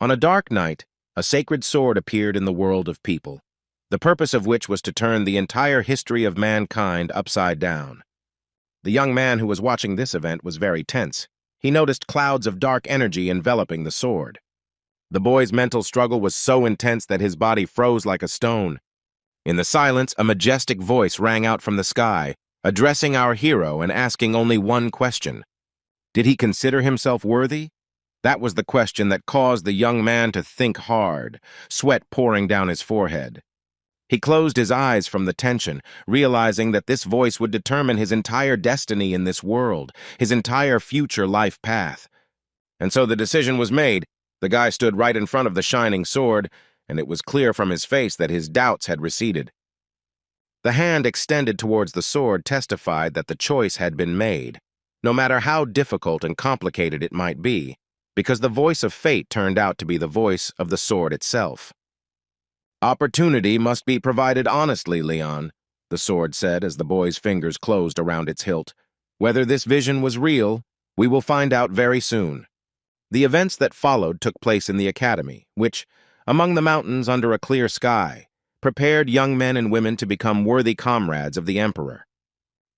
On a dark night, a sacred sword appeared in the world of people, the purpose of which was to turn the entire history of mankind upside down. The young man who was watching this event was very tense. He noticed clouds of dark energy enveloping the sword. The boy's mental struggle was so intense that his body froze like a stone. In the silence, a majestic voice rang out from the sky, addressing our hero and asking only one question. Did he consider himself worthy? That was the question that caused the young man to think hard, sweat pouring down his forehead. He closed his eyes from the tension, realizing that this voice would determine his entire destiny in this world, his entire future life path. And so the decision was made. The guy stood right in front of the shining sword, and it was clear from his face that his doubts had receded. The hand extended towards the sword testified that the choice had been made, no matter how difficult and complicated it might be, because the voice of fate turned out to be the voice of the sword itself. "Opportunity must be provided honestly, Leon," the sword said as the boy's fingers closed around its hilt. "Whether this vision was real, we will find out very soon." The events that followed took place in the academy, which, among the mountains under a clear sky, prepared young men and women to become worthy comrades of the emperor.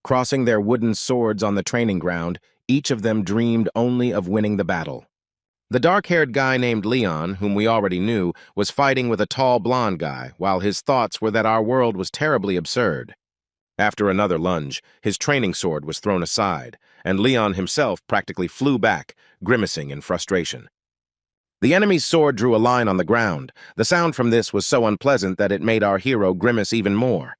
Crossing their wooden swords on the training ground, each of them dreamed only of winning the battle. The dark-haired guy named Leon, whom we already knew, was fighting with a tall blonde guy, while his thoughts were that our world was terribly absurd. After another lunge, his training sword was thrown aside, and Leon himself practically flew back, grimacing in frustration. The enemy's sword drew a line on the ground. The sound from this was so unpleasant that it made our hero grimace even more.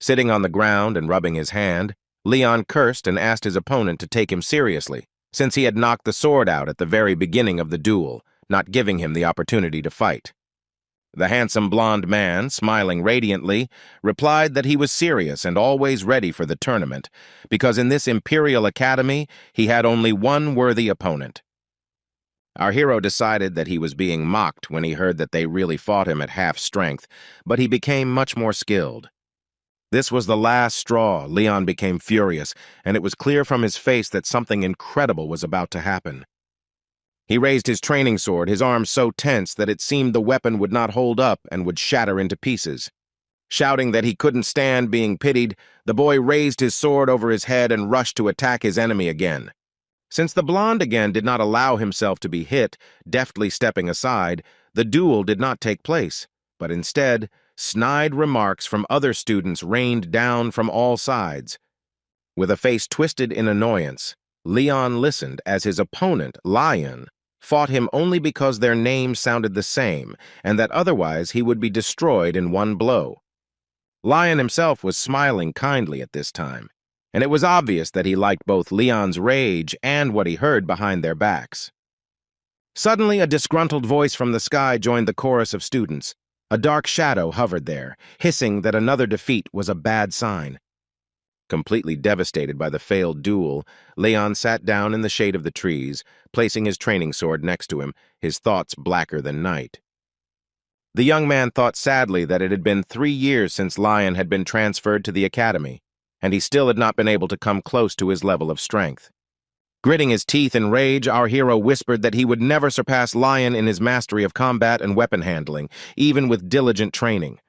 Sitting on the ground and rubbing his hand, Leon cursed and asked his opponent to take him seriously, since he had knocked the sword out at the very beginning of the duel, not giving him the opportunity to fight. The handsome blonde man, smiling radiantly, replied that he was serious and always ready for the tournament, because in this Imperial Academy he had only one worthy opponent. Our hero decided that he was being mocked when he heard that they really fought him at half strength, but he became much more skilled. This was the last straw. Leon became furious, and it was clear from his face that something incredible was about to happen. He raised his training sword, his arm so tense that it seemed the weapon would not hold up and would shatter into pieces. Shouting that he couldn't stand being pitied, the boy raised his sword over his head and rushed to attack his enemy again. Since the blonde again did not allow himself to be hit, deftly stepping aside, the duel did not take place, but instead, snide remarks from other students rained down from all sides. With a face twisted in annoyance, Leon listened as his opponent, Lion, fought him only because their names sounded the same, and that otherwise he would be destroyed in one blow. Lion himself was smiling kindly at this time, and it was obvious that he liked both Leon's rage and what he heard behind their backs. Suddenly, a disgruntled voice from the sky joined the chorus of students. A dark shadow hovered there, hissing that another defeat was a bad sign. Completely devastated by the failed duel, Leon sat down in the shade of the trees, placing his training sword next to him, his thoughts blacker than night. The young man thought sadly that it had been 3 years since Lion had been transferred to the academy, and he still had not been able to come close to his level of strength. Gritting his teeth in rage, our hero whispered that he would never surpass Lion in his mastery of combat and weapon handling, even with diligent training.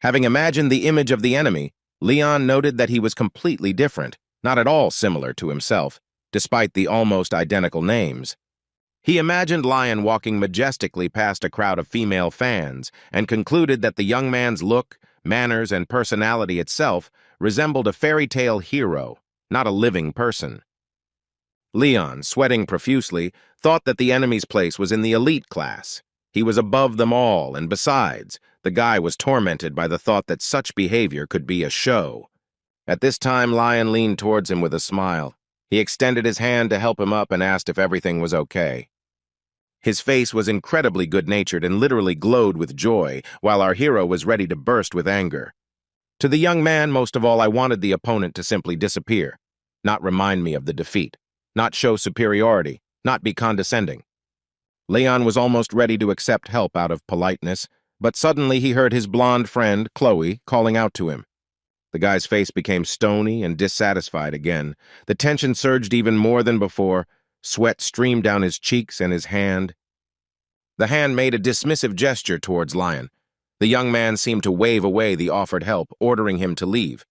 Having imagined the image of the enemy, Leon noted that he was completely different, not at all similar to himself, despite the almost identical names. He imagined Lion walking majestically past a crowd of female fans and concluded that the young man's look, manners, and personality itself resembled a fairy tale hero, not a living person. Leon, sweating profusely, thought that the enemy's place was in the elite class. He was above them all, and besides, the guy was tormented by the thought that such behavior could be a show. At this time, Lion leaned towards him with a smile. He extended his hand to help him up and asked if everything was okay. His face was incredibly good-natured and literally glowed with joy, while our hero was ready to burst with anger. To the young man, most of all, I wanted the opponent to simply disappear, not remind me of the defeat. Not show superiority, not be condescending. Leon was almost ready to accept help out of politeness, but suddenly he heard his blonde friend, Chloe, calling out to him. The guy's face became stony and dissatisfied again. The tension surged even more than before. Sweat streamed down his cheeks and his hand. The hand made a dismissive gesture towards Lion. The young man seemed to wave away the offered help, ordering him to leave.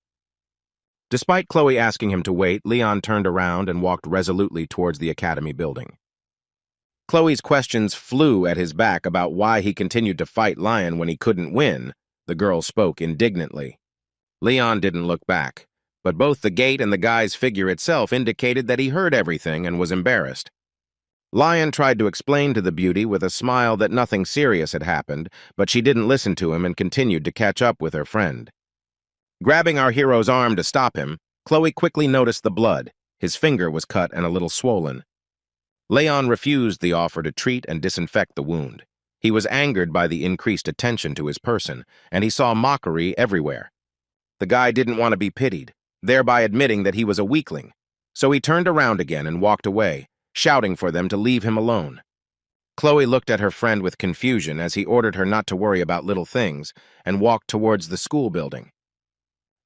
Despite Chloe asking him to wait, Leon turned around and walked resolutely towards the academy building. Chloe's questions flew at his back about why he continued to fight Lion when he couldn't win. The girl spoke indignantly. Leon didn't look back, but both the gate and the guy's figure itself indicated that he heard everything and was embarrassed. Lion tried to explain to the beauty with a smile that nothing serious had happened, but she didn't listen to him and continued to catch up with her friend. Grabbing our hero's arm to stop him, Chloe quickly noticed the blood. His finger was cut and a little swollen. Leon refused the offer to treat and disinfect the wound. He was angered by the increased attention to his person, and he saw mockery everywhere. The guy didn't want to be pitied, thereby admitting that he was a weakling, so he turned around again and walked away, shouting for them to leave him alone. Chloe looked at her friend with confusion as he ordered her not to worry about little things and walked towards the school building.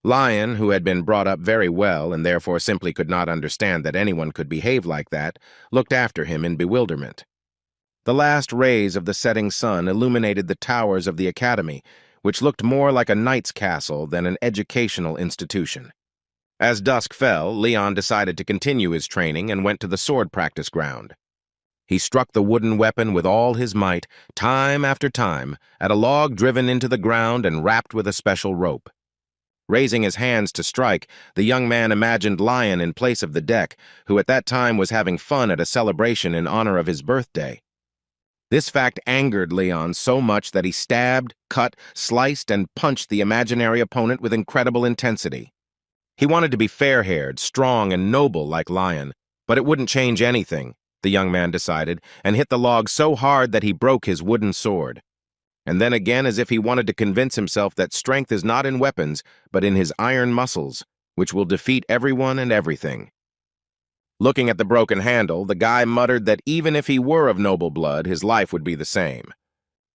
Lion, who had been brought up very well and therefore simply could not understand that anyone could behave like that, looked after him in bewilderment. The last rays of the setting sun illuminated the towers of the academy, which looked more like a knight's castle than an educational institution. As dusk fell, Leon decided to continue his training and went to the sword practice ground. He struck the wooden weapon with all his might, time after time, at a log driven into the ground and wrapped with a special rope. Raising his hands to strike, the young man imagined Lion in place of the deck, who at that time was having fun at a celebration in honor of his birthday. This fact angered Leon so much that he stabbed, cut, sliced, and punched the imaginary opponent with incredible intensity. He wanted to be fair-haired, strong, and noble like Lion, but it wouldn't change anything, the young man decided, and hit the log so hard that he broke his wooden sword. And then again, as if he wanted to convince himself that strength is not in weapons, but in his iron muscles, which will defeat everyone and everything. Looking at the broken handle, the guy muttered that even if he were of noble blood, his life would be the same.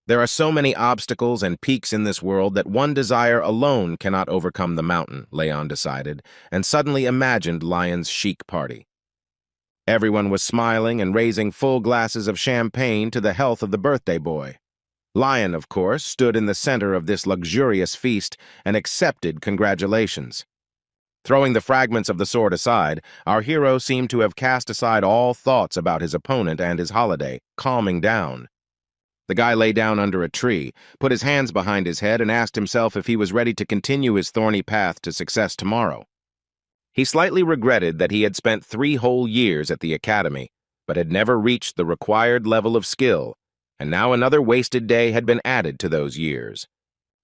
There are so many obstacles and peaks in this world that one desire alone cannot overcome the mountain, Leon decided, and suddenly imagined Lion's chic party. Everyone was smiling and raising full glasses of champagne to the health of the birthday boy. Lion, of course, stood in the center of this luxurious feast and accepted congratulations. Throwing the fragments of the sword aside, our hero seemed to have cast aside all thoughts about his opponent and his holiday, calming down. The guy lay down under a tree, put his hands behind his head, and asked himself if he was ready to continue his thorny path to success tomorrow. He slightly regretted that he had spent 3 whole years at the academy, but had never reached the required level of skill, and now another wasted day had been added to those years.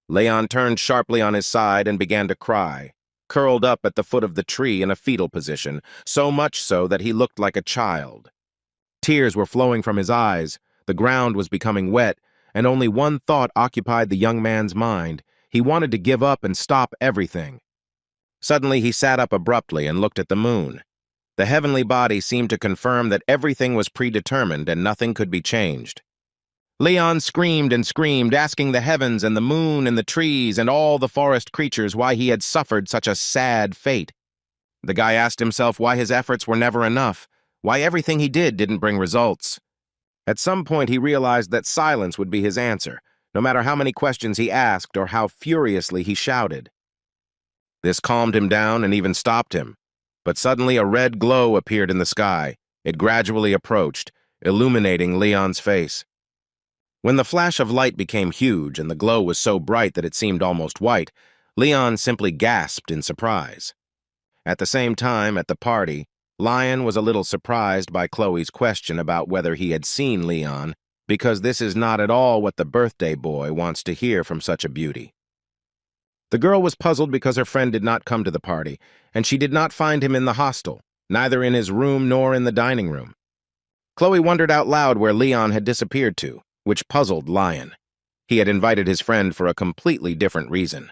Leon turned sharply on his side and began to cry, curled up at the foot of the tree in a fetal position, so much so that he looked like a child. Tears were flowing from his eyes, the ground was becoming wet, and only one thought occupied the young man's mind. He wanted to give up and stop everything. Suddenly he sat up abruptly and looked at the moon. The heavenly body seemed to confirm that everything was predetermined and nothing could be changed. Leon screamed and screamed, asking the heavens and the moon and the trees and all the forest creatures why he had suffered such a sad fate. The guy asked himself why his efforts were never enough, why everything he did didn't bring results. At some point he realized that silence would be his answer, no matter how many questions he asked or how furiously he shouted. This calmed him down and even stopped him, but suddenly a red glow appeared in the sky. It gradually approached, illuminating Leon's face. When the flash of light became huge and the glow was so bright that it seemed almost white, Leon simply gasped in surprise. At the same time, at the party, Lion was a little surprised by Chloe's question about whether he had seen Leon, because this is not at all what the birthday boy wants to hear from such a beauty. The girl was puzzled because her friend did not come to the party, and she did not find him in the hostel, neither in his room nor in the dining room. Chloe wondered out loud where Leon had disappeared to, which puzzled Lion. He had invited his friend for a completely different reason.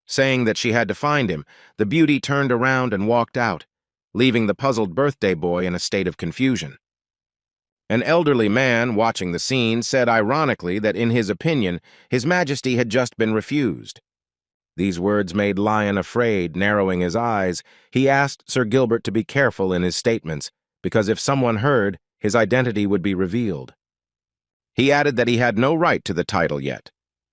Saying that she had to find him, the beauty turned around and walked out, leaving the puzzled birthday boy in a state of confusion. An elderly man watching the scene said ironically that in his opinion, His Majesty had just been refused. These words made Lion afraid, narrowing his eyes. He asked Sir Gilbert to be careful in his statements, because if someone heard, his identity would be revealed. He added that he had no right to the title yet,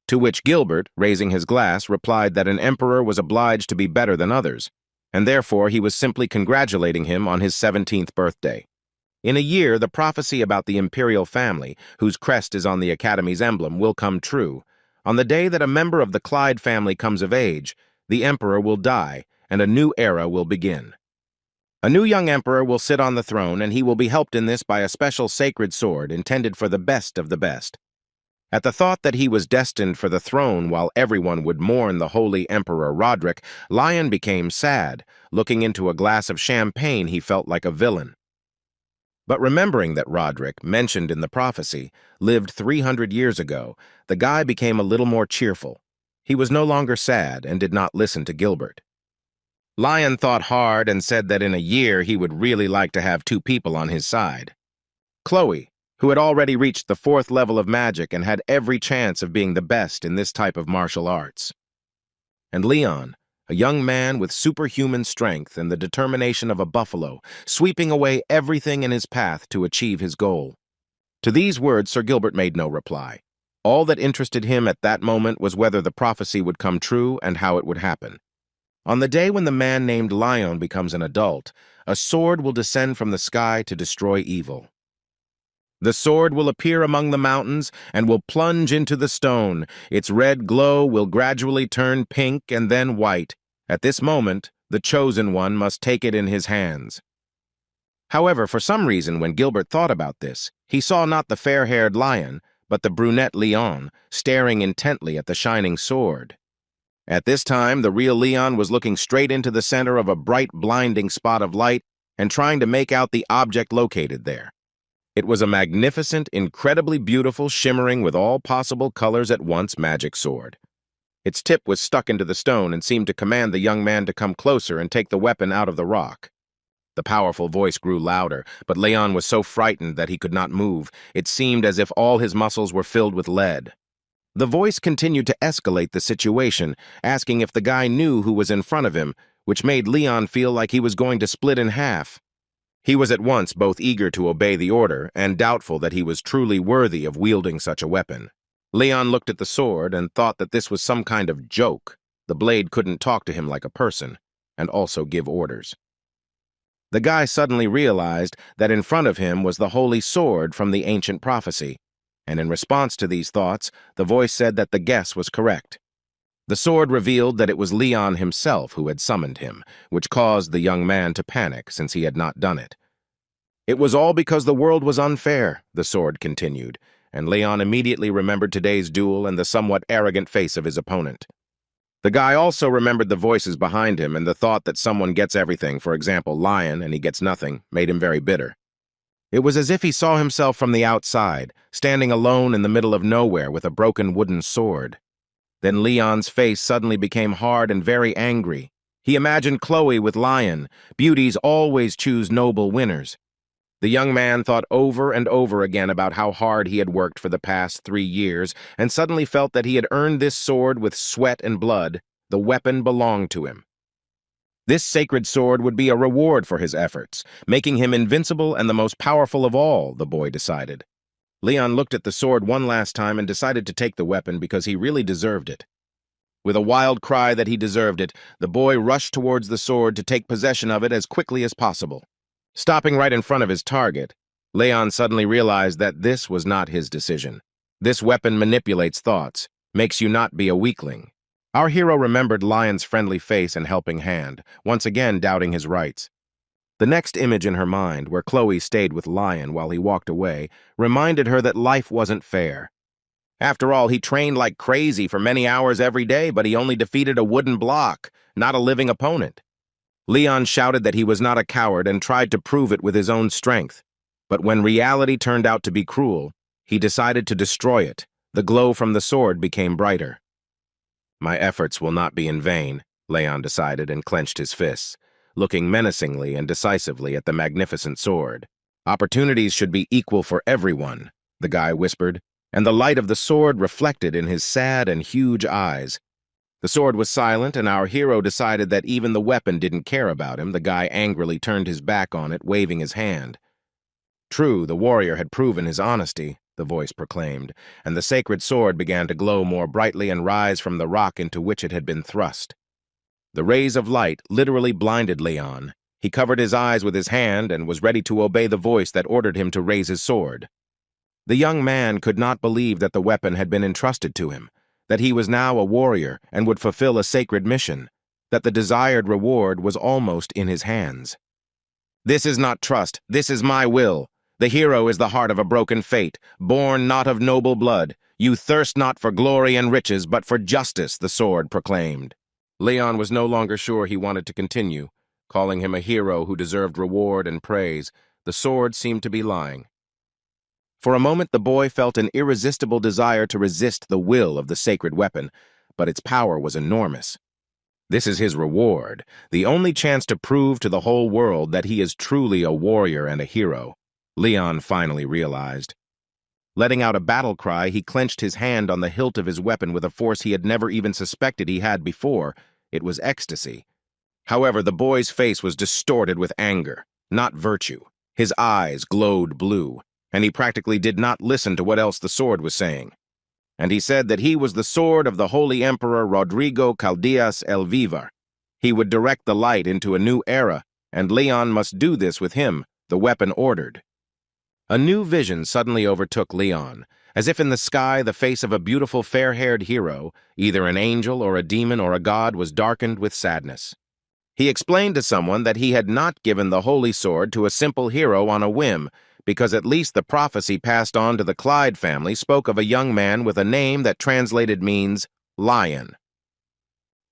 to which Gilbert, raising his glass, replied that an emperor was obliged to be better than others, and therefore he was simply congratulating him on his 17th birthday. In a year, the prophecy about the imperial family, whose crest is on the Academy's emblem, will come true. On the day that a member of the Clyde family comes of age, the emperor will die, and a new era will begin. A new young emperor will sit on the throne, and he will be helped in this by a special sacred sword intended for the best of the best. At the thought that he was destined for the throne while everyone would mourn the holy Emperor Roderick, Lion became sad. Looking into a glass of champagne, he felt like a villain. But remembering that Roderick, mentioned in the prophecy, lived 300 years ago, the guy became a little more cheerful. He was no longer sad and did not listen to Gilbert. Lion thought hard and said that in a year he would really like to have two people on his side. Chloe, who had already reached the 4th level of magic and had every chance of being the best in this type of martial arts. And Leon, a young man with superhuman strength and the determination of a buffalo, sweeping away everything in his path to achieve his goal. To these words, Sir Gilbert made no reply. All that interested him at that moment was whether the prophecy would come true and how it would happen. On the day when the man named Lion becomes an adult, a sword will descend from the sky to destroy evil. The sword will appear among the mountains and will plunge into the stone. Its red glow will gradually turn pink and then white. At this moment, the chosen one must take it in his hands. However, for some reason, when Gilbert thought about this, he saw not the fair-haired Lion, but the brunette Leon, staring intently at the shining sword. At this time, the real Leon was looking straight into the center of a bright, blinding spot of light and trying to make out the object located there. It was a magnificent, incredibly beautiful, shimmering with all possible colors at once magic sword. Its tip was stuck into the stone and seemed to command the young man to come closer and take the weapon out of the rock. The powerful voice grew louder, but Leon was so frightened that he could not move. It seemed as if all his muscles were filled with lead. The voice continued to escalate the situation, asking if the guy knew who was in front of him, which made Leon feel like he was going to split in half. He was at once both eager to obey the order and doubtful that he was truly worthy of wielding such a weapon. Leon looked at the sword and thought that this was some kind of joke. The blade couldn't talk to him like a person, and also give orders. The guy suddenly realized that in front of him was the holy sword from the ancient prophecy, and in response to these thoughts, the voice said that the guess was correct. The sword revealed that it was Leon himself who had summoned him, which caused the young man to panic since he had not done it. It was all because the world was unfair, the sword continued, and Leon immediately remembered today's duel and the somewhat arrogant face of his opponent. The guy also remembered the voices behind him, and the thought that someone gets everything, for example, Lion, and he gets nothing, made him very bitter. It was as if he saw himself from the outside, standing alone in the middle of nowhere with a broken wooden sword. Then Leon's face suddenly became hard and very angry. He imagined Chloe with Lion. Beauties always choose noble winners. The young man thought over and over again about how hard he had worked for the past 3 years, and suddenly felt that he had earned this sword with sweat and blood. The weapon belonged to him. This sacred sword would be a reward for his efforts, making him invincible and the most powerful of all, the boy decided. Leon looked at the sword one last time and decided to take the weapon because he really deserved it. With a wild cry that he deserved it, the boy rushed towards the sword to take possession of it as quickly as possible. Stopping right in front of his target, Leon suddenly realized that this was not his decision. This weapon manipulates thoughts, makes you not be a weakling. Our hero remembered Lion's friendly face and helping hand, once again doubting his rights. The next image in her mind, where Chloe stayed with Lion while he walked away, reminded her that life wasn't fair. After all, he trained like crazy for many hours every day, but he only defeated a wooden block, not a living opponent. Leon shouted that he was not a coward and tried to prove it with his own strength. But when reality turned out to be cruel, he decided to destroy it. The glow from the sword became brighter. My efforts will not be in vain, Leon decided and clenched his fists, looking menacingly and decisively at the magnificent sword. Opportunities should be equal for everyone, the guy whispered, and the light of the sword reflected in his sad and huge eyes. The sword was silent, and our hero decided that even the weapon didn't care about him. The guy angrily turned his back on it, waving his hand. True, the warrior had proven his honesty, the voice proclaimed, and the sacred sword began to glow more brightly and rise from the rock into which it had been thrust. The rays of light literally blinded Leon. He covered his eyes with his hand and was ready to obey the voice that ordered him to raise his sword. The young man could not believe that the weapon had been entrusted to him, that he was now a warrior and would fulfill a sacred mission, that the desired reward was almost in his hands. "This is not trust, this is my will. The hero is the heart of a broken fate, born not of noble blood. You thirst not for glory and riches, but for justice," the sword proclaimed. Leon was no longer sure he wanted to continue. Calling him a hero who deserved reward and praise, the sword seemed to be lying. For a moment, the boy felt an irresistible desire to resist the will of the sacred weapon, but its power was enormous. This is his reward, the only chance to prove to the whole world that he is truly a warrior and a hero, Leon finally realized. Letting out a battle cry, he clenched his hand on the hilt of his weapon with a force he had never even suspected he had before. It was ecstasy. However, the boy's face was distorted with anger, not virtue. His eyes glowed blue, and he practically did not listen to what else the sword was saying. And he said that he was the sword of the Holy Emperor Rodrigo Caldeas el Vivar. He would direct the light into a new era, and Leon must do this with him, the weapon ordered. A new vision suddenly overtook Leon, as if in the sky the face of a beautiful fair-haired hero, either an angel or a demon or a god, was darkened with sadness. He explained to someone that he had not given the holy sword to a simple hero on a whim, because at least the prophecy passed on to the Clyde family spoke of a young man with a name that translated means lion.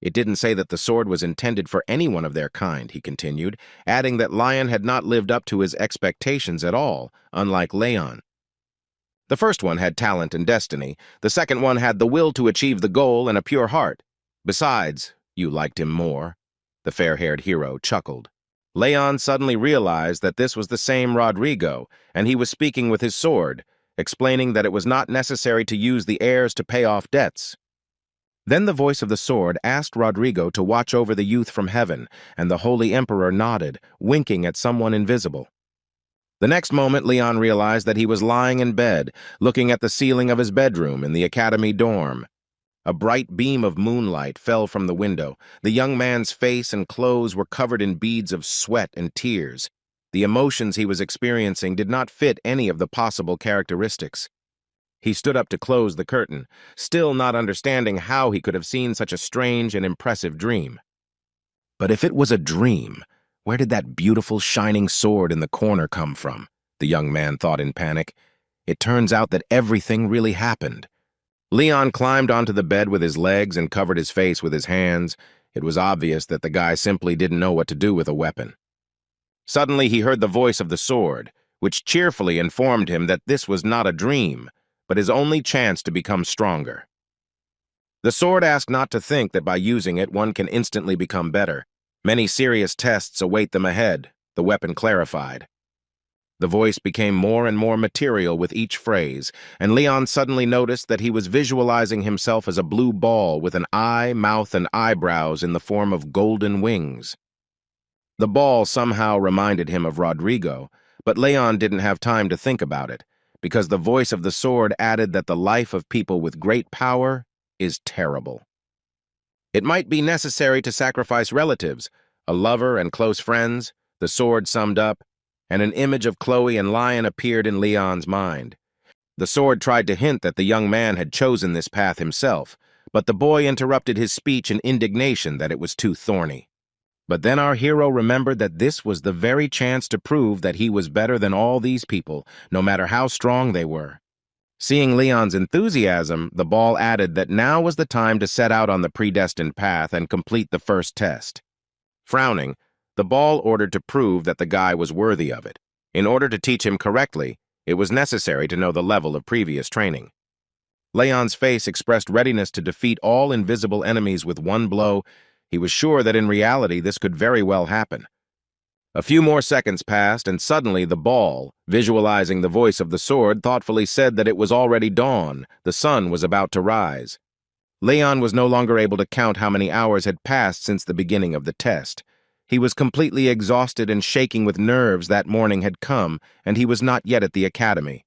It didn't say that the sword was intended for anyone of their kind, he continued, adding that Lion had not lived up to his expectations at all, unlike Leon. The first one had talent and destiny. The second one had the will to achieve the goal and a pure heart. Besides, you liked him more. The fair-haired hero chuckled. Leon suddenly realized that this was the same Rodrigo, and he was speaking with his sword, explaining that it was not necessary to use the heirs to pay off debts. Then the voice of the sword asked Rodrigo to watch over the youth from heaven, and the Holy Emperor nodded, winking at someone invisible. The next moment, Leon realized that he was lying in bed, looking at the ceiling of his bedroom in the academy dorm. A bright beam of moonlight fell from the window. The young man's face and clothes were covered in beads of sweat and tears. The emotions he was experiencing did not fit any of the possible characteristics. He stood up to close the curtain, still not understanding how he could have seen such a strange and impressive dream. But if it was a dream, where did that beautiful shining sword in the corner come from? The young man thought in panic. It turns out that everything really happened. Leon climbed onto the bed with his legs and covered his face with his hands. It was obvious that the guy simply didn't know what to do with a weapon. Suddenly he heard the voice of the sword, which cheerfully informed him that this was not a dream, but his only chance to become stronger. The sword asked not to think that by using it one can instantly become better. Many serious tests await them ahead, the weapon clarified. The voice became more and more material with each phrase, and Leon suddenly noticed that he was visualizing himself as a blue ball with an eye, mouth, and eyebrows in the form of golden wings. The ball somehow reminded him of Rodrigo, but Leon didn't have time to think about it, because the voice of the sword added that the life of people with great power is terrible. It might be necessary to sacrifice relatives, a lover and close friends, the sword summed up, and an image of Chloe and Lion appeared in Leon's mind. The sword tried to hint that the young man had chosen this path himself, but the boy interrupted his speech in indignation that it was too thorny. But then our hero remembered that this was the very chance to prove that he was better than all these people, no matter how strong they were. Seeing Leon's enthusiasm, the ball added that now was the time to set out on the predestined path and complete the first test. Frowning, the ball ordered to prove that the guy was worthy of it. In order to teach him correctly, it was necessary to know the level of previous training. Leon's face expressed readiness to defeat all invisible enemies with one blow. He was sure that in reality this could very well happen. A few more seconds passed, and suddenly the ball, visualizing the voice of the sword, thoughtfully said that it was already dawn, the sun was about to rise. Leon was no longer able to count how many hours had passed since the beginning of the test. He was completely exhausted and shaking with nerves. That morning had come, and he was not yet at the academy.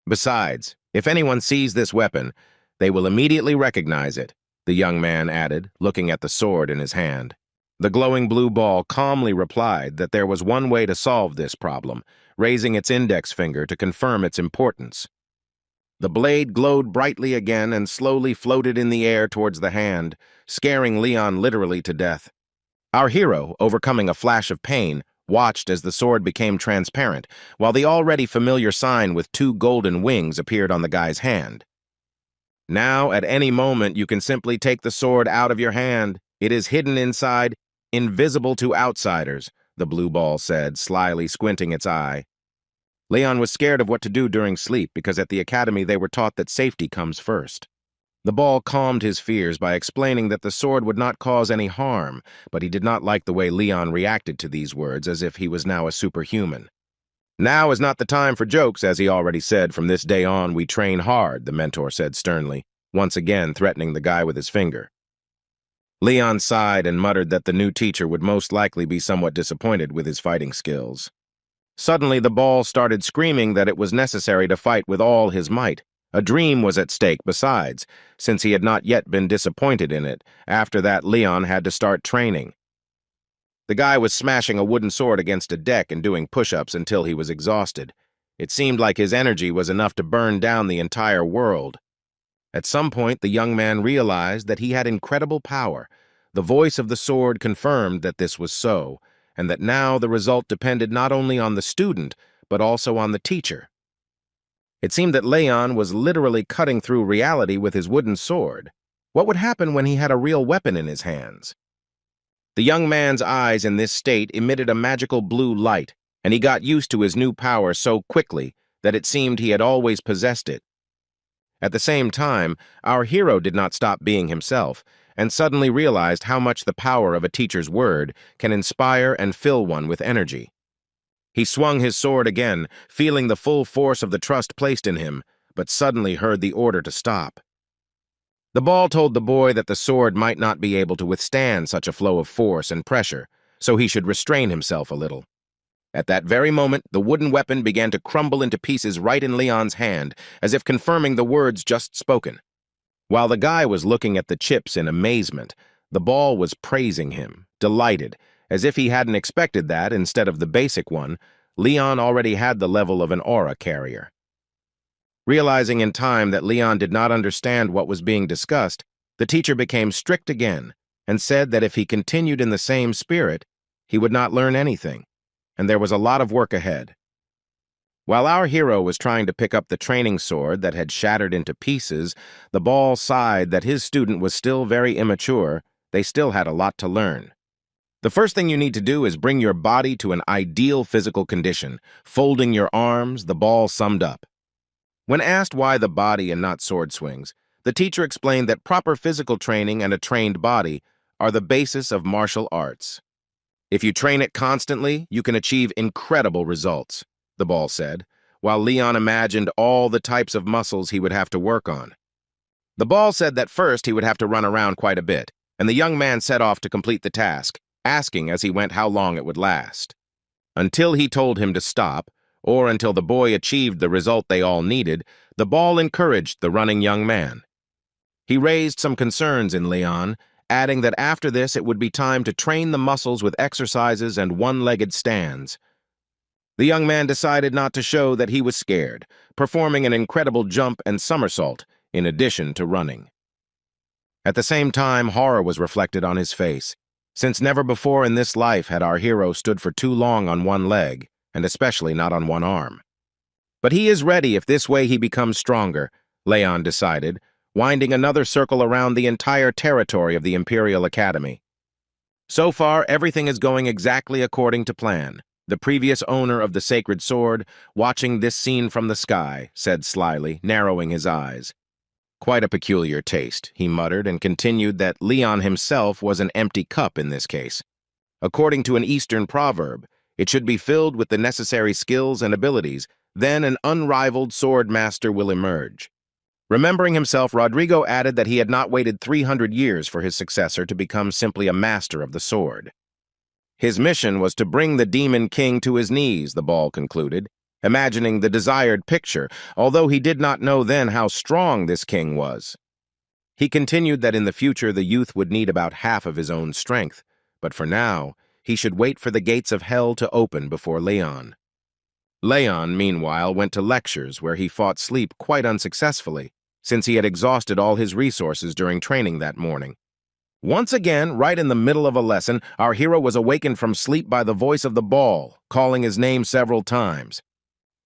Besides, if anyone sees this weapon, they will immediately recognize it, the young man added, looking at the sword in his hand. The glowing blue ball calmly replied that there was one way to solve this problem, raising its index finger to confirm its importance. The blade glowed brightly again and slowly floated in the air towards the hand, scaring Leon literally to death. Our hero, overcoming a flash of pain, watched as the sword became transparent, while the already familiar sign with two golden wings appeared on the guy's hand. Now, at any moment, you can simply take the sword out of your hand. It is hidden inside, invisible to outsiders, the blue ball said, slyly squinting its eye. Leon was scared of what to do during sleep because at the academy they were taught that safety comes first. The ball calmed his fears by explaining that the sword would not cause any harm, but he did not like the way Leon reacted to these words as if he was now a superhuman. Now is not the time for jokes, as he already said. From this day on, we train hard, the mentor said sternly, once again threatening the guy with his finger. Leon sighed and muttered that the new teacher would most likely be somewhat disappointed with his fighting skills. Suddenly, the ball started screaming that it was necessary to fight with all his might. A dream was at stake besides, since he had not yet been disappointed in it. After that, Leon had to start training. The guy was smashing a wooden sword against a deck and doing push-ups until he was exhausted. It seemed like his energy was enough to burn down the entire world. At some point, the young man realized that he had incredible power. The voice of the sword confirmed that this was so, and that now the result depended not only on the student, but also on the teacher. It seemed that Leon was literally cutting through reality with his wooden sword. What would happen when he had a real weapon in his hands? The young man's eyes in this state emitted a magical blue light, and he got used to his new power so quickly that it seemed he had always possessed it. At the same time, our hero did not stop being himself, and suddenly realized how much the power of a teacher's word can inspire and fill one with energy. He swung his sword again, feeling the full force of the trust placed in him, but suddenly heard the order to stop. The ball told the boy that the sword might not be able to withstand such a flow of force and pressure, so he should restrain himself a little. At that very moment, the wooden weapon began to crumble into pieces right in Leon's hand, as if confirming the words just spoken. While the guy was looking at the chips in amazement, the ball was praising him, delighted, as if he hadn't expected that instead of the basic one. Leon already had the level of an aura carrier. Realizing in time that Leon did not understand what was being discussed, the teacher became strict again and said that if he continued in the same spirit, he would not learn anything, and there was a lot of work ahead. While our hero was trying to pick up the training sword that had shattered into pieces, the ball sighed that his student was still very immature. They still had a lot to learn. The first thing you need to do is bring your body to an ideal physical condition. Folding your arms, the ball summed up. When asked why the body and not sword swings, the teacher explained that proper physical training and a trained body are the basis of martial arts. If you train it constantly, you can achieve incredible results, the ball said, while Leon imagined all the types of muscles he would have to work on. The ball said that first he would have to run around quite a bit, and the young man set off to complete the task, asking as he went how long it would last. Until he told him to stop, or until the boy achieved the result they all needed, the ball encouraged the running young man. He raised some concerns in Leon, adding that after this it would be time to train the muscles with exercises and one-legged stands. The young man decided not to show that he was scared, performing an incredible jump and somersault in addition to running. At the same time, horror was reflected on his face, since never before in this life had our hero stood for too long on one leg, and especially not on one arm. But he is ready if this way he becomes stronger, Leon decided, winding another circle around the entire territory of the Imperial Academy. So far, everything is going exactly according to plan. The previous owner of the sacred sword, watching this scene from the sky, said slyly, narrowing his eyes. Quite a peculiar taste, he muttered, and continued that Leon himself was an empty cup in this case. According to an Eastern proverb, it should be filled with the necessary skills and abilities, then an unrivaled sword master will emerge. Remembering himself, Rodrigo added that he had not waited 300 years for his successor to become simply a master of the sword. His mission was to bring the Demon King to his knees, the ball concluded, imagining the desired picture, although he did not know then how strong this king was. He continued that in the future the youth would need about half of his own strength, but for now, he should wait for the gates of hell to open before Leon. Leon, meanwhile, went to lectures where he fought sleep quite unsuccessfully, since he had exhausted all his resources during training that morning. Once again, right in the middle of a lesson, our hero was awakened from sleep by the voice of the ball, calling his name several times.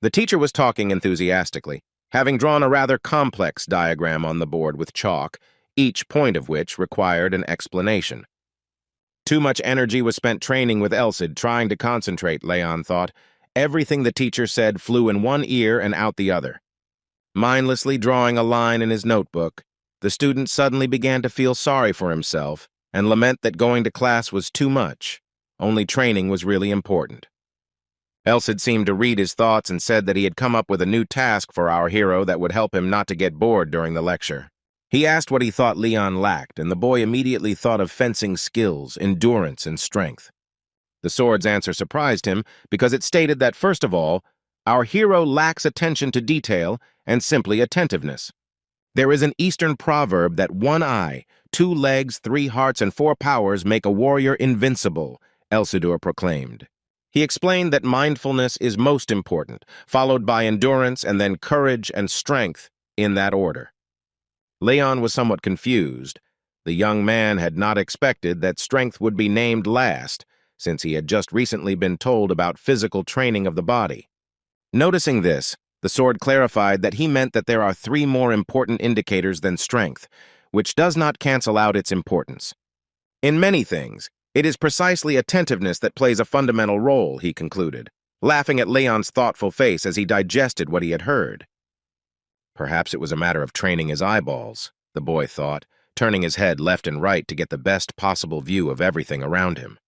The teacher was talking enthusiastically, having drawn a rather complex diagram on the board with chalk, each point of which required an explanation. Too much energy was spent training with Elsid, trying to concentrate, Leon thought. Everything the teacher said flew in one ear and out the other. Mindlessly drawing a line in his notebook, the student suddenly began to feel sorry for himself and lament that going to class was too much. Only training was really important. Elsid seemed to read his thoughts and said that he had come up with a new task for our hero that would help him not to get bored during the lecture. He asked what he thought Leon lacked, and the boy immediately thought of fencing skills, endurance, and strength. The sword's answer surprised him because it stated that, first of all, our hero lacks attention to detail and simply attentiveness. There is an Eastern proverb that 1 eye, 2 legs, 3 hearts, and 4 powers make a warrior invincible, Elsidur proclaimed. He explained that mindfulness is most important, followed by endurance and then courage and strength in that order. Leon was somewhat confused. The young man had not expected that strength would be named last, since he had just recently been told about physical training of the body. Noticing this, the sword clarified that he meant that there are 3 more important indicators than strength, which does not cancel out its importance. In many things, it is precisely attentiveness that plays a fundamental role, he concluded, laughing at Leon's thoughtful face as he digested what he had heard. Perhaps it was a matter of training his eyeballs, the boy thought, turning his head left and right to get the best possible view of everything around him.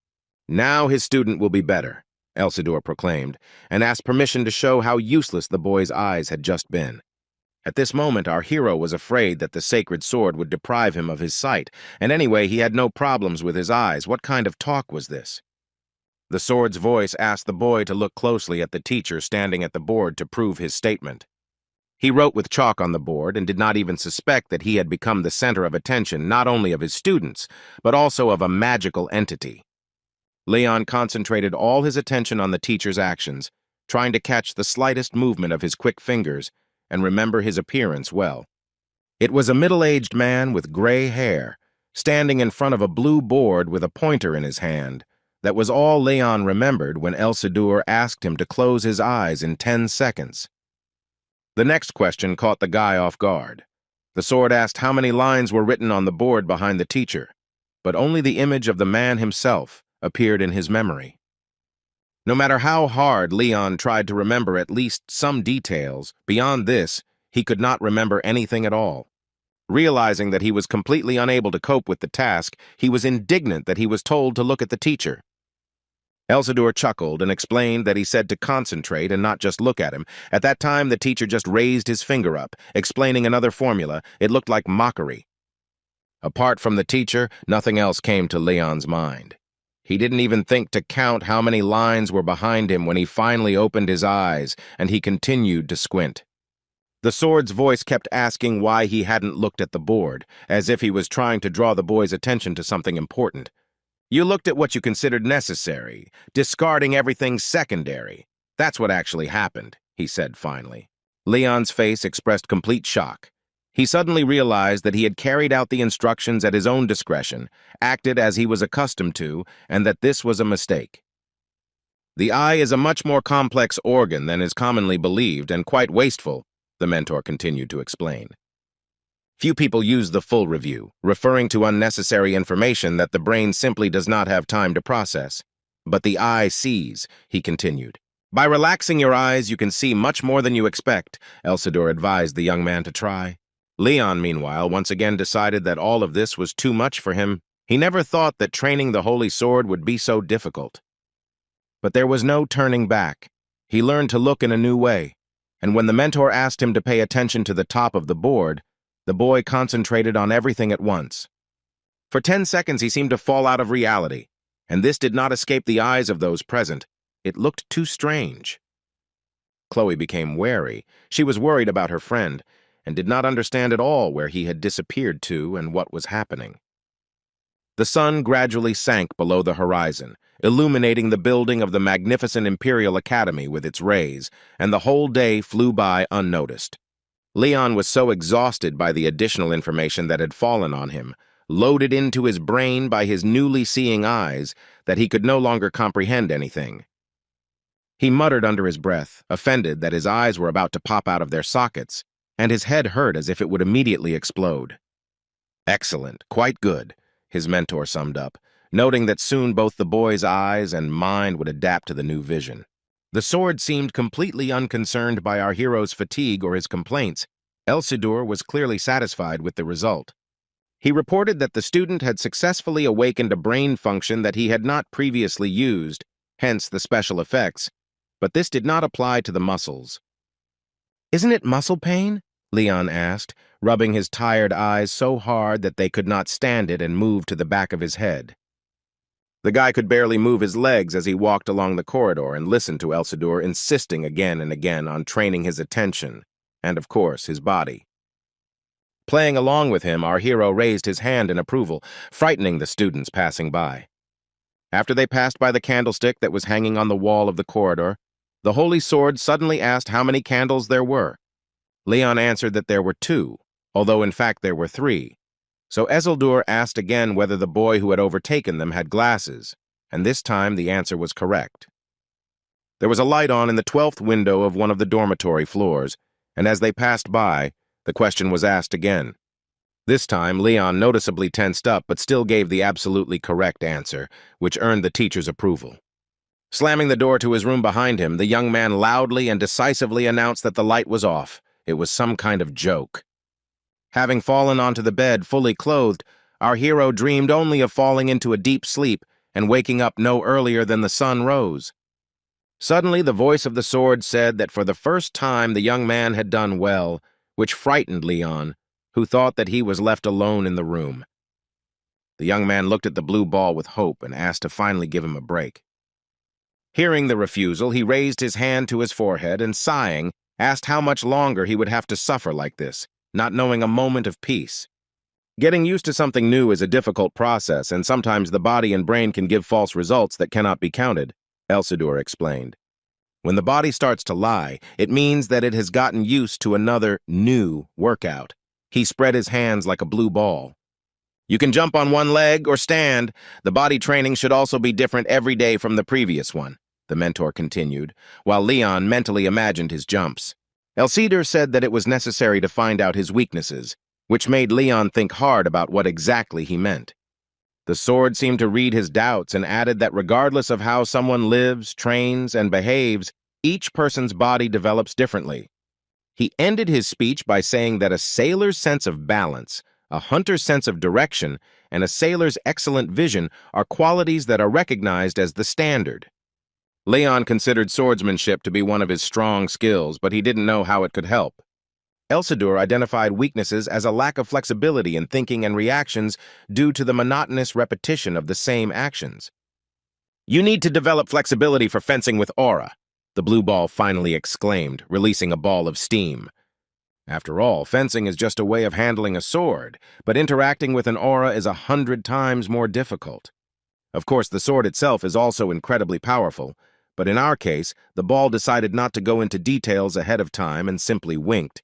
Now his student will be better, Elsidur proclaimed, and asked permission to show how useless the boy's eyes had just been. At this moment, our hero was afraid that the sacred sword would deprive him of his sight, and anyway, he had no problems with his eyes. What kind of talk was this? The sword's voice asked the boy to look closely at the teacher standing at the board to prove his statement. He wrote with chalk on the board and did not even suspect that he had become the center of attention not only of his students, but also of a magical entity. Leon concentrated all his attention on the teacher's actions, trying to catch the slightest movement of his quick fingers and remember his appearance well. It was a middle-aged man with gray hair, standing in front of a blue board with a pointer in his hand. That was all Leon remembered when Elsidur asked him to close his eyes in 10 seconds. The next question caught the guy off guard. The sword asked how many lines were written on the board behind the teacher, but only the image of the man himself appeared in his memory. No matter how hard Leon tried to remember at least some details, beyond this, he could not remember anything at all. Realizing that he was completely unable to cope with the task, he was indignant that he was told to look at the teacher. Elsidur chuckled and explained that he said to concentrate and not just look at him. At that time, the teacher just raised his finger up, explaining another formula. It looked like mockery. Apart from the teacher, nothing else came to Leon's mind. He didn't even think to count how many lines were behind him when he finally opened his eyes, and he continued to squint. The sword's voice kept asking why he hadn't looked at the board, as if he was trying to draw the boy's attention to something important. You looked at what you considered necessary, discarding everything secondary. That's what actually happened, he said finally. Leon's face expressed complete shock. He suddenly realized that he had carried out the instructions at his own discretion, acted as he was accustomed to, and that this was a mistake. The eye is a much more complex organ than is commonly believed and quite wasteful, the mentor continued to explain. Few people use the full review, referring to unnecessary information that the brain simply does not have time to process. But the eye sees, he continued. By relaxing your eyes, you can see much more than you expect, Elsidur advised the young man to try. Leon, meanwhile, once again decided that all of this was too much for him. He never thought that training the holy sword would be so difficult. But there was no turning back. He learned to look in a new way, and when the mentor asked him to pay attention to the top of the board, the boy concentrated on everything at once. For 10 seconds he seemed to fall out of reality, and this did not escape the eyes of those present. It looked too strange. Chloe became wary. She was worried about her friend and did not understand at all where he had disappeared to and what was happening. The sun gradually sank below the horizon, illuminating the building of the magnificent Imperial Academy with its rays, and the whole day flew by unnoticed. Leon was so exhausted by the additional information that had fallen on him, loaded into his brain by his newly seeing eyes, that he could no longer comprehend anything. He muttered under his breath, offended that his eyes were about to pop out of their sockets, and his head hurt as if it would immediately explode. "Excellent, quite good," his mentor summed up, noting that soon both the boy's eyes and mind would adapt to the new vision. The sword seemed completely unconcerned by our hero's fatigue or his complaints. Elsidor was clearly satisfied with the result. He reported that the student had successfully awakened a brain function that he had not previously used, hence the special effects, but this did not apply to the muscles. "Isn't it muscle pain?" Leon asked, rubbing his tired eyes so hard that they could not stand it and moved to the back of his head. The guy could barely move his legs as he walked along the corridor and listened to Elsidor insisting again and again on training his attention, and of course, his body. Playing along with him, our hero raised his hand in approval, frightening the students passing by. After they passed by the candlestick that was hanging on the wall of the corridor, the Holy Sword suddenly asked how many candles there were. Leon answered that there were 2, although in fact there were 3. So Isildur asked again whether the boy who had overtaken them had glasses, and this time the answer was correct. There was a light on in the 12th window of one of the dormitory floors, and as they passed by, the question was asked again. This time, Leon noticeably tensed up but still gave the absolutely correct answer, which earned the teacher's approval. Slamming the door to his room behind him, the young man loudly and decisively announced that the light was off. It was some kind of joke. Having fallen onto the bed fully clothed, our hero dreamed only of falling into a deep sleep and waking up no earlier than the sun rose. Suddenly, the voice of the sword said that for the first time the young man had done well, which frightened Leon, who thought that he was left alone in the room. The young man looked at the blue ball with hope and asked to finally give him a break. Hearing the refusal, he raised his hand to his forehead and, sighing, asked how much longer he would have to suffer like this, not knowing a moment of peace. Getting used to something new is a difficult process, and sometimes the body and brain can give false results that cannot be counted, Elsidor explained. When the body starts to lie, it means that it has gotten used to another, new workout. He spread his hands like a blue ball. You can jump on one leg or stand. The body training should also be different every day from the previous one, the mentor continued, while Leon mentally imagined his jumps. Elsidor said that it was necessary to find out his weaknesses, which made Leon think hard about what exactly he meant. The sword seemed to read his doubts and added that regardless of how someone lives, trains, and behaves, each person's body develops differently. He ended his speech by saying that a sailor's sense of balance, a hunter's sense of direction, and a sailor's excellent vision are qualities that are recognized as the standard. Leon considered swordsmanship to be one of his strong skills, but he didn't know how it could help. Elsidor identified weaknesses as a lack of flexibility in thinking and reactions due to the monotonous repetition of the same actions. "You need to develop flexibility for fencing with aura," the blue ball finally exclaimed, releasing a ball of steam. After all, fencing is just a way of handling a sword, but interacting with an aura is 100 times more difficult. Of course, the sword itself is also incredibly powerful, but in our case, the ball decided not to go into details ahead of time and simply winked.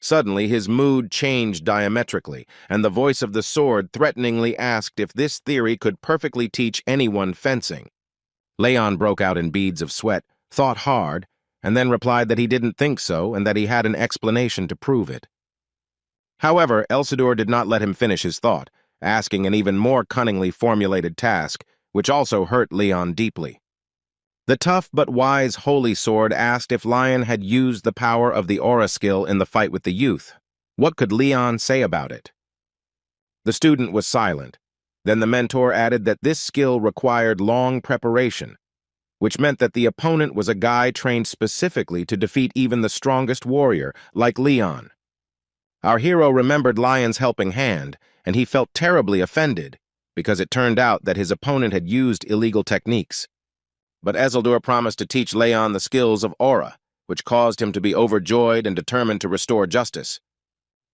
Suddenly, his mood changed diametrically, and the voice of the sword threateningly asked if this theory could perfectly teach anyone fencing. Leon broke out in beads of sweat, thought hard, and then replied that he didn't think so and that he had an explanation to prove it. However, Elsidor did not let him finish his thought, asking an even more cunningly formulated task, which also hurt Leon deeply. The tough but wise Holy Sword asked if Lion had used the power of the aura skill in the fight with the youth. What could Leon say about it? The student was silent. Then the mentor added that this skill required long preparation, which meant that the opponent was a guy trained specifically to defeat even the strongest warrior, like Leon. Our hero remembered Lion's helping hand, and he felt terribly offended, because it turned out that his opponent had used illegal techniques. But Isildur promised to teach Leon the skills of aura, which caused him to be overjoyed and determined to restore justice.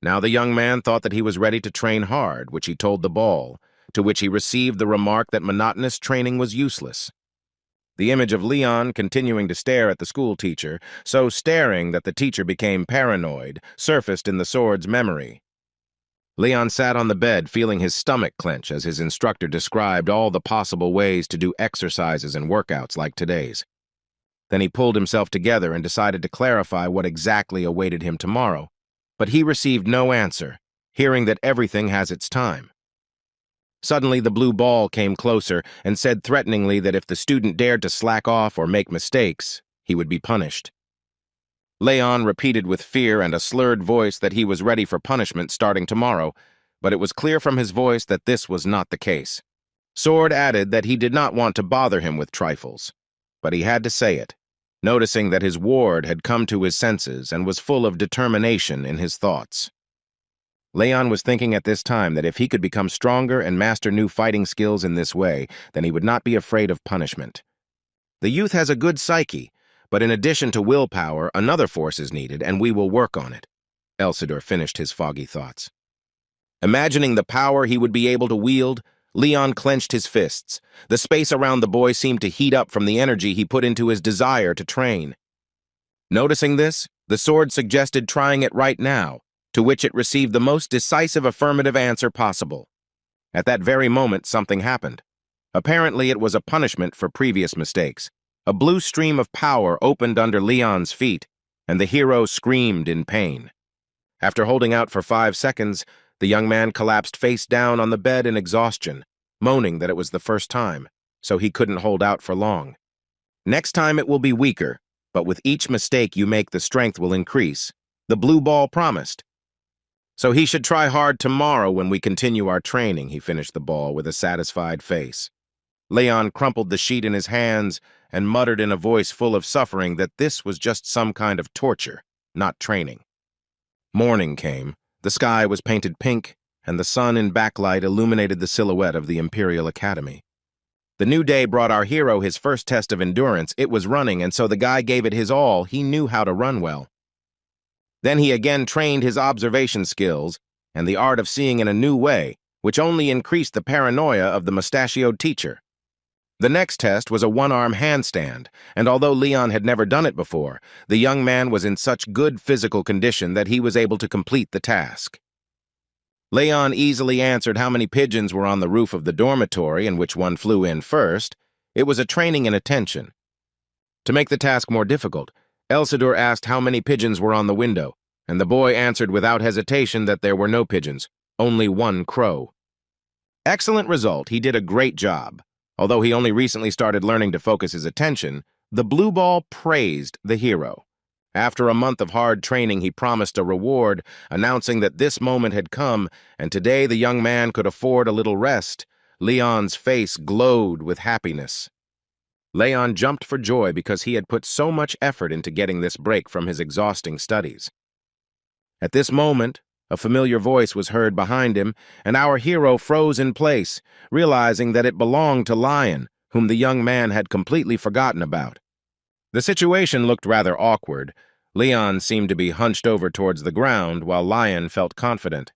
Now the young man thought that he was ready to train hard, which he told the ball, to which he received the remark that monotonous training was useless. The image of Leon continuing to stare at the school teacher, so staring that the teacher became paranoid, surfaced in the sword's memory. Leon sat on the bed, feeling his stomach clench as his instructor described all the possible ways to do exercises and workouts like today's. Then he pulled himself together and decided to clarify what exactly awaited him tomorrow, but he received no answer, hearing that everything has its time. Suddenly, the blue ball came closer and said threateningly that if the student dared to slack off or make mistakes, he would be punished. Leon repeated with fear and a slurred voice that he was ready for punishment starting tomorrow, but it was clear from his voice that this was not the case. Sword added that he did not want to bother him with trifles, but he had to say it, noticing that his ward had come to his senses and was full of determination in his thoughts. Leon was thinking at this time that if he could become stronger and master new fighting skills in this way, then he would not be afraid of punishment. The youth has a good psyche, but in addition to willpower, another force is needed, and we will work on it. Elsidor finished his foggy thoughts. Imagining the power he would be able to wield, Leon clenched his fists. The space around the boy seemed to heat up from the energy he put into his desire to train. Noticing this, the sword suggested trying it right now, to which it received the most decisive affirmative answer possible. At that very moment, something happened. Apparently, it was a punishment for previous mistakes. A blue stream of power opened under Leon's feet, and the hero screamed in pain. After holding out for 5 seconds, the young man collapsed face down on the bed in exhaustion, moaning that it was the first time, so he couldn't hold out for long. Next time it will be weaker, but with each mistake you make the strength will increase, the blue ball promised. So he should try hard tomorrow when we continue our training, he finished the ball with a satisfied face. Leon crumpled the sheet in his hands and muttered in a voice full of suffering that this was just some kind of torture, not training. Morning came. The sky was painted pink, and the sun in backlight illuminated the silhouette of the Imperial Academy. The new day brought our hero his first test of endurance. It was running, and so the guy gave it his all. He knew how to run well. Then he again trained his observation skills and the art of seeing in a new way, which only increased the paranoia of the mustachioed teacher. The next test was a one-arm handstand, and although Leon had never done it before, the young man was in such good physical condition that he was able to complete the task. Leon easily answered how many pigeons were on the roof of the dormitory and which one flew in first. It was a training in attention. To make the task more difficult, Elsidor asked how many pigeons were on the window, and the boy answered without hesitation that there were no pigeons, only one crow. Excellent result, he did a great job. Although he only recently started learning to focus his attention, the blue ball praised the hero. After a month of hard training, he promised a reward, announcing that this moment had come, and today the young man could afford a little rest. Leon's face glowed with happiness. Leon jumped for joy because he had put so much effort into getting this break from his exhausting studies. At this moment, a familiar voice was heard behind him, and our hero froze in place, realizing that it belonged to Lion, whom the young man had completely forgotten about. The situation looked rather awkward. Leon seemed to be hunched over towards the ground, while Lion felt confident.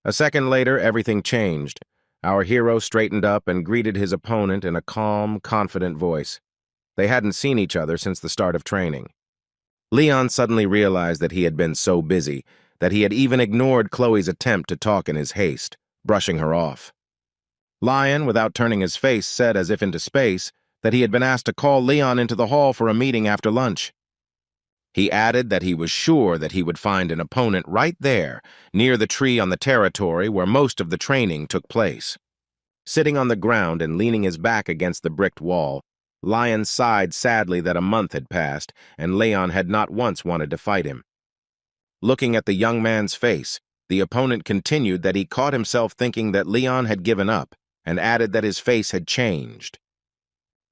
A second later, everything changed. Our hero straightened up and greeted his opponent in a calm, confident voice. They hadn't seen each other since the start of training. Leon suddenly realized that he had been so busy that he had even ignored Chloe's attempt to talk in his haste, brushing her off. Lion, without turning his face, said as if into space that he had been asked to call Leon into the hall for a meeting after lunch. He added that he was sure that he would find an opponent right there, near the tree on the territory where most of the training took place. Sitting on the ground and leaning his back against the bricked wall, Lion sighed sadly that a month had passed, and Leon had not once wanted to fight him. Looking at the young man's face, the opponent continued that he caught himself thinking that Leon had given up, and added that his face had changed.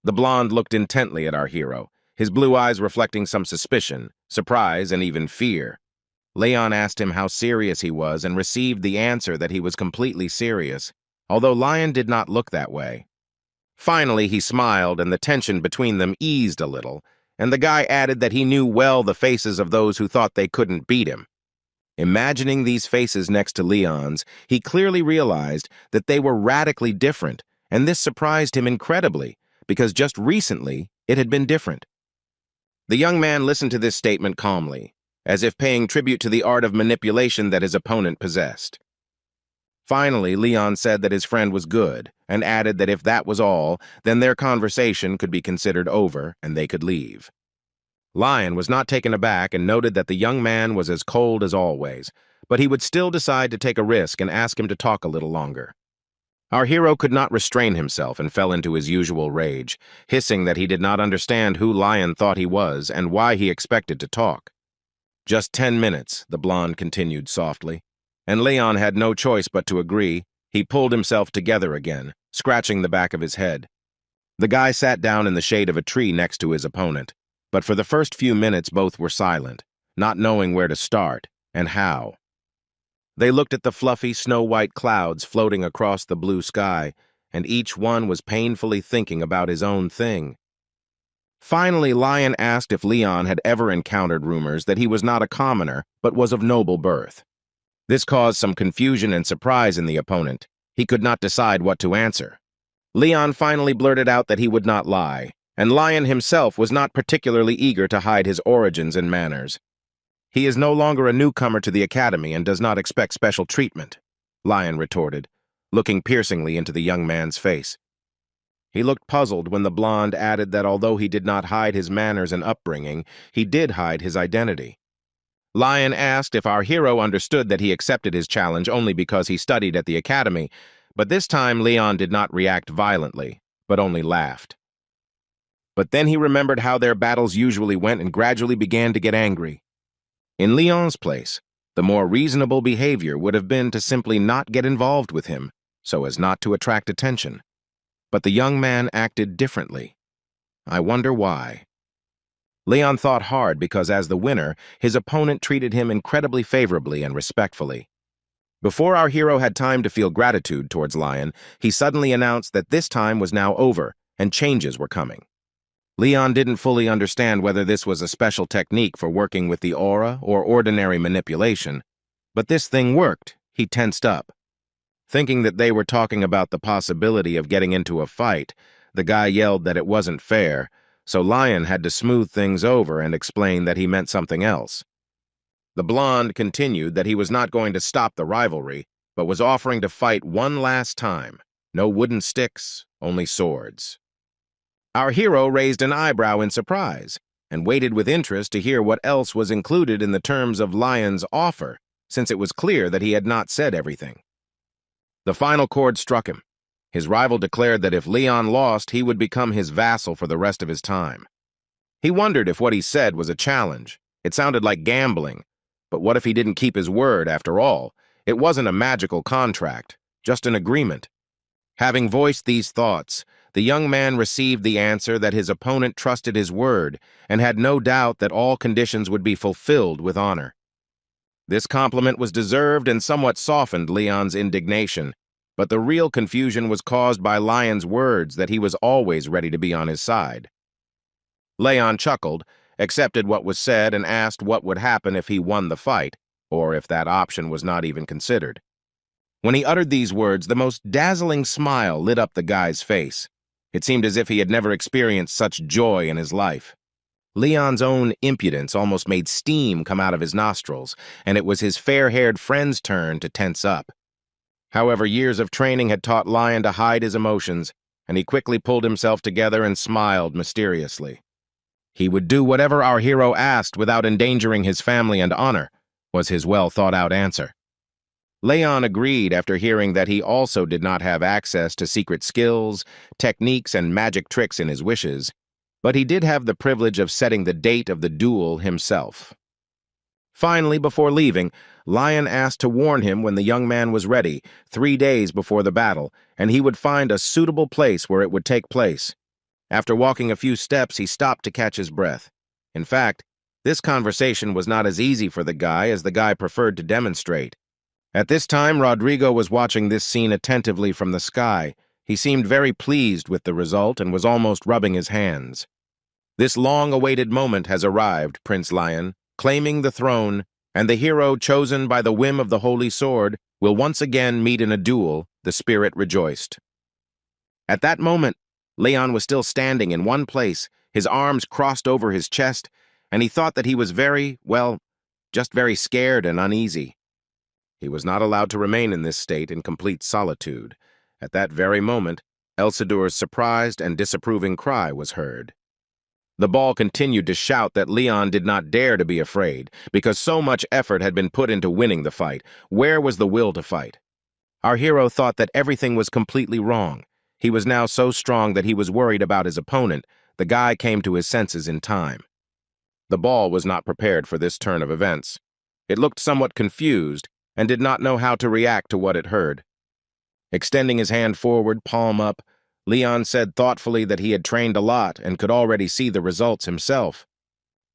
The blonde looked intently at our hero, his blue eyes reflecting some suspicion, surprise, and even fear. Leon asked him how serious he was and received the answer that he was completely serious, although Lion did not look that way. Finally, he smiled, and the tension between them eased a little, and the guy added that he knew well the faces of those who thought they couldn't beat him. Imagining these faces next to Leon's, he clearly realized that they were radically different, and this surprised him incredibly, because just recently it had been different. The young man listened to this statement calmly, as if paying tribute to the art of manipulation that his opponent possessed. Finally, Leon said that his friend was good, and added that if that was all, then their conversation could be considered over and they could leave. Lion was not taken aback and noted that the young man was as cold as always, but he would still decide to take a risk and ask him to talk a little longer. Our hero could not restrain himself and fell into his usual rage, hissing that he did not understand who Lion thought he was and why he expected to talk. "Just 10 minutes, the blonde continued softly, and Leon had no choice but to agree. He pulled himself together again, scratching the back of his head. The guy sat down in the shade of a tree next to his opponent, but for the first few minutes both were silent, not knowing where to start and how. They looked at the fluffy, snow-white clouds floating across the blue sky, and each one was painfully thinking about his own thing. Finally, Lion asked if Leon had ever encountered rumors that he was not a commoner, but was of noble birth. This caused some confusion and surprise in the opponent. He could not decide what to answer. Leon finally blurted out that he would not lie, and Lion himself was not particularly eager to hide his origins and manners. "He is no longer a newcomer to the academy and does not expect special treatment," Lion retorted, looking piercingly into the young man's face. He looked puzzled when the blonde added that although he did not hide his manners and upbringing, he did hide his identity. Lion asked if our hero understood that he accepted his challenge only because he studied at the academy, but this time Leon did not react violently, but only laughed. But then he remembered how their battles usually went and gradually began to get angry. In Leon's place, the more reasonable behavior would have been to simply not get involved with him, so as not to attract attention. But the young man acted differently. I wonder why. Leon thought hard because as the winner, his opponent treated him incredibly favorably and respectfully. Before our hero had time to feel gratitude towards Lion, he suddenly announced that this time was now over and changes were coming. Leon didn't fully understand whether this was a special technique for working with the aura or ordinary manipulation, but this thing worked. He tensed up. Thinking that they were talking about the possibility of getting into a fight, the guy yelled that it wasn't fair, so Lion had to smooth things over and explain that he meant something else. The blonde continued that he was not going to stop the rivalry, but was offering to fight one last time. No wooden sticks, only swords. Our hero raised an eyebrow in surprise and waited with interest to hear what else was included in the terms of Lion's offer, since it was clear that he had not said everything. The final chord struck him. His rival declared that if Leon lost, he would become his vassal for the rest of his time. He wondered if what he said was a challenge. It sounded like gambling. But what if he didn't keep his word after all? It wasn't a magical contract, just an agreement. Having voiced these thoughts, the young man received the answer that his opponent trusted his word and had no doubt that all conditions would be fulfilled with honor. This compliment was deserved and somewhat softened Leon's indignation, but the real confusion was caused by Lion's words that he was always ready to be on his side. Leon chuckled, accepted what was said, and asked what would happen if he won the fight, or if that option was not even considered. When he uttered these words, the most dazzling smile lit up the guy's face. It seemed as if he had never experienced such joy in his life. Leon's own impudence almost made steam come out of his nostrils, and it was his fair-haired friend's turn to tense up. However, years of training had taught Lion to hide his emotions, and he quickly pulled himself together and smiled mysteriously. He would do whatever our hero asked without endangering his family and honor, was his well-thought-out answer. Leon agreed after hearing that he also did not have access to secret skills, techniques, and magic tricks in his wishes, but he did have the privilege of setting the date of the duel himself. Finally, before leaving, Lion asked to warn him when the young man was ready, 3 days before the battle, and he would find a suitable place where it would take place. After walking a few steps, he stopped to catch his breath. In fact, this conversation was not as easy for the guy as the guy preferred to demonstrate. At this time, Rodrigo was watching this scene attentively from the sky. He seemed very pleased with the result and was almost rubbing his hands. This long-awaited moment has arrived, Prince Lion, claiming the throne, and the hero chosen by the whim of the Holy Sword will once again meet in a duel, the spirit rejoiced. At that moment, Leon was still standing in one place, his arms crossed over his chest, and he thought that he was just very scared and uneasy. He was not allowed to remain in this state in complete solitude. At that very moment, Elsidur's surprised and disapproving cry was heard. The ball continued to shout that Leon did not dare to be afraid, because so much effort had been put into winning the fight. Where was the will to fight? Our hero thought that everything was completely wrong. He was now so strong that he was worried about his opponent. The guy came to his senses in time. The ball was not prepared for this turn of events. It looked somewhat confused and did not know how to react to what it heard. Extending his hand forward, palm up, Leon said thoughtfully that he had trained a lot and could already see the results himself.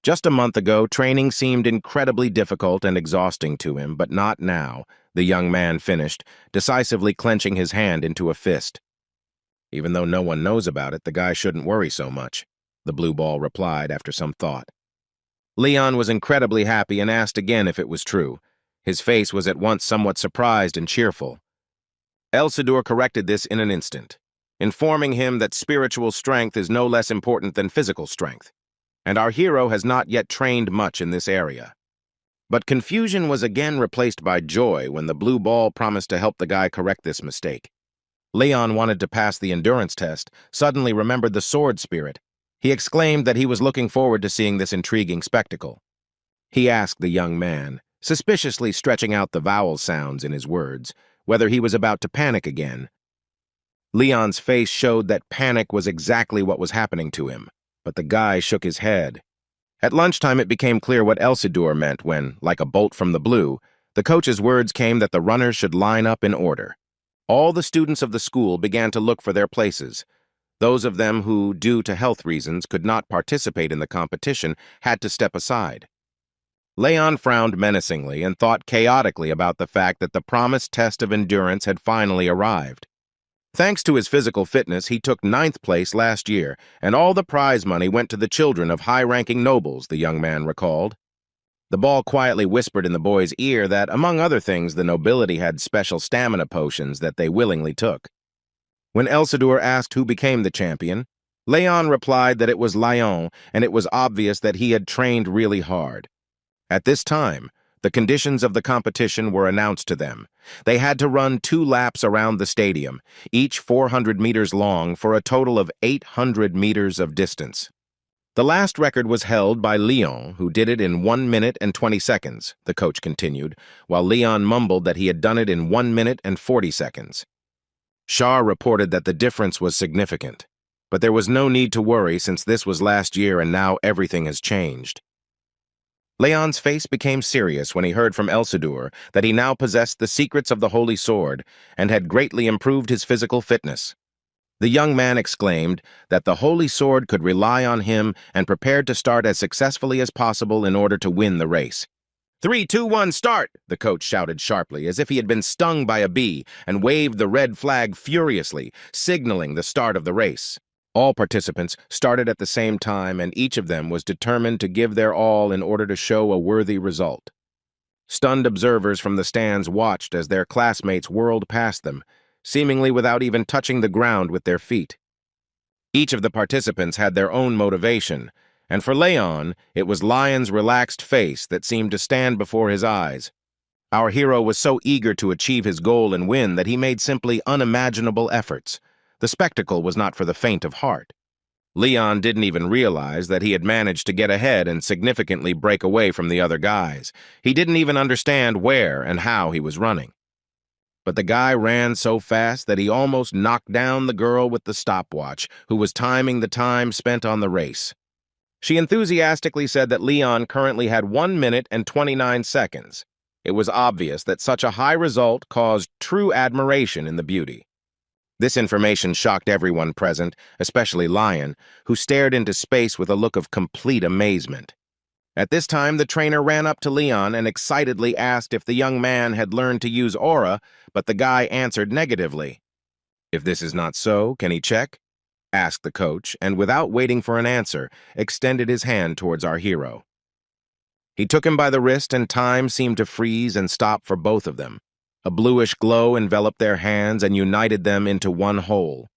Just a month ago, training seemed incredibly difficult and exhausting to him, but not now, the young man finished, decisively clenching his hand into a fist. Even though no one knows about it, the guy shouldn't worry so much, the blue ball replied after some thought. Leon was incredibly happy and asked again if it was true. His face was at once somewhat surprised and cheerful. Elsidur corrected this in an instant, informing him that spiritual strength is no less important than physical strength, and our hero has not yet trained much in this area. But confusion was again replaced by joy when the blue ball promised to help the guy correct this mistake. Leon wanted to pass the endurance test, suddenly remembered the sword spirit. He exclaimed that he was looking forward to seeing this intriguing spectacle. He asked the young man, suspiciously stretching out the vowel sounds in his words, whether he was about to panic again. Leon's face showed that panic was exactly what was happening to him, but the guy shook his head. At lunchtime, it became clear what Elsidur meant when, like a bolt from the blue, the coach's words came that the runners should line up in order. All the students of the school began to look for their places. Those of them who, due to health reasons, could not participate in the competition had to step aside. Leon frowned menacingly and thought chaotically about the fact that the promised test of endurance had finally arrived. Thanks to his physical fitness, he took 9th place last year, and all the prize money went to the children of high-ranking nobles, the young man recalled. The ball quietly whispered in the boy's ear that, among other things, the nobility had special stamina potions that they willingly took. When Elsidur asked who became the champion, Leon replied that it was Lion, and it was obvious that he had trained really hard. At this time, the conditions of the competition were announced to them. They had to run 2 laps around the stadium, each 400 meters long for a total of 800 meters of distance. The last record was held by Leon, who did it in 1 minute and 20 seconds, the coach continued, while Leon mumbled that he had done it in 1 minute and 40 seconds. Shah reported that the difference was significant, but there was no need to worry since this was last year and now everything has changed. Leon's face became serious when he heard from Elsidur that he now possessed the secrets of the Holy Sword and had greatly improved his physical fitness. The young man exclaimed that the Holy Sword could rely on him and prepared to start as successfully as possible in order to win the race. 3, 2, 1, start! The coach shouted sharply, as if he had been stung by a bee, and waved the red flag furiously, signaling the start of the race. All participants started at the same time, and each of them was determined to give their all in order to show a worthy result. Stunned observers from the stands watched as their classmates whirled past them, seemingly without even touching the ground with their feet. Each of the participants had their own motivation, and for Leon, it was Lion's relaxed face that seemed to stand before his eyes. Our hero was so eager to achieve his goal and win that he made simply unimaginable efforts. The spectacle was not for the faint of heart. Leon didn't even realize that he had managed to get ahead and significantly break away from the other guys. He didn't even understand where and how he was running. But the guy ran so fast that he almost knocked down the girl with the stopwatch, who was timing the time spent on the race. She enthusiastically said that Leon currently had 1 minute and 29 seconds. It was obvious that such a high result caused true admiration in the beauty. This information shocked everyone present, especially Lion, who stared into space with a look of complete amazement. At this time, the trainer ran up to Leon and excitedly asked if the young man had learned to use aura, but the guy answered negatively. If this is not so, can he check? asked the coach, and without waiting for an answer, extended his hand towards our hero. He took him by the wrist, and time seemed to freeze and stop for both of them. A bluish glow enveloped their hands and united them into one whole.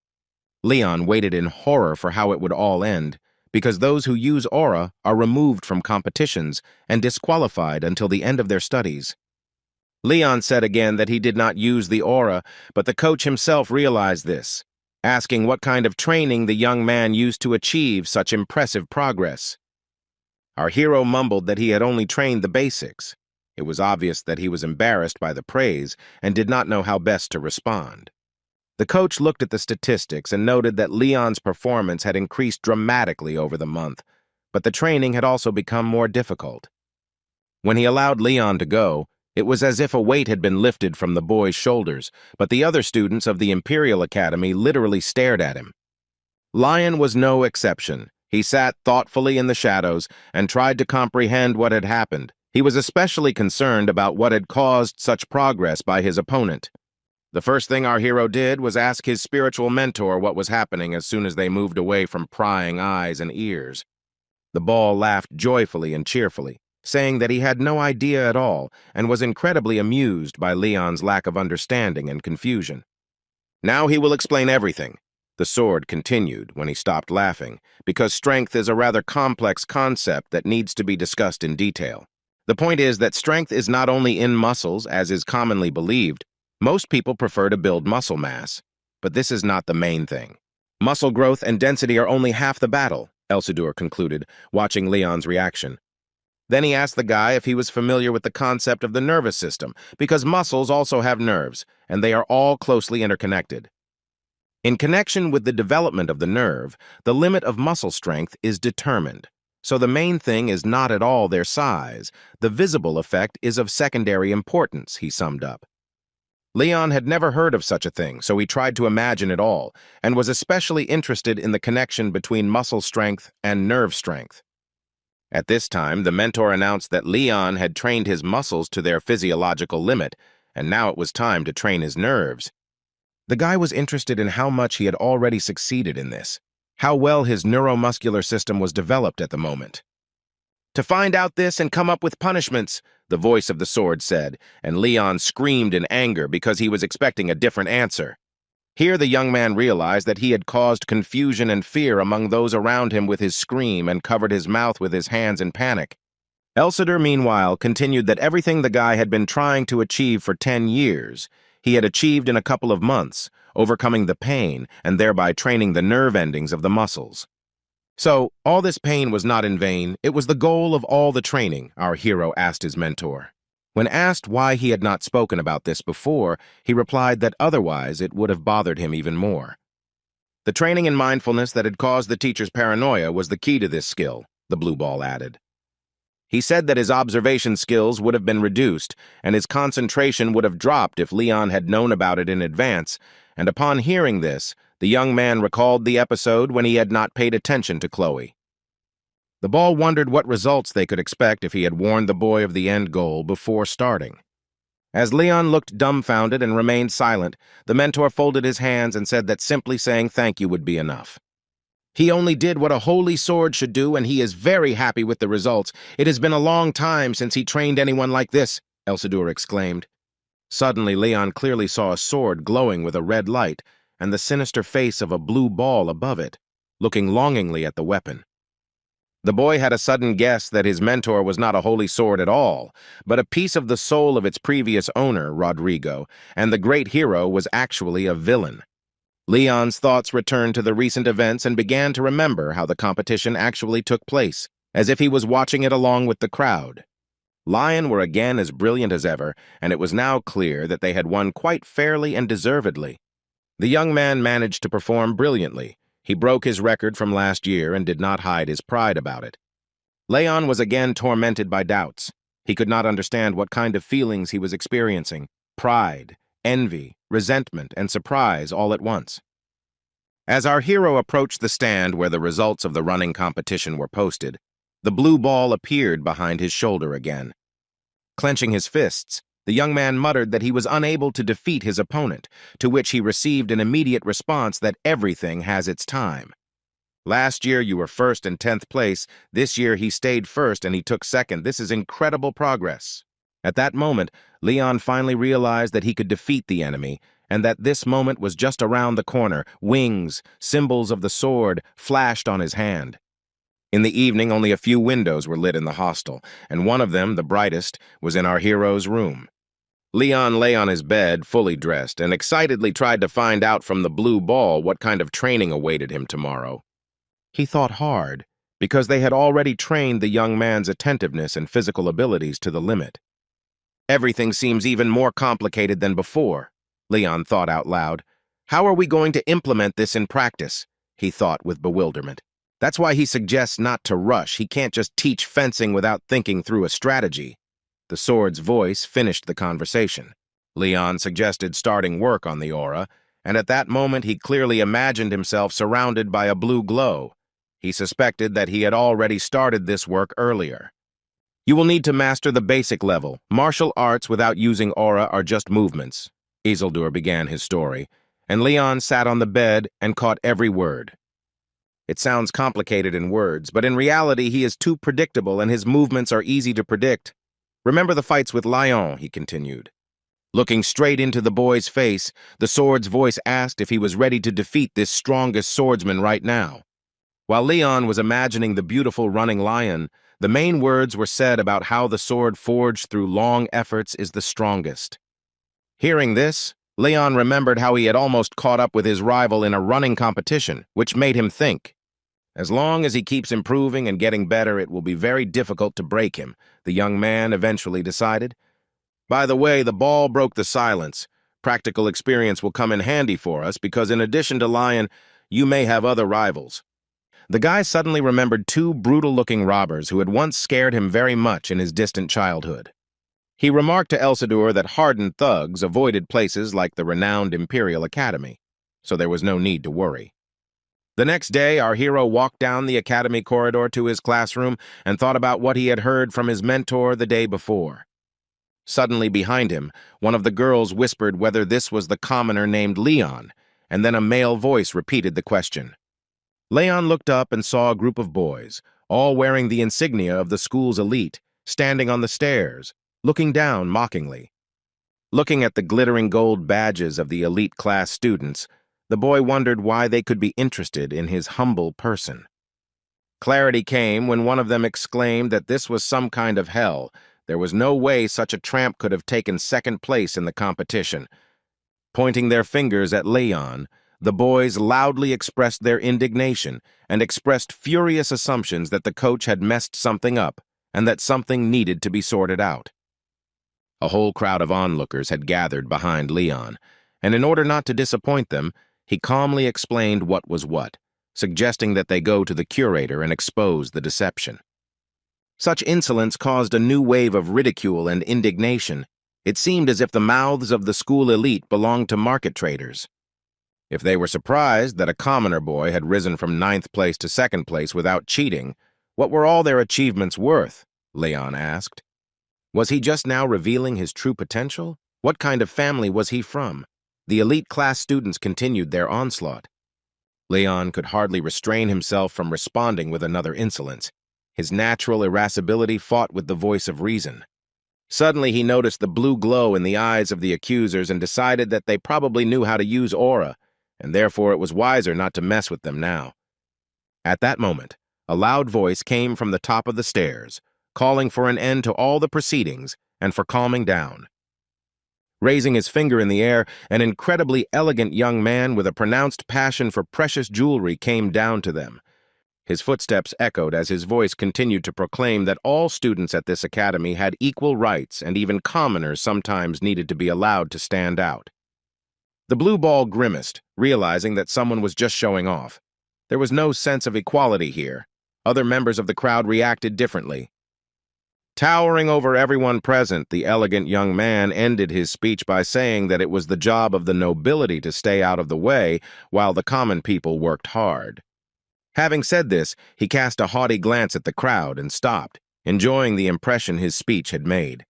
Leon waited in horror for how it would all end, because those who use aura are removed from competitions and disqualified until the end of their studies. Leon said again that he did not use the aura, but the coach himself realized this, asking what kind of training the young man used to achieve such impressive progress. Our hero mumbled that he had only trained the basics. It was obvious that he was embarrassed by the praise and did not know how best to respond. The coach looked at the statistics and noted that Leon's performance had increased dramatically over the month, but the training had also become more difficult. When he allowed Leon to go, it was as if a weight had been lifted from the boy's shoulders, but the other students of the Imperial Academy literally stared at him. Lion was no exception. He sat thoughtfully in the shadows and tried to comprehend what had happened. He was especially concerned about what had caused such progress by his opponent. The first thing our hero did was ask his spiritual mentor what was happening as soon as they moved away from prying eyes and ears. The ball laughed joyfully and cheerfully, saying that he had no idea at all and was incredibly amused by Leon's lack of understanding and confusion. "Now he will explain everything," the sword continued when he stopped laughing, because strength is a rather complex concept that needs to be discussed in detail. The point is that strength is not only in muscles, as is commonly believed. Most people prefer to build muscle mass, but this is not the main thing. Muscle growth and density are only half the battle, Elsidor concluded, watching Leon's reaction. Then he asked the guy if he was familiar with the concept of the nervous system, because muscles also have nerves, and they are all closely interconnected. In connection with the development of the nerve, the limit of muscle strength is determined. So the main thing is not at all their size. The visible effect is of secondary importance, he summed up. Leon had never heard of such a thing, so he tried to imagine it all, and was especially interested in the connection between muscle strength and nerve strength. At this time, the mentor announced that Leon had trained his muscles to their physiological limit, and now it was time to train his nerves. The guy was interested in how much he had already succeeded in this, how well his neuromuscular system was developed at the moment. "To find out this and come up with punishments," the voice of the sword said, and Leon screamed in anger because he was expecting a different answer. Here the young man realized that he had caused confusion and fear among those around him with his scream and covered his mouth with his hands in panic. Elsidor, meanwhile, continued that everything the guy had been trying to achieve for 10 years, he had achieved in a couple of months, overcoming the pain and thereby training the nerve endings of the muscles. So, all this pain was not in vain. It was the goal of all the training, our hero asked his mentor. When asked why he had not spoken about this before, he replied that otherwise it would have bothered him even more. The training in mindfulness that had caused the teacher's paranoia was the key to this skill, the blue ball added. He said that his observation skills would have been reduced, and his concentration would have dropped if Leon had known about it in advance, and upon hearing this, the young man recalled the episode when he had not paid attention to Chloe. The ball wondered what results they could expect if he had warned the boy of the end goal before starting. As Leon looked dumbfounded and remained silent, the mentor folded his hands and said that simply saying thank you would be enough. "He only did what a holy sword should do, and he is very happy with the results. It has been a long time since he trained anyone like this," Elsidor exclaimed. Suddenly, Leon clearly saw a sword glowing with a red light, and the sinister face of a blue ball above it, looking longingly at the weapon. The boy had a sudden guess that his mentor was not a holy sword at all, but a piece of the soul of its previous owner, Rodrigo, and the great hero was actually a villain. Leon's thoughts returned to the recent events and began to remember how the competition actually took place, as if he was watching it along with the crowd. Lion were again as brilliant as ever, and it was now clear that they had won quite fairly and deservedly. The young man managed to perform brilliantly. He broke his record from last year and did not hide his pride about it. Leon was again tormented by doubts. He could not understand what kind of feelings he was experiencing: pride, envy, resentment, and surprise all at once. As our hero approached the stand where the results of the running competition were posted, the blue ball appeared behind his shoulder again. Clenching his fists, The young man muttered that he was unable to defeat his opponent, to which he received an immediate response that everything has its time. Last year you were first in 10th place. This year he stayed first and he took second. This is incredible progress. At that moment, Leon finally realized that he could defeat the enemy, and that this moment was just around the corner. Wings, symbols of the sword, flashed on his hand. In the evening, only a few windows were lit in the hostel, and one of them, the brightest, was in our hero's room. Leon lay on his bed, fully dressed, and excitedly tried to find out from the blue ball what kind of training awaited him tomorrow. He thought hard, because they had already trained the young man's attentiveness and physical abilities to the limit. Everything seems even more complicated than before, Leon thought out loud. How are we going to implement this in practice? He thought with bewilderment. That's why he suggests not to rush. He can't just teach fencing without thinking through a strategy. The sword's voice finished the conversation. Leon suggested starting work on the aura, and at that moment he clearly imagined himself surrounded by a blue glow. He suspected that he had already started this work earlier. You will need to master the basic level. Martial arts without using aura are just movements. Isildur began his story, and Leon sat on the bed and caught every word. It sounds complicated in words, but in reality he is too predictable and his movements are easy to predict. Remember the fights with Lion, he continued. Looking straight into the boy's face, the sword's voice asked if he was ready to defeat this strongest swordsman right now. While Leon was imagining the beautiful running lion, the main words were said about how the sword forged through long efforts is the strongest. Hearing this, Leon remembered how he had almost caught up with his rival in a running competition, which made him think. As long as he keeps improving and getting better, it will be very difficult to break him, the young man eventually decided. By the way, the ball broke the silence. Practical experience will come in handy for us because in addition to Lion, you may have other rivals. The guy suddenly remembered two brutal-looking robbers who had once scared him very much in his distant childhood. He remarked to Elsadur that hardened thugs avoided places like the renowned Imperial Academy, so there was no need to worry. The next day, our hero walked down the academy corridor to his classroom and thought about what he had heard from his mentor the day before. Suddenly behind him, one of the girls whispered whether this was the commoner named Leon, and then a male voice repeated the question. Leon looked up and saw a group of boys, all wearing the insignia of the school's elite, standing on the stairs, looking down mockingly. Looking at the glittering gold badges of the elite class students, the boy wondered why they could be interested in his humble person. Clarity came when one of them exclaimed that this was some kind of hell. There was no way such a tramp could have taken second place in the competition. Pointing their fingers at Leon, the boys loudly expressed their indignation and expressed furious assumptions that the coach had messed something up and that something needed to be sorted out. A whole crowd of onlookers had gathered behind Leon, and in order not to disappoint them, he calmly explained what was what, suggesting that they go to the curator and expose the deception. Such insolence caused a new wave of ridicule and indignation. It seemed as if the mouths of the school elite belonged to market traders. If they were surprised that a commoner boy had risen from 9th place to 2nd place without cheating, what were all their achievements worth? Leon asked. Was he just now revealing his true potential? What kind of family was he from? The elite class students continued their onslaught. Leon could hardly restrain himself from responding with another insolence. His natural irascibility fought with the voice of reason. Suddenly he noticed the blue glow in the eyes of the accusers and decided that they probably knew how to use aura, and therefore it was wiser not to mess with them now. At that moment, a loud voice came from the top of the stairs, calling for an end to all the proceedings and for calming down. Raising his finger in the air, an incredibly elegant young man with a pronounced passion for precious jewelry came down to them. His footsteps echoed as his voice continued to proclaim that all students at this academy had equal rights and even commoners sometimes needed to be allowed to stand out. The blue ball grimaced, realizing that someone was just showing off. There was no sense of equality here. Other members of the crowd reacted differently. Towering over everyone present, the elegant young man ended his speech by saying that it was the job of the nobility to stay out of the way while the common people worked hard. Having said this, he cast a haughty glance at the crowd and stopped, enjoying the impression his speech had made.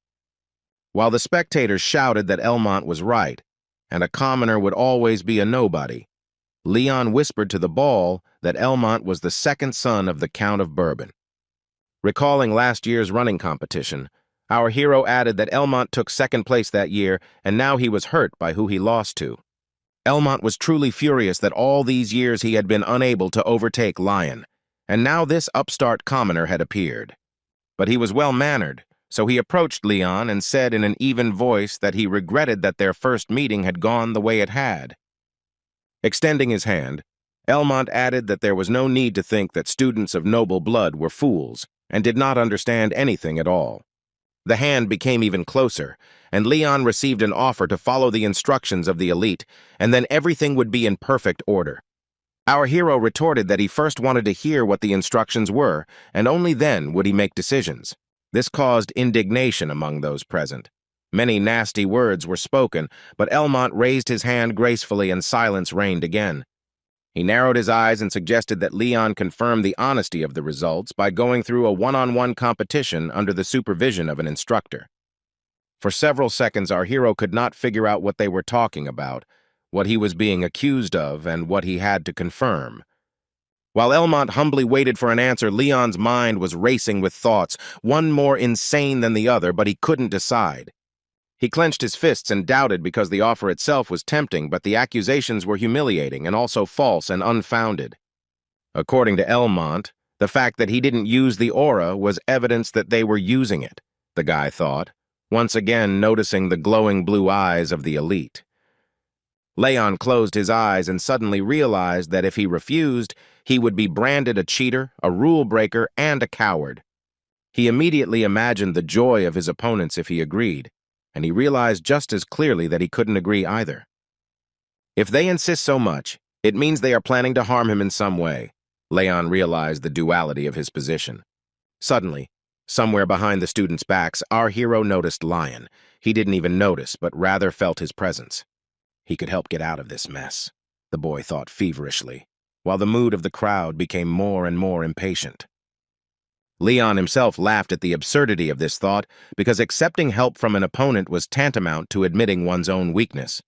While the spectators shouted that Elmont was right, and a commoner would always be a nobody, Leon whispered to the ball that Elmont was the second son of the Count of Bourbon. Recalling last year's running competition, our hero added that Elmont took second place that year, and now he was hurt by who he lost to. Elmont was truly furious that all these years he had been unable to overtake Lion, and now this upstart commoner had appeared. But he was well-mannered, so he approached Leon and said in an even voice that he regretted that their first meeting had gone the way it had. Extending his hand, Elmont added that there was no need to think that students of noble blood were fools and did not understand anything at all. The hand became even closer, and Leon received an offer to follow the instructions of the elite, and then everything would be in perfect order. Our hero retorted that he first wanted to hear what the instructions were, and only then would he make decisions. This caused indignation among those present. Many nasty words were spoken, but Elmont raised his hand gracefully and silence reigned again. He narrowed his eyes and suggested that Leon confirm the honesty of the results by going through a one-on-one competition under the supervision of an instructor. For several seconds, our hero could not figure out what they were talking about, what he was being accused of, and what he had to confirm. While Elmont humbly waited for an answer, Leon's mind was racing with thoughts, one more insane than the other, but he couldn't decide. He clenched his fists and doubted because the offer itself was tempting, but the accusations were humiliating and also false and unfounded. According to Elmont, the fact that he didn't use the aura was evidence that they were using it, the guy thought, once again noticing the glowing blue eyes of the elite. Leon closed his eyes and suddenly realized that if he refused, he would be branded a cheater, a rule breaker, and a coward. He immediately imagined the joy of his opponents if he agreed, and he realized just as clearly that he couldn't agree either. If they insist so much, it means they are planning to harm him in some way. Leon realized the duality of his position. Suddenly, somewhere behind the students' backs, our hero noticed Lion. He didn't even notice, but rather felt his presence. He could help get out of this mess, the boy thought feverishly, while the mood of the crowd became more and more impatient. Leon himself laughed at the absurdity of this thought because accepting help from an opponent was tantamount to admitting one's own weakness.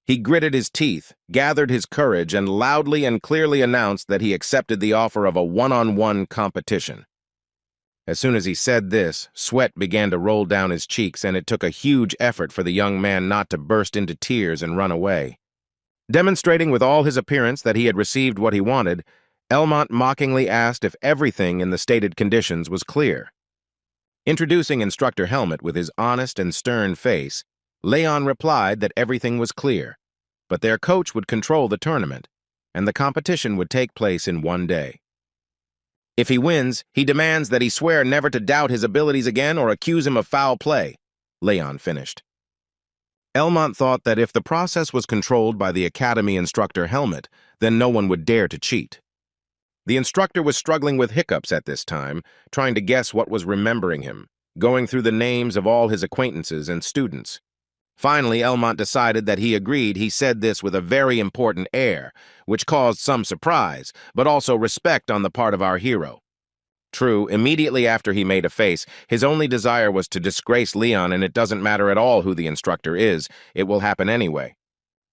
He gritted his teeth, gathered his courage, and loudly and clearly announced that he accepted the offer of a one-on-one competition. As soon as he said this, sweat began to roll down his cheeks, and it took a huge effort for the young man not to burst into tears and run away. Demonstrating with all his appearance that he had received what he wanted, Elmont mockingly asked if everything in the stated conditions was clear. Introducing Instructor Helmet with his honest and stern face, Leon replied that everything was clear, but their coach would control the tournament, and the competition would take place in one day. If he wins, he demands that he swear never to doubt his abilities again or accuse him of foul play, Leon finished. Elmont thought that if the process was controlled by the Academy Instructor Helmet, then no one would dare to cheat. The instructor was struggling with hiccups at this time, trying to guess what was remembering him, going through the names of all his acquaintances and students. Finally, Elmont decided that he agreed. He said this with a very important air, which caused some surprise, but also respect on the part of our hero. True, immediately after he made a face, his only desire was to disgrace Leon, and it doesn't matter at all who the instructor is, it will happen anyway.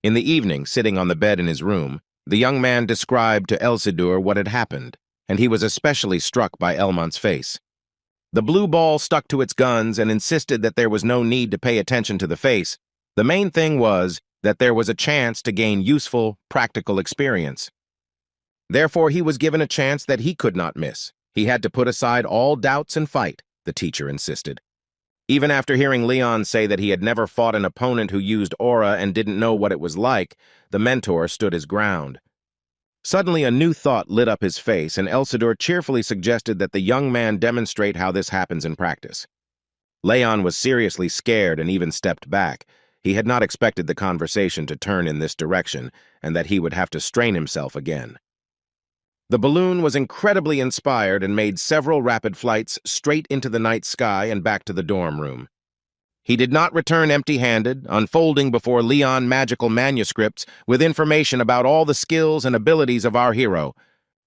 In the evening, sitting on the bed in his room, the young man described to Elsidur what had happened, and he was especially struck by Elmont's face. The blue ball stuck to its guns and insisted that there was no need to pay attention to the face. The main thing was that there was a chance to gain useful, practical experience. Therefore, he was given a chance that he could not miss. He had to put aside all doubts and fight, the teacher insisted. Even after hearing Leon say that he had never fought an opponent who used aura and didn't know what it was like, the mentor stood his ground. Suddenly, a new thought lit up his face, and Elsidur cheerfully suggested that the young man demonstrate how this happens in practice. Leon was seriously scared and even stepped back. He had not expected the conversation to turn in this direction, and that he would have to strain himself again. The balloon was incredibly inspired and made several rapid flights straight into the night sky and back to the dorm room. He did not return empty-handed, unfolding before Leon magical manuscripts with information about all the skills and abilities of our hero.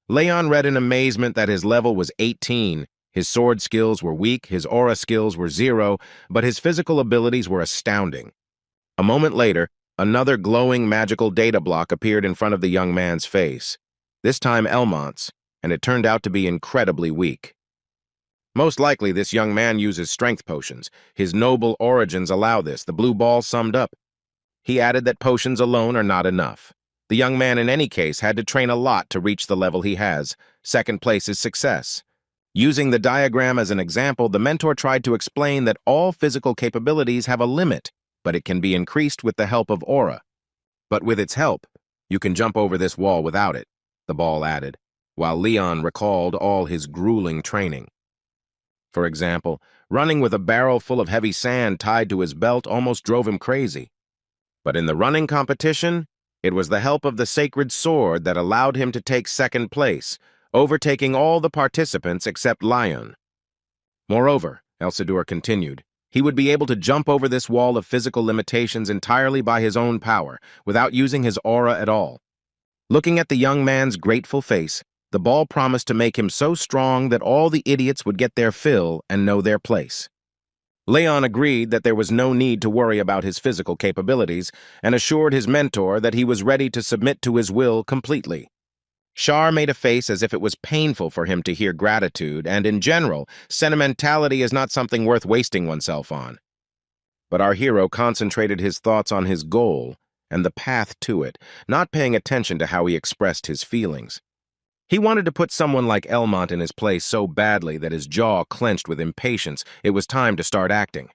Leon read in amazement that his level was 18, His sword skills were weak, his aura skills were zero, but his physical abilities were astounding. A moment later, another glowing magical data block appeared in front of the young man's face. This time Elmont's, and it turned out to be incredibly weak. Most likely this young man uses strength potions. His noble origins allow this, the blue ball summed up. He added that potions alone are not enough. The young man in any case had to train a lot to reach the level he has. Second place is success. Using the diagram as an example, the mentor tried to explain that all physical capabilities have a limit, but it can be increased with the help of aura. But with its help, you can jump over this wall without it, the ball added, while Leon recalled all his grueling training. For example, running with a barrel full of heavy sand tied to his belt almost drove him crazy. But in the running competition, it was the help of the sacred sword that allowed him to take second place, overtaking all the participants except Lion. Moreover, Elsador continued, he would be able to jump over this wall of physical limitations entirely by his own power, without using his aura at all. Looking at the young man's grateful face, the ball promised to make him so strong that all the idiots would get their fill and know their place. Leon agreed that there was no need to worry about his physical capabilities and assured his mentor that he was ready to submit to his will completely. Char made a face as if it was painful for him to hear gratitude, and in general, sentimentality is not something worth wasting oneself on. But our hero concentrated his thoughts on his goal and the path to it, not paying attention to how he expressed his feelings. He wanted to put someone like Elmont in his place so badly that his jaw clenched with impatience. It was time to start acting.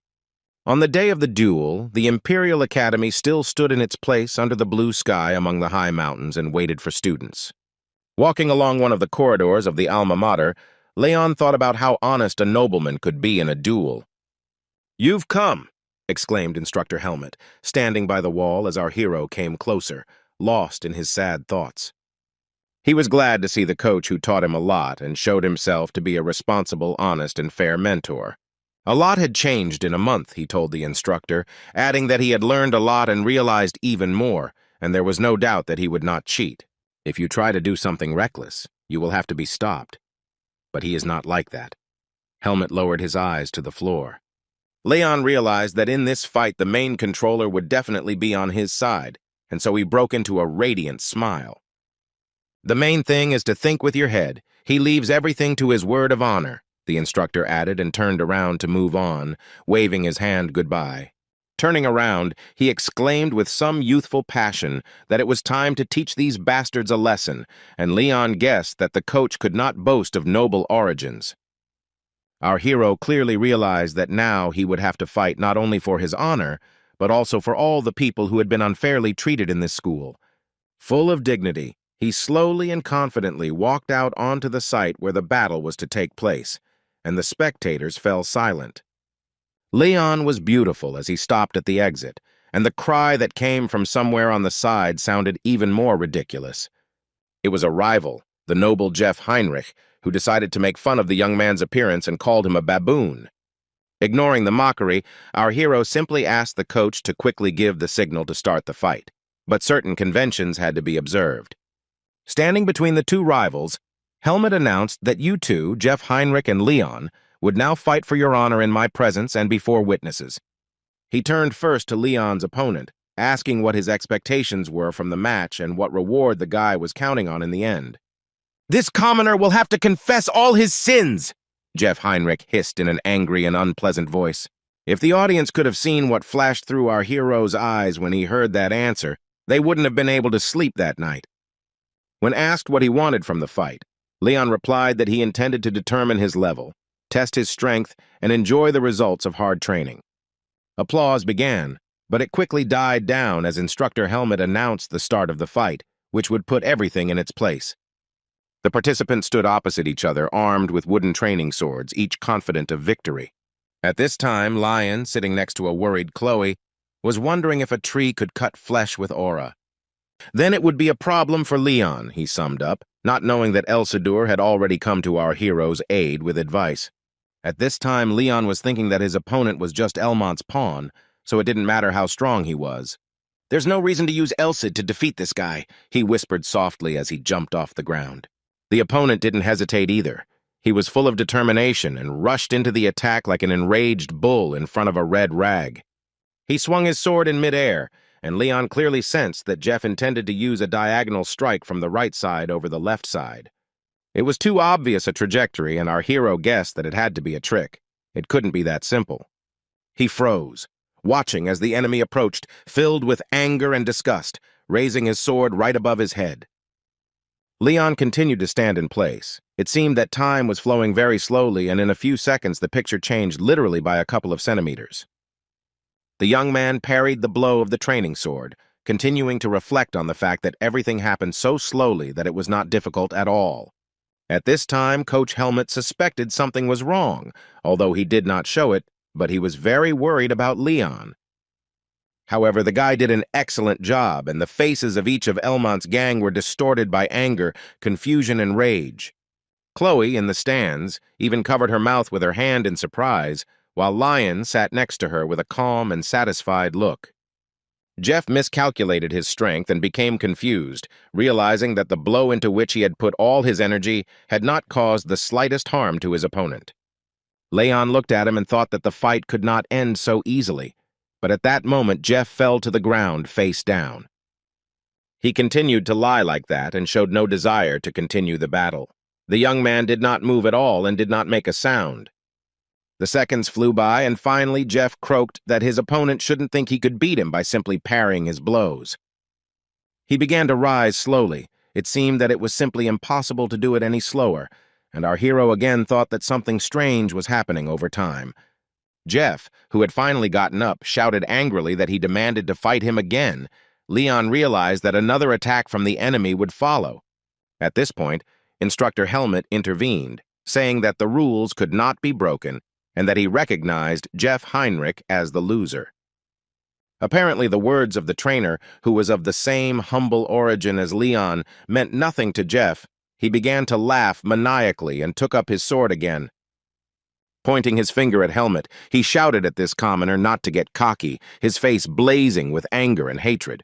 On the day of the duel, the Imperial Academy still stood in its place under the blue sky among the high mountains and waited for students. Walking along one of the corridors of the alma mater, Leon thought about how honest a nobleman could be in a duel. "You've come!" exclaimed Instructor Helmet, standing by the wall as our hero came closer, lost in his sad thoughts. He was glad to see the coach who taught him a lot and showed himself to be a responsible, honest, and fair mentor. A lot had changed in a month, he told the instructor, adding that he had learned a lot and realized even more, and there was no doubt that he would not cheat. If you try to do something reckless, you will have to be stopped. But he is not like that. Helmet lowered his eyes to the floor. Leon realized that in this fight the main controller would definitely be on his side, and so he broke into a radiant smile. "The main thing is to think with your head. He leaves everything to his word of honor," the instructor added and turned around to move on, waving his hand goodbye. Turning around, he exclaimed with some youthful passion that it was time to teach these bastards a lesson, and Leon guessed that the coach could not boast of noble origins. Our hero clearly realized that now he would have to fight not only for his honor, but also for all the people who had been unfairly treated in this school. Full of dignity, he slowly and confidently walked out onto the site where the battle was to take place, and the spectators fell silent. Leon was beautiful as he stopped at the exit, and the cry that came from somewhere on the side sounded even more ridiculous. It was a rival, the noble Jeff Heinrich, who decided to make fun of the young man's appearance and called him a baboon. Ignoring the mockery, our hero simply asked the coach to quickly give the signal to start the fight, but certain conventions had to be observed. Standing between the two rivals, Helmet announced that you two, Jeff Heinrich and Leon, would now fight for your honor in my presence and before witnesses. He turned first to Leon's opponent, asking what his expectations were from the match and what reward the guy was counting on in the end. "This commoner will have to confess all his sins," Jeff Heinrich hissed in an angry and unpleasant voice. If the audience could have seen what flashed through our hero's eyes when he heard that answer, they wouldn't have been able to sleep that night. When asked what he wanted from the fight, Leon replied that he intended to determine his level, test his strength, and enjoy the results of hard training. Applause began, but it quickly died down as Instructor Helmet announced the start of the fight, which would put everything in its place. The participants stood opposite each other, armed with wooden training swords, each confident of victory. At this time, Lion, sitting next to a worried Chloe, was wondering if a tree could cut flesh with aura. Then it would be a problem for Leon, he summed up, not knowing that Elsador had already come to our hero's aid with advice. At this time, Leon was thinking that his opponent was just Elmont's pawn, so it didn't matter how strong he was. "There's no reason to use Elsid to defeat this guy," he whispered softly as he jumped off the ground. The opponent didn't hesitate either. He was full of determination and rushed into the attack like an enraged bull in front of a red rag. He swung his sword in midair, and Leon clearly sensed that Jeff intended to use a diagonal strike from the right side over the left side. It was too obvious a trajectory, and our hero guessed that it had to be a trick. It couldn't be that simple. He froze, watching as the enemy approached, filled with anger and disgust, raising his sword right above his head. Leon continued to stand in place. It seemed that time was flowing very slowly, and in a few seconds the picture changed literally by a couple of centimeters. The young man parried the blow of the training sword, continuing to reflect on the fact that everything happened so slowly that it was not difficult at all. At this time, Coach Helmet suspected something was wrong, although he did not show it, but he was very worried about Leon. However, the guy did an excellent job, and the faces of each of Elmont's gang were distorted by anger, confusion, and rage. Chloe, in the stands, even covered her mouth with her hand in surprise, while Lion sat next to her with a calm and satisfied look. Jeff miscalculated his strength and became confused, realizing that the blow into which he had put all his energy had not caused the slightest harm to his opponent. Leon looked at him and thought that the fight could not end so easily, but at that moment Jeff fell to the ground face down. He continued to lie like that and showed no desire to continue the battle. The young man did not move at all and did not make a sound. The seconds flew by, and finally Jeff croaked that his opponent shouldn't think he could beat him by simply parrying his blows. He began to rise slowly. It seemed that it was simply impossible to do it any slower, and our hero again thought that something strange was happening over time. Jeff, who had finally gotten up, shouted angrily that he demanded to fight him again. Leon realized that another attack from the enemy would follow. At this point, Instructor Helmet intervened, saying that the rules could not be broken and that he recognized Jeff Heinrich as the loser. Apparently, the words of the trainer, who was of the same humble origin as Leon, meant nothing to Jeff. He began to laugh maniacally and took up his sword again. Pointing his finger at Helmet, he shouted at this commoner not to get cocky, his face blazing with anger and hatred.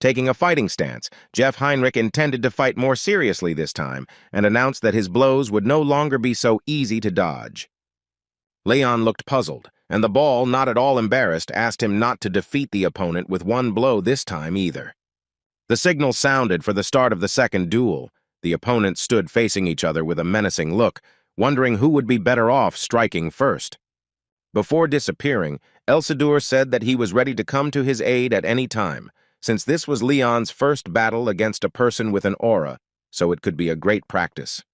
Taking a fighting stance, Jeff Heinrich intended to fight more seriously this time and announced that his blows would no longer be so easy to dodge. Leon looked puzzled, and the ball, not at all embarrassed, asked him not to defeat the opponent with one blow this time either. The signal sounded for the start of the second duel. The opponents stood facing each other with a menacing look, wondering who would be better off striking first. Before disappearing, Elsadur said that he was ready to come to his aid at any time, since this was Leon's first battle against a person with an aura, so it could be a great practice.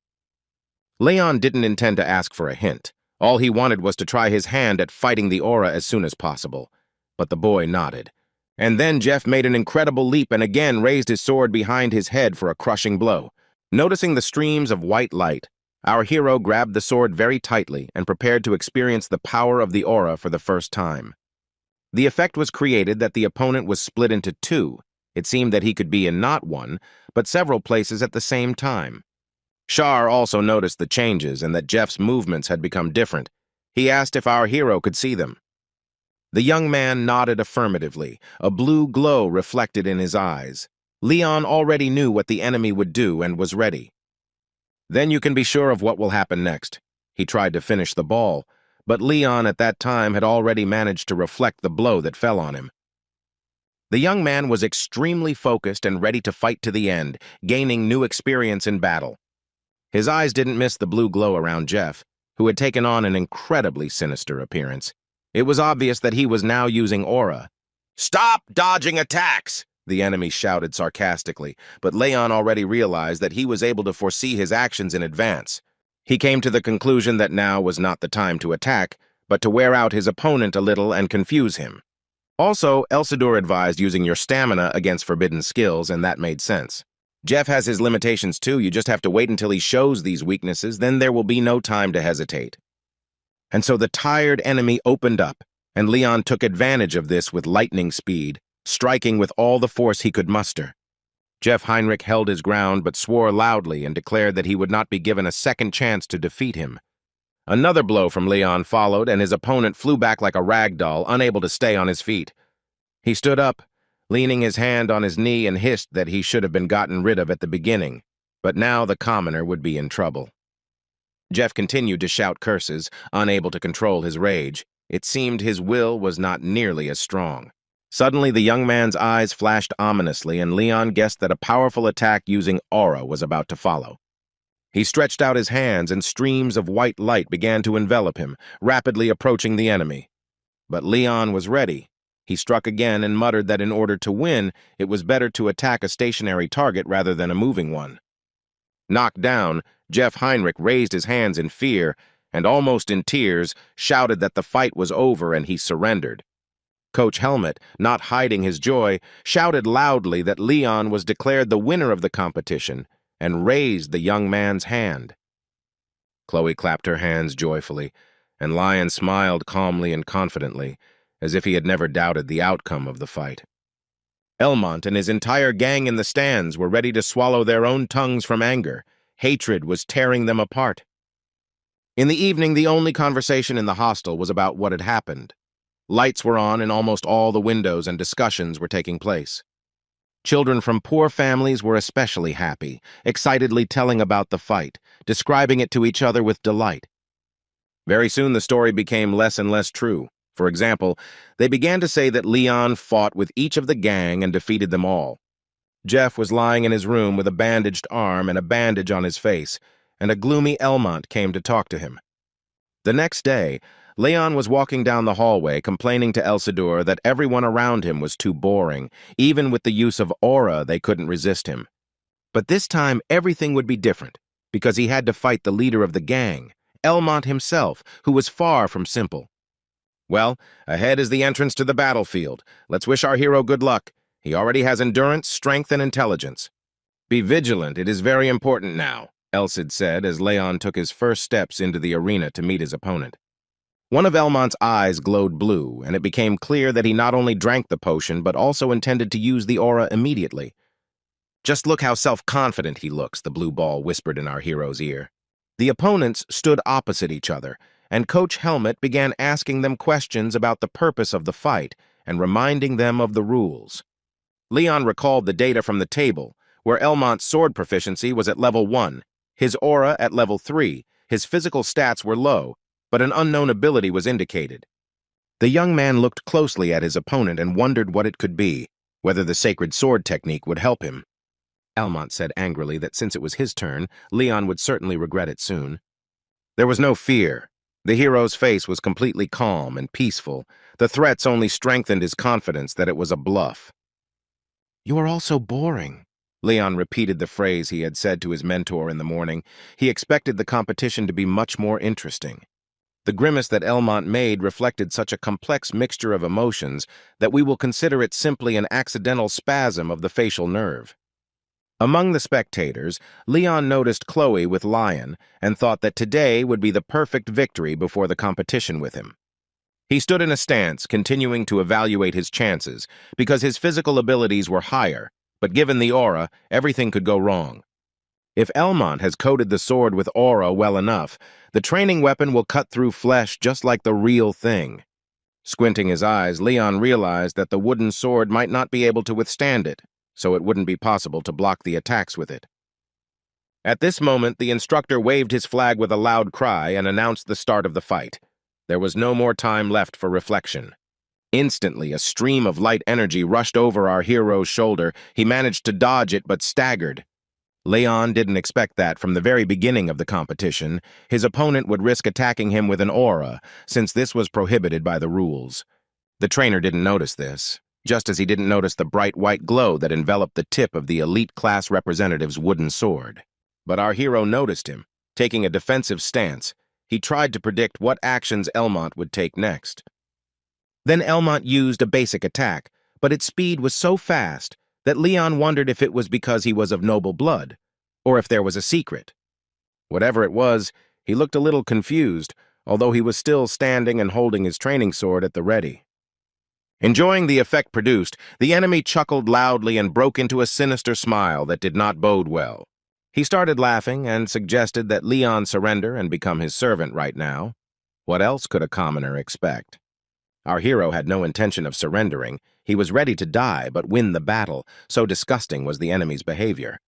Leon didn't intend to ask for a hint. All he wanted was to try his hand at fighting the aura as soon as possible. But the boy nodded. And then Jeff made an incredible leap and again raised his sword behind his head for a crushing blow. Noticing the streams of white light, our hero grabbed the sword very tightly and prepared to experience the power of the aura for the first time. The effect was created that the opponent was split into two. It seemed that he could be in not one, but several places at the same time. Shar also noticed the changes and that Jeff's movements had become different. He asked if our hero could see them. The young man nodded affirmatively, a blue glow reflected in his eyes. Leon already knew what the enemy would do and was ready. Then you can be sure of what will happen next. He tried to finish the ball, but Leon at that time had already managed to reflect the blow that fell on him. The young man was extremely focused and ready to fight to the end, gaining new experience in battle. His eyes didn't miss the blue glow around Jeff, who had taken on an incredibly sinister appearance. It was obvious that he was now using aura. "Stop dodging attacks!" the enemy shouted sarcastically, but Leon already realized that he was able to foresee his actions in advance. He came to the conclusion that now was not the time to attack, but to wear out his opponent a little and confuse him. Also, Elsadur advised using your stamina against forbidden skills, and that made sense. Jeff has his limitations too. You just have to wait until he shows these weaknesses, then there will be no time to hesitate. And so the tired enemy opened up, and Leon took advantage of this with lightning speed, striking with all the force he could muster. Jeff Heinrich held his ground but swore loudly and declared that he would not be given a second chance to defeat him. Another blow from Leon followed, and his opponent flew back like a rag doll, unable to stay on his feet. He stood up, leaning his hand on his knee, and hissed that he should have been gotten rid of at the beginning, but now the commoner would be in trouble. Jeff continued to shout curses, unable to control his rage. It seemed his will was not nearly as strong. Suddenly, the young man's eyes flashed ominously, and Leon guessed that a powerful attack using aura was about to follow. He stretched out his hands, and streams of white light began to envelop him, rapidly approaching the enemy. But Leon was ready. He struck again and muttered that in order to win, it was better to attack a stationary target rather than a moving one. Knocked down, Jeff Heinrich raised his hands in fear and, almost in tears, shouted that the fight was over and he surrendered. Coach Helmet, not hiding his joy, shouted loudly that Leon was declared the winner of the competition and raised the young man's hand. Chloe clapped her hands joyfully, and Lion smiled calmly and confidently, as if he had never doubted the outcome of the fight. Elmont and his entire gang in the stands were ready to swallow their own tongues from anger. Hatred was tearing them apart. In the evening, the only conversation in the hostel was about what had happened. Lights were on in almost all the windows and discussions were taking place. Children from poor families were especially happy, excitedly telling about the fight, describing it to each other with delight. Very soon the story became less and less true. For example, they began to say that Leon fought with each of the gang and defeated them all. Jeff was lying in his room with a bandaged arm and a bandage on his face, and a gloomy Elmont came to talk to him. The next day, Leon was walking down the hallway complaining to Elsidor that everyone around him was too boring. Even with the use of aura, they couldn't resist him. But this time, everything would be different, because he had to fight the leader of the gang, Elmont himself, who was far from simple. Well, ahead is the entrance to the battlefield. Let's wish our hero good luck. He already has endurance, strength, and intelligence. Be vigilant, it is very important now, Elsid said as Leon took his first steps into the arena to meet his opponent. One of Elmont's eyes glowed blue, and it became clear that he not only drank the potion, but also intended to use the aura immediately. Just look how self-confident he looks, the blue ball whispered in our hero's ear. The opponents stood opposite each other, and Coach Helmet began asking them questions about the purpose of the fight and reminding them of the rules. Leon recalled the data from the table, where Elmont's sword proficiency was at level 1, his aura at level 3, his physical stats were low, but an unknown ability was indicated. The young man looked closely at his opponent and wondered what it could be, whether the sacred sword technique would help him. Elmont said angrily that since it was his turn, Leon would certainly regret it soon. There was no fear. The hero's face was completely calm and peaceful. The threats only strengthened his confidence that it was a bluff. "You are all so boring." Leon repeated the phrase he had said to his mentor in the morning. He expected the competition to be much more interesting. The grimace that Elmont made reflected such a complex mixture of emotions that we will consider it simply an accidental spasm of the facial nerve. Among the spectators, Leon noticed Chloe with Lion and thought that today would be the perfect victory before the competition with him. He stood in a stance, continuing to evaluate his chances, because his physical abilities were higher, but given the aura, everything could go wrong. If Elmont has coated the sword with aura well enough, the training weapon will cut through flesh just like the real thing. Squinting his eyes, Leon realized that the wooden sword might not be able to withstand it, so it wouldn't be possible to block the attacks with it. At this moment, the instructor waved his flag with a loud cry and announced the start of the fight. There was no more time left for reflection. Instantly, a stream of light energy rushed over our hero's shoulder. He managed to dodge it, but staggered. Leon didn't expect that from the very beginning of the competition. His opponent would risk attacking him with an aura, since this was prohibited by the rules. The trainer didn't notice this, just as he didn't notice the bright white glow that enveloped the tip of the elite class representative's wooden sword. But our hero noticed him, taking a defensive stance. He tried to predict what actions Elmont would take next. Then Elmont used a basic attack, but its speed was so fast that Leon wondered if it was because he was of noble blood, or if there was a secret. Whatever it was, he looked a little confused, although he was still standing and holding his training sword at the ready. Enjoying the effect produced, the enemy chuckled loudly and broke into a sinister smile that did not bode well. He started laughing and suggested that Leon surrender and become his servant right now. What else could a commoner expect? Our hero had no intention of surrendering. He was ready to die but win the battle, so disgusting was the enemy's behavior.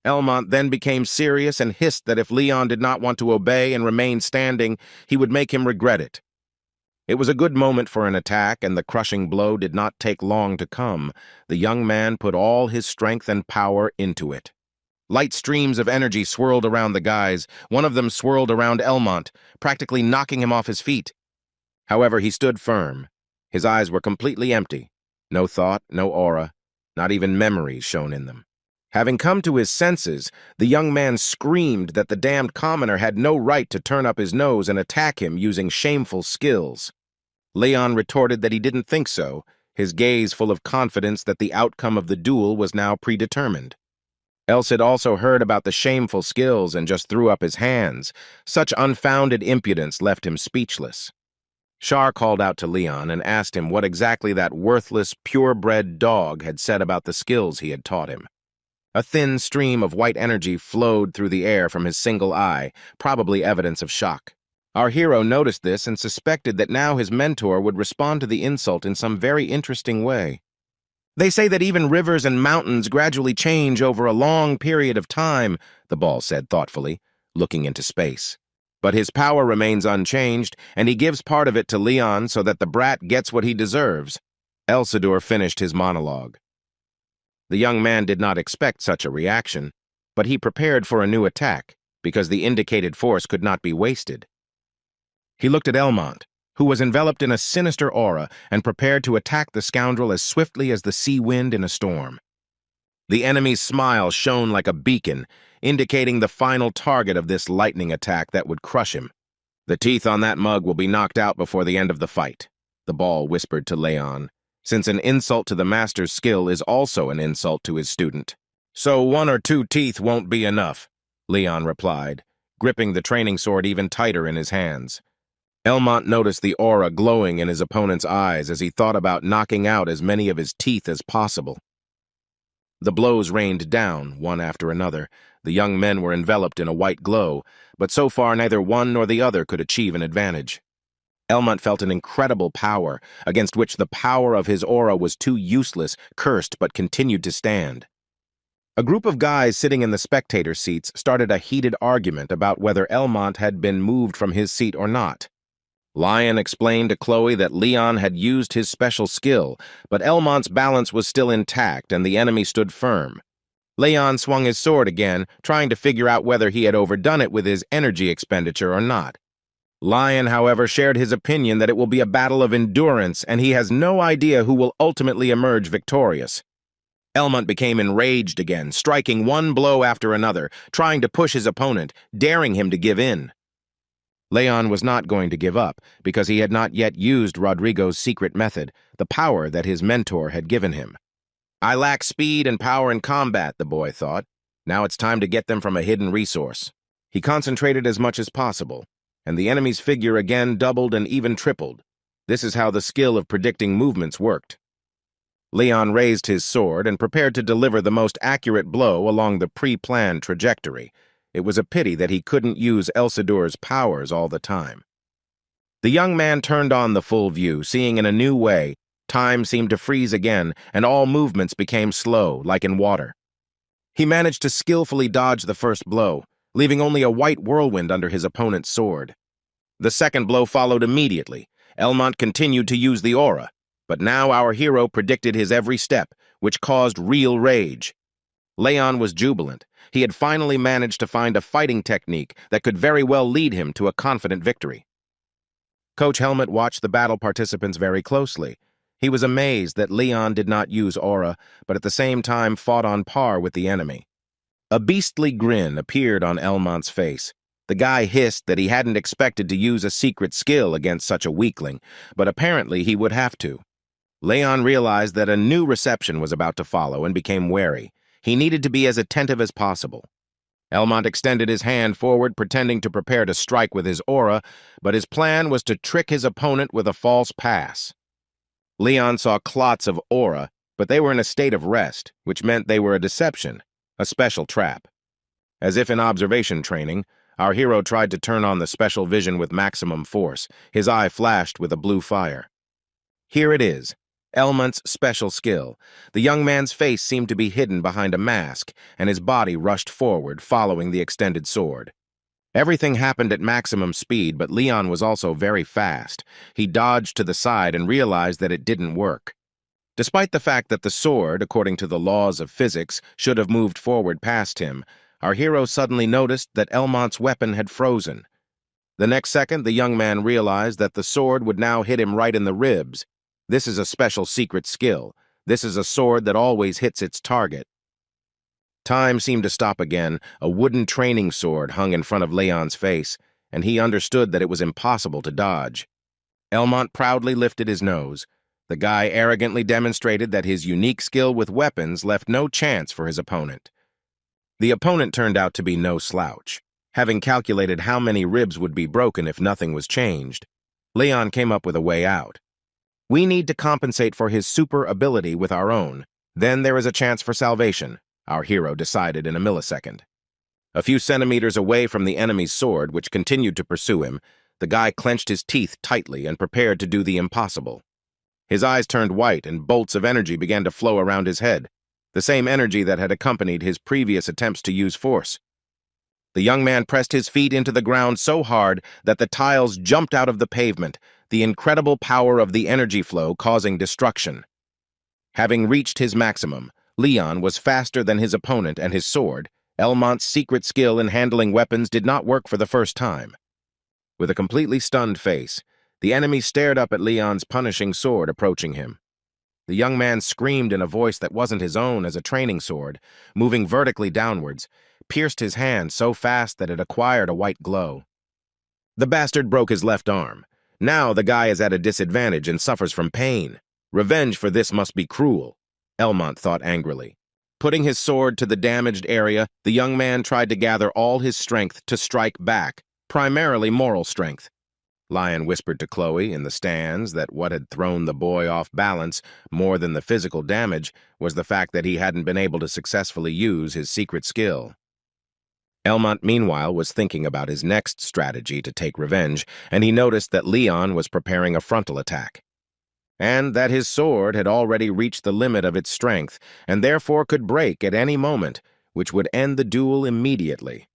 Elmont then became serious and hissed that if Leon did not want to obey and remain standing, he would make him regret it. It was a good moment for an attack, and the crushing blow did not take long to come. The young man put all his strength and power into it. Light streams of energy swirled around the guys. One of them swirled around Elmont, practically knocking him off his feet. However, he stood firm. His eyes were completely empty. No thought, no aura, not even memories shown in them. Having come to his senses, the young man screamed that the damned commoner had no right to turn up his nose and attack him using shameful skills. Leon retorted that he didn't think so, his gaze full of confidence that the outcome of the duel was now predetermined. Else had also heard about the shameful skills and just threw up his hands. Such unfounded impudence left him speechless. Char called out to Leon and asked him what exactly that worthless, purebred dog had said about the skills he had taught him. A thin stream of white energy flowed through the air from his single eye, probably evidence of shock. Our hero noticed this and suspected that now his mentor would respond to the insult in some very interesting way. "They say that even rivers and mountains gradually change over a long period of time," the ball said thoughtfully, looking into space. "But his power remains unchanged, and he gives part of it to Leon so that the brat gets what he deserves." Elsador finished his monologue. The young man did not expect such a reaction, but he prepared for a new attack, because the indicated force could not be wasted. He looked at Elmont, who was enveloped in a sinister aura and prepared to attack the scoundrel as swiftly as the sea wind in a storm. The enemy's smile shone like a beacon, indicating the final target of this lightning attack that would crush him. "The teeth on that mug will be knocked out before the end of the fight," the ball whispered to Leon, since an insult to the master's skill is also an insult to his student. "So 1 or 2 teeth won't be enough," Leon replied, gripping the training sword even tighter in his hands. Elmont noticed the aura glowing in his opponent's eyes as he thought about knocking out as many of his teeth as possible. The blows rained down, one after another. The young men were enveloped in a white glow, but so far neither one nor the other could achieve an advantage. Elmont felt an incredible power, against which the power of his aura was too useless, cursed, but continued to stand. A group of guys sitting in the spectator seats started a heated argument about whether Elmont had been moved from his seat or not. Lion explained to Chloe that Leon had used his special skill, but Elmont's balance was still intact and the enemy stood firm. Leon swung his sword again, trying to figure out whether he had overdone it with his energy expenditure or not. Lion, however, shared his opinion that it will be a battle of endurance, and he has no idea who will ultimately emerge victorious. Elmont became enraged again, striking one blow after another, trying to push his opponent, daring him to give in. Leon was not going to give up, because he had not yet used Rodrigo's secret method, the power that his mentor had given him. "I lack speed and power in combat," the boy thought. "Now it's time to get them from a hidden resource." He concentrated as much as possible, and the enemy's figure again doubled and even tripled. This is how the skill of predicting movements worked. Leon raised his sword and prepared to deliver the most accurate blow along the pre-planned trajectory. It was a pity that he couldn't use Elsador's powers all the time. The young man turned on the full view, seeing in a new way. Time seemed to freeze again, and all movements became slow, like in water. He managed to skillfully dodge the first blow, leaving only a white whirlwind under his opponent's sword. The second blow followed immediately. Elmont continued to use the aura, but now our hero predicted his every step, which caused real rage. Leon was jubilant. He had finally managed to find a fighting technique that could very well lead him to a confident victory. Coach Helmet watched the battle participants very closely. He was amazed that Leon did not use aura, but at the same time fought on par with the enemy. A beastly grin appeared on Elmont's face. The guy hissed that he hadn't expected to use a secret skill against such a weakling, but apparently he would have to. Leon realized that a new reception was about to follow and became wary. He needed to be as attentive as possible. Elmont extended his hand forward, pretending to prepare to strike with his aura, but his plan was to trick his opponent with a false pass. Leon saw clots of aura, but they were in a state of rest, which meant they were a deception, a special trap. As if in observation training, our hero tried to turn on the special vision with maximum force. His eye flashed with a blue fire. "Here it is," Elmont's special skill. The young man's face seemed to be hidden behind a mask, and his body rushed forward, following the extended sword. Everything happened at maximum speed, but Leon was also very fast. He dodged to the side and realized that it didn't work. Despite the fact that the sword, according to the laws of physics, should have moved forward past him, our hero suddenly noticed that Elmont's weapon had frozen. The next second, the young man realized that the sword would now hit him right in the ribs. This is a special secret skill. This is a sword that always hits its target. Time seemed to stop again. A wooden training sword hung in front of Leon's face, and he understood that it was impossible to dodge. Elmont proudly lifted his nose. The guy arrogantly demonstrated that his unique skill with weapons left no chance for his opponent. The opponent turned out to be no slouch. Having calculated how many ribs would be broken if nothing was changed, Leon came up with a way out. We need to compensate for his super ability with our own. Then there is a chance for salvation, our hero decided in a millisecond. A few centimeters away from the enemy's sword, which continued to pursue him, the guy clenched his teeth tightly and prepared to do the impossible. His eyes turned white and bolts of energy began to flow around his head, the same energy that had accompanied his previous attempts to use force. The young man pressed his feet into the ground so hard that the tiles jumped out of the pavement, the incredible power of the energy flow causing destruction. Having reached his maximum, Leon was faster than his opponent, and his sword, Elmont's secret skill in handling weapons, did not work for the first time. With a completely stunned face, the enemy stared up at Leon's punishing sword approaching him. The young man screamed in a voice that wasn't his own as a training sword, moving vertically downwards, pierced his hand so fast that it acquired a white glow. The bastard broke his left arm. Now the guy is at a disadvantage and suffers from pain. Revenge for this must be cruel, Elmont thought angrily. Putting his sword to the damaged area, the young man tried to gather all his strength to strike back, primarily moral strength. Lion whispered to Chloe in the stands that what had thrown the boy off balance more than the physical damage was the fact that he hadn't been able to successfully use his secret skill. Elmont, meanwhile, was thinking about his next strategy to take revenge, and he noticed that Leon was preparing a frontal attack, and that his sword had already reached the limit of its strength, and therefore could break at any moment, which would end the duel immediately.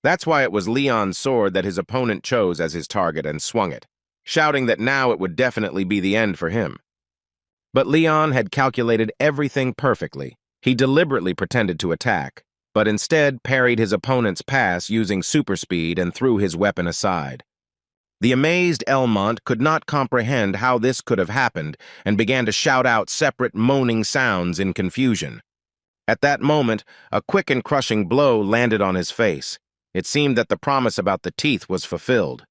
That's why it was Leon's sword that his opponent chose as his target and swung it, shouting that now it would definitely be the end for him. But Leon had calculated everything perfectly. He deliberately pretended to attack, but instead parried his opponent's pass using super speed and threw his weapon aside. The amazed Elmont could not comprehend how this could have happened and began to shout out separate moaning sounds in confusion. At that moment, a quick and crushing blow landed on his face. It seemed that the promise about the teeth was fulfilled.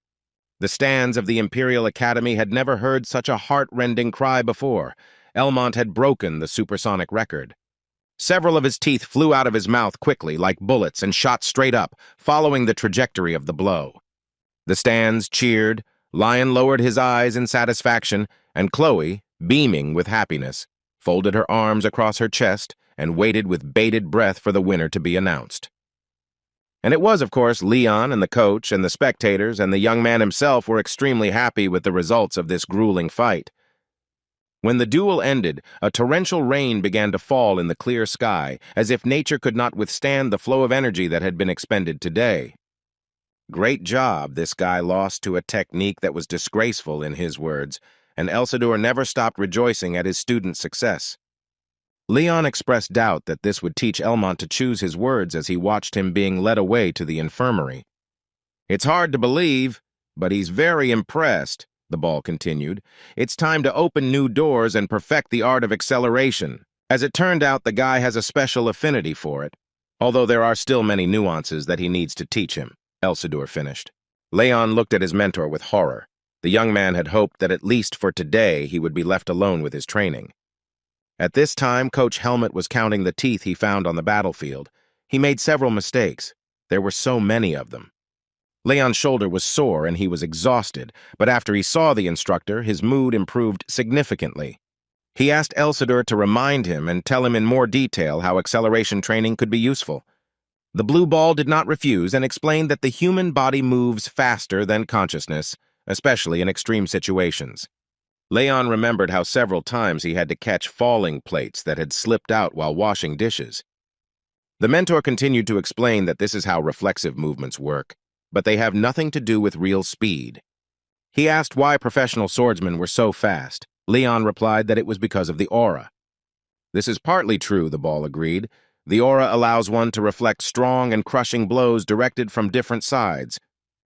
The stands of the Imperial Academy had never heard such a heart-rending cry before. Elmont had broken the supersonic record. Several of his teeth flew out of his mouth quickly, like bullets, and shot straight up, following the trajectory of the blow. The stands cheered, Lion lowered his eyes in satisfaction, and Chloe, beaming with happiness, folded her arms across her chest and waited with bated breath for the winner to be announced. And it was, of course, Leon and the coach and the spectators and the young man himself were extremely happy with the results of this grueling fight. When the duel ended, a torrential rain began to fall in the clear sky, as if nature could not withstand the flow of energy that had been expended today. Great job, this guy lost to a technique that was disgraceful, in his words, and Elsidor never stopped rejoicing at his student's success. Leon expressed doubt that this would teach Elmont to choose his words as he watched him being led away to the infirmary. It's hard to believe, but he's very impressed, the ball continued. It's time to open new doors and perfect the art of acceleration. As it turned out, the guy has a special affinity for it, although there are still many nuances that he needs to teach him, Elsidor finished. Leon looked at his mentor with horror. The young man had hoped that at least for today he would be left alone with his training. At this time, Coach Helmet was counting the teeth he found on the battlefield. He made several mistakes. There were so many of them. Leon's shoulder was sore and he was exhausted, but after he saw the instructor, his mood improved significantly. He asked Elsidor to remind him and tell him in more detail how acceleration training could be useful. The blue ball did not refuse and explained that the human body moves faster than consciousness, especially in extreme situations. Leon remembered how several times he had to catch falling plates that had slipped out while washing dishes. The mentor continued to explain that this is how reflexive movements work, but they have nothing to do with real speed. He asked why professional swordsmen were so fast. Leon replied that it was because of the aura. This is partly true, the ball agreed. The aura allows one to reflect strong and crushing blows directed from different sides.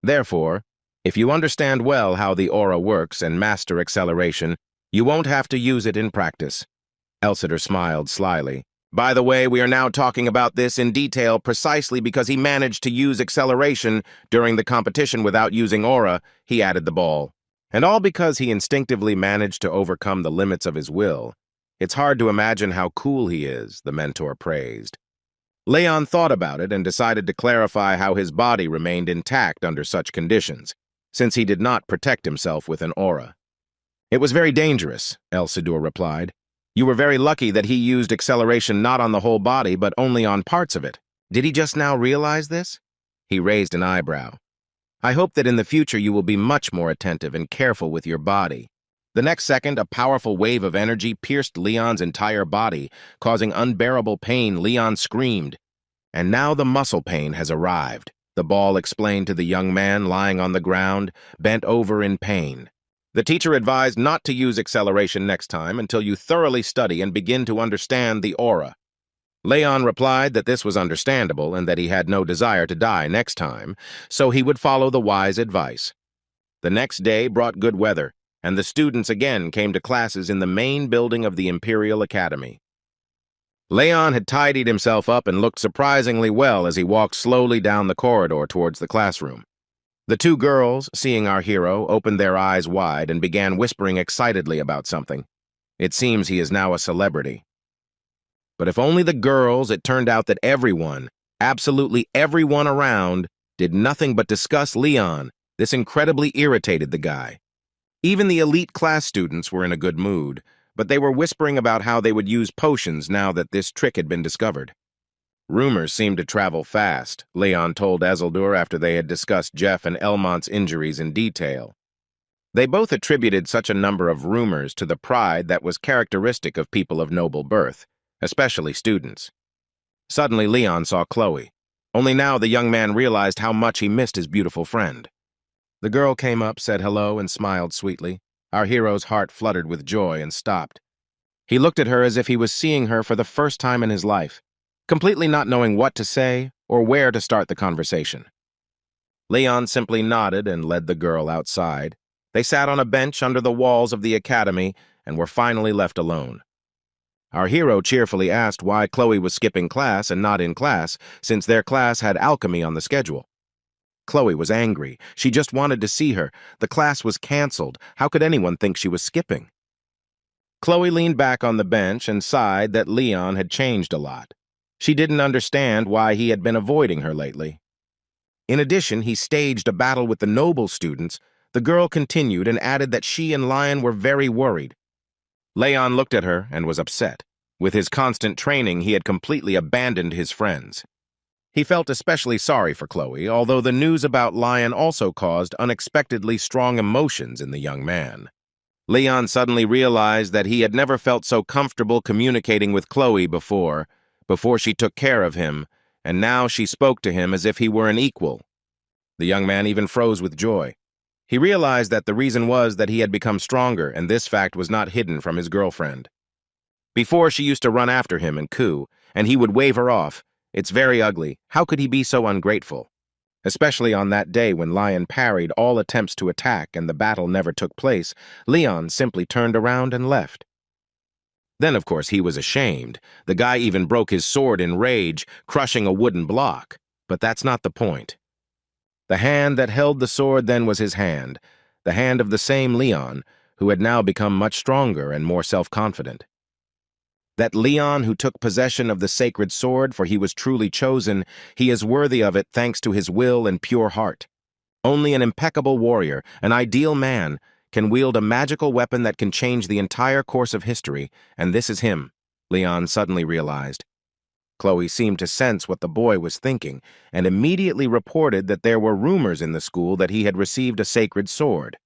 Therefore, if you understand well how the aura works and master acceleration, you won't have to use it in practice. Elsider smiled slyly. By the way, we are now talking about this in detail precisely because he managed to use acceleration during the competition without using aura, he added the ball. And all because he instinctively managed to overcome the limits of his will. It's hard to imagine how cool he is, the mentor praised. Leon thought about it and decided to clarify how his body remained intact under such conditions, since he did not protect himself with an aura. It was very dangerous, Elsidur replied. You were very lucky that he used acceleration not on the whole body, but only on parts of it. Did he just now realize this? He raised an eyebrow. I hope that in the future you will be much more attentive and careful with your body. The next second, a powerful wave of energy pierced Leon's entire body, causing unbearable pain. Leon screamed. And now the muscle pain has arrived, the ball explained to the young man lying on the ground, bent over in pain. The teacher advised not to use acceleration next time until you thoroughly study and begin to understand the aura. Leon replied that this was understandable and that he had no desire to die next time, so he would follow the wise advice. The next day brought good weather, and the students again came to classes in the main building of the Imperial Academy. Leon had tidied himself up and looked surprisingly well as he walked slowly down the corridor towards the classroom. The two girls, seeing our hero, opened their eyes wide and began whispering excitedly about something. It seems he is now a celebrity. But if only the girls, it turned out that everyone, absolutely everyone around, did nothing but discuss Leon. This incredibly irritated the guy. Even the elite class students were in a good mood, but they were whispering about how they would use potions now that this trick had been discovered. Rumors seemed to travel fast, Leon told Isildur after they had discussed Jeff and Elmont's injuries in detail. They both attributed such a number of rumors to the pride that was characteristic of people of noble birth, especially students. Suddenly Leon saw Chloe. Only now the young man realized how much he missed his beautiful friend. The girl came up, said hello, and smiled sweetly. Our hero's heart fluttered with joy and stopped. He looked at her as if he was seeing her for the first time in his life, completely not knowing what to say or where to start the conversation. Leon simply nodded and led the girl outside. They sat on a bench under the walls of the academy and were finally left alone. Our hero cheerfully asked why Chloe was skipping class and not in class, since their class had alchemy on the schedule. Chloe was angry. She just wanted to see her. The class was canceled. How could anyone think she was skipping? Chloe leaned back on the bench and sighed that Leon had changed a lot. She didn't understand why he had been avoiding her lately. In addition, he staged a battle with the noble students. The girl continued and added that she and Lion were very worried. Leon looked at her and was upset. With his constant training, he had completely abandoned his friends. He felt especially sorry for Chloe, although the news about Lion also caused unexpectedly strong emotions in the young man. Leon suddenly realized that he had never felt so comfortable communicating with Chloe before she took care of him, and now she spoke to him as if he were an equal. The young man even froze with joy. He realized that the reason was that he had become stronger, and this fact was not hidden from his girlfriend. Before, she used to run after him and coo, and he would wave her off. It's very ugly. How could he be so ungrateful? Especially on that day when Lion parried all attempts to attack and the battle never took place, Leon simply turned around and left. Then, of course, he was ashamed. The guy even broke his sword in rage, crushing a wooden block. But that's not the point. The hand that held the sword then was his hand, the hand of the same Leon, who had now become much stronger and more self-confident. That Leon who took possession of the sacred sword, for he was truly chosen, he is worthy of it thanks to his will and pure heart. Only an impeccable warrior, an ideal man, can wield a magical weapon that can change the entire course of history, and this is him, Leon suddenly realized. Chloe seemed to sense what the boy was thinking, and immediately reported that there were rumors in the school that he had received a sacred sword.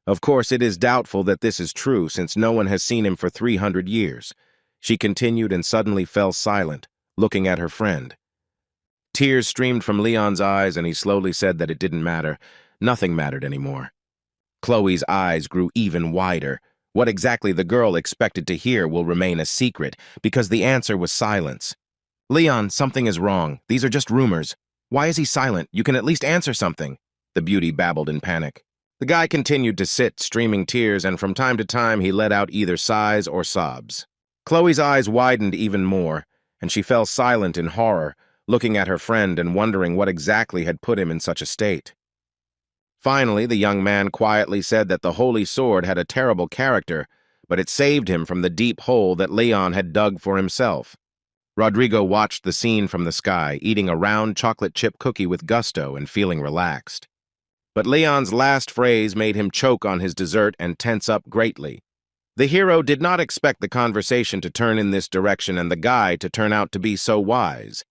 Of course, it is doubtful that this is true since no one has seen him for 300 years. She continued and suddenly fell silent, looking at her friend. Tears streamed from Leon's eyes and he slowly said that it didn't matter. Nothing mattered anymore. Chloe's eyes grew even wider. What exactly the girl expected to hear will remain a secret because the answer was silence. Leon, something is wrong. These are just rumors. Why is he silent? You can at least answer something, the beauty babbled in panic. The guy continued to sit, streaming tears, and from time to time he let out either sighs or sobs. Chloe's eyes widened even more, and she fell silent in horror, looking at her friend and wondering what exactly had put him in such a state. Finally, the young man quietly said that the Holy Sword had a terrible character, but it saved him from the deep hole that Leon had dug for himself. Rodrigo watched the scene from the sky, eating a round chocolate chip cookie with gusto and feeling relaxed. But Leon's last phrase made him choke on his dessert and tense up greatly. The hero did not expect the conversation to turn in this direction and the guy to turn out to be so wise.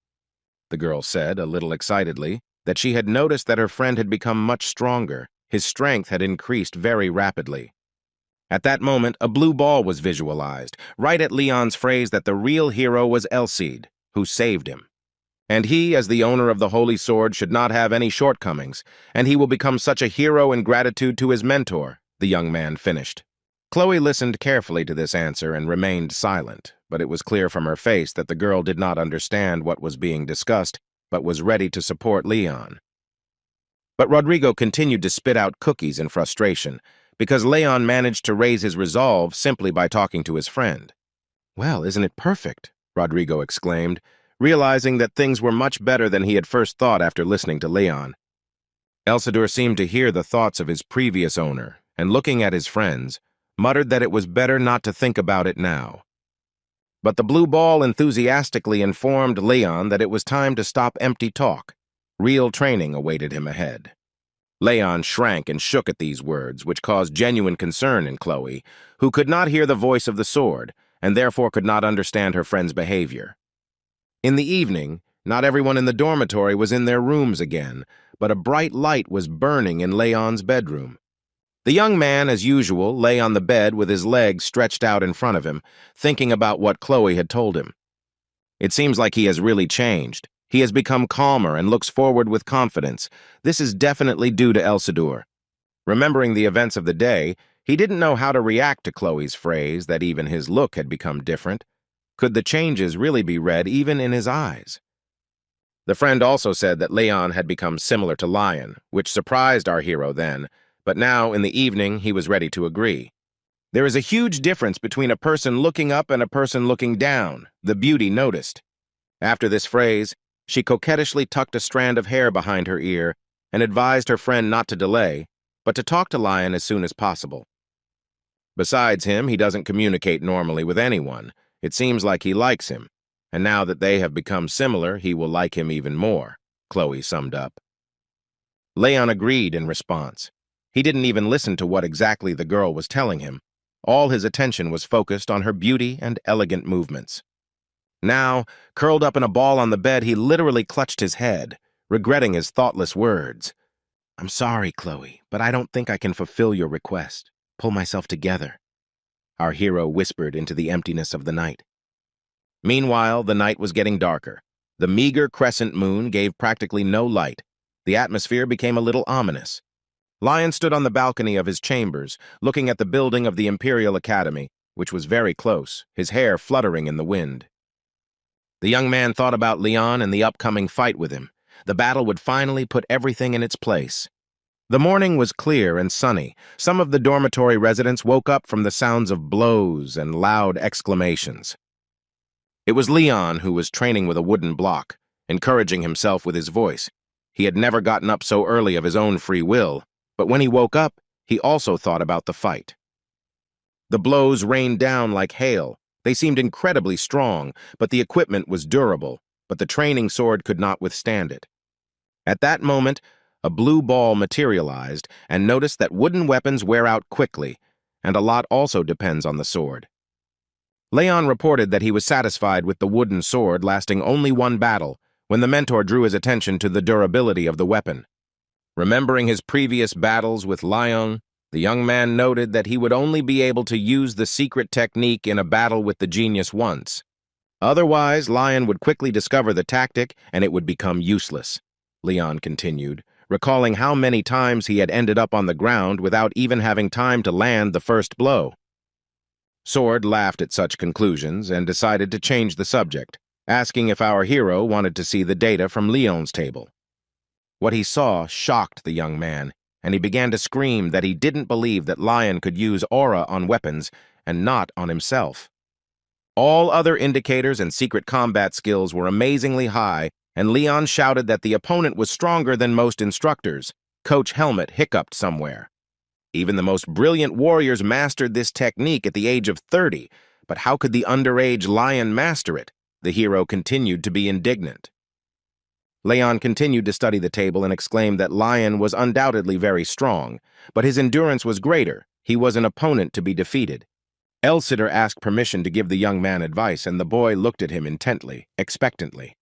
The girl said, a little excitedly, that she had noticed that her friend had become much stronger. His strength had increased very rapidly. At that moment, a blue ball was visualized, right at Leon's phrase that the real hero was Elcide, who saved him. And he, as the owner of the Holy Sword, should not have any shortcomings, and he will become such a hero in gratitude to his mentor, the young man finished. Chloe listened carefully to this answer and remained silent, but it was clear from her face that the girl did not understand what was being discussed, but was ready to support Leon. But Rodrigo continued to spit out cookies in frustration, because Leon managed to raise his resolve simply by talking to his friend. "Well, isn't it perfect?" Rodrigo exclaimed, realizing that things were much better than he had first thought after listening to Leon. Elcide seemed to hear the thoughts of his previous owner, and looking at his friends, muttered that it was better not to think about it now. But the blue ball enthusiastically informed Leon that it was time to stop empty talk. Real training awaited him ahead. Leon shrank and shook at these words, which caused genuine concern in Chloe, who could not hear the voice of the sword, and therefore could not understand her friend's behavior. In the evening, not everyone in the dormitory was in their rooms again, but a bright light was burning in Leon's bedroom. The young man, as usual, lay on the bed with his legs stretched out in front of him, thinking about what Chloe had told him. It seems like he has really changed. He has become calmer and looks forward with confidence. This is definitely due to Elcide. Remembering the events of the day, he didn't know how to react to Chloe's phrase that even his look had become different. Could the changes really be read even in his eyes? The friend also said that Leon had become similar to Lion, which surprised our hero then, but now in the evening he was ready to agree. There is a huge difference between a person looking up and a person looking down, the beauty noticed. After this phrase, she coquettishly tucked a strand of hair behind her ear and advised her friend not to delay, but to talk to Lion as soon as possible. Besides him, he doesn't communicate normally with anyone. It seems like he likes him, and now that they have become similar, he will like him even more, Chloe summed up. Leon agreed in response. He didn't even listen to what exactly the girl was telling him. All his attention was focused on her beauty and elegant movements. Now, curled up in a ball on the bed, he literally clutched his head, regretting his thoughtless words. "I'm sorry, Chloe, but I don't think I can fulfill your request. Pull myself together," our hero whispered into the emptiness of the night. Meanwhile, the night was getting darker. The meager crescent moon gave practically no light. The atmosphere became a little ominous. Lion stood on the balcony of his chambers, looking at the building of the Imperial Academy, which was very close, his hair fluttering in the wind. The young man thought about Leon and the upcoming fight with him. The battle would finally put everything in its place. The morning was clear and sunny. Some of the dormitory residents woke up from the sounds of blows and loud exclamations. It was Leon who was training with a wooden block, encouraging himself with his voice. He had never gotten up so early of his own free will, but when he woke up, he also thought about the fight. The blows rained down like hail. They seemed incredibly strong, but the equipment was durable, but the training sword could not withstand it. At that moment, a blue ball materialized and noticed that wooden weapons wear out quickly, and a lot also depends on the sword. Leon reported that he was satisfied with the wooden sword lasting only one battle when the mentor drew his attention to the durability of the weapon. Remembering his previous battles with Lion, The young man noted that he would only be able to use the secret technique in a battle with the genius once. Otherwise, Lion would quickly discover the tactic and it would become useless. Leon continued, recalling how many times he had ended up on the ground without even having time to land the first blow. Sword laughed at such conclusions and decided to change the subject, asking if our hero wanted to see the data from Leon's table. What he saw shocked the young man, and he began to scream that he didn't believe that Lion could use aura on weapons and not on himself. All other indicators and secret combat skills were amazingly high, and Leon shouted that the opponent was stronger than most instructors. Coach Helmet hiccuped somewhere. Even the most brilliant warriors mastered this technique at the age of 30, but how could the underage Lion master it? The hero continued to be indignant. Leon continued to study the table and exclaimed that Lion was undoubtedly very strong, but his endurance was greater. He was an opponent to be defeated. Elsider asked permission to give the young man advice, and the boy looked at him intently, expectantly.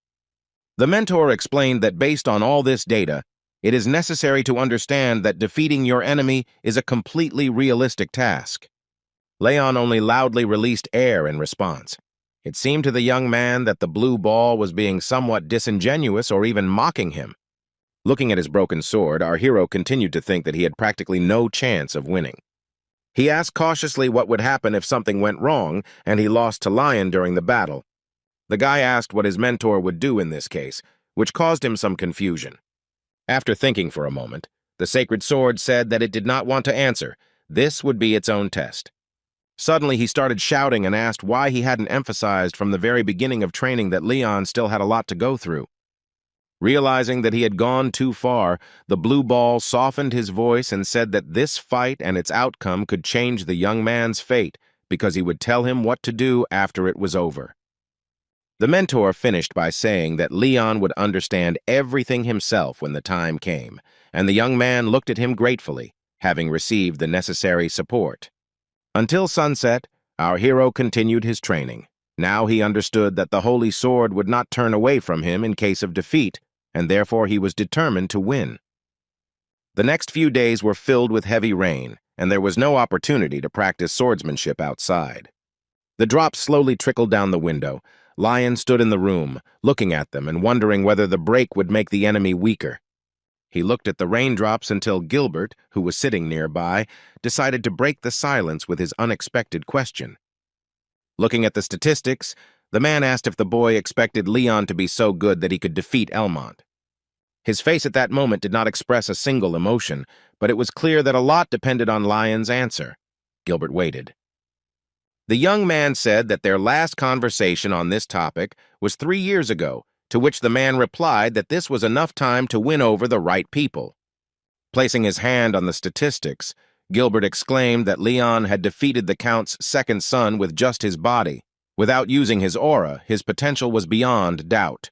The mentor explained that based on all this data, it is necessary to understand that defeating your enemy is a completely realistic task. Leon only loudly released air in response. It seemed to the young man that the blue ball was being somewhat disingenuous or even mocking him. Looking at his broken sword, our hero continued to think that he had practically no chance of winning. He asked cautiously what would happen if something went wrong and he lost to Lion during the battle. The guy asked what his mentor would do in this case, which caused him some confusion. After thinking for a moment, the sacred sword said that it did not want to answer. This would be its own test. Suddenly, he started shouting and asked why he hadn't emphasized from the very beginning of training that Leon still had a lot to go through. Realizing that he had gone too far, the blue ball softened his voice and said that this fight and its outcome could change the young man's fate because he would tell him what to do after it was over. The mentor finished by saying that Leon would understand everything himself when the time came, and the young man looked at him gratefully, having received the necessary support. Until sunset, our hero continued his training. Now he understood that the Holy Sword would not turn away from him in case of defeat, and therefore he was determined to win. The next few days were filled with heavy rain, and there was no opportunity to practice swordsmanship outside. The drops slowly trickled down the window. Lion stood in the room, looking at them and wondering whether the break would make the enemy weaker. He looked at the raindrops until Gilbert, who was sitting nearby, decided to break the silence with his unexpected question. Looking at the statistics, the man asked if the boy expected Leon to be so good that he could defeat Elmont. His face at that moment did not express a single emotion, but it was clear that a lot depended on Lion's answer. Gilbert waited. The young man said that their last conversation on this topic was 3 years ago, to which the man replied that this was enough time to win over the right people. Placing his hand on the statistics, Gilbert exclaimed that Leon had defeated the Count's second son with just his body. Without using his aura, his potential was beyond doubt.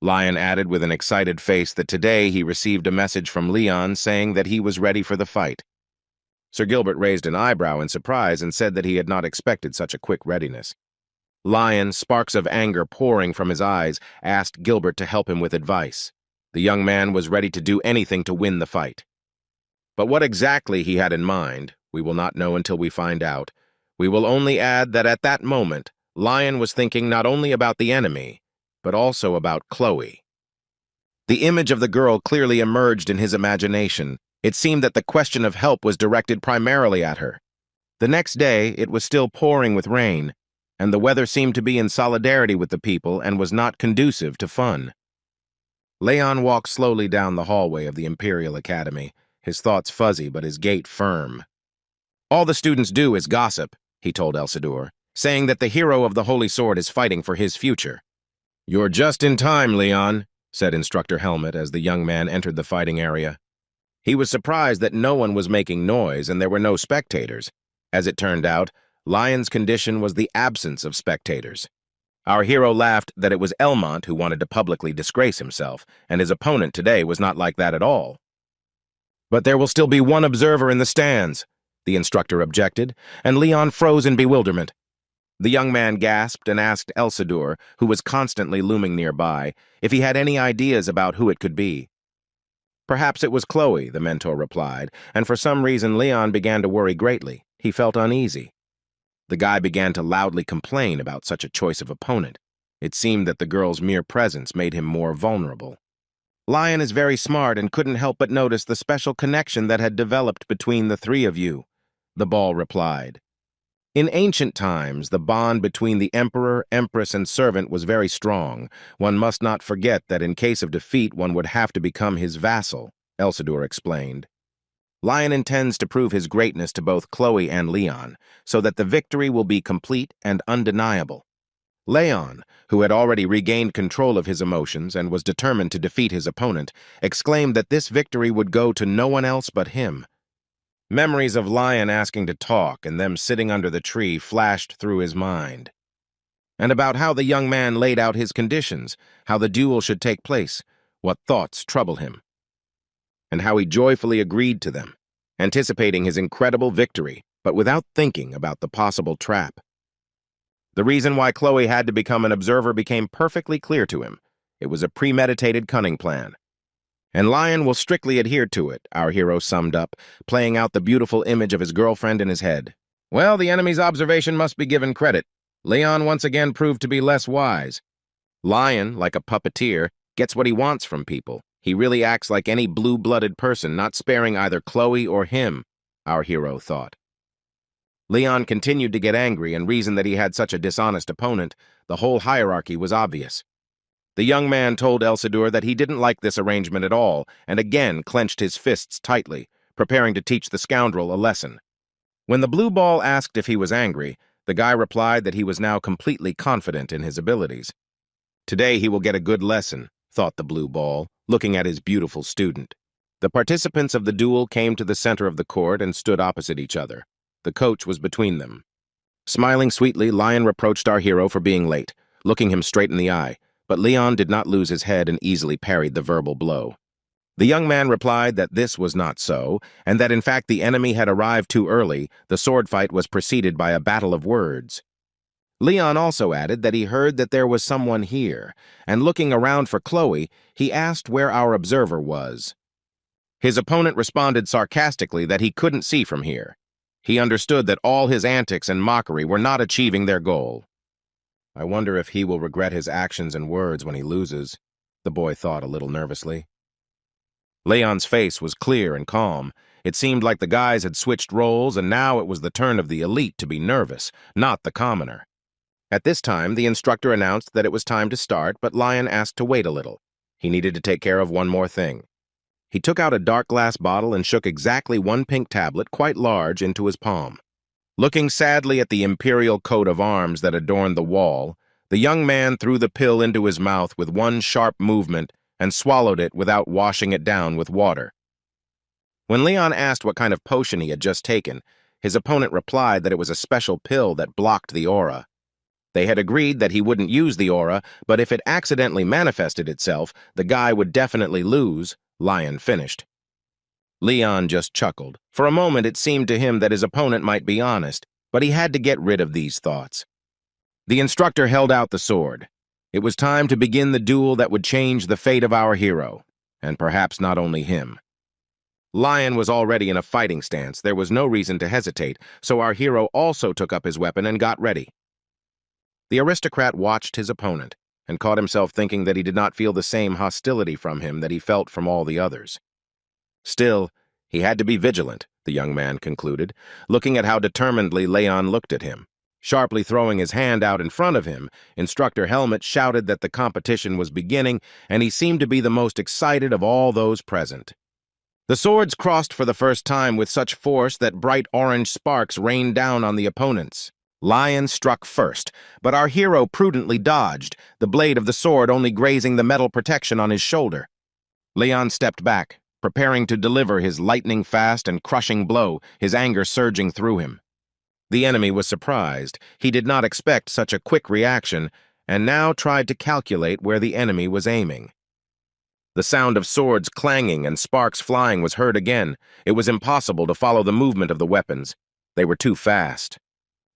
Lion added with an excited face that today he received a message from Leon saying that he was ready for the fight. Sir Gilbert raised an eyebrow in surprise and said that he had not expected such a quick readiness. Lion, sparks of anger pouring from his eyes, asked Gilbert to help him with advice. The young man was ready to do anything to win the fight. But what exactly he had in mind, we will not know until we find out. We will only add that at that moment, Lion was thinking not only about the enemy, but also about Chloe. The image of the girl clearly emerged in his imagination. It seemed that the question of help was directed primarily at her. The next day, it was still pouring with rain, and the weather seemed to be in solidarity with the people and was not conducive to fun. Leon walked slowly down the hallway of the Imperial Academy, his thoughts fuzzy but his gait firm. "All the students do is gossip," he told Elsidor, saying that the hero of the Holy Sword is fighting for his future. "You're just in time, Leon," said Instructor Helmet as the young man entered the fighting area. He was surprised that no one was making noise and there were no spectators. As it turned out, Lion's condition was the absence of spectators. Our hero laughed that it was Elmont who wanted to publicly disgrace himself, and his opponent today was not like that at all. "But there will still be one observer in the stands," the instructor objected, and Leon froze in bewilderment. The young man gasped and asked Elsidor, who was constantly looming nearby, if he had any ideas about who it could be. Perhaps it was Chloe, the mentor replied, and for some reason Leon began to worry greatly. He felt uneasy. The guy began to loudly complain about such a choice of opponent. It seemed that the girl's mere presence made him more vulnerable. Lion is very smart and couldn't help but notice the special connection that had developed between the three of you, the ball replied. In ancient times, the bond between the emperor, empress, and servant was very strong. One must not forget that in case of defeat, one would have to become his vassal, Elsador explained. Lion intends to prove his greatness to both Chloe and Leon, so that the victory will be complete and undeniable. Leon, who had already regained control of his emotions and was determined to defeat his opponent, exclaimed that this victory would go to no one else but him. Memories of Lion asking to talk and them sitting under the tree flashed through his mind. And about how the young man laid out his conditions, how the duel should take place, what thoughts trouble him, and how he joyfully agreed to them, anticipating his incredible victory, but without thinking about the possible trap. The reason why Chloe had to become an observer became perfectly clear to him. It was a premeditated cunning plan. And Lion will strictly adhere to it, our hero summed up, playing out the beautiful image of his girlfriend in his head. Well, the enemy's observation must be given credit. Leon once again proved to be less wise. Lion, like a puppeteer, gets what he wants from people. He really acts like any blue-blooded person, not sparing either Chloe or him, our hero thought. Leon continued to get angry and reasoned that he had such a dishonest opponent. The whole hierarchy was obvious. The young man told Elsador that he didn't like this arrangement at all, and again clenched his fists tightly, preparing to teach the scoundrel a lesson. When the blue ball asked if he was angry, the guy replied that he was now completely confident in his abilities. Today he will get a good lesson, thought the blue ball, looking at his beautiful student. The participants of the duel came to the center of the court and stood opposite each other. The coach was between them. Smiling sweetly, Lion reproached our hero for being late, looking him straight in the eye. But Leon did not lose his head and easily parried the verbal blow. The young man replied that this was not so, and that in fact the enemy had arrived too early. The sword fight was preceded by a battle of words. Leon also added that he heard that there was someone here, and looking around for Chloe, he asked where our observer was. His opponent responded sarcastically that he couldn't see from here. He understood that all his antics and mockery were not achieving their goal. I wonder if he will regret his actions and words when he loses, the boy thought a little nervously. Leon's face was clear and calm. It seemed like the guys had switched roles, and now it was the turn of the elite to be nervous, not the commoner. At this time, the instructor announced that it was time to start, but Lion asked to wait a little. He needed to take care of one more thing. He took out a dark glass bottle and shook exactly one pink tablet, quite large, into his palm. Looking sadly at the imperial coat of arms that adorned the wall, the young man threw the pill into his mouth with one sharp movement and swallowed it without washing it down with water. When Leon asked what kind of potion he had just taken, his opponent replied that it was a special pill that blocked the aura. They had agreed that he wouldn't use the aura, but if it accidentally manifested itself, the guy would definitely lose. Lion finished. Leon just chuckled. For a moment it seemed to him that his opponent might be honest, but he had to get rid of these thoughts. The instructor held out the sword. It was time to begin the duel that would change the fate of our hero, and perhaps not only him. Lion was already in a fighting stance. There was no reason to hesitate, so our hero also took up his weapon and got ready. The aristocrat watched his opponent and caught himself thinking that he did not feel the same hostility from him that he felt from all the others. Still, he had to be vigilant, the young man concluded, looking at how determinedly Leon looked at him. Sharply throwing his hand out in front of him, Instructor Helmet shouted that the competition was beginning, and he seemed to be the most excited of all those present. The swords crossed for the first time with such force that bright orange sparks rained down on the opponents. Lion struck first, but our hero prudently dodged, the blade of the sword only grazing the metal protection on his shoulder. Leon stepped back, preparing to deliver his lightning-fast and crushing blow, his anger surging through him. The enemy was surprised. He did not expect such a quick reaction, and now tried to calculate where the enemy was aiming. The sound of swords clanging and sparks flying was heard again. It was impossible to follow the movement of the weapons. They were too fast.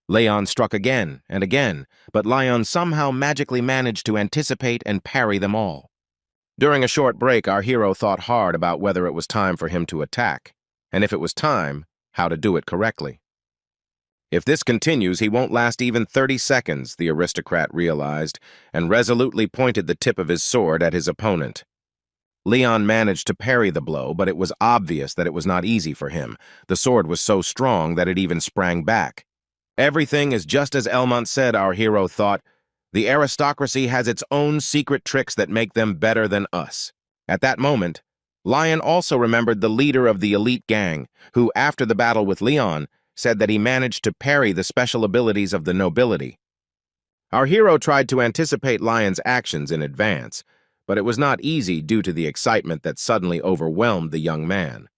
Leon struck again and again, but Lion somehow magically managed to anticipate and parry them all. During a short break, our hero thought hard about whether it was time for him to attack, and if it was time, how to do it correctly. If this continues, he won't last even 30 seconds, the aristocrat realized, and resolutely pointed the tip of his sword at his opponent. Leon managed to parry the blow, but it was obvious that it was not easy for him. The sword was so strong that it even sprang back. Everything is just as Elmont said, our hero thought. The aristocracy has its own secret tricks that make them better than us. At that moment, Lion also remembered the leader of the elite gang, who, after the battle with Leon, said that he managed to parry the special abilities of the nobility. Our hero tried to anticipate Lion's actions in advance, but it was not easy due to the excitement that suddenly overwhelmed the young man.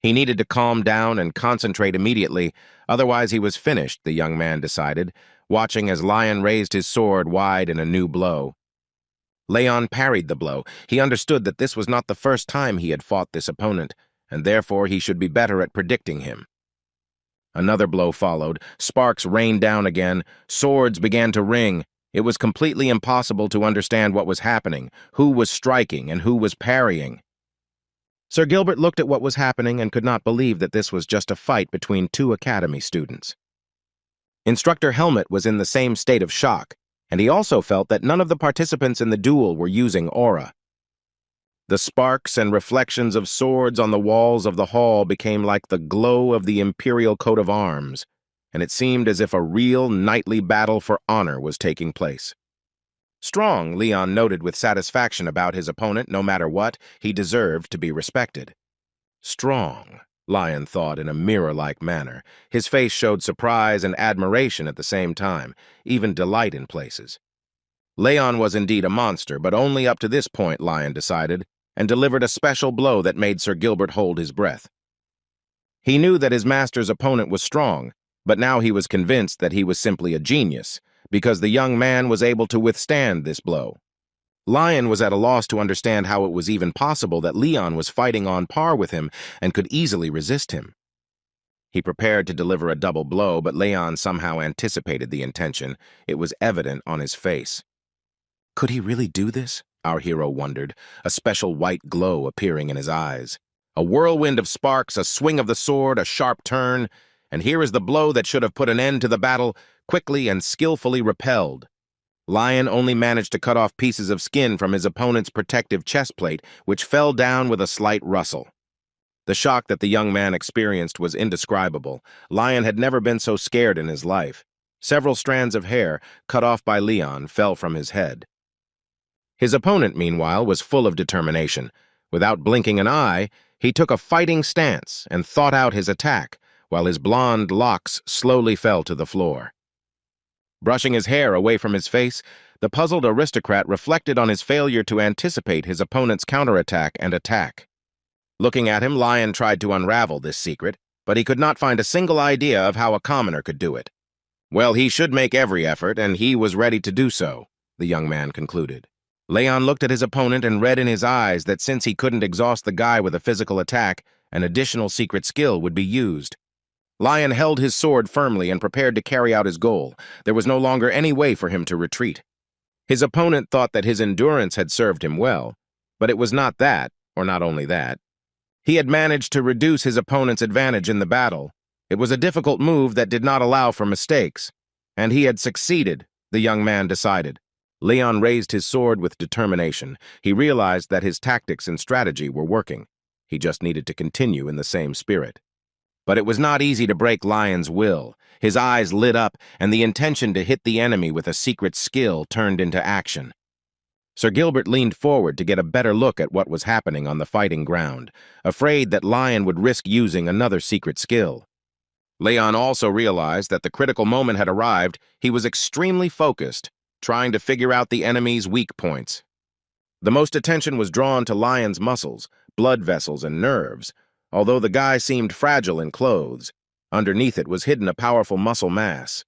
He needed to calm down and concentrate immediately, otherwise he was finished, the young man decided, watching as Lion raised his sword wide in a new blow. Leon parried the blow. He understood that this was not the first time he had fought this opponent, and therefore he should be better at predicting him. Another blow followed. Sparks rained down again. Swords began to ring. It was completely impossible to understand what was happening, who was striking and who was parrying. Sir Gilbert looked at what was happening and could not believe that this was just a fight between two academy students. Instructor Helmet was in the same state of shock, and he also felt that none of the participants in the duel were using aura. The sparks and reflections of swords on the walls of the hall became like the glow of the imperial coat of arms, and it seemed as if a real knightly battle for honor was taking place. Strong, Leon noted with satisfaction about his opponent. No matter what, he deserved to be respected. Strong, Lion thought in a mirror-like manner. His face showed surprise and admiration at the same time, even delight in places. Leon was indeed a monster, but only up to this point, Lion decided, and delivered a special blow that made Sir Gilbert hold his breath. He knew that his master's opponent was strong, but now he was convinced that he was simply a genius, because the young man was able to withstand this blow. Lion was at a loss to understand how it was even possible that Leon was fighting on par with him and could easily resist him. He prepared to deliver a double blow, but Leon somehow anticipated the intention. It was evident on his face. Could he really do this? Our hero wondered, a special white glow appearing in his eyes. A whirlwind of sparks, a swing of the sword, a sharp turn, and here is the blow that should have put an end to the battle, quickly and skillfully repelled. Lion only managed to cut off pieces of skin from his opponent's protective chest plate, which fell down with a slight rustle. The shock that the young man experienced was indescribable. Lion had never been so scared in his life. Several strands of hair, cut off by Leon, fell from his head. His opponent, meanwhile, was full of determination. Without blinking an eye, he took a fighting stance and thought out his attack, while his blonde locks slowly fell to the floor. Brushing his hair away from his face, the puzzled aristocrat reflected on his failure to anticipate his opponent's counterattack and attack. Looking at him, Lion tried to unravel this secret, but he could not find a single idea of how a commoner could do it. Well, he should make every effort, and he was ready to do so, the young man concluded. Leon looked at his opponent and read in his eyes that since he couldn't exhaust the guy with a physical attack, an additional secret skill would be used. Lion held his sword firmly and prepared to carry out his goal. There was no longer any way for him to retreat. His opponent thought that his endurance had served him well, but it was not that, or not only that. He had managed to reduce his opponent's advantage in the battle. It was a difficult move that did not allow for mistakes, and he had succeeded, the young man decided. Leon raised his sword with determination. He realized that his tactics and strategy were working. He just needed to continue in the same spirit. But it was not easy to break Lion's will. His eyes lit up, and the intention to hit the enemy with a secret skill turned into action. Sir Gilbert leaned forward to get a better look at what was happening on the fighting ground, afraid that Lion would risk using another secret skill. Leon also realized that the critical moment had arrived. He was extremely focused, trying to figure out the enemy's weak points. The most attention was drawn to Lion's muscles, blood vessels, and nerves. Although the guy seemed fragile in clothes, underneath it was hidden a powerful muscle mass.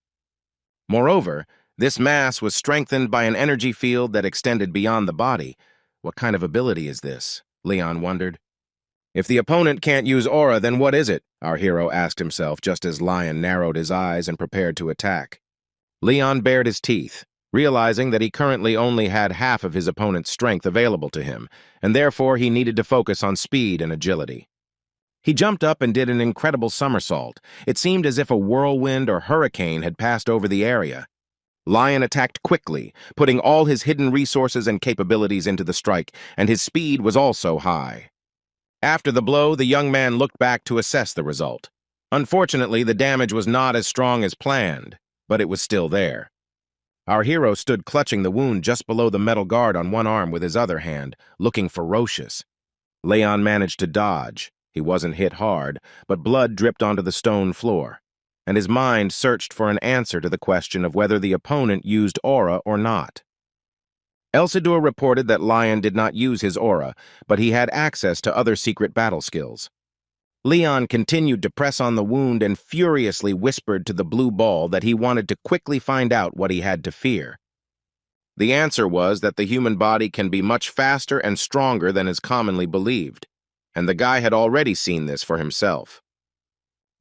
Moreover, this mass was strengthened by an energy field that extended beyond the body. What kind of ability is this? Leon wondered. If the opponent can't use aura, then what is it? Our hero asked himself just as Lion narrowed his eyes and prepared to attack. Leon bared his teeth. realizing that he currently only had half of his opponent's strength available to him, and therefore he needed to focus on speed and agility. He jumped up and did an incredible somersault. It seemed as if a whirlwind or hurricane had passed over the area. Lion attacked quickly, putting all his hidden resources and capabilities into the strike, and his speed was also high. After the blow, the young man looked back to assess the result. Unfortunately, the damage was not as strong as planned, but it was still there. Our hero stood clutching the wound just below the metal guard on one arm with his other hand, looking ferocious. Leon managed to dodge. He wasn't hit hard, but blood dripped onto the stone floor, and his mind searched for an answer to the question of whether the opponent used aura or not. Elsidor reported that Lion did not use his aura, but he had access to other secret battle skills. Leon continued to press on the wound and furiously whispered to the blue ball that he wanted to quickly find out what he had to fear. The answer was that the human body can be much faster and stronger than is commonly believed, and the guy had already seen this for himself.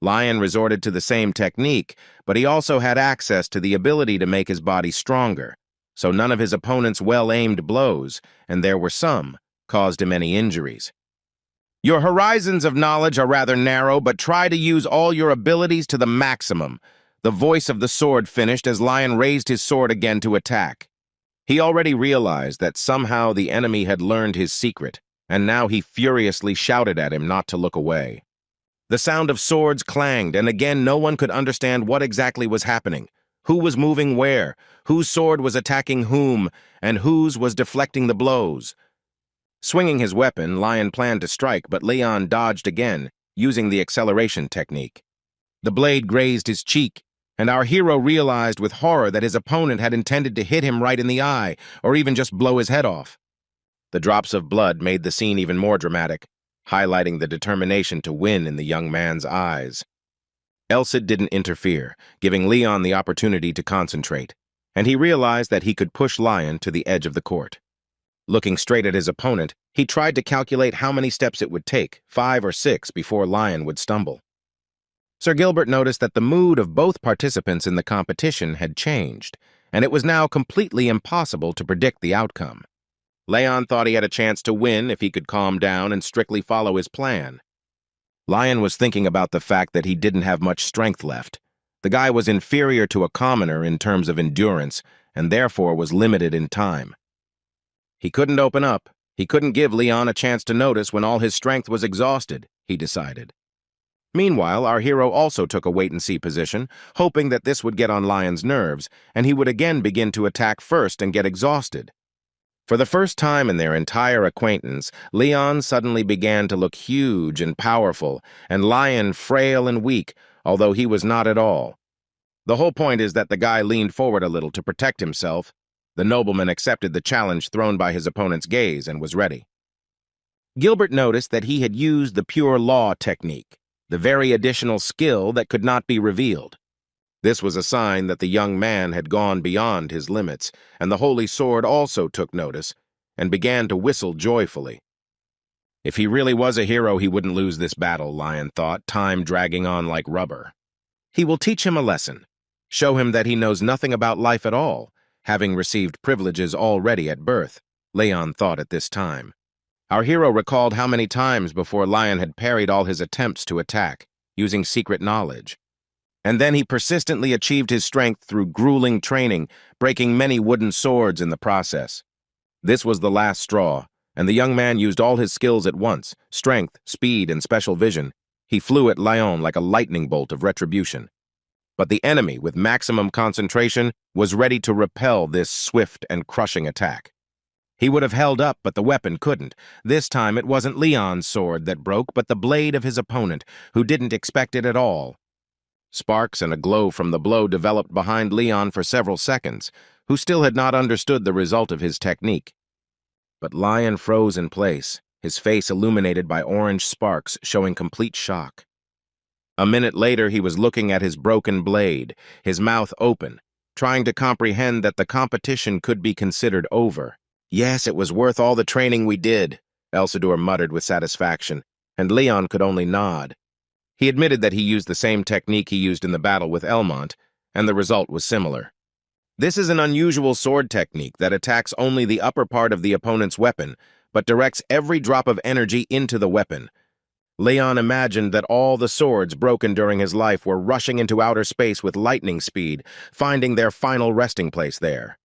Lion resorted to the same technique, but he also had access to the ability to make his body stronger, so none of his opponent's well-aimed blows, and there were some, caused him any injuries. Your horizons of knowledge are rather narrow, but try to use all your abilities to the maximum. The voice of the sword finished as Lion raised his sword again to attack. He already realized that somehow the enemy had learned his secret, and now he furiously shouted at him not to look away. The sound of swords clanged, and again no one could understand what exactly was happening, who was moving where, whose sword was attacking whom, and whose was deflecting the blows. Swinging his weapon, Lion planned to strike, but Leon dodged again, using the acceleration technique. The blade grazed his cheek, and our hero realized with horror that his opponent had intended to hit him right in the eye, or even just blow his head off. The drops of blood made the scene even more dramatic, highlighting the determination to win in the young man's eyes. Elsid didn't interfere, giving Leon the opportunity to concentrate, and he realized that he could push Lion to the edge of the court. Looking straight at his opponent, he tried to calculate how many steps it would take, 5 or 6, before Lion would stumble. Sir Gilbert noticed that the mood of both participants in the competition had changed, and it was now completely impossible to predict the outcome. Leon thought he had a chance to win if he could calm down and strictly follow his plan. Lion was thinking about the fact that he didn't have much strength left. The guy was inferior to a commoner in terms of endurance, and therefore was limited in time. He couldn't open up. He couldn't give Leon a chance to notice when all his strength was exhausted, he decided. Meanwhile, our hero also took a wait-and-see position, hoping that this would get on Lion's nerves, and he would again begin to attack first and get exhausted. For the first time in their entire acquaintance, Leon suddenly began to look huge and powerful, and Lion frail and weak, although he was not at all. The whole point is that the guy leaned forward a little to protect himself. The nobleman accepted the challenge thrown by his opponent's gaze and was ready. Gilbert noticed that he had used the pure law technique, the very additional skill that could not be revealed. This was a sign that the young man had gone beyond his limits, and the holy sword also took notice and began to whistle joyfully. If he really was a hero, he wouldn't lose this battle, Lion thought, time dragging on like rubber. He will teach him a lesson, show him that he knows nothing about life at all, having received privileges already at birth, Leon thought at this time. Our hero recalled how many times before Lion had parried all his attempts to attack, using secret knowledge. And then he persistently achieved his strength through grueling training, breaking many wooden swords in the process. This was the last straw, and the young man used all his skills at once, strength, speed, and special vision. He flew at Lion like a lightning bolt of retribution. But the enemy, with maximum concentration, was ready to repel this swift and crushing attack. He would have held up, but the weapon couldn't. This time it wasn't Leon's sword that broke, but the blade of his opponent, who didn't expect it at all. Sparks and a glow from the blow developed behind Leon for several seconds, who still had not understood the result of his technique. But Lion froze in place, his face illuminated by orange sparks, showing complete shock. A minute later, he was looking at his broken blade, his mouth open, trying to comprehend that the competition could be considered over. Yes, it was worth all the training we did, Elsidor muttered with satisfaction, and Leon could only nod. He admitted that he used the same technique he used in the battle with Elmont, and the result was similar. This is an unusual sword technique that attacks only the upper part of the opponent's weapon, but directs every drop of energy into the weapon. Leon imagined that all the swords broken during his life were rushing into outer space with lightning speed, finding their final resting place there.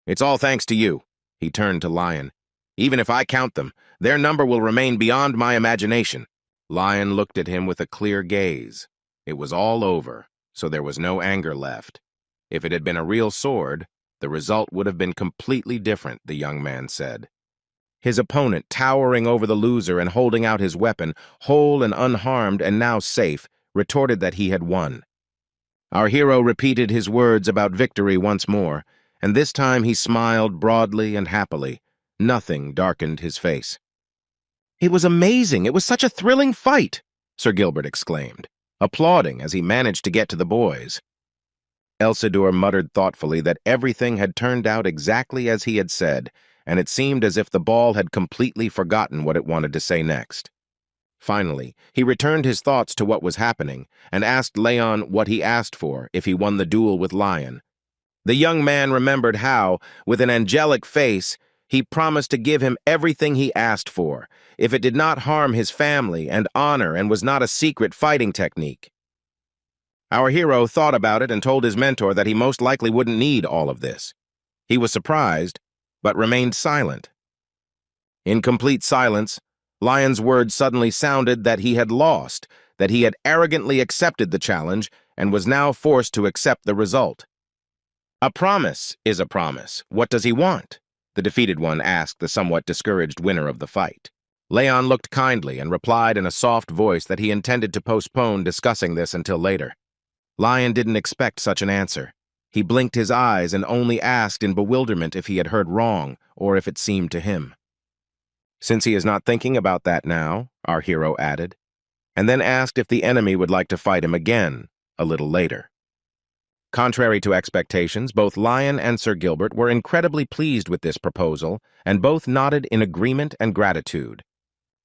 It's all thanks to you, he turned to Lion. Even if I count them, their number will remain beyond my imagination. Lion looked at him with a clear gaze. It was all over, so there was no anger left. If it had been a real sword, the result would have been completely different, the young man said. His opponent, towering over the loser and holding out his weapon, whole and unharmed and now safe, retorted that he had won. Our hero repeated his words about victory once more, and this time he smiled broadly and happily. Nothing darkened his face. "It was amazing! It was such a thrilling fight!" Sir Gilbert exclaimed, applauding as he managed to get to the boys. Elsidor muttered thoughtfully that everything had turned out exactly as he had said, and it seemed as if the ball had completely forgotten what it wanted to say next. Finally, he returned his thoughts to what was happening and asked Leon what he asked for if he won the duel with Lion. The young man remembered how, with an angelic face, he promised to give him everything he asked for, if it did not harm his family and honor and was not a secret fighting technique. Our hero thought about it and told his mentor that he most likely wouldn't need all of this. He was surprised, but remained silent. In complete silence, Lion's words suddenly sounded that he had lost, that he had arrogantly accepted the challenge and was now forced to accept the result. "A promise is a promise. What does he want?" the defeated one asked the somewhat discouraged winner of the fight. Leon looked kindly and replied in a soft voice that he intended to postpone discussing this until later. Lion didn't expect such an answer. He blinked his eyes and only asked in bewilderment if he had heard wrong or if it seemed to him. "Since he is not thinking about that now," our hero added, and then asked if the enemy would like to fight him again a little later. Contrary to expectations, both Lion and Sir Gilbert were incredibly pleased with this proposal, and both nodded in agreement and gratitude.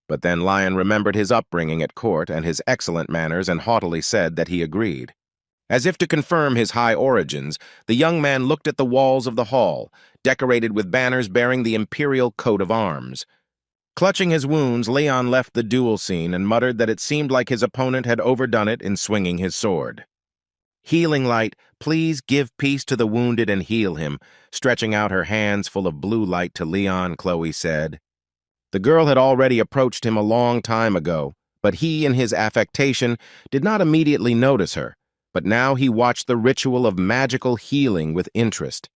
But then Lion remembered his upbringing at court and his excellent manners and haughtily said that he agreed. As if to confirm his high origins, the young man looked at the walls of the hall, decorated with banners bearing the imperial coat of arms. Clutching his wounds, Leon left the duel scene and muttered that it seemed like his opponent had overdone it in swinging his sword. "Healing light, please give peace to the wounded and heal him," stretching out her hands full of blue light to Leon, Chloe said. The girl had already approached him a long time ago, but he, in his affectation, did not immediately notice her. But now he watched the ritual of magical healing with interest.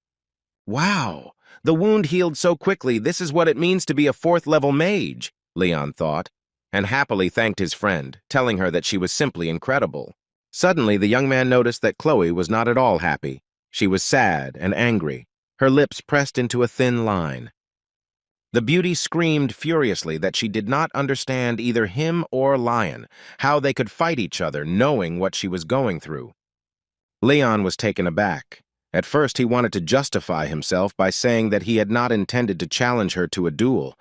"Wow, the wound healed so quickly. This is what it means to be a 4th-level mage," Leon thought, and happily thanked his friend, telling her that she was simply incredible. Suddenly, the young man noticed that Chloe was not at all happy. She was sad and angry, her lips pressed into a thin line. The beauty screamed furiously that she did not understand either him or Lion, how they could fight each other knowing what she was going through. Leon was taken aback. At first he wanted to justify himself by saying that he had not intended to challenge her to a duel,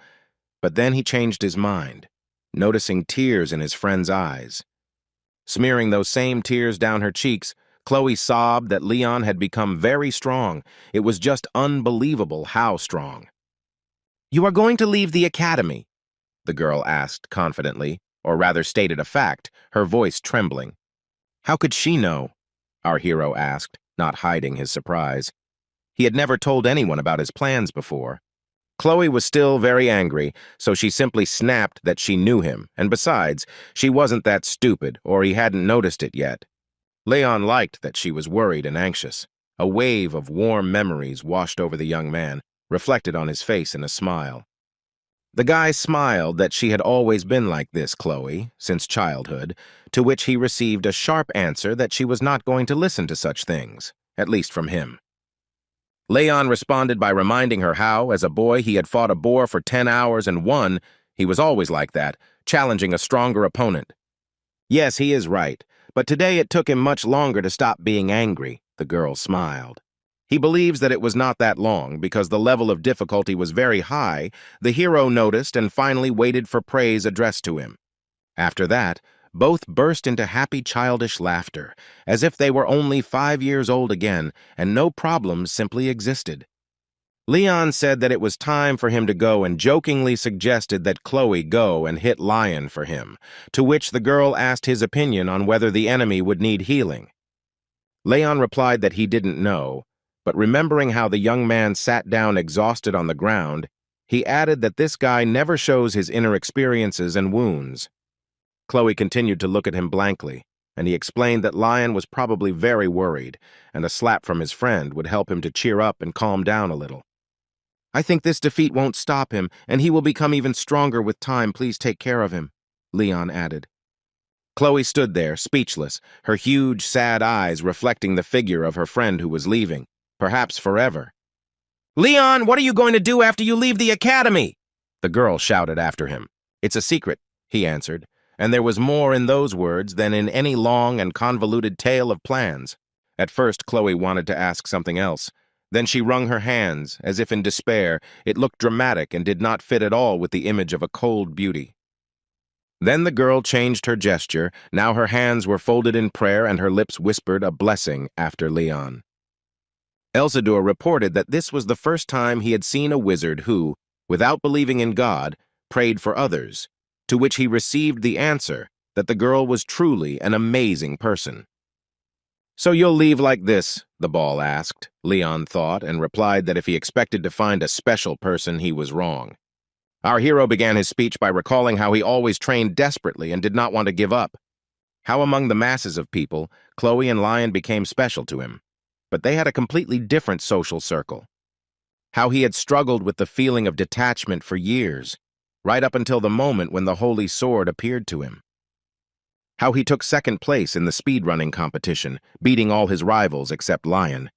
but then he changed his mind, noticing tears in his friend's eyes. Smearing those same tears down her cheeks, Chloe sobbed that Leon had become very strong. It was just unbelievable how strong. "You are going to leave the academy?" the girl asked confidently, or rather stated a fact, her voice trembling. "How could she know?" our hero asked, not hiding his surprise. He had never told anyone about his plans before. Chloe was still very angry, so she simply snapped that she knew him, and besides, she wasn't that stupid, or he hadn't noticed it yet. Leon liked that she was worried and anxious. A wave of warm memories washed over the young man, reflected on his face in a smile. The guy smiled that she had always been like this, Chloe, since childhood, to which he received a sharp answer that she was not going to listen to such things, at least from him. Leon responded by reminding her how, as a boy, he had fought a boar for 10 hours and won. He was always like that, challenging a stronger opponent. "Yes, he is right, but today it took him much longer to stop being angry," the girl smiled. He believes that it was not that long because the level of difficulty was very high. The hero noticed and finally waited for praise addressed to him. After that, both burst into happy childish laughter, as if they were only 5 years old again, and no problems simply existed. Leon said that it was time for him to go and jokingly suggested that Chloe go and hit Lion for him, to which the girl asked his opinion on whether the enemy would need healing. Leon replied that he didn't know, but remembering how the young man sat down exhausted on the ground, he added that this guy never shows his inner experiences and wounds. Chloe continued to look at him blankly, and he explained that Lion was probably very worried, and a slap from his friend would help him to cheer up and calm down a little. "I think this defeat won't stop him, and he will become even stronger with time. Please take care of him," Leon added. Chloe stood there, speechless, her huge, sad eyes reflecting the figure of her friend who was leaving, perhaps forever. "Leon, what are you going to do after you leave the academy?" the girl shouted after him. "It's a secret," he answered, and there was more in those words than in any long and convoluted tale of plans. At first, Chloe wanted to ask something else. Then she wrung her hands, as if in despair. It looked dramatic and did not fit at all with the image of a cold beauty. Then the girl changed her gesture. Now her hands were folded in prayer and her lips whispered a blessing after Leon. Elzador reported that this was the first time he had seen a wizard who, without believing in God, prayed for others, to which he received the answer that the girl was truly an amazing person. "So you'll leave like this?" the ball asked. Leon thought and replied that if he expected to find a special person, he was wrong. Our hero began his speech by recalling how he always trained desperately and did not want to give up. How among the masses of people, Chloe and Lion became special to him. But they had a completely different social circle. How he had struggled with the feeling of detachment for years, right up until the moment when the Holy Sword appeared to him. How he took second place in the speedrunning competition, beating all his rivals except Lion.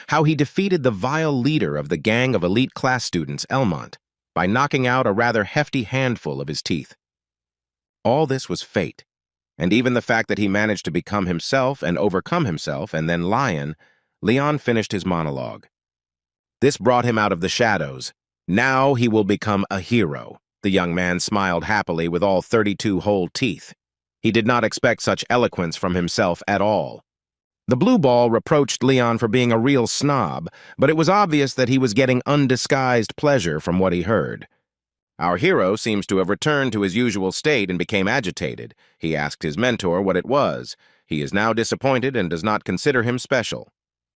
How he defeated the vile leader of the gang of elite class students, Elmont, by knocking out a rather hefty handful of his teeth. All this was fate, and even the fact that he managed to become himself and overcome himself and then Lion, Leon finished his monologue. This brought him out of the shadows. Now he will become a hero. The young man smiled happily with all 32 whole teeth. He did not expect such eloquence from himself at all. The blue ball reproached Leon for being a real snob, but it was obvious that he was getting undisguised pleasure from what he heard. Our hero seems to have returned to his usual state and became agitated. He asked his mentor what it was. He is now disappointed and does not consider him special.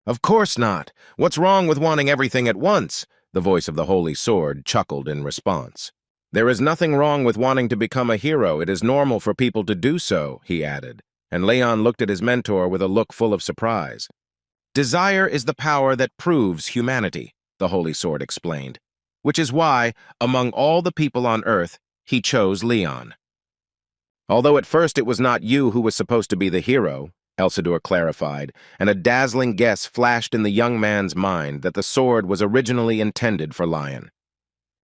"Of course not. What's wrong with wanting everything at once?" The voice of the Holy Sword chuckled in response. "There is nothing wrong with wanting to become a hero. It is normal for people to do so," he added, and Leon looked at his mentor with a look full of surprise. "Desire is the power that proves humanity," the Holy Sword explained, "which is why, among all the people on Earth, he chose Leon." "Although at first it was not you who was supposed to be the hero," Elzador clarified, and a dazzling guess flashed in the young man's mind that the sword was originally intended for Lion.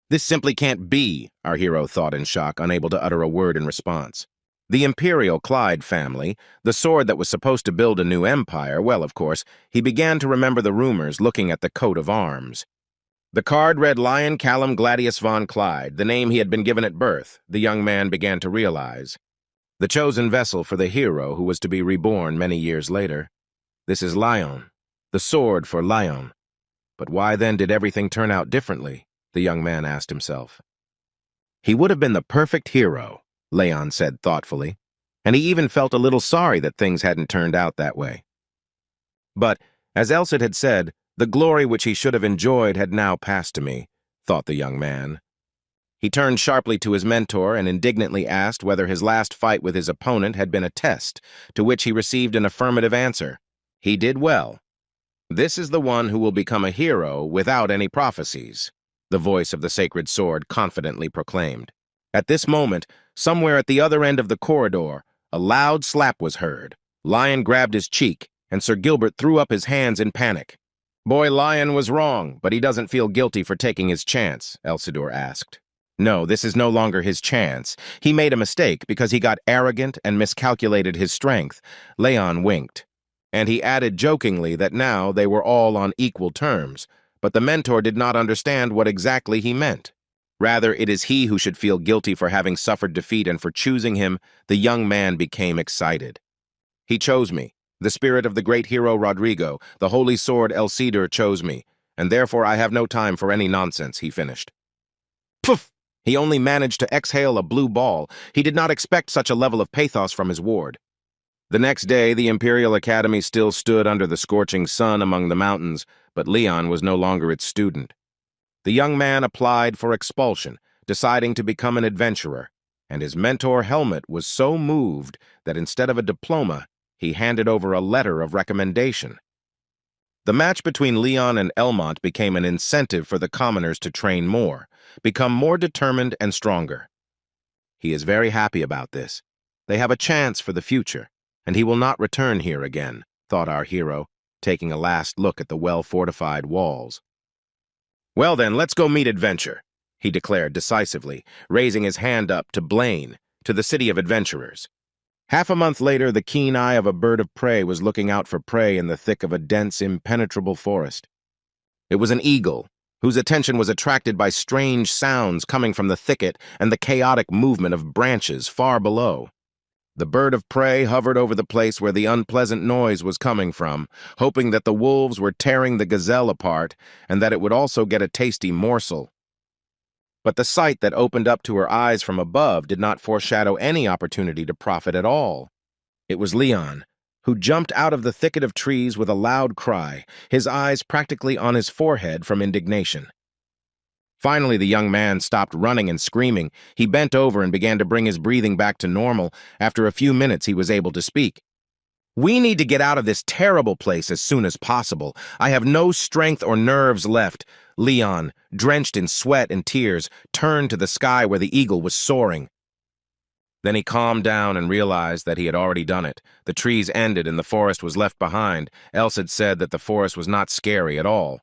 "This simply can't be," our hero thought in shock, unable to utter a word in response. The Imperial Clyde family, the sword that was supposed to build a new empire, well, of course, he began to remember the rumors looking at the coat of arms. The card read Lion Callum Gladius von Clyde, the name he had been given at birth, the young man began to realize. The chosen vessel for the hero who was to be reborn many years later. This is Lion, the sword for Lion. But why then did everything turn out differently? The young man asked himself. He would have been the perfect hero, Leon said thoughtfully, and he even felt a little sorry that things hadn't turned out that way. But, as Elsid had said, the glory which he should have enjoyed had now passed to me, thought the young man. He turned sharply to his mentor and indignantly asked whether his last fight with his opponent had been a test, to which he received an affirmative answer. He did well. "This is the one who will become a hero without any prophecies," the voice of the sacred sword confidently proclaimed. At this moment, somewhere at the other end of the corridor, a loud slap was heard. Lion grabbed his cheek, and Sir Gilbert threw up his hands in panic. "Boy, Lion was wrong, but he doesn't feel guilty for taking his chance," Elzador asked. "No, this is no longer his chance. He made a mistake because he got arrogant and miscalculated his strength." Leon winked, and he added jokingly that now they were all on equal terms, but the mentor did not understand what exactly he meant. Rather, it is he who should feel guilty for having suffered defeat, and for choosing him, the young man became excited. He chose me. The spirit of the great hero Rodrigo, the holy sword El Cedar chose me, and therefore I have no time for any nonsense, he finished. Poof! He only managed to exhale a blue ball. He did not expect such a level of pathos from his ward. The next day, the Imperial Academy still stood under the scorching sun among the mountains, but Leon was no longer its student. The young man applied for expulsion, deciding to become an adventurer, and his mentor Helmut was so moved that instead of a diploma, he handed over a letter of recommendation. The match between Leon and Elmont became an incentive for the commoners to train more, become more determined and stronger. He is very happy about this. They have a chance for the future, and he will not return here again, thought our hero, taking a last look at the well-fortified walls. Well then, let's go meet adventure, he declared decisively, raising his hand up to Blaine, to the city of adventurers. Half a month later, the keen eye of a bird of prey was looking out for prey in the thick of a dense, impenetrable forest. It was an eagle, whose attention was attracted by strange sounds coming from the thicket and the chaotic movement of branches far below. The bird of prey hovered over the place where the unpleasant noise was coming from, hoping that the wolves were tearing the gazelle apart and that it would also get a tasty morsel. But the sight that opened up to her eyes from above did not foreshadow any opportunity to profit at all. It was Leon, who jumped out of the thicket of trees with a loud cry, his eyes practically on his forehead from indignation. Finally, the young man stopped running and screaming. He bent over and began to bring his breathing back to normal. After a few minutes, he was able to speak. "We need to get out of this terrible place as soon as possible. I have no strength or nerves left." Leon, drenched in sweat and tears, turned to the sky where the eagle was soaring. Then he calmed down and realized that he had already done it. The trees ended and the forest was left behind. Else had said that the forest was not scary at all.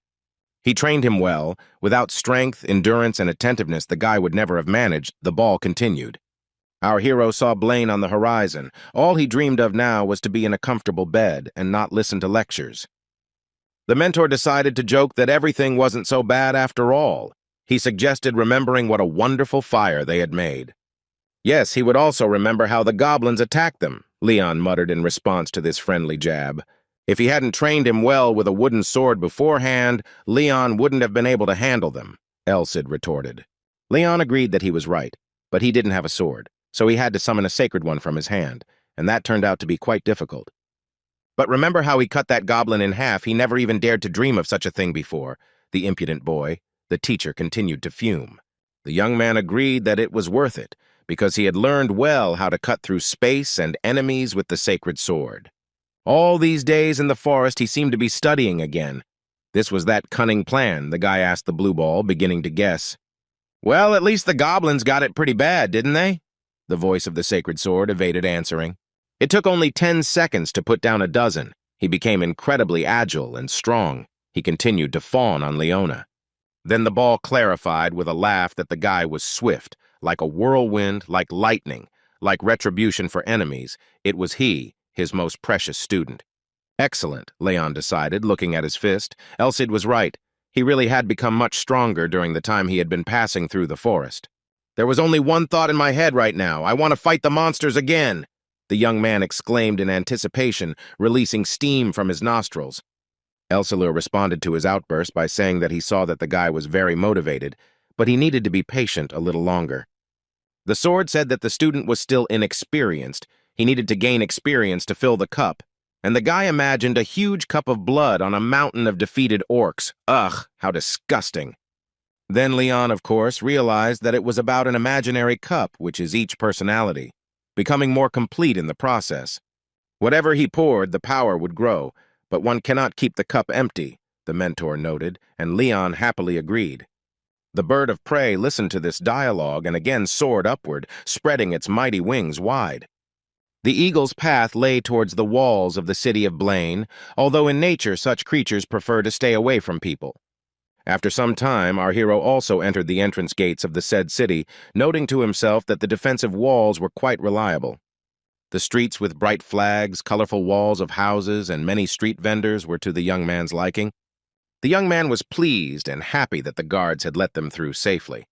He trained him well. Without strength, endurance, and attentiveness, the guy would never have managed. The ball continued. Our hero saw Blaine on the horizon. All he dreamed of now was to be in a comfortable bed and not listen to lectures. The mentor decided to joke that everything wasn't so bad after all. He suggested remembering what a wonderful fire they had made. Yes, he would also remember how the goblins attacked them, Leon muttered in response to this friendly jab. If he hadn't trained him well with a wooden sword beforehand, Leon wouldn't have been able to handle them, Elcid retorted. Leon agreed that he was right, but he didn't have a sword, so he had to summon a sacred one from his hand, and that turned out to be quite difficult. But remember how he cut that goblin in half? He never even dared to dream of such a thing before. The impudent boy, the teacher, continued to fume. The young man agreed that it was worth it, because he had learned well how to cut through space and enemies with the sacred sword. All these days in the forest, he seemed to be studying again. This was that cunning plan, the guy asked the blue ball, beginning to guess. Well, at least the goblins got it pretty bad, didn't they? The voice of the sacred sword evaded answering. It took only 10 seconds to put down a dozen. He became incredibly agile and strong. He continued to fawn on Leona. Then the ball clarified with a laugh that the guy was swift, like a whirlwind, like lightning, like retribution for enemies. It was he, his most precious student. Excellent, Leon decided, looking at his fist. Elcid was right. He really had become much stronger during the time he had been passing through the forest. There was only one thought in my head right now. I want to fight the monsters again, the young man exclaimed in anticipation, releasing steam from his nostrils. Elsilur responded to his outburst by saying that he saw that the guy was very motivated, but he needed to be patient a little longer. The sword said that the student was still inexperienced. He needed to gain experience to fill the cup, and the guy imagined a huge cup of blood on a mountain of defeated orcs. Ugh, how disgusting. Then Leon, of course, realized that it was about an imaginary cup, which is each personality, becoming more complete in the process. Whatever he poured, the power would grow, but one cannot keep the cup empty, the mentor noted, and Leon happily agreed. The bird of prey listened to this dialogue and again soared upward, spreading its mighty wings wide. The eagle's path lay towards the walls of the city of Blaine, although in nature such creatures prefer to stay away from people. After some time, our hero also entered the entrance gates of the said city, noting to himself that the defensive walls were quite reliable. The streets with bright flags, colorful walls of houses, and many street vendors were to the young man's liking. The young man was pleased and happy that the guards had let them through safely.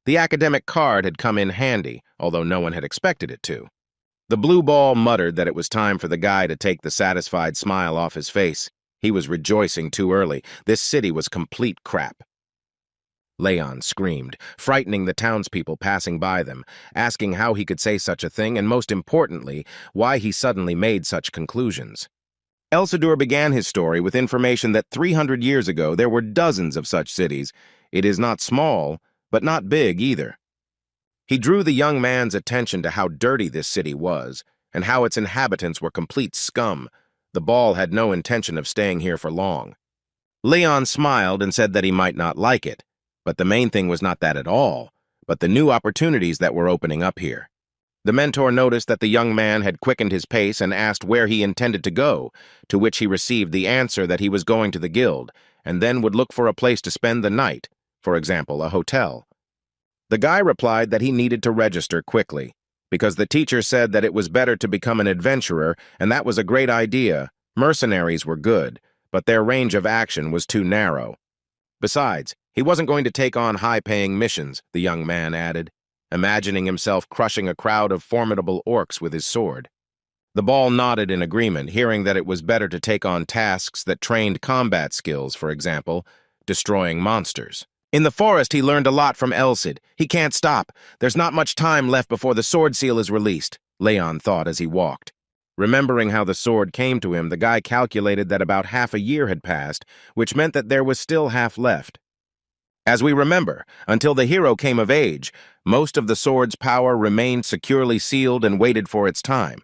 The academic card had come in handy, although no one had expected it to. The blue ball muttered that it was time for the guy to take the satisfied smile off his face. He was rejoicing too early. This city was complete crap. Leon screamed, frightening the townspeople passing by them, asking how he could say such a thing and, most importantly, why he suddenly made such conclusions. Elsadur began his story with information that 300 years ago there were dozens of such cities. It is not small, but not big either. He drew the young man's attention to how dirty this city was, and how its inhabitants were complete scum. The ball had no intention of staying here for long. Leon smiled and said that he might not like it, but the main thing was not that at all, but the new opportunities that were opening up here. The mentor noticed that the young man had quickened his pace and asked where he intended to go, to which he received the answer that he was going to the guild, and then would look for a place to spend the night, for example, a hotel. The guy replied that he needed to register quickly, because the teacher said that it was better to become an adventurer, and that was a great idea. Mercenaries were good, but their range of action was too narrow. Besides, he wasn't going to take on high-paying missions, the young man added, imagining himself crushing a crowd of formidable orcs with his sword. The ball nodded in agreement, hearing that it was better to take on tasks that trained combat skills, for example, destroying monsters. In the forest, he learned a lot from Elsid. He can't stop. There's not much time left before the sword seal is released, Leon thought as he walked. Remembering how the sword came to him, the guy calculated that about half a year had passed, which meant that there was still half left. As we remember, until the hero came of age, most of the sword's power remained securely sealed and waited for its time.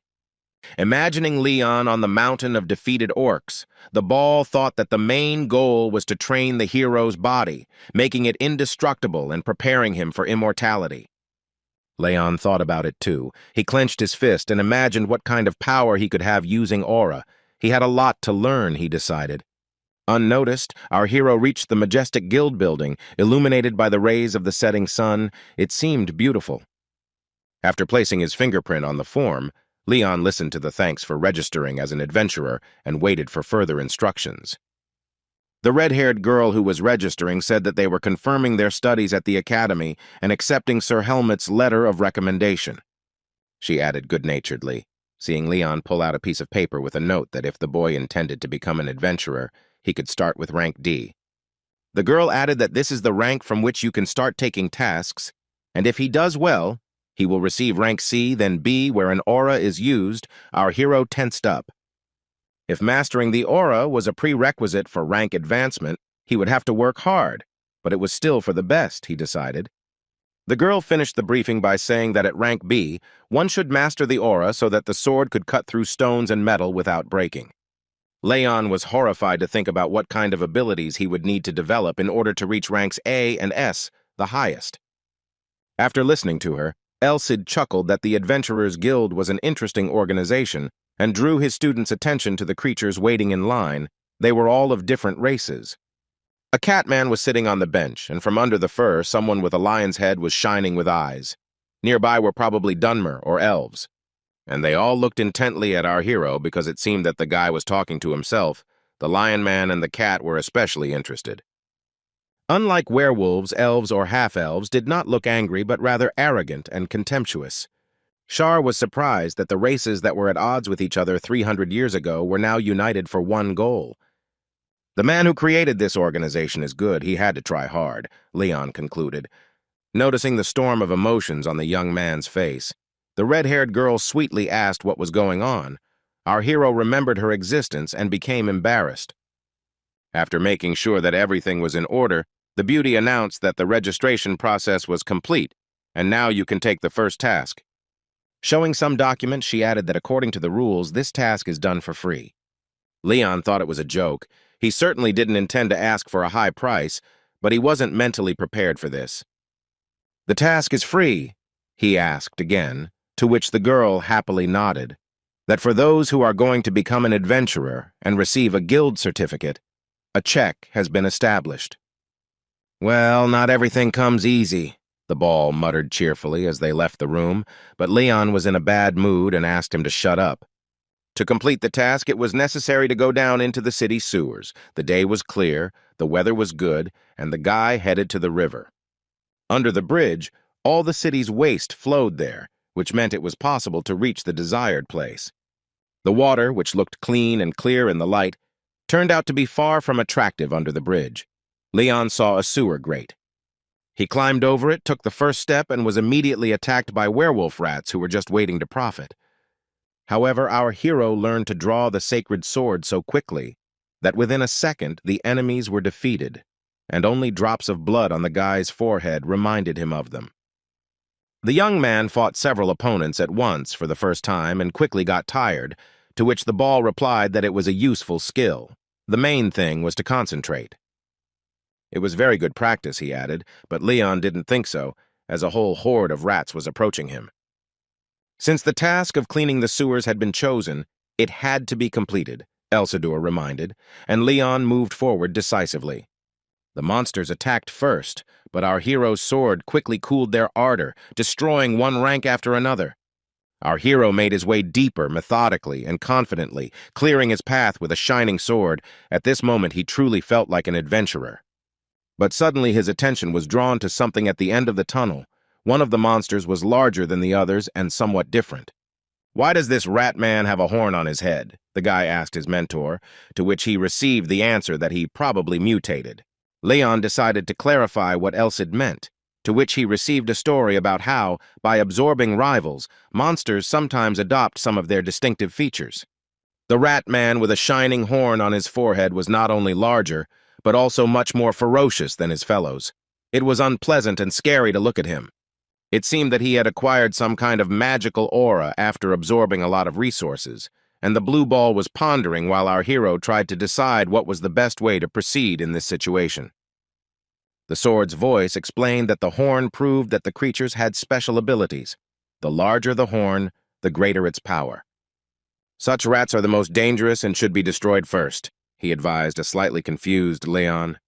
Imagining Leon on the mountain of defeated orcs, the ball thought that the main goal was to train the hero's body, making it indestructible and preparing him for immortality. Leon thought about it too. He clenched his fist and imagined what kind of power he could have using aura. He had a lot to learn, he decided. Unnoticed, our hero reached the majestic guild building, illuminated by the rays of the setting sun. It seemed beautiful. After placing his fingerprint on the form, Leon listened to the thanks for registering as an adventurer and waited for further instructions. The red-haired girl who was registering said that they were confirming their studies at the academy and accepting Sir Helmut's letter of recommendation. She added good-naturedly, seeing Leon pull out a piece of paper with a note that if the boy intended to become an adventurer, he could start with rank D. The girl added that this is the rank from which you can start taking tasks, and if he does well, he will receive rank C, then B, where an aura is used. Our hero tensed up. If mastering the aura was a prerequisite for rank advancement, he would have to work hard, but it was still for the best, he decided. The girl finished the briefing by saying that at rank B, one should master the aura so that the sword could cut through stones and metal without breaking. Leon was horrified to think about what kind of abilities he would need to develop in order to reach ranks A and S, the highest. After listening to her, Elsid chuckled that the Adventurers Guild was an interesting organization and drew his students' attention to the creatures waiting in line. They were all of different races. A catman was sitting on the bench, and from under the fur, someone with a lion's head was shining with eyes. Nearby were probably Dunmer or elves. And they all looked intently at our hero because it seemed that the guy was talking to himself. The lion man and the cat were especially interested. Unlike werewolves, elves, or half-elves did not look angry but rather arrogant and contemptuous. Shar was surprised that the races that were at odds with each other 300 years ago were now united for one goal. The man who created this organization is good. He had to try hard, Leon concluded, noticing the storm of emotions on the young man's face. The red-haired girl sweetly asked what was going on. Our hero remembered her existence and became embarrassed. After making sure that everything was in order, the beauty announced that the registration process was complete, and now you can take the first task. Showing some document, she added that according to the rules, this task is done for free. Leon thought it was a joke. He certainly didn't intend to ask for a high price, but he wasn't mentally prepared for this. "The task is free?" he asked again, to which the girl happily nodded. That for those who are going to become an adventurer and receive a guild certificate, a check has been established. "Well, not everything comes easy," the ball muttered cheerfully as they left the room, but Leon was in a bad mood and asked him to shut up. To complete the task, it was necessary to go down into the city sewers. The day was clear, the weather was good, and the guy headed to the river. Under the bridge, All the city's waste flowed there, which meant it was possible to reach the desired place. The water, which looked clean and clear in the light, turned out to be far from attractive under the bridge. Leon saw a sewer grate. He climbed over it, took the first step, and was immediately attacked by werewolf rats who were just waiting to profit. However, our hero learned to draw the sacred sword so quickly that within a second the enemies were defeated, and only drops of blood on the guy's forehead reminded him of them. The young man fought several opponents at once for the first time and quickly got tired, to which the ball replied that it was a useful skill. The main thing was to concentrate. It was very good practice, he added, but Leon didn't think so, as a whole horde of rats was approaching him. Since the task of cleaning the sewers had been chosen, it had to be completed, Elsador reminded, and Leon moved forward decisively. The monsters attacked first, but our hero's sword quickly cooled their ardor, destroying one rank after another. Our hero made his way deeper, methodically and confidently, clearing his path with a shining sword. At this moment, he truly felt like an adventurer. But suddenly his attention was drawn to something at the end of the tunnel. One of the monsters was larger than the others and somewhat different. "Why does this rat man have a horn on his head?" the guy asked his mentor, to which he received the answer that he probably mutated. Leon decided to clarify what else it meant, to which he received a story about how, by absorbing rivals, monsters sometimes adopt some of their distinctive features. The rat man with a shining horn on his forehead was not only larger, but also much more ferocious than his fellows. It was unpleasant and scary to look at him. It seemed that he had acquired some kind of magical aura after absorbing a lot of resources, and the blue ball was pondering while our hero tried to decide what was the best way to proceed in this situation. The sword's voice explained that the horn proved that the creatures had special abilities. The larger the horn, the greater its power. "Such rats are the most dangerous and should be destroyed first," he advised a slightly confused Leon.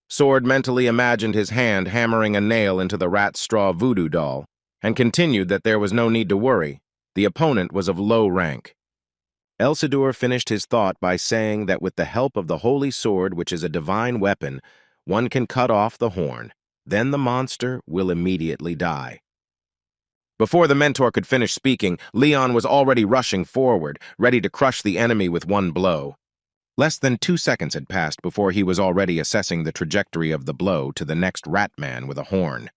Sword mentally imagined his hand hammering a nail into the rat's straw voodoo doll, and continued that there was no need to worry. The opponent was of low rank. Elsador finished his thought by saying that with the help of the holy sword, which is a divine weapon, one can cut off the horn. Then the monster will immediately die. Before the mentor could finish speaking, Leon was already rushing forward, ready to crush the enemy with one blow. Less than 2 seconds had passed before he was already assessing the trajectory of the blow to the next rat man with a horn.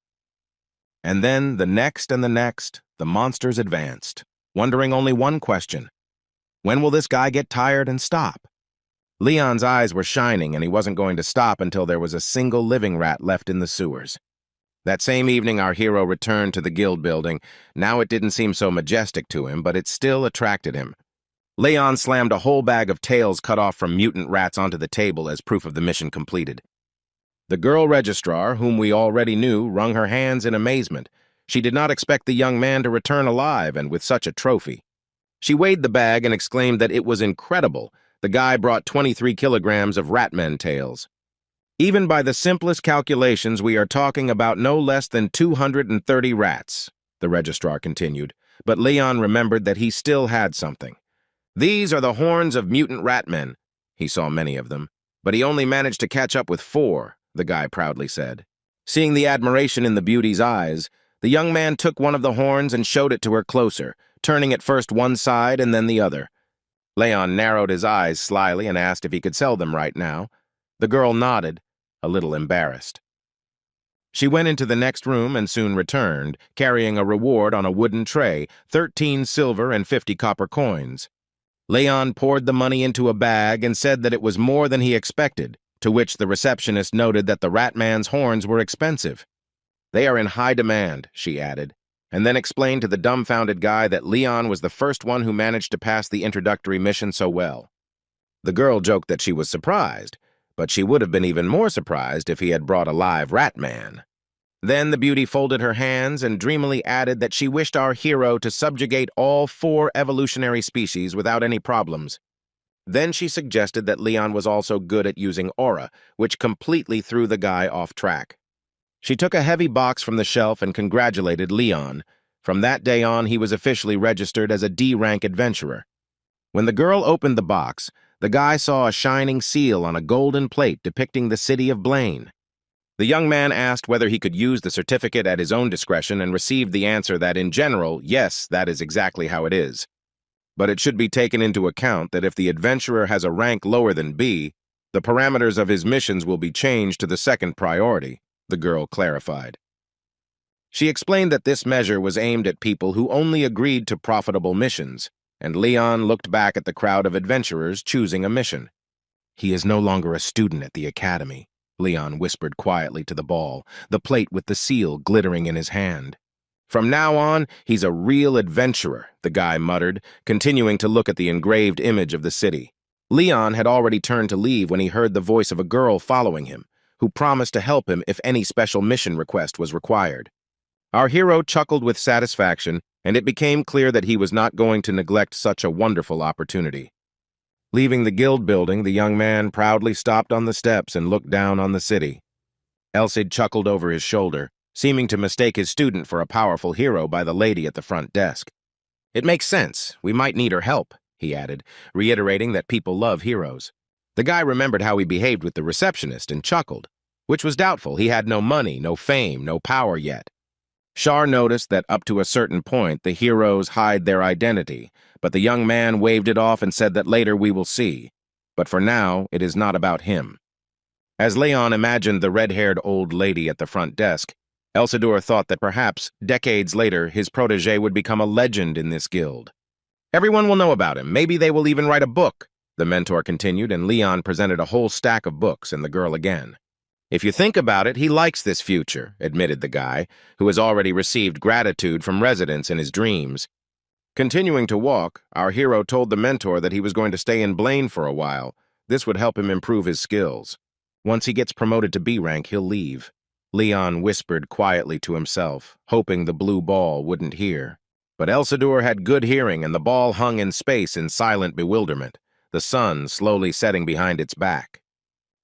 And then the next and the next, the monsters advanced, wondering only one question: when will this guy get tired and stop? Leon's eyes were shining, and he wasn't going to stop until there was a single living rat left in the sewers. That same evening, our hero returned to the guild building. Now it didn't seem so majestic to him, but it still attracted him. Leon slammed a whole bag of tails cut off from mutant rats onto the table as proof of the mission completed. The girl registrar, whom we already knew, wrung her hands in amazement. She did not expect the young man to return alive and with such a trophy. She weighed the bag and exclaimed that it was incredible. The guy brought 23 kilograms of ratmen tails. "Even by the simplest calculations, we are talking about no less than 230 rats, the registrar continued, but Leon remembered that he still had something. "These are the horns of mutant ratmen." He saw many of them, but he only managed to catch up with 4, the guy proudly said. Seeing the admiration in the beauty's eyes, the young man took one of the horns and showed it to her closer, turning it first one side and then the other. Leon narrowed his eyes slyly and asked if he could sell them right now. The girl nodded, a little embarrassed. She went into the next room and soon returned, carrying a reward on a wooden tray, 13 silver and 50 copper coins. Leon poured the money into a bag and said that it was more than he expected, to which the receptionist noted that the Ratman's horns were expensive. "They are in high demand," she added, and then explained to the dumbfounded guy that Leon was the first one who managed to pass the introductory mission so well. The girl joked that she was surprised, but she would have been even more surprised if he had brought a live Ratman. Then the beauty folded her hands and dreamily added that she wished our hero to subjugate all 4 evolutionary species without any problems. Then she suggested that Leon was also good at using aura, which completely threw the guy off track. She took a heavy box from the shelf and congratulated Leon. From that day on, he was officially registered as a D-rank adventurer. When the girl opened the box, the guy saw a shining seal on a golden plate depicting the city of Blaine. The young man asked whether he could use the certificate at his own discretion and received the answer that, in general, yes, that is exactly how it is. But it should be taken into account that if the adventurer has a rank lower than B, the parameters of his missions will be changed to the second priority, the girl clarified. She explained that this measure was aimed at people who only agreed to profitable missions, and Leon looked back at the crowd of adventurers choosing a mission. He is no longer a student at the academy, Leon whispered quietly to the ball, the plate with the seal glittering in his hand. From now on, he's a real adventurer, the guy muttered, continuing to look at the engraved image of the city. Leon had already turned to leave when he heard the voice of a girl following him, who promised to help him if any special mission request was required. Our hero chuckled with satisfaction, and it became clear that he was not going to neglect such a wonderful opportunity. Leaving the guild building, the young man proudly stopped on the steps and looked down on the city. Elsid chuckled over his shoulder, seeming to mistake his student for a powerful hero by the lady at the front desk. "It makes sense. We might need her help," he added, reiterating that people love heroes. The guy remembered how he behaved with the receptionist and chuckled, which was doubtful. He had no money, no fame, no power yet. Shar noticed that up to a certain point, the heroes hide their identity, but the young man waved it off and said that later we will see. But for now, it is not about him. As Leon imagined the red-haired old lady at the front desk, Elsidor thought that perhaps, decades later, his protege would become a legend in this guild. "Everyone will know about him. Maybe they will even write a book," the mentor continued, and Leon presented a whole stack of books and the girl again. "If you think about it, he likes this future," admitted the guy, who has already received gratitude from residents in his dreams. Continuing to walk, our hero told the mentor that he was going to stay in Blaine for a while. This would help him improve his skills. Once he gets promoted to B rank, he'll leave. Leon whispered quietly to himself, hoping the blue ball wouldn't hear. But Elsidor had good hearing, and the ball hung in space in silent bewilderment, the sun slowly setting behind its back.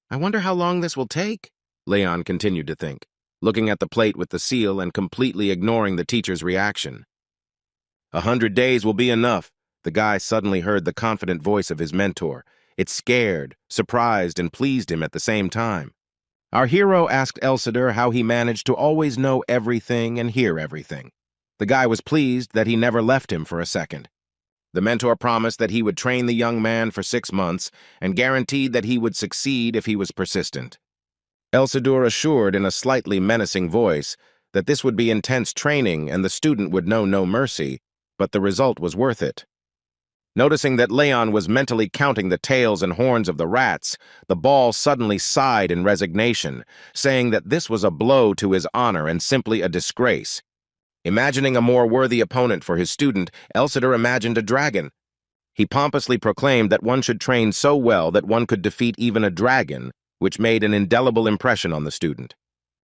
"I wonder how long this will take?" Leon continued to think, looking at the plate with the seal and completely ignoring the teacher's reaction. 100 days will be enough," the guy suddenly heard the confident voice of his mentor. It scared, surprised, and pleased him at the same time. Our hero asked Elsidor how he managed to always know everything and hear everything. The guy was pleased that he never left him for a second. The mentor promised that he would train the young man for 6 months and guaranteed that he would succeed if he was persistent. Elsidor assured in a slightly menacing voice that this would be intense training and the student would know no mercy, but the result was worth it. Noticing that Leon was mentally counting the tails and horns of the rats, the ball suddenly sighed in resignation, saying that this was a blow to his honor and simply a disgrace. Imagining a more worthy opponent for his student, Elsidor imagined a dragon. He pompously proclaimed that one should train so well that one could defeat even a dragon, which made an indelible impression on the student.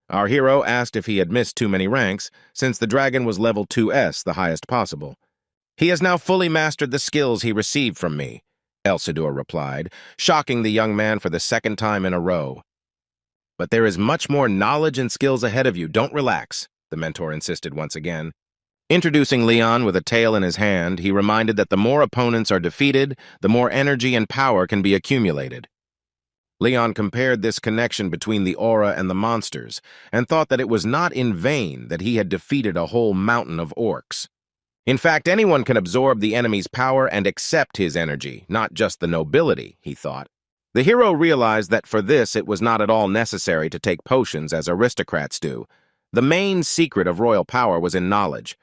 Our hero asked if he had missed too many ranks, since the dragon was level 2S, the highest possible. "He has now fully mastered the skills he received from me," Elsidor replied, shocking the young man for the second time in a row. "But there is much more knowledge and skills ahead of you. Don't relax," the mentor insisted once again. Introducing Leon with a tail in his hand, he reminded that the more opponents are defeated, the more energy and power can be accumulated. Leon compared this connection between the aura and the monsters, and thought that it was not in vain that he had defeated a whole mountain of orcs. In fact, anyone can absorb the enemy's power and accept his energy, not just the nobility, he thought. The hero realized that for this it was not at all necessary to take potions as aristocrats do. The main secret of royal power was in knowledge.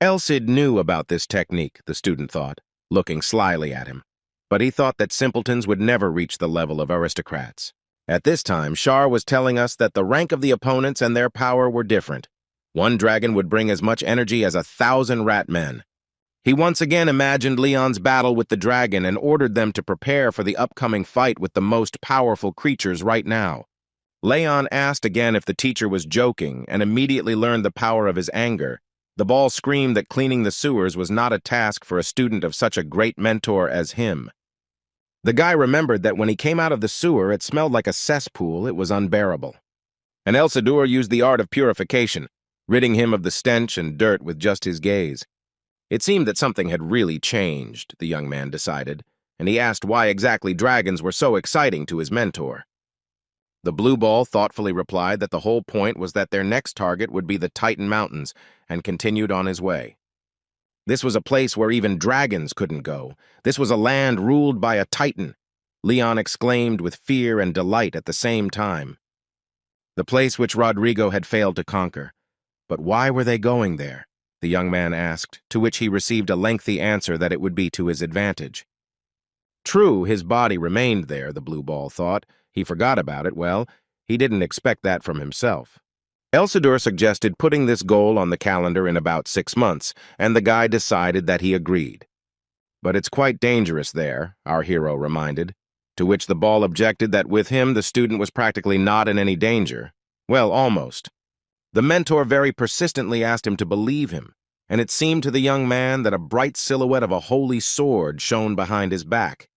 Elsid knew about this technique, the student thought, looking slyly at him. But he thought that simpletons would never reach the level of aristocrats. At this time, Shar was telling us that the rank of the opponents and their power were different. One dragon would bring as much energy as 1,000 rat men. He once again imagined Leon's battle with the dragon and ordered them to prepare for the upcoming fight with the most powerful creatures right now. Leon asked again if the teacher was joking and immediately learned the power of his anger. The ball screamed that cleaning the sewers was not a task for a student of such a great mentor as him. The guy remembered that when he came out of the sewer, it smelled like a cesspool. It was unbearable. And Elsidor used the art of purification, ridding him of the stench and dirt with just his gaze. It seemed that something had really changed, the young man decided, and he asked why exactly dragons were so exciting to his mentor. The blue ball thoughtfully replied that the whole point was that their next target would be the Titan Mountains, and continued on his way. This was a place where even dragons couldn't go. This was a land ruled by a Titan, Leon exclaimed with fear and delight at the same time. The place which Rodrigo had failed to conquer. But why were they going there? The young man asked, to which he received a lengthy answer that it would be to his advantage. True, his body remained there, the blue ball thought. He forgot about it. Well, he didn't expect that from himself. Elsidor suggested putting this goal on the calendar in about 6 months, and the guy decided that he agreed. But it's quite dangerous there, our hero reminded, to which the ball objected that with him the student was practically not in any danger. Well, almost. The mentor very persistently asked him to believe him, and it seemed to the young man that a bright silhouette of a holy sword shone behind his back.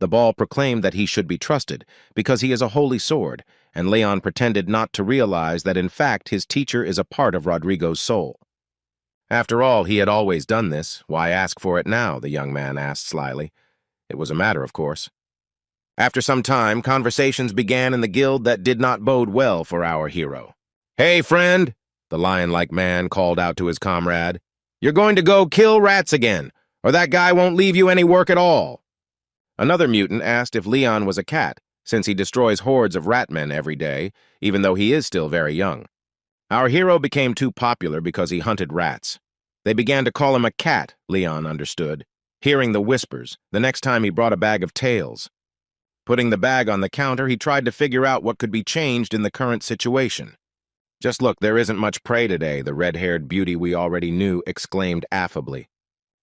The ball proclaimed that he should be trusted, because he is a holy sword, and Leon pretended not to realize that in fact his teacher is a part of Rodrigo's soul. After all, he had always done this. Why ask for it now? The young man asked slyly. It was a matter, of course. After some time, conversations began in the guild that did not bode well for our hero. "Hey, friend," the lion-like man called out to his comrade. "You're going to go kill rats again, or that guy won't leave you any work at all." Another mutant asked if Leon was a cat, since he destroys hordes of ratmen every day, even though he is still very young. Our hero became too popular because he hunted rats. They began to call him a cat, Leon understood, hearing the whispers the next time he brought a bag of tails. Putting the bag on the counter, he tried to figure out what could be changed in the current situation. "Just look, there isn't much prey today," the red-haired beauty we already knew exclaimed affably.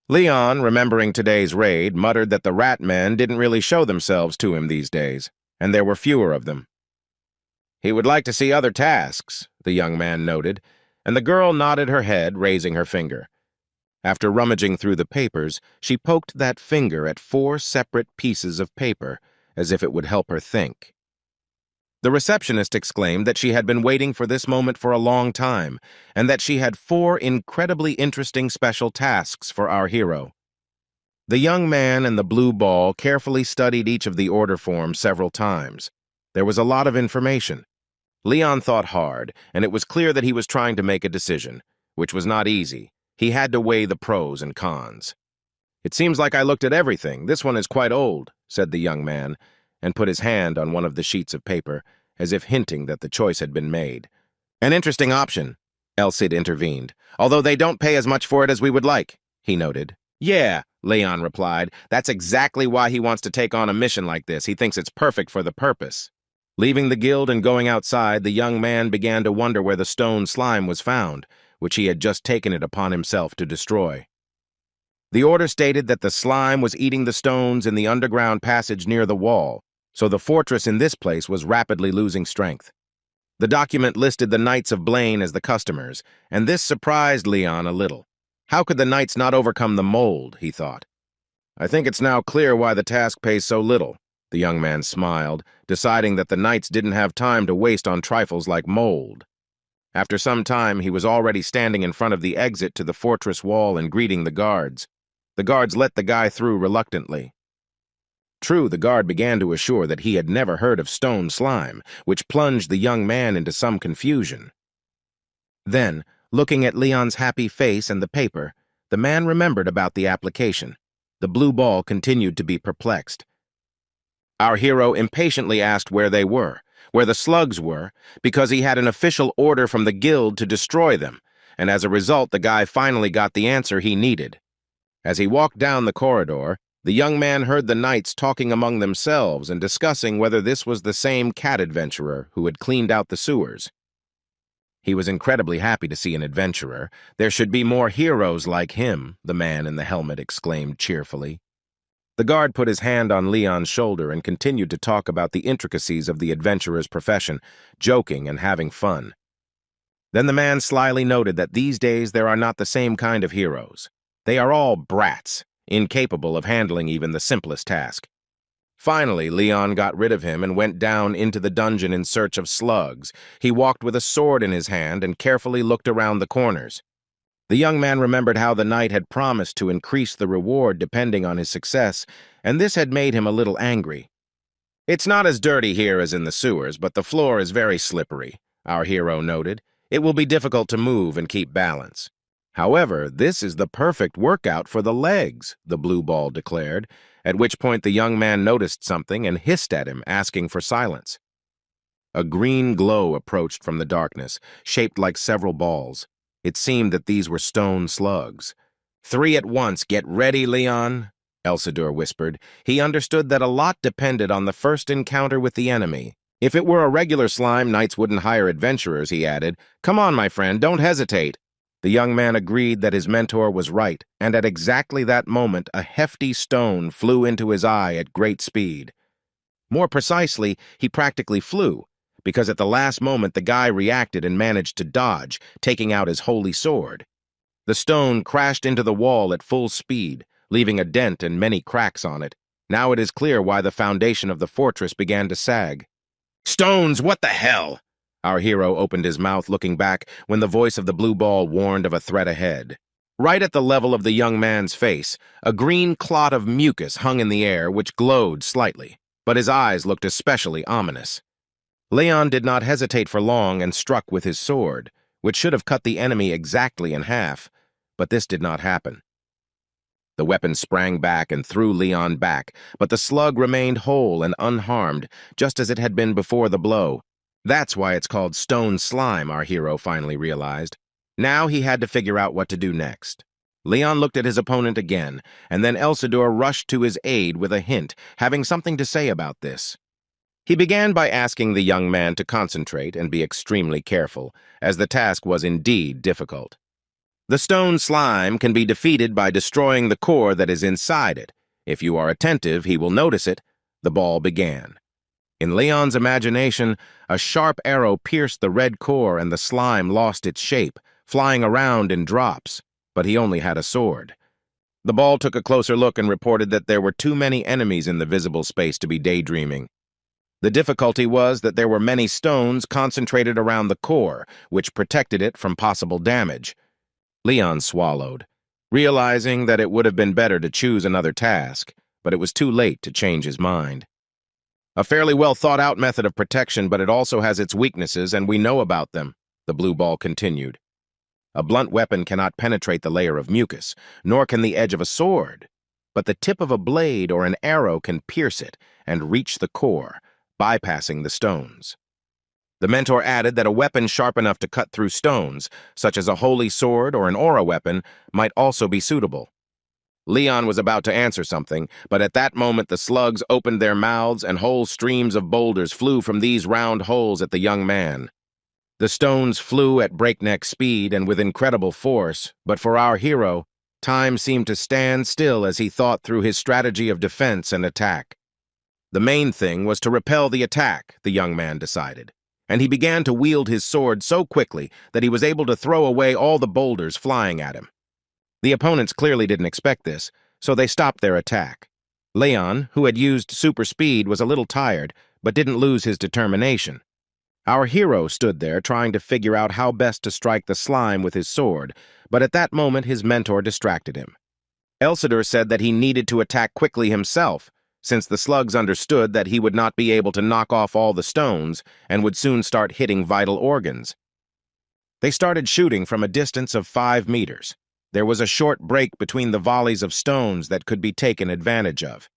Leon, remembering today's raid, muttered that the rat men didn't really show themselves to him these days, and there were fewer of them. "He would like to see other tasks," the young man noted, and the girl nodded her head, raising her finger. After rummaging through the papers, she poked that finger at 4 separate pieces of paper, as if it would help her think. The receptionist exclaimed that she had been waiting for this moment for a long time, and that she had 4 incredibly interesting special tasks for our hero. The young man and the blue ball carefully studied each of the order forms several times. There was a lot of information. Leon thought hard, and it was clear that he was trying to make a decision, which was not easy. He had to weigh the pros and cons. "It seems like I looked at everything. This one is quite old," said the young man, and put his hand on one of the sheets of paper, as if hinting that the choice had been made. "An interesting option," Elsid intervened, "although they don't pay as much for it as we would like," he noted. "Yeah," Leon replied, "that's exactly why he wants to take on a mission like this. He thinks it's perfect for the purpose." Leaving the guild and going outside, the young man began to wonder where the stone slime was found, which he had just taken it upon himself to destroy. The order stated that the slime was eating the stones in the underground passage near the wall, so the fortress in this place was rapidly losing strength. The document listed the Knights of Blaine as the customers, and this surprised Leon a little. How could the Knights not overcome the mold, he thought. "I think it's now clear why the task pays so little," the young man smiled, deciding that the Knights didn't have time to waste on trifles like mold. After some time, he was already standing in front of the exit to the fortress wall and greeting the guards. The guards let the guy through reluctantly. True, the guard began to assure that he had never heard of stone slime, which plunged the young man into some confusion. Then, looking at Leon's happy face and the paper, the man remembered about the application. The blue ball continued to be perplexed. Our hero impatiently asked where they were, where the slugs were, because he had an official order from the guild to destroy them, and as a result the guy finally got the answer he needed. As he walked down the corridor, the young man heard the knights talking among themselves and discussing whether this was the same cat adventurer who had cleaned out the sewers. He was incredibly happy to see an adventurer. There should be more heroes like him, the man in the helmet exclaimed cheerfully. The guard put his hand on Leon's shoulder and continued to talk about the intricacies of the adventurer's profession, joking and having fun. Then the man slyly noted that these days there are not the same kind of heroes. They are all brats, incapable of handling even the simplest task. Finally, Leon got rid of him and went down into the dungeon in search of slugs. He walked with a sword in his hand and carefully looked around the corners. The young man remembered how the knight had promised to increase the reward depending on his success, and this had made him a little angry. It's not as dirty here as in the sewers, but the floor is very slippery, our hero noted. It will be difficult to move and keep balance. However, this is the perfect workout for the legs, the blue ball declared, at which point the young man noticed something and hissed at him, asking for silence. A green glow approached from the darkness, shaped like several balls. It seemed that these were stone slugs. "3 at once, get ready, Leon," Elsidor whispered. He understood that a lot depended on the first encounter with the enemy. If it were a regular slime, knights wouldn't hire adventurers, he added. "Come on, my friend, don't hesitate." The young man agreed that his mentor was right, and at exactly that moment, a hefty stone flew into his eye at great speed. More precisely, he practically flew, because at the last moment the guy reacted and managed to dodge, taking out his holy sword. The stone crashed into the wall at full speed, leaving a dent and many cracks on it. Now it is clear why the foundation of the fortress began to sag. "Stones, what the hell?" Our hero opened his mouth, looking back, when the voice of the blue ball warned of a threat ahead. Right at the level of the young man's face, a green clot of mucus hung in the air, which glowed slightly, but his eyes looked especially ominous. Leon did not hesitate for long and struck with his sword, which should have cut the enemy exactly in half, but this did not happen. The weapon sprang back and threw Leon back, but the slug remained whole and unharmed, just as it had been before the blow. That's why it's called stone slime, our hero finally realized. Now he had to figure out what to do next. Leon looked at his opponent again, and then Elsidor rushed to his aid with a hint, having something to say about this. He began by asking the young man to concentrate and be extremely careful, as the task was indeed difficult. The stone slime can be defeated by destroying the core that is inside it. If you are attentive, he will notice it. The ball began. In Leon's imagination, a sharp arrow pierced the red core and the slime lost its shape, flying around in drops, but he only had a sword. The ball took a closer look and reported that there were too many enemies in the visible space to be daydreaming. The difficulty was that there were many stones concentrated around the core, which protected it from possible damage. Leon swallowed, realizing that it would have been better to choose another task, but it was too late to change his mind. "A fairly well-thought-out method of protection, but it also has its weaknesses, and we know about them," the blue ball continued. "A blunt weapon cannot penetrate the layer of mucus, nor can the edge of a sword, but the tip of a blade or an arrow can pierce it and reach the core, bypassing the stones." The mentor added that a weapon sharp enough to cut through stones, such as a holy sword or an aura weapon, might also be suitable. Leon was about to answer something, but at that moment the slugs opened their mouths and whole streams of boulders flew from these round holes at the young man. The stones flew at breakneck speed and with incredible force, but for our hero, time seemed to stand still as he thought through his strategy of defense and attack. The main thing was to repel the attack, the young man decided, and he began to wield his sword so quickly that he was able to throw away all the boulders flying at him. The opponents clearly didn't expect this, so they stopped their attack. Leon, who had used super speed, was a little tired, but didn't lose his determination. Our hero stood there trying to figure out how best to strike the slime with his sword, but at that moment his mentor distracted him. Elsidor said that he needed to attack quickly himself, since the slugs understood that he would not be able to knock off all the stones and would soon start hitting vital organs. They started shooting from a distance of 5 meters. There was a short break between the volleys of stones that could be taken advantage of.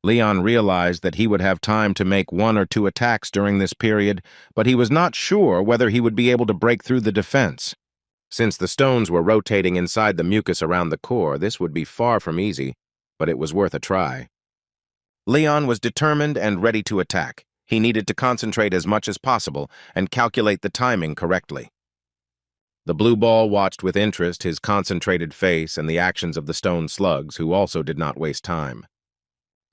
Leon realized that he would have time to make 1 or 2 attacks during this period, but he was not sure whether he would be able to break through the defense. Since the stones were rotating inside the mucus around the core, this would be far from easy, but it was worth a try. Leon was determined and ready to attack. He needed to concentrate as much as possible and calculate the timing correctly. The blue ball watched with interest his concentrated face and the actions of the stone slugs, who also did not waste time.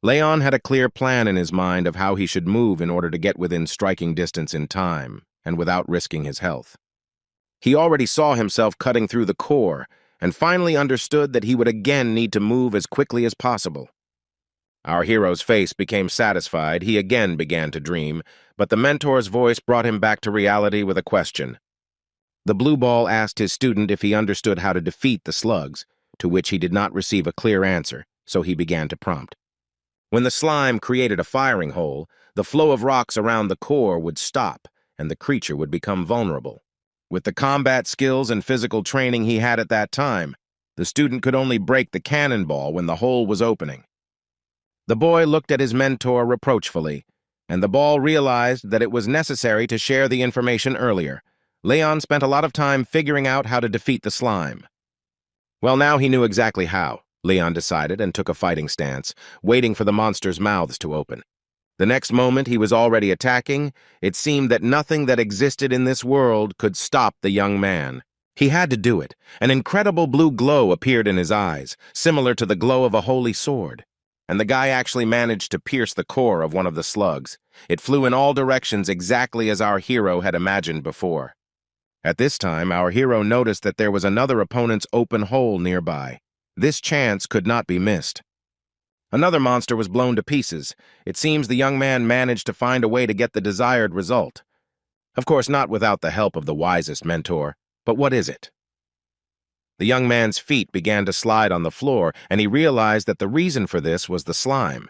Leon had a clear plan in his mind of how he should move in order to get within striking distance in time, and without risking his health. He already saw himself cutting through the core, and finally understood that he would again need to move as quickly as possible. Our hero's face became satisfied. He again began to dream, but the mentor's voice brought him back to reality with a question. The blue ball asked his student if he understood how to defeat the slugs, to which he did not receive a clear answer, so he began to prompt. When the slime created a firing hole, the flow of rocks around the core would stop, and the creature would become vulnerable. With the combat skills and physical training he had at that time, the student could only break the cannonball when the hole was opening. The boy looked at his mentor reproachfully, and the ball realized that it was necessary to share the information earlier. Leon spent a lot of time figuring out how to defeat the slime. Well, now he knew exactly how, Leon decided, and took a fighting stance, waiting for the monsters' mouths to open. The next moment he was already attacking. It seemed that nothing that existed in this world could stop the young man. He had to do it. An incredible blue glow appeared in his eyes, similar to the glow of a holy sword. And the guy actually managed to pierce the core of one of the slugs. It flew in all directions exactly as our hero had imagined before. At this time, our hero noticed that there was another opponent's open hole nearby. This chance could not be missed. Another monster was blown to pieces. It seems the young man managed to find a way to get the desired result. Of course, not without the help of the wisest mentor. But what is it? The young man's feet began to slide on the floor, and he realized that the reason for this was the slime.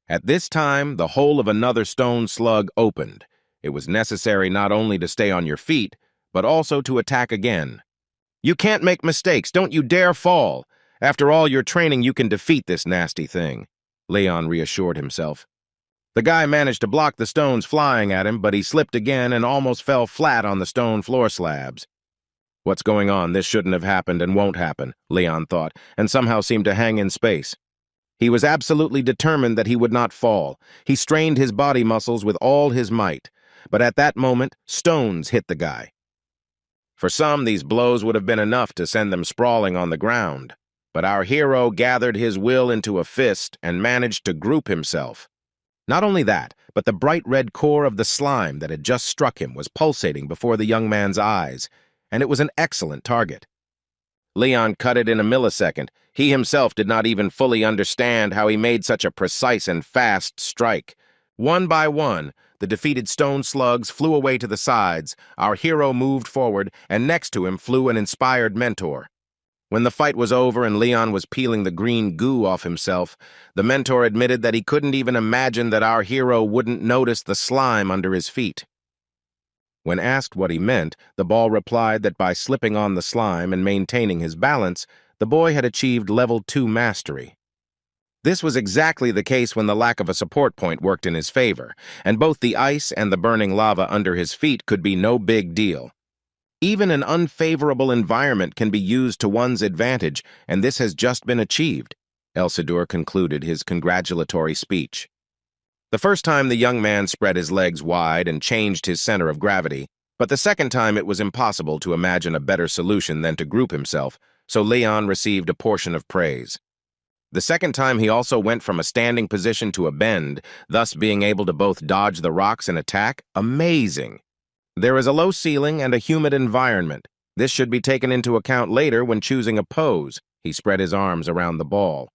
At this time, the hole of another stone slug opened. It was necessary not only to stay on your feet, but also to attack again. You can't make mistakes. Don't you dare fall. After all your training, you can defeat this nasty thing, Leon reassured himself. The guy managed to block the stones flying at him, but he slipped again and almost fell flat on the stone floor slabs. What's going on? This shouldn't have happened and won't happen, Leon thought, and somehow seemed to hang in space. He was absolutely determined that he would not fall. He strained his body muscles with all his might. But at that moment, stones hit the guy. For some, these blows would have been enough to send them sprawling on the ground. But our hero gathered his will into a fist and managed to group himself. Not only that, but the bright red core of the slime that had just struck him was pulsating before the young man's eyes, and it was an excellent target. Leon cut it in a millisecond. He himself did not even fully understand how he made such a precise and fast strike. One by one, the defeated stone slugs flew away to the sides. Our hero moved forward, and next to him flew an inspired mentor. When the fight was over and Leon was peeling the green goo off himself, the mentor admitted that he couldn't even imagine that our hero wouldn't notice the slime under his feet. When asked what he meant, the ball replied that by slipping on the slime and maintaining his balance, the boy had achieved level 2 mastery. This was exactly the case when the lack of a support point worked in his favor, and both the ice and the burning lava under his feet could be no big deal. Even an unfavorable environment can be used to one's advantage, and this has just been achieved, Elsidor concluded his congratulatory speech. The first time the young man spread his legs wide and changed his center of gravity, but the second time it was impossible to imagine a better solution than to group himself, so Leon received a portion of praise. The second time he also went from a standing position to a bend, thus being able to both dodge the rocks and attack. Amazing! There is a low ceiling and a humid environment. This should be taken into account later when choosing a pose. He spread his arms around the ball.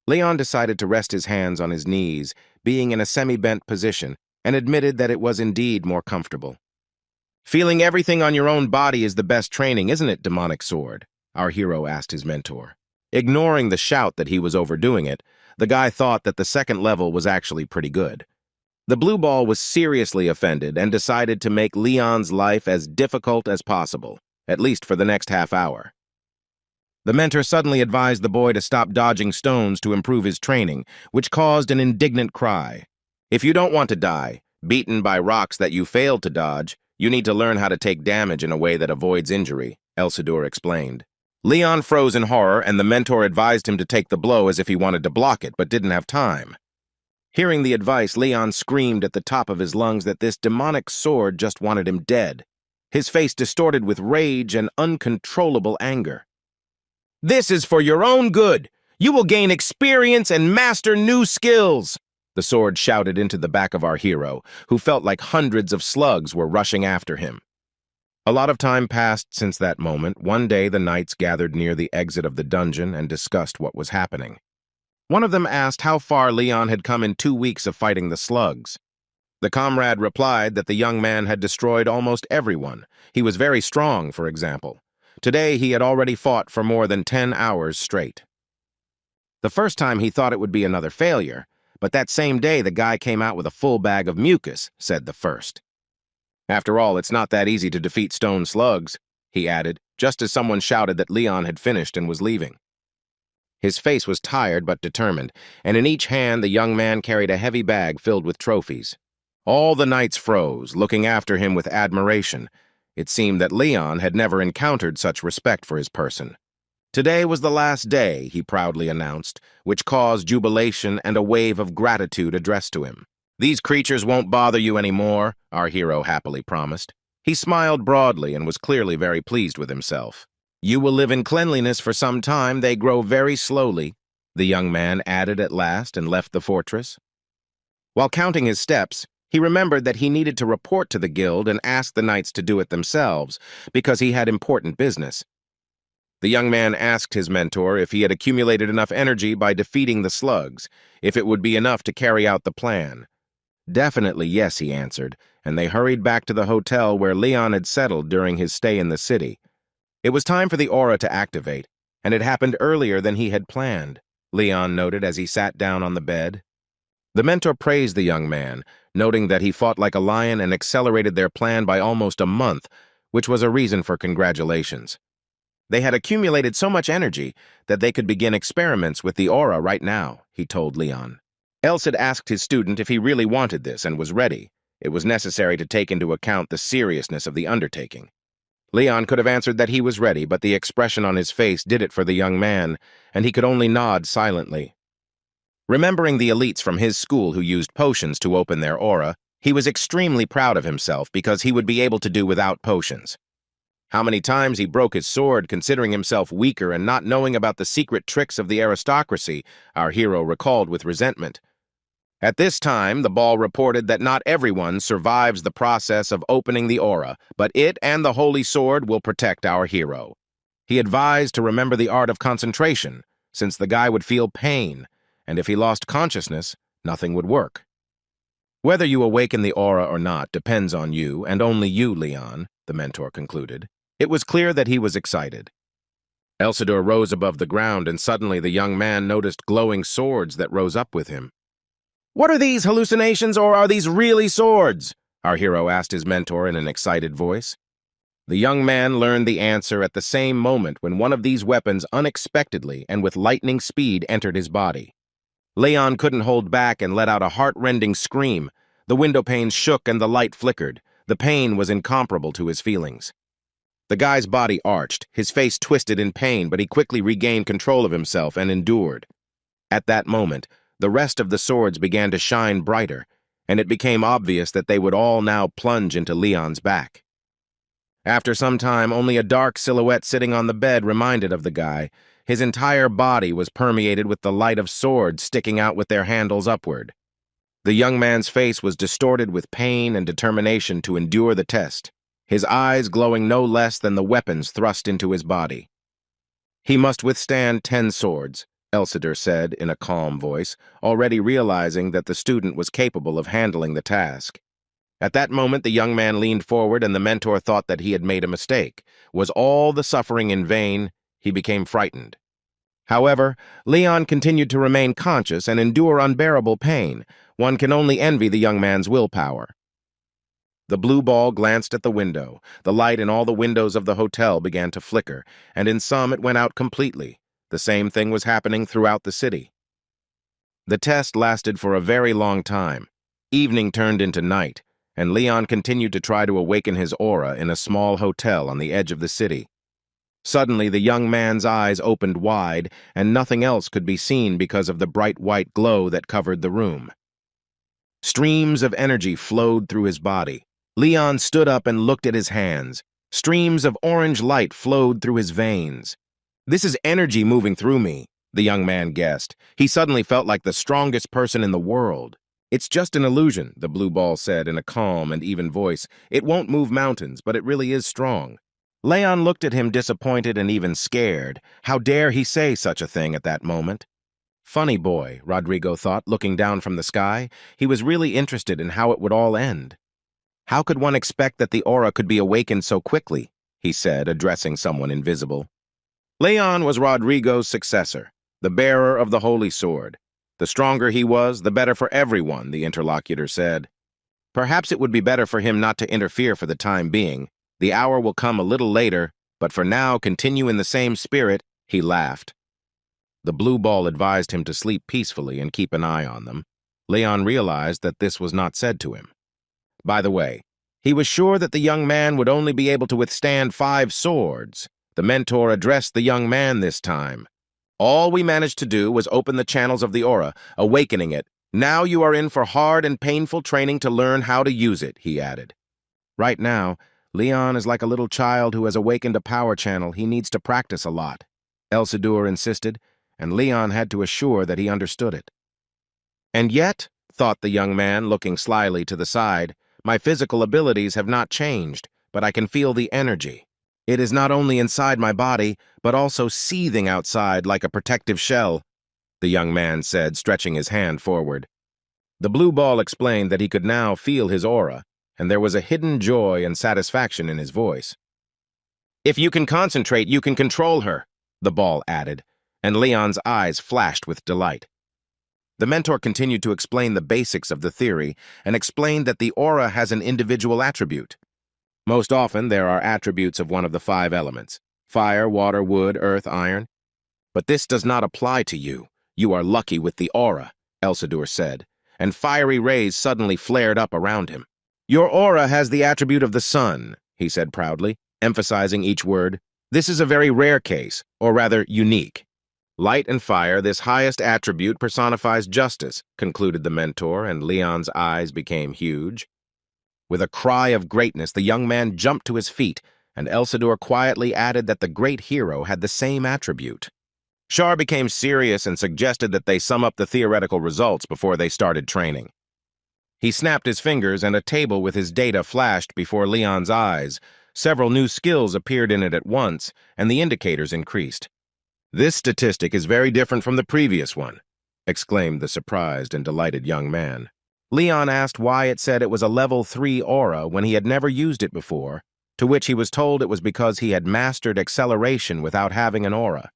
Leon decided to rest his hands on his knees, being in a semi-bent position, and admitted that it was indeed more comfortable. Feeling everything on your own body is the best training, isn't it, demonic sword? Our hero asked his mentor. Ignoring the shout that he was overdoing it, the guy thought that the second level was actually pretty good. The blue ball was seriously offended and decided to make Leon's life as difficult as possible, at least for the next half hour. The mentor suddenly advised the boy to stop dodging stones to improve his training, which caused an indignant cry. If you don't want to die, beaten by rocks that you failed to dodge, you need to learn how to take damage in a way that avoids injury, Elsidor explained. Leon froze in horror, and the mentor advised him to take the blow as if he wanted to block it, but didn't have time. Hearing the advice, Leon screamed at the top of his lungs that this demonic sword just wanted him dead, his face distorted with rage and uncontrollable anger. "This is for your own good! You will gain experience and master new skills!" The sword shouted into the back of our hero, who felt like hundreds of slugs were rushing after him. A lot of time passed since that moment. One day the knights gathered near the exit of the dungeon and discussed what was happening. One of them asked how far Leon had come in 2 weeks of fighting the slugs. The comrade replied that the young man had destroyed almost everyone. He was very strong, for example. Today he had already fought for more than 10 hours straight. The first time he thought it would be another failure, but that same day the guy came out with a full bag of mucus, said the first. After all, it's not that easy to defeat stone slugs, he added, just as someone shouted that Leon had finished and was leaving. His face was tired but determined, and in each hand the young man carried a heavy bag filled with trophies. All the knights froze, looking after him with admiration. It seemed that Leon had never encountered such respect for his person. Today was the last day, he proudly announced, which caused jubilation and a wave of gratitude addressed to him. These creatures won't bother you anymore, our hero happily promised. He smiled broadly and was clearly very pleased with himself. You will live in cleanliness for some time. They grow very slowly, the young man added at last and left the fortress. While counting his steps, he remembered that he needed to report to the guild and ask the knights to do it themselves, because he had important business. The young man asked his mentor if he had accumulated enough energy by defeating the slugs, if it would be enough to carry out the plan. Definitely yes, he answered, and they hurried back to the hotel where Leon had settled during his stay in the city. It was time for the aura to activate, and it happened earlier than he had planned, Leon noted as he sat down on the bed. The mentor praised the young man, noting that he fought like a lion and accelerated their plan by almost a month, which was a reason for congratulations. They had accumulated so much energy that they could begin experiments with the aura right now, he told Leon. Else had asked his student if he really wanted this and was ready. It was necessary to take into account the seriousness of the undertaking. Leon could have answered that he was ready, but the expression on his face did it for the young man, and he could only nod silently. Remembering the elites from his school who used potions to open their aura, he was extremely proud of himself because he would be able to do without potions. How many times he broke his sword, considering himself weaker and not knowing about the secret tricks of the aristocracy, our hero recalled with resentment. At this time, the ball reported that not everyone survives the process of opening the aura, but it and the holy sword will protect our hero. He advised to remember the art of concentration, since the guy would feel pain, and if he lost consciousness, nothing would work. Whether you awaken the aura or not depends on you, and only you, Leon, the mentor concluded. It was clear that he was excited. Elsidor rose above the ground, and suddenly the young man noticed glowing swords that rose up with him. What are these hallucinations, or are these really swords? Our hero asked his mentor in an excited voice. The young man learned the answer at the same moment when one of these weapons unexpectedly and with lightning speed entered his body. Leon couldn't hold back and let out a heart-rending scream. The window panes shook and the light flickered. The pain was incomparable to his feelings. The guy's body arched, his face twisted in pain, but he quickly regained control of himself and endured. At that moment, the rest of the swords began to shine brighter, and it became obvious that they would all now plunge into Leon's back. After some time, only a dark silhouette sitting on the bed reminded of the guy. His entire body was permeated with the light of swords sticking out with their handles upward. The young man's face was distorted with pain and determination to endure the test, his eyes glowing no less than the weapons thrust into his body. He must withstand 10 swords, Elsidor said in a calm voice, already realizing that the student was capable of handling the task. At that moment, the young man leaned forward and the mentor thought that he had made a mistake. Was all the suffering in vain? He became frightened. However, Leon continued to remain conscious and endure unbearable pain. One can only envy the young man's willpower. The blue ball glanced at the window. The light in all the windows of the hotel began to flicker, and in some it went out completely. The same thing was happening throughout the city. The test lasted for a very long time. Evening turned into night, and Leon continued to try to awaken his aura in a small hotel on the edge of the city. Suddenly, the young man's eyes opened wide, and nothing else could be seen because of the bright white glow that covered the room. Streams of energy flowed through his body. Leon stood up and looked at his hands. Streams of orange light flowed through his veins. This is energy moving through me, the young man guessed. He suddenly felt like the strongest person in the world. It's just an illusion, the blue ball said in a calm and even voice. It won't move mountains, but it really is strong. Leon looked at him disappointed and even scared. How dare he say such a thing at that moment? Funny boy, Rodrigo thought, looking down from the sky. He was really interested in how it would all end. How could one expect that the aura could be awakened so quickly? He said, addressing someone invisible. Leon was Rodrigo's successor, the bearer of the Holy Sword. The stronger he was, the better for everyone, the interlocutor said. Perhaps it would be better for him not to interfere for the time being. The hour will come a little later, but for now, continue in the same spirit, he laughed. The blue ball advised him to sleep peacefully and keep an eye on them. Leon realized that this was not said to him. By the way, he was sure that the young man would only be able to withstand 5 swords. The mentor addressed the young man this time. All we managed to do was open the channels of the aura, awakening it. Now you are in for hard and painful training to learn how to use it, he added. Right now, Leon is like a little child who has awakened a power channel. He needs to practice a lot, Elsador insisted, and Leon had to assure that he understood it. And yet, thought the young man, looking slyly to the side, my physical abilities have not changed, but I can feel the energy. It is not only inside my body, but also seething outside like a protective shell, the young man said, stretching his hand forward. The blue ball explained that he could now feel his aura, and there was a hidden joy and satisfaction in his voice. If you can concentrate, you can control her, the ball added, and Leon's eyes flashed with delight. The mentor continued to explain the basics of the theory and explained that the aura has an individual attribute. Most often, there are attributes of one of the 5 elements: fire, water, wood, earth, iron. But this does not apply to you. You are lucky with the aura, Elsador said, and fiery rays suddenly flared up around him. Your aura has the attribute of the sun, he said proudly, emphasizing each word. This is a very rare case, or rather unique. Light and fire, this highest attribute personifies justice, concluded the mentor, and Leon's eyes became huge. With a cry of greatness, the young man jumped to his feet, and Elsador quietly added that the great hero had the same attribute. Shar became serious and suggested that they sum up the theoretical results before they started training. He snapped his fingers, and a table with his data flashed before Leon's eyes. Several new skills appeared in it at once, and the indicators increased. This statistic is very different from the previous one, exclaimed the surprised and delighted young man. Leon asked why it said it was a level 3 aura when he had never used it before, to which he was told it was because he had mastered acceleration without having an aura.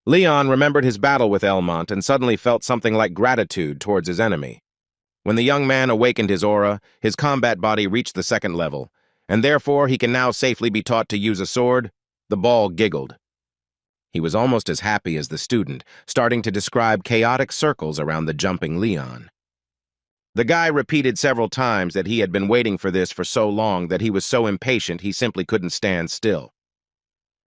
Leon remembered his battle with Elmont and suddenly felt something like gratitude towards his enemy. When the young man awakened his aura, his combat body reached the 2nd level, and therefore he can now safely be taught to use a sword. The ball giggled. He was almost as happy as the student, starting to describe chaotic circles around the jumping Leon. The guy repeated several times that he had been waiting for this for so long that he was so impatient he simply couldn't stand still.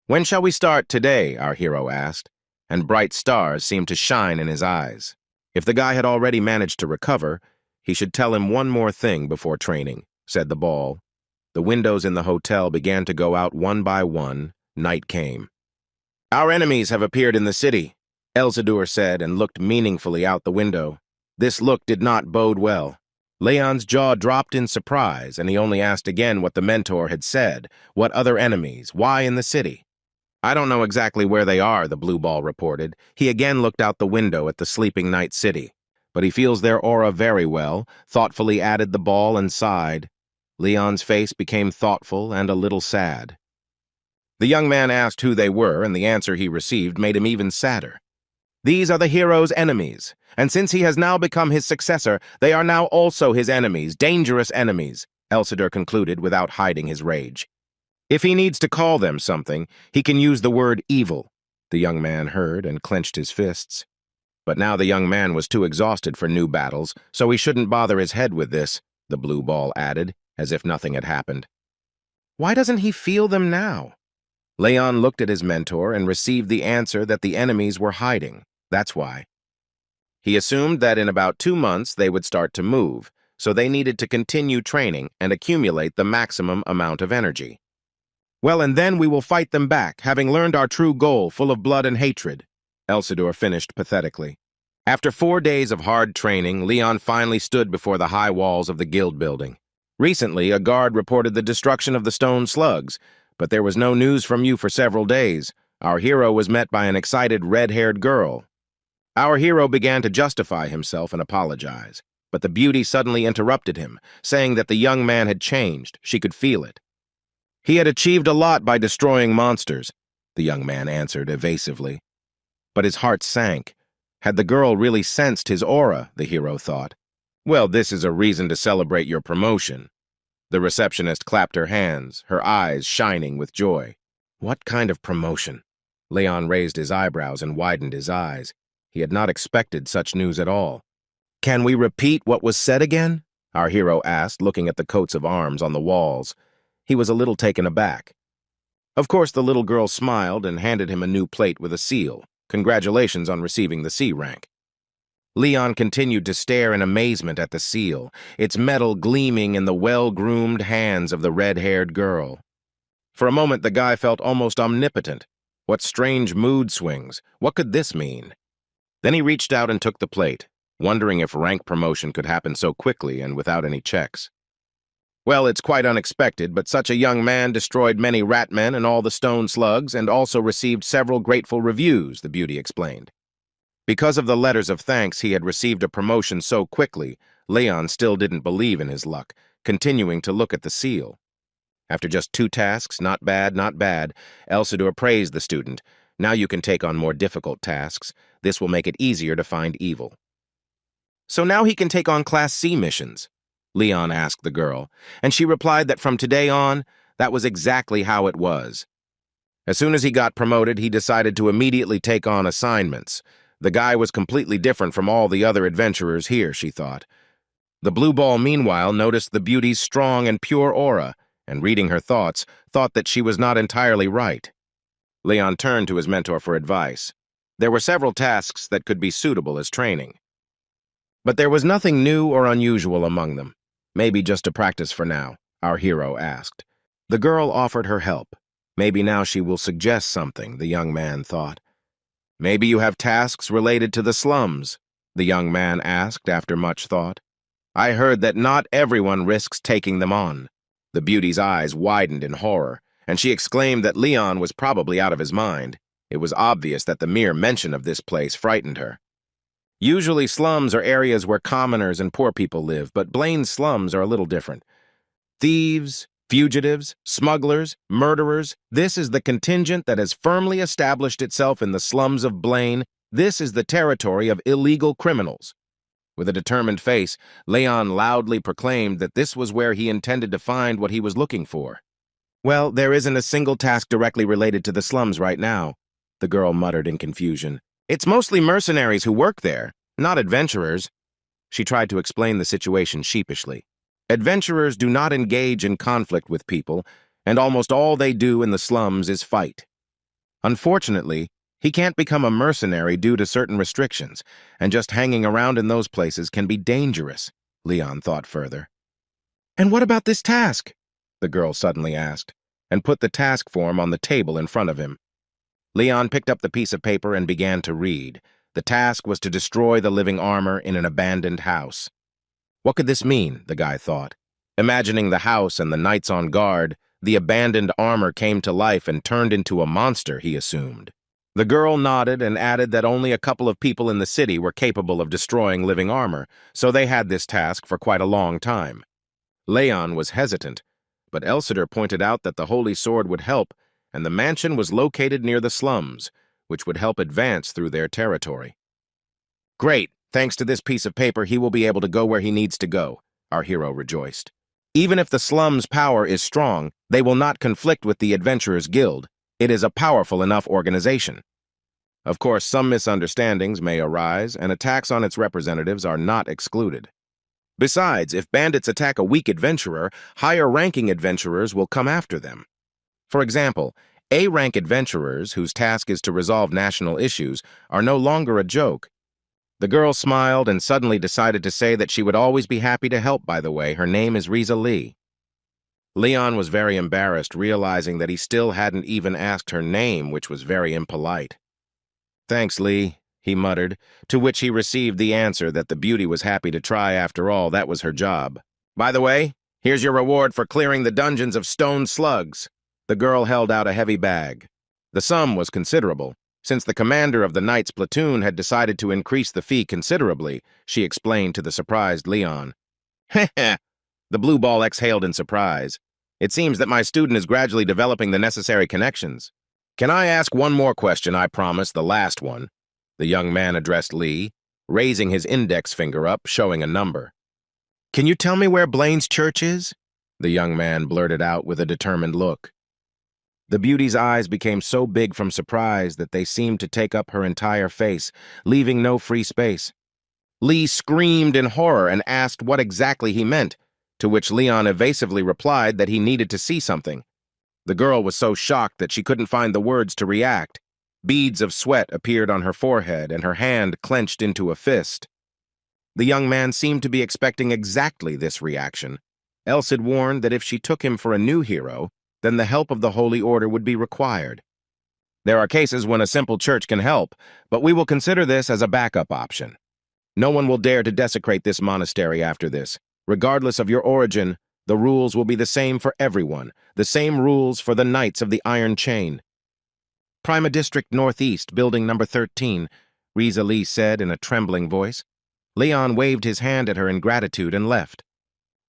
When shall we start today? Our hero asked, and bright stars seemed to shine in his eyes. If the guy had already managed to recover, he should tell him one more thing before training, said the ball. The windows in the hotel began to go out one by one. Night came. Our enemies have appeared in the city, Elsador said and looked meaningfully out the window. This look did not bode well. Leon's jaw dropped in surprise, and he only asked again what the mentor had said. What other enemies? Why in the city? I don't know exactly where they are, the blue ball reported. He again looked out the window at the sleeping night city. But he feels their aura very well, thoughtfully added the ball and sighed. Leon's face became thoughtful and a little sad. The young man asked who they were, and the answer he received made him even sadder. These are the hero's enemies, and since he has now become his successor, they are now also his enemies, dangerous enemies, Elsador concluded without hiding his rage. If he needs to call them something, he can use the word evil, the young man heard and clenched his fists. But now the young man was too exhausted for new battles, so he shouldn't bother his head with this, the blue ball added, as if nothing had happened. Why doesn't he feel them now? Leon looked at his mentor and received the answer that the enemies were hiding. That's why. He assumed that in about 2 months they would start to move, so they needed to continue training and accumulate the maximum amount of energy. Well, and then we will fight them back, having learned our true goal, full of blood and hatred, Elsador finished pathetically. After 4 days of hard training, Leon finally stood before the high walls of the guild building. Recently, a guard reported the destruction of the stone slugs, but there was no news from you for several days. Our hero was met by an excited red-haired girl. Our hero began to justify himself and apologize, but the beauty suddenly interrupted him, saying that the young man had changed. She could feel it. He had achieved a lot by destroying monsters, the young man answered evasively. But his heart sank. Had the girl really sensed his aura, the hero thought. Well, this is a reason to celebrate your promotion. The receptionist clapped her hands, her eyes shining with joy. What kind of promotion? Leon raised his eyebrows and widened his eyes. He had not expected such news at all. Can we repeat what was said again? Our hero asked, looking at the coats of arms on the walls. He was a little taken aback. Of course, the little girl smiled and handed him a new plate with a seal. Congratulations on receiving the C rank. Leon continued to stare in amazement at the seal, its metal gleaming in the well-groomed hands of the red-haired girl. For a moment, the guy felt almost omnipotent. What strange mood swings? What could this mean? Then he reached out and took the plate, wondering if rank promotion could happen so quickly and without any checks. Well, it's quite unexpected, but such a young man destroyed many ratmen and all the stone slugs and also received several grateful reviews, the beauty explained. Because of the letters of thanks he had received a promotion so quickly, Leon still didn't believe in his luck, continuing to look at the seal. After just 2 tasks, not bad, not bad, Elsidor praised the student. Now you can take on more difficult tasks. This will make it easier to find evil. So now he can take on Class C missions, Leon asked the girl, and she replied that from today on, that was exactly how it was. As soon as he got promoted, he decided to immediately take on assignments. The guy was completely different from all the other adventurers here, she thought. The blue ball, meanwhile, noticed the beauty's strong and pure aura, and reading her thoughts, thought that she was not entirely right. Leon turned to his mentor for advice. There were several tasks that could be suitable as training. But there was nothing new or unusual among them. Maybe just to practice for now, our hero asked. The girl offered her help. Maybe now she will suggest something, the young man thought. Maybe you have tasks related to the slums, the young man asked after much thought. I heard that not everyone risks taking them on. The beauty's eyes widened in horror, and she exclaimed that Leon was probably out of his mind. It was obvious that the mere mention of this place frightened her. Usually slums are areas where commoners and poor people live, but Blaine's slums are a little different. Thieves, fugitives, smugglers, murderers, this is the contingent that has firmly established itself in the slums of Blaine. This is the territory of illegal criminals. With a determined face, Leon loudly proclaimed that this was where he intended to find what he was looking for. Well, there isn't a single task directly related to the slums right now, the girl muttered in confusion. It's mostly mercenaries who work there, not adventurers. She tried to explain the situation sheepishly. Adventurers do not engage in conflict with people, and almost all they do in the slums is fight. Unfortunately, he can't become a mercenary due to certain restrictions, and just hanging around in those places can be dangerous, Leon thought further. And what about this task? The girl suddenly asked, and put the task form on the table in front of him. Leon picked up the piece of paper and began to read. The task was to destroy the living armor in an abandoned house. What could this mean, the guy thought. Imagining the house and the knights on guard, the abandoned armor came to life and turned into a monster, he assumed. The girl nodded and added that only a couple of people in the city were capable of destroying living armor, so they had this task for quite a long time. Leon was hesitant, but Elsidor pointed out that the Holy Sword would help, and the mansion was located near the slums, which would help advance through their territory. Great! Thanks to this piece of paper, he will be able to go where he needs to go, our hero rejoiced. Even if the slums' power is strong, they will not conflict with the Adventurers Guild. It is a powerful enough organization. Of course, some misunderstandings may arise, and attacks on its representatives are not excluded. Besides, if bandits attack a weak adventurer, higher-ranking adventurers will come after them. For example, A-rank adventurers, whose task is to resolve national issues, are no longer a joke. The girl smiled and suddenly decided to say that she would always be happy to help, by the way. Her name is Riza Lee. Leon was very embarrassed, realizing that he still hadn't even asked her name, which was very impolite. Thanks, Lee, he muttered, to which he received the answer that the beauty was happy to try after all. That was her job. By the way, here's your reward for clearing the dungeons of stone slugs. The girl held out a heavy bag. The sum was considerable. Since the commander of the knight's platoon had decided to increase the fee considerably, she explained to the surprised Leon. Heh heh, the blue ball exhaled in surprise. It seems that my student is gradually developing the necessary connections. Can I ask one more question? I promise, the last one. The young man addressed Lee, raising his index finger up, showing a number. "Can you tell me where Blaine's church is?" The young man blurted out with a determined look. The beauty's eyes became so big from surprise that they seemed to take up her entire face, leaving no free space. Lee screamed in horror and asked what exactly he meant, to which Leon evasively replied that he needed to see something. The girl was so shocked that she couldn't find the words to react. Beads of sweat appeared on her forehead and her hand clenched into a fist. The young man seemed to be expecting exactly this reaction. Else had warned that if she took him for a new hero, then the help of the Holy Order would be required. There are cases when a simple church can help, but we will consider this as a backup option. No one will dare to desecrate this monastery after this. Regardless of your origin, the rules will be the same for everyone, the same rules for the Knights of the Iron Chain. "Prima District Northeast, Building Number 13, Riza Lee said in a trembling voice. Leon waved his hand at her in gratitude and left.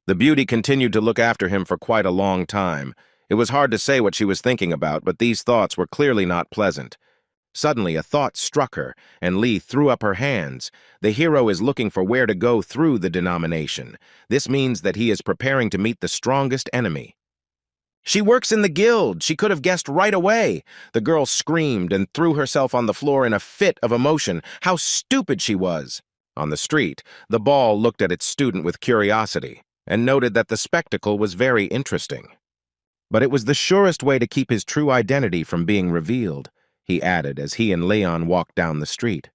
The beauty continued to look after him for quite a long time. It was hard to say what she was thinking about, but these thoughts were clearly not pleasant. Suddenly, a thought struck her, and Lee threw up her hands. The hero is looking for where to go through the denomination. This means that he is preparing to meet the strongest enemy. "She works in the guild! She could have guessed right away!" The girl screamed and threw herself on the floor in a fit of emotion. How stupid she was! On the street, the ball looked at its student with curiosity, and noted that the spectacle was very interesting. But it was the surest way to keep his true identity from being revealed, he added as he and Leon walked down the street.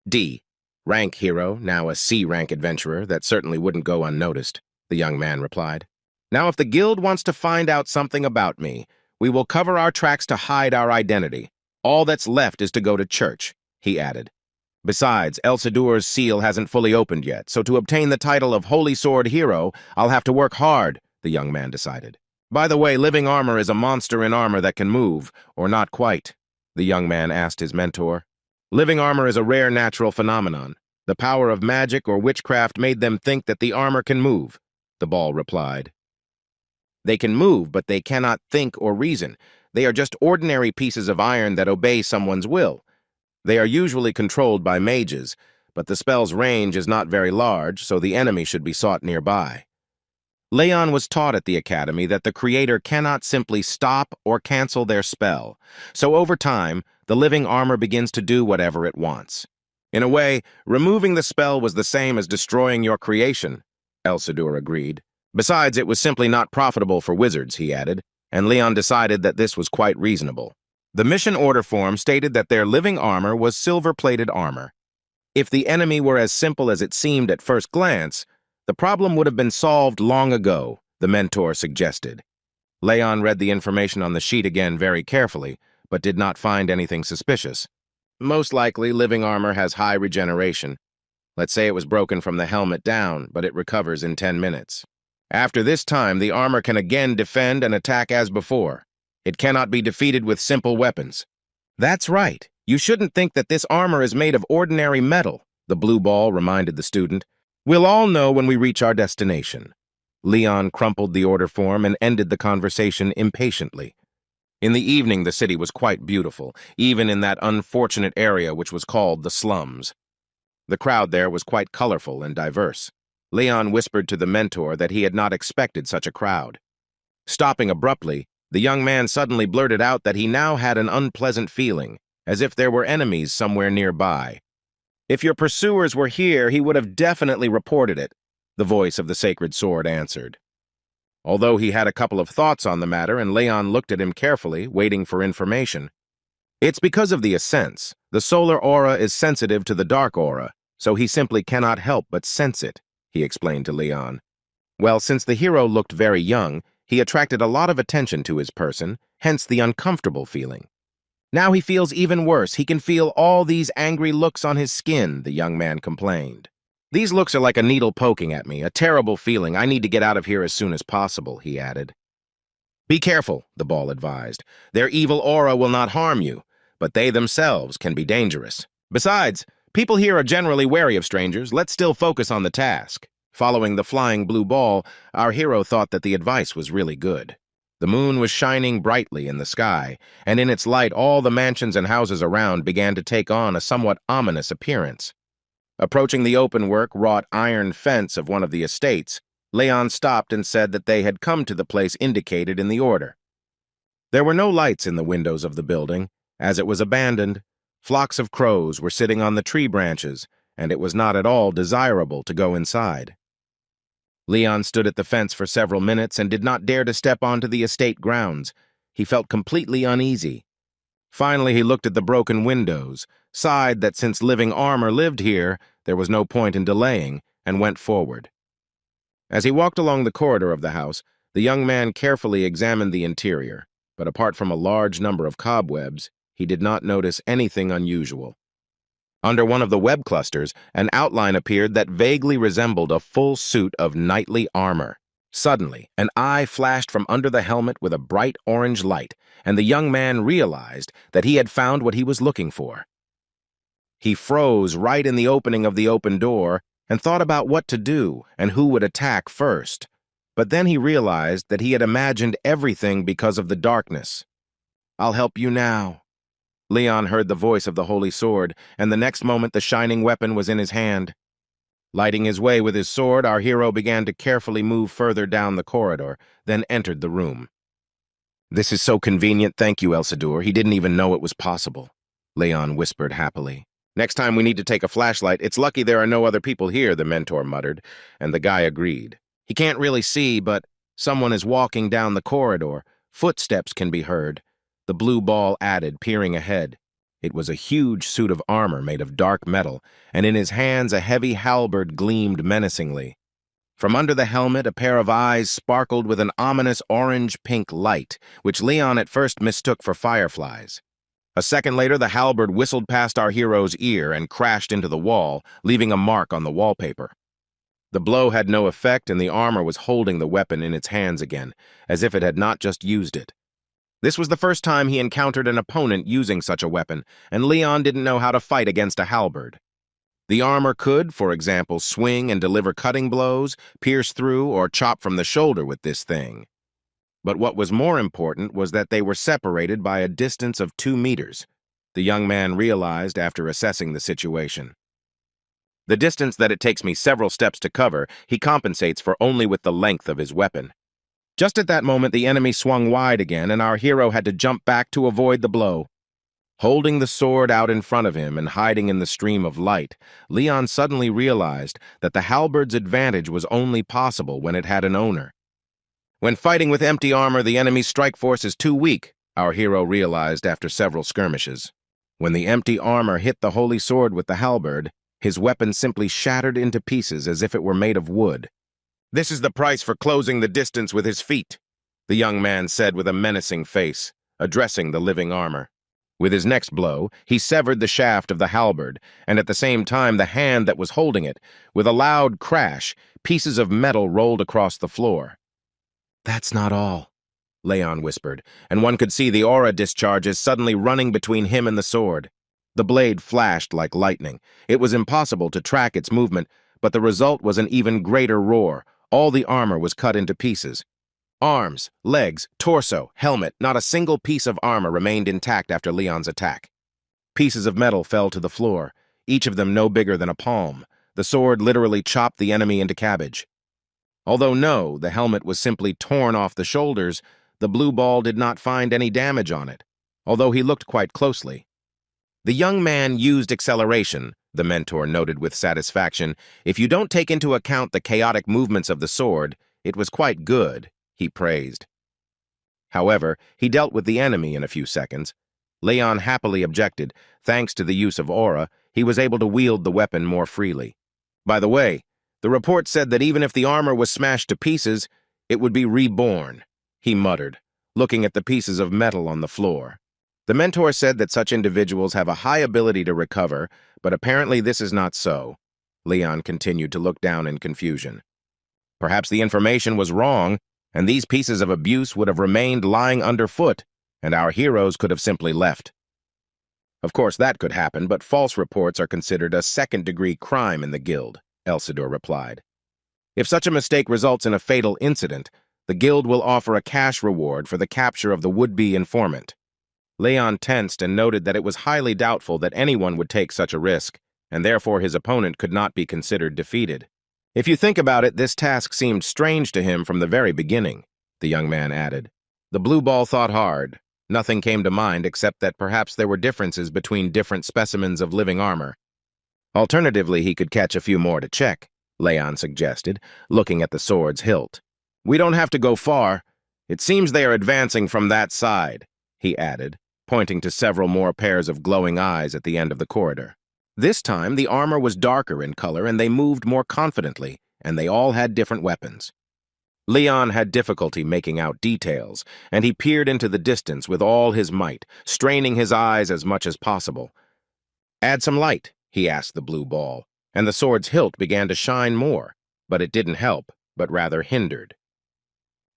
D. Rank hero, now a C-rank adventurer, that certainly wouldn't go unnoticed, the young man replied. Now if the guild wants to find out something about me, we will cover our tracks to hide our identity. All that's left is to go to church, he added. Besides, Elsadur's seal hasn't fully opened yet, so to obtain the title of Holy Sword Hero, I'll have to work hard, the young man decided. By the way, living armor is a monster in armor that can move, or not quite, the young man asked his mentor. Living armor is a rare natural phenomenon. The power of magic or witchcraft made them think that the armor can move, the ball replied. They can move, but they cannot think or reason. They are just ordinary pieces of iron that obey someone's will. They are usually controlled by mages, but the spell's range is not very large, so the enemy should be sought nearby. Leon was taught at the academy that the creator cannot simply stop or cancel their spell, so over time, the living armor begins to do whatever it wants. In a way, removing the spell was the same as destroying your creation, Elsadur agreed. Besides, it was simply not profitable for wizards, he added, and Leon decided that this was quite reasonable. The mission order form stated that their living armor was silver-plated armor. If the enemy were as simple as it seemed at first glance, the problem would have been solved long ago, the mentor suggested. Leon read the information on the sheet again very carefully, but did not find anything suspicious. Most likely, living armor has high regeneration. Let's say it was broken from the helmet down, but it recovers in 10 minutes. After this time, the armor can again defend and attack as before. It cannot be defeated with simple weapons. That's right. You shouldn't think that this armor is made of ordinary metal, the blue ball reminded the student. We'll all know when we reach our destination. Leon crumpled the order form and ended the conversation impatiently. In the evening, the city was quite beautiful, even in that unfortunate area which was called the slums. The crowd there was quite colorful and diverse. Leon whispered to the mentor that he had not expected such a crowd. Stopping abruptly, the young man suddenly blurted out that he now had an unpleasant feeling, as if there were enemies somewhere nearby. If your pursuers were here, he would have definitely reported it, the voice of the sacred sword answered. Although he had a couple of thoughts on the matter, and Leon looked at him carefully, waiting for information. It's because of the essence. The solar aura is sensitive to the dark aura, so he simply cannot help but sense it, he explained to Leon. Well, since the hero looked very young, he attracted a lot of attention to his person, hence the uncomfortable feeling. Now he feels even worse. He can feel all these angry looks on his skin, the young man complained. These looks are like a needle poking at me, a terrible feeling. I need to get out of here as soon as possible, he added. Be careful, the ball advised. Their evil aura will not harm you, but they themselves can be dangerous. Besides, people here are generally wary of strangers. Let's still focus on the task. Following the flying blue ball, our hero thought that the advice was really good. The moon was shining brightly in the sky, and in its light all the mansions and houses around began to take on a somewhat ominous appearance. Approaching the open-work, wrought iron fence of one of the estates, Leon stopped and said that they had come to the place indicated in the order. There were no lights in the windows of the building, as it was abandoned. Flocks of crows were sitting on the tree branches, and it was not at all desirable to go inside. Leon stood at the fence for several minutes and did not dare to step onto the estate grounds. He felt completely uneasy. Finally, he looked at the broken windows, sighed that since living armor lived here, there was no point in delaying, and went forward. As he walked along the corridor of the house, the young man carefully examined the interior, but apart from a large number of cobwebs, he did not notice anything unusual. Under one of the web clusters, an outline appeared that vaguely resembled a full suit of knightly armor. Suddenly, an eye flashed from under the helmet with a bright orange light, and the young man realized that he had found what he was looking for. He froze right in the opening of the open door and thought about what to do and who would attack first. But then he realized that he had imagined everything because of the darkness. "I'll help you now." Leon heard the voice of the holy sword, and the next moment the shining weapon was in his hand. Lighting his way with his sword, our hero began to carefully move further down the corridor, then entered the room. "This is so convenient, thank you, Elsador. He didn't even know it was possible," Leon whispered happily. "Next time we need to take a flashlight, it's lucky there are no other people here," the mentor muttered, and the guy agreed. "He can't really see, but someone is walking down the corridor. Footsteps can be heard," the blue ball added, peering ahead. It was a huge suit of armor made of dark metal, and in his hands a heavy halberd gleamed menacingly. From under the helmet, a pair of eyes sparkled with an ominous orange-pink light, which Leon at first mistook for fireflies. A second later, the halberd whistled past our hero's ear and crashed into the wall, leaving a mark on the wallpaper. The blow had no effect, and the armor was holding the weapon in its hands again, as if it had not just used it. This was the first time he encountered an opponent using such a weapon, and Leon didn't know how to fight against a halberd. The armor could, for example, swing and deliver cutting blows, pierce through, or chop from the shoulder with this thing. But what was more important was that they were separated by a distance of 2 meters, the young man realized after assessing the situation. The distance that it takes me several steps to cover, he compensates for only with the length of his weapon. Just at that moment, the enemy swung wide again, and our hero had to jump back to avoid the blow. Holding the sword out in front of him and hiding in the stream of light, Leon suddenly realized that the halberd's advantage was only possible when it had an owner. When fighting with empty armor, the enemy's strike force is too weak, our hero realized after several skirmishes. When the empty armor hit the holy sword with the halberd, his weapon simply shattered into pieces as if it were made of wood. "This is the price for closing the distance with his feet," the young man said with a menacing face, addressing the living armor. With his next blow, he severed the shaft of the halberd, and at the same time the hand that was holding it. With a loud crash, pieces of metal rolled across the floor. "That's not all," Leon whispered, and one could see the aura discharges suddenly running between him and the sword. The blade flashed like lightning. It was impossible to track its movement, but the result was an even greater roar. All the armor was cut into pieces. Arms, legs, torso, helmet, not a single piece of armor remained intact after Leon's attack. Pieces of metal fell to the floor, each of them no bigger than a palm. The sword literally chopped the enemy into cabbage. Although no, the helmet was simply torn off the shoulders, the blue ball did not find any damage on it, although he looked quite closely. "The young man used acceleration," the mentor noted with satisfaction. "If you don't take into account the chaotic movements of the sword, it was quite good," he praised. However, he dealt with the enemy in a few seconds. Leon happily objected. Thanks to the use of aura, he was able to wield the weapon more freely. By the way, the report said that even if the armor was smashed to pieces, it would be reborn, he muttered, looking at the pieces of metal on the floor. The mentor said that such individuals have a high ability to recover, but apparently this is not so. Leon continued to look down in confusion. Perhaps the information was wrong, and these pieces of abuse would have remained lying underfoot, and our heroes could have simply left. Of course, that could happen, but false reports are considered a second-degree crime in the guild, Elsador replied. If such a mistake results in a fatal incident, The guild will offer a cash reward for the capture of the would-be informant. Leon tensed and noted that it was highly doubtful that anyone would take such a risk, and therefore his opponent could not be considered defeated. If you think about it, this task seemed strange to him from the very beginning, the young man added. The blue ball thought hard. Nothing came to mind except that perhaps there were differences between different specimens of living armor. Alternatively, he could catch a few more to check, Leon suggested, looking at the sword's hilt. We don't have to go far. It seems they are advancing from that side, he added, pointing to several more pairs of glowing eyes at the end of the corridor. This time, the armor was darker in color and they moved more confidently, and they all had different weapons. Leon had difficulty making out details, and he peered into the distance with all his might, straining his eyes as much as possible. Add some light, he asked the blue ball, and the sword's hilt began to shine more, but it didn't help, but rather hindered.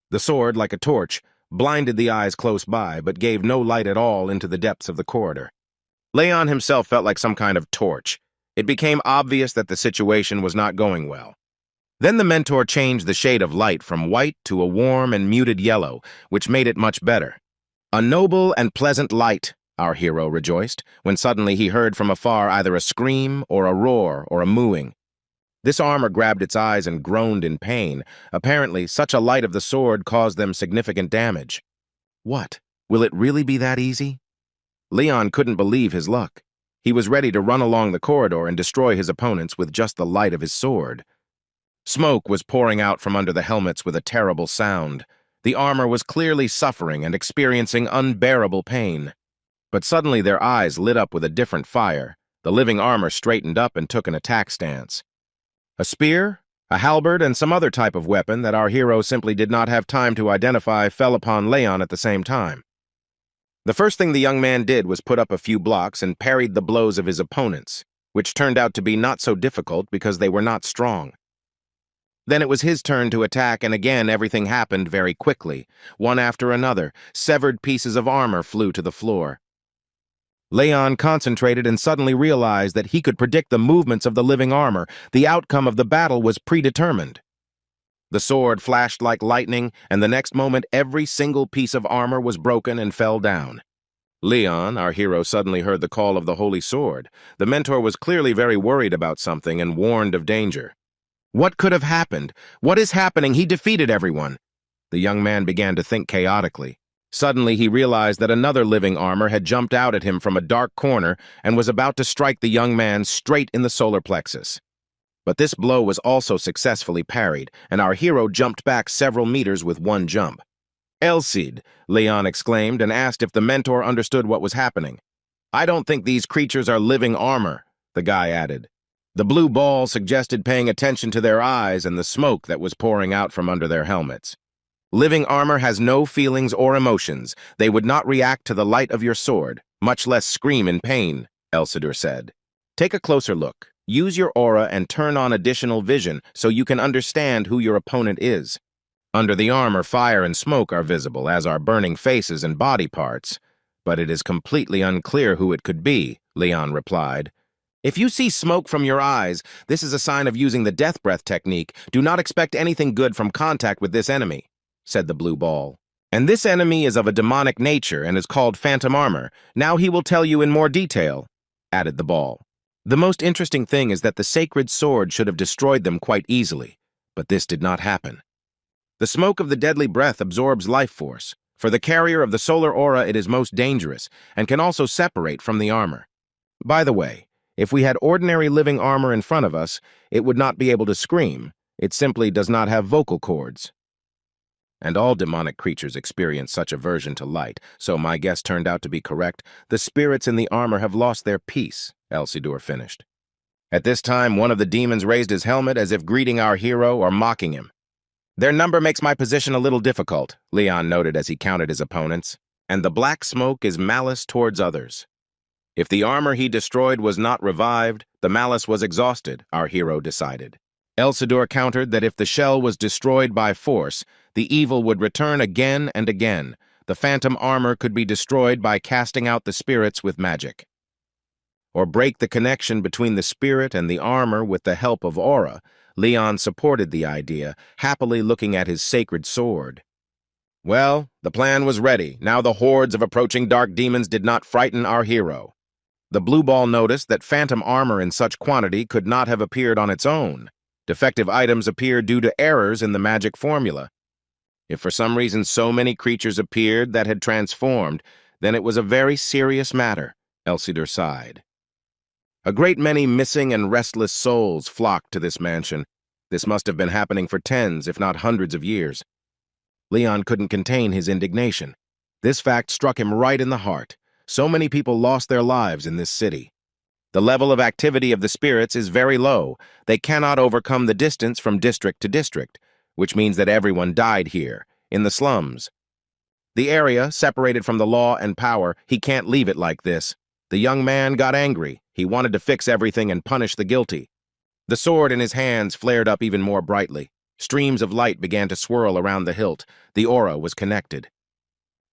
The sword, like a torch, blinded the eyes close by, but gave no light at all into the depths of the corridor. Leon himself felt like some kind of torch. It became obvious that the situation was not going well. Then the mentor changed the shade of light from white to a warm and muted yellow, which made it much better. A noble and pleasant light, our hero rejoiced, when suddenly he heard from afar either a scream or a roar or a mooing. This armor grabbed its eyes and groaned in pain. Apparently, such a light of the sword caused them significant damage. What? Will it really be that easy? Leon couldn't believe his luck. He was ready to run along the corridor and destroy his opponents with just the light of his sword. Smoke was pouring out from under the helmets with a terrible sound. The armor was clearly suffering and experiencing unbearable pain. But suddenly their eyes lit up with a different fire. The living armor straightened up and took an attack stance. A spear, a halberd, and some other type of weapon that our hero simply did not have time to identify fell upon Leon at the same time. The first thing the young man did was put up a few blocks and parried the blows of his opponents, which turned out to be not so difficult because they were not strong. Then it was his turn to attack, and again everything happened very quickly. One after another, severed pieces of armor flew to the floor. Leon concentrated and suddenly realized that he could predict the movements of the living armor. The outcome of the battle was predetermined. The sword flashed like lightning, and the next moment every single piece of armor was broken and fell down. Leon, our hero, suddenly heard the call of the holy sword. The mentor was clearly very worried about something and warned of danger. What could have happened? What is happening? He defeated everyone. The young man began to think chaotically. Suddenly he realized that another living armor had jumped out at him from a dark corner and was about to strike the young man straight in the solar plexus. But this blow was also successfully parried, and our hero jumped back several meters with one jump. "Elcid," Leon exclaimed and asked if the mentor understood what was happening. "I don't think these creatures are living armor," the guy added. The blue ball suggested paying attention to their eyes and the smoke that was pouring out from under their helmets. "Living armor has no feelings or emotions. They would not react to the light of your sword, much less scream in pain," Elcidur said. "Take a closer look. Use your aura and turn on additional vision so you can understand who your opponent is. Under the armor, fire and smoke are visible, as are burning faces and body parts. But it is completely unclear who it could be," Leon replied. "If you see smoke from your eyes, this is a sign of using the death breath technique. Do not expect anything good from contact with this enemy," said the blue ball. "And this enemy is of a demonic nature and is called phantom armor. Now he will tell you in more detail," added the ball. "The most interesting thing is that the sacred sword should have destroyed them quite easily, but this did not happen. The smoke of the deadly breath absorbs life force. For the carrier of the solar aura, it is most dangerous and can also separate from the armor. By the way, if we had ordinary living armor in front of us, it would not be able to scream. It simply does not have vocal cords. And all demonic creatures experience such aversion to light, so my guess turned out to be correct. The spirits in the armor have lost their peace," Elcidur finished. At this time, one of the demons raised his helmet as if greeting our hero or mocking him. "Their number makes my position a little difficult," Leon noted as he counted his opponents, "and the black smoke is malice towards others." If the armor he destroyed was not revived, the malice was exhausted, our hero decided. Elcidur countered that if the shell was destroyed by force, the evil would return again and again. The phantom armor could be destroyed by casting out the spirits with magic. Or break the connection between the spirit and the armor with the help of aura. Leon supported the idea, happily looking at his sacred sword. Well, the plan was ready. Now the hordes of approaching dark demons did not frighten our hero. The blue ball noticed that phantom armor in such quantity could not have appeared on its own. Defective items appeared due to errors in the magic formula. If for some reason so many creatures appeared that had transformed, then it was a very serious matter, Elsidor sighed. A great many missing and restless souls flocked to this mansion. This must have been happening for tens, if not hundreds of years. Leon couldn't contain his indignation. This fact struck him right in the heart. So many people lost their lives in this city. The level of activity of the spirits is very low. They cannot overcome the distance from district to district, which means that everyone died here, in the slums. The area, separated from the law and power, he can't leave it like this. The young man got angry. He wanted to fix everything and punish the guilty. The sword in his hands flared up even more brightly. Streams of light began to swirl around the hilt. The aura was connected.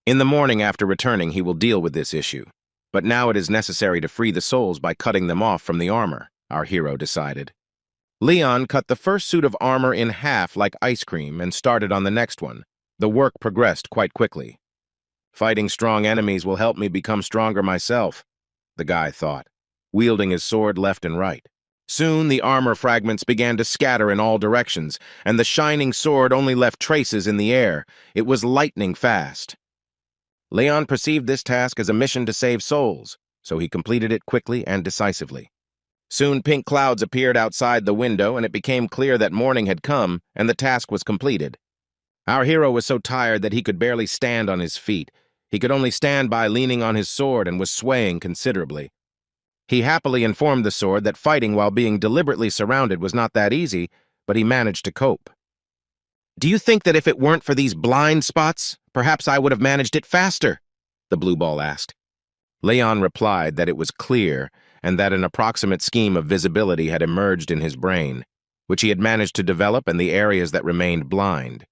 In the morning after returning, he will deal with this issue. But now it is necessary to free the souls by cutting them off from the armor, our hero decided. Leon cut the first suit of armor in half like ice cream and started on the next one. The work progressed quite quickly. Fighting strong enemies will help me become stronger myself, the guy thought, wielding his sword left and right. Soon the armor fragments began to scatter in all directions, and the shining sword only left traces in the air. It was lightning fast. Leon perceived this task as a mission to save souls, so he completed it quickly and decisively. Soon pink clouds appeared outside the window, and it became clear that morning had come, and the task was completed. Our hero was so tired that he could barely stand on his feet. He could only stand by leaning on his sword and was swaying considerably. He happily informed the sword that fighting while being deliberately surrounded was not that easy, but he managed to cope. "Do you think that if it weren't for these blind spots, perhaps I would have managed it faster?" the blue ball asked. Leon replied that it was clear and that an approximate scheme of visibility had emerged in his brain, which he had managed to develop in the areas that remained blind.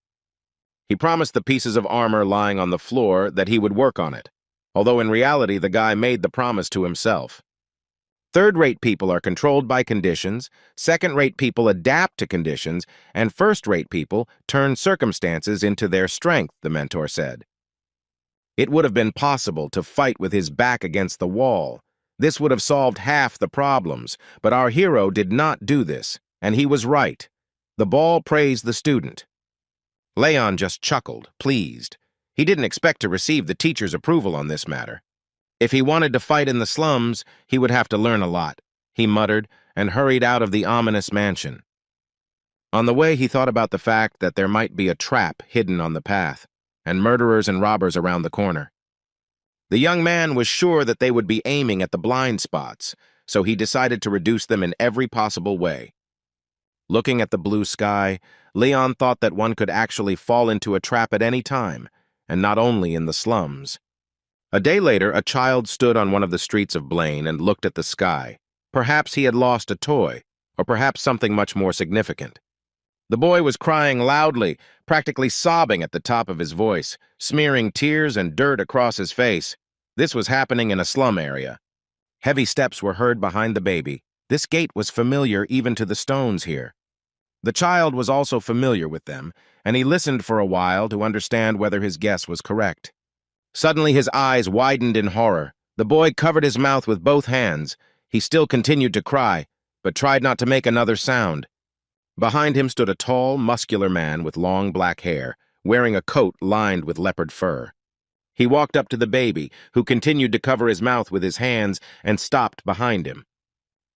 He promised the pieces of armor lying on the floor that he would work on it, although in reality the guy made the promise to himself. Third-rate people are controlled by conditions, second-rate people adapt to conditions, and first-rate people turn circumstances into their strength, the mentor said. It would have been possible to fight with his back against the wall. This would have solved half the problems, but our hero did not do this, and he was right. The ball praised the student. Leon just chuckled, pleased. He didn't expect to receive the teacher's approval on this matter. If he wanted to fight in the slums, he would have to learn a lot, he muttered, and hurried out of the ominous mansion. On the way, he thought about the fact that there might be a trap hidden on the path, and murderers and robbers around the corner. The young man was sure that they would be aiming at the blind spots, so he decided to reduce them in every possible way. Looking at the blue sky, Leon thought that one could actually fall into a trap at any time, and not only in the slums. A day later, a child stood on one of the streets of Blaine and looked at the sky. Perhaps he had lost a toy, or perhaps something much more significant. The boy was crying loudly, practically sobbing at the top of his voice, smearing tears and dirt across his face. This was happening in a slum area. Heavy steps were heard behind the baby. This gate was familiar even to the stones here. The child was also familiar with them, and he listened for a while to understand whether his guess was correct. Suddenly his eyes widened in horror. The boy covered his mouth with both hands. He still continued to cry, but tried not to make another sound. Behind him stood a tall, muscular man with long black hair, wearing a coat lined with leopard fur. He walked up to the baby, who continued to cover his mouth with his hands, and stopped behind him.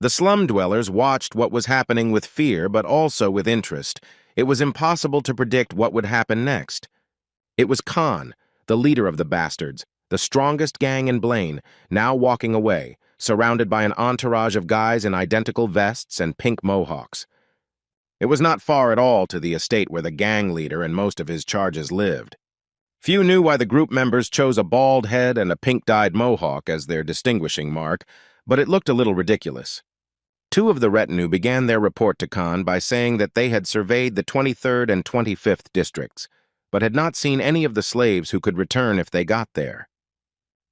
The slum dwellers watched what was happening with fear, but also with interest. It was impossible to predict what would happen next. It was Khan, the leader of the bastards, the strongest gang in Blaine, now walking away, surrounded by an entourage of guys in identical vests and pink mohawks. It was not far at all to the estate where the gang leader and most of his charges lived. Few knew why the group members chose a bald head and a pink-dyed mohawk as their distinguishing mark, but it looked a little ridiculous. Two of the retinue began their report to Khan by saying that they had surveyed the 23rd and 25th districts, but had not seen any of the slaves who could return if they got there.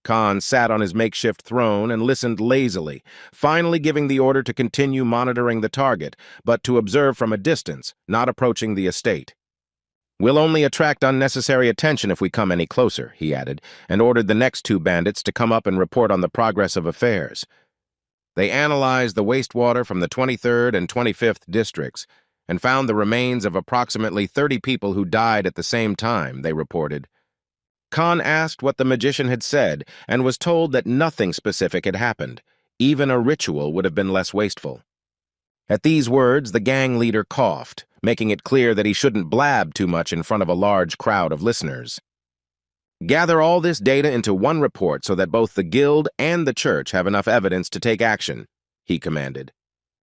Khan sat on his makeshift throne and listened lazily, finally giving the order to continue monitoring the target, but to observe from a distance, not approaching the estate. "We'll only attract unnecessary attention if we come any closer," he added, and ordered the next two bandits to come up and report on the progress of affairs. They analyzed the wastewater from the 23rd and 25th districts and found the remains of approximately 30 people who died at the same time, they reported. Khan asked what the magician had said and was told that nothing specific had happened. Even a ritual would have been less wasteful. At these words, the gang leader coughed, making it clear that he shouldn't blab too much in front of a large crowd of listeners. "Gather all this data into one report so that both the guild and the church have enough evidence to take action," he commanded.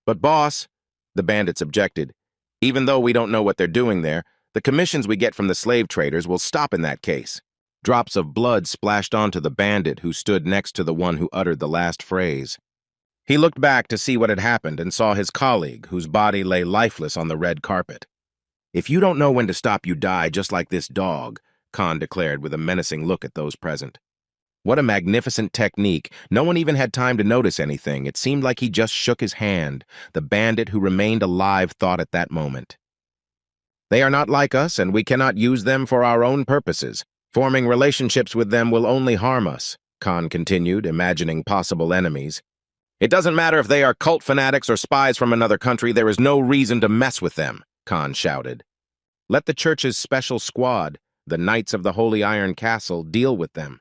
"But boss," the bandits objected, "even though we don't know what they're doing there, the commissions we get from the slave traders will stop in that case." Drops of blood splashed onto the bandit who stood next to the one who uttered the last phrase. He looked back to see what had happened and saw his colleague, whose body lay lifeless on the red carpet. "If you don't know when to stop, you die just like this dog," Khan declared with a menacing look at those present. What a magnificent technique. No one even had time to notice anything. It seemed like he just shook his hand. The bandit who remained alive thought at that moment. "They are not like us, and we cannot use them for our own purposes. Forming relationships with them will only harm us," Khan continued, imagining possible enemies. "It doesn't matter if they are cult fanatics or spies from another country, there is no reason to mess with them," Khan shouted. "Let the church's special squad, the Knights of the Holy Iron Castle, deal with them.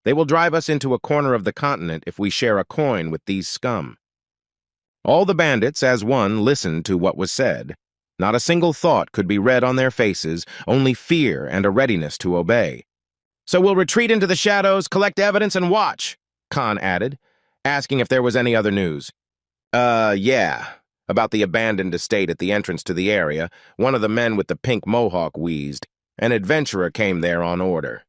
They will drive us into a corner of the continent if we share a coin with these scum." All the bandits, as one, listened to what was said. Not a single thought could be read on their faces, only fear and a readiness to obey. "So we'll retreat into the shadows, collect evidence, and watch," Khan added, asking if there was any other news. Yeah. About the abandoned estate at the entrance to the area, one of the men with the pink mohawk wheezed. An adventurer came there on order."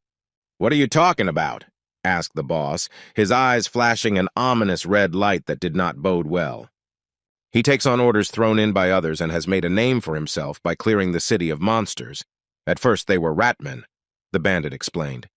"What are you talking about?" asked the boss, his eyes flashing an ominous red light that did not bode well. "He takes on orders thrown in by others and has made a name for himself by clearing the city of monsters. At first they were ratmen," the bandit explained.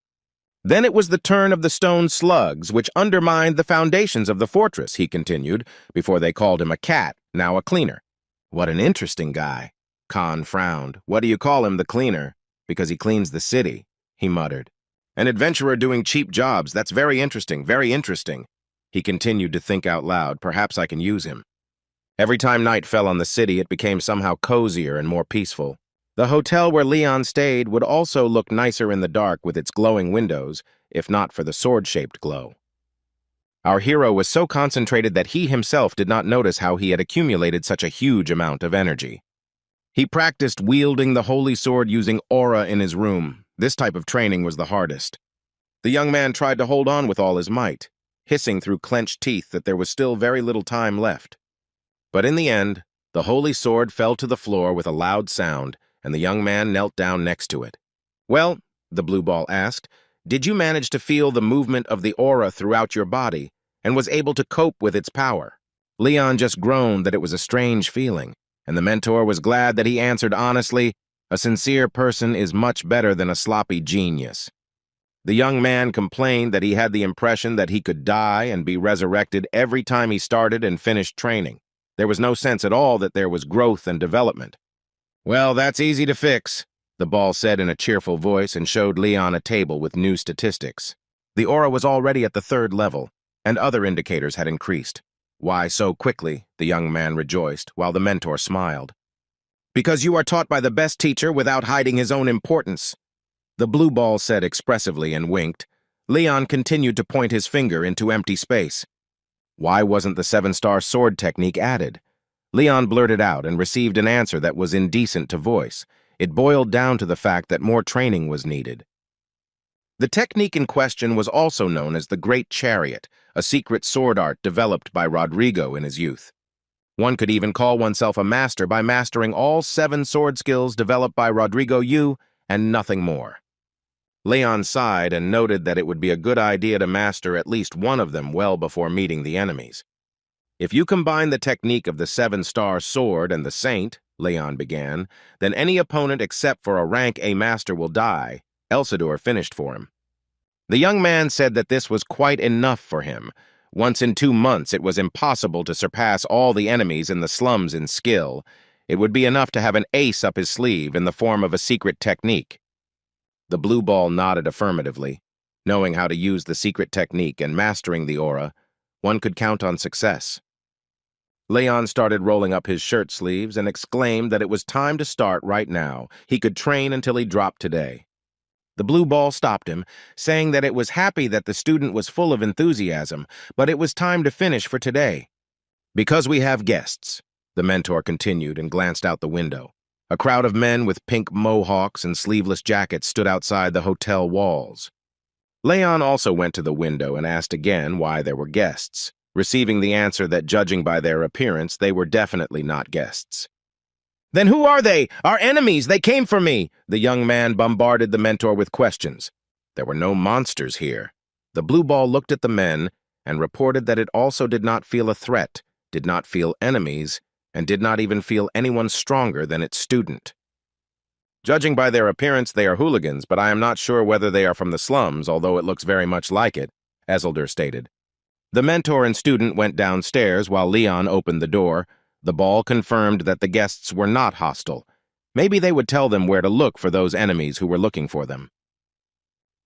"Then it was the turn of the stone slugs, which undermined the foundations of the fortress," he continued, before they called him a cat, now a cleaner. "What an interesting guy." Khan frowned. "What do you call him, the cleaner?" "Because he cleans the city," he muttered. "An adventurer doing cheap jobs, that's very interesting, very interesting." He continued to think out loud, "Perhaps I can use him." Every time night fell on the city, it became somehow cozier and more peaceful. The hotel where Leon stayed would also look nicer in the dark with its glowing windows, if not for the sword-shaped glow. Our hero was so concentrated that he himself did not notice how he had accumulated such a huge amount of energy. He practiced wielding the holy sword using aura in his room. This type of training was the hardest. The young man tried to hold on with all his might, hissing through clenched teeth that there was still very little time left. But in the end, the holy sword fell to the floor with a loud sound, and the young man knelt down next to it. "Well," the blue ball asked, "did you manage to feel the movement of the aura throughout your body, and was able to cope with its power?" Leon just groaned that it was a strange feeling, and the mentor was glad that he answered honestly, "A sincere person is much better than a sloppy genius." The young man complained that he had the impression that he could die and be resurrected every time he started and finished training. There was no sense at all that there was growth and development. "Well, that's easy to fix," the ball said in a cheerful voice and showed Leon a table with new statistics. The aura was already at the 3rd level, and other indicators had increased. "Why so quickly?" the young man rejoiced, while the mentor smiled. "Because you are taught by the best teacher without hiding his own importance," the blue ball said expressively and winked. Leon continued to point his finger into empty space. Why wasn't the 7-star sword technique added? Leon blurted out and received an answer that was indecent to voice. It boiled down to the fact that more training was needed. The technique in question was also known as the Great Chariot, a secret sword art developed by Rodrigo in his youth. One could even call oneself a master by mastering all 7 sword skills developed by Rodrigo Yu and nothing more. Leon sighed and noted that it would be a good idea to master at least one of them well before meeting the enemies. "If you combine the technique of the 7-star sword and the saint," Leon began, "then any opponent except for a rank A master will die." Elsador finished for him. The young man said that this was quite enough for him. Once in 2 months, it was impossible to surpass all the enemies in the slums in skill. It would be enough to have an ace up his sleeve in the form of a secret technique. The blue ball nodded affirmatively. Knowing how to use the secret technique and mastering the aura, one could count on success. Leon started rolling up his shirt sleeves and exclaimed that it was time to start right now. He could train until he dropped today. The blue ball stopped him, saying that it was happy that the student was full of enthusiasm, but it was time to finish for today. Because we have guests, the mentor continued and glanced out the window. A crowd of men with pink mohawks and sleeveless jackets stood outside the hotel walls. Leon also went to the window and asked again why there were guests, receiving the answer that judging by their appearance, they were definitely not guests. "Then who are they? Our enemies! They came for me!" The young man bombarded the mentor with questions. There were no monsters here. The blue ball looked at the men and reported that it also did not feel a threat, did not feel enemies, and did not even feel anyone stronger than its student. "Judging by their appearance, they are hooligans, but I am not sure whether they are from the slums, although it looks very much like it," Eselder stated. The mentor and student went downstairs while Leon opened the door. The ball confirmed that the guests were not hostile. Maybe they would tell them where to look for those enemies who were looking for them.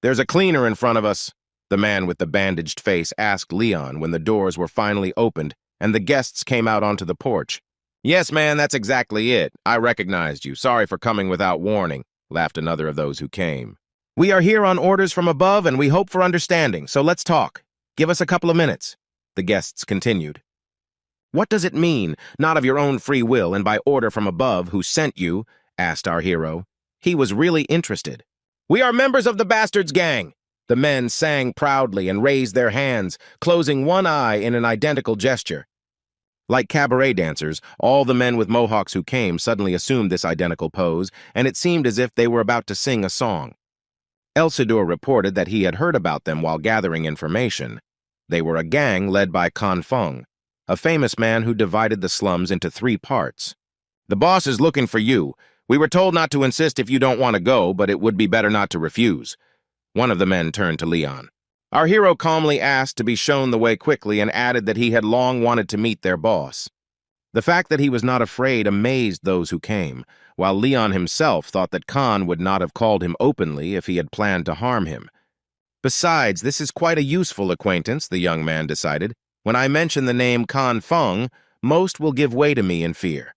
"There's a cleaner in front of us," the man with the bandaged face asked Leon when the doors were finally opened and the guests came out onto the porch. "Yes, man, that's exactly it. I recognized you. Sorry for coming without warning," laughed another of those who came. "We are here on orders from above and we hope for understanding, so let's talk. Give us a couple of minutes," the guests continued. "What does it mean, not of your own free will and by order from above, who sent you?" asked our hero. He was really interested. "We are members of the Bastards gang," the men sang proudly and raised their hands, closing one eye in an identical gesture. Like cabaret dancers, all the men with mohawks who came suddenly assumed this identical pose, and it seemed as if they were about to sing a song. Elsidor reported that he had heard about them while gathering information. They were a gang led by Kan Feng, a famous man who divided the slums into 3 parts. "The boss is looking for you. We were told not to insist if you don't want to go, but it would be better not to refuse." One of the men turned to Leon. Our hero calmly asked to be shown the way quickly and added that he had long wanted to meet their boss. The fact that he was not afraid amazed those who came, while Leon himself thought that Khan would not have called him openly if he had planned to harm him. Besides, this is quite a useful acquaintance, the young man decided. When I mention the name Kan Feng, most will give way to me in fear.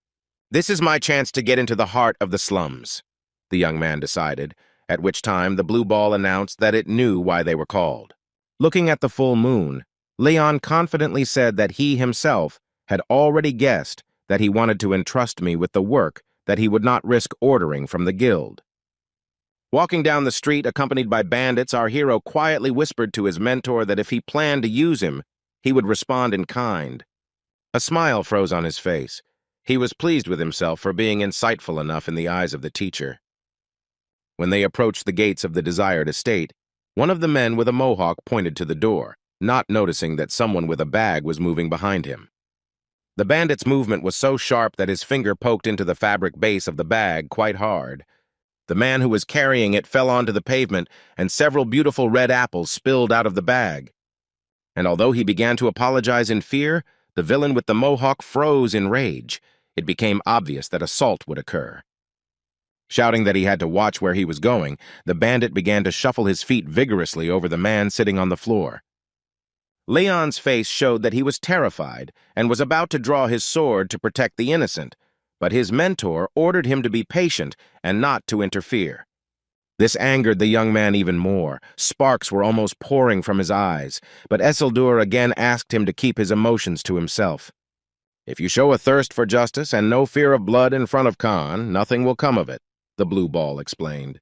This is my chance to get into the heart of the slums, the young man decided, at which time the blue ball announced that it knew why they were called. Looking at the full moon, Leon confidently said that he himself had already guessed that he wanted to entrust me with the work that he would not risk ordering from the guild. Walking down the street accompanied by bandits, our hero quietly whispered to his mentor that if he planned to use him, he would respond in kind. A smile froze on his face. He was pleased with himself for being insightful enough in the eyes of the teacher. When they approached the gates of the desired estate, one of the men with a mohawk pointed to the door, not noticing that someone with a bag was moving behind him. The bandit's movement was so sharp that his finger poked into the fabric base of the bag quite hard. The man who was carrying it fell onto the pavement, and several beautiful red apples spilled out of the bag. And although he began to apologize in fear, the villain with the mohawk froze in rage. It became obvious that assault would occur. Shouting that he had to watch where he was going, the bandit began to shuffle his feet vigorously over the man sitting on the floor. Leon's face showed that he was terrified and was about to draw his sword to protect the innocent, but his mentor ordered him to be patient and not to interfere. This angered the young man even more. Sparks were almost pouring from his eyes, but Eseldur again asked him to keep his emotions to himself. "If you show a thirst for justice and no fear of blood in front of Khan, nothing will come of it," the blue ball explained.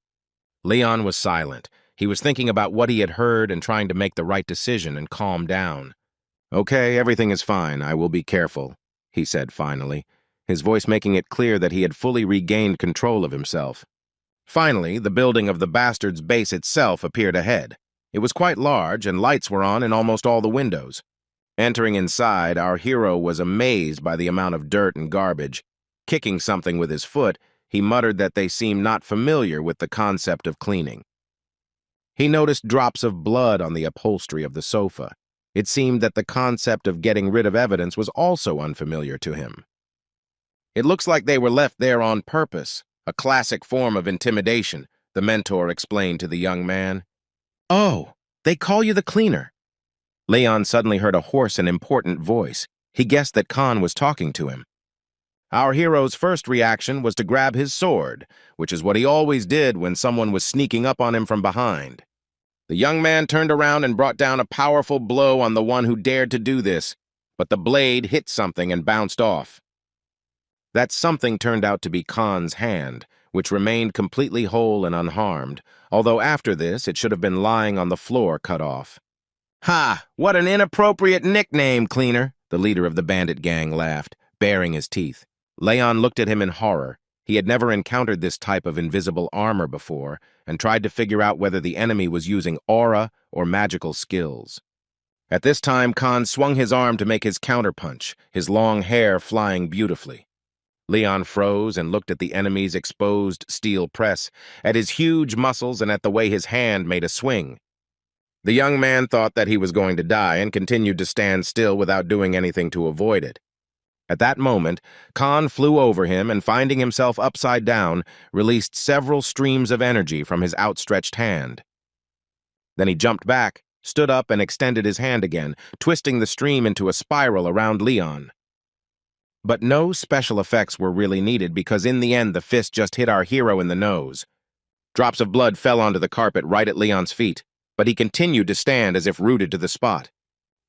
Leon was silent. He was thinking about what he had heard and trying to make the right decision and calm down. "Okay, everything is fine. I will be careful," he said finally, his voice making it clear that he had fully regained control of himself. Finally, the building of the Bastard's base itself appeared ahead. It was quite large, and lights were on in almost all the windows. Entering inside, our hero was amazed by the amount of dirt and garbage. Kicking something with his foot, he muttered that they seemed not familiar with the concept of cleaning. He noticed drops of blood on the upholstery of the sofa. It seemed that the concept of getting rid of evidence was also unfamiliar to him. "It looks like they were left there on purpose, a classic form of intimidation," the mentor explained to the young man. "Oh, they call you the cleaner." Leon suddenly heard a hoarse and important voice. He guessed that Khan was talking to him. Our hero's first reaction was to grab his sword, which is what he always did when someone was sneaking up on him from behind. The young man turned around and brought down a powerful blow on the one who dared to do this, but the blade hit something and bounced off. That something turned out to be Khan's hand, which remained completely whole and unharmed, although after this it should have been lying on the floor cut off. "Ha! What an inappropriate nickname, Cleaner!" the leader of the bandit gang laughed, baring his teeth. Leon looked at him in horror. He had never encountered this type of invisible armor before, and tried to figure out whether the enemy was using aura or magical skills. At this time, Khan swung his arm to make his counterpunch, his long hair flying beautifully. Leon froze and looked at the enemy's exposed steel press, at his huge muscles and at the way his hand made a swing. The young man thought that he was going to die and continued to stand still without doing anything to avoid it. At that moment, Khan flew over him and, finding himself upside down, released several streams of energy from his outstretched hand. Then he jumped back, stood up, and extended his hand again, twisting the stream into a spiral around Leon. But no special effects were really needed because in the end the fist just hit our hero in the nose. Drops of blood fell onto the carpet right at Leon's feet, but he continued to stand as if rooted to the spot.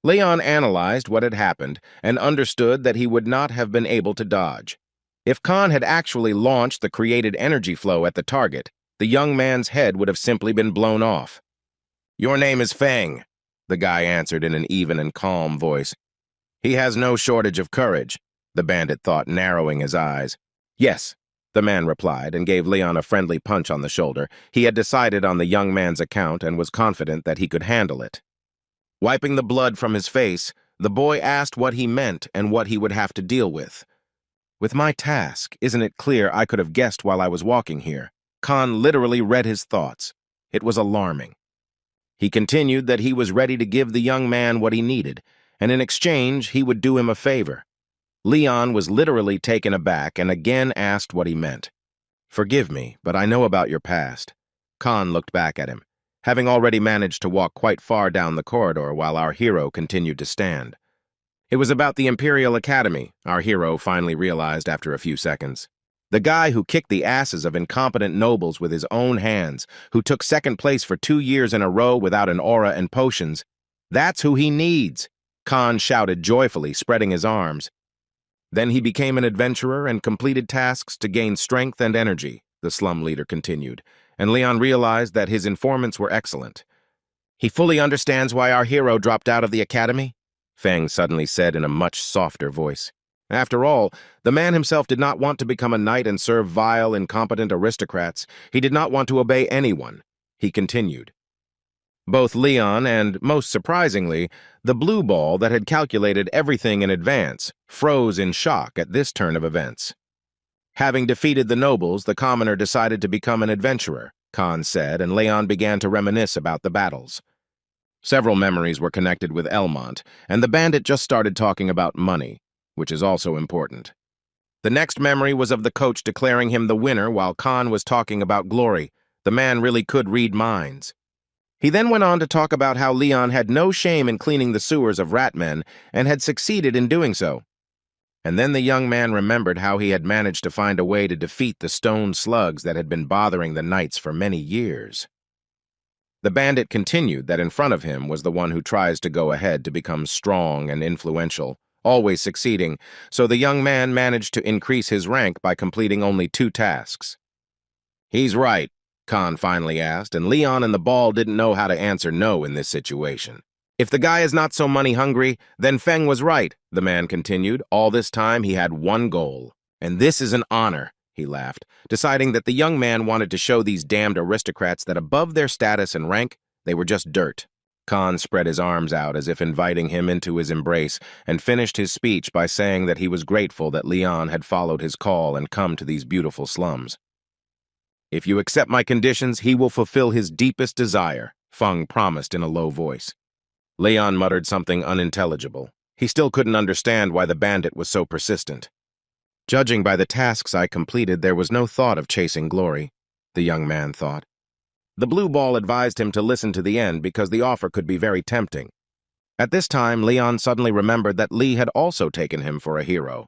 Leon analyzed what had happened and understood that he would not have been able to dodge. If Khan had actually launched the created energy flow at the target, the young man's head would have simply been blown off. "Your name is Feng," the guy answered in an even and calm voice. "He has no shortage of courage," the bandit thought, narrowing his eyes. "Yes," the man replied and gave Leon a friendly punch on the shoulder. He had decided on the young man's account and was confident that he could handle it. Wiping the blood from his face, the boy asked what he meant and what he would have to deal with. "With my task, isn't it clear I could have guessed while I was walking here?" Khan literally read his thoughts. It was alarming. He continued that he was ready to give the young man what he needed, and in exchange he would do him a favor. Leon was literally taken aback and again asked what he meant. "Forgive me, but I know about your past." Khan looked back at him, having already managed to walk quite far down the corridor while our hero continued to stand. It was about the Imperial Academy, our hero finally realized after a few seconds. The guy who kicked the asses of incompetent nobles with his own hands, who took second place for 2 years in a row without an aura and potions. That's who he needs, Khan shouted joyfully, spreading his arms. Then he became an adventurer and completed tasks to gain strength and energy, the slum leader continued, and Leon realized that his informants were excellent. "He fully understands why our hero dropped out of the academy?" Feng suddenly said in a much softer voice. After all, the man himself did not want to become a knight and serve vile, incompetent aristocrats. He did not want to obey anyone. He continued. Both Leon and, most surprisingly, the blue ball that had calculated everything in advance froze in shock at this turn of events. "Having defeated the nobles, the commoner decided to become an adventurer," Khan said, and Leon began to reminisce about the battles. Several memories were connected with Elmont, and the bandit just started talking about money, which is also important. The next memory was of the coach declaring him the winner while Khan was talking about glory. The man really could read minds. He then went on to talk about how Leon had no shame in cleaning the sewers of ratmen and had succeeded in doing so. And then the young man remembered how he had managed to find a way to defeat the stone slugs that had been bothering the knights for many years. The bandit continued that in front of him was the one who tries to go ahead to become strong and influential, always succeeding, so the young man managed to increase his rank by completing only 2 tasks. "He's right," Khan finally asked, and Leon and the ball didn't know how to answer no in this situation. "If the guy is not so money-hungry, then Feng was right," the man continued. All this time he had one goal. "And this is an honor," he laughed, deciding that the young man wanted to show these damned aristocrats that above their status and rank, they were just dirt. Khan spread his arms out as if inviting him into his embrace and finished his speech by saying that he was grateful that Leon had followed his call and come to these beautiful slums. If you accept my conditions, he will fulfill his deepest desire, Feng promised in a low voice. Leon muttered something unintelligible. He still couldn't understand why the bandit was so persistent. Judging by the tasks I completed, there was no thought of chasing glory, the young man thought. The blue ball advised him to listen to the end because the offer could be very tempting. At this time, Leon suddenly remembered that Lee had also taken him for a hero.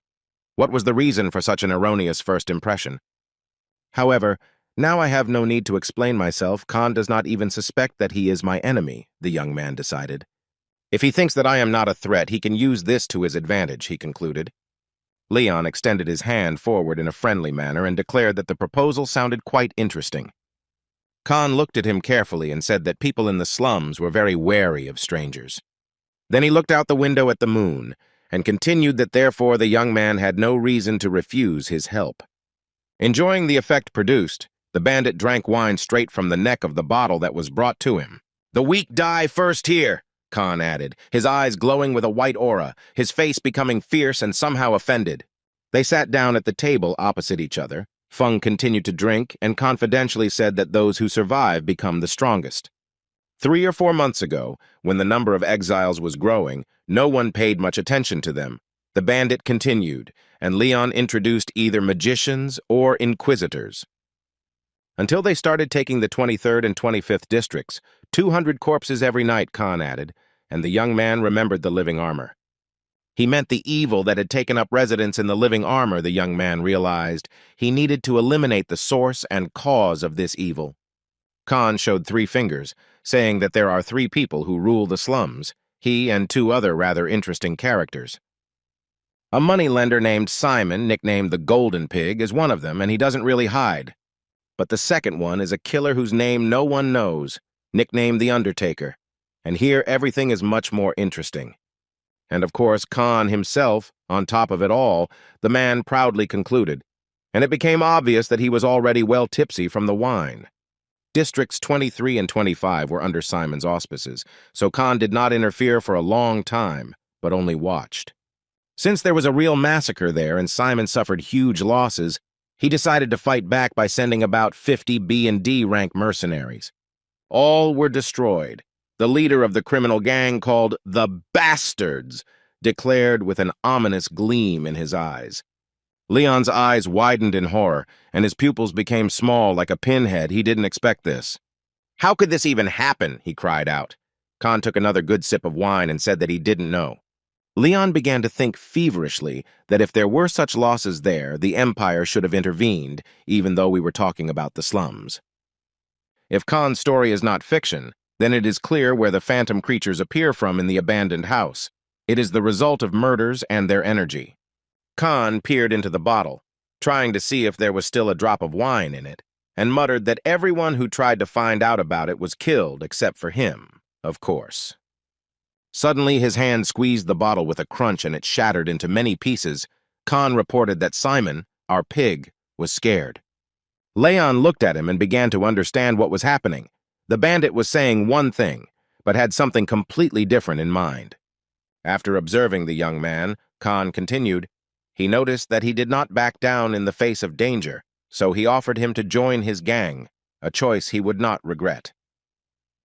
What was the reason for such an erroneous first impression? However, now I have no need to explain myself. Khan does not even suspect that he is my enemy, the young man decided. If he thinks that I am not a threat, he can use this to his advantage, he concluded. Leon extended his hand forward in a friendly manner and declared that the proposal sounded quite interesting. Khan looked at him carefully and said that people in the slums were very wary of strangers. Then he looked out the window at the moon and continued that therefore the young man had no reason to refuse his help. Enjoying the effect produced, the bandit drank wine straight from the neck of the bottle that was brought to him. "The weak die first here," Khan added, his eyes glowing with a white aura, his face becoming fierce and somehow offended. They sat down at the table opposite each other. Feng continued to drink and confidentially said that those who survive become the strongest. 3 or 4 months ago, when the number of exiles was growing, no one paid much attention to them. The bandit continued, and Leon introduced either magicians or inquisitors. Until they started taking the 23rd and 25th districts, 200 corpses every night, Khan added, and the young man remembered the living armor. He meant the evil that had taken up residence in the living armor, the young man realized. He needed to eliminate the source and cause of this evil. Khan showed 3 fingers, saying that there are 3 people who rule the slums, he and 2 other rather interesting characters. A moneylender named Simon, nicknamed the Golden Pig, is one of them, and he doesn't really hide. But the second one is a killer whose name no one knows, nicknamed the Undertaker. And here everything is much more interesting. And of course, Khan himself, on top of it all, the man proudly concluded, and it became obvious that he was already well tipsy from the wine. Districts 23 and 25 were under Simon's auspices, so Khan did not interfere for a long time, but only watched. Since there was a real massacre there and Simon suffered huge losses, he decided to fight back by sending about 50 B and D rank mercenaries. All were destroyed. The leader of the criminal gang, called the Bastards, declared with an ominous gleam in his eyes. Leon's eyes widened in horror, and his pupils became small like a pinhead. He didn't expect this. "How could this even happen?" he cried out. Khan took another good sip of wine and said that he didn't know. Leon began to think feverishly that if there were such losses there, the Empire should have intervened, even though we were talking about the slums. If Khan's story is not fiction, then it is clear where the phantom creatures appear from in the abandoned house. It is the result of murders and their energy. Khan peered into the bottle, trying to see if there was still a drop of wine in it, and muttered that everyone who tried to find out about it was killed except for him, of course. Suddenly, his hand squeezed the bottle with a crunch and it shattered into many pieces. Khan reported that Simon, our pig, was scared. Leon looked at him and began to understand what was happening. The bandit was saying one thing, but had something completely different in mind. After observing the young man, Khan continued, he noticed that he did not back down in the face of danger, so he offered him to join his gang, a choice he would not regret.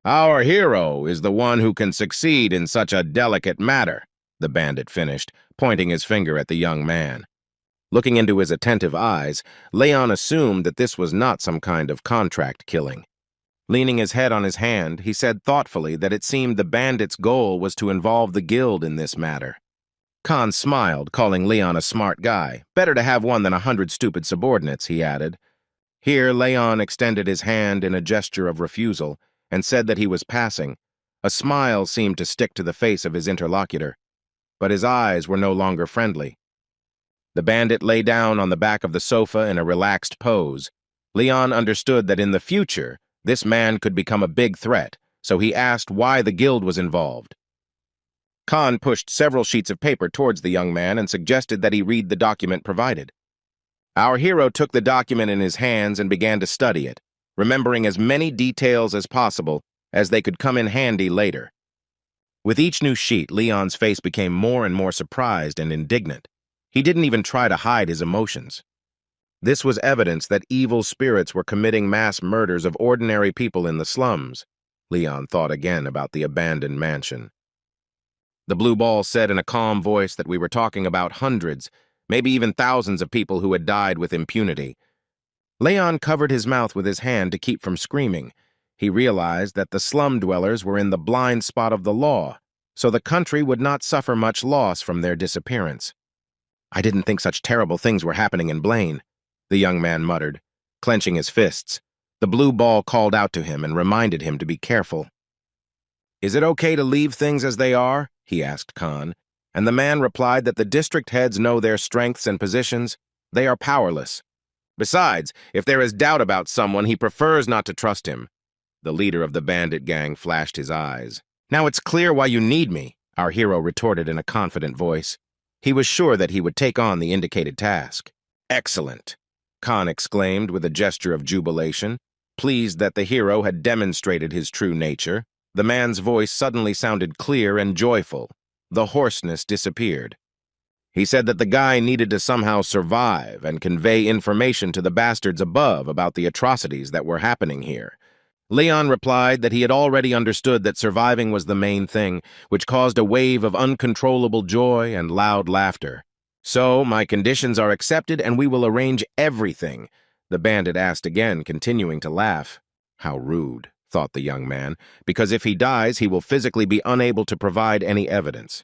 "Our hero is the one who can succeed in such a delicate matter," the bandit finished, pointing his finger at the young man. Looking into his attentive eyes, Leon assumed that this was not some kind of contract killing. Leaning his head on his hand, he said thoughtfully that it seemed the bandit's goal was to involve the guild in this matter. Khan smiled, calling Leon a smart guy. Better to have one than 100 stupid subordinates, he added. Here, Leon extended his hand in a gesture of refusal and said that he was passing. A smile seemed to stick to the face of his interlocutor, but his eyes were no longer friendly. The bandit lay down on the back of the sofa in a relaxed pose. Leon understood that in the future, this man could become a big threat, so he asked why the guild was involved. Khan pushed several sheets of paper towards the young man and suggested that he read the document provided. Our hero took the document in his hands and began to study it, remembering as many details as possible as they could come in handy later. With each new sheet, Leon's face became more and more surprised and indignant. He didn't even try to hide his emotions. This was evidence that evil spirits were committing mass murders of ordinary people in the slums. Leon thought again about the abandoned mansion. The blue ball said in a calm voice that we were talking about hundreds, maybe even thousands of people who had died with impunity. Leon covered his mouth with his hand to keep from screaming. He realized that the slum dwellers were in the blind spot of the law, so the country would not suffer much loss from their disappearance. "I didn't think such terrible things were happening in Blaine," the young man muttered, clenching his fists. The blue ball called out to him and reminded him to be careful. "Is it okay to leave things as they are?" he asked Khan, and the man replied that the district heads know their strengths and positions. They are powerless. Besides, if there is doubt about someone, he prefers not to trust him. The leader of the bandit gang flashed his eyes. "Now it's clear why you need me," our hero retorted in a confident voice. He was sure that he would take on the indicated task. "Excellent," Khan exclaimed with a gesture of jubilation, pleased that the hero had demonstrated his true nature. The man's voice suddenly sounded clear and joyful. The hoarseness disappeared. He said that the guy needed to somehow survive and convey information to the bastards above about the atrocities that were happening here. Leon replied that he had already understood that surviving was the main thing, which caused a wave of uncontrollable joy and loud laughter. "So, my conditions are accepted and we will arrange everything," the bandit asked again, continuing to laugh. How rude, thought the young man, because if he dies, he will physically be unable to provide any evidence.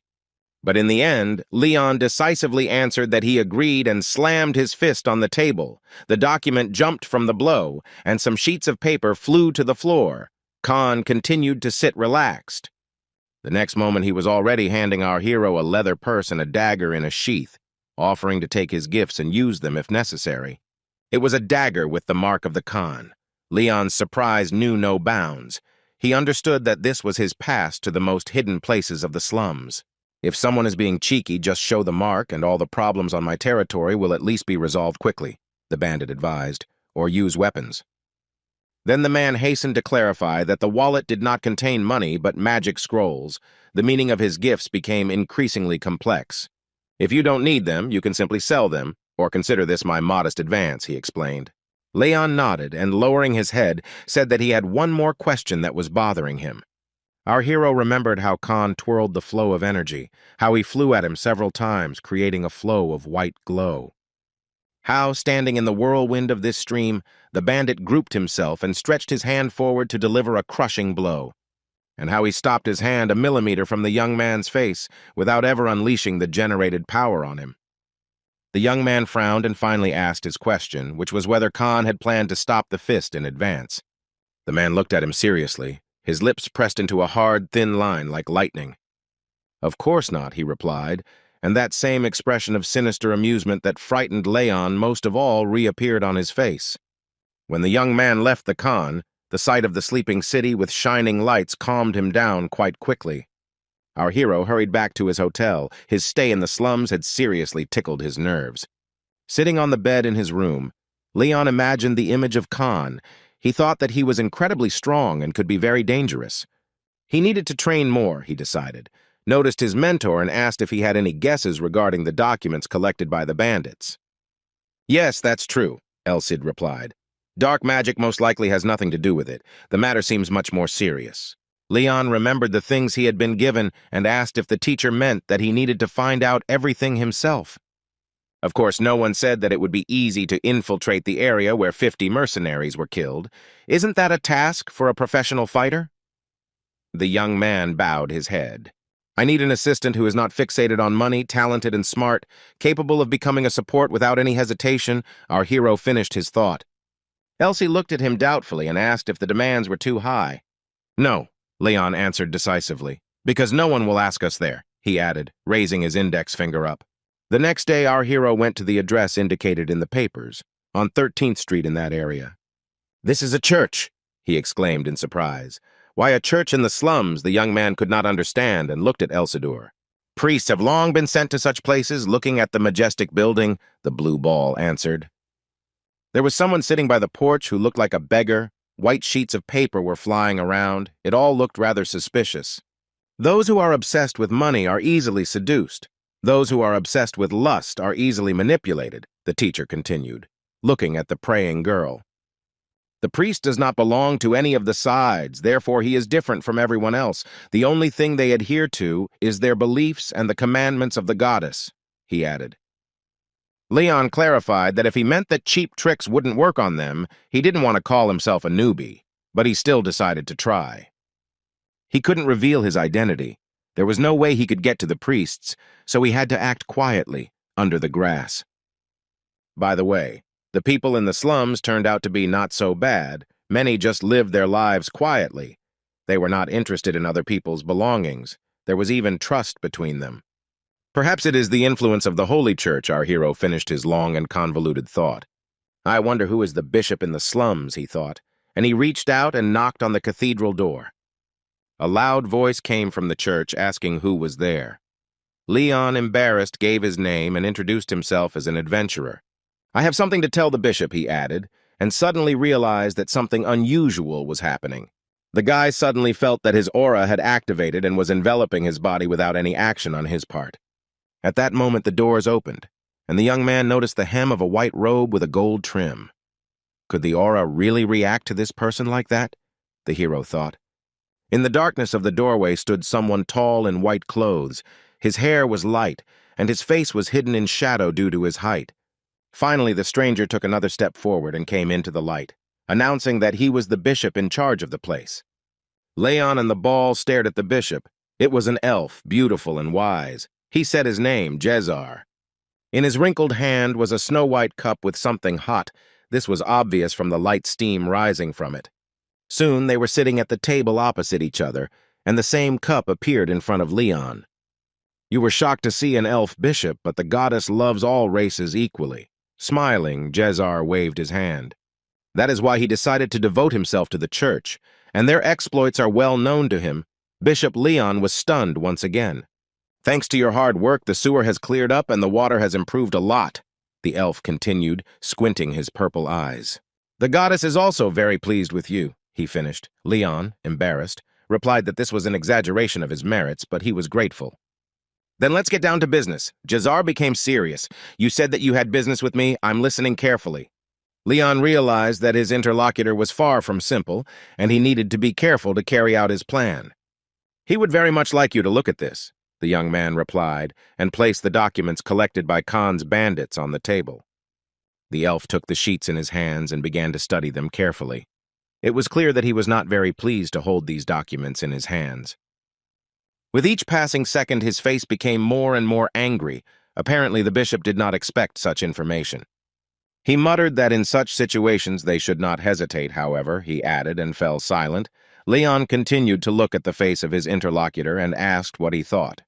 But in the end, Leon decisively answered that he agreed and slammed his fist on the table. The document jumped from the blow, and some sheets of paper flew to the floor. Khan continued to sit relaxed. The next moment he was already handing our hero a leather purse and a dagger in a sheath, offering to take his gifts and use them if necessary. It was a dagger with the mark of the Khan. Leon's surprise knew no bounds. He understood that this was his pass to the most hidden places of the slums. "If someone is being cheeky, just show the mark and all the problems on my territory will at least be resolved quickly," the bandit advised, "or use weapons." Then the man hastened to clarify that the wallet did not contain money but magic scrolls. The meaning of his gifts became increasingly complex. "If you don't need them, you can simply sell them, or consider this my modest advance," he explained. Leon nodded and, lowering his head, said that he had one more question that was bothering him. Our hero remembered how Khan twirled the flow of energy, how he flew at him several times, creating a flow of white glow. How, standing in the whirlwind of this stream, the bandit grouped himself and stretched his hand forward to deliver a crushing blow. And how he stopped his hand a millimeter from the young man's face without ever unleashing the generated power on him. The young man frowned and finally asked his question, which was whether Khan had planned to stop the fist in advance. The man looked at him seriously, his lips pressed into a hard, thin line like lightning. "Of course not," he replied, and that same expression of sinister amusement that frightened Leon most of all reappeared on his face. When the young man left the Khan, the sight of the sleeping city with shining lights calmed him down quite quickly. Our hero hurried back to his hotel. His stay in the slums had seriously tickled his nerves. Sitting on the bed in his room, Leon imagined the image of Khan. He thought that he was incredibly strong and could be very dangerous. He needed to train more, he decided, noticed his mentor and asked if he had any guesses regarding the documents collected by the bandits. "Yes, that's true," El Cid replied. "Dark magic most likely has nothing to do with it. The matter seems much more serious." Leon remembered the things he had been given and asked if the teacher meant that he needed to find out everything himself. Of course, no one said that it would be easy to infiltrate the area where 50 mercenaries were killed. Isn't that a task for a professional fighter? The young man bowed his head. "I need an assistant who is not fixated on money, talented and smart, capable of becoming a support without any hesitation." Our hero finished his thought. Elsie looked at him doubtfully and asked if the demands were too high. "No," Leon answered decisively, "because no one will ask us there," he added, raising his index finger up. The next day, our hero went to the address indicated in the papers, on 13th Street in that area. "This is a church," he exclaimed in surprise. Why a church in the slums, the young man could not understand and looked at Elsidor. "Priests have long been sent to such places, looking at the majestic building," the blue ball answered. There was someone sitting by the porch who looked like a beggar. White sheets of paper were flying around. It all looked rather suspicious. "Those who are obsessed with money are easily seduced. Those who are obsessed with lust are easily manipulated," the teacher continued. looking at the praying girl. The priest does not belong to any of the sides, therefore he is different from everyone else. The only thing they adhere to is their beliefs and the commandments of the goddess, he added. Leon clarified that if he meant that cheap tricks wouldn't work on them, he didn't want to call himself a newbie, but he still decided to try. He couldn't reveal his identity. There was no way he could get to the priests, so he had to act quietly, under the grass. By the way, the people in the slums turned out to be not so bad. Many just lived their lives quietly. They were not interested in other people's belongings. There was even trust between them. Perhaps it is the influence of the Holy Church, our hero finished his long and convoluted thought. I wonder who is the bishop in the slums, he thought, and he reached out and knocked on the cathedral door. A loud voice came from the church asking who was there. Leon, embarrassed, gave his name and introduced himself as an adventurer. I have something to tell the bishop, he added, and suddenly realized that something unusual was happening. The guy suddenly felt that his aura had activated and was enveloping his body without any action on his part. At that moment, the doors opened, and the young man noticed the hem of a white robe with a gold trim. Could the aura really react to this person like that? The hero thought. In the darkness of the doorway stood someone tall in white clothes. His hair was light, and his face was hidden in shadow due to his height. Finally, the stranger took another step forward and came into the light, announcing that he was the bishop in charge of the place. Leon and the ball stared at the bishop. It was an elf, beautiful and wise. He said his name, Jezar. In his wrinkled hand was a snow-white cup with something hot. This was obvious from the light steam rising from it. Soon they were sitting at the table opposite each other, and the same cup appeared in front of Leon. You were shocked to see an elf bishop, but the goddess loves all races equally. Smiling, Jezar waved his hand. That is why he decided to devote himself to the church, and their exploits are well known to him. Bishop Leon was stunned once again. Thanks to your hard work, the sewer has cleared up and the water has improved a lot, the elf continued, squinting his purple eyes. The goddess is also very pleased with you, he finished. Leon, embarrassed, replied that this was an exaggeration of his merits, but he was grateful. Then let's get down to business. Jezar became serious. You said that you had business with me. I'm listening carefully. Leon realized that his interlocutor was far from simple, and he needed to be careful to carry out his plan. He would very much like you to look at this, the young man replied, and placed the documents collected by Khan's bandits on the table. The elf took the sheets in his hands and began to study them carefully. It was clear that he was not very pleased to hold these documents in his hands. With each passing second, his face became more and more angry. Apparently, the bishop did not expect such information. He muttered that in such situations they should not hesitate, however, he added, and fell silent. Leon continued to look at the face of his interlocutor and asked what he thought.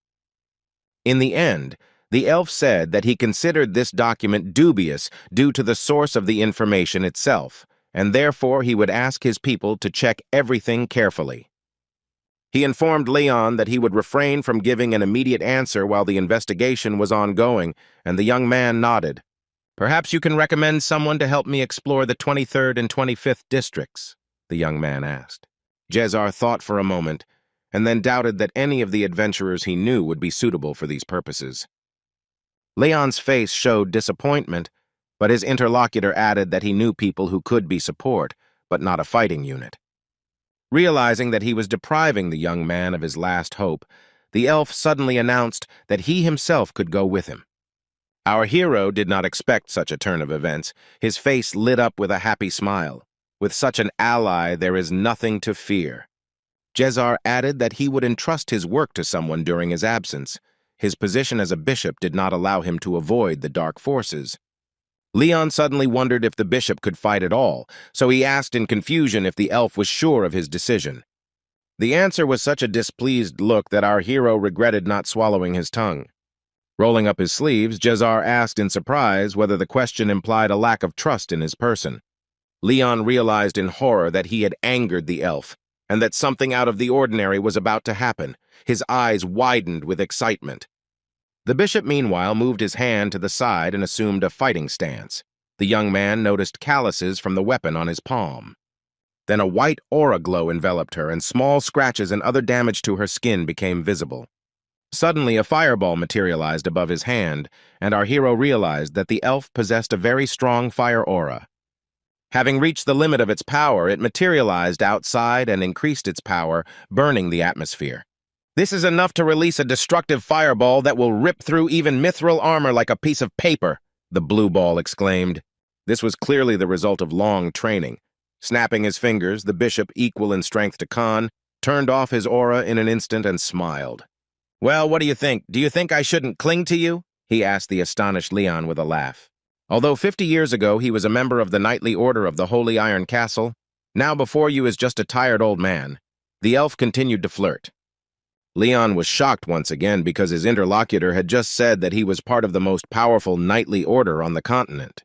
In the end, the elf said that he considered this document dubious due to the source of the information itself, and therefore he would ask his people to check everything carefully. He informed Leon that he would refrain from giving an immediate answer while the investigation was ongoing, and the young man nodded. Perhaps you can recommend someone to help me explore the 23rd and 25th districts, the young man asked. Jezar thought for a moment, and then doubted that any of the adventurers he knew would be suitable for these purposes. Leon's face showed disappointment, but his interlocutor added that he knew people who could be support, but not a fighting unit. Realizing that he was depriving the young man of his last hope, the elf suddenly announced that he himself could go with him. Our hero did not expect such a turn of events. His face lit up with a happy smile. With such an ally, there is nothing to fear. Jezar added that he would entrust his work to someone during his absence. His position as a bishop did not allow him to avoid the dark forces. Leon suddenly wondered if the bishop could fight at all, so he asked in confusion if the elf was sure of his decision. The answer was such a displeased look that our hero regretted not swallowing his tongue. Rolling up his sleeves, Jezar asked in surprise whether the question implied a lack of trust in his person. Leon realized in horror that he had angered the elf, and that something out of the ordinary was about to happen. His eyes widened with excitement. The bishop, meanwhile, moved his hand to the side and assumed a fighting stance. The young man noticed calluses from the weapon on his palm. Then a white aura glow enveloped her, and small scratches and other damage to her skin became visible. Suddenly, a fireball materialized above his hand, and our hero realized that the elf possessed a very strong fire aura. Having reached the limit of its power, it materialized outside and increased its power, burning the atmosphere. This is enough to release a destructive fireball that will rip through even mithril armor like a piece of paper, the blue ball exclaimed. This was clearly the result of long training. Snapping his fingers, the bishop, equal in strength to Khan, turned off his aura in an instant and smiled. Well, what do you think? Do you think I shouldn't cling to you? He asked the astonished Leon with a laugh. Although 50 years ago he was a member of the knightly order of the Holy Iron Castle, now before you is just a tired old man. The elf continued to flirt. Leon was shocked once again because his interlocutor had just said that he was part of the most powerful knightly order on the continent.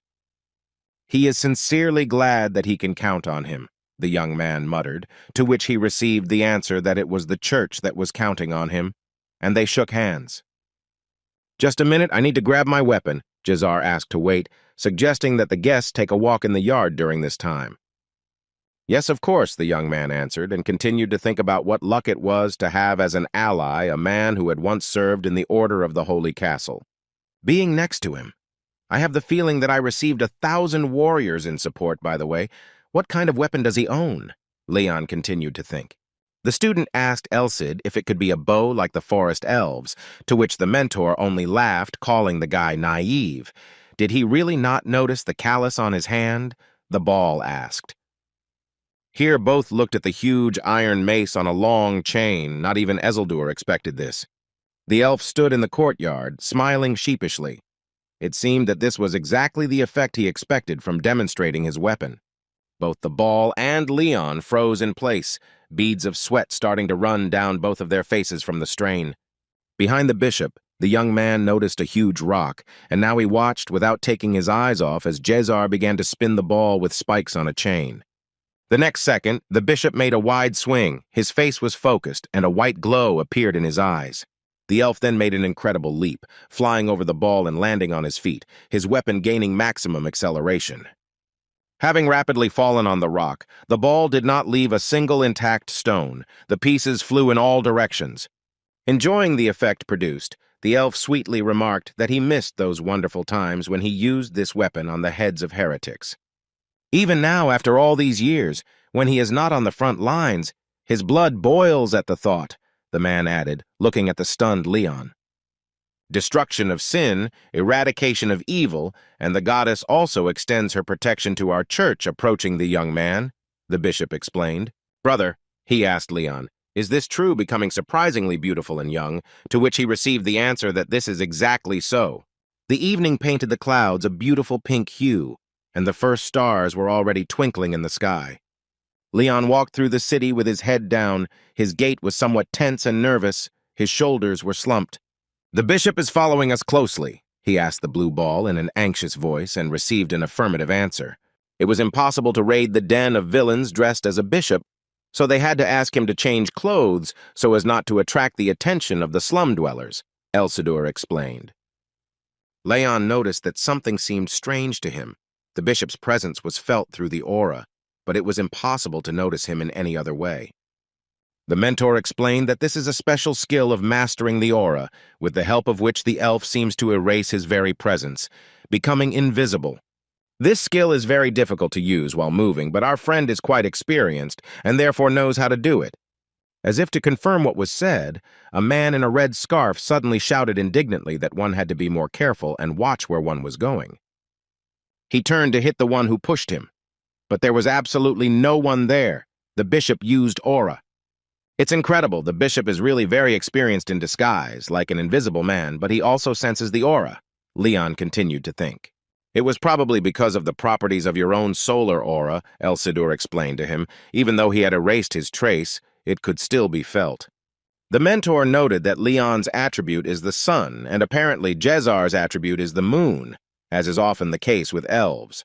He is sincerely glad that he can count on him, the young man muttered, to which he received the answer that it was the church that was counting on him, and they shook hands. Just a minute, I need to grab my weapon, Jazar asked to wait, suggesting that the guests take a walk in the yard during this time. Yes, of course, the young man answered, and continued to think about what luck it was to have as an ally a man who had once served in the Order of the Holy Castle. Being next to him. I have the feeling that I received 1,000 warriors in support, by the way. What kind of weapon does he own? Leon continued to think. The student asked Elcid if it could be a bow like the forest elves, to which the mentor only laughed, calling the guy naive. Did he really not notice the callus on his hand? The ball asked. Here both looked at the huge iron mace on a long chain. Not even Ezeldur expected this. The elf stood in the courtyard, smiling sheepishly. It seemed that this was exactly the effect he expected from demonstrating his weapon. Both the ball and Leon froze in place, beads of sweat starting to run down both of their faces from the strain. Behind the bishop, the young man noticed a huge rock, and now he watched without taking his eyes off as Jazar began to spin the ball with spikes on a chain. The next second, the bishop made a wide swing. His face was focused, and a white glow appeared in his eyes. The elf then made an incredible leap, flying over the ball and landing on his feet, his weapon gaining maximum acceleration. Having rapidly fallen on the rock, the ball did not leave a single intact stone. The pieces flew in all directions. Enjoying the effect produced, the elf sweetly remarked that he missed those wonderful times when he used this weapon on the heads of heretics. Even now, after all these years, when he is not on the front lines, his blood boils at the thought, the man added, looking at the stunned Leon. Destruction of sin, eradication of evil, and the goddess also extends her protection to our church, approaching the young man, the bishop explained. Brother, he asked Leon, is this true, becoming surprisingly beautiful and young, to which he received the answer that this is exactly so. The evening painted the clouds a beautiful pink hue, and the first stars were already twinkling in the sky. Leon walked through the city with his head down. His gait was somewhat tense and nervous. His shoulders were slumped. The bishop is following us closely, he asked the blue ball in an anxious voice and received an affirmative answer. It was impossible to raid the den of villains dressed as a bishop, so they had to ask him to change clothes so as not to attract the attention of the slum dwellers, Elsidur explained. Leon noticed that something seemed strange to him. The bishop's presence was felt through the aura, but it was impossible to notice him in any other way. The mentor explained that this is a special skill of mastering the aura, with the help of which the elf seems to erase his very presence, becoming invisible. This skill is very difficult to use while moving, but our friend is quite experienced and therefore knows how to do it. As if to confirm what was said, a man in a red scarf suddenly shouted indignantly that one had to be more careful and watch where one was going. He turned to hit the one who pushed him, but there was absolutely no one there. The bishop used aura. It's incredible. The bishop is really very experienced in disguise, like an invisible man, but he also senses the aura, Leon continued to think. It was probably because of the properties of your own solar aura, Elsidur explained to him. Even though he had erased his trace, it could still be felt. The mentor noted that Leon's attribute is the sun, and apparently Jazar's attribute is the moon, as is often the case with elves.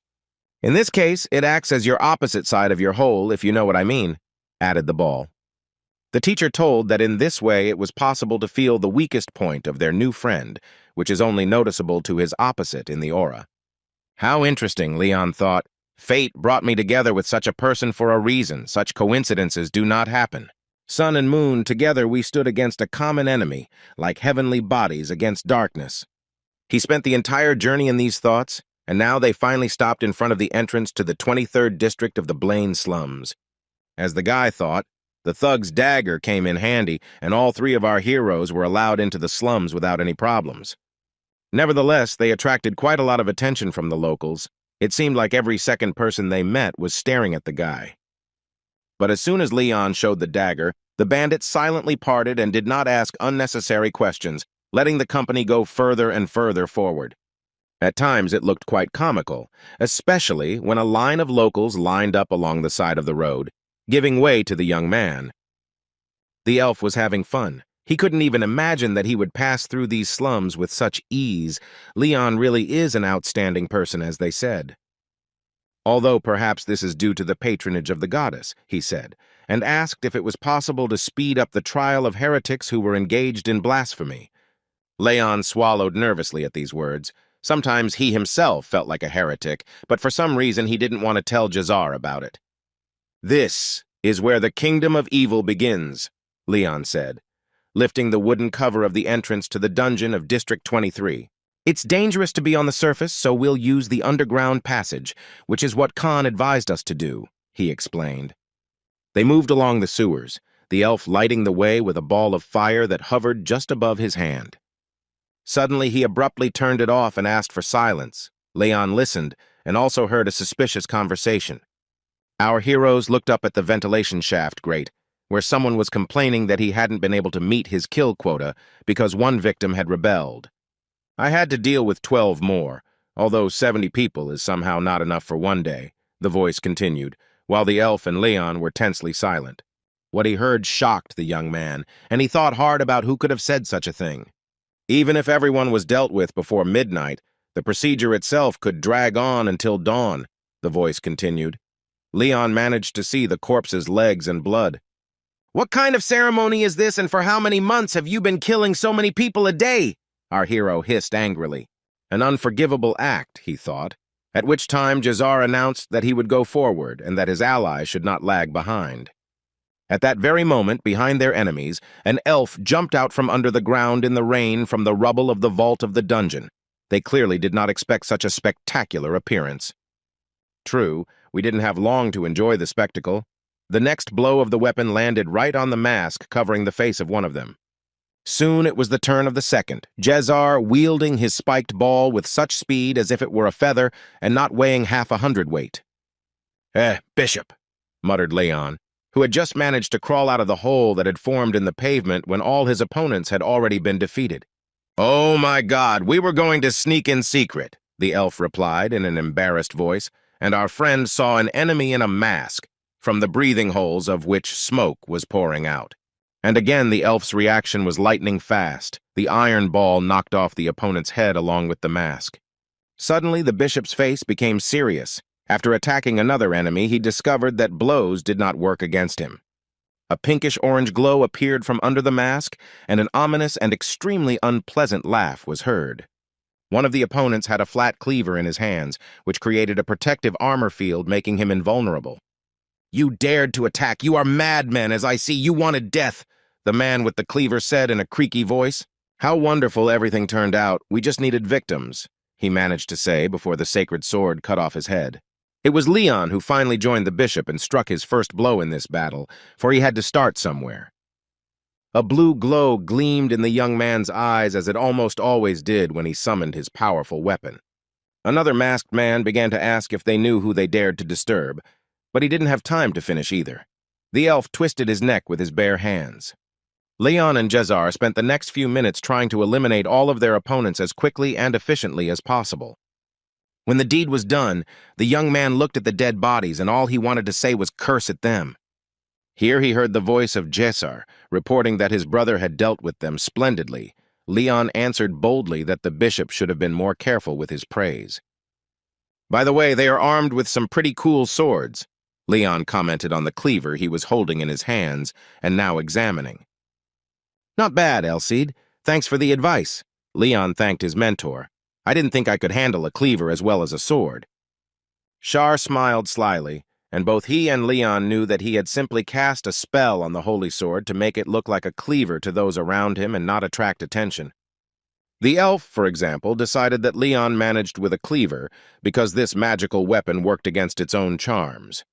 In this case, it acts as your opposite side of your whole, if you know what I mean, added the ball. The teacher told that in this way it was possible to feel the weakest point of their new friend, which is only noticeable to his opposite in the aura. How interesting, Leon thought. Fate brought me together with such a person for a reason. Such coincidences do not happen. Sun and moon, together we stood against a common enemy, like heavenly bodies against darkness. He spent the entire journey in these thoughts, and now they finally stopped in front of the entrance to the 23rd district of the Blaine slums. As the guy thought, the thug's dagger came in handy, and all three of our heroes were allowed into the slums without any problems. Nevertheless, they attracted quite a lot of attention from the locals. It seemed like every second person they met was staring at the guy. But as soon as Leon showed the dagger, the bandits silently parted and did not ask unnecessary questions, letting the company go further and further forward. At times it looked quite comical, especially when a line of locals lined up along the side of the road, giving way to the young man. The elf was having fun. He couldn't even imagine that he would pass through these slums with such ease. Leon really is an outstanding person, as they said. Although perhaps this is due to the patronage of the goddess, he said, and asked if it was possible to speed up the trial of heretics who were engaged in blasphemy. Leon swallowed nervously at these words. Sometimes he himself felt like a heretic, but for some reason he didn't want to tell Jazar about it. "This is where the kingdom of evil begins," Leon said, lifting the wooden cover of the entrance to the dungeon of District 23. "It's dangerous to be on the surface, so we'll use the underground passage, which is what Khan advised us to do," he explained. They moved along the sewers, the elf lighting the way with a ball of fire that hovered just above his hand. Suddenly, he abruptly turned it off and asked for silence. Leon listened and also heard a suspicious conversation. Our heroes looked up at the ventilation shaft grate, where someone was complaining that he hadn't been able to meet his kill quota because one victim had rebelled. "I had to deal with 12 more, although 70 people is somehow not enough for one day," the voice continued, while the elf and Leon were tensely silent. What he heard shocked the young man, and he thought hard about who could have said such a thing. Even if everyone was dealt with before midnight, the procedure itself could drag on until dawn, the voice continued. Leon managed to see the corpse's legs and blood. "What kind of ceremony is this, and for how many months have you been killing so many people a day?" our hero hissed angrily. An unforgivable act, he thought, at which time Jazar announced that he would go forward and that his ally should not lag behind. At that very moment, behind their enemies, an elf jumped out from under the ground in the rain from the rubble of the vault of the dungeon. They clearly did not expect such a spectacular appearance. True, we didn't have long to enjoy the spectacle. The next blow of the weapon landed right on the mask covering the face of one of them. Soon it was the turn of the second, Jazar wielding his spiked ball with such speed as if it were a feather and not weighing half a hundredweight. Bishop," muttered Leon, who had just managed to crawl out of the hole that had formed in the pavement when all his opponents had already been defeated. "Oh my God, we were going to sneak in secret," the elf replied in an embarrassed voice, and our friend saw an enemy in a mask, from the breathing holes of which smoke was pouring out. And again the elf's reaction was lightning fast. The iron ball knocked off the opponent's head along with the mask. Suddenly the bishop's face became serious. After attacking another enemy, he discovered that blows did not work against him. A pinkish-orange glow appeared from under the mask, and an ominous and extremely unpleasant laugh was heard. One of the opponents had a flat cleaver in his hands, which created a protective armor field, making him invulnerable. "You dared to attack! You are madmen, as I see! You wanted death!" the man with the cleaver said in a creaky voice. "How wonderful everything turned out. We just needed victims," he managed to say before the sacred sword cut off his head. It was Leon who finally joined the bishop and struck his first blow in this battle, for he had to start somewhere. A blue glow gleamed in the young man's eyes, as it almost always did when he summoned his powerful weapon. Another masked man began to ask if they knew who they dared to disturb, but he didn't have time to finish either. The elf twisted his neck with his bare hands. Leon and Jazar spent the next few minutes trying to eliminate all of their opponents as quickly and efficiently as possible. When the deed was done, the young man looked at the dead bodies, and all he wanted to say was curse at them. Here he heard the voice of Jazar, reporting that his brother had dealt with them splendidly. Leon answered boldly that the bishop should have been more careful with his praise. "By the way, they are armed with some pretty cool swords," Leon commented on the cleaver he was holding in his hands and now examining. "Not bad, Elcide. Thanks for the advice," Leon thanked his mentor. "I didn't think I could handle a cleaver as well as a sword." Shar smiled slyly, and both he and Leon knew that he had simply cast a spell on the holy sword to make it look like a cleaver to those around him and not attract attention. The elf, for example, decided that Leon managed with a cleaver because this magical weapon worked against its own charms.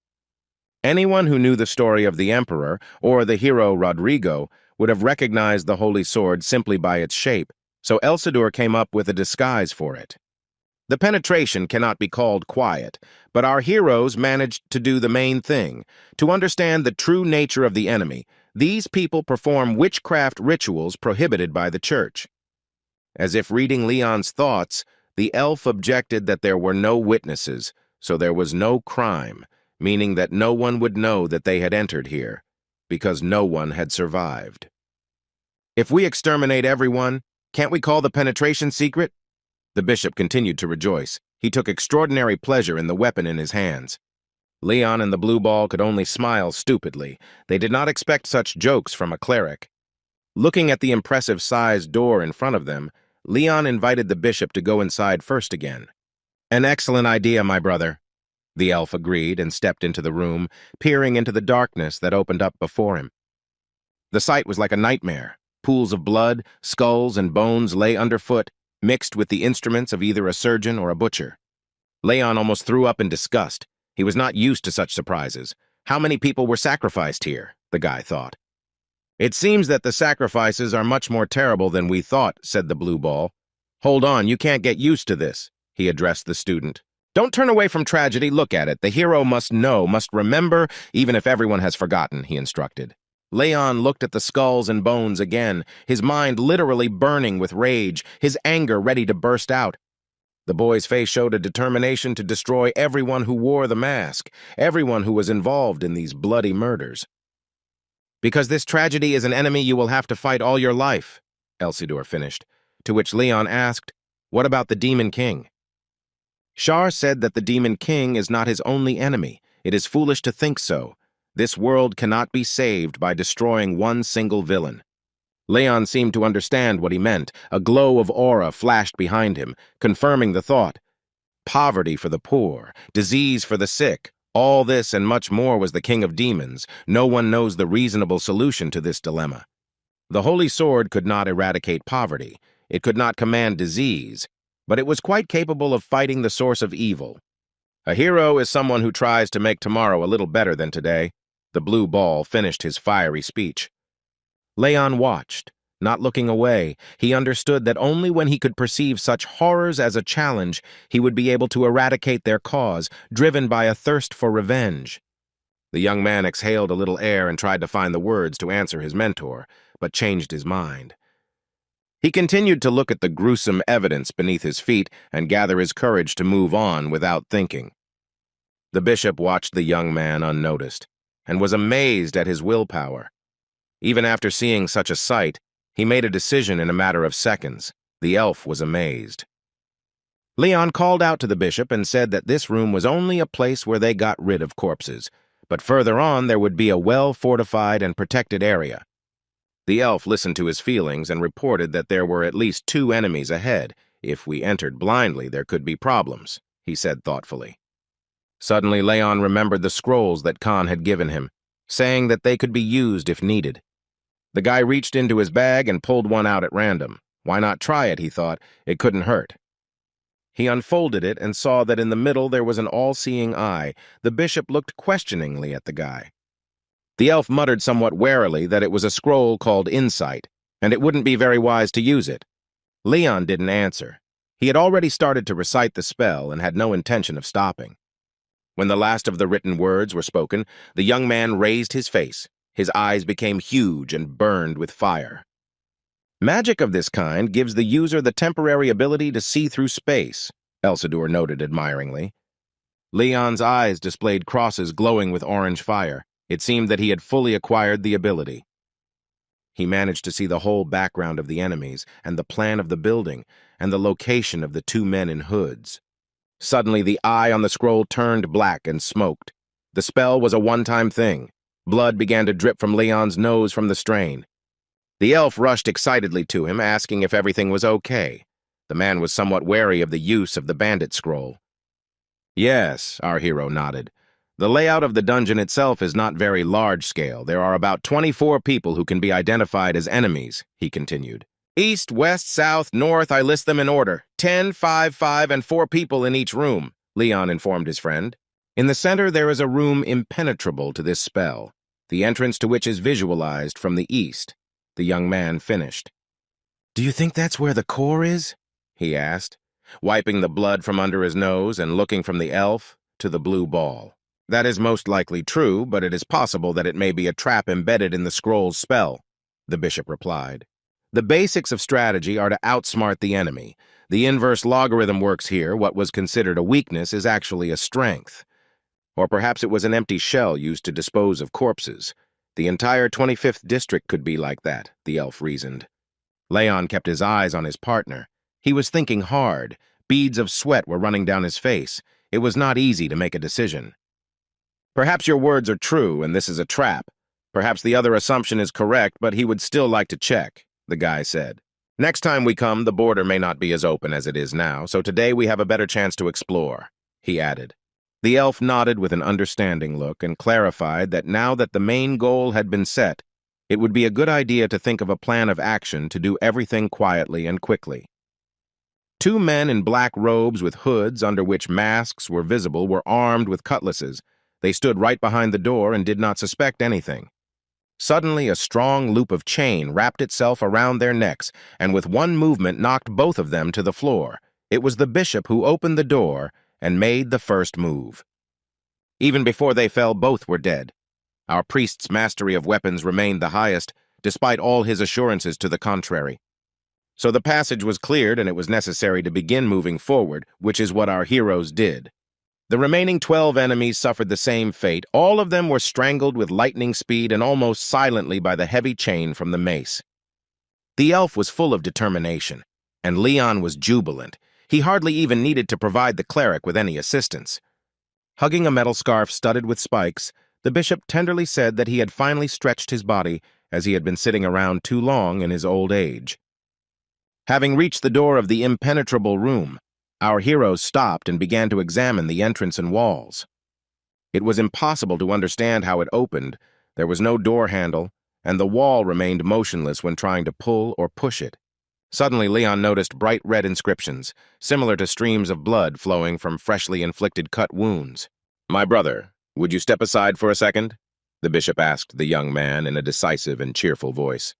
Anyone who knew the story of the Emperor or the hero Rodrigo would have recognized the holy sword simply by its shape, so Elsidor came up with a disguise for it. The penetration cannot be called quiet, but our heroes managed to do the main thing. To understand the true nature of the enemy, these people perform witchcraft rituals prohibited by the church. As if reading Leon's thoughts, the elf objected that there were no witnesses, so there was no crime, meaning that no one would know that they had entered here, because no one had survived. If we exterminate everyone, can't we call the penetration secret? The bishop continued to rejoice. He took extraordinary pleasure in the weapon in his hands. Leon and the blue ball could only smile stupidly. They did not expect such jokes from a cleric. Looking at the impressive-sized door in front of them, Leon invited the bishop to go inside first again. "An excellent idea, my brother," the elf agreed and stepped into the room, peering into the darkness that opened up before him. The sight was like a nightmare. Pools of blood, skulls, and bones lay underfoot, mixed with the instruments of either a surgeon or a butcher. Leon almost threw up in disgust. He was not used to such surprises. How many people were sacrificed here, the guy thought. "It seems that the sacrifices are much more terrible than we thought," said the blue ball. "Hold on, you can't get used to this," he addressed the student. "Don't turn away from tragedy, look at it. The hero must know, must remember, even if everyone has forgotten," he instructed. Leon looked at the skulls and bones again, his mind literally burning with rage, his anger ready to burst out. The boy's face showed a determination to destroy everyone who wore the mask, everyone who was involved in these bloody murders. "Because this tragedy is an enemy you will have to fight all your life," Elsidor finished, to which Leon asked, "What about the Demon King?" Shar said that the Demon King is not his only enemy. It is foolish to think so. This world cannot be saved by destroying one single villain. Leon seemed to understand what he meant. A glow of aura flashed behind him, confirming the thought. Poverty for the poor, disease for the sick, all this and much more was the king of demons. No one knows the reasonable solution to this dilemma. The holy sword could not eradicate poverty. It could not command disease, but it was quite capable of fighting the source of evil. A hero is someone who tries to make tomorrow a little better than today. The blue ball finished his fiery speech. Leon watched, not looking away. He understood that only when he could perceive such horrors as a challenge, he would be able to eradicate their cause, driven by a thirst for revenge. The young man exhaled a little air and tried to find the words to answer his mentor, but changed his mind. He continued to look at the gruesome evidence beneath his feet and gather his courage to move on without thinking. The bishop watched the young man unnoticed, and was amazed at his willpower. Even after seeing such a sight, he made a decision in a matter of seconds. The elf was amazed. Leon called out to the bishop and said that this room was only a place where they got rid of corpses, but further on there would be a well-fortified and protected area. The elf listened to his feelings and reported that there were at least 2 enemies ahead. "If we entered blindly, there could be problems," he said thoughtfully. Suddenly, Leon remembered the scrolls that Khan had given him, saying that they could be used if needed. The guy reached into his bag and pulled one out at random. Why not try it, he thought. It couldn't hurt. He unfolded it and saw that in the middle there was an all-seeing eye. The bishop looked questioningly at the guy. The elf muttered somewhat warily that it was a scroll called Insight, and it wouldn't be very wise to use it. Leon didn't answer. He had already started to recite the spell and had no intention of stopping. When the last of the written words were spoken, the young man raised his face. His eyes became huge and burned with fire. "Magic of this kind gives the user the temporary ability to see through space," Elsidor noted admiringly. Leon's eyes displayed crosses glowing with orange fire. It seemed that he had fully acquired the ability. He managed to see the whole background of the enemies, and the plan of the building, and the location of the 2 men in hoods. Suddenly, the eye on the scroll turned black and smoked. The spell was a one-time thing. Blood began to drip from Leon's nose from the strain. The elf rushed excitedly to him, asking if everything was okay. The man was somewhat wary of the use of the bandit scroll. "Yes," our hero nodded. The layout of the dungeon itself is not very large-scale. There are about 24 people who can be identified as enemies, he continued. East, west, south, north, I list them in order. 10, 5, 5, and 4 people in each room, Leon informed his friend. In the center, there is a room impenetrable to this spell, the entrance to which is visualized from the east. The young man finished. Do you think that's where the core is? He asked, wiping the blood from under his nose and looking from the elf to the blue ball. That is most likely true, but it is possible that it may be a trap embedded in the scroll's spell, the bishop replied. The basics of strategy are to outsmart the enemy. The inverse logarithm works here. What was considered a weakness is actually a strength. Or perhaps it was an empty shell used to dispose of corpses. The entire 25th district could be like that, the elf reasoned. Leon kept his eyes on his partner. He was thinking hard. Beads of sweat were running down his face. It was not easy to make a decision. Perhaps your words are true, and this is a trap. Perhaps the other assumption is correct, but he would still like to check, the guy said. Next time we come, the border may not be as open as it is now, so today we have a better chance to explore, he added. The elf nodded with an understanding look and clarified that now that the main goal had been set, it would be a good idea to think of a plan of action to do everything quietly and quickly. 2 men in black robes with hoods under which masks were visible were armed with cutlasses. They stood right behind the door and did not suspect anything. Suddenly, a strong loop of chain wrapped itself around their necks and with one movement knocked both of them to the floor. It was the bishop who opened the door and made the first move. Even before they fell, both were dead. Our priest's mastery of weapons remained the highest, despite all his assurances to the contrary. So the passage was cleared and it was necessary to begin moving forward, which is what our heroes did. The remaining 12 enemies suffered the same fate. All of them were strangled with lightning speed and almost silently by the heavy chain from the mace. The elf was full of determination, and Leon was jubilant. He hardly even needed to provide the cleric with any assistance. Hugging a metal scarf studded with spikes, the bishop tenderly said that he had finally stretched his body as he had been sitting around too long in his old age. Having reached the door of the impenetrable room, our heroes stopped and began to examine the entrance and walls. It was impossible to understand how it opened. There was no door handle, and the wall remained motionless when trying to pull or push it. Suddenly, Leon noticed bright red inscriptions, similar to streams of blood flowing from freshly inflicted cut wounds. "My brother, would you step aside for a second?" the bishop asked the young man in a decisive and cheerful voice.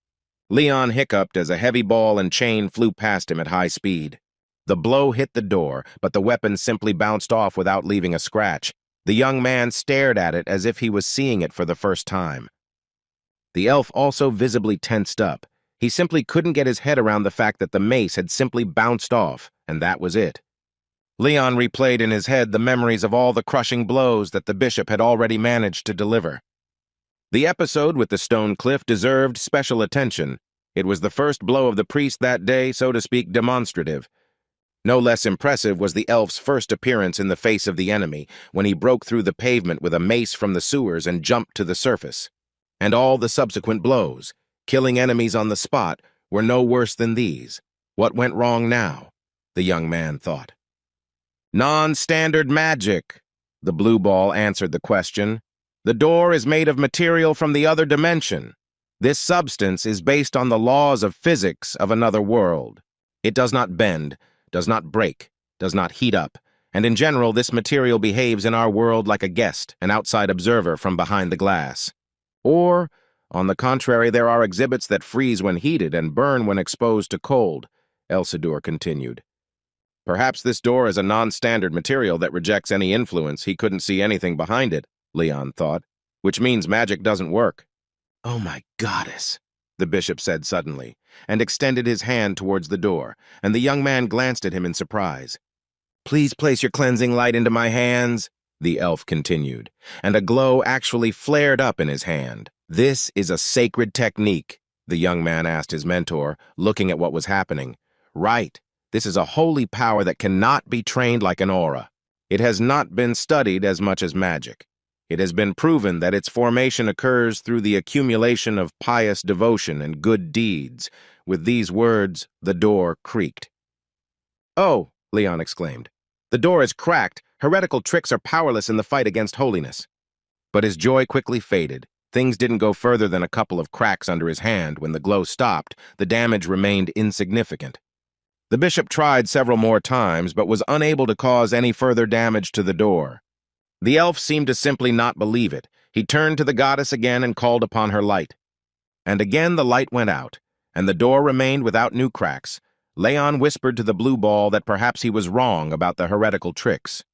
Leon hiccuped as a heavy ball and chain flew past him at high speed. The blow hit the door, but the weapon simply bounced off without leaving a scratch. The young man stared at it as if he was seeing it for the first time. The elf also visibly tensed up. He simply couldn't get his head around the fact that the mace had simply bounced off, and that was it. Leon replayed in his head the memories of all the crushing blows that the bishop had already managed to deliver. The episode with the stone cliff deserved special attention. It was the first blow of the priest that day, so to speak, demonstrative. No less impressive was the elf's first appearance in the face of the enemy, when he broke through the pavement with a mace from the sewers and jumped to the surface. And all the subsequent blows, killing enemies on the spot, were no worse than these. What went wrong now? The young man thought. Non-standard magic, the blue ball answered the question. The door is made of material from the other dimension. This substance is based on the laws of physics of another world. It does not bend, does not break, does not heat up, and in general this material behaves in our world like a guest, an outside observer from behind the glass. Or, on the contrary, there are exhibits that freeze when heated and burn when exposed to cold, Elsidor continued. Perhaps this door is a non-standard material that rejects any influence. He couldn't see anything behind it, Leon thought, which means magic doesn't work. Oh my goddess, the bishop said suddenly, and extended his hand towards the door, and the young man glanced at him in surprise. Please place your cleansing light into my hands, the elf continued, and a glow actually flared up in his hand. This is a sacred technique, the young man asked his mentor, looking at what was happening. Right, this is a holy power that cannot be trained like an aura. It has not been studied as much as magic. It has been proven that its formation occurs through the accumulation of pious devotion and good deeds. With these words, the door creaked. Oh, Leon exclaimed. The door is cracked. Heretical tricks are powerless in the fight against holiness. But his joy quickly faded. Things didn't go further than a couple of cracks under his hand. When the glow stopped, the damage remained insignificant. The bishop tried several more times, but was unable to cause any further damage to the door. The elf seemed to simply not believe it. He turned to the goddess again and called upon her light. And again the light went out, and the door remained without new cracks. Leon whispered to the blue ball that perhaps he was wrong about the heretical tricks.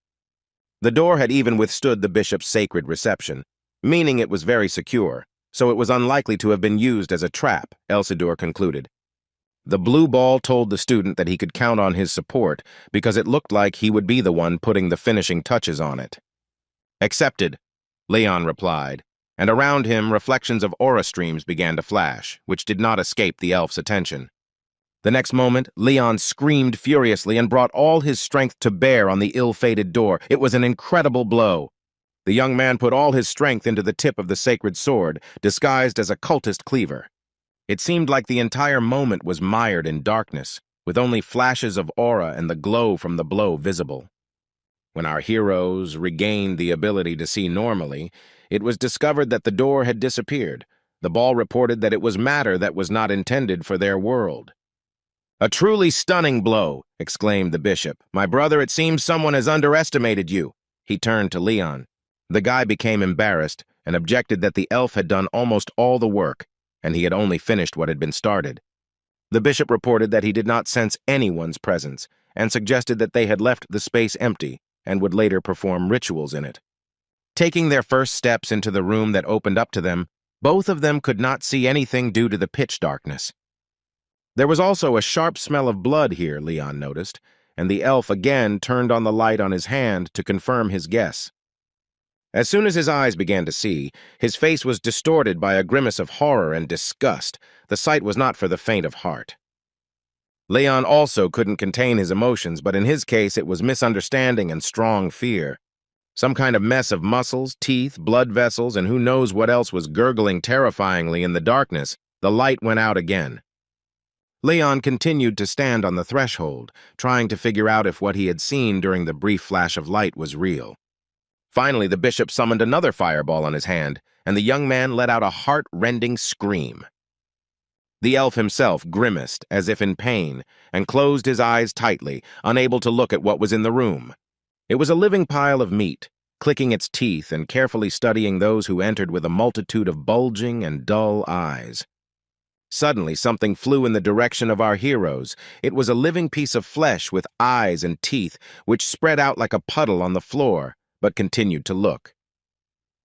The door had even withstood the bishop's sacred reception, meaning it was very secure, so it was unlikely to have been used as a trap, Elsidor concluded. The blue ball told the student that he could count on his support because it looked like he would be the one putting the finishing touches on it. Accepted, Leon replied, and around him reflections of aura streams began to flash, which did not escape the elf's attention. The next moment, Leon screamed furiously and brought all his strength to bear on the ill-fated door. It was an incredible blow. The young man put all his strength into the tip of the sacred sword, disguised as a cultist cleaver. It seemed like the entire moment was mired in darkness, with only flashes of aura and the glow from the blow visible. When our heroes regained the ability to see normally, it was discovered that the door had disappeared. The ball reported that it was matter that was not intended for their world. "A truly stunning blow," exclaimed the bishop. "My brother, it seems someone has underestimated you." He turned to Leon. The guy became embarrassed and objected that the elf had done almost all the work, and he had only finished what had been started. The bishop reported that he did not sense anyone's presence, and suggested that they had left the space empty and would later perform rituals in it. Taking their first steps into the room that opened up to them, both of them could not see anything due to the pitch darkness. There was also a sharp smell of blood here, Leon noticed, and the elf again turned on the light on his hand to confirm his guess. As soon as his eyes began to see, his face was distorted by a grimace of horror and disgust. The sight was not for the faint of heart. Leon also couldn't contain his emotions, but in his case it was misunderstanding and strong fear. Some kind of mess of muscles, teeth, blood vessels, and who knows what else was gurgling terrifyingly in the darkness. The light went out again. Leon continued to stand on the threshold, trying to figure out if what he had seen during the brief flash of light was real. Finally, the bishop summoned another fireball on his hand, and the young man let out a heart-rending scream. The elf himself grimaced, as if in pain, and closed his eyes tightly, unable to look at what was in the room. It was a living pile of meat, clicking its teeth and carefully studying those who entered with a multitude of bulging and dull eyes. Suddenly, something flew in the direction of our heroes. It was a living piece of flesh with eyes and teeth, which spread out like a puddle on the floor, but continued to look.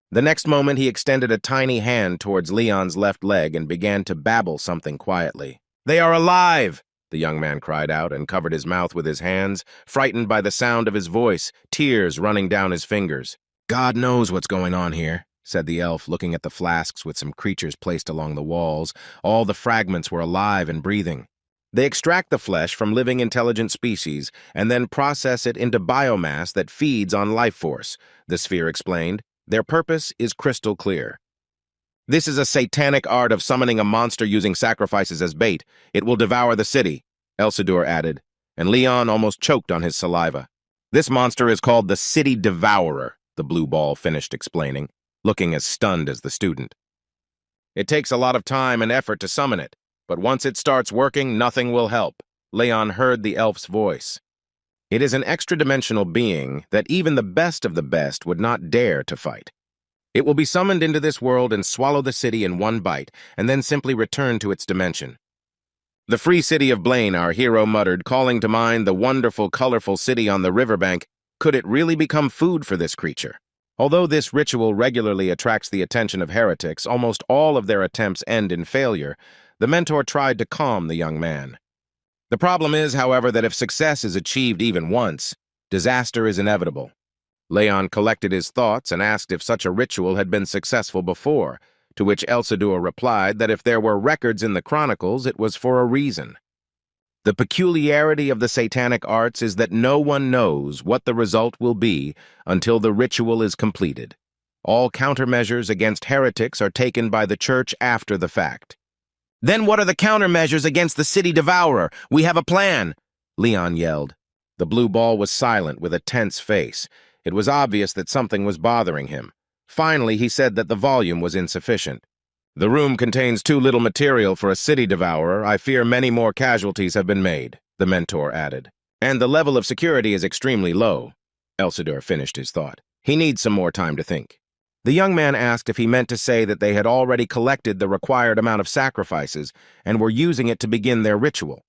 The next moment, he extended a tiny hand towards Leon's left leg and began to babble something quietly. "They are alive!" the young man cried out and covered his mouth with his hands, frightened by the sound of his voice, tears running down his fingers. "God knows what's going on here," said the elf, looking at the flasks with some creatures placed along the walls. All the fragments were alive and breathing. They extract the flesh from living intelligent species and then process it into biomass that feeds on life force, the sphere explained. Their purpose is crystal clear. "This is a satanic art of summoning a monster using sacrifices as bait. It will devour the city," Elsidor added, and Leon almost choked on his saliva. "This monster is called the City Devourer," the blue ball finished explaining, looking as stunned as the student. "It takes a lot of time and effort to summon it, but once it starts working, nothing will help." Leon heard the elf's voice. "It is an extra-dimensional being that even the best of the best would not dare to fight. It will be summoned into this world and swallow the city in one bite, and then simply return to its dimension." "The free city of Blaine," our hero muttered, calling to mind the wonderful, colorful city on the riverbank. Could it really become food for this creature? Although this ritual regularly attracts the attention of heretics, almost all of their attempts end in failure. The mentor tried to calm the young man. "The problem is, however, that if success is achieved even once, disaster is inevitable." Leon collected his thoughts and asked if such a ritual had been successful before, to which Elsidor replied that if there were records in the chronicles, it was for a reason. "The peculiarity of the satanic arts is that no one knows what the result will be until the ritual is completed. All countermeasures against heretics are taken by the church after the fact." "Then what are the countermeasures against the City Devourer? We have a plan!" Leon yelled. The blue ball was silent with a tense face. It was obvious that something was bothering him. Finally, he said that the volume was insufficient. "The room contains too little material for a city devourer. I fear many more casualties have been made," the mentor added. "And the level of security is extremely low." Elsidor finished his thought. He needs some more time to think. The young man asked if he meant to say that they had already collected the required amount of sacrifices and were using it to begin their ritual.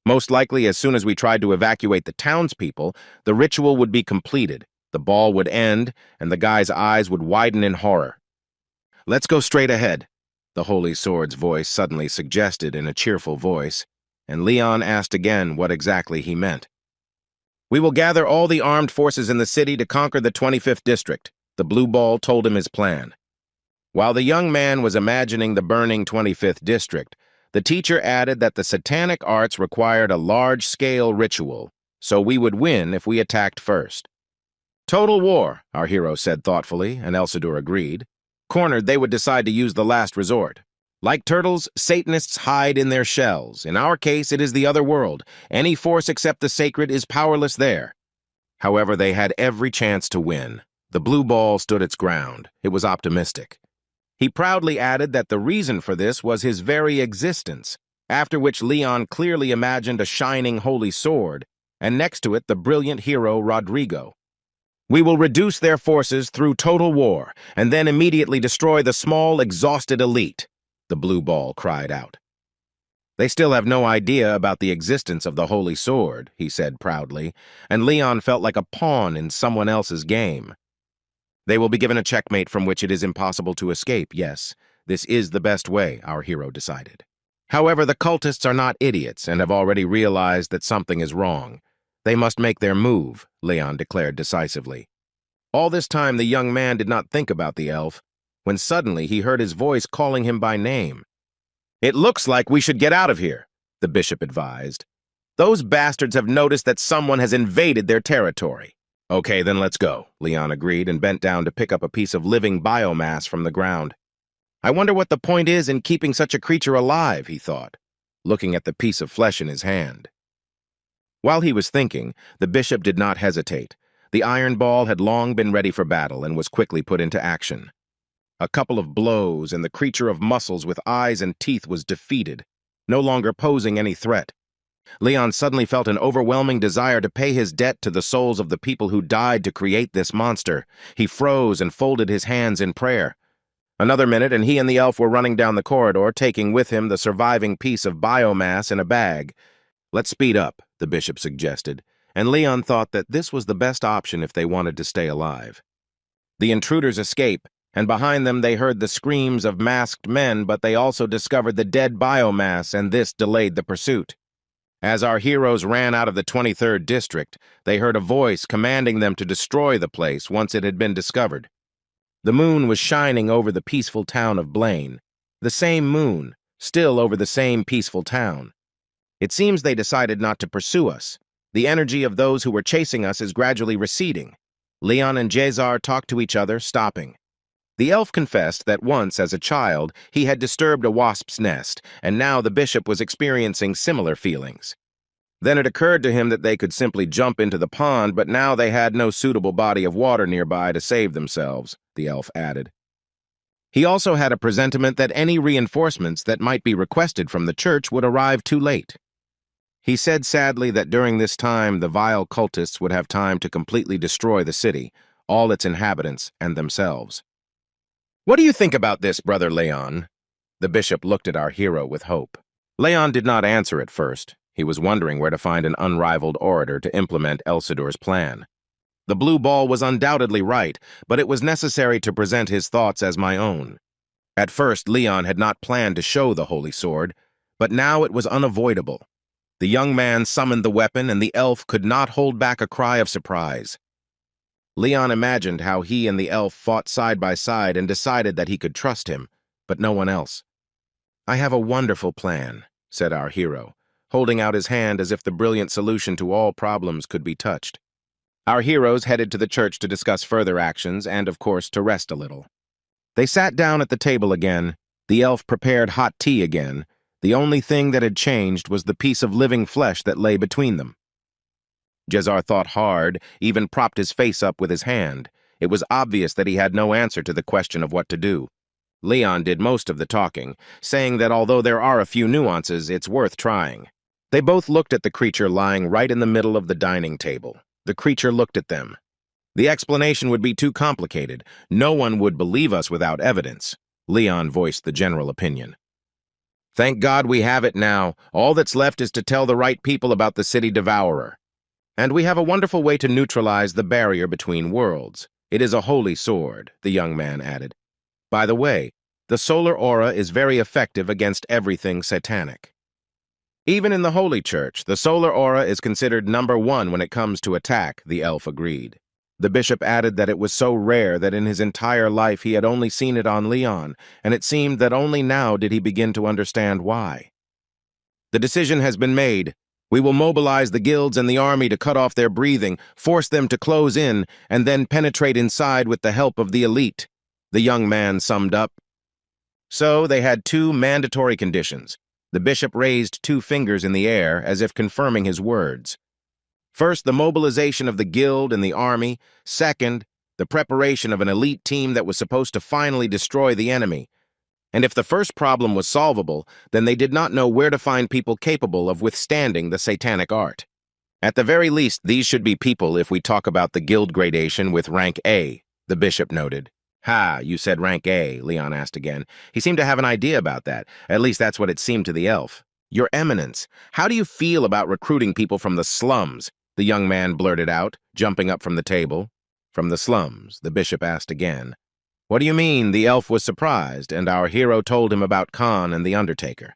Most likely, as soon as we tried to evacuate the townspeople, the ritual would be completed, the ball would end, and the guy's eyes would widen in horror. "Let's go straight ahead," the Holy Sword's voice suddenly suggested in a cheerful voice, and Leon asked again what exactly he meant. "We will gather all the armed forces in the city to conquer the 25th district," the blue ball told him his plan. While the young man was imagining the burning 25th district, the teacher added that the satanic arts required a large-scale ritual, so we would win if we attacked first. "Total war," our hero said thoughtfully, and Elsidor agreed. Cornered, they would decide to use the last resort. Like turtles, Satanists hide in their shells. In our case, it is the other world. Any force except the sacred is powerless there. However, they had every chance to win. The blue ball stood its ground. It was optimistic. He proudly added that the reason for this was his very existence, after which Leon clearly imagined a shining holy sword, and next to it the brilliant hero Rodrigo. "We will reduce their forces through total war, and then immediately destroy the small, exhausted elite," the blue ball cried out. "They still have no idea about the existence of the holy sword," he said proudly, and Leon felt like a pawn in someone else's game. "They will be given a checkmate from which it is impossible to escape, yes. This is the best way," our hero decided. "However, the cultists are not idiots and have already realized that something is wrong. They must make their move," Leon declared decisively. All this time, the young man did not think about the elf, when suddenly he heard his voice calling him by name. "It looks like we should get out of here," the bishop advised. "Those bastards have noticed that someone has invaded their territory." "Okay, then let's go," Leon agreed and bent down to pick up a piece of living biomass from the ground. "I wonder what the point is in keeping such a creature alive," he thought, looking at the piece of flesh in his hand. While he was thinking, the bishop did not hesitate. The iron ball had long been ready for battle and was quickly put into action. A couple of blows, and the creature of muscles with eyes and teeth was defeated, no longer posing any threat. Leon suddenly felt an overwhelming desire to pay his debt to the souls of the people who died to create this monster. He froze and folded his hands in prayer. Another minute, and he and the elf were running down the corridor, taking with him the surviving piece of biomass in a bag. "Let's speed up," the bishop suggested, and Leon thought that this was the best option if they wanted to stay alive. The intruders escape, and behind them they heard the screams of masked men, but they also discovered the dead biomass, and this delayed the pursuit. As our heroes ran out of the 23rd district, they heard a voice commanding them to destroy the place once it had been discovered. The moon was shining over the peaceful town of Blaine. The same moon, still over the same peaceful town. "It seems they decided not to pursue us. The energy of those who were chasing us is gradually receding." Leon and Jezar talked to each other, stopping. The elf confessed that once, as a child, he had disturbed a wasp's nest, and now the bishop was experiencing similar feelings. Then it occurred to him that they could simply jump into the pond, but now they had no suitable body of water nearby to save themselves, the elf added. He also had a presentiment that any reinforcements that might be requested from the church would arrive too late. He said sadly that during this time the vile cultists would have time to completely destroy the city, all its inhabitants, and themselves. "What do you think about this, Brother Leon?" The bishop looked at our hero with hope. Leon did not answer at first. He was wondering where to find an unrivaled orator to implement Elsidor's plan. The blue ball was undoubtedly right, but it was necessary to present his thoughts as my own. At first, Leon had not planned to show the holy sword, but now it was unavoidable. The young man summoned the weapon, and the elf could not hold back a cry of surprise. Leon imagined how he and the elf fought side by side and decided that he could trust him, but no one else. "I have a wonderful plan," said our hero, holding out his hand as if the brilliant solution to all problems could be touched. Our heroes headed to the church to discuss further actions and, of course, to rest a little. They sat down at the table again. The elf prepared hot tea again. The only thing that had changed was the piece of living flesh that lay between them. Jezar thought hard, even propped his face up with his hand. It was obvious that he had no answer to the question of what to do. Leon did most of the talking, saying that although there are a few nuances, it's worth trying. They both looked at the creature lying right in the middle of the dining table. The creature looked at them. The explanation would be too complicated. No one would believe us without evidence. Leon voiced the general opinion. Thank God we have it now. All that's left is to tell the right people about the city devourer. And we have a wonderful way to neutralize the barrier between worlds. It is a holy sword, the young man added. By the way, the solar aura is very effective against everything satanic. Even in the Holy Church, the solar aura is considered #1 when it comes to attack, the elf agreed. The bishop added that it was so rare that in his entire life he had only seen it on Leon, and it seemed that only now did he begin to understand why. The decision has been made. We will mobilize the guilds and the army to cut off their breathing, force them to close in, and then penetrate inside with the help of the elite, the young man summed up. So they had 2 mandatory conditions. The bishop raised 2 fingers in the air as if confirming his words. First, the mobilization of the guild and the army. Second, the preparation of an elite team that was supposed to finally destroy the enemy. And if the first problem was solvable, then they did not know where to find people capable of withstanding the satanic art. At the very least, these should be people if we talk about the guild gradation with rank A, the bishop noted. Ha, you said rank A, Leon asked again. He seemed to have an idea about that. At least that's what it seemed to the elf. Your Eminence, how do you feel about recruiting people from the slums? The young man blurted out, jumping up from the table. From the slums, the bishop asked again. What do you mean? The elf was surprised, and our hero told him about Khan and the Undertaker.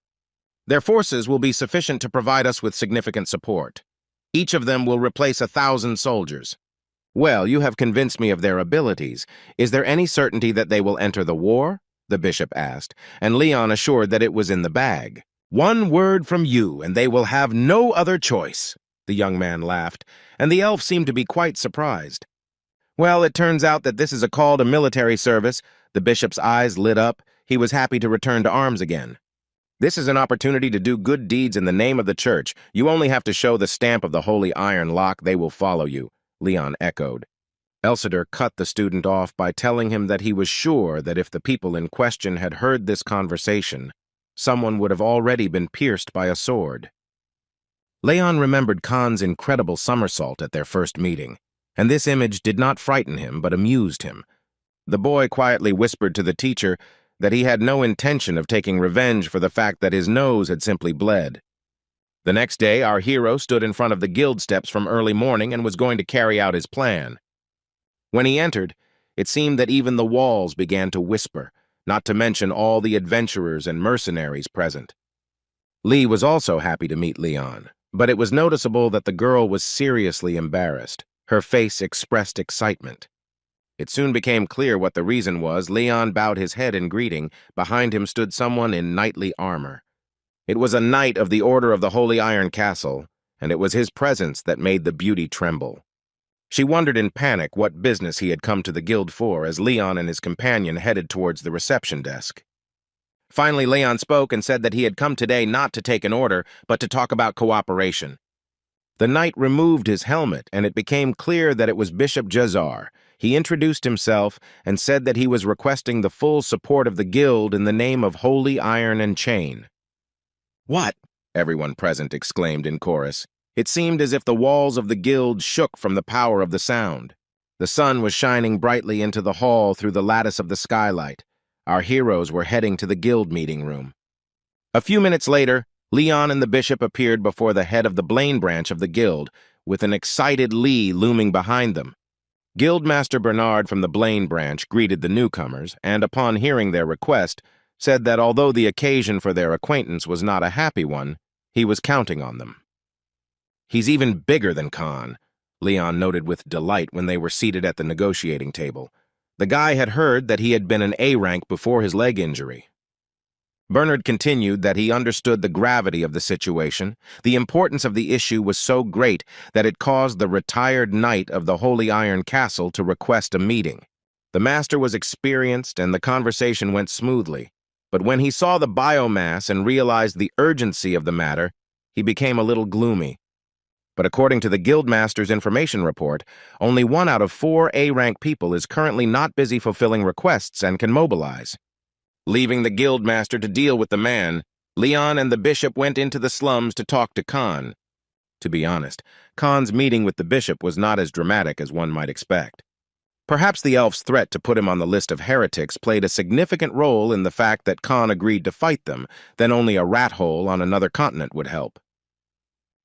Their forces will be sufficient to provide us with significant support. Each of them will replace 1,000 soldiers. Well, you have convinced me of their abilities. Is there any certainty that they will enter the war? The bishop asked, and Leon assured that it was in the bag. One word from you, and they will have no other choice. The young man laughed, and the elf seemed to be quite surprised. Well, it turns out that this is a call to military service. The bishop's eyes lit up. He was happy to return to arms again. This is an opportunity to do good deeds in the name of the church. You only have to show the stamp of the holy iron lock. They will follow you, Leon echoed. Elsider cut the student off by telling him that he was sure that if the people in question had heard this conversation, someone would have already been pierced by a sword. Leon remembered Khan's incredible somersault at their first meeting, and this image did not frighten him but amused him. The boy quietly whispered to the teacher that he had no intention of taking revenge for the fact that his nose had simply bled. The next day, our hero stood in front of the guild steps from early morning and was going to carry out his plan. When he entered, it seemed that even the walls began to whisper, not to mention all the adventurers and mercenaries present. Lee was also happy to meet Leon, but it was noticeable that the girl was seriously embarrassed. Her face expressed excitement. It soon became clear what the reason was. Leon bowed his head in greeting. Behind him stood someone in knightly armor. It was a knight of the Order of the Holy Iron Castle, and it was his presence that made the beauty tremble. She wondered in panic what business he had come to the guild for as Leon and his companion headed towards the reception desk. Finally, Leon spoke and said that he had come today not to take an order, but to talk about cooperation. The knight removed his helmet, and it became clear that it was Bishop Jezar. He introduced himself and said that he was requesting the full support of the guild in the name of Holy Iron and Chain. What? Everyone present exclaimed in chorus. It seemed as if the walls of the guild shook from the power of the sound. The sun was shining brightly into the hall through the lattice of the skylight. Our heroes were heading to the guild meeting room. A few minutes later, Leon and the bishop appeared before the head of the Blaine branch of the guild, with an excited Lee looming behind them. Guildmaster Bernard from the Blaine branch greeted the newcomers, and upon hearing their request, said that although the occasion for their acquaintance was not a happy one, he was counting on them. He's even bigger than Khan, Leon noted with delight when they were seated at the negotiating table. The guy had heard that he had been an A rank before his leg injury. Bernard continued that he understood the gravity of the situation. The importance of the issue was so great that it caused the retired knight of the Holy Iron Castle to request a meeting. The master was experienced and the conversation went smoothly, but when he saw the biomass and realized the urgency of the matter, he became a little gloomy. But according to the Guildmaster's information report, only 1 out of 4 A-rank people is currently not busy fulfilling requests and can mobilize. Leaving the Guildmaster to deal with the man, Leon and the bishop went into the slums to talk to Khan. To be honest, Khan's meeting with the bishop was not as dramatic as one might expect. Perhaps the elf's threat to put him on the list of heretics played a significant role in the fact that Khan agreed to fight them, then only a rat hole on another continent would help.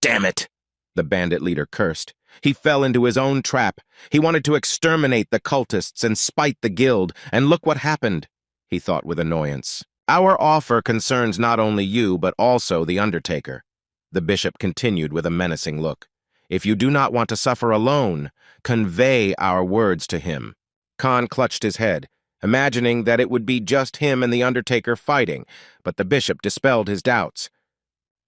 "Damn it!" the bandit leader cursed. He fell into his own trap. He wanted to exterminate the cultists and spite the guild, and look what happened, he thought with annoyance. "Our offer concerns not only you, but also the Undertaker," the bishop continued with a menacing look. "If you do not want to suffer alone, convey our words to him." Khan clutched his head, imagining that it would be just him and the Undertaker fighting, but the bishop dispelled his doubts.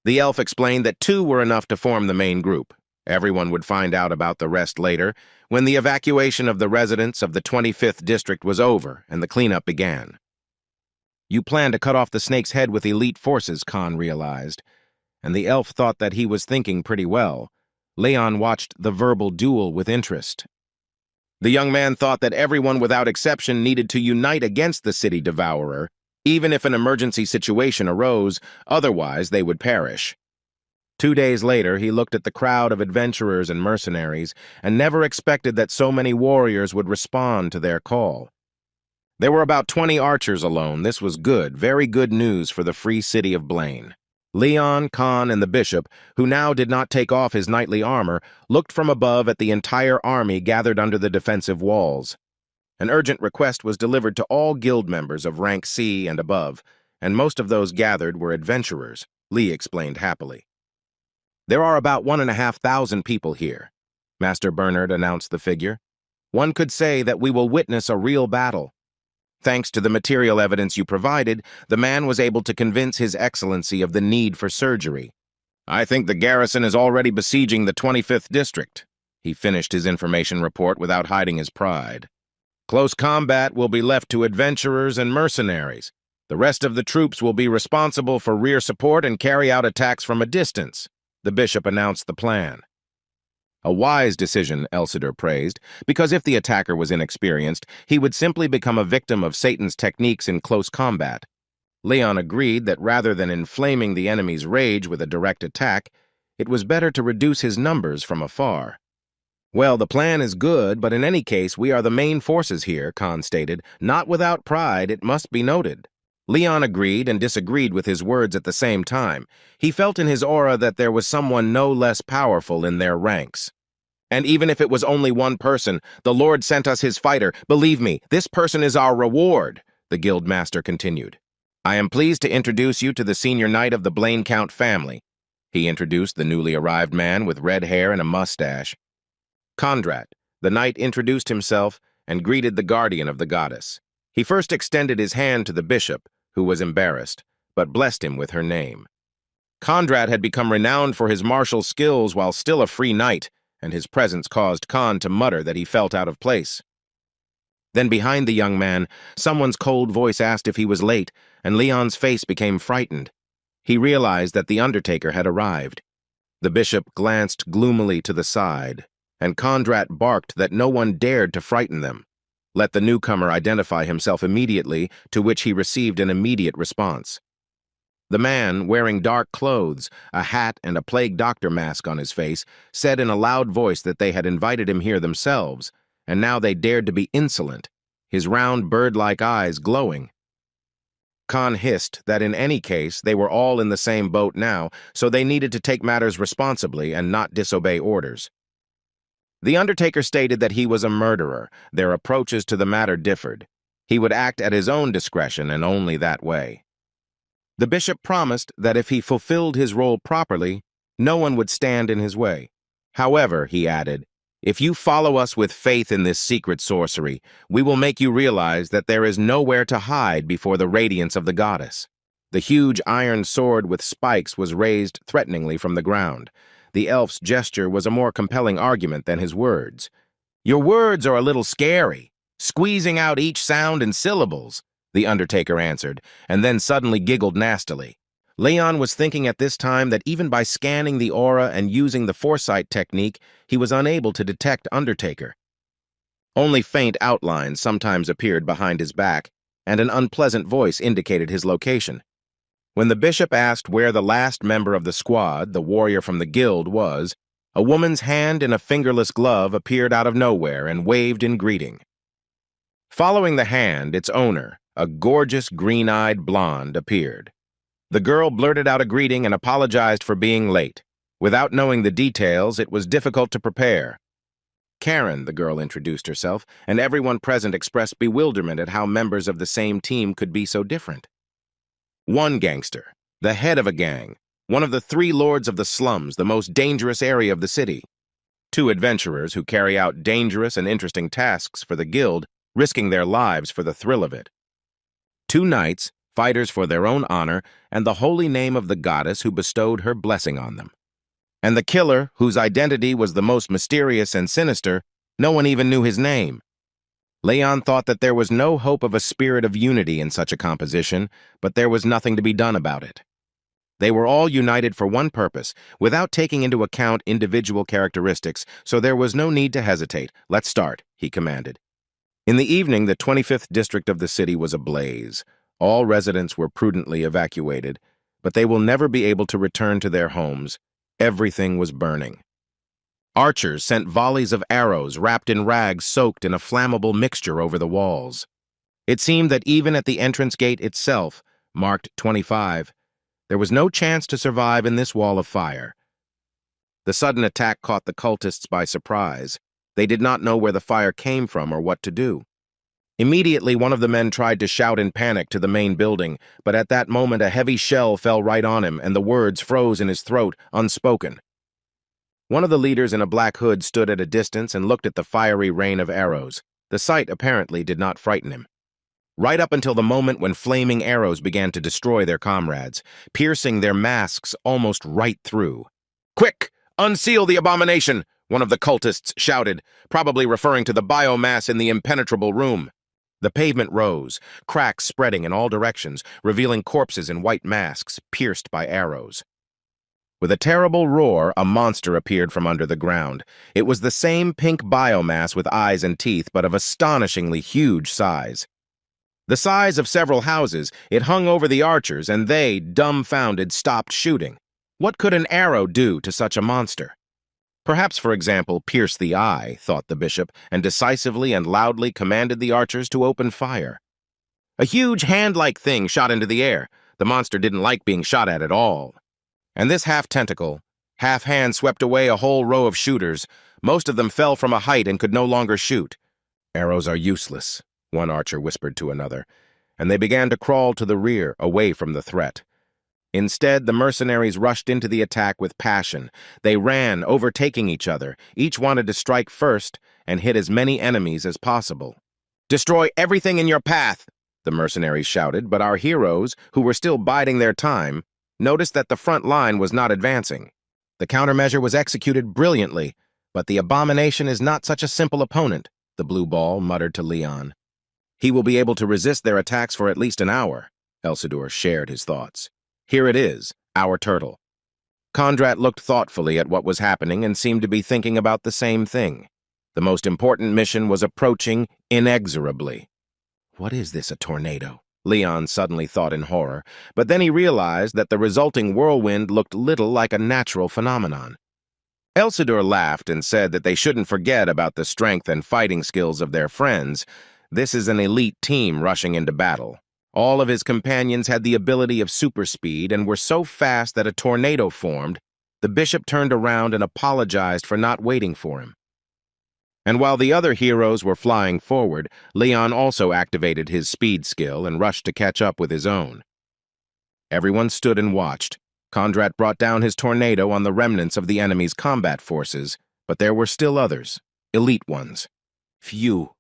The elf explained that 2 were enough to form the main group. Everyone would find out about the rest later, when the evacuation of the residents of the 25th district was over and the cleanup began. You plan to cut off the snake's head with elite forces, Khan realized, and the elf thought that he was thinking pretty well. Leon watched the verbal duel with interest. The young man thought that everyone without exception needed to unite against the city devourer, even if an emergency situation arose, otherwise they would perish. 2 days later, he looked at the crowd of adventurers and mercenaries and never expected that so many warriors would respond to their call. There were about 20 archers alone. This was good, very good news for the free city of Blaine. Leon, Khan, and the bishop, who now did not take off his knightly armor, looked from above at the entire army gathered under the defensive walls. An urgent request was delivered to all guild members of rank C and above, and most of those gathered were adventurers, Lee explained happily. "There are about 1,500 people here," Master Bernard announced the figure. "One could say that we will witness a real battle. Thanks to the material evidence you provided, the man was able to convince His Excellency of the need for surgery. I think the garrison is already besieging the 25th district." He finished his information report without hiding his pride. "Close combat will be left to adventurers and mercenaries. The rest of the troops will be responsible for rear support and carry out attacks from a distance," the bishop announced the plan. A wise decision, Elsider praised, because if the attacker was inexperienced, he would simply become a victim of Satan's techniques in close combat. Leon agreed that rather than inflaming the enemy's rage with a direct attack, it was better to reduce his numbers from afar. "Well, the plan is good, but in any case, we are the main forces here," Khan stated. "Not without pride, it must be noted." Leon agreed and disagreed with his words at the same time. He felt in his aura that there was someone no less powerful in their ranks. "And even if it was only one person, the Lord sent us his fighter. Believe me, this person is our reward," the Guildmaster continued. "I am pleased to introduce you to the senior knight of the Blaine Count family." He introduced the newly arrived man with red hair and a mustache. Kondrat, the knight, introduced himself and greeted the guardian of the goddess. He first extended his hand to the bishop, who was embarrassed, but blessed him with her name. Kondrat had become renowned for his martial skills while still a free knight, and his presence caused Khan to mutter that he felt out of place. Then behind the young man, someone's cold voice asked if he was late, and Leon's face became frightened. He realized that the Undertaker had arrived. The bishop glanced gloomily to the side, and Kondrat barked that no one dared to frighten them. Let the newcomer identify himself immediately, to which he received an immediate response. The man, wearing dark clothes, a hat, and a plague doctor mask on his face, said in a loud voice that they had invited him here themselves, and now they dared to be insolent, his round bird-like eyes glowing. Khan hissed that in any case they were all in the same boat now, so they needed to take matters responsibly and not disobey orders. The Undertaker stated that he was a murderer. Their approaches to the matter differed. He would act at his own discretion and only that way. The bishop promised that if he fulfilled his role properly, no one would stand in his way. However, he added, "If you follow us with faith in this secret sorcery, we will make you realize that there is nowhere to hide before the radiance of the goddess." The huge iron sword with spikes was raised threateningly from the ground. The elf's gesture was a more compelling argument than his words. "Your words are a little scary, squeezing out each sound in syllables," the Undertaker answered, and then suddenly giggled nastily. Leon was thinking at this time that even by scanning the aura and using the foresight technique, he was unable to detect Undertaker. Only faint outlines sometimes appeared behind his back, and an unpleasant voice indicated his location. When the bishop asked where the last member of the squad, the warrior from the guild, was, a woman's hand in a fingerless glove appeared out of nowhere and waved in greeting. Following the hand, its owner, a gorgeous green-eyed blonde, appeared. The girl blurted out a greeting and apologized for being late. Without knowing the details, it was difficult to prepare. Karen, the girl introduced herself, and everyone present expressed bewilderment at how members of the same team could be so different. One gangster, the head of a gang, one of the 3 lords of the slums, the most dangerous area of the city. 2 adventurers who carry out dangerous and interesting tasks for the guild, risking their lives for the thrill of it. 2 knights, fighters for their own honor, and the holy name of the goddess who bestowed her blessing on them. And the killer, whose identity was the most mysterious and sinister, no one even knew his name. Leon thought that there was no hope of a spirit of unity in such a composition, but there was nothing to be done about it. They were all united for one purpose, without taking into account individual characteristics, so there was no need to hesitate. "Let's start," he commanded. In the evening, the 25th district of the city was ablaze. All residents were prudently evacuated, but they will never be able to return to their homes. Everything was burning. Archers sent volleys of arrows wrapped in rags soaked in a flammable mixture over the walls. It seemed that even at the entrance gate itself, marked 25, there was no chance to survive in this wall of fire. The sudden attack caught the cultists by surprise. They did not know where the fire came from or what to do. Immediately, one of the men tried to shout in panic to the main building, but at that moment a heavy shell fell right on him and the words froze in his throat, unspoken. One of the leaders in a black hood stood at a distance and looked at the fiery rain of arrows. The sight apparently did not frighten him. Right up until the moment when flaming arrows began to destroy their comrades, piercing their masks almost right through. "Quick! Unseal the abomination!" one of the cultists shouted, probably referring to the biomass in the impenetrable room. The pavement rose, cracks spreading in all directions, revealing corpses in white masks, pierced by arrows. With a terrible roar, a monster appeared from under the ground. It was the same pink biomass with eyes and teeth, but of astonishingly huge size. The size of several houses, it hung over the archers, and they, dumbfounded, stopped shooting. What could an arrow do to such a monster? Perhaps, for example, pierce the eye, thought the bishop, and decisively and loudly commanded the archers to open fire. A huge hand-like thing shot into the air. The monster didn't like being shot at all. And this half-tentacle, half-hand swept away a whole row of shooters. Most of them fell from a height and could no longer shoot. "Arrows are useless," one archer whispered to another, and they began to crawl to the rear, away from the threat. Instead, the mercenaries rushed into the attack with passion. They ran, overtaking each other. Each wanted to strike first and hit as many enemies as possible. "Destroy everything in your path," the mercenaries shouted, but our heroes, who were still biding their time, noticed that the front line was not advancing. The countermeasure was executed brilliantly, but the abomination is not such a simple opponent, the blue ball muttered to Leon. "He will be able to resist their attacks for at least an hour." Elsidor shared his thoughts. "Here it is, our turtle." Kondrat looked thoughtfully at what was happening and seemed to be thinking about the same thing. The most important mission was approaching inexorably. What is this, a tornado? Leon suddenly thought in horror, but then he realized that the resulting whirlwind looked little like a natural phenomenon. Elsidor laughed and said that they shouldn't forget about the strength and fighting skills of their friends. This is an elite team rushing into battle. All of his companions had the ability of super speed and were so fast that a tornado formed. The bishop turned around and apologized for not waiting for him. And while the other heroes were flying forward, Leon also activated his speed skill and rushed to catch up with his own. Everyone stood and watched. Kondrat brought down his tornado on the remnants of the enemy's combat forces, but there were still others, elite ones. Phew!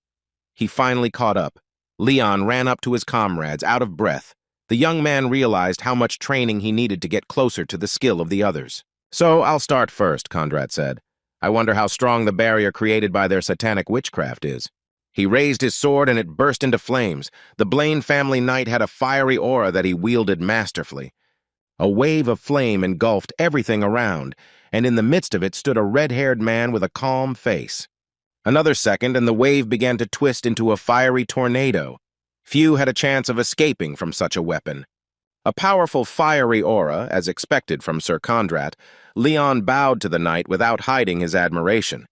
He finally caught up. Leon ran up to his comrades, out of breath. The young man realized how much training he needed to get closer to the skill of the others. "So I'll start first," Kondrat said. "I wonder how strong the barrier created by their satanic witchcraft is." He raised his sword and it burst into flames. The Blaine family knight had a fiery aura that he wielded masterfully. A wave of flame engulfed everything around, and in the midst of it stood a red-haired man with a calm face. Another second, and the wave began to twist into a fiery tornado. Few had a chance of escaping from such a weapon. A powerful fiery aura, as expected from Sir Kondrat, Leon bowed to the knight without hiding his admiration.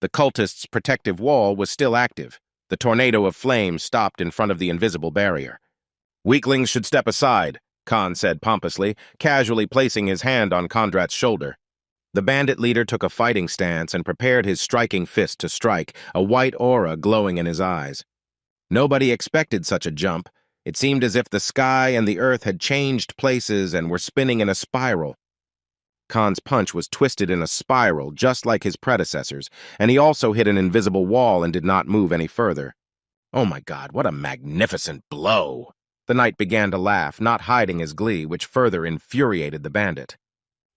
The cultist's protective wall was still active. The tornado of flame stopped in front of the invisible barrier. "Weaklings should step aside," Khan said pompously, casually placing his hand on Kondrat's shoulder. The bandit leader took a fighting stance and prepared his striking fist to strike, a white aura glowing in his eyes. Nobody expected such a jump. It seemed as if the sky and the earth had changed places and were spinning in a spiral. Khan's punch was twisted in a spiral, just like his predecessors, and he also hit an invisible wall and did not move any further. "Oh my God, what a magnificent blow!" The knight began to laugh, not hiding his glee, which further infuriated the bandit.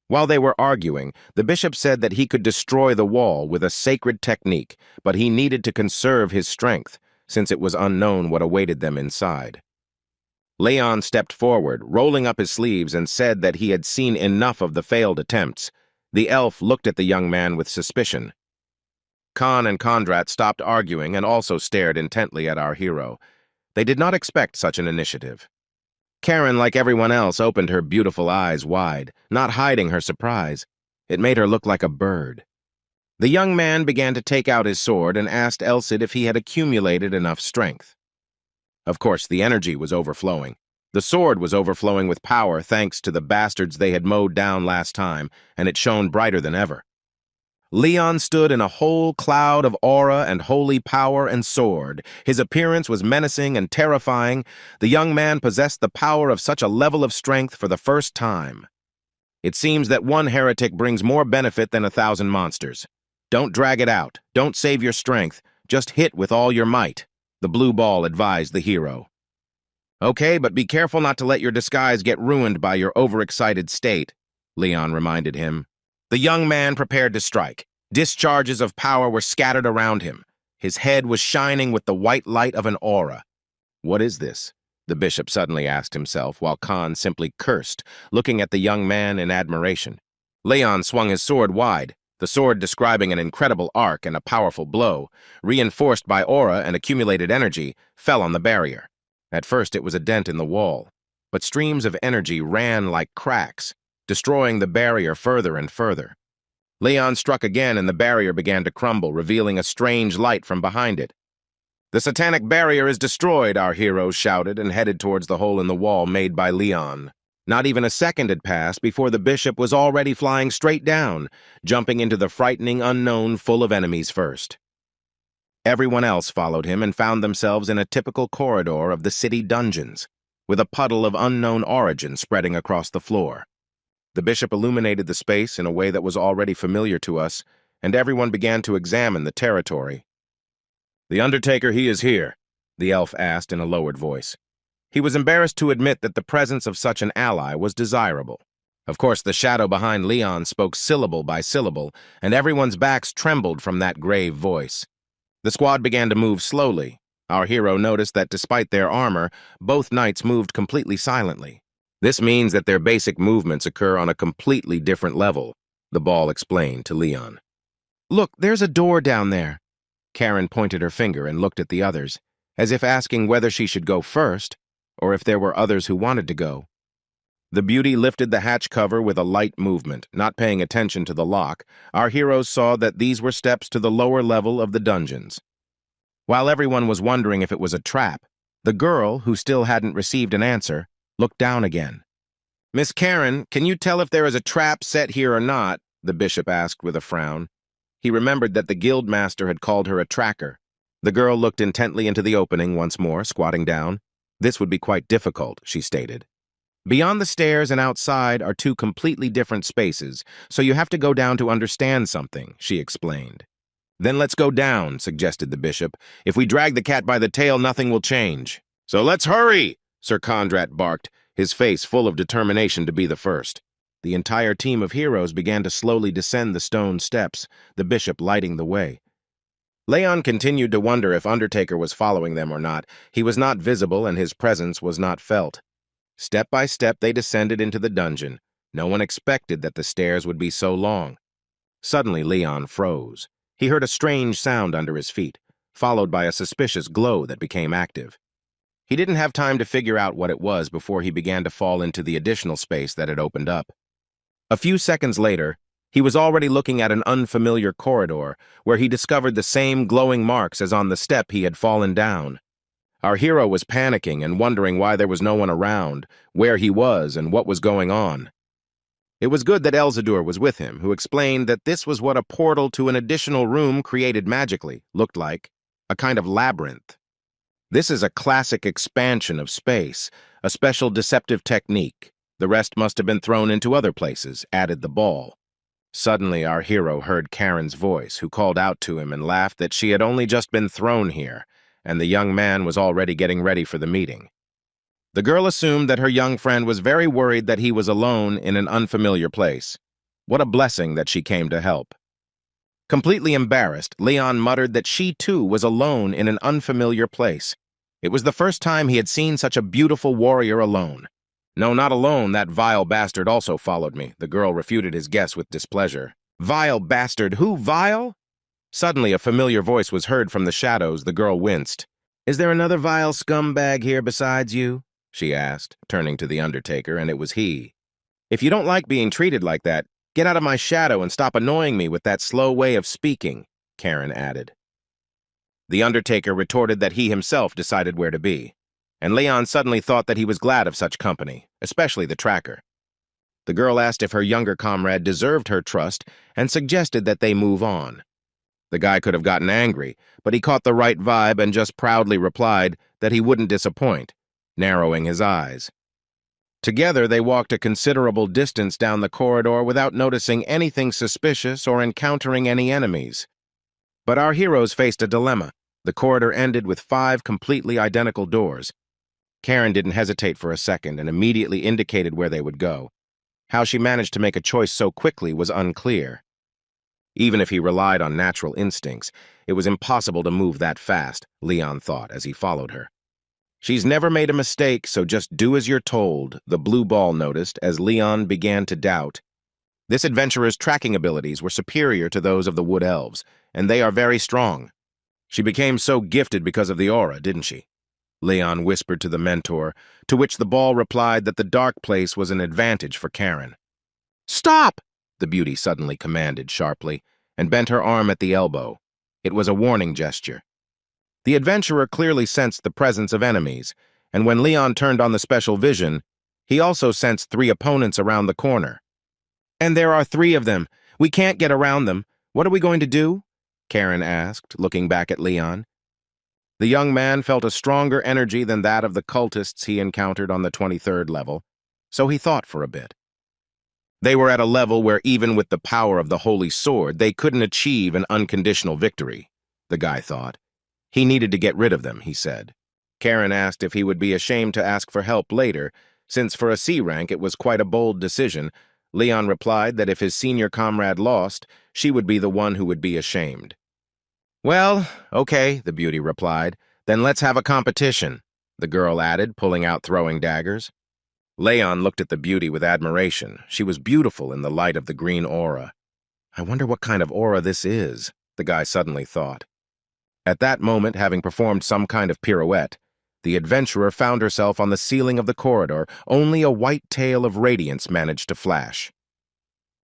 While they were arguing, the bishop said that he could destroy the wall with a sacred technique, but he needed to conserve his strength, since it was unknown what awaited them inside. Leon stepped forward, rolling up his sleeves, and said that he had seen enough of the failed attempts. The elf looked at the young man with suspicion. Khan and Kondrat stopped arguing and also stared intently at our hero. They did not expect such an initiative. Karen, like everyone else, opened her beautiful eyes wide, not hiding her surprise. It made her look like a bird. The young man began to take out his sword and asked Elcid if he had accumulated enough strength. Of course, the energy was overflowing. The sword was overflowing with power thanks to the bastards they had mowed down last time, and it shone brighter than ever. Leon stood in a whole cloud of aura and holy power and sword. His appearance was menacing and terrifying. The young man possessed the power of such a level of strength for the first time. It seems that one heretic brings more benefit than 1,000 monsters. Don't drag it out. Don't save your strength. Just hit with all your might, the blue ball advised the hero. "Okay, but be careful not to let your disguise get ruined by your overexcited state," Leon reminded him. The young man prepared to strike. Discharges of power were scattered around him. His head was shining with the white light of an aura. "What is this?" the bishop suddenly asked himself, while Khan simply cursed, looking at the young man in admiration. Leon swung his sword wide, the sword describing an incredible arc and a powerful blow, reinforced by aura and accumulated energy, fell on the barrier. At first it was a dent in the wall, but streams of energy ran like cracks, destroying the barrier further and further. Leon struck again and the barrier began to crumble, revealing a strange light from behind it. "The satanic barrier is destroyed," our heroes shouted and headed towards the hole in the wall made by Leon. Not even a second had passed before the bishop was already flying straight down, jumping into the frightening unknown full of enemies first. Everyone else followed him and found themselves in a typical corridor of the city dungeons, with a puddle of unknown origin spreading across the floor. The bishop illuminated the space in a way that was already familiar to us, and everyone began to examine the territory. "The Undertaker, he is here?" the elf asked in a lowered voice. He was embarrassed to admit that the presence of such an ally was desirable. Of course, the shadow behind Leon spoke syllable by syllable, and everyone's backs trembled from that grave voice. The squad began to move slowly. Our hero noticed that despite their armor, both knights moved completely silently. "This means that their basic movements occur on a completely different level," the ball explained to Leon. "Look, there's a door down there." Karen pointed her finger and looked at the others, as if asking whether she should go first, or if there were others who wanted to go. The beauty lifted the hatch cover with a light movement. Not paying attention to the lock, our heroes saw that these were steps to the lower level of the dungeons. While everyone was wondering if it was a trap, the girl, who still hadn't received an answer, looked down again. "Miss Karen, can you tell if there is a trap set here or not?" the bishop asked with a frown. He remembered that the guildmaster had called her a tracker. The girl looked intently into the opening once more, squatting down. "This would be quite difficult," she stated. "Beyond the stairs and outside are two completely different spaces, so you have to go down to understand something," she explained. "Then let's go down," suggested the bishop. "If we drag the cat by the tail, nothing will change." "So let's hurry!" Sir Kondrat barked, his face full of determination to be the first. The entire team of heroes began to slowly descend the stone steps, the bishop lighting the way. Leon continued to wonder if Undertaker was following them or not. He was not visible and his presence was not felt. Step by step, they descended into the dungeon. No one expected that the stairs would be so long. Suddenly, Leon froze. He heard a strange sound under his feet, followed by a suspicious glow that became active. He didn't have time to figure out what it was before he began to fall into the additional space that had opened up. A few seconds later, he was already looking at an unfamiliar corridor where he discovered the same glowing marks as on the step he had fallen down. Our hero was panicking and wondering why there was no one around, where he was, and what was going on. It was good that Elzador was with him, who explained that this was what a portal to an additional room created magically looked like, a kind of labyrinth. This is a classic expansion of space, a special deceptive technique. The rest must have been thrown into other places, added the ball. Suddenly, our hero heard Karen's voice, who called out to him and laughed that she had only just been thrown here, and the young man was already getting ready for the meeting. The girl assumed that her young friend was very worried that he was alone in an unfamiliar place. What a blessing that she came to help. Completely embarrassed, Leon muttered that she too was alone in an unfamiliar place. It was the first time he had seen such a beautiful warrior alone. No, not alone, that vile bastard also followed me. The girl refuted his guess with displeasure. Vile bastard, who vile? Suddenly a familiar voice was heard from the shadows. The girl winced. Is there another vile scumbag here besides you? She asked, turning to the Undertaker, and it was he. If you don't like being treated like that, get out of my shadow and stop annoying me with that slow way of speaking, Karen added. The Undertaker retorted that he himself decided where to be, and Leon suddenly thought that he was glad of such company, especially the tracker. The girl asked if her younger comrade deserved her trust and suggested that they move on. The guy could have gotten angry, but he caught the right vibe and just proudly replied that he wouldn't disappoint, narrowing his eyes. Together, they walked a considerable distance down the corridor without noticing anything suspicious or encountering any enemies. But our heroes faced a dilemma. The corridor ended with 5 completely identical doors. Karen didn't hesitate for a second and immediately indicated where they would go. How she managed to make a choice so quickly was unclear. Even if he relied on natural instincts, it was impossible to move that fast, Leon thought as he followed her. She's never made a mistake, so just do as you're told, the blue ball noticed as Leon began to doubt. This adventurer's tracking abilities were superior to those of the Wood Elves, and they are very strong. She became so gifted because of the aura, didn't she? Leon whispered to the mentor, to which the ball replied that the dark place was an advantage for Karen. Stop! The beauty suddenly commanded sharply, and bent her arm at the elbow. It was a warning gesture. The adventurer clearly sensed the presence of enemies, and when Leon turned on the special vision, he also sensed 3 opponents around the corner. And there are 3 of them. We can't get around them. What are we going to do? Karen asked, looking back at Leon. The young man felt a stronger energy than that of the cultists he encountered on the 23rd level, so he thought for a bit. They were at a level where even with the power of the Holy Sword, they couldn't achieve an unconditional victory, the guy thought. He needed to get rid of them, he said. Karen asked if he would be ashamed to ask for help later, since for a C rank it was quite a bold decision. Leon replied that if his senior comrade lost, she would be the one who would be ashamed. Well, okay, the beauty replied. Then let's have a competition, the girl added, pulling out throwing daggers. Leon looked at the beauty with admiration. She was beautiful in the light of the green aura. I wonder what kind of aura this is, the guy suddenly thought. At that moment, having performed some kind of pirouette, the adventurer found herself on the ceiling of the corridor. Only a white tail of radiance managed to flash.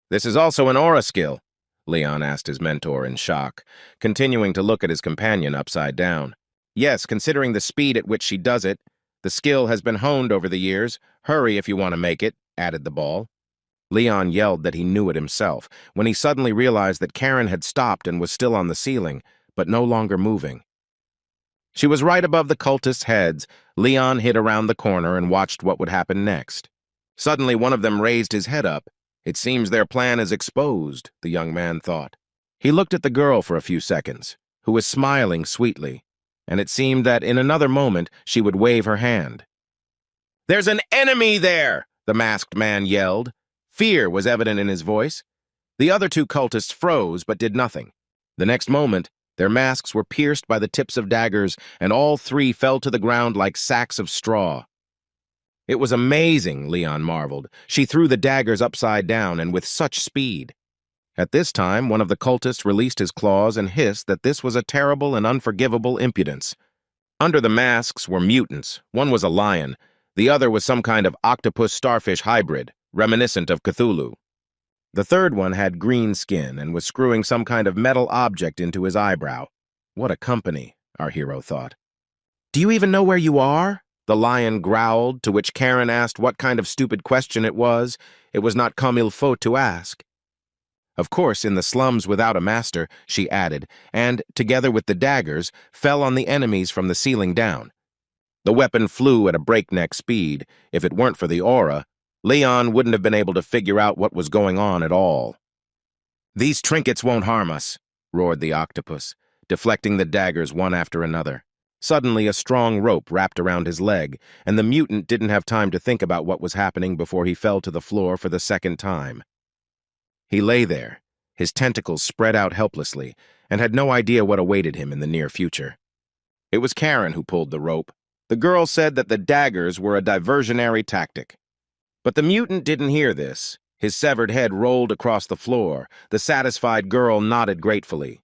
This is also an aura skill, Leon asked his mentor in shock, continuing to look at his companion upside down. Yes, considering the speed at which she does it, the skill has been honed over the years. Hurry if you want to make it, added the ball. Leon yelled that he knew it himself, when he suddenly realized that Karen had stopped and was still on the ceiling, but no longer moving. She was right above the cultists' heads. Leon hid around the corner and watched what would happen next. Suddenly one of them raised his head up. It seems their plan is exposed, the young man thought. He looked at the girl for a few seconds, who was smiling sweetly, and it seemed that in another moment she would wave her hand. There's an enemy there, the masked man yelled. Fear was evident in his voice. The other 2 cultists froze but did nothing. The next moment, their masks were pierced by the tips of daggers, and all 3 fell to the ground like sacks of straw. It was amazing, Leon marveled. She threw the daggers upside down and with such speed. At this time, one of the cultists released his claws and hissed that this was a terrible and unforgivable impudence. Under the masks were mutants. One was a lion. The other was some kind of octopus-starfish hybrid, reminiscent of Cthulhu. The third one had green skin and was screwing some kind of metal object into his eyebrow. What a company, our hero thought. "Do you even know where you are?" the lion growled, to which Karen asked what kind of stupid question it was. It was not comme il faut to ask. Of course, in the slums without a master, she added, and, together with the daggers, fell on the enemies from the ceiling down. The weapon flew at a breakneck speed. If it weren't for the aura, Leon wouldn't have been able to figure out what was going on at all. "These trinkets won't harm us," roared the octopus, deflecting the daggers one after another. Suddenly, a strong rope wrapped around his leg, and the mutant didn't have time to think about what was happening before he fell to the floor for the second time. He lay there, his tentacles spread out helplessly, and had no idea what awaited him in the near future. It was Karen who pulled the rope. The girl said that the daggers were a diversionary tactic. But the mutant didn't hear this. His severed head rolled across the floor. The satisfied girl nodded gratefully.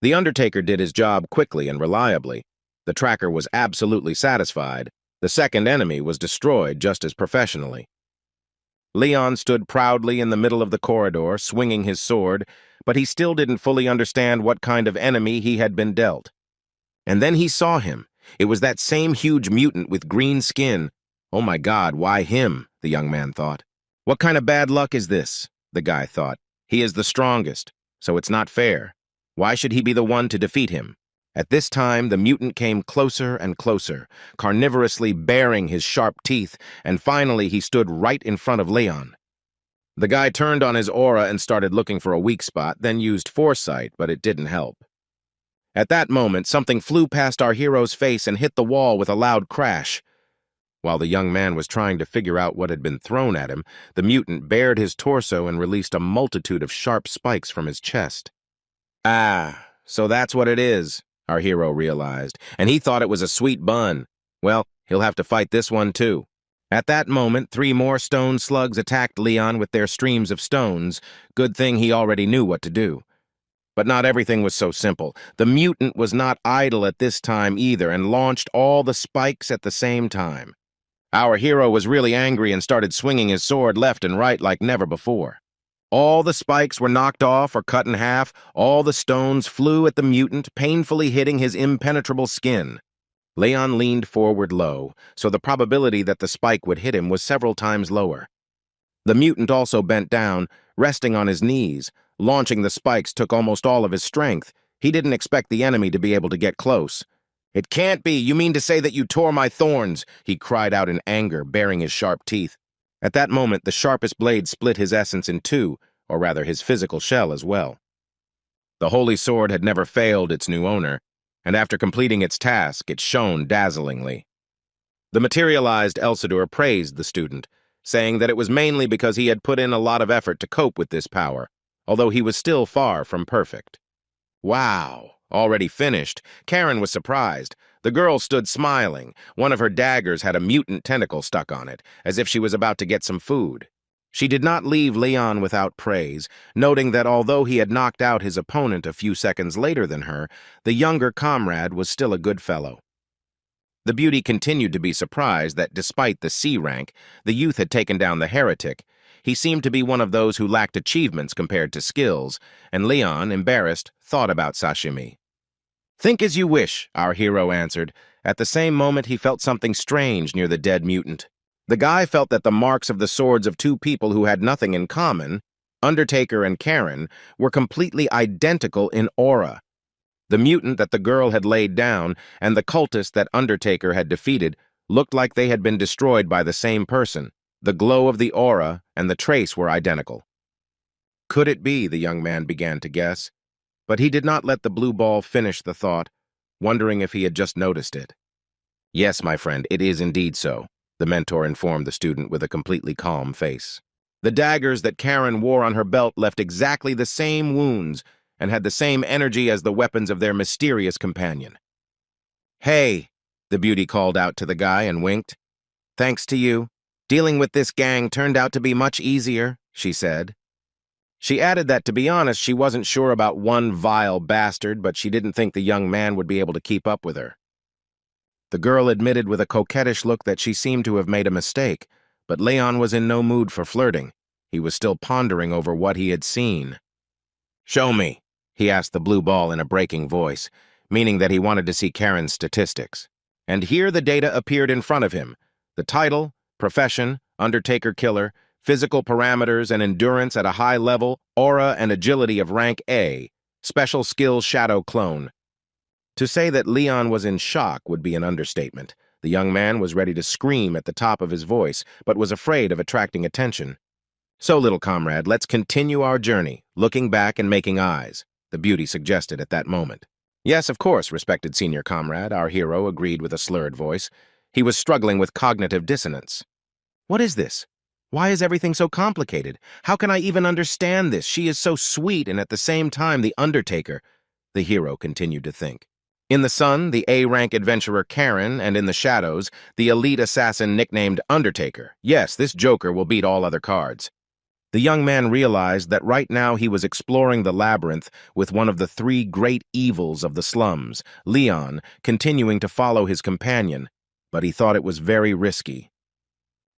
The Undertaker did his job quickly and reliably. The tracker was absolutely satisfied. The second enemy was destroyed just as professionally. Leon stood proudly in the middle of the corridor, swinging his sword, but he still didn't fully understand what kind of enemy he had been dealt. And then he saw him. It was that same huge mutant with green skin. "Oh my God, why him?" the young man thought. "What kind of bad luck is this?" the guy thought. "He is the strongest, so it's not fair. Why should he be the one to defeat him?" At this time, the mutant came closer and closer, carnivorously baring his sharp teeth, and finally he stood right in front of Leon. The guy turned on his aura and started looking for a weak spot, then used foresight, but it didn't help. At that moment, something flew past our hero's face and hit the wall with a loud crash. While the young man was trying to figure out what had been thrown at him, the mutant bared his torso and released a multitude of sharp spikes from his chest. "Ah, so that's what it is," our hero realized, and he thought it was a sweet bun. Well, he'll have to fight this one too. At that moment, 3 more stone slugs attacked Leon with their streams of stones. Good thing he already knew what to do. But not everything was so simple. The mutant was not idle at this time either and launched all the spikes at the same time. Our hero was really angry and started swinging his sword left and right like never before. All the spikes were knocked off or cut in half. All the stones flew at the mutant, painfully hitting his impenetrable skin. Leon leaned forward low, so the probability that the spike would hit him was several times lower. The mutant also bent down, resting on his knees. Launching the spikes took almost all of his strength. He didn't expect the enemy to be able to get close. "It can't be! You mean to say that you tore my thorns?" he cried out in anger, baring his sharp teeth. At that moment, the sharpest blade split his essence in two, or rather his physical shell as well. The holy sword had never failed its new owner, and after completing its task, it shone dazzlingly. The materialized Elsidor praised the student, saying that it was mainly because he had put in a lot of effort to cope with this power, although he was still far from perfect. "Wow, already finished." Karen was surprised. The girl stood smiling. One of her daggers had a mutant tentacle stuck on it, as if she was about to get some food. She did not leave Leon without praise, noting that although he had knocked out his opponent a few seconds later than her, the younger comrade was still a good fellow. The beauty continued to be surprised that despite the C rank, the youth had taken down the heretic. He seemed to be one of those who lacked achievements compared to skills, and Leon, embarrassed, thought about sashimi. "Think as you wish," our hero answered. At the same moment, he felt something strange near the dead mutant. The guy felt that the marks of the swords of 2 people who had nothing in common, Undertaker and Karen, were completely identical in aura. The mutant that the girl had laid down and the cultist that Undertaker had defeated looked like they had been destroyed by the same person. The glow of the aura and the trace were identical. Could it be, the young man began to guess, but he did not let the blue ball finish the thought, wondering if he had just noticed it. "Yes, my friend, it is indeed so," the mentor informed the student with a completely calm face. The daggers that Karen wore on her belt left exactly the same wounds and had the same energy as the weapons of their mysterious companion. "Hey," the beauty called out to the guy and winked. "Thanks to you, Dealing with this gang turned out to be much easier, she said. She added that, to be honest, she wasn't sure about one vile bastard, but she didn't think the young man would be able to keep up with her. The girl admitted with a coquettish look that she seemed to have made a mistake, but Leon was in no mood for flirting. He was still pondering over what he had seen. "Show me," he asked the blue ball in a breaking voice, meaning that he wanted to see Karen's statistics. And here the data appeared in front of him. The title, profession, Undertaker Killer, physical parameters and endurance at a high level, aura and agility of rank A, special skill Shadow Clone. To say that Leon was in shock would be an understatement. The young man was ready to scream at the top of his voice, but was afraid of attracting attention. "So, little comrade, let's continue our journey, looking back and making eyes," the beauty suggested at that moment. "Yes, of course, respected senior comrade," our hero agreed with a slurred voice. He was struggling with cognitive dissonance. "What is this? Why is everything so complicated? How can I even understand this? She is so sweet and at the same time the Undertaker," the hero continued to think. In the sun, the A-rank adventurer Karen, and in the shadows, the elite assassin nicknamed Undertaker. Yes, this joker will beat all other cards. The young man realized that right now he was exploring the labyrinth with one of the three great evils of the slums, Leon, continuing to follow his companion, but he thought it was very risky.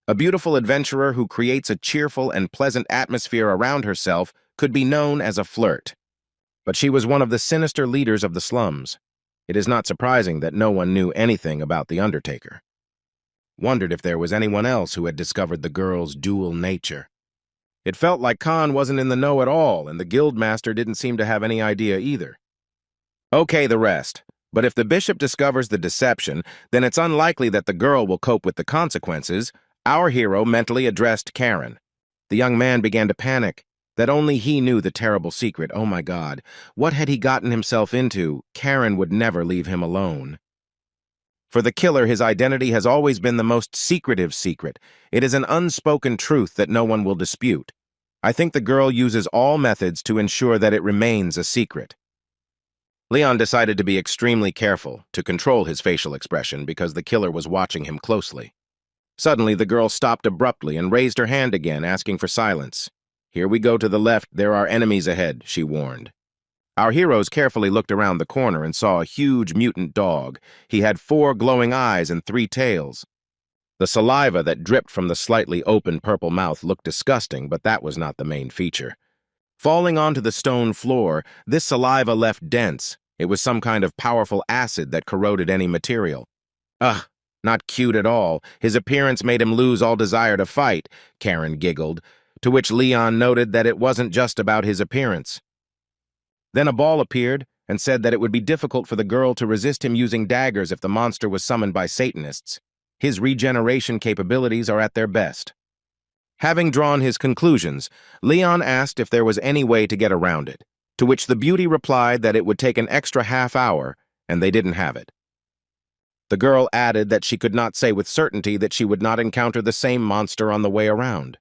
A beautiful adventurer who creates a cheerful and pleasant atmosphere around herself could be known as a flirt. But she was one of the sinister leaders of the slums. It is not surprising that no one knew anything about the Undertaker. Wondered if there was anyone else who had discovered the girl's dual nature. It felt like Khan wasn't in the know at all, and the guildmaster didn't seem to have any idea either. Okay, the rest. But if the bishop discovers the deception, then it's unlikely that the girl will cope with the consequences. Our hero mentally addressed Karen. The young man began to panic. That only he knew the terrible secret. Oh my God, what had he gotten himself into? Karen would never leave him alone. For the killer, his identity has always been the most secretive secret. It is an unspoken truth that no one will dispute. I think the girl uses all methods to ensure that it remains a secret. Leon decided to be extremely careful, to control his facial expression because the killer was watching him closely. Suddenly, the girl stopped abruptly and raised her hand again, asking for silence. "Here we go to the left, there are enemies ahead," she warned. Our heroes carefully looked around the corner and saw a huge mutant dog. He had 4 glowing eyes and 3 tails. The saliva that dripped from the slightly open purple mouth looked disgusting, but that was not the main feature. Falling onto the stone floor, this saliva left dents. It was some kind of powerful acid that corroded any material. "Ugh, not cute at all. His appearance made him lose all desire to fight," Karen giggled, to which Leon noted that it wasn't just about his appearance. Then a ball appeared and said that it would be difficult for the girl to resist him using daggers if the monster was summoned by Satanists. His regeneration capabilities are at their best. Having drawn his conclusions, Leon asked if there was any way to get around it, to which the beauty replied that it would take an extra half-hour, and they didn't have it. The girl added that she could not say with certainty that she would not encounter the same monster on the way around.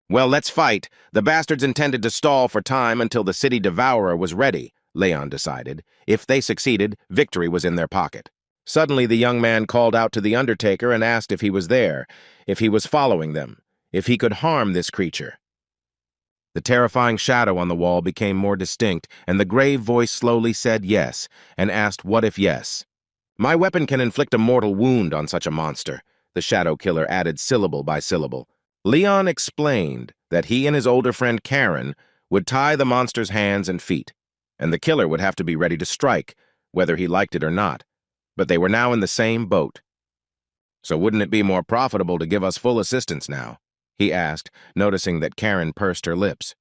"Well, let's fight. The bastards intended to stall for time until the city devourer was ready," Leon decided. If they succeeded, victory was in their pocket. Suddenly, the young man called out to the Undertaker and asked if he was there, if he was following them, if he could harm this creature. The terrifying shadow on the wall became more distinct, and the grave voice slowly said yes, and asked what if yes. "My weapon can inflict a mortal wound on such a monster," the shadow killer added syllable by syllable. Leon explained that he and his older friend Karen would tie the monster's hands and feet, and the killer would have to be ready to strike, whether he liked it or not. But they were now in the same boat. "So wouldn't it be more profitable to give us full assistance now?" he asked, noticing that Karen pursed her lips.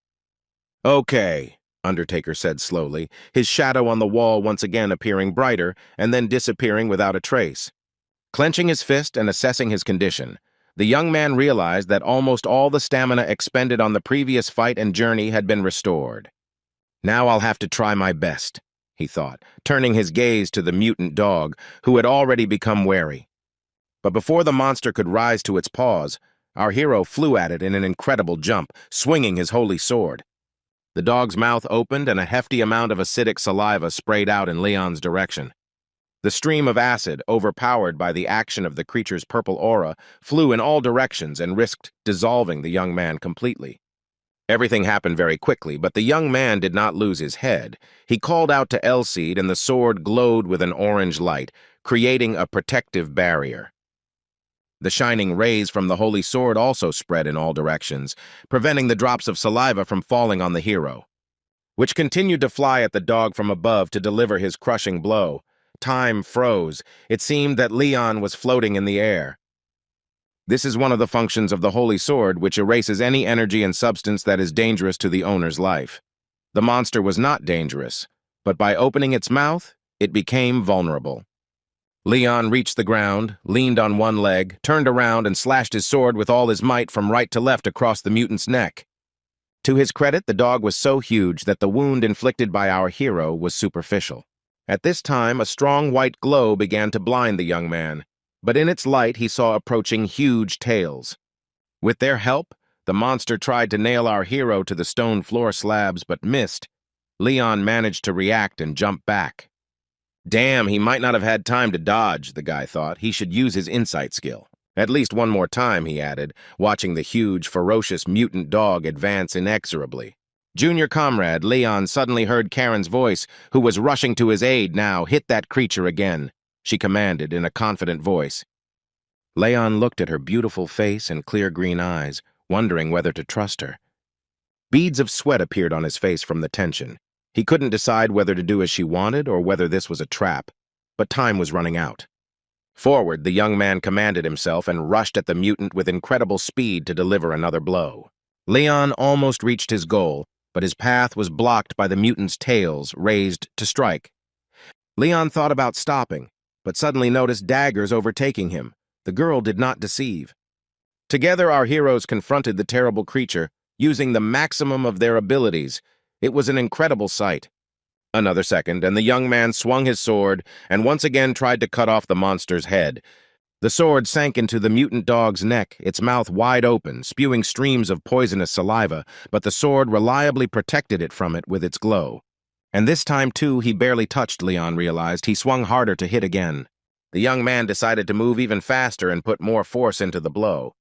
"Okay," Undertaker said slowly, his shadow on the wall once again appearing brighter and then disappearing without a trace. Clenching his fist and assessing his condition, the young man realized that almost all the stamina expended on the previous fight and journey had been restored. "Now I'll have to try my best," he thought, turning his gaze to the mutant dog, who had already become wary. But before the monster could rise to its paws, our hero flew at it in an incredible jump, swinging his holy sword. The dog's mouth opened and a hefty amount of acidic saliva sprayed out in Leon's direction. The stream of acid, overpowered by the action of the creature's purple aura, flew in all directions and risked dissolving the young man completely. Everything happened very quickly, but the young man did not lose his head. He called out to Elseed, and the sword glowed with an orange light, creating a protective barrier. The shining rays from the holy sword also spread in all directions, preventing the drops of saliva from falling on the hero, which continued to fly at the dog from above to deliver his crushing blow. Time froze. It seemed that Leon was floating in the air. This is one of the functions of the holy sword, which erases any energy and substance that is dangerous to the owner's life. The monster was not dangerous, but by opening its mouth, it became vulnerable. Leon reached the ground, leaned on one leg, turned around, and slashed his sword with all his might from right to left across the mutant's neck. To his credit, the dog was so huge that the wound inflicted by our hero was superficial. At this time, a strong white glow began to blind the young man, but in its light he saw approaching huge tails. With their help, the monster tried to nail our hero to the stone floor slabs but missed. Leon managed to react and jump back. Damn, he might not have had time to dodge, the guy thought. He should use his insight skill. At least one more time, he added, watching the huge, ferocious mutant dog advance inexorably. Junior comrade Leon suddenly heard Karen's voice, who was rushing to his aid now. Hit that creature again, she commanded in a confident voice. Leon looked at her beautiful face and clear green eyes, wondering whether to trust her. Beads of sweat appeared on his face from the tension. He couldn't decide whether to do as she wanted or whether this was a trap, but time was running out. Forward, the young man commanded himself and rushed at the mutant with incredible speed to deliver another blow. Leon almost reached his goal, but his path was blocked by the mutant's tails raised to strike. Leon thought about stopping, but suddenly noticed daggers overtaking him. The girl did not deceive. Together, our heroes confronted the terrible creature, using the maximum of their abilities. It was an incredible sight. Another second, and the young man swung his sword and once again tried to cut off the monster's head. The sword sank into the mutant dog's neck, its mouth wide open, spewing streams of poisonous saliva, but the sword reliably protected it from it with its glow. And this time, too, he barely touched, Leon realized. He swung harder to hit again. The young man decided to move even faster and put more force into the blow.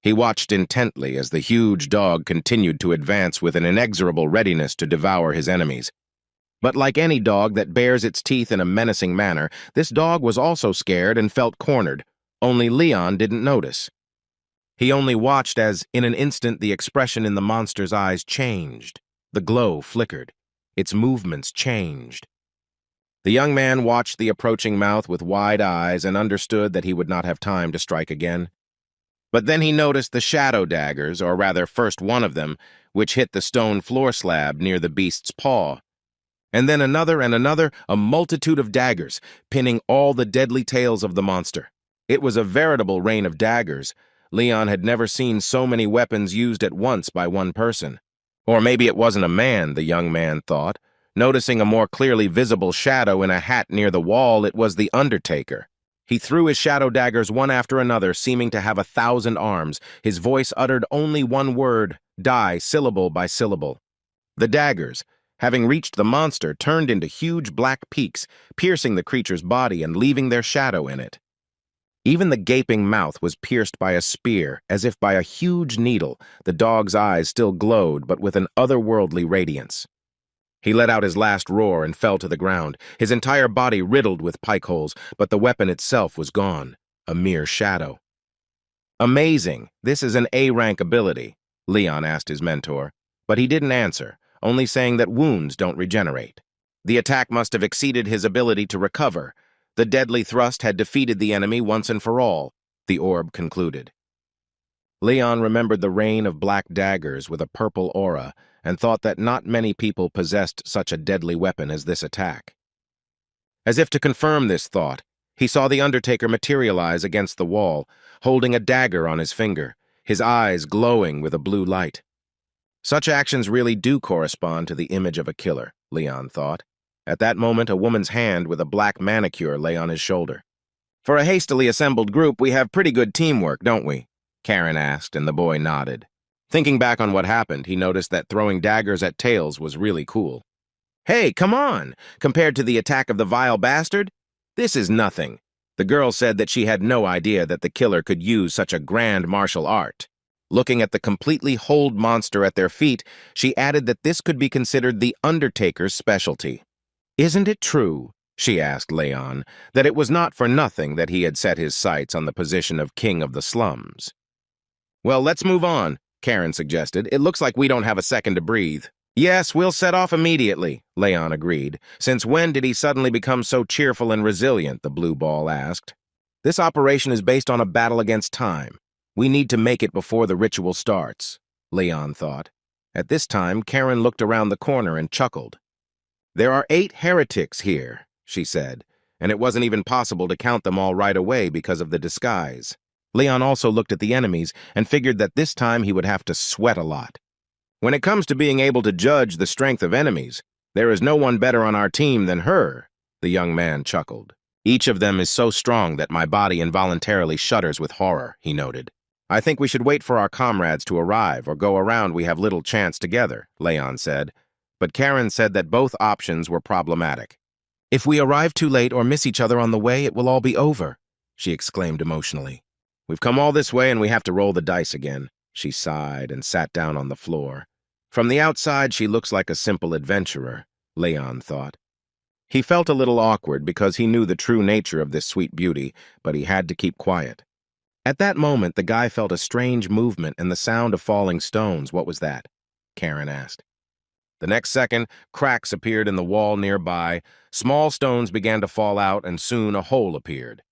He watched intently as the huge dog continued to advance with an inexorable readiness to devour his enemies. But like any dog that bares its teeth in a menacing manner, this dog was also scared and felt cornered. Only Leon didn't notice. He only watched as, in an instant, the expression in the monster's eyes changed. The glow flickered. Its movements changed. The young man watched the approaching mouth with wide eyes and understood that he would not have time to strike again. But then he noticed the shadow daggers, or rather first one of them, which hit the stone floor slab near the beast's paw. And then another and another, a multitude of daggers, pinning all the deadly tails of the monster. It was a veritable rain of daggers. Leon had never seen so many weapons used at once by one person. Or maybe it wasn't a man, the young man thought. Noticing a more clearly visible shadow in a hat near the wall, it was the Undertaker. He threw his shadow daggers one after another, seeming to have 1,000 arms. His voice uttered only one word, die, syllable by syllable. The daggers, having reached the monster, turned into huge black peaks, piercing the creature's body and leaving their shadow in it. Even the gaping mouth was pierced by a spear, as if by a huge needle. The dog's eyes still glowed, but with an otherworldly radiance. He let out his last roar and fell to the ground, his entire body riddled with pike holes, but the weapon itself was gone, a mere shadow. Amazing, this is an A-rank ability, Leon asked his mentor, but he didn't answer, only saying that wounds don't regenerate. The attack must have exceeded his ability to recover. The deadly thrust had defeated the enemy once and for all, the orb concluded. Leon remembered the rain of black daggers with a purple aura, and thought that not many people possessed such a deadly weapon as this attack. As if to confirm this thought, he saw the Undertaker materialize against the wall, holding a dagger on his finger, his eyes glowing with a blue light. Such actions really do correspond to the image of a killer, Leon thought. At that moment, a woman's hand with a black manicure lay on his shoulder. For a hastily assembled group, we have pretty good teamwork, don't we? Karen asked, and the boy nodded. Thinking back on what happened, he noticed that throwing daggers at tails was really cool. Hey, come on! Compared to the attack of the vile bastard, This is nothing. The girl said that she had no idea that the killer could use such a grand martial art. Looking at the completely holed monster at their feet, she added that this could be considered the Undertaker's specialty. Isn't it true, she asked Leon, that it was not for nothing that he had set his sights on the position of king of the slums? Well, let's move on, Karen suggested. It looks like we don't have a second to breathe. Yes, we'll set off immediately, Leon agreed. Since when did he suddenly become so cheerful and resilient, the blue ball asked. This operation is based on a battle against time. We need to make it before the ritual starts, Leon thought. At this time, Karen looked around the corner and chuckled. There are 8 heretics here, she said, and it wasn't even possible to count them all right away because of the disguise. Leon also looked at the enemies and figured that this time he would have to sweat a lot. When it comes to being able to judge the strength of enemies, there is no one better on our team than her, the young man chuckled. Each of them is so strong that my body involuntarily shudders with horror, he noted. I think we should wait for our comrades to arrive or go around. We have little chance together, Leon said. But Karen said that both options were problematic. If we arrive too late or miss each other on the way, it will all be over, she exclaimed emotionally. We've come all this way and we have to roll the dice again, she sighed and sat down on the floor. From the outside, she looks like a simple adventurer, Leon thought. He felt a little awkward because he knew the true nature of this sweet beauty, but he had to keep quiet. At that moment, the guy felt a strange movement and the sound of falling stones. What was that? Karen asked. The next second, cracks appeared in the wall nearby, small stones began to fall out, and soon a hole appeared.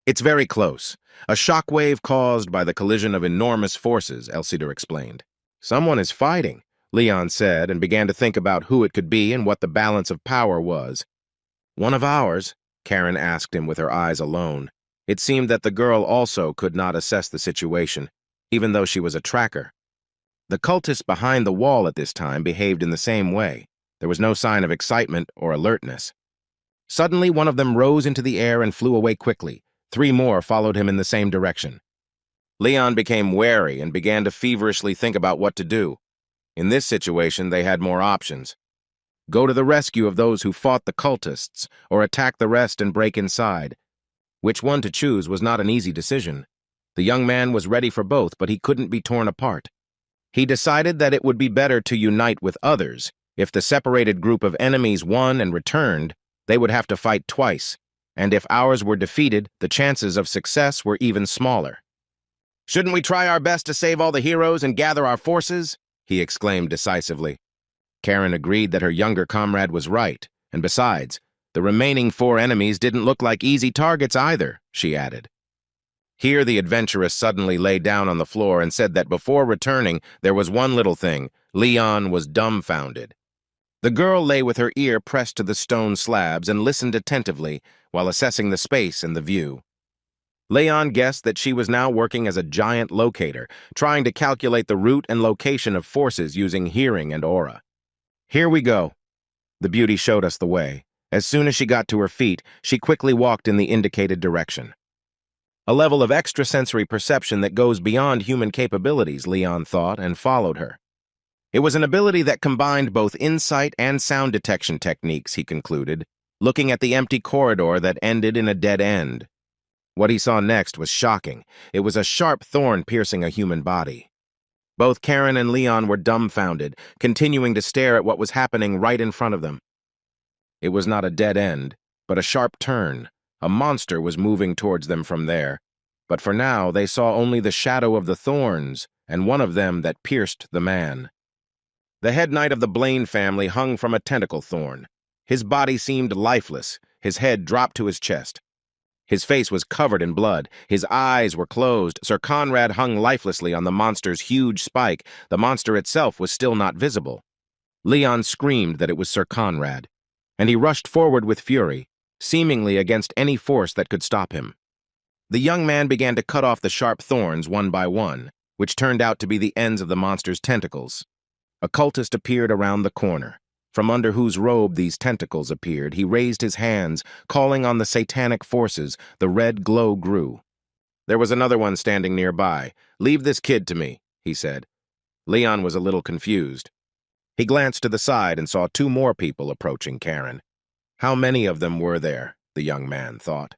It's very close. A shockwave caused by the collision of enormous forces, Elsider explained. Someone is fighting, Leon said, and began to think about who it could be and what the balance of power was. One of ours? Karen asked him with her eyes alone. It seemed that the girl also could not assess the situation, even though she was a tracker. The cultists behind the wall at this time behaved in the same way. There was no sign of excitement or alertness. Suddenly, one of them rose into the air and flew away quickly. 3 more followed him in the same direction. Leon became wary and began to feverishly think about what to do. In this situation, they had more options. Go to the rescue of those who fought the cultists, or attack the rest and break inside. Which one to choose was not an easy decision. The young man was ready for both, but he couldn't be torn apart. He decided that it would be better to unite with others. If the separated group of enemies won and returned, they would have to fight twice, and if ours were defeated, the chances of success were even smaller. Shouldn't we try our best to save all the heroes and gather our forces? He exclaimed decisively. Karen agreed that her younger comrade was right, and besides, the remaining 4 enemies didn't look like easy targets either, she added. Here the adventuress suddenly lay down on the floor and said that before returning, there was one little thing. Leon was dumbfounded. The girl lay with her ear pressed to the stone slabs and listened attentively while assessing the space and the view. Leon guessed that she was now working as a giant locator, trying to calculate the route and location of forces using hearing and aura. Here we go. The beauty showed us the way. As soon as she got to her feet, she quickly walked in the indicated direction. A level of extrasensory perception that goes beyond human capabilities, Leon thought, and followed her. It was an ability that combined both insight and sound detection techniques, he concluded, looking at the empty corridor that ended in a dead end. What he saw next was shocking. It was a sharp thorn piercing a human body. Both Karen and Leon were dumbfounded, continuing to stare at what was happening right in front of them. It was not a dead end, but a sharp turn. A monster was moving towards them from there. But for now, they saw only the shadow of the thorns, and one of them that pierced the man. The head knight of the Blaine family hung from a tentacle thorn. His body seemed lifeless, his head dropped to his chest. His face was covered in blood. His eyes were closed. Sir Conrad hung lifelessly on the monster's huge spike. The monster itself was still not visible. Leon screamed that it was Sir Conrad, and he rushed forward with fury, seemingly against any force that could stop him. The young man began to cut off the sharp thorns one by one, which turned out to be the ends of the monster's tentacles. A cultist appeared around the corner. From under whose robe these tentacles appeared, he raised his hands, calling on the satanic forces. The red glow grew. There was another one standing nearby. "Leave this kid to me," he said. Leon was a little confused. He glanced to the side and saw 2 more people approaching Karen. How many of them were there? the young man thought.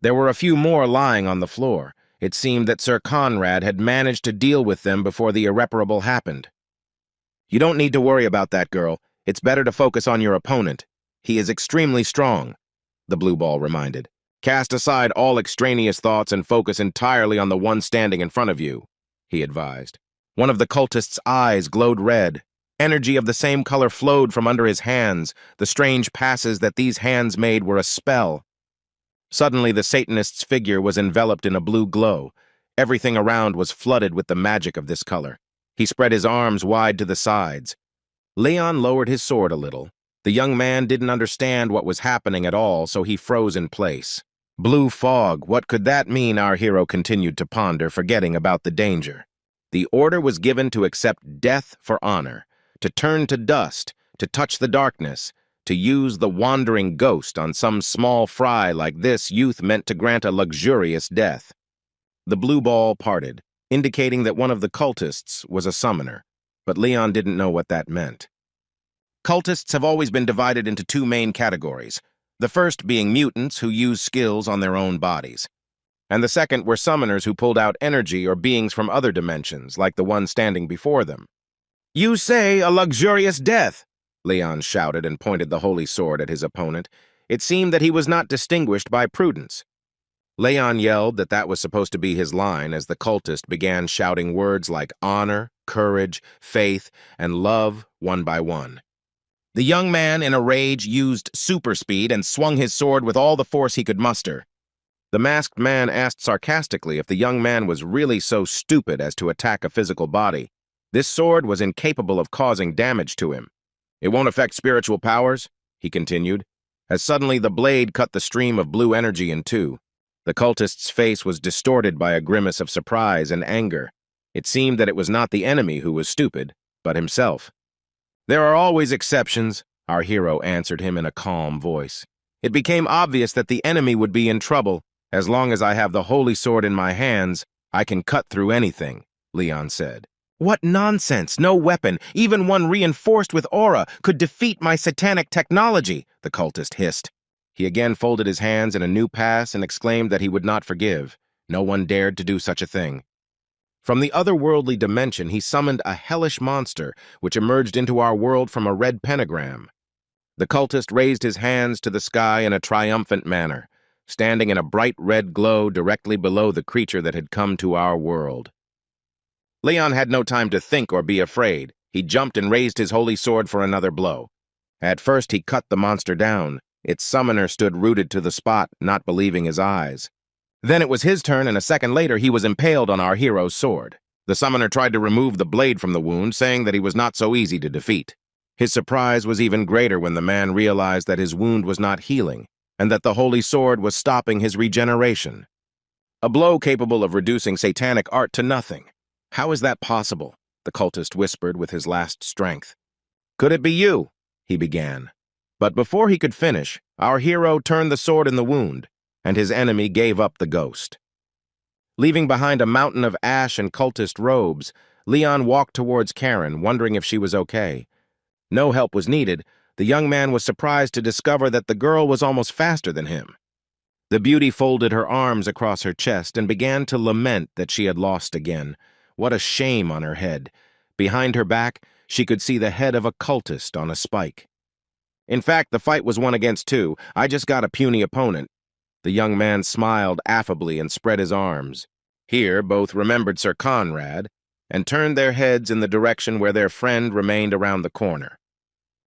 There were a few more lying on the floor. It seemed that Sir Conrad had managed to deal with them before the irreparable happened. "You don't need to worry about that, girl. It's better to focus on your opponent. He is extremely strong," the blue ball reminded. "Cast aside all extraneous thoughts and focus entirely on the one standing in front of you," he advised. One of the cultist's eyes glowed red. Energy of the same color flowed from under his hands. The strange passes that these hands made were a spell. Suddenly, the Satanist's figure was enveloped in a blue glow. Everything around was flooded with the magic of this color. He spread his arms wide to the sides. Leon lowered his sword a little. The young man didn't understand what was happening at all, so he froze in place. Blue fog, what could that mean? Our hero continued to ponder, forgetting about the danger. The order was given to accept death for honor, to turn to dust, to touch the darkness, to use the wandering ghost on some small fry like this. Youth meant to grant a luxurious death. The blue ball parted, indicating that one of the cultists was a summoner, but Leon didn't know what that meant. Cultists have always been divided into two main categories, the first being mutants who use skills on their own bodies, and the second were summoners who pulled out energy or beings from other dimensions, like the one standing before them. "You say a luxurious death," Leon shouted and pointed the holy sword at his opponent. It seemed that he was not distinguished by prudence. Leon yelled that was supposed to be his line as the cultist began shouting words like honor, courage, faith, and love one by one. The young man, in a rage, used super speed and swung his sword with all the force he could muster. The masked man asked sarcastically if the young man was really so stupid as to attack a physical body. This sword was incapable of causing damage to him. "It won't affect spiritual powers," he continued, as suddenly the blade cut the stream of blue energy in two. The cultist's face was distorted by a grimace of surprise and anger. It seemed that it was not the enemy who was stupid, but himself. "There are always exceptions," our hero answered him in a calm voice. "It became obvious that the enemy would be in trouble. As long as I have the holy sword in my hands, I can cut through anything," Leon said. "What nonsense! No weapon, even one reinforced with aura, could defeat my satanic technology," the cultist hissed. He again folded his hands in a new pass and exclaimed that he would not forgive. No one dared to do such a thing. From the otherworldly dimension, he summoned a hellish monster, which emerged into our world from a red pentagram. The cultist raised his hands to the sky in a triumphant manner, standing in a bright red glow directly below the creature that had come to our world. Leon had no time to think or be afraid. He jumped and raised his holy sword for another blow. At first, he cut the monster down. Its summoner stood rooted to the spot, not believing his eyes. Then it was his turn, and a second later, he was impaled on our hero's sword. The summoner tried to remove the blade from the wound, saying that he was not so easy to defeat. His surprise was even greater when the man realized that his wound was not healing, and that the holy sword was stopping his regeneration. A blow capable of reducing satanic art to nothing. "How is that possible?" the cultist whispered with his last strength. "Could it be you?" he began. But before he could finish, our hero turned the sword in the wound, and his enemy gave up the ghost. Leaving behind a mountain of ash and cultist robes, Leon walked towards Karen, wondering if she was okay. No help was needed. The young man was surprised to discover that the girl was almost faster than him. The beauty folded her arms across her chest and began to lament that she had lost again. What a shame on her head. Behind her back, she could see the head of a cultist on a spike. "In fact, the fight was 1 against 2. I just got a puny opponent." The young man smiled affably and spread his arms. Here, both remembered Sir Conrad and turned their heads in the direction where their friend remained around the corner.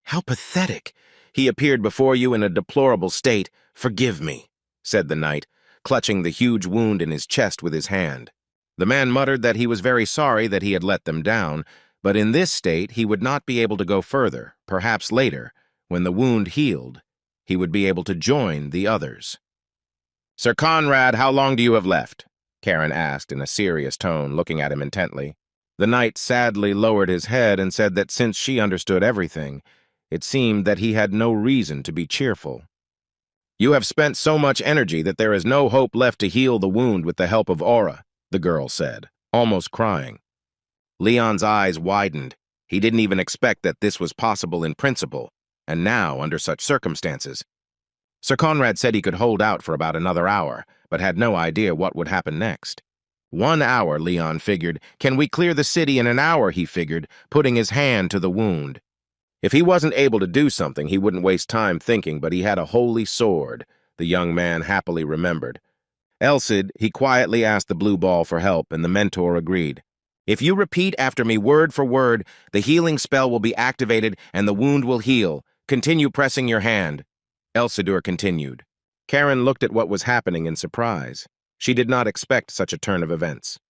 "How pathetic! He appeared before you in a deplorable state. Forgive me," said the knight, clutching the huge wound in his chest with his hand. The man muttered that he was very sorry that he had let them down, but in this state he would not be able to go further. Perhaps later, when the wound healed, he would be able to join the others. "Sir Conrad, how long do you have left?" Karen asked in a serious tone, looking at him intently. The knight sadly lowered his head and said that since she understood everything, it seemed that he had no reason to be cheerful. "You have spent so much energy that there is no hope left to heal the wound with the help of aura," the girl said, almost crying. Leon's eyes widened. He didn't even expect that this was possible in principle, and now under such circumstances. Sir Conrad said he could hold out for about another hour, but had no idea what would happen next. 1 hour, Leon figured. Can we clear the city in an hour, he figured, putting his hand to the wound. If he wasn't able to do something, he wouldn't waste time thinking, but he had a holy sword, the young man happily remembered. Elcid, he quietly asked the blue ball for help, and the mentor agreed. If you repeat after me word for word, the healing spell will be activated and the wound will heal. Continue pressing your hand. Elsidur continued. Karen looked at what was happening in surprise. She did not expect such a turn of events.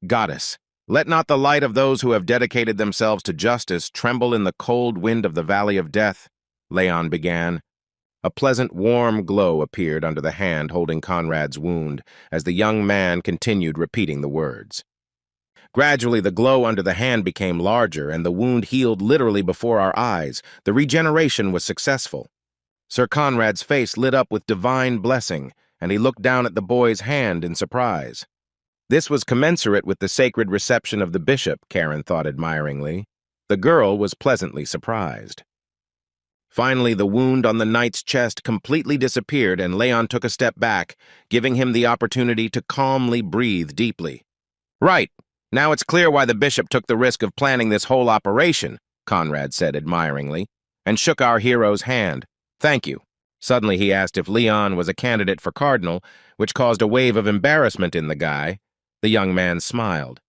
Goddess, let not the light of those who have dedicated themselves to justice tremble in the cold wind of the valley of death, Leon began. A pleasant, warm glow appeared under the hand holding Conrad's wound as the young man continued repeating the words. Gradually, the glow under the hand became larger and the wound healed literally before our eyes. The regeneration was successful. Sir Conrad's face lit up with divine blessing, and he looked down at the boy's hand in surprise. This was commensurate with the sacred reception of the bishop, Karen thought admiringly. The girl was pleasantly surprised. Finally, the wound on the knight's chest completely disappeared, and Leon took a step back, giving him the opportunity to calmly breathe deeply. Right. Now it's clear why the bishop took the risk of planning this whole operation, Conrad said admiringly, and shook our hero's hand. Thank you. Suddenly he asked if Leon was a candidate for cardinal, which caused a wave of embarrassment in the guy. The young man smiled.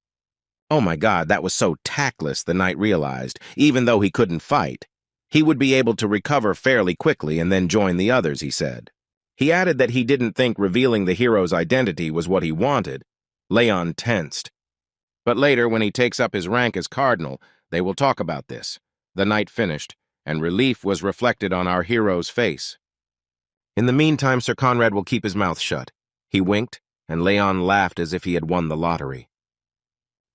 Oh my God, that was so tactless, the knight realized, even though he couldn't fight. He would be able to recover fairly quickly and then join the others, he said. He added that he didn't think revealing the hero's identity was what he wanted. Leon tensed. But later, when he takes up his rank as cardinal, they will talk about this. The knight finished, and relief was reflected on our hero's face. In the meantime, Sir Conrad will keep his mouth shut. He winked, and Leon laughed as if he had won the lottery.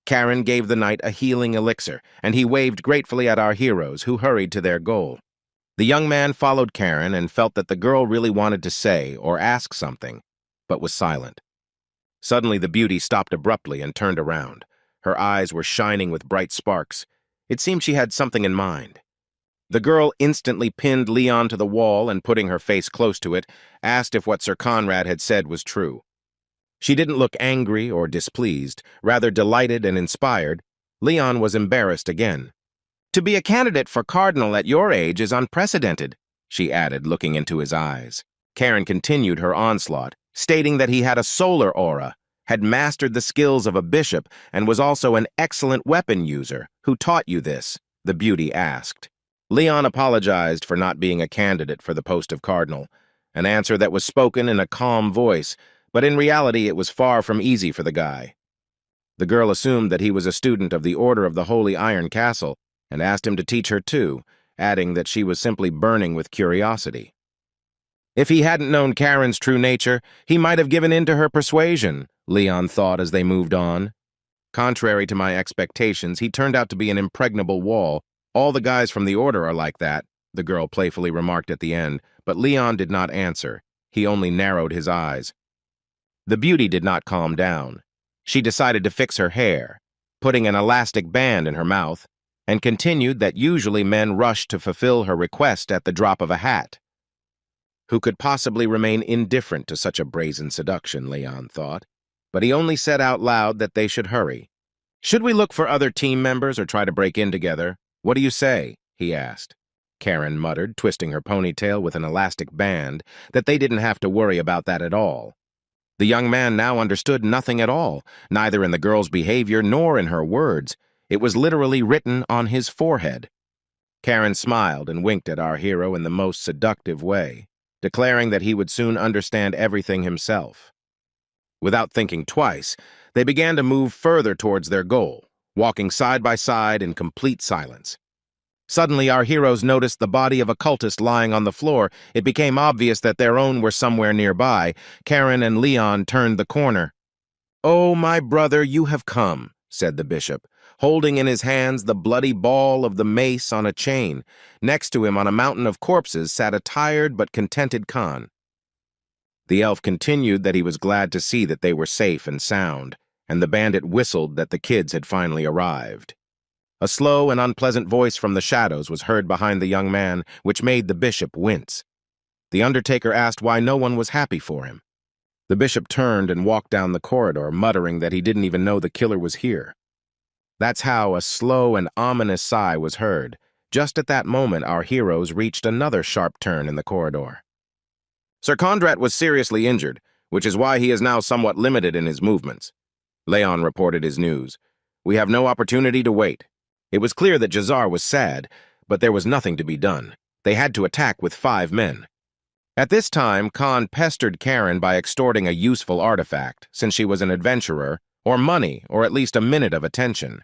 Karen gave the knight a healing elixir, and he waved gratefully at our heroes, who hurried to their goal. The young man followed Karen and felt that the girl really wanted to say or ask something, but was silent. Suddenly the beauty stopped abruptly and turned around. Her eyes were shining with bright sparks. It seemed she had something in mind. The girl instantly pinned Leon to the wall and, putting her face close to it, asked if what Sir Conrad had said was true. She didn't look angry or displeased, rather delighted and inspired. Leon was embarrassed again. To be a candidate for cardinal at your age is unprecedented, she added, looking into his eyes. Karen continued her onslaught, stating that he had a solar aura, had mastered the skills of a bishop, and was also an excellent weapon user. Who taught you this? The beauty asked. Leon apologized for not being a candidate for the post of cardinal, an answer that was spoken in a calm voice, but in reality it was far from easy for the guy. The girl assumed that he was a student of the Order of the Holy Iron Castle and asked him to teach her too, adding that she was simply burning with curiosity. If he hadn't known Karen's true nature, he might have given in to her persuasion, Leon thought as they moved on. Contrary to my expectations, he turned out to be an impregnable wall. All the guys from the Order are like that, the girl playfully remarked at the end, but Leon did not answer. He only narrowed his eyes. The beauty did not calm down. She decided to fix her hair, putting an elastic band in her mouth, and continued that usually men rushed to fulfill her request at the drop of a hat. Who could possibly remain indifferent to such a brazen seduction, Leon thought, but he only said out loud that they should hurry. Should we look for other team members or try to break in together? What do you say? He asked. Karen muttered, twisting her ponytail with an elastic band, that they didn't have to worry about that at all. The young man now understood nothing at all, neither in the girl's behavior nor in her words. It was literally written on his forehead. Karen smiled and winked at our hero in the most seductive way, declaring that he would soon understand everything himself. Without thinking twice, they began to move further towards their goal, walking side by side in complete silence. Suddenly, our heroes noticed the body of a cultist lying on the floor. It became obvious that their own were somewhere nearby. Karen and Leon turned the corner. "Oh, my brother, you have come," said the bishop, holding in his hands the bloody ball of the mace on a chain. Next to him on a mountain of corpses sat a tired but contented Khan. The elf continued that he was glad to see that they were safe and sound, and the bandit whistled that the kids had finally arrived. A slow and unpleasant voice from the shadows was heard behind the young man, which made the bishop wince. The undertaker asked why no one was happy for him. The bishop turned and walked down the corridor, muttering that he didn't even know the killer was here. That's how a slow and ominous sigh was heard. Just at that moment, our heroes reached another sharp turn in the corridor. Sir Kondrat was seriously injured, which is why he is now somewhat limited in his movements. Leon reported his news. We have no opportunity to wait. It was clear that Jazar was sad, but there was nothing to be done. They had to attack with 5 men. At this time, Khan pestered Karen by extorting a useful artifact, since she was an adventurer, or money, or at least a minute of attention.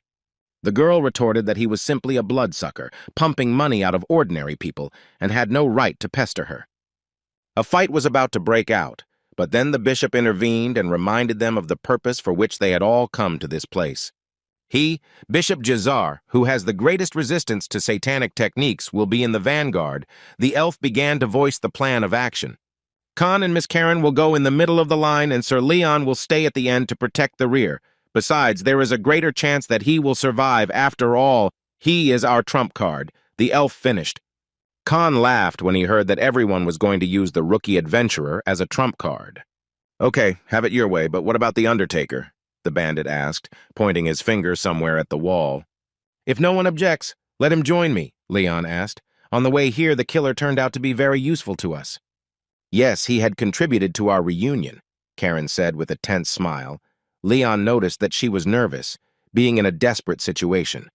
The girl retorted that he was simply a bloodsucker, pumping money out of ordinary people, and had no right to pester her. A fight was about to break out, but then the bishop intervened and reminded them of the purpose for which they had all come to this place. He, Bishop Jazar, who has the greatest resistance to satanic techniques, will be in the vanguard. The elf began to voice the plan of action. Khan and Miss Karen will go in the middle of the line, and Sir Leon will stay at the end to protect the rear. Besides, there is a greater chance that he will survive. After all, he is our trump card. The elf finished. Khan laughed when he heard that everyone was going to use the rookie adventurer as a trump card. Okay, have it your way, but what about the Undertaker? The bandit asked, pointing his finger somewhere at the wall. If no one objects, let him join me, Leon asked. On the way here, the killer turned out to be very useful to us. Yes, he had contributed to our reunion, Karen said with a tense smile. Leon noticed that she was nervous, being in a desperate situation.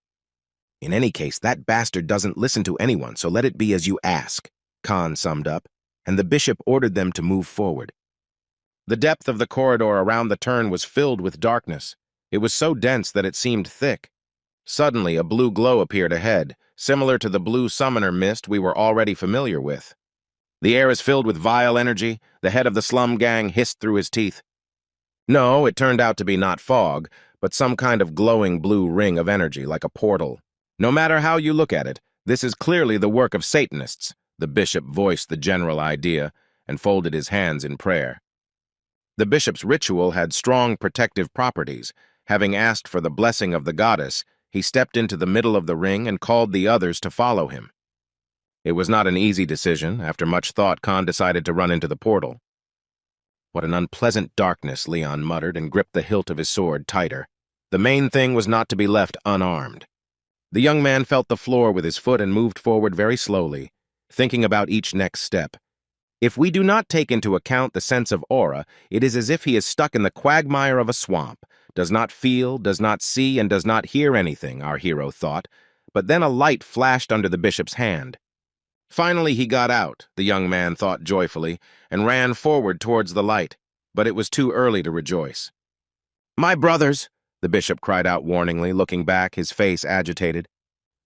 In any case, that bastard doesn't listen to anyone, so let it be as you ask, Khan summed up, and the bishop ordered them to move forward. The depth of the corridor around the turn was filled with darkness. It was so dense that it seemed thick. Suddenly, a blue glow appeared ahead, similar to the blue summoner mist we were already familiar with. The air is filled with vile energy, the head of the slum gang hissed through his teeth. No, it turned out to be not fog, but some kind of glowing blue ring of energy, like a portal. No matter how you look at it, this is clearly the work of Satanists. The bishop voiced the general idea and folded his hands in prayer. The bishop's ritual had strong protective properties. Having asked for the blessing of the goddess, he stepped into the middle of the ring and called the others to follow him. It was not an easy decision. After much thought, Khan decided to run into the portal. What an unpleasant darkness, Leon muttered and gripped the hilt of his sword tighter. The main thing was not to be left unarmed. The young man felt the floor with his foot and moved forward very slowly, thinking about each next step. If we do not take into account the sense of aura, it is as if he is stuck in the quagmire of a swamp, does not feel, does not see, and does not hear anything, our hero thought. But then a light flashed under the bishop's hand. Finally he got out, the young man thought joyfully, and ran forward towards the light, but it was too early to rejoice. My brothers, the bishop cried out warningly, looking back, his face agitated.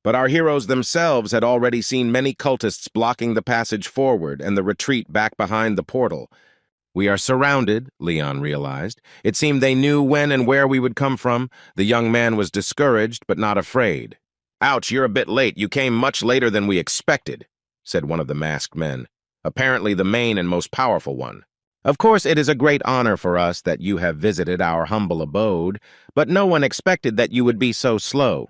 But our heroes themselves had already seen many cultists blocking the passage forward and the retreat back behind the portal. We are surrounded, Leon realized. It seemed they knew when and where we would come from. The young man was discouraged, but not afraid. Ouch, you're a bit late. You came much later than we expected, said one of the masked men, apparently the main and most powerful one. Of course, it is a great honor for us that you have visited our humble abode, but no one expected that you would be so slow.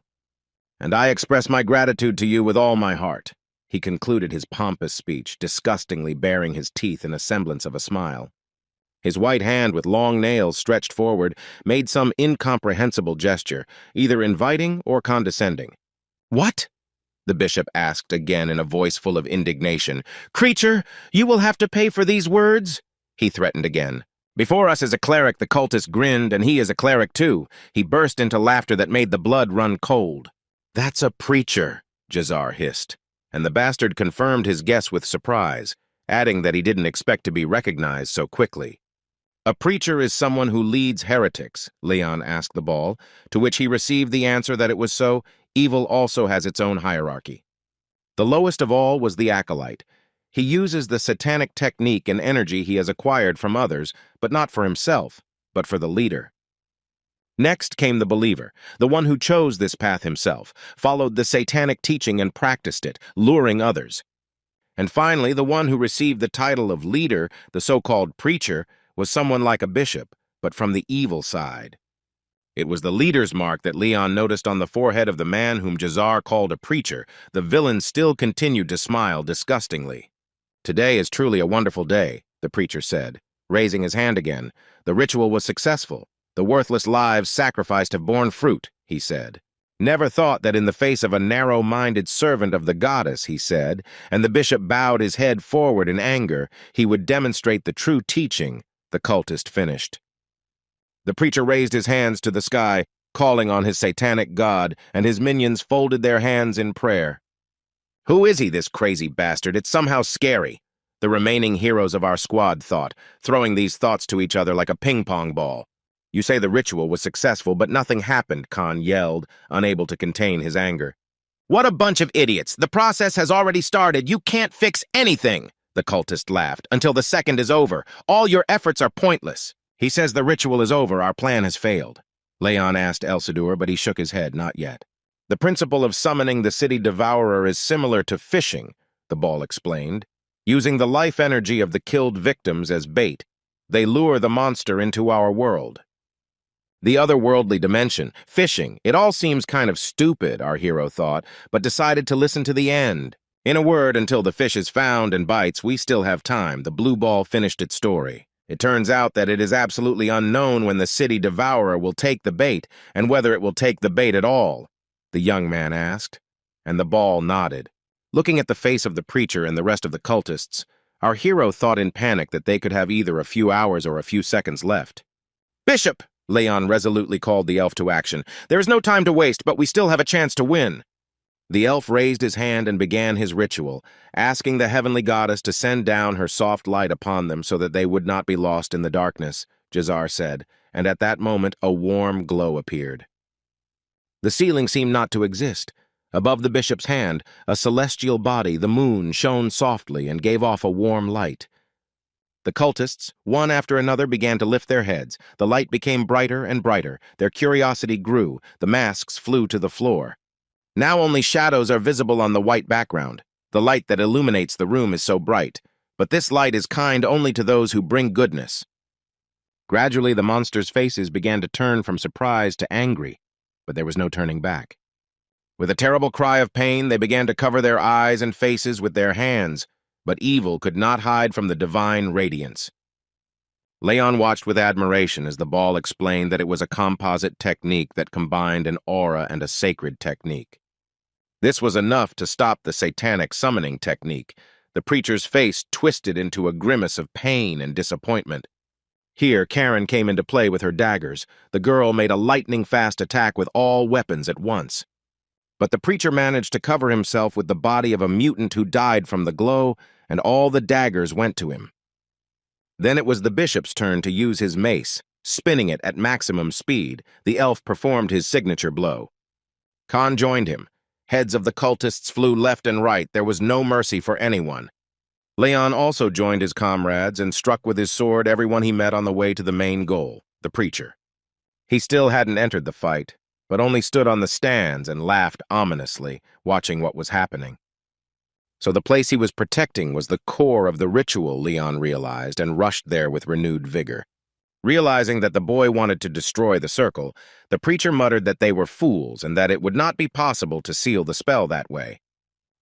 And I express my gratitude to you with all my heart. He concluded his pompous speech, disgustingly baring his teeth in a semblance of a smile. His white hand with long nails stretched forward made some incomprehensible gesture, either inviting or condescending. What? The bishop asked again in a voice full of indignation. Creature, you will have to pay for these words, he threatened again. Before us is a cleric, the cultist grinned, and he is a cleric too. He burst into laughter that made the blood run cold. That's a preacher, Jazar hissed, and the bastard confirmed his guess with surprise, adding that he didn't expect to be recognized so quickly. A preacher is someone who leads heretics, Leon asked the ball, to which he received the answer that it was so. Evil also has its own hierarchy. The lowest of all was the acolyte. He uses the satanic technique and energy he has acquired from others, but not for himself, but for the leader. Next came the believer, the one who chose this path himself, followed the satanic teaching and practiced it, luring others. And finally, the one who received the title of leader, the so-called preacher, was someone like a bishop, but from the evil side. It was the leader's mark that Leon noticed on the forehead of the man whom Jazar called a preacher. The villain still continued to smile disgustingly. Today is truly a wonderful day, the preacher said, raising his hand again. The ritual was successful. The worthless lives sacrificed have borne fruit, he said. Never thought that in the face of a narrow-minded servant of the goddess, he said, and the bishop bowed his head forward in anger, he would demonstrate the true teaching, the cultist finished. The preacher raised his hands to the sky, calling on his satanic god, and his minions folded their hands in prayer. Who is he, this crazy bastard? It's somehow scary, the remaining heroes of our squad thought, throwing these thoughts to each other like a ping-pong ball. You say the ritual was successful, but nothing happened, Khan yelled, unable to contain his anger. What a bunch of idiots! The process has already started. You can't fix anything, the cultist laughed, until the second is over. All your efforts are pointless. He says the ritual is over. Our plan has failed. Leon asked Elsadur, but he shook his head, not yet. The principle of summoning the city devourer is similar to fishing, the ball explained. Using the life energy of the killed victims as bait, they lure the monster into our world. The otherworldly dimension, fishing, it all seems kind of stupid, our hero thought, but decided to listen to the end. In a word, until the fish is found and bites, we still have time. The blue ball finished its story. It turns out that it is absolutely unknown when the city devourer will take the bait, and whether it will take the bait at all, the young man asked, and the ball nodded. Looking at the face of the preacher and the rest of the cultists, our hero thought in panic that they could have either a few hours or a few seconds left. Bishop! Leon resolutely called the elf to action. There is no time to waste, but we still have a chance to win. The elf raised his hand and began his ritual, asking the heavenly goddess to send down her soft light upon them so that they would not be lost in the darkness, Jazar said, and at that moment a warm glow appeared. The ceiling seemed not to exist. Above the bishop's hand, a celestial body, the moon, shone softly and gave off a warm light. The cultists, one after another, began to lift their heads. The light became brighter and brighter. Their curiosity grew. The masks flew to the floor. Now only shadows are visible on the white background. The light that illuminates the room is so bright, but this light is kind only to those who bring goodness. Gradually, the monsters' faces began to turn from surprise to angry, but there was no turning back. With a terrible cry of pain, they began to cover their eyes and faces with their hands, but evil could not hide from the divine radiance. Leon watched with admiration as the ball explained that it was a composite technique that combined an aura and a sacred technique. This was enough to stop the satanic summoning technique. The preacher's face twisted into a grimace of pain and disappointment. Here, Karen came into play with her daggers. The girl made a lightning-fast attack with all weapons at once. But the preacher managed to cover himself with the body of a mutant who died from the glow, and all the daggers went to him. Then it was the bishop's turn to use his mace. Spinning it at maximum speed, the elf performed his signature blow. Khan joined him. Heads of the cultists flew left and right. There was no mercy for anyone. Leon also joined his comrades and struck with his sword everyone he met on the way to the main goal, the preacher. He still hadn't entered the fight, but only stood on the stands and laughed ominously, watching what was happening. So the place he was protecting was the core of the ritual, Leon realized, and rushed there with renewed vigor. Realizing that the boy wanted to destroy the circle, the preacher muttered that they were fools and that it would not be possible to seal the spell that way.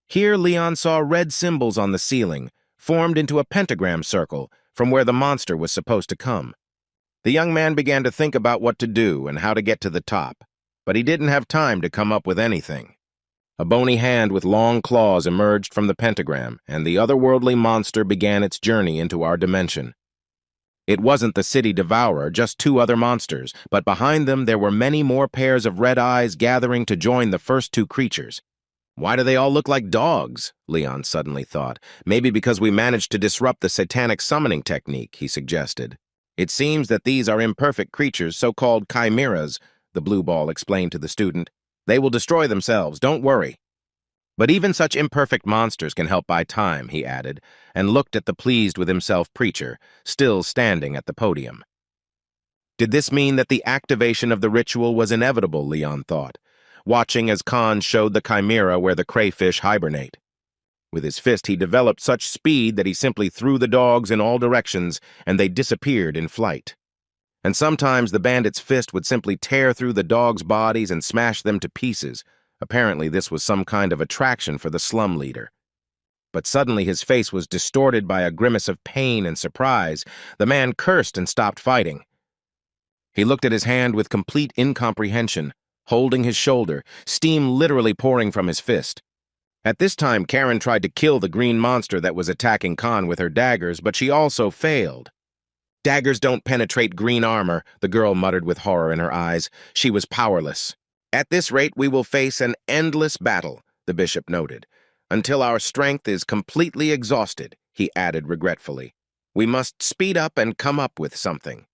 Here Leon saw red symbols on the ceiling, formed into a pentagram circle from where the monster was supposed to come. The young man began to think about what to do and how to get to the top, but he didn't have time to come up with anything. A bony hand with long claws emerged from the pentagram, and the otherworldly monster began its journey into our dimension. It wasn't the city devourer, just two other monsters, but behind them there were many more pairs of red eyes gathering to join the first two creatures. Why do they all look like dogs? Leon suddenly thought. Maybe because we managed to disrupt the satanic summoning technique, he suggested. It seems that these are imperfect creatures, so-called chimeras, the blue ball explained to the student. They will destroy themselves, don't worry. But even such imperfect monsters can help buy time, he added, and looked at the pleased-with-himself preacher, still standing at the podium. Did this mean that the activation of the ritual was inevitable, Leon thought, watching as Khan showed the chimera where the crayfish hibernate. With his fist, he developed such speed that he simply threw the dogs in all directions, and they disappeared in flight. And sometimes the bandit's fist would simply tear through the dogs' bodies and smash them to pieces. Apparently, this was some kind of attraction for the slum leader. But suddenly his face was distorted by a grimace of pain and surprise. The man cursed and stopped fighting. He looked at his hand with complete incomprehension, holding his shoulder, steam literally pouring from his fist. At this time, Karen tried to kill the green monster that was attacking Khan with her daggers, but she also failed. "Daggers don't penetrate green armor," the girl muttered with horror in her eyes. She was powerless. "At this rate, we will face an endless battle," the bishop noted. "Until our strength is completely exhausted," he added regretfully. "We must speed up and come up with something."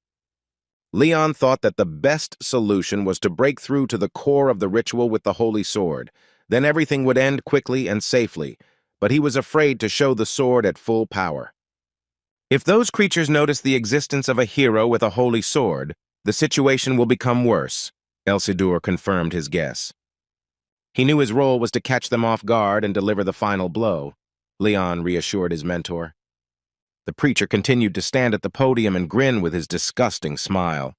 Leon thought that the best solution was to break through to the core of the ritual with the holy sword. Then everything would end quickly and safely, but he was afraid to show the sword at full power. If those creatures notice the existence of a hero with a holy sword, the situation will become worse, Elsidor confirmed his guess. He knew his role was to catch them off guard and deliver the final blow, Leon reassured his mentor. The preacher continued to stand at the podium and grin with his disgusting smile.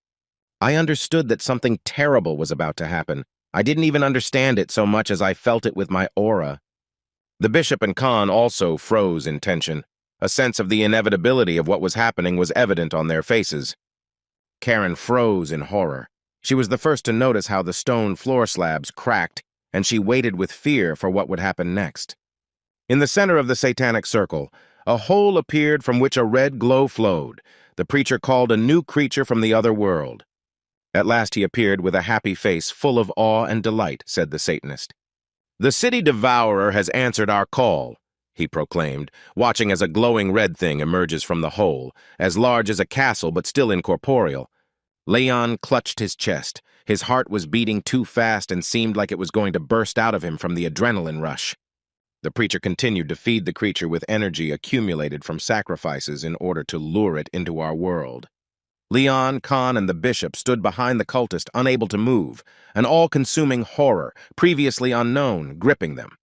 "I understood that something terrible was about to happen. I didn't even understand it so much as I felt it with my aura." The bishop and Khan also froze in tension. A sense of the inevitability of what was happening was evident on their faces. Karen froze in horror. She was the first to notice how the stone floor slabs cracked, and she waited with fear for what would happen next. In the center of the satanic circle, a hole appeared from which a red glow flowed. The preacher called a new creature from the other world. "At last he appeared with a happy face full of awe and delight," said the Satanist. "The city devourer has answered our call," he proclaimed, watching as a glowing red thing emerges from the hole, as large as a castle but still incorporeal. Leon clutched his chest. His heart was beating too fast and seemed like it was going to burst out of him from the adrenaline rush. The preacher continued to feed the creature with energy accumulated from sacrifices in order to lure it into our world. Leon, Khan, and the bishop stood behind the cultist, unable to move, an all-consuming horror, previously unknown, gripping them.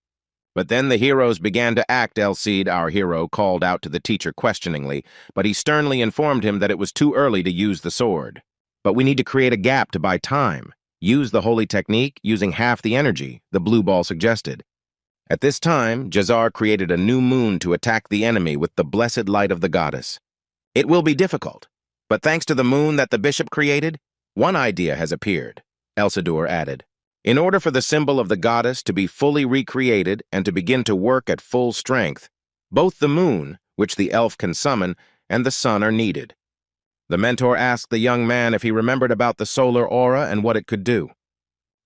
But then the heroes began to act. Elcide, our hero, called out to the teacher questioningly, but he sternly informed him that it was too early to use the sword. "But we need to create a gap to buy time. Use the holy technique, using half the energy," the blue ball suggested. At this time, Jazar created a new moon to attack the enemy with the blessed light of the goddess. "It will be difficult, but thanks to the moon that the bishop created, one idea has appeared," Elsidor added. "In order for the symbol of the goddess to be fully recreated and to begin to work at full strength, both the moon, which the elf can summon, and the sun are needed." The mentor asked the young man if he remembered about the solar aura and what it could do.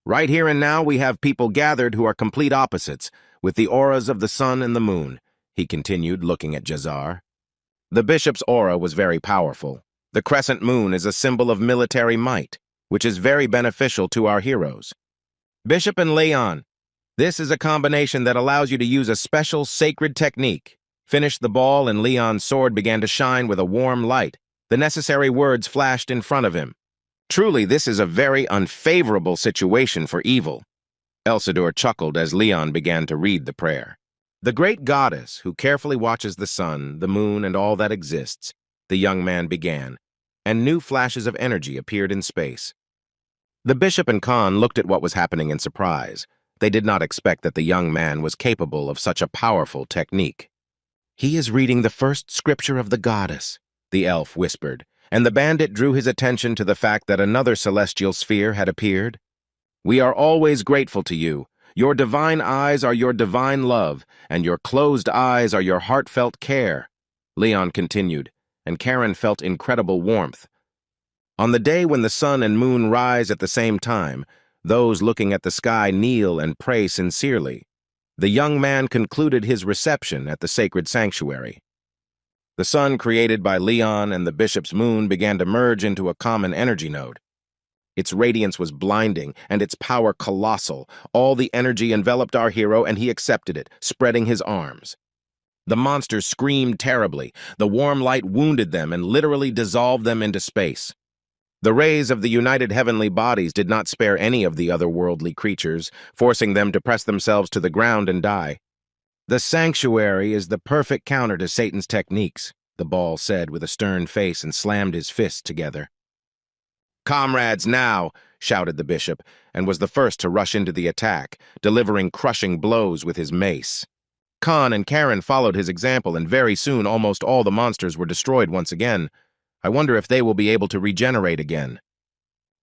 "Right here and now we have people gathered who are complete opposites, with the auras of the sun and the moon," he continued, looking at Jazar. The bishop's aura was very powerful. The crescent moon is a symbol of military might, which is very beneficial to our heroes. "Bishop and Leon, this is a combination that allows you to use a special sacred technique." Finished the ball, and Leon's sword began to shine with a warm light. The necessary words flashed in front of him. "Truly, this is a very unfavorable situation for evil." Elsidor chuckled as Leon began to read the prayer. "The great goddess who carefully watches the sun, the moon, and all that exists," the young man began, and new flashes of energy appeared in space. The bishop and Khan looked at what was happening in surprise. They did not expect that the young man was capable of such a powerful technique. "He is reading the first scripture of the goddess," the elf whispered, and the bandit drew his attention to the fact that another celestial sphere had appeared. "We are always grateful to you. Your divine eyes are your divine love, and your closed eyes are your heartfelt care," Leon continued, and Karen felt incredible warmth. "On the day when the sun and moon rise at the same time, those looking at the sky kneel and pray sincerely." The young man concluded his reception at the sacred sanctuary. The sun created by Leon and the bishop's moon began to merge into a common energy node. Its radiance was blinding, and its power colossal. All the energy enveloped our hero, and he accepted it, spreading his arms. The monsters screamed terribly. The warm light wounded them and literally dissolved them into space. The rays of the united heavenly bodies did not spare any of the otherworldly creatures, forcing them to press themselves to the ground and die. "The sanctuary is the perfect counter to Satan's techniques," the ball said with a stern face and slammed his fists together. "Comrades, now!" shouted the bishop, and was the first to rush into the attack, delivering crushing blows with his mace. Khan and Karen followed his example, and very soon almost all the monsters were destroyed once again. I wonder if they will be able to regenerate again.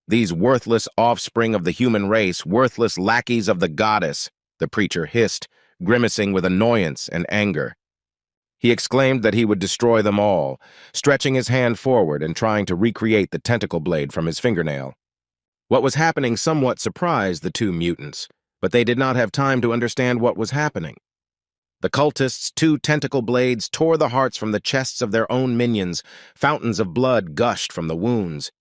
These worthless offspring of the human race, worthless lackeys of the goddess, the preacher hissed, grimacing with annoyance and anger. He exclaimed that he would destroy them all, stretching his hand forward and trying to recreate the tentacle blade from his fingernail. What was happening somewhat surprised the two mutants, but they did not have time to understand what was happening. The cultists' two tentacle blades tore the hearts from the chests of their own minions. Fountains of blood gushed from the wounds.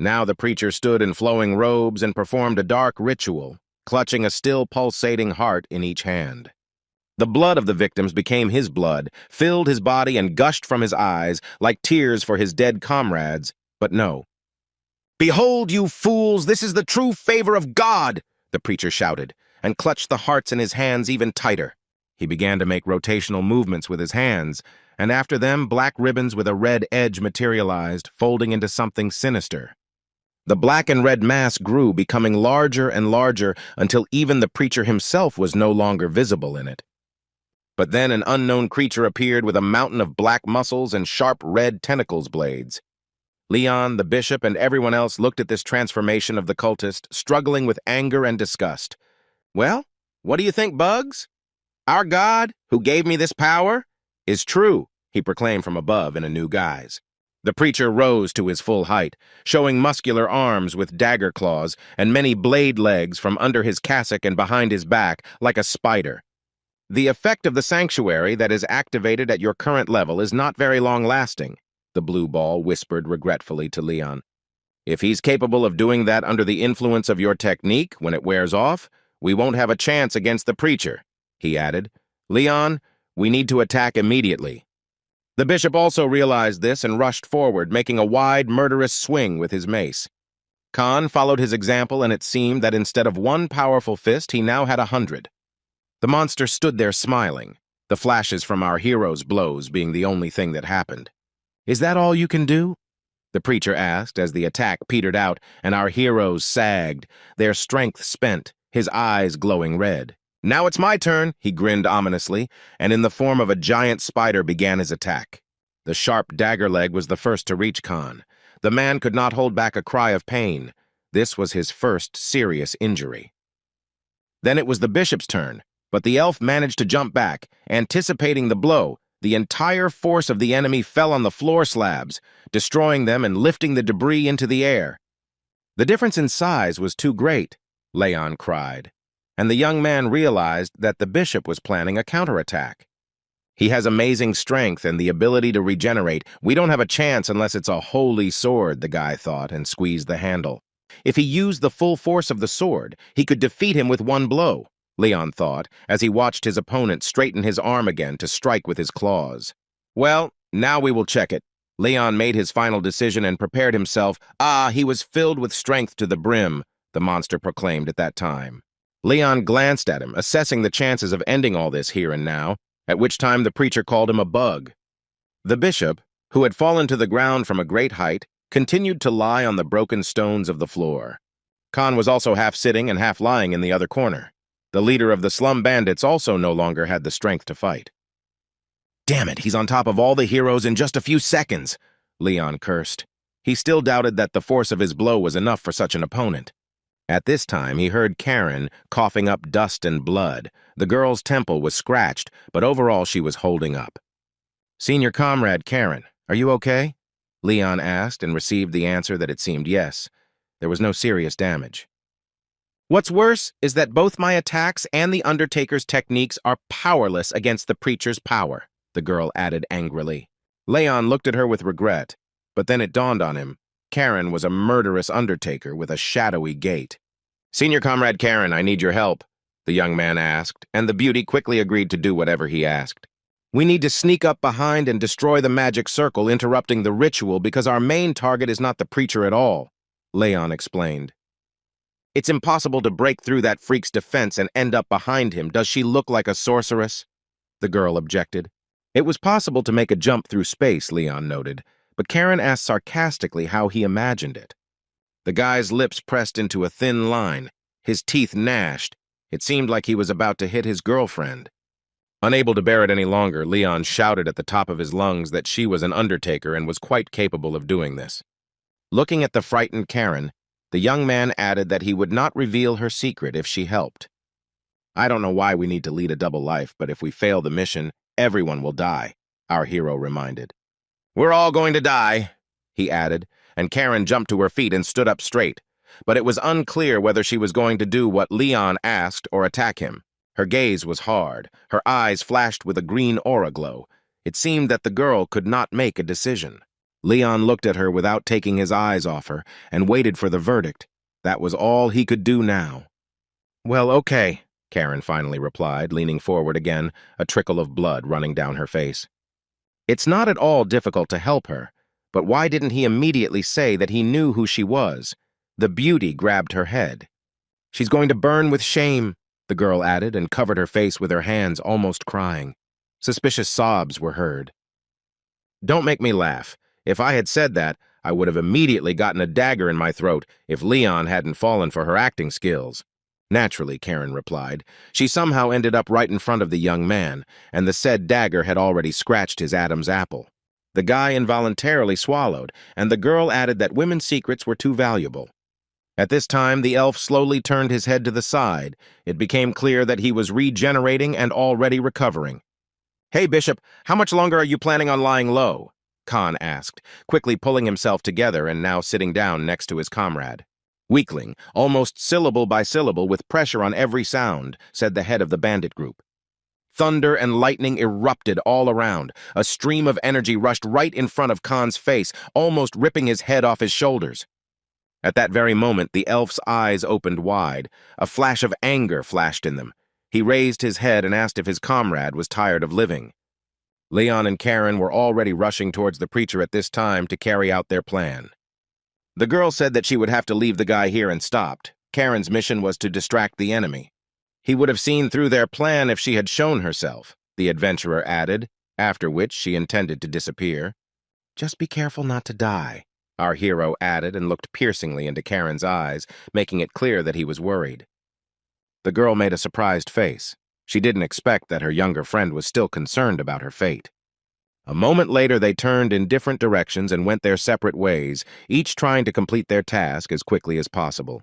Now the preacher stood in flowing robes and performed a dark ritual, clutching a still pulsating heart in each hand. The blood of the victims became his blood, filled his body and gushed from his eyes like tears for his dead comrades, but no. "Behold, you fools, this is the true favor of God!" the preacher shouted, and clutched the hearts in his hands even tighter. He began to make rotational movements with his hands, and after them black ribbons with a red edge materialized, folding into something sinister. The black and red mass grew, becoming larger and larger until even the preacher himself was no longer visible in it. But then an unknown creature appeared with a mountain of black muscles and sharp red tentacles blades. Leon, the bishop, and everyone else looked at this transformation of the cultist, struggling with anger and disgust. "Well, what do you think, Bugs? Our God, who gave me this power, is true," he proclaimed from above in a new guise. The preacher rose to his full height, showing muscular arms with dagger claws and many blade legs from under his cassock and behind his back, like a spider. "The effect of the sanctuary that is activated at your current level is not very long-lasting," the blue ball whispered regretfully to Leon. "If he's capable of doing that under the influence of your technique when it wears off, we won't have a chance against the preacher," he added. "Leon, we need to attack immediately." The bishop also realized this and rushed forward, making a wide, murderous swing with his mace. Khan followed his example, and it seemed that instead of one powerful fist, he now had 100. The monster stood there smiling, the flashes from our hero's blows being the only thing that happened. "Is that all you can do?" the preacher asked as the attack petered out and our heroes sagged, their strength spent, his eyes glowing red. "Now it's my turn," he grinned ominously, and in the form of a giant spider began his attack. The sharp dagger leg was the first to reach Khan. The man could not hold back a cry of pain. This was his first serious injury. Then it was the bishop's turn, but the elf managed to jump back, anticipating the blow. The entire force of the enemy fell on the floor slabs, destroying them and lifting the debris into the air. The difference in size was too great, Leon cried, and the young man realized that the bishop was planning a counterattack. "He has amazing strength and the ability to regenerate. We don't have a chance unless it's a holy sword," the guy thought, and squeezed the handle. If he used the full force of the sword, he could defeat him with one blow, Leon thought, as he watched his opponent straighten his arm again to strike with his claws. "Well, now we will check it." Leon made his final decision and prepared himself. He was filled with strength to the brim, the monster proclaimed at that time. Leon glanced at him, assessing the chances of ending all this here and now, at which time the preacher called him a bug. The bishop, who had fallen to the ground from a great height, continued to lie on the broken stones of the floor. Khan was also half sitting and half lying in the other corner. The leader of the slum bandits also no longer had the strength to fight. "Damn it, he's on top of all the heroes in just a few seconds," Leon cursed. He still doubted that the force of his blow was enough for such an opponent. At this time, he heard Karen coughing up dust and blood. The girl's temple was scratched, but overall she was holding up. "Senior comrade Karen, are you okay?" Leon asked and received the answer that it seemed yes. There was no serious damage. "What's worse is that both my attacks and the Undertaker's techniques are powerless against the preacher's power," the girl added angrily. Leon looked at her with regret, but then it dawned on him. Karen was a murderous Undertaker with a shadowy gait. "Senior comrade Karen, I need your help," the young man asked, and the beauty quickly agreed to do whatever he asked. "We need to sneak up behind and destroy the magic circle, interrupting the ritual because our main target is not the preacher at all," Leon explained. "It's impossible to break through that freak's defense and end up behind him. Does she look like a sorceress?" the girl objected. It was possible to make a jump through space, Leon noted, but Karen asked sarcastically how he imagined it. The guy's lips pressed into a thin line, his teeth gnashed. It seemed like he was about to hit his girlfriend. Unable to bear it any longer, Leon shouted at the top of his lungs that she was an undertaker and was quite capable of doing this. Looking at the frightened Karen, the young man added that he would not reveal her secret if she helped. I don't know why we need to lead a double life, but if we fail the mission, everyone will die, our hero reminded. We're all going to die, he added, and Karen jumped to her feet and stood up straight. But it was unclear whether she was going to do what Leon asked or attack him. Her gaze was hard. Her eyes flashed with a green aura glow. It seemed that the girl could not make a decision. Leon looked at her without taking his eyes off her and waited for the verdict. That was all he could do now. Well, okay, Karen finally replied, leaning forward again, a trickle of blood running down her face. It's not at all difficult to help her, but why didn't he immediately say that he knew who she was? The beauty grabbed her head. She's going to burn with shame, the girl added, and covered her face with her hands, almost crying. Suspicious sobs were heard. Don't make me laugh. If I had said that, I would have immediately gotten a dagger in my throat if Leon hadn't fallen for her acting skills. Naturally, Karen replied. She somehow ended up right in front of the young man, and the said dagger had already scratched his Adam's apple. The guy involuntarily swallowed, and the girl added that women's secrets were too valuable. At this time, the elf slowly turned his head to the side. It became clear that he was regenerating and already recovering. Hey, Bishop, how much longer are you planning on lying low? Khan asked, quickly pulling himself together and now sitting down next to his comrade. Weakling, almost syllable by syllable with pressure on every sound, said the head of the bandit group. Thunder and lightning erupted all around. A stream of energy rushed right in front of Khan's face, almost ripping his head off his shoulders. At that very moment, the elf's eyes opened wide. A flash of anger flashed in them. He raised his head and asked if his comrade was tired of living. Leon and Karen were already rushing towards the preacher at this time to carry out their plan. The girl said that she would have to leave the guy here and stopped. Karen's mission was to distract the enemy. He would have seen through their plan if she had shown herself, the adventurer added, after which she intended to disappear. Just be careful not to die, our hero added and looked piercingly into Karen's eyes, making it clear that he was worried. The girl made a surprised face. She didn't expect that her younger friend was still concerned about her fate. A moment later, they turned in different directions and went their separate ways, each trying to complete their task as quickly as possible.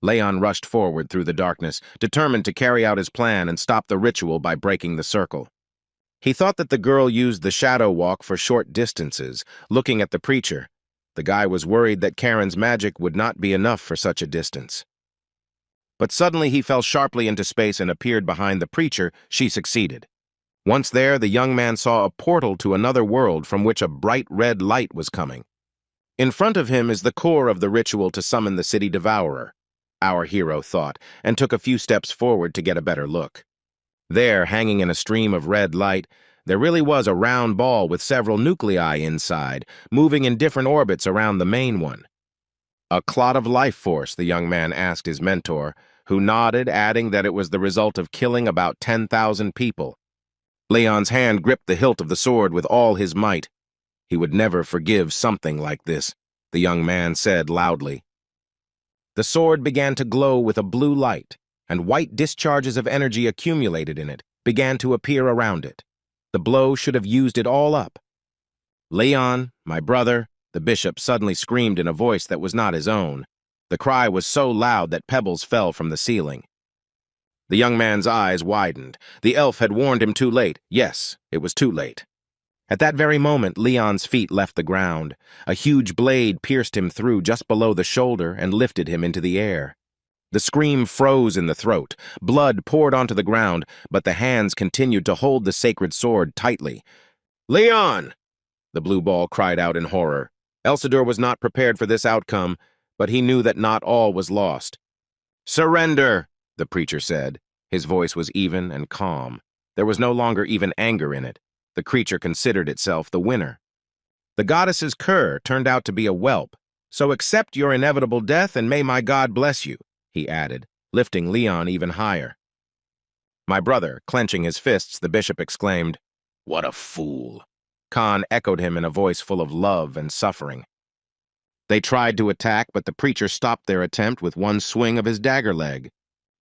Leon rushed forward through the darkness, determined to carry out his plan and stop the ritual by breaking the circle. He thought that the girl used the shadow walk for short distances, looking at the preacher. The guy was worried that Karen's magic would not be enough for such a distance. But suddenly he fell sharply into space and appeared behind the preacher. She succeeded. Once there, the young man saw a portal to another world from which a bright red light was coming. In front of him is the core of the ritual to summon the city devourer, our hero thought, and took a few steps forward to get a better look. There, hanging in a stream of red light, there really was a round ball with several nuclei inside, moving in different orbits around the main one. A clot of life force, the young man asked his mentor, who nodded, adding that it was the result of killing about 10,000 people. Leon's hand gripped the hilt of the sword with all his might. He would never forgive something like this, the young man said loudly. The sword began to glow with a blue light, and white discharges of energy accumulated in it, began to appear around it. The blow should have used it all up. Leon, my brother, the bishop suddenly screamed in a voice that was not his own. The cry was so loud that pebbles fell from the ceiling. The young man's eyes widened. The elf had warned him too late. Yes, it was too late. At that very moment, Leon's feet left the ground. A huge blade pierced him through just below the shoulder and lifted him into the air. The scream froze in the throat. Blood poured onto the ground, but the hands continued to hold the sacred sword tightly. "Leon!" the blue ball cried out in horror. Elsidor was not prepared for this outcome, but he knew that not all was lost. "Surrender!" the preacher said. His voice was even and calm. There was no longer even anger in it. The creature considered itself the winner. The goddess's cur turned out to be a whelp, so accept your inevitable death and may my God bless you, he added, lifting Leon even higher. My brother, clenching his fists, the bishop exclaimed, "What a fool!" Khan echoed him in a voice full of love and suffering. They tried to attack, but the preacher stopped their attempt with one swing of his dagger leg.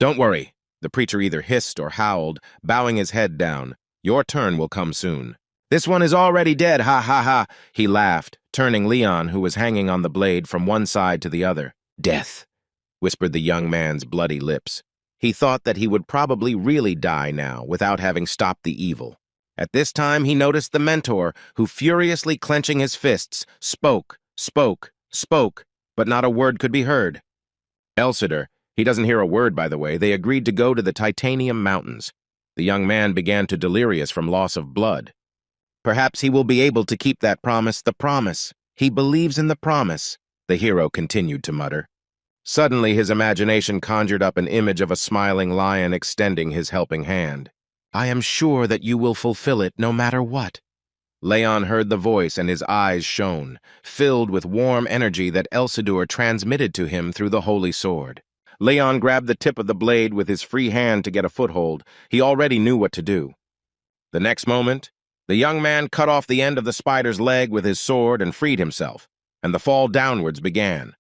"Don't worry," the preacher either hissed or howled, bowing his head down. Your turn will come soon. This one is already dead, ha ha ha, he laughed, turning Leon, who was hanging on the blade, from one side to the other. Death, whispered the young man's bloody lips. He thought that he would probably really die now without having stopped the evil. At this time, he noticed the mentor, who, furiously clenching his fists, spoke, but not a word could be heard. Elsider, he doesn't hear a word, by the way, they agreed to go to the Titanium Mountains. The young man began to delirious from loss of blood. Perhaps he will be able to keep that promise, the promise. He believes in the promise, the hero continued to mutter. Suddenly, his imagination conjured up an image of a smiling lion extending his helping hand. I am sure that you will fulfill it no matter what. Leon heard the voice and his eyes shone, filled with warm energy that Elsidur transmitted to him through the holy sword. Leon grabbed the tip of the blade with his free hand to get a foothold. He already knew what to do. The next moment, the young man cut off the end of the spider's leg with his sword and freed himself, and the fall downwards began.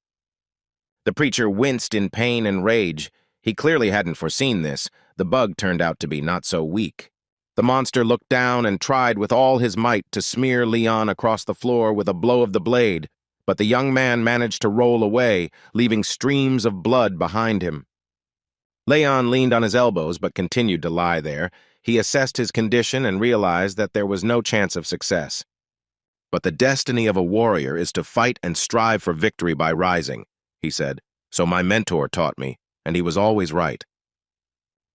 The preacher winced in pain and rage. He clearly hadn't foreseen this. The bug turned out to be not so weak. The monster looked down and tried with all his might to smear Leon across the floor with a blow of the blade, but the young man managed to roll away, leaving streams of blood behind him. Leon leaned on his elbows but continued to lie there. He assessed his condition and realized that there was no chance of success. But the destiny of a warrior is to fight and strive for victory by rising, he said. So my mentor taught me, and he was always right.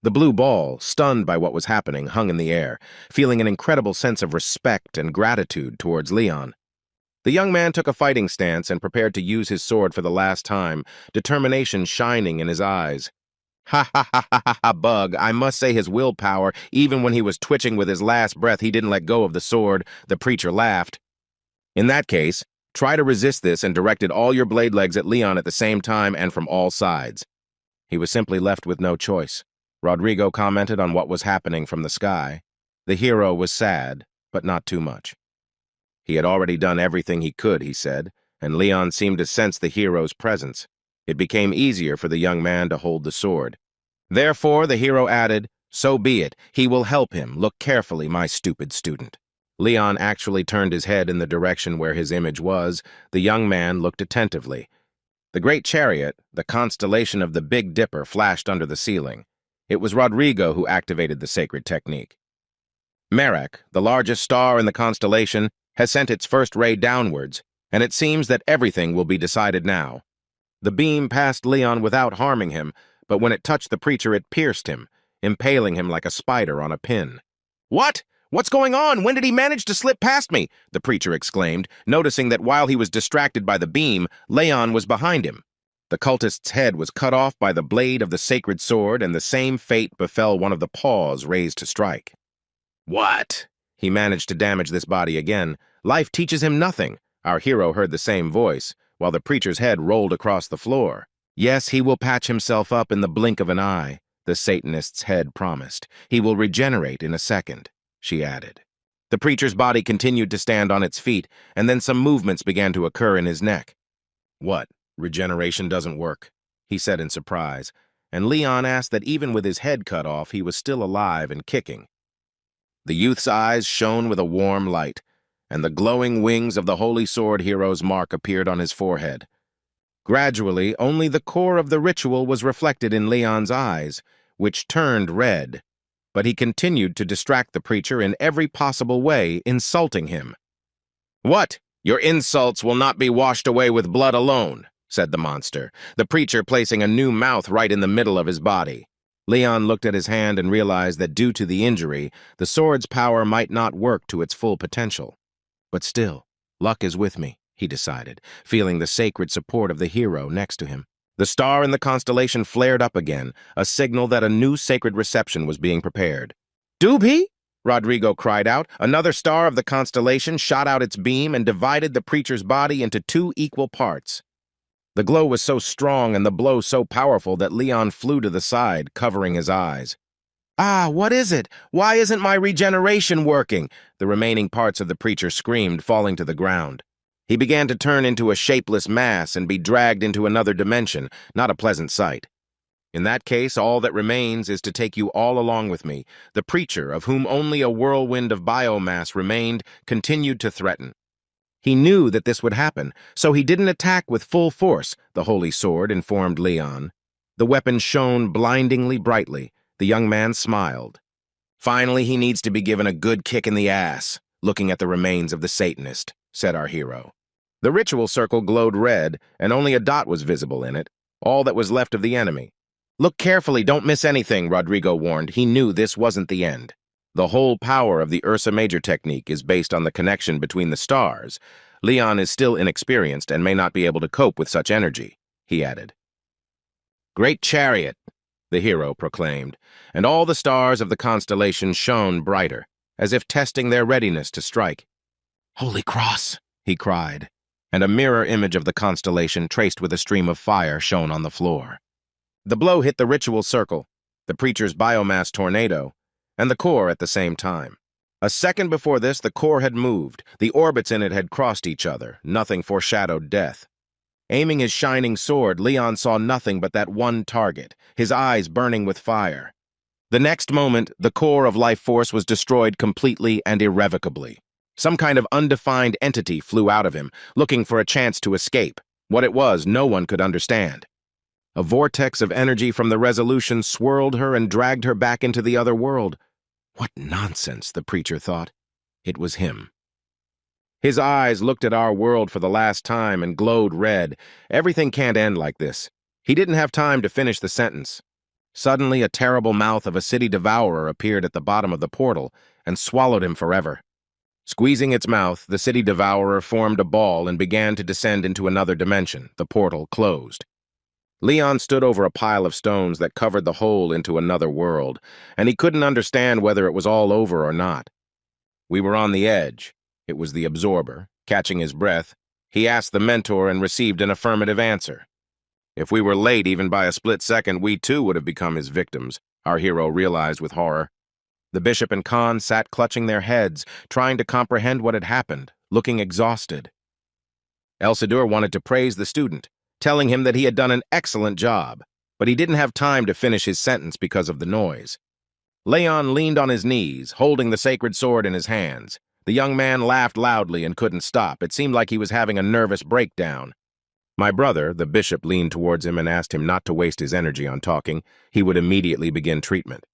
The blue ball, stunned by what was happening, hung in the air, feeling an incredible sense of respect and gratitude towards Leon. The young man took a fighting stance and prepared to use his sword for the last time, determination shining in his eyes. Ha ha ha ha ha ha, bug. I must say his willpower, even when he was twitching with his last breath, he didn't let go of the sword. The preacher laughed. In that case, try to resist this and directed all your blade legs at Leon at the same time and from all sides. He was simply left with no choice. Rodrigo commented on what was happening from the sky. The hero was sad, but not too much. He had already done everything he could, he said, and Leon seemed to sense the hero's presence. It became easier for the young man to hold the sword. Therefore, the hero added, so be it, he will help him. Look carefully, my stupid student. Leon actually turned his head in the direction where his image was. The young man looked attentively. The great chariot, the constellation of the Big Dipper, flashed under the ceiling. It was Rodrigo who activated the sacred technique. Merak, the largest star in the constellation, has sent its first ray downwards, and it seems that everything will be decided now. The beam passed Leon without harming him, but when it touched the preacher, it pierced him, impaling him like a spider on a pin. What? What's going on? When did he manage to slip past me? The preacher exclaimed, noticing that while he was distracted by the beam, Leon was behind him. The cultist's head was cut off by the blade of the sacred sword, and the same fate befell one of the paws raised to strike. What? He managed to damage this body again. Life teaches him nothing. Our hero heard the same voice, while the preacher's head rolled across the floor. Yes, he will patch himself up in the blink of an eye, the Satanist's head promised. He will regenerate in a second, she added. The preacher's body continued to stand on its feet, and then some movements began to occur in his neck. What? Regeneration doesn't work, he said in surprise, and Leon asked that even with his head cut off, he was still alive and kicking. The youth's eyes shone with a warm light, and the glowing wings of the Holy Sword hero's mark appeared on his forehead. Gradually, only the core of the ritual was reflected in Leon's eyes, which turned red, but he continued to distract the preacher in every possible way, insulting him. What? Your insults will not be washed away with blood alone, said the monster, the preacher placing a new mouth right in the middle of his body. Leon looked at his hand and realized that due to the injury, the sword's power might not work to its full potential. But still, luck is with me, he decided, feeling the sacred support of the hero next to him. The star in the constellation flared up again, a signal that a new sacred reception was being prepared. Doobie? Rodrigo cried out. Another star of the constellation shot out its beam and divided the preacher's body into two equal parts. The glow was so strong and the blow so powerful that Leon flew to the side, covering his eyes. Ah, what is it? Why isn't my regeneration working? The remaining parts of the preacher screamed, falling to the ground. He began to turn into a shapeless mass and be dragged into another dimension, not a pleasant sight. In that case, all that remains is to take you all along with me. The preacher, of whom only a whirlwind of biomass remained, continued to threaten. He knew that this would happen, so he didn't attack with full force, the holy sword informed Leon. The weapon shone blindingly brightly. The young man smiled. Finally, he needs to be given a good kick in the ass, looking at the remains of the Satanist, said our hero. The ritual circle glowed red, and only a dot was visible in it, all that was left of the enemy. Look carefully, don't miss anything, Rodrigo warned. He knew this wasn't the end. The whole power of the Ursa Major technique is based on the connection between the stars. Leon is still inexperienced and may not be able to cope with such energy, he added. Great chariot, the hero proclaimed, and all the stars of the constellation shone brighter, as if testing their readiness to strike. Holy Cross, he cried, and a mirror image of the constellation traced with a stream of fire shone on the floor. The blow hit the ritual circle, the preacher's biomass tornado, and the core at the same time. A second before this, the core had moved. The orbits in it had crossed each other. Nothing foreshadowed death. Aiming his shining sword, Leon saw nothing but that one target, his eyes burning with fire. The next moment, the core of life force was destroyed completely and irrevocably. Some kind of undefined entity flew out of him, looking for a chance to escape. What it was, no one could understand. A vortex of energy from the resolution swirled her and dragged her back into the other world. What nonsense, the preacher thought. It was him. His eyes looked at our world for the last time and glowed red. Everything can't end like this. He didn't have time to finish the sentence. Suddenly, a terrible mouth of a city devourer appeared at the bottom of the portal and swallowed him forever. Squeezing its mouth, the city devourer formed a ball and began to descend into another dimension. The portal closed. Leon stood over a pile of stones that covered the hole into another world, and he couldn't understand whether it was all over or not. We were on the edge. It was the absorber. Catching his breath, he asked the mentor and received an affirmative answer. If we were late even by a split second, we too would have become his victims, our hero realized with horror. The bishop and Khan sat clutching their heads, trying to comprehend what had happened, looking exhausted. Elsadur wanted to praise the student, telling him that he had done an excellent job, but he didn't have time to finish his sentence because of the noise. Leon leaned on his knees, holding the sacred sword in his hands. The young man laughed loudly and couldn't stop. It seemed like he was having a nervous breakdown. My brother, the bishop, leaned towards him and asked him not to waste his energy on talking. He would immediately begin treatment.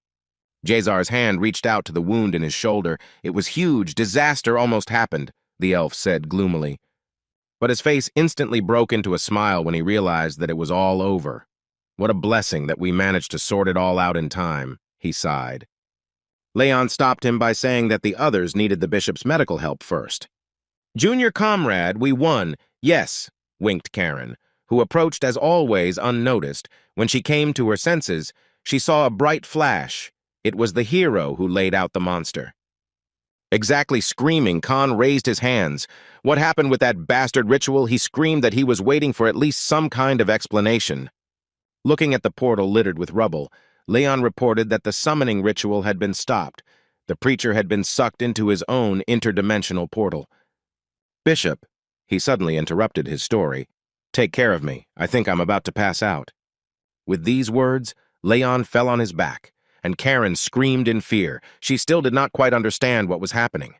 Jazar's hand reached out to the wound in his shoulder. It was huge. Disaster almost happened, the elf said gloomily. But his face instantly broke into a smile when he realized that it was all over. What a blessing that we managed to sort it all out in time, he sighed. Leon stopped him by saying that the others needed the bishop's medical help first. Junior comrade, we won, yes, winked Karen, who approached as always unnoticed. When she came to her senses, she saw a bright flash. It was the hero who laid out the monster. Exactly screaming, Khan raised his hands. What happened with that bastard ritual? He screamed that he was waiting for at least some kind of explanation. Looking at the portal littered with rubble, Leon reported that the summoning ritual had been stopped. The preacher had been sucked into his own interdimensional portal. Bishop, he suddenly interrupted his story. Take care of me. I think I'm about to pass out. With these words, Leon fell on his back, and Karen screamed in fear. She still did not quite understand what was happening.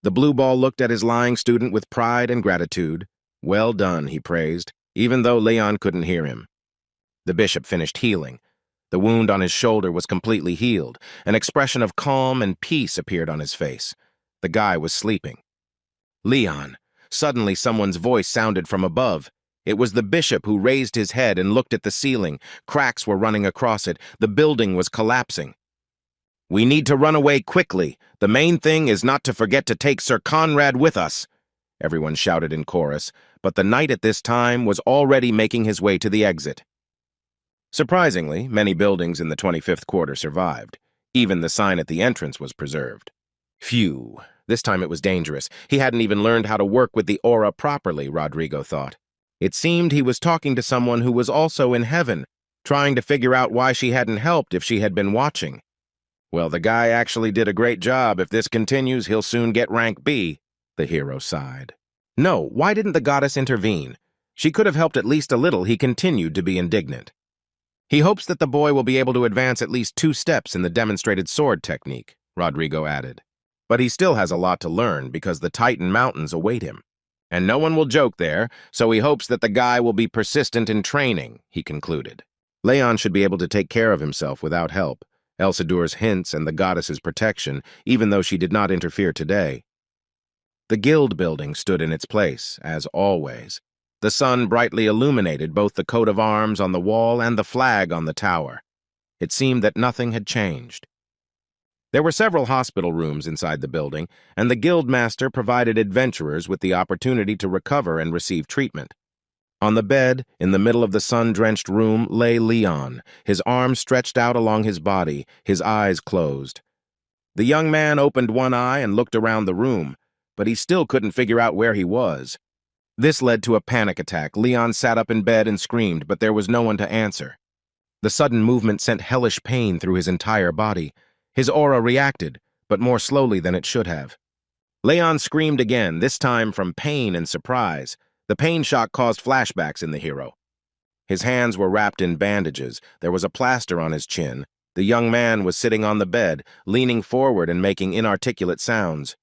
The blue ball looked at his lying student with pride and gratitude. Well done, he praised, even though Leon couldn't hear him. The bishop finished healing. The wound on his shoulder was completely healed. An expression of calm and peace appeared on his face. The guy was sleeping. Leon. Suddenly someone's voice sounded from above. It was the bishop who raised his head and looked at the ceiling. Cracks were running across it. The building was collapsing. We need to run away quickly. The main thing is not to forget to take Sir Conrad with us, everyone shouted in chorus, but the knight at this time was already making his way to the exit. Surprisingly, many buildings in the 25th quarter survived. Even the sign at the entrance was preserved. Phew, this time it was dangerous. He hadn't even learned how to work with the aura properly, Rodrigo thought. It seemed he was talking to someone who was also in heaven, trying to figure out why she hadn't helped if she had been watching. Well, the guy actually did a great job. If this continues, he'll soon get rank B, the hero sighed. No, why didn't the goddess intervene? She could have helped at least a little. He continued to be indignant. He hopes that the boy will be able to advance at least 2 steps in the demonstrated sword technique, Rodrigo added. But he still has a lot to learn because the Titan Mountains await him. And no one will joke there, so he hopes that the guy will be persistent in training, he concluded. Leon should be able to take care of himself without help, Elsidur's hints and the goddess's protection, even though she did not interfere today. The guild building stood in its place, as always. The sun brightly illuminated both the coat of arms on the wall and the flag on the tower. It seemed that nothing had changed. There were several hospital rooms inside the building, and the guildmaster provided adventurers with the opportunity to recover and receive treatment. On the bed, in the middle of the sun-drenched room, lay Leon, his arms stretched out along his body, his eyes closed. The young man opened one eye and looked around the room, but he still couldn't figure out where he was. This led to a panic attack. Leon sat up in bed and screamed, but there was no one to answer. The sudden movement sent hellish pain through his entire body. His aura reacted, but more slowly than it should have. Leon screamed again, this time from pain and surprise. The pain shock caused flashbacks in the hero. His hands were wrapped in bandages. There was a plaster on his chin. The young man was sitting on the bed, leaning forward and making inarticulate sounds.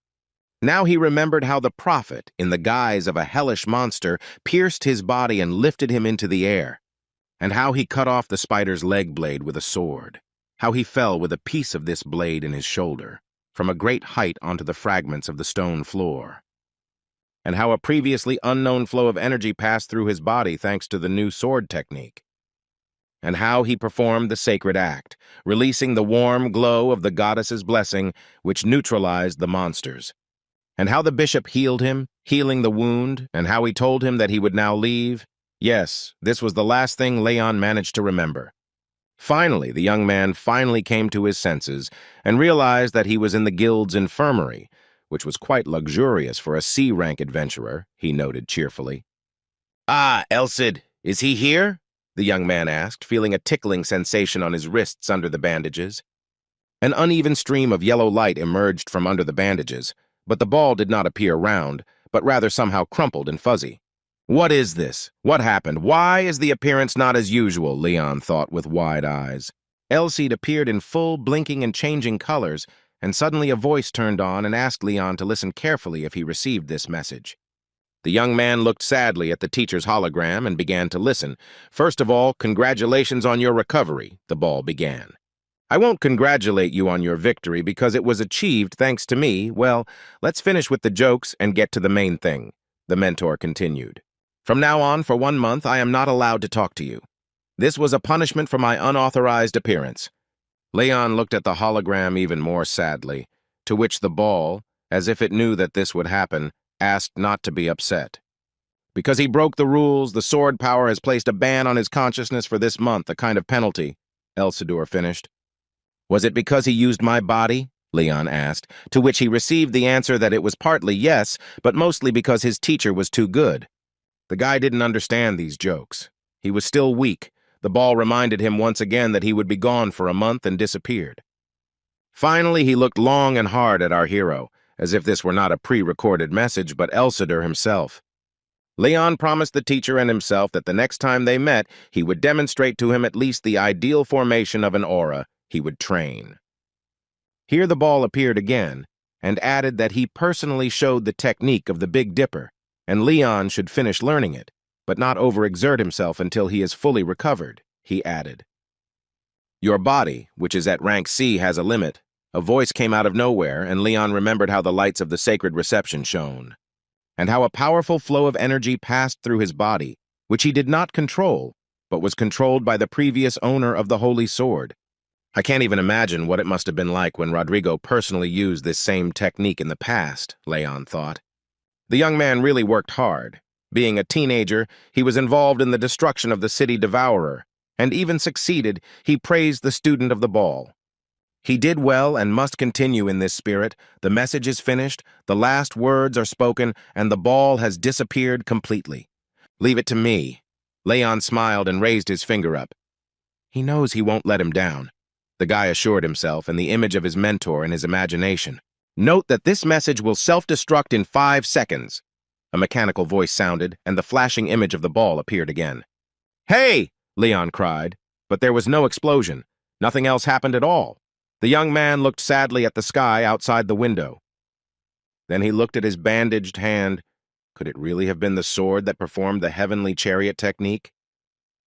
Now he remembered how the prophet, in the guise of a hellish monster, pierced his body and lifted him into the air, and how he cut off the spider's leg blade with a sword. How he fell with a piece of this blade in his shoulder, from a great height onto the fragments of the stone floor. And how a previously unknown flow of energy passed through his body thanks to the new sword technique. And how he performed the sacred act, releasing the warm glow of the goddess's blessing, which neutralized the monsters. And how the bishop healed him, healing the wound, and how he told him that he would now leave. Yes, this was the last thing Leon managed to remember. Finally, the young man finally came to his senses and realized that he was in the guild's infirmary, which was quite luxurious for a C-rank adventurer, he noted cheerfully. "Ah, Elsid, is he here?" the young man asked, feeling a tickling sensation on his wrists under the bandages. An uneven stream of yellow light emerged from under the bandages, but the ball did not appear round, but rather somehow crumpled and fuzzy. What is this? What happened? Why is the appearance not as usual? Leon thought with wide eyes. Elsid appeared in full, blinking and changing colors, and suddenly a voice turned on and asked Leon to listen carefully if he received this message. The young man looked sadly at the teacher's hologram and began to listen. First of all, congratulations on your recovery, the ball began. I won't congratulate you on your victory because it was achieved thanks to me. Well, let's finish with the jokes and get to the main thing, the mentor continued. From now on, for 1 month, I am not allowed to talk to you. This was a punishment for my unauthorized appearance. Leon looked at the hologram even more sadly, to which the ball, as if it knew that this would happen, asked not to be upset. Because he broke the rules, the sword power has placed a ban on his consciousness for this month, a kind of penalty, Elsidur finished. Was it because he used my body? Leon asked, to which he received the answer that it was partly yes, but mostly because his teacher was too good. The guy didn't understand these jokes. He was still weak. The ball reminded him once again that he would be gone for a month and disappeared. Finally, he looked long and hard at our hero, as if this were not a pre-recorded message, but Elsidur himself. Leon promised the teacher and himself that the next time they met, he would demonstrate to him at least the ideal formation of an aura. He would train. Here the ball appeared again, and added that he personally showed the technique of the Big Dipper, and Leon should finish learning it, but not overexert himself until he is fully recovered, he added. Your body, which is at rank C, has a limit. A voice came out of nowhere, and Leon remembered how the lights of the sacred reception shone, and how a powerful flow of energy passed through his body, which he did not control, but was controlled by the previous owner of the Holy Sword. I can't even imagine what it must have been like when Rodrigo personally used this same technique in the past, Leon thought. The young man really worked hard. Being a teenager, he was involved in the destruction of the city devourer, and even succeeded. He praised the student of the ball. He did well and must continue in this spirit. The message is finished, the last words are spoken, and the ball has disappeared completely. Leave it to me. Leon smiled and raised his finger up. He knows he won't let him down, the guy assured himself, and the image of his mentor in his imagination. Note that this message will self-destruct in 5 seconds. A mechanical voice sounded, and the flashing image of the ball appeared again. Hey! Leon cried, but there was no explosion. Nothing else happened at all. The young man looked sadly at the sky outside the window. Then he looked at his bandaged hand. Could it really have been the sword that performed the heavenly chariot technique?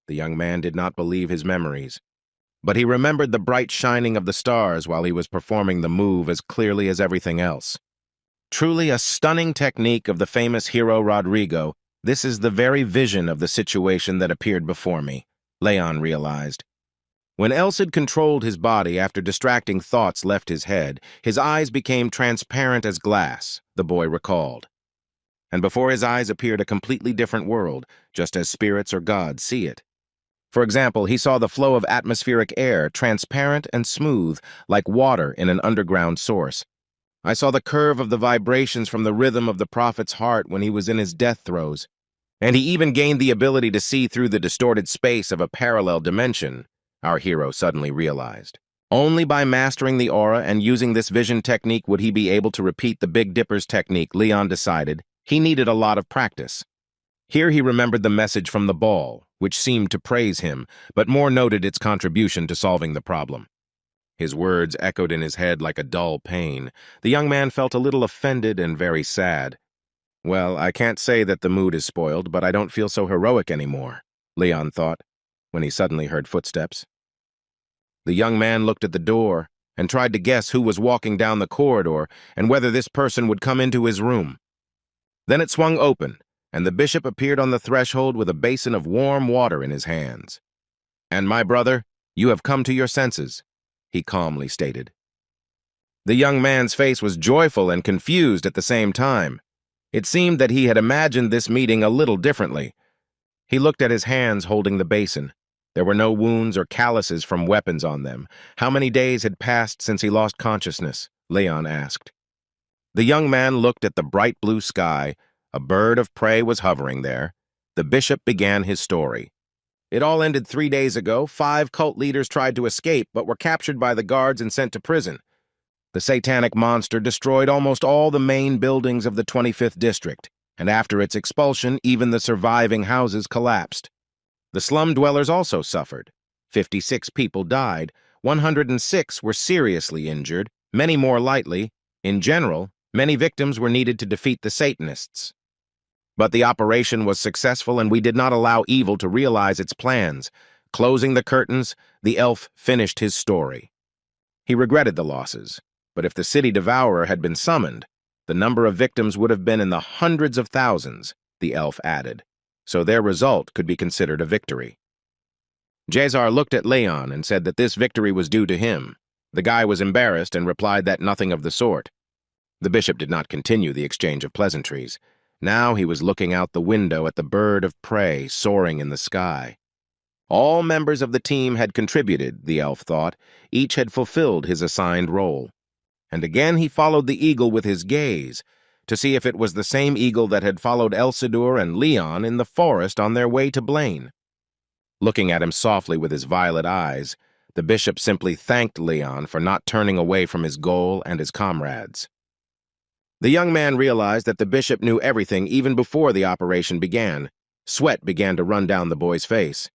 The young man did not believe his memories, but he remembered the bright shining of the stars while he was performing the move as clearly as everything else. Truly a stunning technique of the famous hero Rodrigo. This is the very vision of the situation that appeared before me, Leon realized. When Elcid controlled his body after distracting thoughts left his head, his eyes became transparent as glass, the boy recalled. And before his eyes appeared a completely different world, just as spirits or gods see it. For example, he saw the flow of atmospheric air, transparent and smooth, like water in an underground source. I saw the curve of the vibrations from the rhythm of the prophet's heart when he was in his death throes. And he even gained the ability to see through the distorted space of a parallel dimension, our hero suddenly realized. Only by mastering the aura and using this vision technique would he be able to repeat the Big Dipper's technique. Leon decided he needed a lot of practice. Here he remembered the message from the ball, which seemed to praise him, but more noted its contribution to solving the problem. His words echoed in his head like a dull pain. The young man felt a little offended and very sad. Well, I can't say that the mood is spoiled, but I don't feel so heroic anymore, Leon thought, when he suddenly heard footsteps. The young man looked at the door and tried to guess who was walking down the corridor and whether this person would come into his room. Then it swung open, and the bishop appeared on the threshold with a basin of warm water in his hands. "And my brother, you have come to your senses," he calmly stated. The young man's face was joyful and confused at the same time. It seemed that he had imagined this meeting a little differently. He looked at his hands holding the basin. There were no wounds or calluses from weapons on them. How many days had passed since he lost consciousness? Leon asked. The young man looked at the bright blue sky. A bird of prey was hovering there. The bishop began his story. It all ended 3 days ago. 5 cult leaders tried to escape, but were captured by the guards and sent to prison. The satanic monster destroyed almost all the main buildings of the 25th district, and after its expulsion, even the surviving houses collapsed. The slum dwellers also suffered. 56 people died. 106 were seriously injured, many more lightly. In general, many victims were needed to defeat the Satanists. But the operation was successful, and we did not allow evil to realize its plans. Closing the curtains, the elf finished his story. He regretted the losses, but if the city devourer had been summoned, the number of victims would have been in the hundreds of thousands, the elf added, so their result could be considered a victory. Jazar looked at Leon and said that this victory was due to him. The guy was embarrassed and replied that nothing of the sort. The bishop did not continue the exchange of pleasantries. Now he was looking out the window at the bird of prey soaring in the sky. All members of the team had contributed, the elf thought. Each had fulfilled his assigned role. And again he followed the eagle with his gaze, to see if it was the same eagle that had followed Elsidur and Leon in the forest on their way to Blaine. Looking at him softly with his violet eyes, the bishop simply thanked Leon for not turning away from his goal and his comrades. The young man realized that the bishop knew everything even before the operation began. Sweat began to run down the boy's face.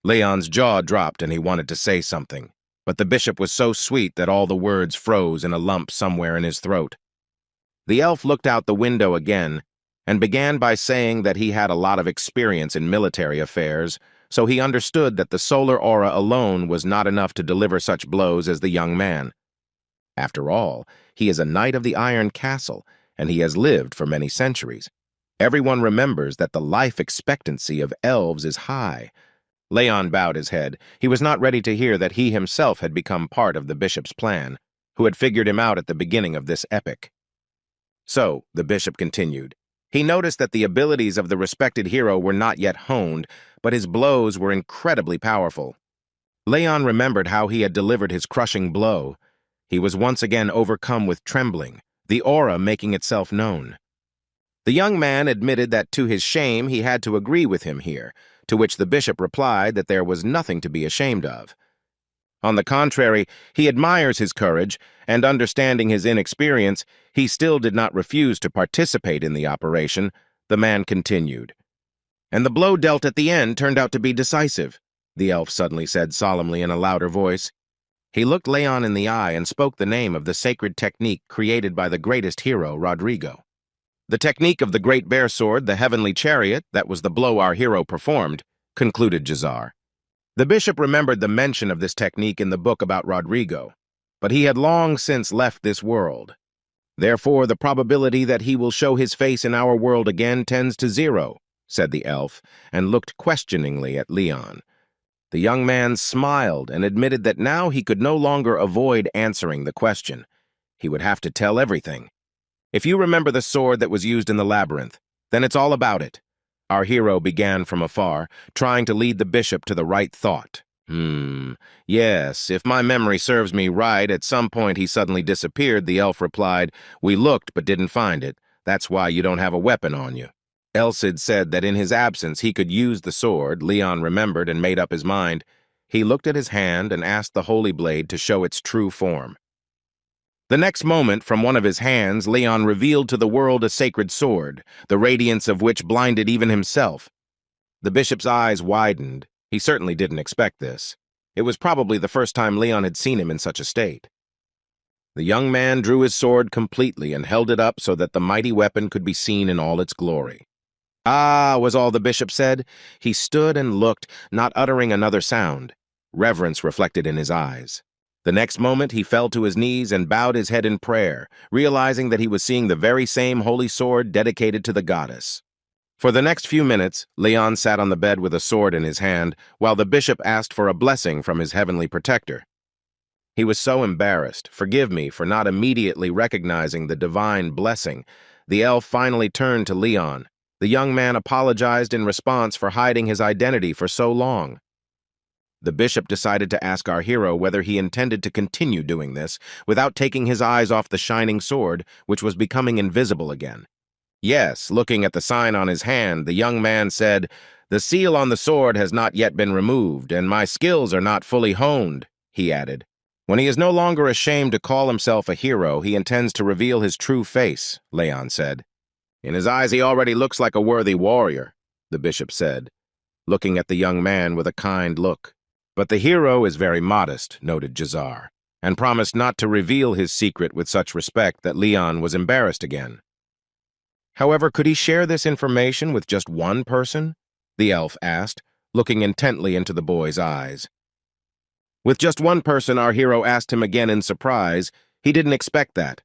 Leon's jaw dropped and he wanted to say something, but the bishop was so sweet that all the words froze in a lump somewhere in his throat. The elf looked out the window again and began by saying that he had a lot of experience in military affairs, so he understood that the solar aura alone was not enough to deliver such blows as the young man. After all, he is a knight of the Iron Castle, and he has lived for many centuries. Everyone remembers that the life expectancy of elves is high. Leon bowed his head. He was not ready to hear that he himself had become part of the bishop's plan, who had figured him out at the beginning of this epic. So, the bishop continued. He noticed that the abilities of the respected hero were not yet honed, but his blows were incredibly powerful. Leon remembered how he had delivered his crushing blow. He was once again overcome with trembling, the aura making itself known. The young man admitted that to his shame he had to agree with him here, to which the bishop replied that there was nothing to be ashamed of. On the contrary, he admires his courage, and understanding his inexperience, he still did not refuse to participate in the operation. The man continued. And the blow dealt at the end turned out to be decisive. the elf suddenly said solemnly in a louder voice. He looked Leon in the eye and spoke the name of the sacred technique created by the greatest hero, Rodrigo. The technique of the great bear sword, the heavenly chariot, that was the blow our hero performed, concluded Jazar. The bishop remembered the mention of this technique in the book about Rodrigo, but he had long since left this world. Therefore, the probability that he will show his face in our world again tends to 0, said the elf, and looked questioningly at Leon. The young man smiled and admitted that now he could no longer avoid answering the question. He would have to tell everything. If you remember the sword that was used in the labyrinth, then it's all about it. Our hero began from afar, trying to lead the bishop to the right thought. Yes, if my memory serves me right, at some point he suddenly disappeared, the elf replied. We looked but didn't find it. That's why you don't have a weapon on you. Elcid said that in his absence he could use the sword. Leon remembered and made up his mind. He looked at his hand and asked the holy blade to show its true form. The next moment, from one of his hands, Leon revealed to the world a sacred sword, the radiance of which blinded even himself. The bishop's eyes widened. He certainly didn't expect this. It was probably the first time Leon had seen him in such a state. The young man drew his sword completely and held it up so that the mighty weapon could be seen in all its glory. Ah, was all the bishop said. He stood and looked, not uttering another sound. Reverence reflected in his eyes. The next moment he fell to his knees and bowed his head in prayer, realizing that he was seeing the very same holy sword dedicated to the goddess. For the next few minutes, Leon sat on the bed with a sword in his hand, while the bishop asked for a blessing from his heavenly protector. He was so embarrassed. Forgive me for not immediately recognizing the divine blessing. The elf finally turned to Leon. The young man apologized in response for hiding his identity for so long. The bishop decided to ask our hero whether he intended to continue doing this without taking his eyes off the shining sword, which was becoming invisible again. Yes, looking at the sign on his hand, the young man said, "The seal on the sword has not yet been removed, and my skills are not fully honed," he added. When he is no longer ashamed to call himself a hero, he intends to reveal his true face, Leon said. In his eyes he already looks like a worthy warrior, the bishop said, looking at the young man with a kind look. But the hero is very modest, noted Jazar, and promised not to reveal his secret with such respect that Leon was embarrassed again. However, could he share this information with just one person? The elf asked, looking intently into the boy's eyes. With just one person, our hero asked him again in surprise. He didn't expect that.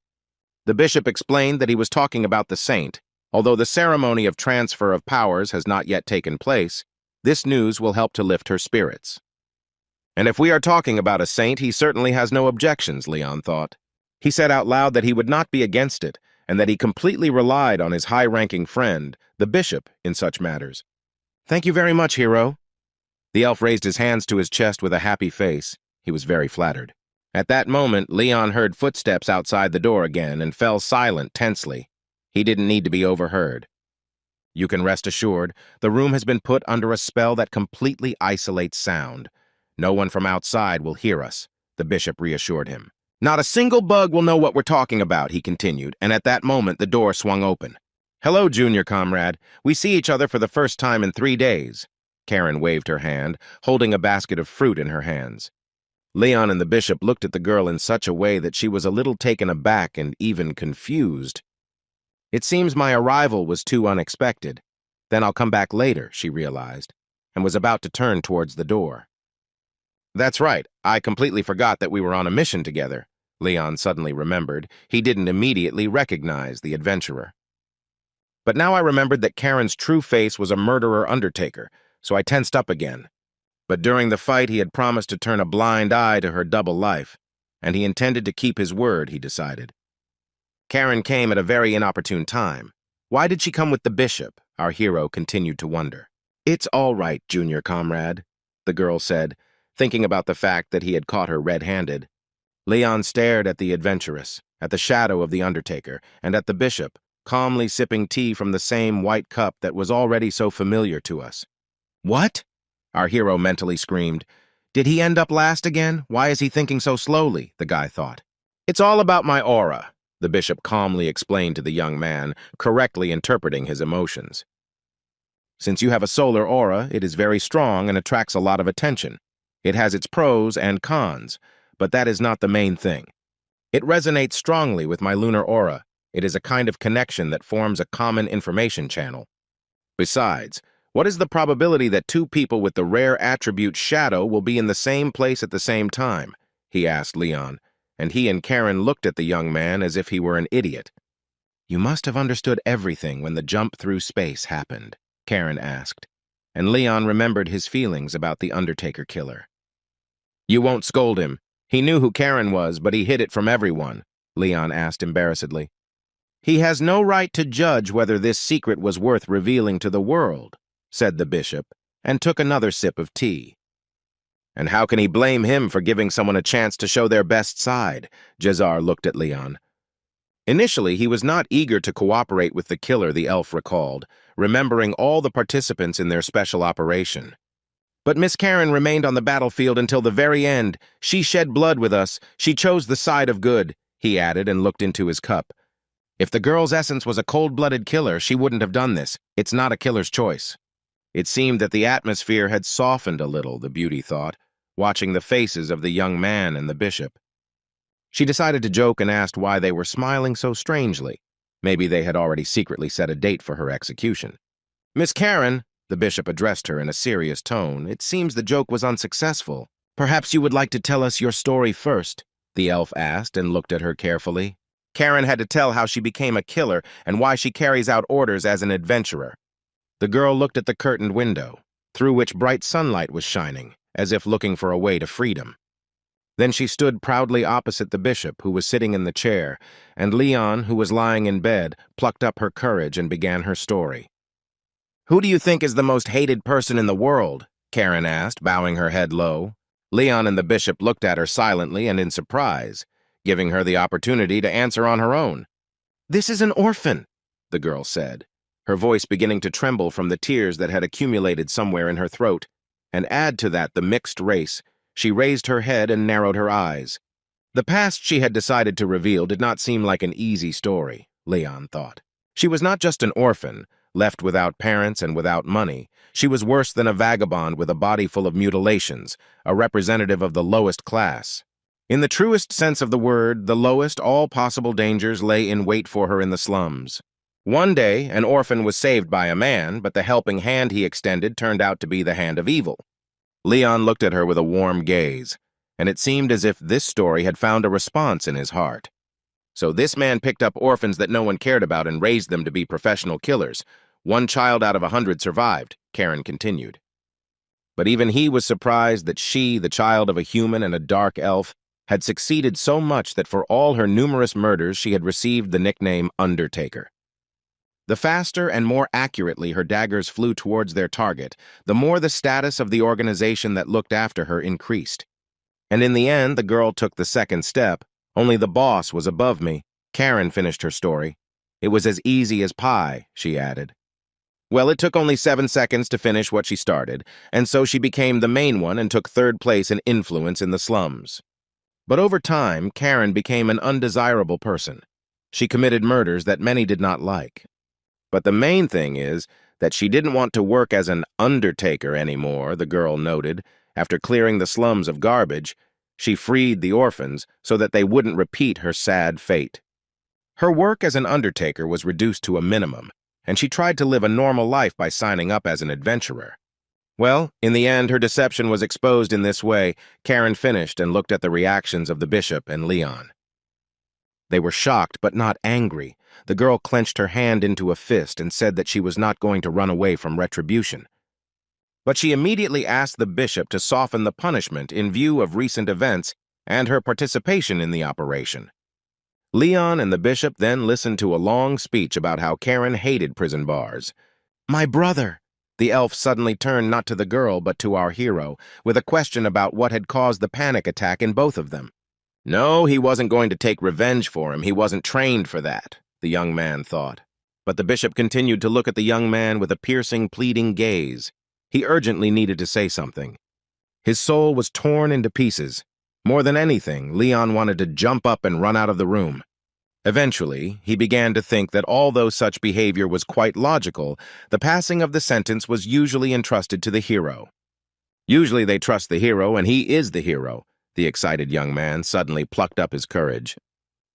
The bishop explained that he was talking about the saint. Although the ceremony of transfer of powers has not yet taken place, this news will help to lift her spirits. And if we are talking about a saint, he certainly has no objections, Leon thought. He said out loud that he would not be against it, and that he completely relied on his high-ranking friend, the bishop, in such matters. Thank you very much, hero. The elf raised his hands to his chest with a happy face. He was very flattered. At that moment, Leon heard footsteps outside the door again and fell silent tensely. He didn't need to be overheard. You can rest assured, the room has been put under a spell that completely isolates sound. No one from outside will hear us, the bishop reassured him. Not a single bug will know what we're talking about, he continued, and at that moment the door swung open. Hello, junior comrade. We see each other for the first time in 3 days. Karen waved her hand, holding a basket of fruit in her hands. Leon and the bishop looked at the girl in such a way that she was a little taken aback and even confused. It seems my arrival was too unexpected. Then I'll come back later, she realized, and was about to turn towards the door. That's right, I completely forgot that we were on a mission together, Leon suddenly remembered. He didn't immediately recognize the adventurer. But now I remembered that Karen's true face was a murderer undertaker, so I tensed up again. But during the fight he had promised to turn a blind eye to her double life, and he intended to keep his word, he decided. Karen came at a very inopportune time. Why did she come with the bishop? Our hero continued to wonder. It's all right, junior comrade, the girl said, thinking about the fact that he had caught her red-handed. Leon stared at the adventuress, at the shadow of the undertaker, and at the bishop, calmly sipping tea from the same white cup that was already so familiar to us. What? Our hero mentally screamed. Did he end up last again? Why is he thinking so slowly? The guy thought. It's all about my aura, the bishop calmly explained to the young man, correctly interpreting his emotions. Since you have a solar aura, it is very strong and attracts a lot of attention. It has its pros and cons, but that is not the main thing. It resonates strongly with my lunar aura. It is a kind of connection that forms a common information channel. Besides, what is the probability that two people with the rare attribute shadow will be in the same place at the same time? He asked Leon, and he and Karen looked at the young man as if he were an idiot. You must have understood everything when the jump through space happened, Karen asked, and Leon remembered his feelings about the Undertaker killer. You won't scold him. He knew who Karen was, but he hid it from everyone, Leon asked embarrassedly. He has no right to judge whether this secret was worth revealing to the world, said the bishop, and took another sip of tea. And how can he blame him for giving someone a chance to show their best side? Jazar looked at Leon. Initially, he was not eager to cooperate with the killer, the elf recalled, remembering all the participants in their special operation. But Miss Karen remained on the battlefield until the very end. She shed blood with us. She chose the side of good, he added and looked into his cup. If the girl's essence was a cold-blooded killer, she wouldn't have done this. It's not a killer's choice. It seemed that the atmosphere had softened a little, the beauty thought, watching the faces of the young man and the bishop. She decided to joke and asked why they were smiling so strangely. Maybe they had already secretly set a date for her execution. Miss Karen, the bishop addressed her in a serious tone, it seems the joke was unsuccessful. Perhaps you would like to tell us your story first, the elf asked and looked at her carefully. Karen had to tell how she became a killer and why she carries out orders as an adventurer. The girl looked at the curtained window, through which bright sunlight was shining, as if looking for a way to freedom. Then she stood proudly opposite the bishop, who was sitting in the chair, and Leon, who was lying in bed, plucked up her courage and began her story. Who do you think is the most hated person in the world? Karen asked, bowing her head low. Leon and the bishop looked at her silently and in surprise, giving her the opportunity to answer on her own. This is an orphan, the girl said, her voice beginning to tremble from the tears that had accumulated somewhere in her throat, and add to that the mixed race. She raised her head and narrowed her eyes. The past she had decided to reveal did not seem like an easy story, Leon thought. She was not just an orphan, left without parents and without money. She was worse than a vagabond with a body full of mutilations, a representative of the lowest class. In the truest sense of the word, the lowest, all possible dangers lay in wait for her in the slums. One day, an orphan was saved by a man, but the helping hand he extended turned out to be the hand of evil. Leon looked at her with a warm gaze, and it seemed as if this story had found a response in his heart. So this man picked up orphans that no one cared about and raised them to be professional killers. 1 child out of 100 survived, Karen continued. But even he was surprised that she, the child of a human and a dark elf, had succeeded so much that for all her numerous murders she had received the nickname Undertaker. The faster and more accurately her daggers flew towards their target, the more the status of the organization that looked after her increased. And in the end, the girl took the second step. Only the boss was above me. Karen finished her story. It was as easy as pie, she added. Well, it took only 7 seconds to finish what she started, and so she became the main one and took 3rd place in influence in the slums. But over time, Karen became an undesirable person. She committed murders that many did not like. But the main thing is that she didn't want to work as an undertaker anymore, the girl noted. After clearing the slums of garbage, she freed the orphans so that they wouldn't repeat her sad fate. Her work as an undertaker was reduced to a minimum, and she tried to live a normal life by signing up as an adventurer. Well, in the end, her deception was exposed in this way. Karen finished and looked at the reactions of the bishop and Leon. They were shocked but not angry. The girl clenched her hand into a fist and said that she was not going to run away from retribution. But she immediately asked the bishop to soften the punishment in view of recent events and her participation in the operation. Leon and the bishop then listened to a long speech about how Karen hated prison bars. My brother! The elf suddenly turned not to the girl but to our hero, with a question about what had caused the panic attack in both of them. No, he wasn't going to take revenge for him. He wasn't trained for that, the young man thought. But the bishop continued to look at the young man with a piercing, pleading gaze. He urgently needed to say something. His soul was torn into pieces. More than anything, Leon wanted to jump up and run out of the room. Eventually, he began to think that although such behavior was quite logical, the passing of the sentence was usually entrusted to the hero. Usually they trust the hero, and he is the hero. The excited young man suddenly plucked up his courage.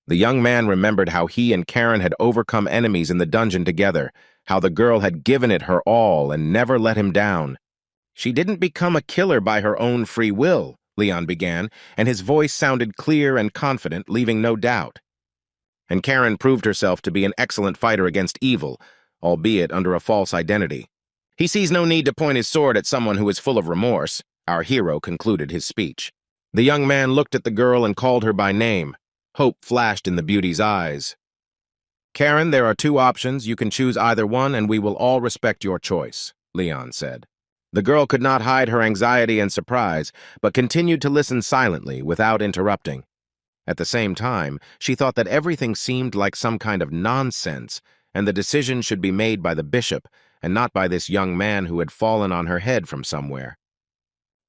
The young man remembered how he and Karen had overcome enemies in the dungeon together, how the girl had given it her all and never let him down. "She didn't become a killer by her own free will," Leon began, and his voice sounded clear and confident, leaving no doubt. "And Karen proved herself to be an excellent fighter against evil, albeit under a false identity. He sees no need to point his sword at someone who is full of remorse," our hero concluded his speech. The young man looked at the girl and called her by name. Hope flashed in the beauty's eyes. "Karen, there are two options. You can choose either one, and we will all respect your choice," Leon said. The girl could not hide her anxiety and surprise, but continued to listen silently, without interrupting. At the same time, she thought that everything seemed like some kind of nonsense, and the decision should be made by the bishop, and not by this young man who had fallen on her head from somewhere.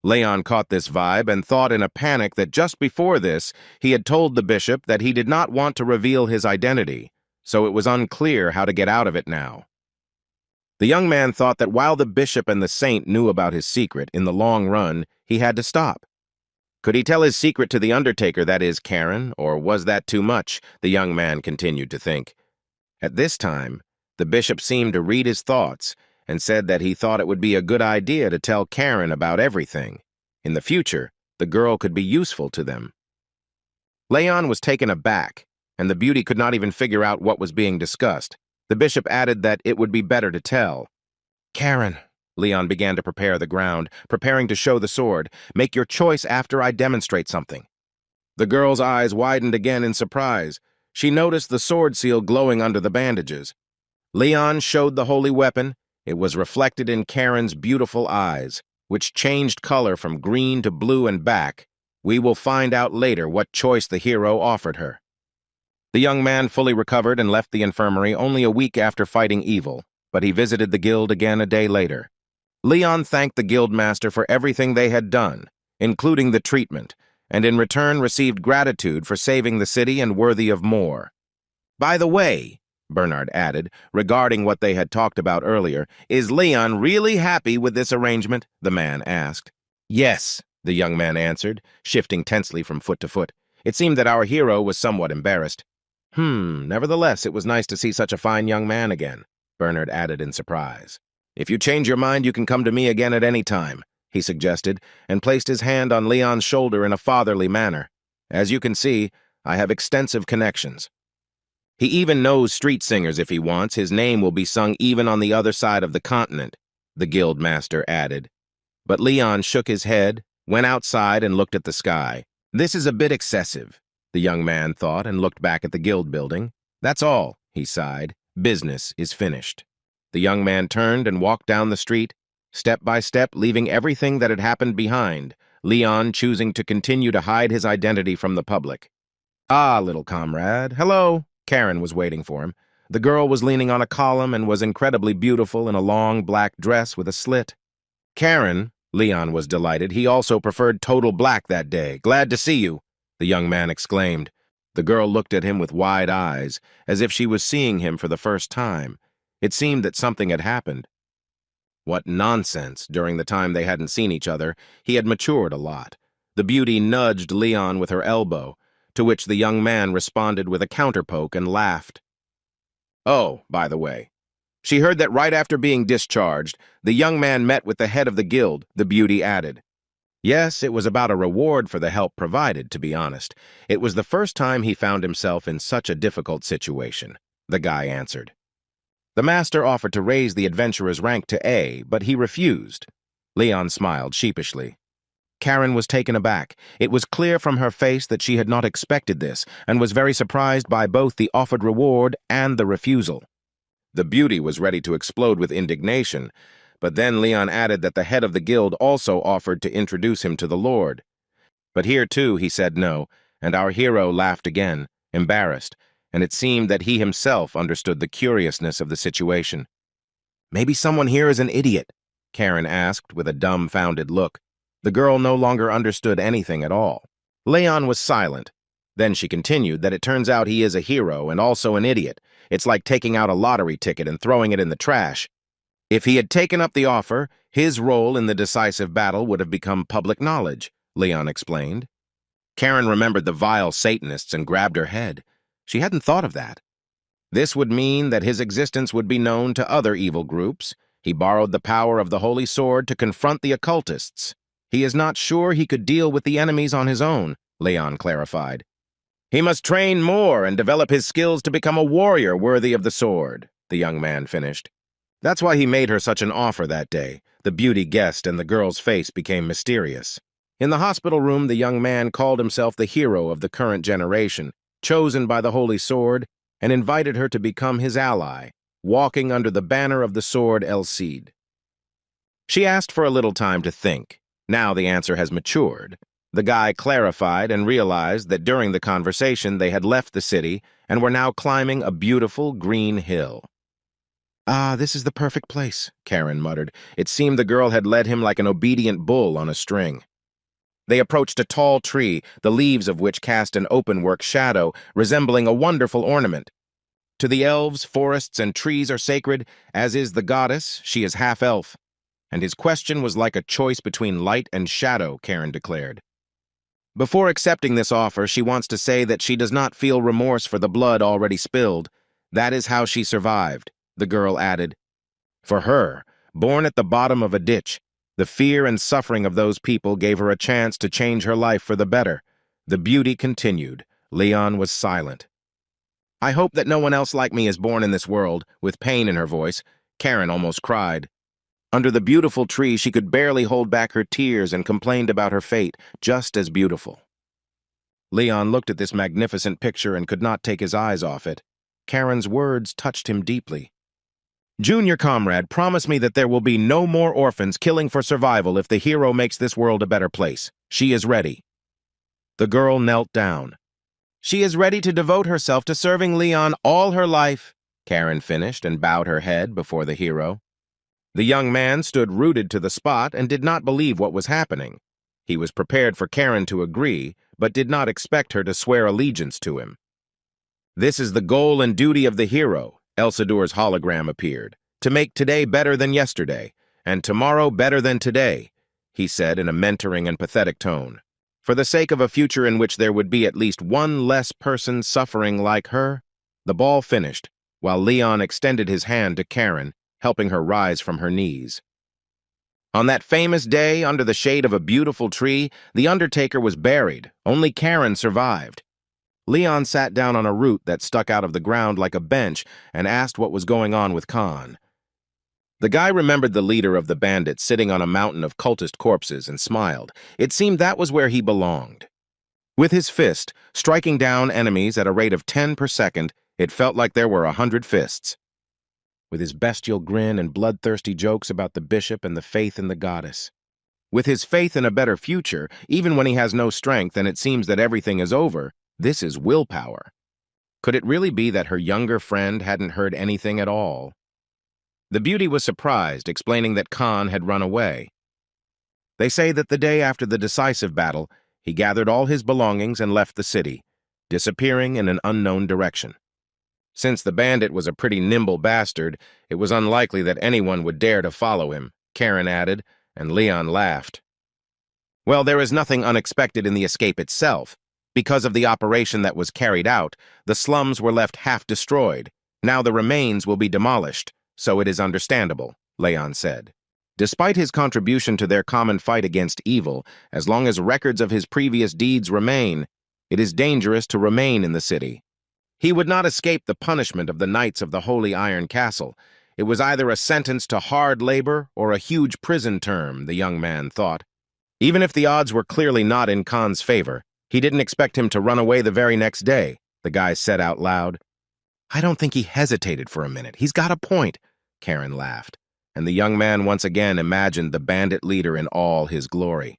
Leon caught this vibe and thought in a panic that just before this, he had told the bishop that he did not want to reveal his identity, so it was unclear how to get out of it now. The young man thought that while the bishop and the saint knew about his secret, in the long run, he had to stop. Could he tell his secret to the undertaker, that is, Karen, or was that too much? The young man continued to think. At this time, the bishop seemed to read his thoughts and said that he thought it would be a good idea to tell Karen about everything. In the future, the girl could be useful to them. Leon was taken aback, and the beauty could not even figure out what was being discussed. The bishop added that it would be better to tell. "Karen," Leon began to prepare the ground, preparing to show the sword. "Make your choice after I demonstrate something." The girl's eyes widened again in surprise. She noticed the sword seal glowing under the bandages. Leon showed the holy weapon. It was reflected in Karen's beautiful eyes, which changed color from green to blue and back. We will find out later what choice the hero offered her. The young man fully recovered and left the infirmary only a week after fighting evil, but he visited the guild again a day later. Leon thanked the guildmaster for everything they had done, including the treatment, and in return received gratitude for saving the city and worthy of more. "By the way," Bernard added, regarding what they had talked about earlier, "is Leon really happy with this arrangement?" the man asked. "Yes," the young man answered, shifting tensely from foot to foot. It seemed that our hero was somewhat embarrassed. Nevertheless, it was nice to see such a fine young man again," Bernard added in surprise. "If you change your mind, you can come to me again at any time," he suggested, and placed his hand on Leon's shoulder in a fatherly manner. "As you can see, I have extensive connections. He even knows street singers if he wants. His name will be sung even on the other side of the continent," the guild master added. But Leon shook his head, went outside, and looked at the sky. "This is a bit excessive," the young man thought, and looked back at the guild building. "That's all," he sighed. "Business is finished." The young man turned and walked down the street, step by step, leaving everything that had happened behind, Leon choosing to continue to hide his identity from the public. "Ah, little comrade. Hello." Karen was waiting for him. The girl was leaning on a column and was incredibly beautiful in a long black dress with a slit. "Karen," Leon was delighted. He also preferred total black that day. "Glad to see you," the young man exclaimed. The girl looked at him with wide eyes, as if she was seeing him for the first time. It seemed that something had happened. What nonsense! During the time they hadn't seen each other, he had matured a lot. The beauty nudged Leon with her elbow, to which the young man responded with a counterpoke and laughed. "Oh, by the way, she heard that right after being discharged, the young man met with the head of the guild," the beauty added. "Yes, it was about a reward for the help provided, to be honest. It was the first time he found himself in such a difficult situation," the guy answered. The master offered to raise the adventurer's rank to A, but he refused. Leon smiled sheepishly. Karen was taken aback. It was clear from her face that she had not expected this, and was very surprised by both the offered reward and the refusal. The beauty was ready to explode with indignation, but then Leon added that the head of the guild also offered to introduce him to the Lord. But here, too, he said no, and our hero laughed again, embarrassed, and it seemed that he himself understood the curiousness of the situation. "Maybe someone here is an idiot?" Karen asked with a dumbfounded look. The girl no longer understood anything at all. Leon was silent. Then she continued that it turns out he is a hero and also an idiot. It's like taking out a lottery ticket and throwing it in the trash. If he had taken up the offer, his role in the decisive battle would have become public knowledge, Leon explained. Karen remembered the vile Satanists and grabbed her head. She hadn't thought of that. This would mean that his existence would be known to other evil groups. He borrowed the power of the Holy Sword to confront the occultists. He is not sure he could deal with the enemies on his own, Leon clarified. He must train more and develop his skills to become a warrior worthy of the sword, the young man finished. That's why he made her such an offer that day. The beauty guessed and the girl's face became mysterious. In the hospital room, the young man called himself the hero of the current generation, chosen by the Holy Sword, and invited her to become his ally, walking under the banner of the sword El Cid. She asked for a little time to think. Now the answer has matured. The guy clarified and realized that during the conversation they had left the city and were now climbing a beautiful green hill. "Ah, this is the perfect place," Karen muttered. It seemed the girl had led him like an obedient bull on a string. They approached a tall tree, the leaves of which cast an open-work shadow, resembling a wonderful ornament. To the elves, forests and trees are sacred, as is the goddess. She is half-elf. And his question was like a choice between light and shadow, Karen declared. Before accepting this offer, she wants to say that she does not feel remorse for the blood already spilled. That is how she survived, the girl added. For her, born at the bottom of a ditch, the fear and suffering of those people gave her a chance to change her life for the better. The beauty continued. Leon was silent. "I hope that no one else like me is born in this world," with pain in her voice. Karen almost cried. Under the beautiful tree, she could barely hold back her tears and complained about her fate, just as beautiful. Leon looked at this magnificent picture and could not take his eyes off it. Karen's words touched him deeply. "Junior comrade, promise me that there will be no more orphans killing for survival if the hero makes this world a better place. She is ready." The girl knelt down. "She is ready to devote herself to serving Leon all her life," Karen finished and bowed her head before the hero. The young man stood rooted to the spot and did not believe what was happening. He was prepared for Karen to agree, but did not expect her to swear allegiance to him. "This is the goal and duty of the hero," Elsador's hologram appeared, "to make today better than yesterday, and tomorrow better than today," he said in a mentoring and pathetic tone. "For the sake of a future in which there would be at least one less person suffering like her." The ball finished, while Leon extended his hand to Karen, helping her rise from her knees. On that famous day, under the shade of a beautiful tree, the Undertaker was buried. Only Karen survived. Leon sat down on a root that stuck out of the ground like a bench and asked what was going on with Khan. The guy remembered the leader of the bandits sitting on a mountain of cultist corpses and smiled. It seemed that was where he belonged. With his fist, striking down enemies at a rate of 10 per second, it felt like there were 100 fists. With his bestial grin and bloodthirsty jokes about the bishop and the faith in the goddess. With his faith in a better future, even when he has no strength and it seems that everything is over, this is willpower. Could it really be that her younger friend hadn't heard anything at all? The beauty was surprised, explaining that Khan had run away. They say that the day after the decisive battle, he gathered all his belongings and left the city, disappearing in an unknown direction. Since the bandit was a pretty nimble bastard, it was unlikely that anyone would dare to follow him, Karen added, and Leon laughed. Well, there is nothing unexpected in the escape itself. Because of the operation that was carried out, the slums were left half destroyed. Now the remains will be demolished, so it is understandable, Leon said. Despite his contribution to their common fight against evil, as long as records of his previous deeds remain, it is dangerous to remain in the city. He would not escape the punishment of the Knights of the Holy Iron Castle. It was either a sentence to hard labor or a huge prison term, the young man thought. Even if the odds were clearly not in Khan's favor, he didn't expect him to run away the very next day, the guy said out loud. "I don't think he hesitated for a minute. He's got a point," Karen laughed, and the young man once again imagined the bandit leader in all his glory.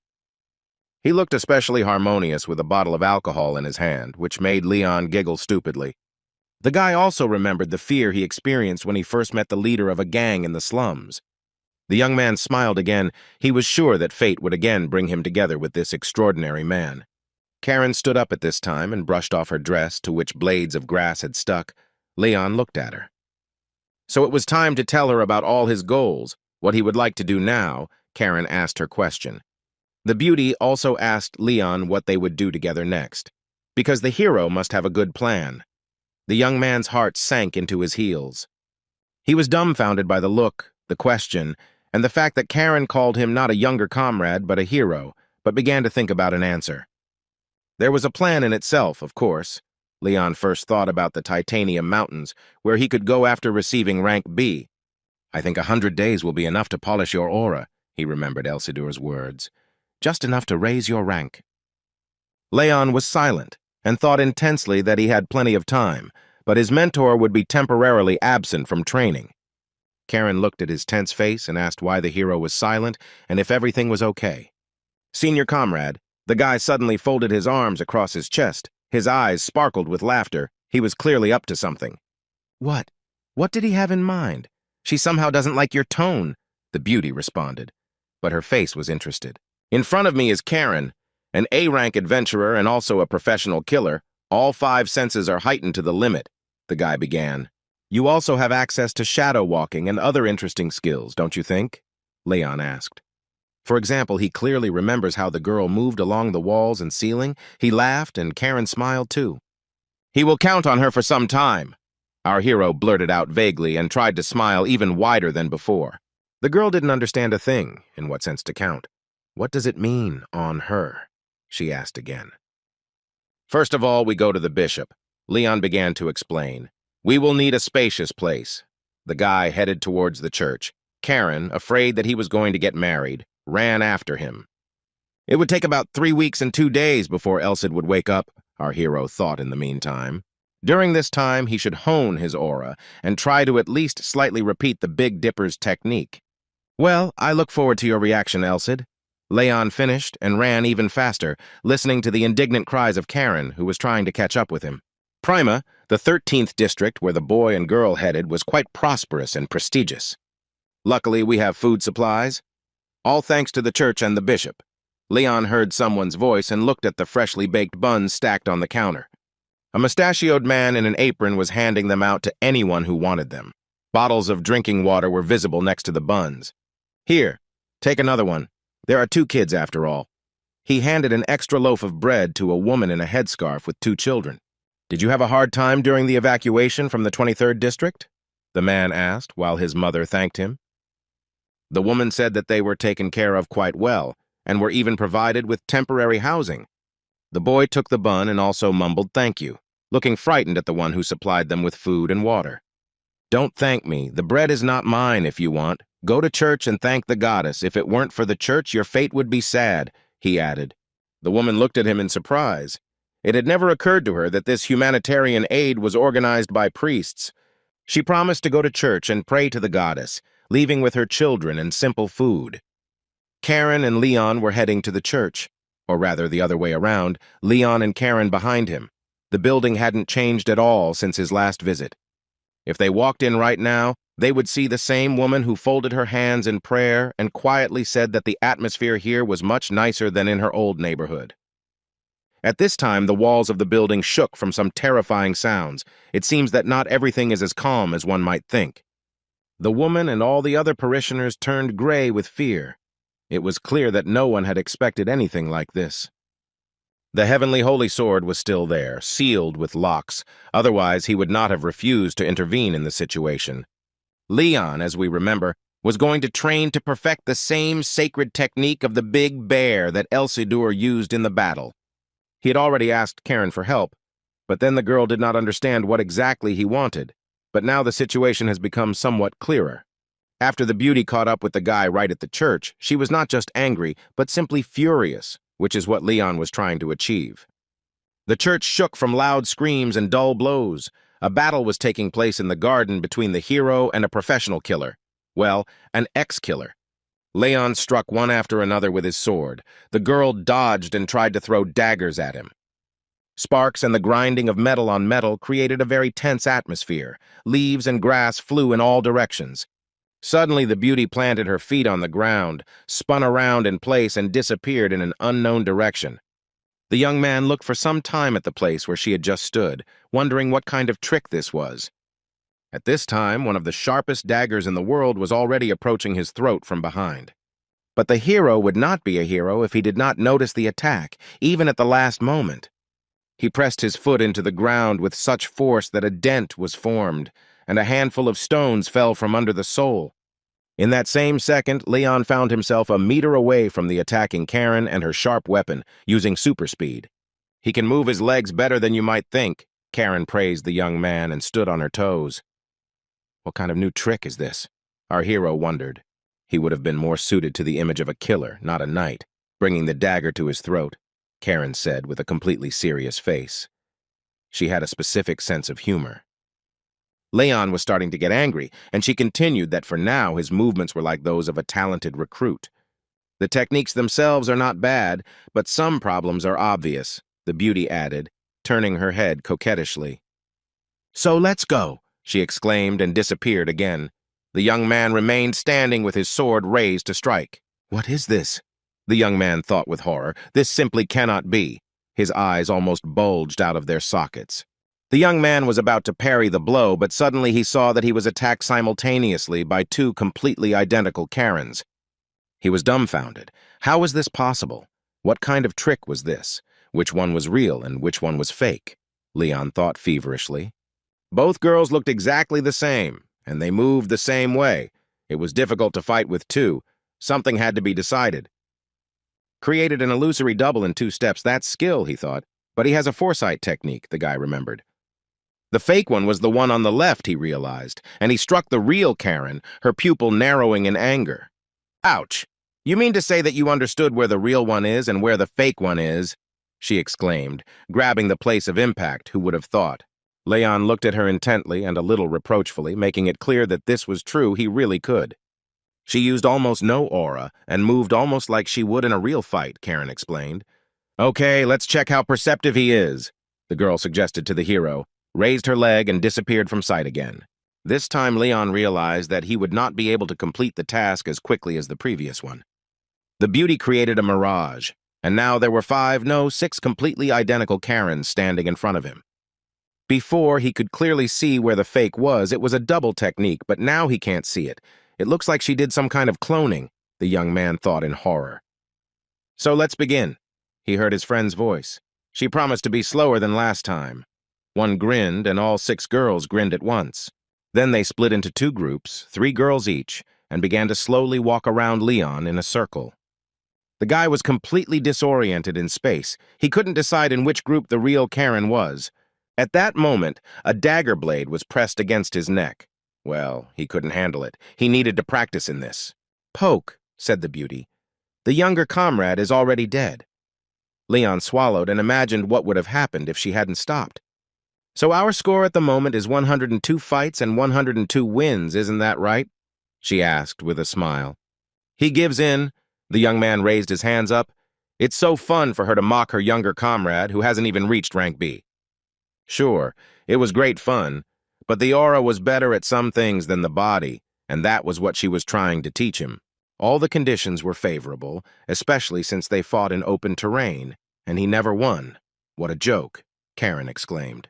He looked especially harmonious with a bottle of alcohol in his hand, which made Leon giggle stupidly. The guy also remembered the fear he experienced when he first met the leader of a gang in the slums. The young man smiled again. He was sure that fate would again bring him together with this extraordinary man. Karen stood up at this time and brushed off her dress, to which blades of grass had stuck. Leon looked at her. So it was time to tell her about all his goals, what he would like to do now. Karen asked her question. The beauty also asked Leon what they would do together next, because the hero must have a good plan. The young man's heart sank into his heels. He was dumbfounded by the look, the question, and the fact that Karen called him not a younger comrade but a hero, but began to think about an answer. There was a plan in itself, of course. Leon first thought about the Titanium Mountains, where he could go after receiving rank B. "I think 100 days will be enough to polish your aura," he remembered Elsidur's words. "Just enough to raise your rank." Leon was silent and thought intensely that he had plenty of time, but his mentor would be temporarily absent from training. Karen looked at his tense face and asked why the hero was silent and if everything was okay. "Senior comrade," the guy suddenly folded his arms across his chest. His eyes sparkled with laughter. He was clearly up to something. "What? What did he have in mind? She somehow doesn't like your tone," the beauty responded, but her face was interested. "In front of me is Karen, an A-rank adventurer and also a professional killer. All 5 senses are heightened to the limit," the guy began. "You also have access to shadow walking and other interesting skills, don't you think?" Leon asked. For example, he clearly remembers how the girl moved along the walls and ceiling. He laughed, and Karen smiled too. "He will count on her for some time," our hero blurted out vaguely and tried to smile even wider than before. The girl didn't understand a thing, in what sense to count. "What does it mean, on her?" she asked again. "First of all, we go to the bishop," Leon began to explain. "We will need a spacious place." The guy headed towards the church. Karen, afraid that he was going to get married, ran after him. It would take about 3 weeks and 2 days before Elsid would wake up, our hero thought in the meantime. During this time, he should hone his aura and try to at least slightly repeat the Big Dipper's technique. "Well, I look forward to your reaction, Elsid." Leon finished and ran even faster, listening to the indignant cries of Karen, who was trying to catch up with him. Prima, the 13th district where the boy and girl headed, was quite prosperous and prestigious. "Luckily, we have food supplies. All thanks to the church and the bishop." Leon heard someone's voice and looked at the freshly baked buns stacked on the counter. A mustachioed man in an apron was handing them out to anyone who wanted them. Bottles of drinking water were visible next to the buns. "Here, take another one. There are 2 kids after all." He handed an extra loaf of bread to a woman in a headscarf with 2 children. "Did you have a hard time during the evacuation from the 23rd district?" the man asked while his mother thanked him. The woman said that they were taken care of quite well and were even provided with temporary housing. The boy took the bun and also mumbled thank you, looking frightened at the one who supplied them with food and water. "Don't thank me. The bread is not mine if you want. Go to church and thank the goddess. If it weren't for the church, your fate would be sad," he added. The woman looked at him in surprise. It had never occurred to her that this humanitarian aid was organized by priests. She promised to go to church and pray to the goddess, leaving with her children and simple food. Karen and Leon were heading to the church, or rather the other way around, Leon and Karen behind him. The building hadn't changed at all since his last visit. If they walked in right now, they would see the same woman who folded her hands in prayer and quietly said that the atmosphere here was much nicer than in her old neighborhood. At this time, the walls of the building shook from some terrifying sounds. It seems that not everything is as calm as one might think. The woman and all the other parishioners turned gray with fear. It was clear that no one had expected anything like this. The heavenly holy sword was still there, sealed with locks. Otherwise, he would not have refused to intervene in the situation. Leon, as we remember, was going to train to perfect the same sacred technique of the big bear that Elsidur used in the battle. He had already asked Karen for help, but then the girl did not understand what exactly he wanted. But now the situation has become somewhat clearer. After the beauty caught up with the guy right at the church, she was not just angry, but simply furious, which is what Leon was trying to achieve. The church shook from loud screams and dull blows. A battle was taking place in the garden between the hero and a professional killer. Well, an ex-killer. Leon struck one after another with his sword. The girl dodged and tried to throw daggers at him. Sparks and the grinding of metal on metal created a very tense atmosphere. Leaves and grass flew in all directions. Suddenly, the beauty planted her feet on the ground, spun around in place, and disappeared in an unknown direction. The young man looked for some time at the place where she had just stood, wondering what kind of trick this was. At this time, one of the sharpest daggers in the world was already approaching his throat from behind. But the hero would not be a hero if he did not notice the attack, even at the last moment. He pressed his foot into the ground with such force that a dent was formed, and a handful of stones fell from under the sole. In that same second, Leon found himself a meter away from the attacking Karen and her sharp weapon, using super speed. "He can move his legs better than you might think," Karen praised the young man and stood on her toes. What kind of new trick is this? Our hero wondered. He would have been more suited to the image of a killer, not a knight, bringing the dagger to his throat, Karen said with a completely serious face. She had a specific sense of humor. Leon was starting to get angry, and she continued that for now his movements were like those of a talented recruit. "The techniques themselves are not bad, but some problems are obvious," the beauty added, turning her head coquettishly. "So let's go," she exclaimed and disappeared again. The young man remained standing with his sword raised to strike. "What is this?" the young man thought with horror. "This simply cannot be." His eyes almost bulged out of their sockets. The young man was about to parry the blow, but suddenly he saw that he was attacked simultaneously by two completely identical Karens. He was dumbfounded. How was this possible? What kind of trick was this? Which one was real and which one was fake? Leon thought feverishly. Both girls looked exactly the same, and they moved the same way. It was difficult to fight with two. Something had to be decided. Created an illusory double in 2 steps, that's skill, he thought. But he has a foresight technique, the guy remembered. The fake one was the one on the left, he realized, and he struck the real Karen, her pupil narrowing in anger. "Ouch! You mean to say that you understood where the real one is and where the fake one is?" she exclaimed, grabbing the place of impact, who would have thought. Leon looked at her intently and a little reproachfully, making it clear that this was true, he really could. "She used almost no aura and moved almost like she would in a real fight," Karen explained. "Okay, let's check how perceptive he is," the girl suggested to the hero, raised her leg and disappeared from sight again. This time Leon realized that he would not be able to complete the task as quickly as the previous one. The beauty created a mirage, and now there were 6 completely identical Karens standing in front of him. Before, he could clearly see where the fake was. It was a double technique, but now he can't see it. It looks like she did some kind of cloning, the young man thought in horror. "So let's begin," he heard his friend's voice. She promised to be slower than last time. One grinned, and all 6 girls grinned at once. Then they split into 2 groups, 3 girls each, and began to slowly walk around Leon in a circle. The guy was completely disoriented in space. He couldn't decide in which group the real Karen was. At that moment, a dagger blade was pressed against his neck. Well, he couldn't handle it. He needed to practice in this. "Poke," said the beauty. "The younger comrade is already dead." Leon swallowed and imagined what would have happened if she hadn't stopped. "So our score at the moment is 102 fights and 102 wins, isn't that right?" she asked with a smile. "He gives in." The young man raised his hands up. "It's so fun for her to mock her younger comrade who hasn't even reached rank B." Sure, it was great fun, but the aura was better at some things than the body, and that was what she was trying to teach him. All the conditions were favorable, especially since they fought in open terrain, and he never won. "What a joke," Karen exclaimed.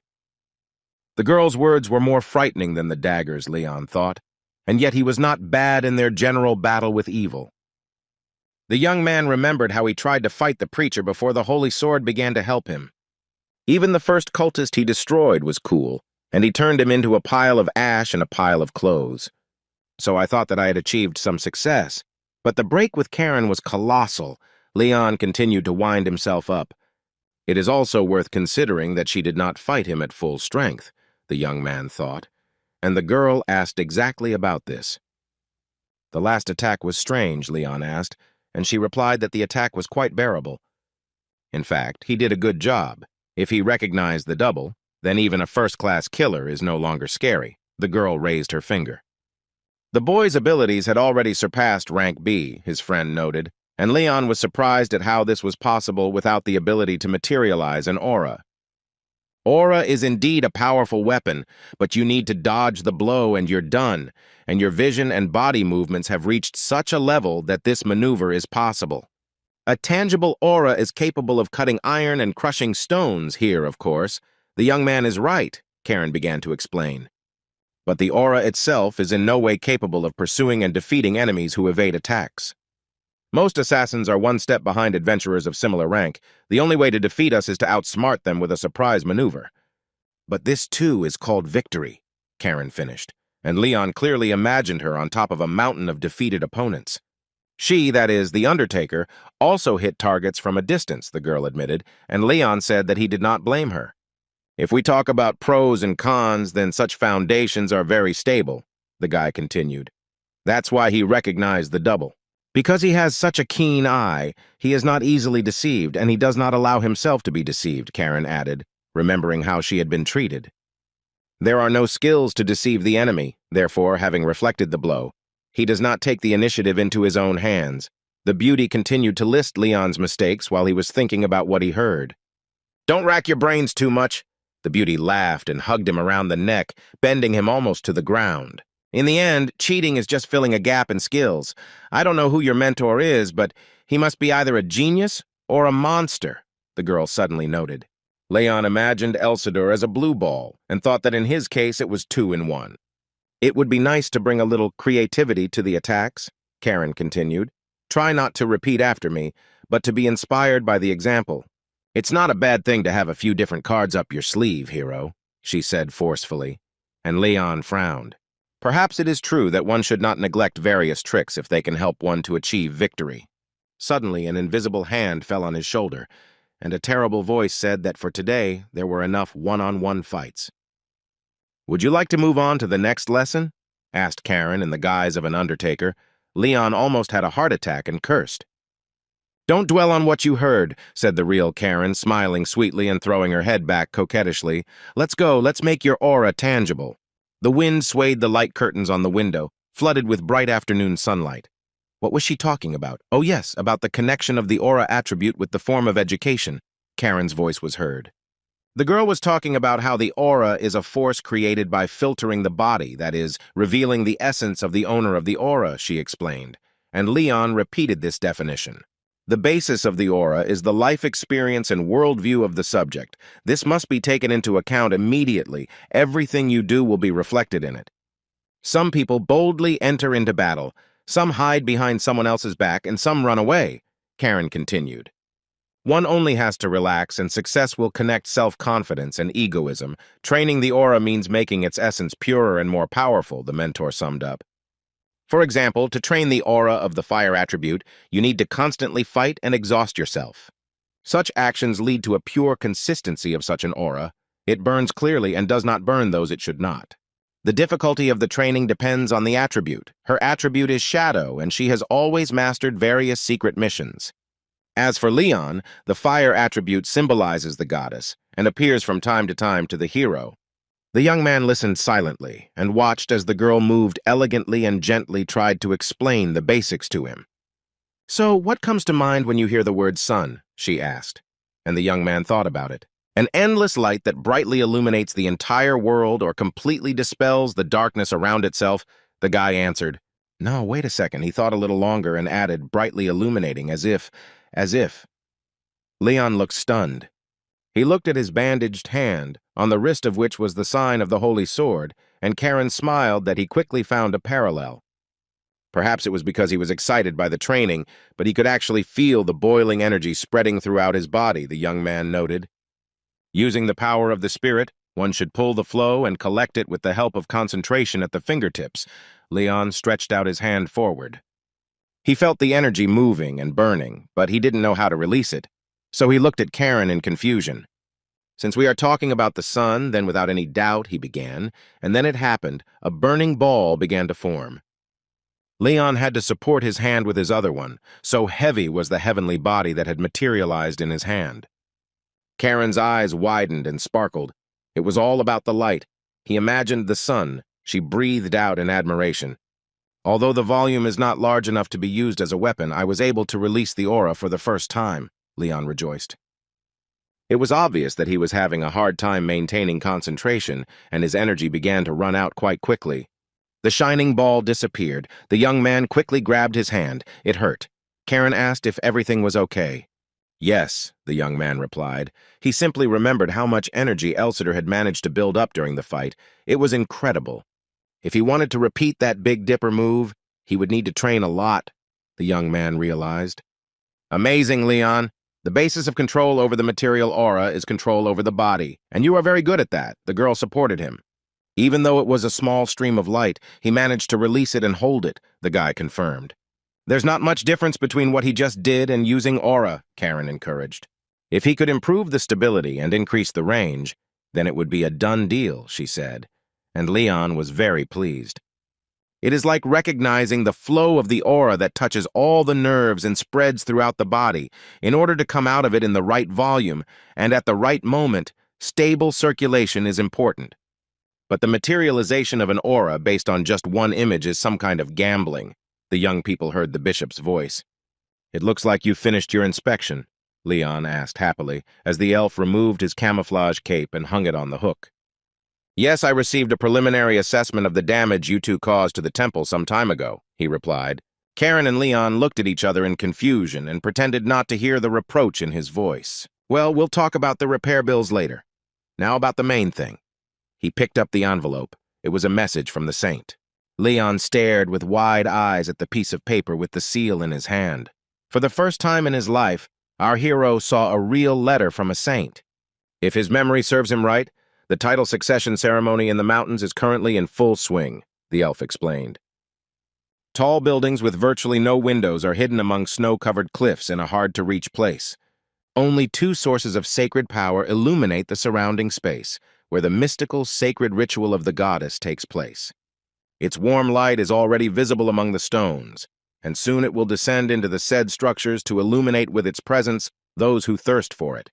The girl's words were more frightening than the daggers, Leon thought, and yet he was not bad in their general battle with evil. The young man remembered how he tried to fight the preacher before the holy sword began to help him. Even the first cultist he destroyed was cool, and he turned him into a pile of ash and a pile of clothes. So I thought that I had achieved some success. But the break with Karen was colossal. Leon continued to wind himself up. It is also worth considering that she did not fight him at full strength, the young man thought, and the girl asked exactly about this. The last attack was strange, Leon asked, and she replied that the attack was quite bearable. In fact, he did a good job. If he recognized the double, then even a first-class killer is no longer scary. The girl raised her finger. The boy's abilities had already surpassed rank B, his friend noted, and Leon was surprised at how this was possible without the ability to materialize an aura. Aura is indeed a powerful weapon, but you need to dodge the blow and you're done, and your vision and body movements have reached such a level that this maneuver is possible. A tangible aura is capable of cutting iron and crushing stones here, of course. The young man is right, Karen began to explain. But the aura itself is in no way capable of pursuing and defeating enemies who evade attacks. Most assassins are one step behind adventurers of similar rank. The only way to defeat us is to outsmart them with a surprise maneuver. But this, too, is called victory, Karen finished, and Leon clearly imagined her on top of a mountain of defeated opponents. She, that is, the Undertaker, also hit targets from a distance, the girl admitted, and Leon said that he did not blame her. If we talk about pros and cons, then such foundations are very stable, the guy continued. That's why he recognized the double. Because he has such a keen eye, he is not easily deceived, and he does not allow himself to be deceived, Karen added, remembering how she had been treated. There are no skills to deceive the enemy, therefore, having reflected the blow, he does not take the initiative into his own hands. The beauty continued to list Leon's mistakes while he was thinking about what he heard. Don't rack your brains too much. The beauty laughed and hugged him around the neck, bending him almost to the ground. In the end, cheating is just filling a gap in skills. I don't know who your mentor is, but he must be either a genius or a monster, the girl suddenly noted. Leon imagined Elsidor as a blue ball and thought that in his case it was 2 in 1. It would be nice to bring a little creativity to the attacks, Karen continued. Try not to repeat after me, but to be inspired by the example. It's not a bad thing to have a few different cards up your sleeve, hero, she said forcefully, and Leon frowned. Perhaps it is true that one should not neglect various tricks if they can help one to achieve victory. Suddenly, an invisible hand fell on his shoulder, and a terrible voice said that for today there were enough one-on-one fights. Would you like to move on to the next lesson? Asked Karen in the guise of an undertaker. Leon almost had a heart attack and cursed. Don't dwell on what you heard, said the real Karen, smiling sweetly and throwing her head back coquettishly. Let's go, let's make your aura tangible. The wind swayed the light curtains on the window, flooded with bright afternoon sunlight. What was she talking about? Oh yes, about the connection of the aura attribute with the form of education. Karen's voice was heard. The girl was talking about how the aura is a force created by filtering the body, that is, revealing the essence of the owner of the aura, she explained, and Leon repeated this definition. The basis of the aura is the life experience and worldview of the subject. This must be taken into account immediately. Everything you do will be reflected in it. Some people boldly enter into battle. Some hide behind someone else's back, and some run away, Karen continued. One only has to relax, and success will connect self-confidence and egoism. Training the aura means making its essence purer and more powerful, the mentor summed up. For example, to train the aura of the fire attribute, you need to constantly fight and exhaust yourself. Such actions lead to a pure consistency of such an aura. It burns clearly and does not burn those it should not. The difficulty of the training depends on the attribute. Her attribute is shadow, and she has always mastered various secret missions. As for Leon, the fire attribute symbolizes the goddess and appears from time to the hero. The young man listened silently and watched as the girl moved elegantly and gently tried to explain the basics to him. So, what comes to mind when you hear the word sun? She asked, and the young man thought about it. An endless light that brightly illuminates the entire world or completely dispels the darkness around itself, the guy answered. No, wait a second, he thought a little longer and added, brightly illuminating, as if. Leon looked stunned. He looked at his bandaged hand, on the wrist of which was the sign of the Holy Sword, and Karen smiled that he quickly found a parallel. Perhaps it was because he was excited by the training, but he could actually feel the boiling energy spreading throughout his body, the young man noted. Using the power of the spirit, one should pull the flow and collect it with the help of concentration at the fingertips. Leon stretched out his hand forward. He felt the energy moving and burning, but he didn't know how to release it. So he looked at Karen in confusion. Since we are talking about the sun, then without any doubt, he began, and then it happened. A burning ball began to form. Leon had to support his hand with his other one, so heavy was the heavenly body that had materialized in his hand. Karen's eyes widened and sparkled. It was all about the light. He imagined the sun. She breathed out in admiration. Although the volume is not large enough to be used as a weapon, I was able to release the aura for the first time, Leon rejoiced. It was obvious that he was having a hard time maintaining concentration, and his energy began to run out quite quickly. The shining ball disappeared. The young man quickly grabbed his hand. It hurt. Karen asked if everything was okay. Yes, the young man replied. He simply remembered how much energy Elsider had managed to build up during the fight. It was incredible. If he wanted to repeat that Big Dipper move, he would need to train a lot, the young man realized. Amazing, Leon. The basis of control over the material aura is control over the body, and you are very good at that, the girl supported him. Even though it was a small stream of light, he managed to release it and hold it, the guy confirmed. There's not much difference between what he just did and using aura, Karen encouraged. If he could improve the stability and increase the range, then it would be a done deal, she said, and Leon was very pleased. It is like recognizing the flow of the aura that touches all the nerves and spreads throughout the body. In order to come out of it in the right volume and at the right moment, stable circulation is important. But the materialization of an aura based on just one image is some kind of gambling. The young people heard the bishop's voice. It looks like you finished your inspection, Leon asked happily, as the elf removed his camouflage cape and hung it on the hook. Yes, I received a preliminary assessment of the damage you two caused to the temple some time ago, he replied. Karen and Leon looked at each other in confusion and pretended not to hear the reproach in his voice. Well, we'll talk about the repair bills later. Now about the main thing. He picked up the envelope. It was a message from the saint. Leon stared with wide eyes at the piece of paper with the seal in his hand. For the first time in his life, our hero saw a real letter from a saint. If his memory serves him right, the title succession ceremony in the mountains is currently in full swing, the elf explained. Tall buildings with virtually no windows are hidden among snow-covered cliffs in a hard-to-reach place. Only two sources of sacred power illuminate the surrounding space, where the mystical, sacred ritual of the goddess takes place. Its warm light is already visible among the stones, and soon it will descend into the said structures to illuminate with its presence those who thirst for it.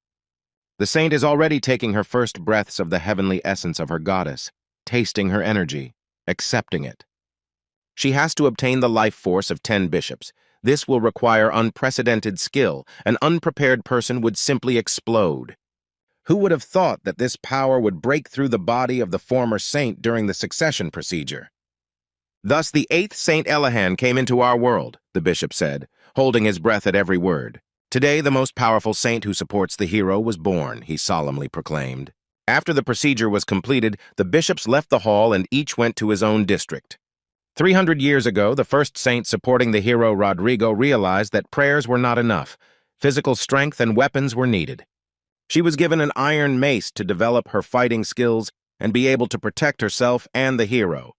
The saint is already taking her first breaths of the heavenly essence of her goddess, tasting her energy, accepting it. She has to obtain the life force of 10 bishops. This will require unprecedented skill. An unprepared person would simply explode. Who would have thought that this power would break through the body of the former saint during the succession procedure? Thus the 8th Saint Elahan came into our world, the bishop said, holding his breath at every word. Today, the most powerful saint who supports the hero was born, he solemnly proclaimed. After the procedure was completed, the bishops left the hall and each went to his own district. 300 years ago, the first saint supporting the hero Rodrigo realized that prayers were not enough. Physical strength and weapons were needed. She was given an iron mace to develop her fighting skills and be able to protect herself and the hero.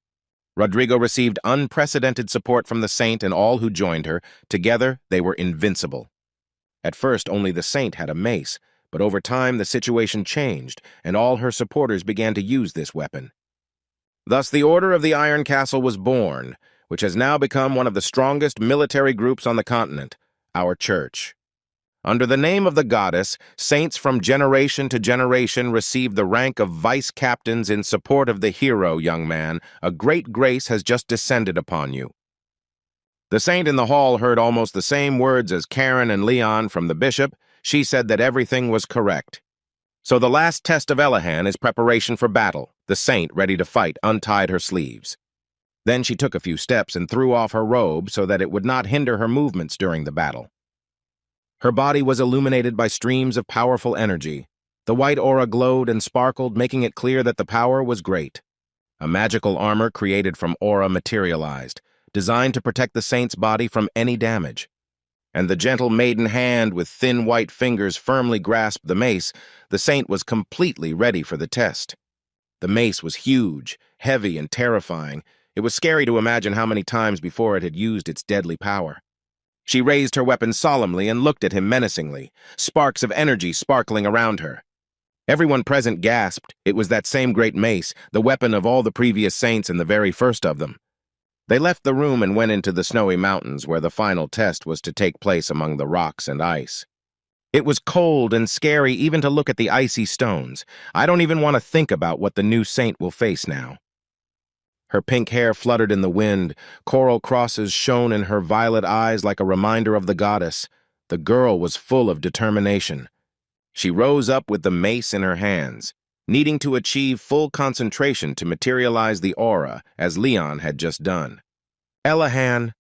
Rodrigo received unprecedented support from the saint and all who joined her. Together, they were invincible. At first, only the saint had a mace, but over time the situation changed, and all her supporters began to use this weapon. Thus, the Order of the Iron Castle was born, which has now become one of the strongest military groups on the continent, our church. Under the name of the goddess, saints from generation to generation received the rank of vice captains in support of the hero, young man. A great grace has just descended upon you. The saint in the hall heard almost the same words as Karen and Leon from the bishop. She said that everything was correct. So the last test of Elahan is preparation for battle. The saint, ready to fight, untied her sleeves. Then she took a few steps and threw off her robe so that it would not hinder her movements during the battle. Her body was illuminated by streams of powerful energy. The white aura glowed and sparkled, making it clear that the power was great. A magical armor created from aura materialized, designed to protect the saint's body from any damage. And the gentle maiden hand with thin white fingers firmly grasped the mace. The saint was completely ready for the test. The mace was huge, heavy, and terrifying. It was scary to imagine how many times before it had used its deadly power. She raised her weapon solemnly and looked at him menacingly, sparks of energy sparkling around her. Everyone present gasped. It was that same great mace, the weapon of all the previous saints and the very first of them. They left the room and went into the snowy mountains where the final test was to take place among the rocks and ice. It was cold and scary even to look at the icy stones. I don't even want to think about what the new saint will face now. Her pink hair fluttered in the wind. Coral crosses shone in her violet eyes like a reminder of the goddess. The girl was full of determination. She rose up with the mace in her hands, needing to achieve full concentration to materialize the aura, as Leon had just done. Elahan,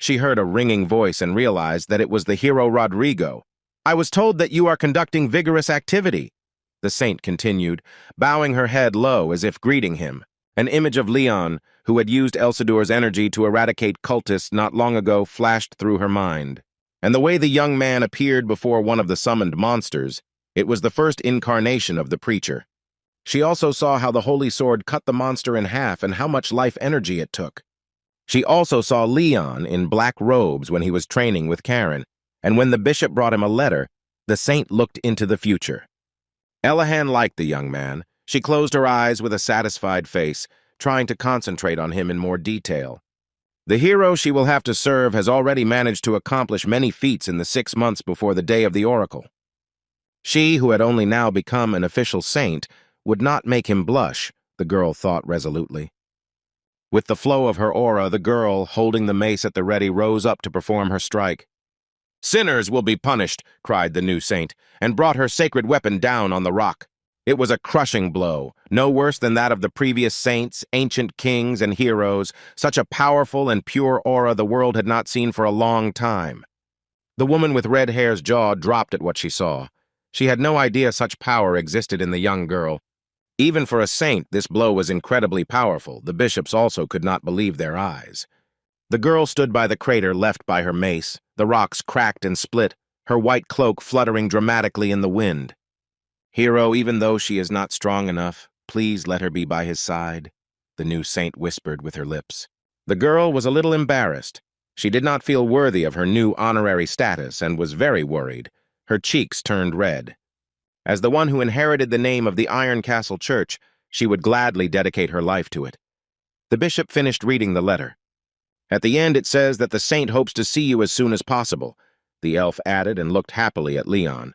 She heard a ringing voice and realized that it was the hero Rodrigo. "I was told that you are conducting vigorous activity," the saint continued, bowing her head low as if greeting him. An image of Leon, who had used Elsidur's energy to eradicate cultists not long ago, flashed through her mind. And the way the young man appeared before one of the summoned monsters, it was the first incarnation of the preacher. She also saw how the holy sword cut the monster in half and how much life energy it took. She also saw Leon in black robes when he was training with Karen, and when the bishop brought him a letter, the saint looked into the future. Elahan liked the young man. She closed her eyes with a satisfied face, trying to concentrate on him in more detail. The hero she will have to serve has already managed to accomplish many feats in the 6 months before the day of the oracle. She, who had only now become an official saint, would not make him blush, the girl thought resolutely. With the flow of her aura, the girl, holding the mace at the ready, rose up to perform her strike. "Sinners will be punished," cried the new saint, and brought her sacred weapon down on the rock. It was a crushing blow, no worse than that of the previous saints, ancient kings, and heroes, such a powerful and pure aura the world had not seen for a long time. The woman with red hair's jaw dropped at what she saw. She had no idea such power existed in the young girl. Even for a saint, this blow was incredibly powerful. The bishops also could not believe their eyes. The girl stood by the crater left by her mace. The rocks cracked and split, her white cloak fluttering dramatically in the wind. "Hero, even though she is not strong enough, please let her be by his side," the new saint whispered with her lips. The girl was a little embarrassed. She did not feel worthy of her new honorary status and was very worried. Her cheeks turned red. As the one who inherited the name of the Iron Castle Church, she would gladly dedicate her life to it. The bishop finished reading the letter. "At the end it says that the saint hopes to see you as soon as possible," the elf added and looked happily at Leon.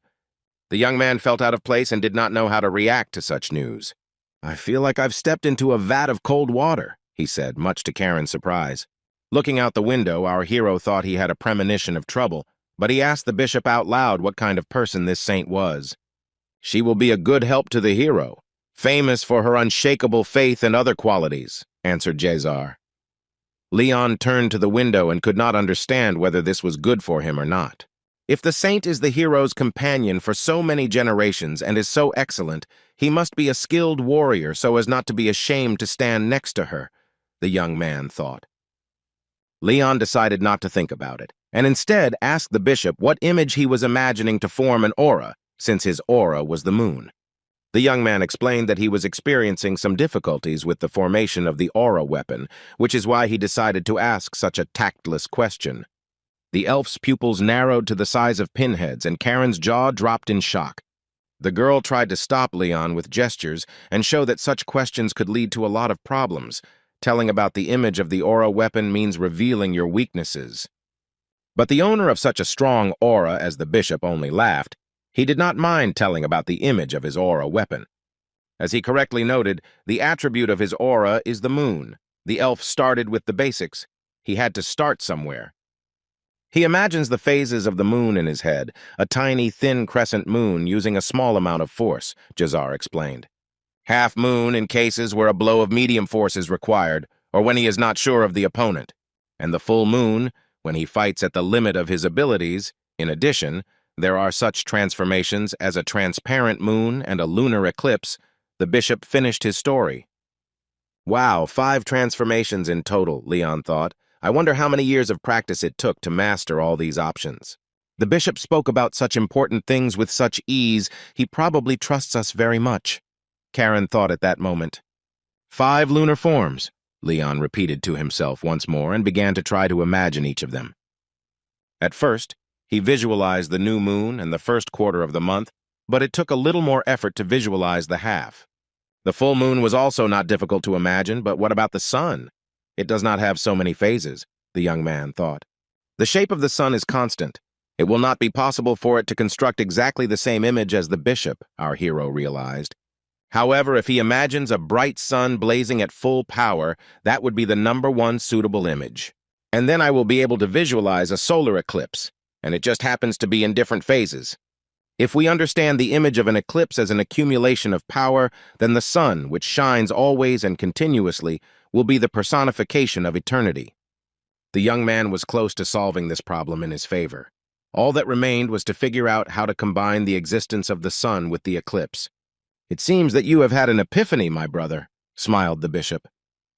The young man felt out of place and did not know how to react to such news. "I feel like I've stepped into a vat of cold water," he said, much to Karen's surprise. Looking out the window, our hero thought he had a premonition of trouble, but he asked the bishop out loud what kind of person this saint was. "She will be a good help to the hero, famous for her unshakable faith and other qualities," answered Jezar. Leon turned to the window and could not understand whether this was good for him or not. If the saint is the hero's companion for so many generations and is so excellent, he must be a skilled warrior so as not to be ashamed to stand next to her, the young man thought. Leon decided not to think about it, and instead asked the bishop what image he was imagining to form an aura, since his aura was the moon. The young man explained that he was experiencing some difficulties with the formation of the aura weapon, which is why he decided to ask such a tactless question. The elf's pupils narrowed to the size of pinheads, and Karen's jaw dropped in shock. The girl tried to stop Leon with gestures and show that such questions could lead to a lot of problems. Telling about the image of the aura weapon means revealing your weaknesses. But the owner of such a strong aura as the bishop only laughed. He did not mind telling about the image of his aura weapon. As he correctly noted, the attribute of his aura is the moon. The elf started with the basics. He had to start somewhere. He imagines the phases of the moon in his head, a tiny, thin crescent moon using a small amount of force, Jezar explained. Half moon in cases where a blow of medium force is required, or when he is not sure of the opponent. And the full moon, when he fights at the limit of his abilities. In addition, there are such transformations as a transparent moon and a lunar eclipse. The bishop finished his story. Wow, 5 transformations in total, Leon thought. I wonder how many years of practice it took to master all these options. The bishop spoke about such important things with such ease, he probably trusts us very much. Karen thought at that moment. 5 lunar forms, Leon repeated to himself once more and began to try to imagine each of them. At first, he visualized the new moon and the first quarter of the month, but it took a little more effort to visualize the half. The full moon was also not difficult to imagine, but what about the sun? It does not have so many phases, the young man thought. The shape of the sun is constant. It will not be possible for it to construct exactly the same image as the bishop, our hero realized. However, if he imagines a bright sun blazing at full power, that would be the #1 suitable image. And then I will be able to visualize a solar eclipse, and it just happens to be in different phases. If we understand the image of an eclipse as an accumulation of power, then the sun, which shines always and continuously, will be the personification of eternity. The young man was close to solving this problem in his favor. All that remained was to figure out how to combine the existence of the sun with the eclipse. "It seems that you have had an epiphany, my brother," smiled the bishop.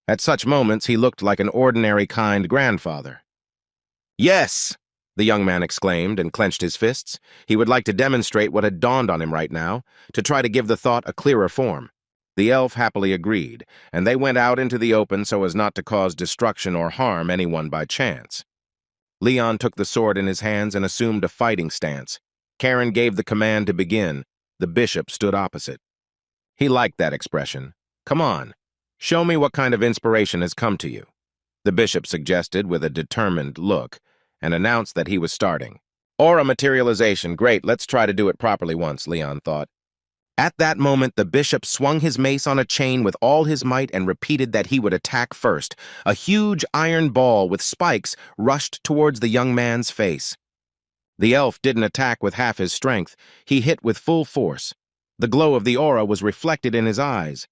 At such moments, he looked like an ordinary, kind grandfather. "Yes!" the young man exclaimed and clenched his fists. He would like to demonstrate what had dawned on him right now, to try to give the thought a clearer form. The elf happily agreed, and they went out into the open so as not to cause destruction or harm anyone by chance. Leon took the sword in his hands and assumed a fighting stance. Karen gave the command to begin. The bishop stood opposite. He liked that expression. "Come on, show me what kind of inspiration has come to you," the bishop suggested with a determined look, and announced that he was starting. "Aura materialization, great, let's try to do it properly once," Leon thought. At that moment, the bishop swung his mace on a chain with all his might and repeated that he would attack first. A huge iron ball with spikes rushed towards the young man's face. The elf didn't attack with half his strength. He hit with full force. The glow of the aura was reflected in his eyes.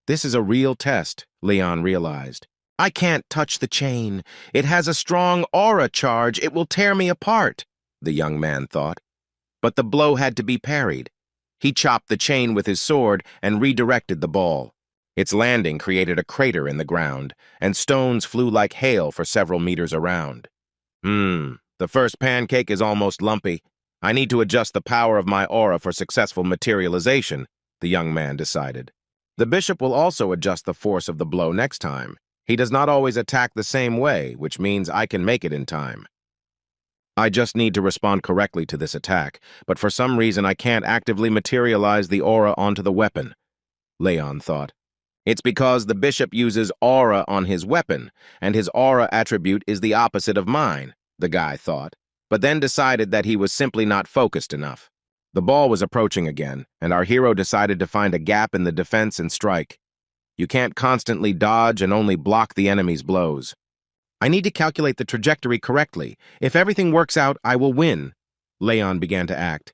This is a real test, Leon realized. I can't touch the chain. It has a strong aura charge. It will tear me apart, the young man thought. But the blow had to be parried. He chopped the chain with his sword and redirected the ball. Its landing created a crater in the ground, and stones flew like hail for several meters around. The first pancake is almost lumpy. I need to adjust the power of my aura for successful materialization, the young man decided. The bishop will also adjust the force of the blow next time. He does not always attack the same way, which means I can make it in time. I just need to respond correctly to this attack, but for some reason I can't actively materialize the aura onto the weapon, Leon thought. It's because the bishop uses aura on his weapon, and his aura attribute is the opposite of mine, the guy thought, but then decided that he was simply not focused enough. The ball was approaching again, and our hero decided to find a gap in the defense and strike. You can't constantly dodge and only block the enemy's blows. I need to calculate the trajectory correctly. If everything works out, I will win, Leon began to act.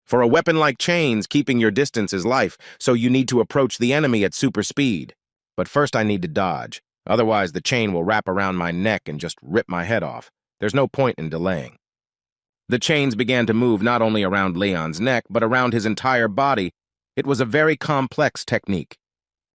For a weapon like chains, keeping your distance is life, so you need to approach the enemy at super speed. But first I need to dodge. Otherwise, the chain will wrap around my neck and just rip my head off. There's no point in delaying. The chains began to move not only around Leon's neck, but around his entire body. It was a very complex technique.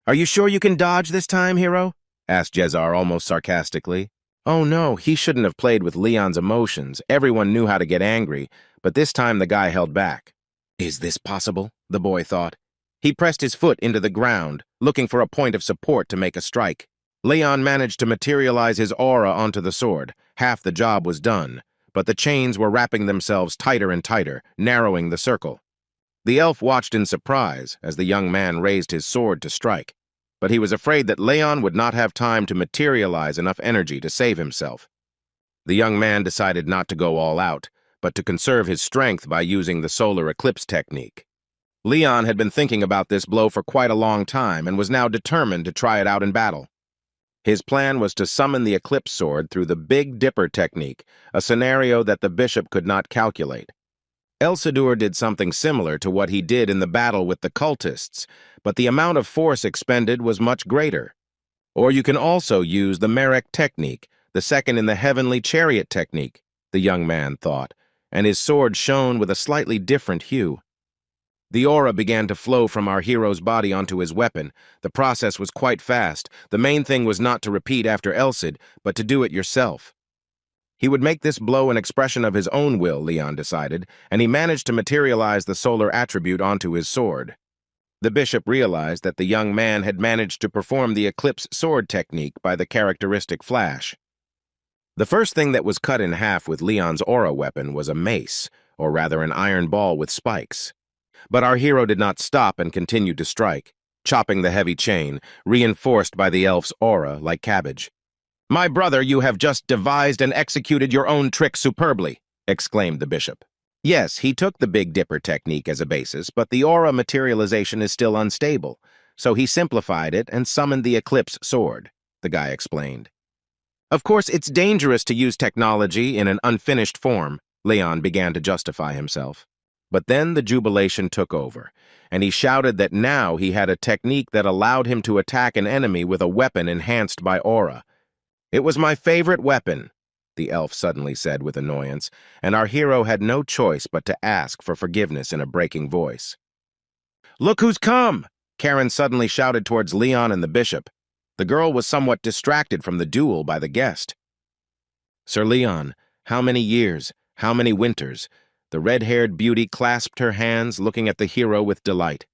Are you sure you can dodge this time, hero? Asked Jezar almost sarcastically. Oh no, he shouldn't have played with Leon's emotions. Everyone knew how to get angry, but this time the guy held back. Is this possible? The boy thought. He pressed his foot into the ground, looking for a point of support to make a strike. Leon managed to materialize his aura onto the sword. Half the job was done, but the chains were wrapping themselves tighter and tighter, narrowing the circle. The elf watched in surprise as the young man raised his sword to strike, but he was afraid that Leon would not have time to materialize enough energy to save himself. The young man decided not to go all out, but to conserve his strength by using the solar eclipse technique. Leon had been thinking about this blow for quite a long time and was now determined to try it out in battle. His plan was to summon the eclipse sword through the Big Dipper technique, a scenario that the bishop could not calculate. Elsadur did something similar to what he did in the battle with the cultists, but the amount of force expended was much greater. Or you can also use the Marek technique, the second in the heavenly chariot technique, the young man thought, and his sword shone with a slightly different hue. The aura began to flow from our hero's body onto his weapon. The process was quite fast. The main thing was not to repeat after Elsid, but to do it yourself. He would make this blow an expression of his own will, Leon decided, and he managed to materialize the solar attribute onto his sword. The bishop realized that the young man had managed to perform the eclipse sword technique by the characteristic flash. The first thing that was cut in half with Leon's aura weapon was a mace, or rather an iron ball with spikes. But our hero did not stop and continued to strike, chopping the heavy chain, reinforced by the elf's aura like cabbage. My brother, you have just devised and executed your own trick superbly, exclaimed the bishop. Yes, he took the Big Dipper technique as a basis, but the aura materialization is still unstable, so he simplified it and summoned the eclipse sword, the guy explained. Of course, it's dangerous to use technology in an unfinished form, Leon began to justify himself. But then the jubilation took over, and he shouted that now he had a technique that allowed him to attack an enemy with a weapon enhanced by aura. It was my favorite weapon, the elf suddenly said with annoyance, and our hero had no choice but to ask for forgiveness in a breaking voice. Look who's come! Karen suddenly shouted towards Leon and the bishop. The girl was somewhat distracted from the duel by the guest. Sir Leon, how many years, how many winters? The red-haired beauty clasped her hands, looking at the hero with delight.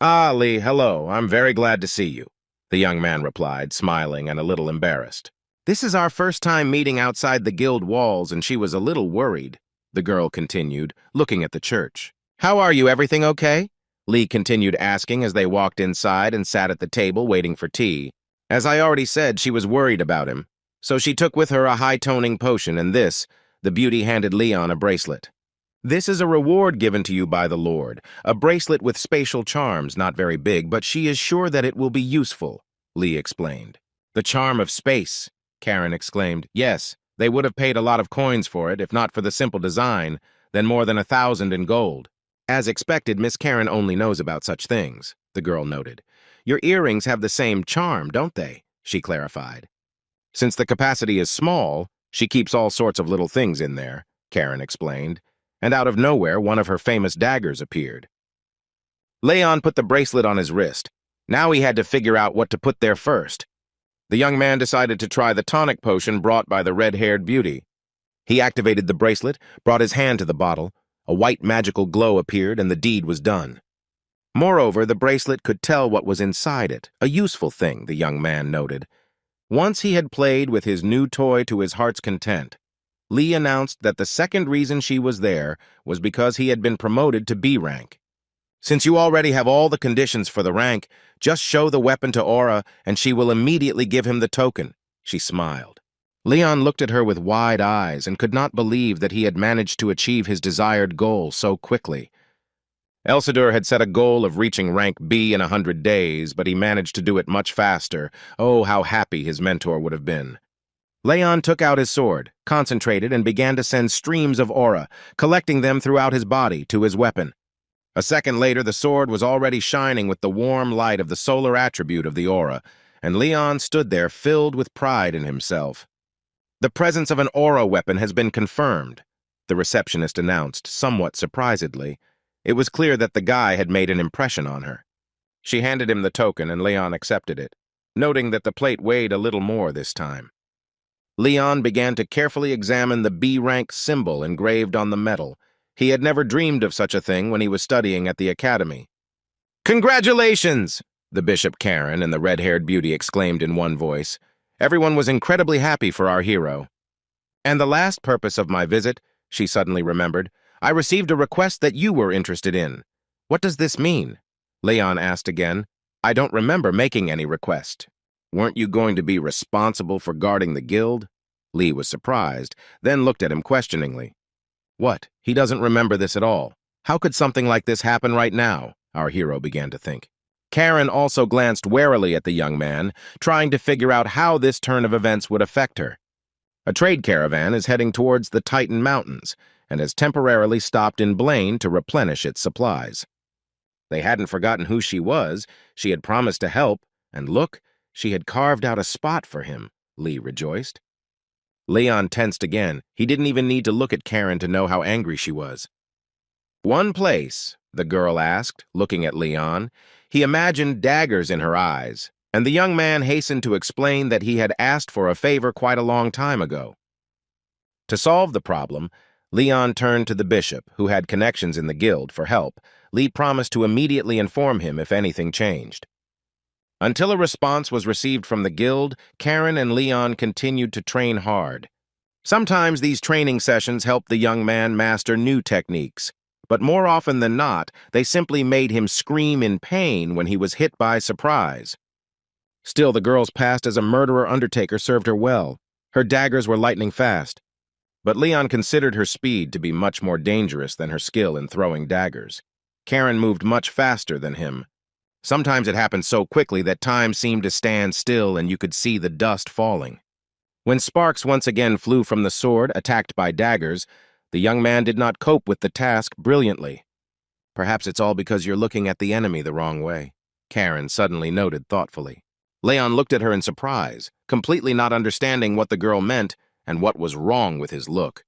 Ah, Lee, hello, I'm very glad to see you, the young man replied, smiling and a little embarrassed. This is our first time meeting outside the guild walls, and she was a little worried, the girl continued, looking at the church. How are you, everything okay? Lee continued asking as they walked inside and sat at the table waiting for tea. As I already said, she was worried about him, so she took with her a high-toning potion, and the beauty handed Leon a bracelet. This is a reward given to you by the Lord, a bracelet with spatial charms, not very big, but she is sure that it will be useful, Lee explained. The charm of space, Karen exclaimed. Yes, they would have paid a lot of coins for it, if not for the simple design, then more than 1,000 in gold. As expected, Miss Karen only knows about such things, the girl noted. Your earrings have the same charm, don't they? She clarified. Since the capacity is small, she keeps all sorts of little things in there, Karen explained, and out of nowhere, one of her famous daggers appeared. Leon put the bracelet on his wrist. Now he had to figure out what to put there first. The young man decided to try the tonic potion brought by the red-haired beauty. He activated the bracelet, brought his hand to the bottle. A white magical glow appeared, and the deed was done. Moreover, the bracelet could tell what was inside it, a useful thing, the young man noted. Once he had played with his new toy to his heart's content, Lee announced that the second reason she was there was because he had been promoted to B rank. Since you already have all the conditions for the rank, just show the weapon to Aura and she will immediately give him the token, she smiled. Leon looked at her with wide eyes and could not believe that he had managed to achieve his desired goal so quickly. Elsadur had set a goal of reaching rank B in 100 days, but he managed to do it much faster. Oh, how happy his mentor would have been. Leon took out his sword, concentrated, and began to send streams of aura, collecting them throughout his body, to his weapon. A second later, the sword was already shining with the warm light of the solar attribute of the aura, and Leon stood there filled with pride in himself. The presence of an aura weapon has been confirmed, the receptionist announced, somewhat surprisedly. It was clear that the guy had made an impression on her. She handed him the token, and Leon accepted it, noting that the plate weighed a little more this time. Leon began to carefully examine the B-rank symbol engraved on the metal. He had never dreamed of such a thing when he was studying at the academy. Congratulations! The Bishop Karen and the red-haired beauty exclaimed in one voice. Everyone was incredibly happy for our hero. And the last purpose of my visit, she suddenly remembered, I received a request that you were interested in. What does this mean? Leon asked again. I don't remember making any request. Weren't you going to be responsible for guarding the guild? Lee was surprised, then looked at him questioningly. What? He doesn't remember this at all. How could something like this happen right now? Our hero began to think. Karen also glanced warily at the young man, trying to figure out how this turn of events would affect her. A trade caravan is heading towards the Titan Mountains and has temporarily stopped in Blaine to replenish its supplies. They hadn't forgotten who she was. She had promised to help, and look, she had carved out a spot for him, Lee rejoiced. Leon tensed again. He didn't even need to look at Karen to know how angry she was. One place, the girl asked, looking at Leon. He imagined daggers in her eyes, and the young man hastened to explain that he had asked for a favor quite a long time ago. To solve the problem, Leon turned to the bishop, who had connections in the guild, for help. Lee promised to immediately inform him if anything changed. Until a response was received from the guild, Karen and Leon continued to train hard. Sometimes these training sessions helped the young man master new techniques, but more often than not, they simply made him scream in pain when he was hit by surprise. Still, the girl's past as a murderer undertaker served her well. Her daggers were lightning fast. But Leon considered her speed to be much more dangerous than her skill in throwing daggers. Karen moved much faster than him. Sometimes it happened so quickly that time seemed to stand still and you could see the dust falling. When sparks once again flew from the sword, attacked by daggers, the young man did not cope with the task brilliantly. Perhaps it's all because you're looking at the enemy the wrong way, Karen suddenly noted thoughtfully. Leon looked at her in surprise, completely not understanding what the girl meant and what was wrong with his look.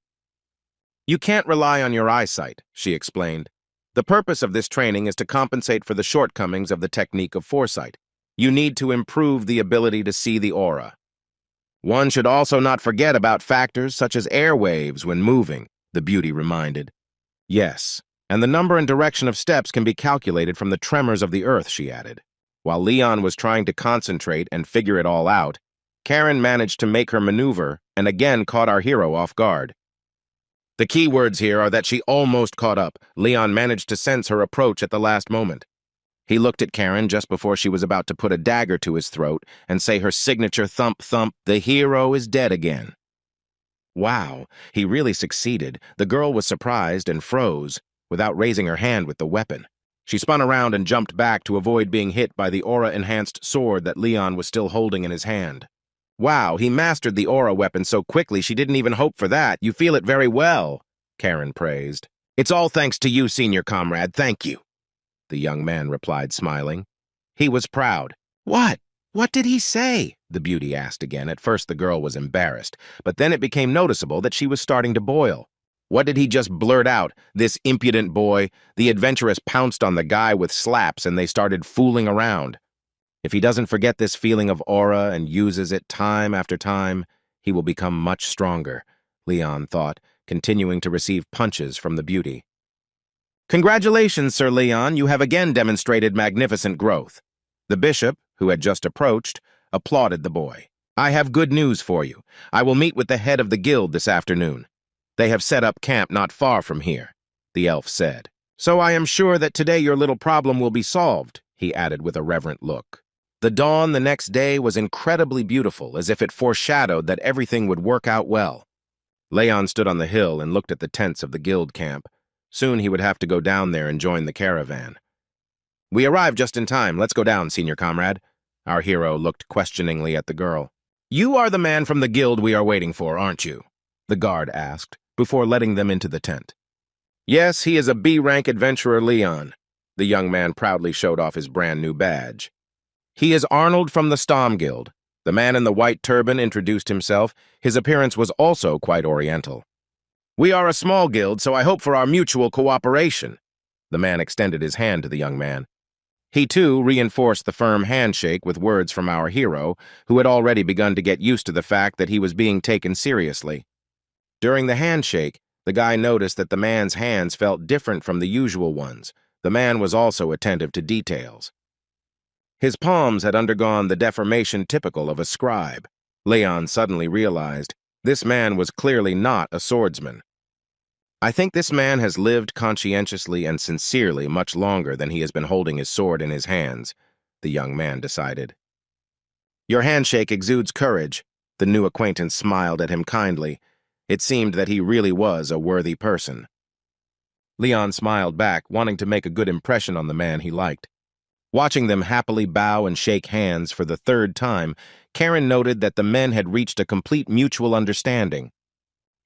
"You can't rely on your eyesight," she explained. "The purpose of this training is to compensate for the shortcomings of the technique of foresight. You need to improve the ability to see the aura. One should also not forget about factors such as airwaves when moving," the beauty reminded. "Yes, and the number and direction of steps can be calculated from the tremors of the earth," she added. While Leon was trying to concentrate and figure it all out, Karen managed to make her maneuver and again caught our hero off guard. The key words here are that she almost caught up. Leon managed to sense her approach at the last moment. He looked at Karen just before she was about to put a dagger to his throat and say her signature thump thump, "The hero is dead again." Wow, he really succeeded. The girl was surprised and froze, without raising her hand with the weapon. She spun around and jumped back to avoid being hit by the aura-enhanced sword that Leon was still holding in his hand. "Wow, he mastered the aura weapon so quickly she didn't even hope for that. You feel it very well," Karen praised. "It's all thanks to you, senior comrade. Thank you," the young man replied, smiling. He was proud. "What? What did he say?" the beauty asked again. At first the girl was embarrassed, but then it became noticeable that she was starting to boil. What did he just blurt out, this impudent boy? The adventuress pounced on the guy with slaps and they started fooling around. If he doesn't forget this feeling of aura and uses it time after time, he will become much stronger, Leon thought, continuing to receive punches from the beauty. "Congratulations, Sir Leon, you have again demonstrated magnificent growth." The bishop, who had just approached, applauded the boy. "I have good news for you. I will meet with the head of the guild this afternoon. They have set up camp not far from here," the elf said. "So I am sure that today your little problem will be solved," he added with a reverent look. The dawn the next day was incredibly beautiful, as if it foreshadowed that everything would work out well. Leon stood on the hill and looked at the tents of the guild camp. Soon he would have to go down there and join the caravan. "We arrived just in time. Let's go down, senior comrade." Our hero looked questioningly at the girl. "You are the man from the guild we are waiting for, aren't you?" the guard asked, before letting them into the tent. "Yes, he is a B-rank adventurer, Leon." The young man proudly showed off his brand-new badge. "He is Arnold from the Stom Guild." The man in the white turban introduced himself. His appearance was also quite oriental. "We are a small guild, so I hope for our mutual cooperation." The man extended his hand to the young man. He, too, reinforced the firm handshake with words from our hero, who had already begun to get used to the fact that he was being taken seriously. During the handshake, the guy noticed that the man's hands felt different from the usual ones. The man was also attentive to details. His palms had undergone the deformation typical of a scribe. Leon suddenly realized this man was clearly not a swordsman. "I think this man has lived conscientiously and sincerely much longer than he has been holding his sword in his hands," the young man decided. "Your handshake exudes courage." The new acquaintance smiled at him kindly. It seemed that he really was a worthy person. Leon smiled back, wanting to make a good impression on the man he liked. Watching them happily bow and shake hands for the third time, Karen noted that the men had reached a complete mutual understanding.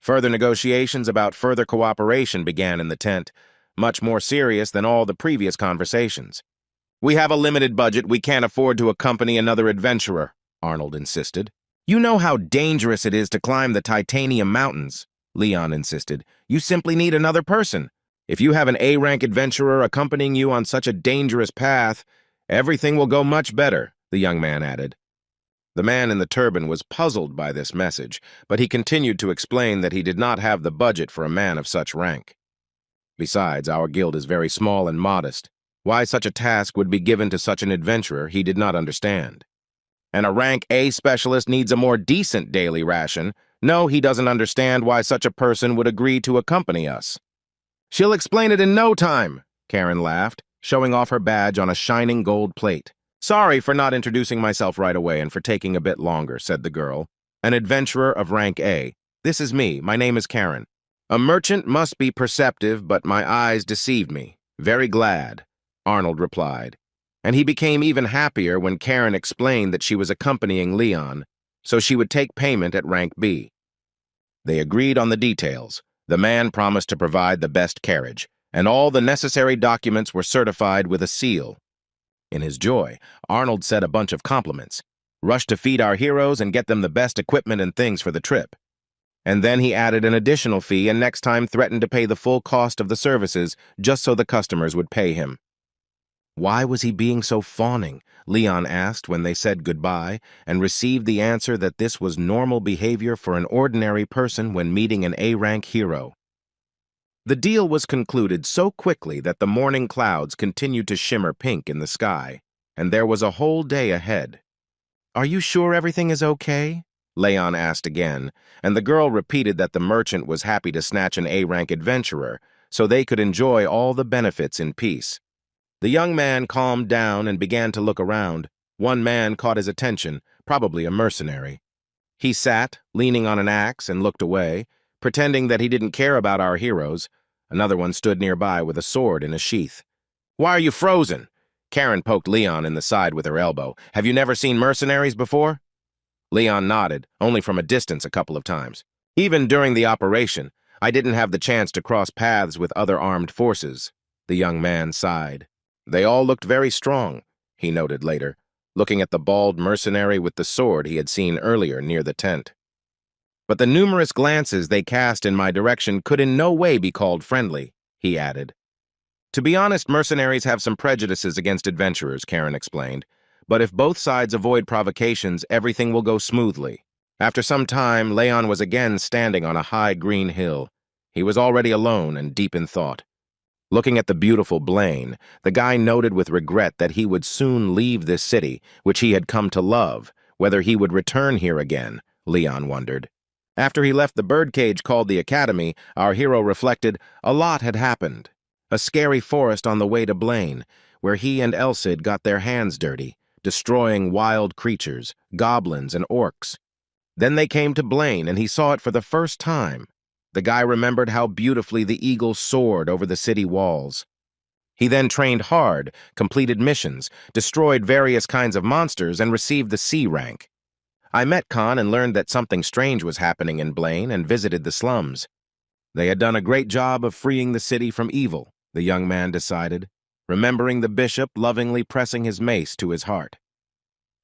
Further negotiations about further cooperation began in the tent, much more serious than all the previous conversations. "We have a limited budget. We can't afford to accompany another adventurer," Arnold insisted. "You know how dangerous it is to climb the Titanium Mountains," Leon insisted. "You simply need another person. If you have an A-rank adventurer accompanying you on such a dangerous path, everything will go much better," the young man added. The man in the turban was puzzled by this message, but he continued to explain that he did not have the budget for a man of such rank. "Besides, our guild is very small and modest. Why such a task would be given to such an adventurer he did not understand. And a rank A specialist needs a more decent daily ration. No, he doesn't understand why such a person would agree to accompany us." "She'll explain it in no time," Karen laughed, showing off her badge on a shining gold plate. "Sorry for not introducing myself right away and for taking a bit longer," said the girl. "An adventurer of rank A. This is me. My name is Karen. A merchant must be perceptive, but my eyes deceived me. Very glad," Arnold replied. And he became even happier when Karen explained that she was accompanying Leon, so she would take payment at rank B. They agreed on the details. The man promised to provide the best carriage, and all the necessary documents were certified with a seal. In his joy, Arnold said a bunch of compliments. Rush to feed our heroes and get them the best equipment and things for the trip. And then he added an additional fee and next time threatened to pay the full cost of the services just so the customers would pay him. Why was he being so fawning? Leon asked when they said goodbye and received the answer that this was normal behavior for an ordinary person when meeting an A-rank hero. The deal was concluded so quickly that the morning clouds continued to shimmer pink in the sky, and there was a whole day ahead. "Are you sure everything is okay?" Leon asked again, and the girl repeated that the merchant was happy to snatch an A-rank adventurer so they could enjoy all the benefits in peace. The young man calmed down and began to look around. One man caught his attention, probably a mercenary. He sat, leaning on an axe, and looked away, pretending that he didn't care about our heroes. Another one stood nearby with a sword in a sheath. "Why are you frozen?" Karen poked Leon in the side with her elbow. "Have you never seen mercenaries before?" Leon nodded, only from a distance a couple of times. "Even during the operation, I didn't have the chance to cross paths with other armed forces." The young man sighed. "They all looked very strong," he noted later, looking at the bald mercenary with the sword he had seen earlier near the tent. "But the numerous glances they cast in my direction could in no way be called friendly," he added. "To be honest, mercenaries have some prejudices against adventurers," Karen explained. "But if both sides avoid provocations, everything will go smoothly." After some time, Leon was again standing on a high green hill. He was already alone and deep in thought. Looking at the beautiful Blaine, the guy noted with regret that he would soon leave this city, which he had come to love. Whether he would return here again, Leon wondered. After he left the birdcage called the Academy, our hero reflected, a lot had happened. A scary forest on the way to Blaine, where he and Elsid got their hands dirty, destroying wild creatures, goblins and orcs. Then they came to Blaine, and he saw it for the first time. The guy remembered how beautifully the eagle soared over the city walls. He then trained hard, completed missions, destroyed various kinds of monsters, and received the C rank. I met Khan and learned that something strange was happening in Blaine and visited the slums. They had done a great job of freeing the city from evil, the young man decided, remembering the bishop lovingly pressing his mace to his heart.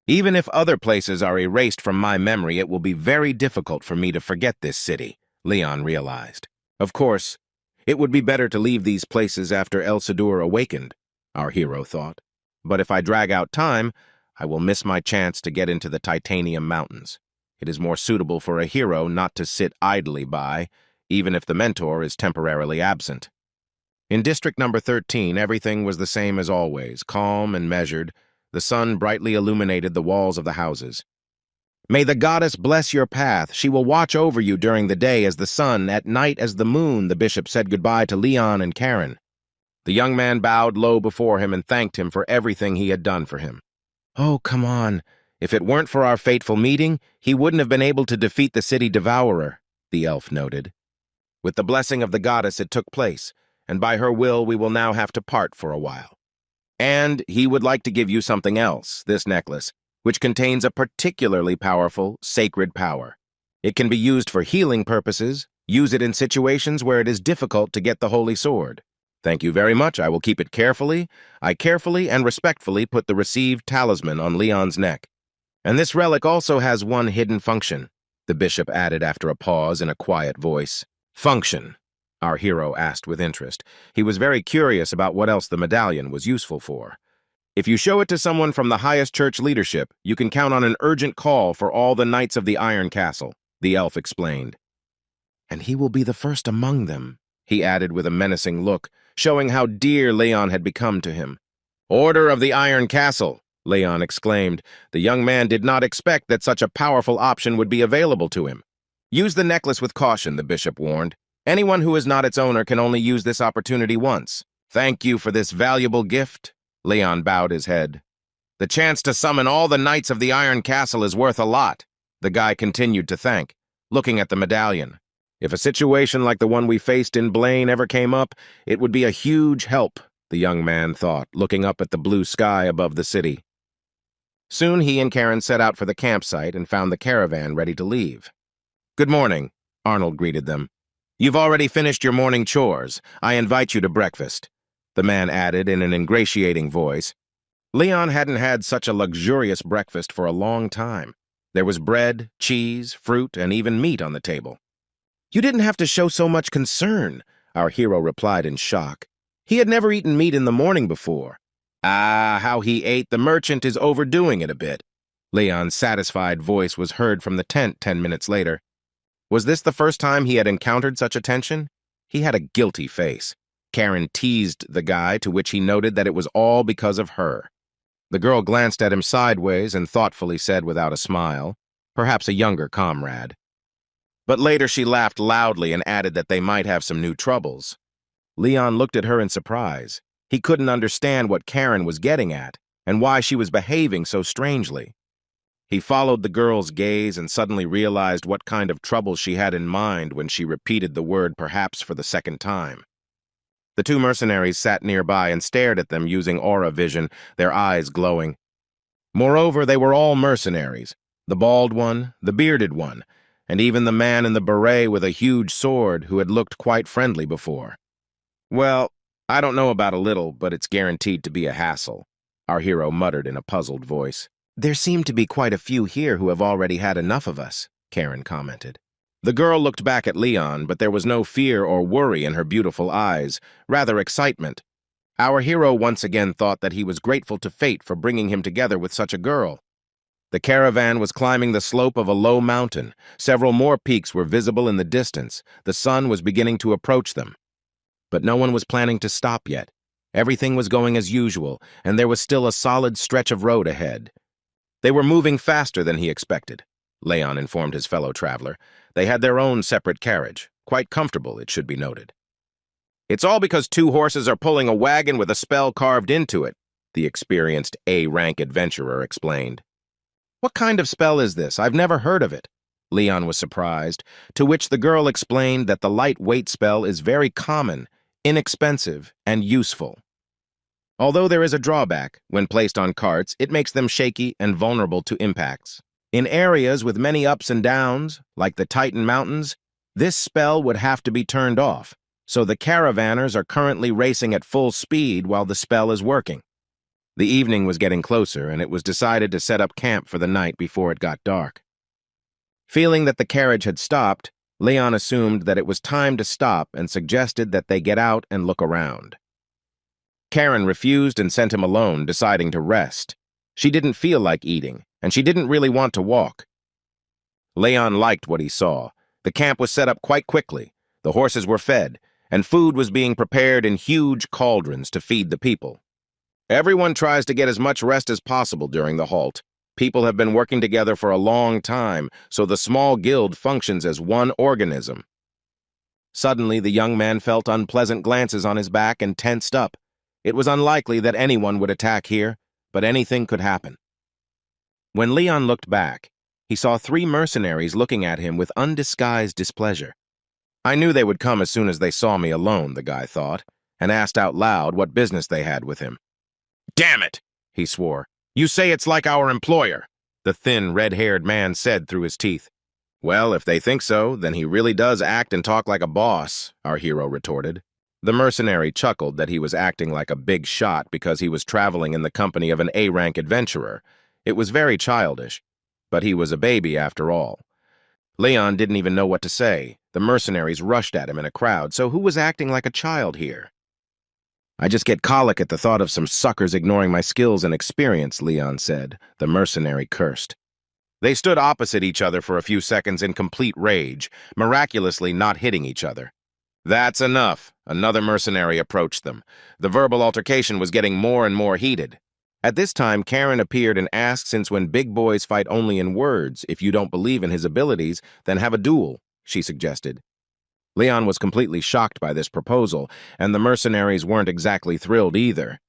"Even if other places are erased from my memory, it will be very difficult for me to forget this city," Leon realized. Of course, it would be better to leave these places after Elsidur awakened, our hero thought. But if I drag out time, I will miss my chance to get into the Titanium Mountains. It is more suitable for a hero not to sit idly by, even if the mentor is temporarily absent. In District Number 13, everything was the same as always, calm and measured. The sun brightly illuminated the walls of the houses. "May the goddess bless your path. She will watch over you during the day as the sun, at night as the moon," the bishop said goodbye to Leon and Karen. The young man bowed low before him and thanked him for everything he had done for him. "Oh, come on. If it weren't for our fateful meeting, he wouldn't have been able to defeat the city devourer," the elf noted. "With the blessing of the goddess, it took place, and by her will we will now have to part for a while. And he would like to give you something else, this necklace, which contains a particularly powerful, sacred power. It can be used for healing purposes. Use it in situations where it is difficult to get the holy sword. Thank you very much. I will keep it carefully. I carefully and respectfully put the received talisman on Leon's neck. And this relic also has one hidden function," the bishop added after a pause in a quiet voice. "Function?" our hero asked with interest. He was very curious about what else the medallion was useful for. "If you show it to someone from the highest church leadership, you can count on an urgent call for all the knights of the Iron Castle," the elf explained. "And he will be the first among them," he added with a menacing look, showing how dear Leon had become to him. "Order of the Iron Castle," Leon exclaimed. The young man did not expect that such a powerful option would be available to him. "Use the necklace with caution," the bishop warned. "Anyone who is not its owner can only use this opportunity once." "Thank you for this valuable gift," Leon bowed his head. "The chance to summon all the knights of the Iron Castle is worth a lot," the guy continued to thank, looking at the medallion. "If a situation like the one we faced in Blaine ever came up, it would be a huge help," the young man thought, looking up at the blue sky above the city. Soon he and Karen set out for the campsite and found the caravan ready to leave. "Good morning," Arnold greeted them. "You've already finished your morning chores. I invite you to breakfast," the man added in an ingratiating voice. Leon hadn't had such a luxurious breakfast for a long time. There was bread, cheese, fruit, and even meat on the table. "You didn't have to show so much concern," our hero replied in shock. He had never eaten meat in the morning before. "Ah, how he ate. The merchant is overdoing it a bit." Leon's satisfied voice was heard from the tent 10 minutes later. Was this the first time he had encountered such attention? He had a guilty face. Karen teased the guy, to which he noted that it was all because of her. The girl glanced at him sideways and thoughtfully said without a smile, perhaps a younger comrade. But later she laughed loudly and added that they might have some new troubles. Leon looked at her in surprise. He couldn't understand what Karen was getting at and why she was behaving so strangely. He followed the girl's gaze and suddenly realized what kind of trouble she had in mind when she repeated the word perhaps for the second time. The two mercenaries sat nearby and stared at them using aura vision, their eyes glowing. Moreover, they were all mercenaries, the bald one, the bearded one, and even the man in the beret with a huge sword who had looked quite friendly before. "Well, I don't know about a little, but it's guaranteed to be a hassle," our hero muttered in a puzzled voice. "There seem to be quite a few here who have already had enough of us," Karen commented. The girl looked back at Leon, but there was no fear or worry in her beautiful eyes, rather excitement. Our hero once again thought that he was grateful to fate for bringing him together with such a girl. The caravan was climbing the slope of a low mountain. Several more peaks were visible in the distance. The sun was beginning to approach them. But no one was planning to stop yet. Everything was going as usual, and there was still a solid stretch of road ahead. They were moving faster than he expected, Leon informed his fellow traveler. They had their own separate carriage, quite comfortable, it should be noted. "It's all because 2 horses are pulling a wagon with a spell carved into it," the experienced A-rank adventurer explained. "What kind of spell is this? I've never heard of it." Leon was surprised, to which the girl explained that the lightweight spell is very common, inexpensive, and useful. Although there is a drawback, when placed on carts, it makes them shaky and vulnerable to impacts. In areas with many ups and downs, like the Titan Mountains, this spell would have to be turned off, so the caravanners are currently racing at full speed while the spell is working. The evening was getting closer, and it was decided to set up camp for the night before it got dark. Feeling that the carriage had stopped, Leon assumed that it was time to stop and suggested that they get out and look around. Karen refused and sent him alone, deciding to rest. She didn't feel like eating, and she didn't really want to walk. Leon liked what he saw. The camp was set up quite quickly, the horses were fed, and food was being prepared in huge cauldrons to feed the people. Everyone tries to get as much rest as possible during the halt. People have been working together for a long time, so the small guild functions as one organism. Suddenly, the young man felt unpleasant glances on his back and tensed up. It was unlikely that anyone would attack here, but anything could happen. When Leon looked back, he saw 3 mercenaries looking at him with undisguised displeasure. "I knew they would come as soon as they saw me alone," the guy thought, and asked out loud what business they had with him. "Damn it!" he swore. "You say it's like our employer," the thin, red-haired man said through his teeth. "Well, if they think so, then he really does act and talk like a boss," our hero retorted. The mercenary chuckled that he was acting like a big shot because he was traveling in the company of an A-rank adventurer. It was very childish, but he was a baby after all. Leon didn't even know what to say. The mercenaries rushed at him in a crowd, so who was acting like a child here? "I just get colic at the thought of some suckers ignoring my skills and experience," Leon said. The mercenary cursed. They stood opposite each other for a few seconds in complete rage, miraculously not hitting each other. "That's enough," another mercenary approached them. The verbal altercation was getting more and more heated. At this time, Karen appeared and asked, since when big boys fight only in words, if you don't believe in his abilities, then have a duel, she suggested. Leon was completely shocked by this proposal, and the mercenaries weren't exactly thrilled either.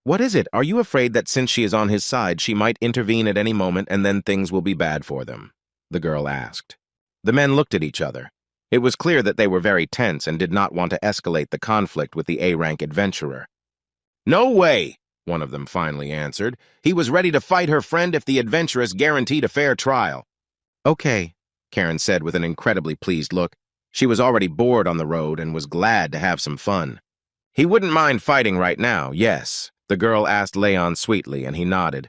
"What is it? Are you afraid that since she is on his side, she might intervene at any moment and then things will be bad for them?" the girl asked. The men looked at each other. It was clear that they were very tense and did not want to escalate the conflict with the A-rank adventurer. "No way," one of them finally answered. He was ready to fight her friend if the adventuress guaranteed a fair trial. "Okay," Karen said with an incredibly pleased look. She was already bored on the road and was glad to have some fun. "He wouldn't mind fighting right now, yes, The girl asked Leon sweetly, and he nodded.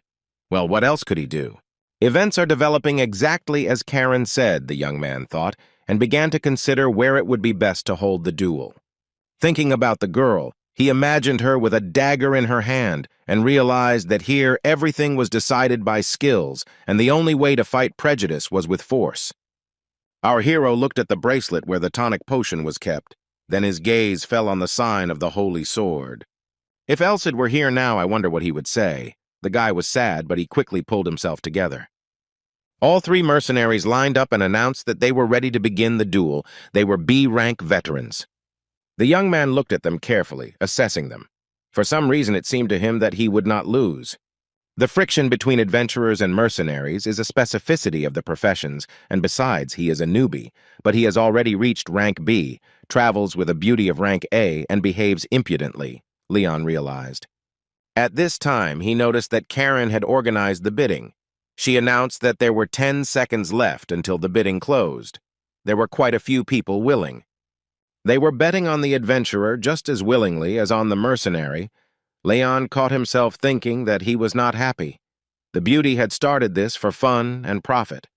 Well, what else could he do? Events are developing exactly as Karen said, the young man thought, and began to consider where it would be best to hold the duel. Thinking about the girl, he imagined her with a dagger in her hand and realized that here everything was decided by skills, and the only way to fight prejudice was with force. Our hero looked at the bracelet where the tonic potion was kept. Then his gaze fell on the sign of the holy sword. If Elsid were here now, I wonder what he would say. The guy was sad, but he quickly pulled himself together. All three mercenaries lined up and announced that they were ready to begin the duel. They were B-rank veterans. The young man looked at them carefully, assessing them. For some reason, it seemed to him that he would not lose. The friction between adventurers and mercenaries is a specificity of the professions, and besides, he is a newbie, but he has already reached rank B, travels with a beauty of rank A, and behaves impudently, Leon realized. At this time, he noticed that Karen had organized the bidding. She announced that there were 10 seconds left until the bidding closed. There were quite a few people willing. They were betting on the adventurer just as willingly as on the mercenary. Leon caught himself thinking that he was not happy. The beauty had started this for fun and profit.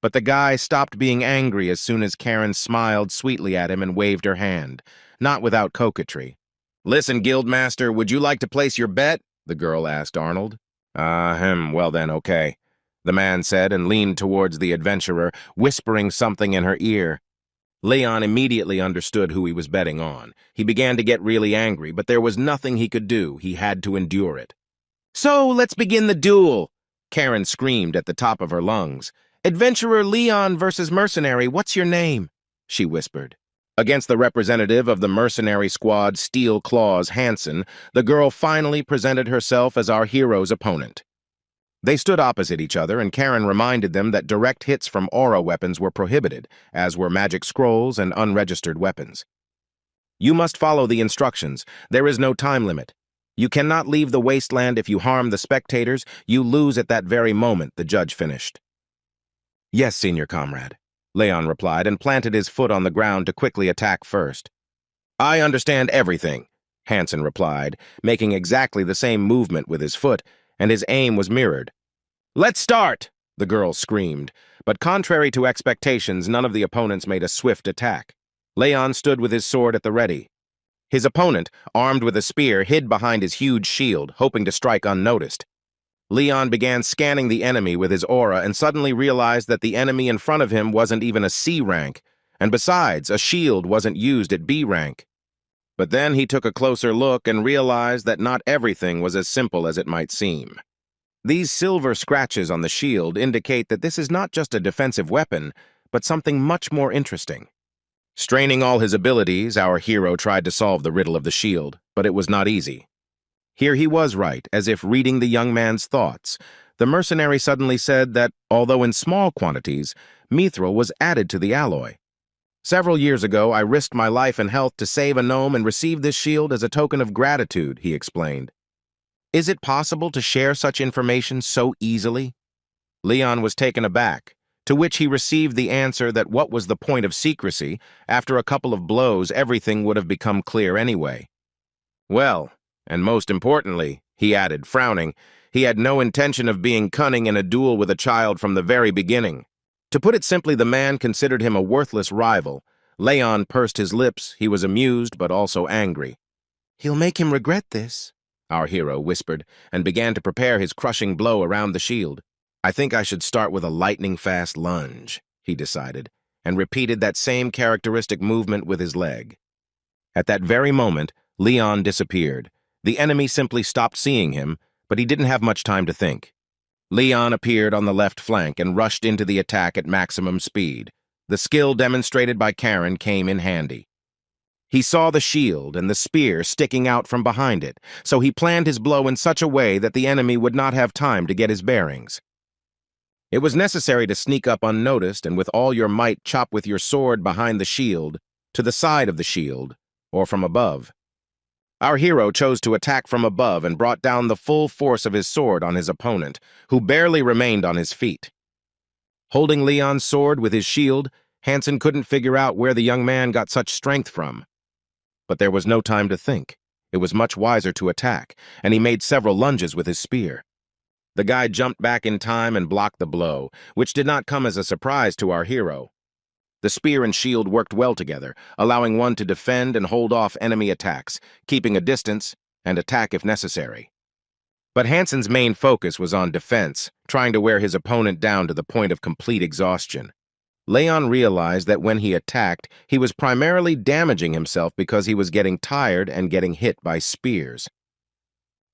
But the guy stopped being angry as soon as Karen smiled sweetly at him and waved her hand, not without coquetry. "Listen, Guildmaster, would you like to place your bet?" the girl asked Arnold. Well then, okay," the man said and leaned towards the adventurer, whispering something in her ear. Leon immediately understood who he was betting on. He began to get really angry, but there was nothing he could do. He had to endure it. "So, let's begin the duel," Karen screamed at the top of her lungs. "Adventurer Leon versus mercenary, what's your name?" she whispered. Against the representative of the mercenary squad, Steel Claws Hansen, the girl finally presented herself as our hero's opponent. They stood opposite each other, and Karen reminded them that direct hits from aura weapons were prohibited, as were magic scrolls and unregistered weapons. "You must follow the instructions. There is no time limit. You cannot leave the wasteland if you harm the spectators. You lose at that very moment," the judge finished. "Yes, senior comrade," Leon replied and planted his foot on the ground to quickly attack first. "I understand everything," Hansen replied, making exactly the same movement with his foot, and his aim was mirrored. "Let's start!" the girl screamed, but contrary to expectations, none of the opponents made a swift attack. Leon stood with his sword at the ready. His opponent, armed with a spear, hid behind his huge shield, hoping to strike unnoticed. Leon began scanning the enemy with his aura and suddenly realized that the enemy in front of him wasn't even a C rank, and besides, a shield wasn't used at B rank. But then he took a closer look and realized that not everything was as simple as it might seem. These silver scratches on the shield indicate that this is not just a defensive weapon, but something much more interesting. Straining all his abilities, our hero tried to solve the riddle of the shield, but it was not easy. Here he was right, as if reading the young man's thoughts. The mercenary suddenly said that, although in small quantities, mithril was added to the alloy. "Several years ago, I risked my life and health to save a gnome and receive this shield as a token of gratitude," he explained. "Is it possible to share such information so easily?" Leon was taken aback, to which he received the answer that what was the point of secrecy? After a couple of blows, everything would have become clear anyway. "Well, and most importantly," he added, frowning, "he had no intention of being cunning in a duel with a child from the very beginning." To put it simply, the man considered him a worthless rival. Leon pursed his lips. He was amused, but also angry. "He'll make him regret this," our hero whispered, and began to prepare his crushing blow around the shield. "I think I should start with a lightning-fast lunge," he decided, and repeated that same characteristic movement with his leg. At that very moment, Leon disappeared. The enemy simply stopped seeing him, but he didn't have much time to think. Leon appeared on the left flank and rushed into the attack at maximum speed. The skill demonstrated by Karen came in handy. He saw the shield and the spear sticking out from behind it, so he planned his blow in such a way that the enemy would not have time to get his bearings. It was necessary to sneak up unnoticed and with all your might chop with your sword behind the shield, to the side of the shield, or from above. Our hero chose to attack from above and brought down the full force of his sword on his opponent, who barely remained on his feet. Holding Leon's sword with his shield, Hansen couldn't figure out where the young man got such strength from. But there was no time to think. it was much wiser to attack, and he made several lunges with his spear. The guy jumped back in time and blocked the blow, which did not come as a surprise to our hero. The spear and shield worked well together, allowing one to defend and hold off enemy attacks, keeping a distance and attack if necessary. But Hansen's main focus was on defense, trying to wear his opponent down to the point of complete exhaustion. Leon realized that when he attacked, he was primarily damaging himself because he was getting tired and getting hit by spears.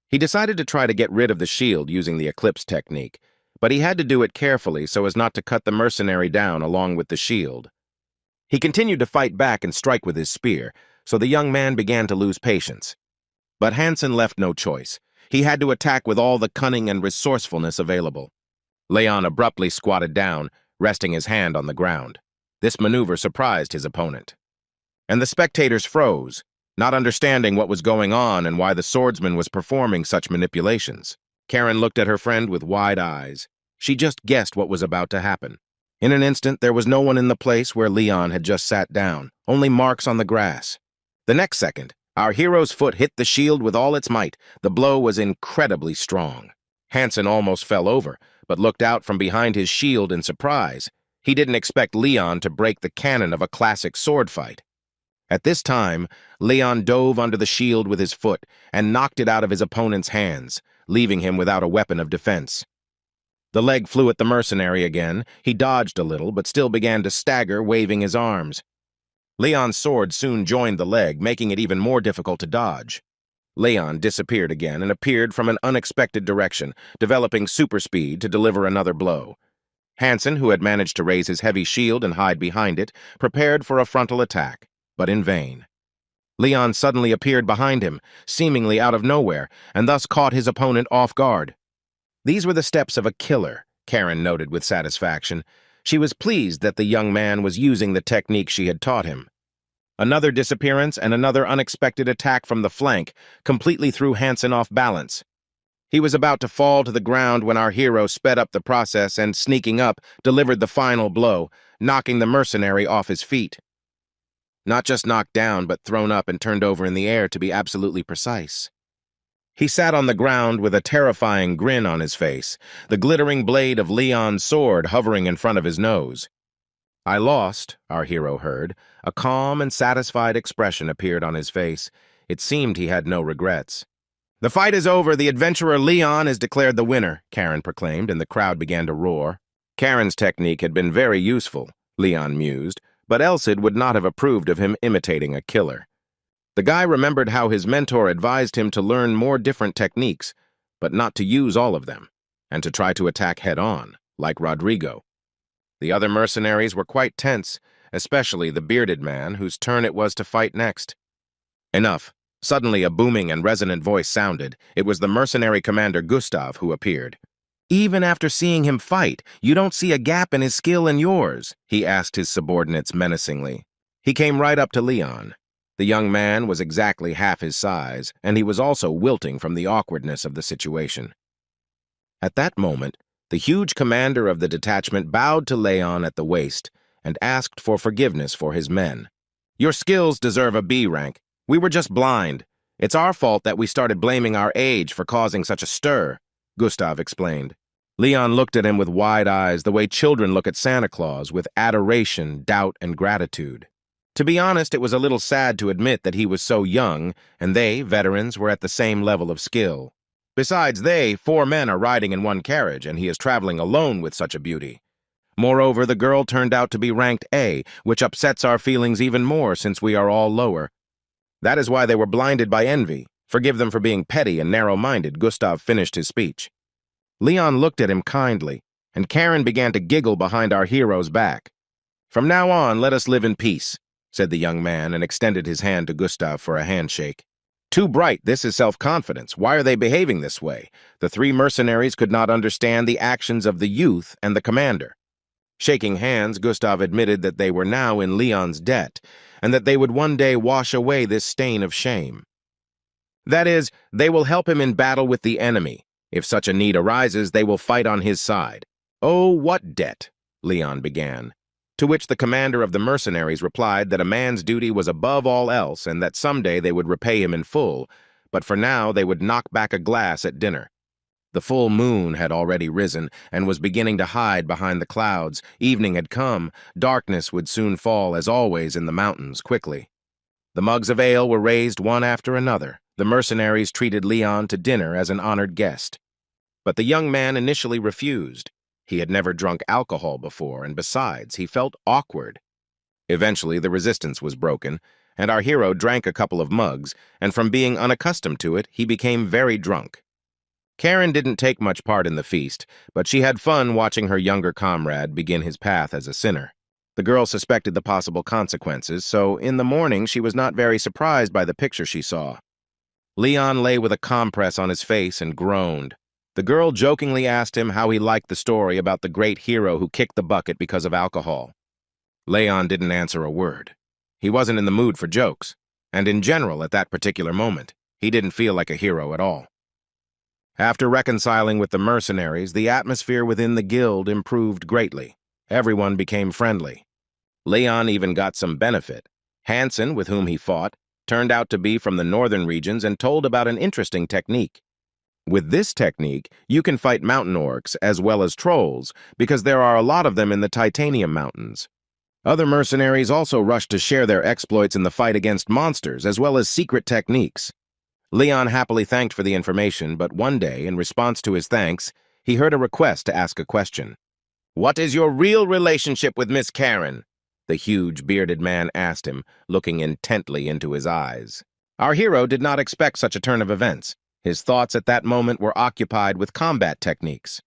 He decided to try to get rid of the shield using the eclipse technique, but he had to do it carefully so as not to cut the mercenary down along with the shield. He continued to fight back and strike with his spear, so the young man began to lose patience. But Hansen left no choice. He had to attack with all the cunning and resourcefulness available. Leon abruptly squatted down, resting his hand on the ground. This maneuver surprised his opponent. And the spectators froze, not understanding what was going on and why the swordsman was performing such manipulations. Karen looked at her friend with wide eyes. She just guessed what was about to happen. In an instant, there was no one in the place where Leon had just sat down, only marks on the grass. The next second, our hero's foot hit the shield with all its might. The blow was incredibly strong. Hansen almost fell over, but looked out from behind his shield in surprise. He didn't expect Leon to break the canon of a classic sword fight. At this time, Leon dove under the shield with his foot and knocked it out of his opponent's hands, leaving him without a weapon of defense. The leg flew at the mercenary again. He dodged a little, but still began to stagger, waving his arms. Leon's sword soon joined the leg, making it even more difficult to dodge. Leon disappeared again and appeared from an unexpected direction, developing super speed to deliver another blow. Hansen, who had managed to raise his heavy shield and hide behind it, prepared for a frontal attack, but in vain. Leon suddenly appeared behind him, seemingly out of nowhere, and thus caught his opponent off guard. These were the steps of a killer, Karen noted with satisfaction. She was pleased that the young man was using the technique she had taught him. Another disappearance and another unexpected attack from the flank completely threw Hansen off balance. He was about to fall to the ground when our hero sped up the process and, sneaking up, delivered the final blow, knocking the mercenary off his feet. Not just knocked down, but thrown up and turned over in the air, to be absolutely precise. He sat on the ground with a terrifying grin on his face, the glittering blade of Leon's sword hovering in front of his nose. "I lost," our hero heard. A calm and satisfied expression appeared on his face. It seemed he had no regrets. "The fight is over. The adventurer Leon is declared the winner," Karen proclaimed, and the crowd began to roar. Karen's technique had been very useful, Leon mused, but Elsid would not have approved of him imitating a killer. The guy remembered how his mentor advised him to learn more different techniques, but not to use all of them, and to try to attack head-on, like Rodrigo. The other mercenaries were quite tense, especially the bearded man whose turn it was to fight next. Enough. Suddenly a booming and resonant voice sounded. It was the mercenary commander Gustav who appeared. "Even after seeing him fight, you don't see a gap in his skill and yours?" he asked his subordinates menacingly. He came right up to Leon. The young man was exactly half his size, and he was also wilting from the awkwardness of the situation. At that moment, the huge commander of the detachment bowed to Leon at the waist and asked for forgiveness for his men. "Your skills deserve a B rank. We were just blind. It's our fault that we started blaming our age for causing such a stir," Gustav explained. Leon looked at him with wide eyes, the way children look at Santa Claus, with adoration, doubt, and gratitude. To be honest, it was a little sad to admit that he was so young, and they, veterans, were at the same level of skill. Besides, 4 men are riding in one carriage, and he is traveling alone with such a beauty. Moreover, the girl turned out to be ranked A, which upsets our feelings even more since we are all lower. That is why they were blinded by envy. Forgive them for being petty and narrow-minded, Gustav finished his speech. Leon looked at him kindly, and Karen began to giggle behind our hero's back. "From now on, let us live in peace," said the young man, and extended his hand to Gustav for a handshake. "Too bright, this is self-confidence. Why are they behaving this way?" The 3 mercenaries could not understand the actions of the youth and the commander. Shaking hands, Gustav admitted that they were now in Leon's debt, and that they would one day wash away this stain of shame. That is, they will help him in battle with the enemy. If such a need arises, they will fight on his side. "Oh, what debt?" Leon began. To which the commander of the mercenaries replied that a man's duty was above all else and that someday they would repay him in full, but for now they would knock back a glass at dinner. The full moon had already risen and was beginning to hide behind the clouds. Evening had come. Darkness would soon fall, as always in the mountains, quickly. The mugs of ale were raised one after another. The mercenaries treated Leon to dinner as an honored guest. But the young man initially refused. He had never drunk alcohol before, and besides, he felt awkward. Eventually, the resistance was broken, and our hero drank a couple of mugs, and from being unaccustomed to it, he became very drunk. Karen didn't take much part in the feast, but she had fun watching her younger comrade begin his path as a sinner. The girl suspected the possible consequences, so in the morning she was not very surprised by the picture she saw. Leon lay with a compress on his face and groaned. The girl jokingly asked him how he liked the story about the great hero who kicked the bucket because of alcohol. Leon didn't answer a word. He wasn't in the mood for jokes, and in general, at that particular moment, he didn't feel like a hero at all. After reconciling with the mercenaries, the atmosphere within the guild improved greatly. Everyone became friendly. Leon even got some benefit. Hansen, with whom he fought, turned out to be from the northern regions and told about an interesting technique. With this technique, you can fight mountain orcs as well as trolls, because there are a lot of them in the Titanium Mountains. Other mercenaries also rushed to share their exploits in the fight against monsters, as well as secret techniques. Leon happily thanked for the information, but one day, in response to his thanks, he heard a request to ask a question. "What is your real relationship with Miss Karen?" the huge, bearded man asked him, looking intently into his eyes. Our hero did not expect such a turn of events. His thoughts at that moment were occupied with combat techniques.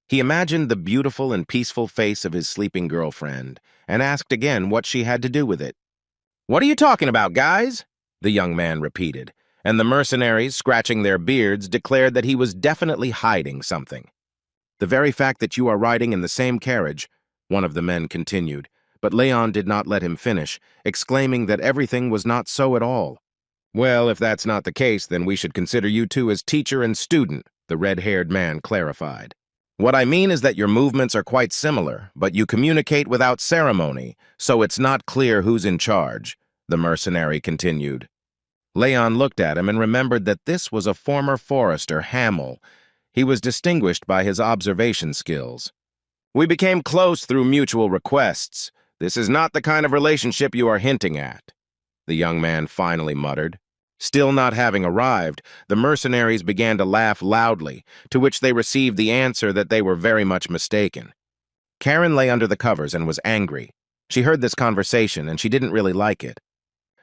He imagined the beautiful and peaceful face of his sleeping girlfriend and asked again what she had to do with it. "What are you talking about, guys?" the young man repeated, and the mercenaries, scratching their beards, declared that he was definitely hiding something. "The very fact that you are riding in the same carriage," one of the men continued, but Leon did not let him finish, exclaiming that everything was not so at all. "Well, if that's not the case, then we should consider you two as teacher and student," the red-haired man clarified. "What I mean is that your movements are quite similar, but you communicate without ceremony, so it's not clear who's in charge," the mercenary continued. Leon looked at him and remembered that this was a former forester, Hamill. He was distinguished by his observation skills. "We became close through mutual requests. This is not the kind of relationship you are hinting at," the young man finally muttered. Still not having arrived, the mercenaries began to laugh loudly, to which they received the answer that they were very much mistaken. Karen lay under the covers and was angry. She heard this conversation, and she didn't really like it.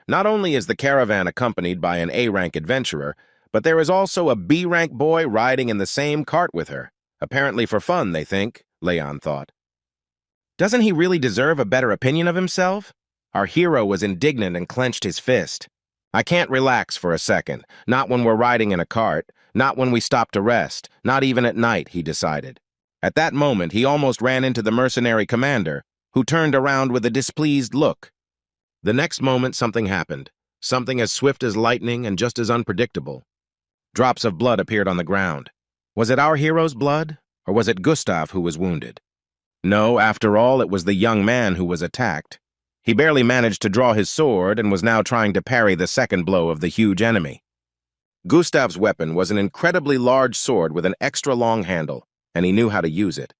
Not only is the caravan accompanied by an A-rank adventurer, but there is also a B-rank boy riding in the same cart with her. Apparently for fun, they think, Leon thought. Doesn't he really deserve a better opinion of himself? Our hero was indignant and clenched his fist. "I can't relax for a second, not when we're riding in a cart, not when we stop to rest, not even at night," he decided. At that moment, he almost ran into the mercenary commander, who turned around with a displeased look. The next moment, something happened, something as swift as lightning and just as unpredictable. Drops of blood appeared on the ground. Was it our hero's blood, or was it Gustav who was wounded? No, after all, it was the young man who was attacked. He barely managed to draw his sword and was now trying to parry the second blow of the huge enemy. Gustav's weapon was an incredibly large sword with an extra-long handle, and he knew how to use it.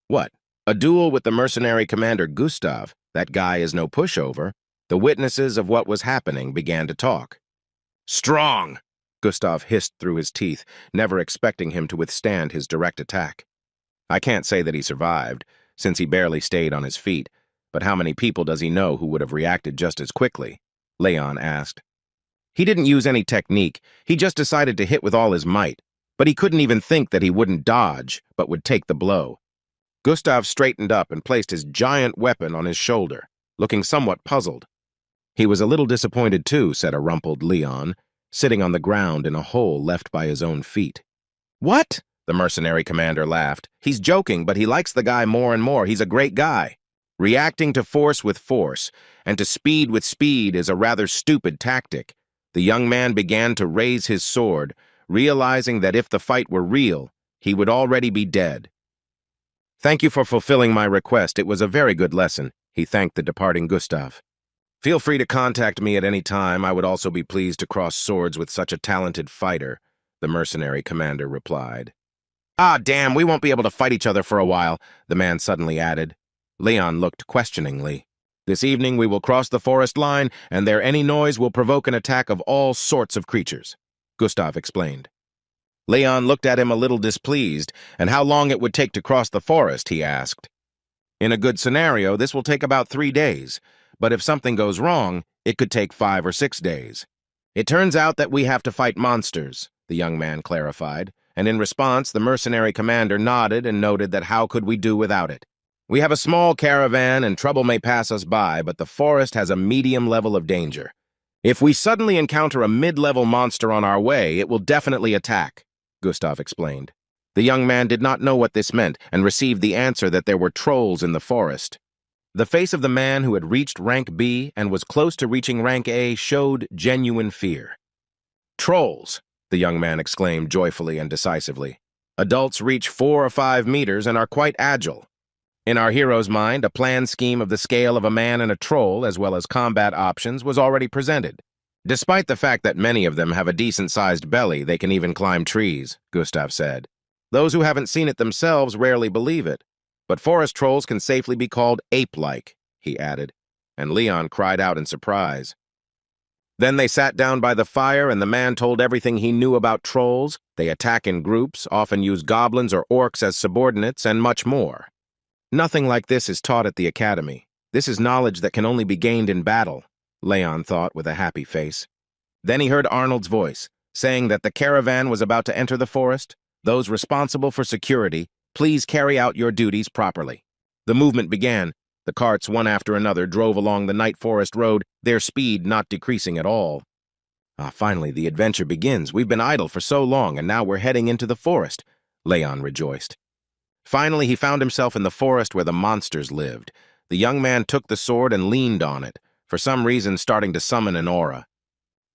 What? A duel with the mercenary commander Gustav? That guy is no pushover. The witnesses of what was happening began to talk. "Strong!" Gustav hissed through his teeth, never expecting him to withstand his direct attack. I can't say that he survived, since he barely stayed on his feet, but how many people does he know who would have reacted just as quickly? Leon asked. He didn't use any technique, he just decided to hit with all his might, but he couldn't even think that he wouldn't dodge, but would take the blow. Gustav straightened up and placed his giant weapon on his shoulder, looking somewhat puzzled. He was a little disappointed too, said a rumpled Leon, sitting on the ground in a hole left by his own feet. "What?" the mercenary commander laughed. "He's joking, but he likes the guy more and more. He's a great guy. Reacting to force with force, and to speed with speed is a rather stupid tactic." The young man began to raise his sword, realizing that if the fight were real, he would already be dead. "Thank you for fulfilling my request. It was a very good lesson," he thanked the departing Gustav. Feel free to contact me at any time. I would also be pleased to cross swords with such a talented fighter, the mercenary commander replied. Ah, damn, we won't be able to fight each other for a while, the man suddenly added. Leon looked questioningly. This evening we will cross the forest line, and there any noise will provoke an attack of all sorts of creatures, Gustav explained. Leon looked at him a little displeased, and how long it would take to cross the forest, he asked. In a good scenario, this will take about 3 days, but if something goes wrong, it could take 5 or 6 days. It turns out that we have to fight monsters, the young man clarified, and in response, the mercenary commander nodded and noted that how could we do without it. We have a small caravan and trouble may pass us by, but the forest has a medium level of danger. If we suddenly encounter a mid-level monster on our way, it will definitely attack, Gustav explained. The young man did not know what this meant and received the answer that there were trolls in the forest. The face of the man who had reached rank B and was close to reaching rank A showed genuine fear. Trolls, the young man exclaimed joyfully and decisively. Adults reach 4 or 5 meters and are quite agile. In our hero's mind, a planned scheme of the scale of a man and a troll, as well as combat options, was already presented. Despite the fact that many of them have a decent-sized belly, they can even climb trees, Gustav said. Those who haven't seen it themselves rarely believe it. But forest trolls can safely be called ape-like, he added, and Leon cried out in surprise. Then they sat down by the fire, and the man told everything he knew about trolls. They attack in groups, often use goblins or orcs as subordinates, and much more. Nothing like this is taught at the academy. This is knowledge that can only be gained in battle, Leon thought with a happy face. Then he heard Arnold's voice, saying that the caravan was about to enter the forest. Those responsible for security, please carry out your duties properly. The movement began. The carts, one after another, drove along the night forest road, their speed not decreasing at all. Finally, the adventure begins. We've been idle for so long, and now we're heading into the forest, Leon rejoiced. Finally, he found himself in the forest where the monsters lived. The young man took the sword and leaned on it, for some reason starting to summon an aura.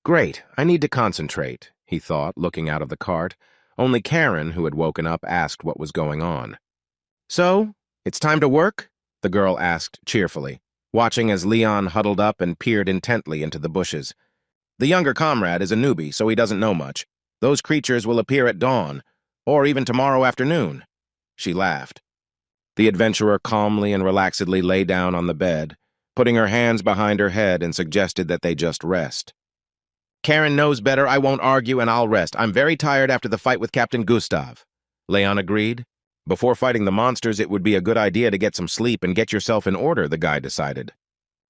Great, I need to concentrate, he thought, looking out of the cart. Only Karen, who had woken up, asked what was going on. So, it's time to work? The girl asked cheerfully, watching as Leon huddled up and peered intently into the bushes. The younger comrade is a newbie, so he doesn't know much. Those creatures will appear at dawn, or even tomorrow afternoon. She laughed. The adventurer calmly and relaxedly lay down on the bed, putting her hands behind her head, and suggested that they just rest. Karen knows better. I won't argue, and I'll rest. I'm very tired after the fight with Captain Gustav. Leon agreed. Before fighting the monsters, it would be a good idea to get some sleep and get yourself in order, the guy decided.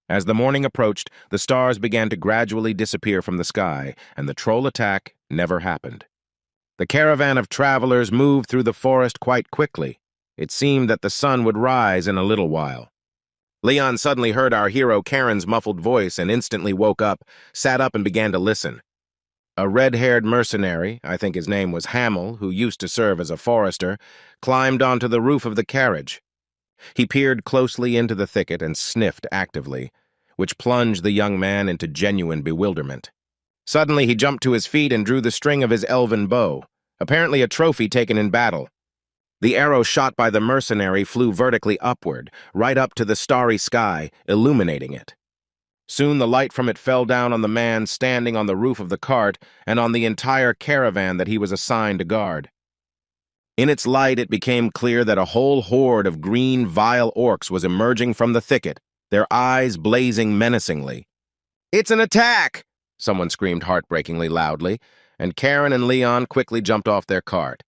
As the morning approached, the stars began to gradually disappear from the sky, and the troll attack never happened. The caravan of travelers moved through the forest quite quickly. It seemed that the sun would rise in a little while. Leon suddenly heard our hero Karen's muffled voice and instantly woke up, sat up and began to listen. A red-haired mercenary, I think his name was Hamel, who used to serve as a forester, climbed onto the roof of the carriage. He peered closely into the thicket and sniffed actively, which plunged the young man into genuine bewilderment. Suddenly he jumped to his feet and drew the string of his elven bow, apparently a trophy taken in battle. The arrow shot by the mercenary flew vertically upward, right up to the starry sky, illuminating it. Soon the light from it fell down on the man standing on the roof of the cart and on the entire caravan that he was assigned to guard. In its light, it became clear that a whole horde of green, vile orcs was emerging from the thicket, their eyes blazing menacingly. "It's an attack!" someone screamed heartbreakingly loudly, and Karen and Leon quickly jumped off their cart.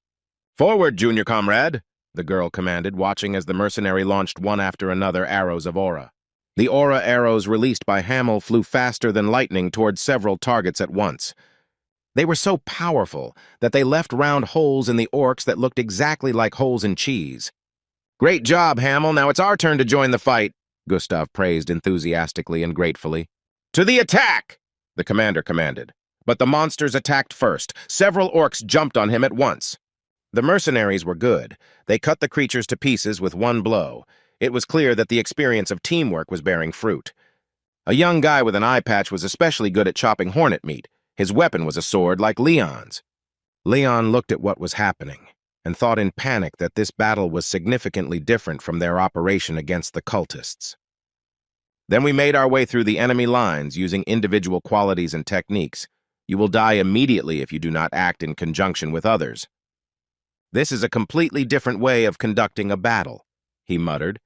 "Forward, junior comrade," the girl commanded, watching as the mercenary launched one after another arrows of aura. The aura arrows released by Hamel flew faster than lightning towards several targets at once. They were so powerful that they left round holes in the orcs that looked exactly like holes in cheese. "Great job, Hamel. Now it's our turn to join the fight," Gustav praised enthusiastically and gratefully. "To the attack!" the commander commanded. But the monsters attacked first. Several orcs jumped on him at once. The mercenaries were good. They cut the creatures to pieces with one blow. It was clear that the experience of teamwork was bearing fruit. A young guy with an eye patch was especially good at chopping hornet meat. His weapon was a sword like Leon's. Leon looked at what was happening and thought in panic that this battle was significantly different from their operation against the cultists. Then we made our way through the enemy lines using individual qualities and techniques. You will die immediately if you do not act in conjunction with others. This is a completely different way of conducting a battle, he muttered,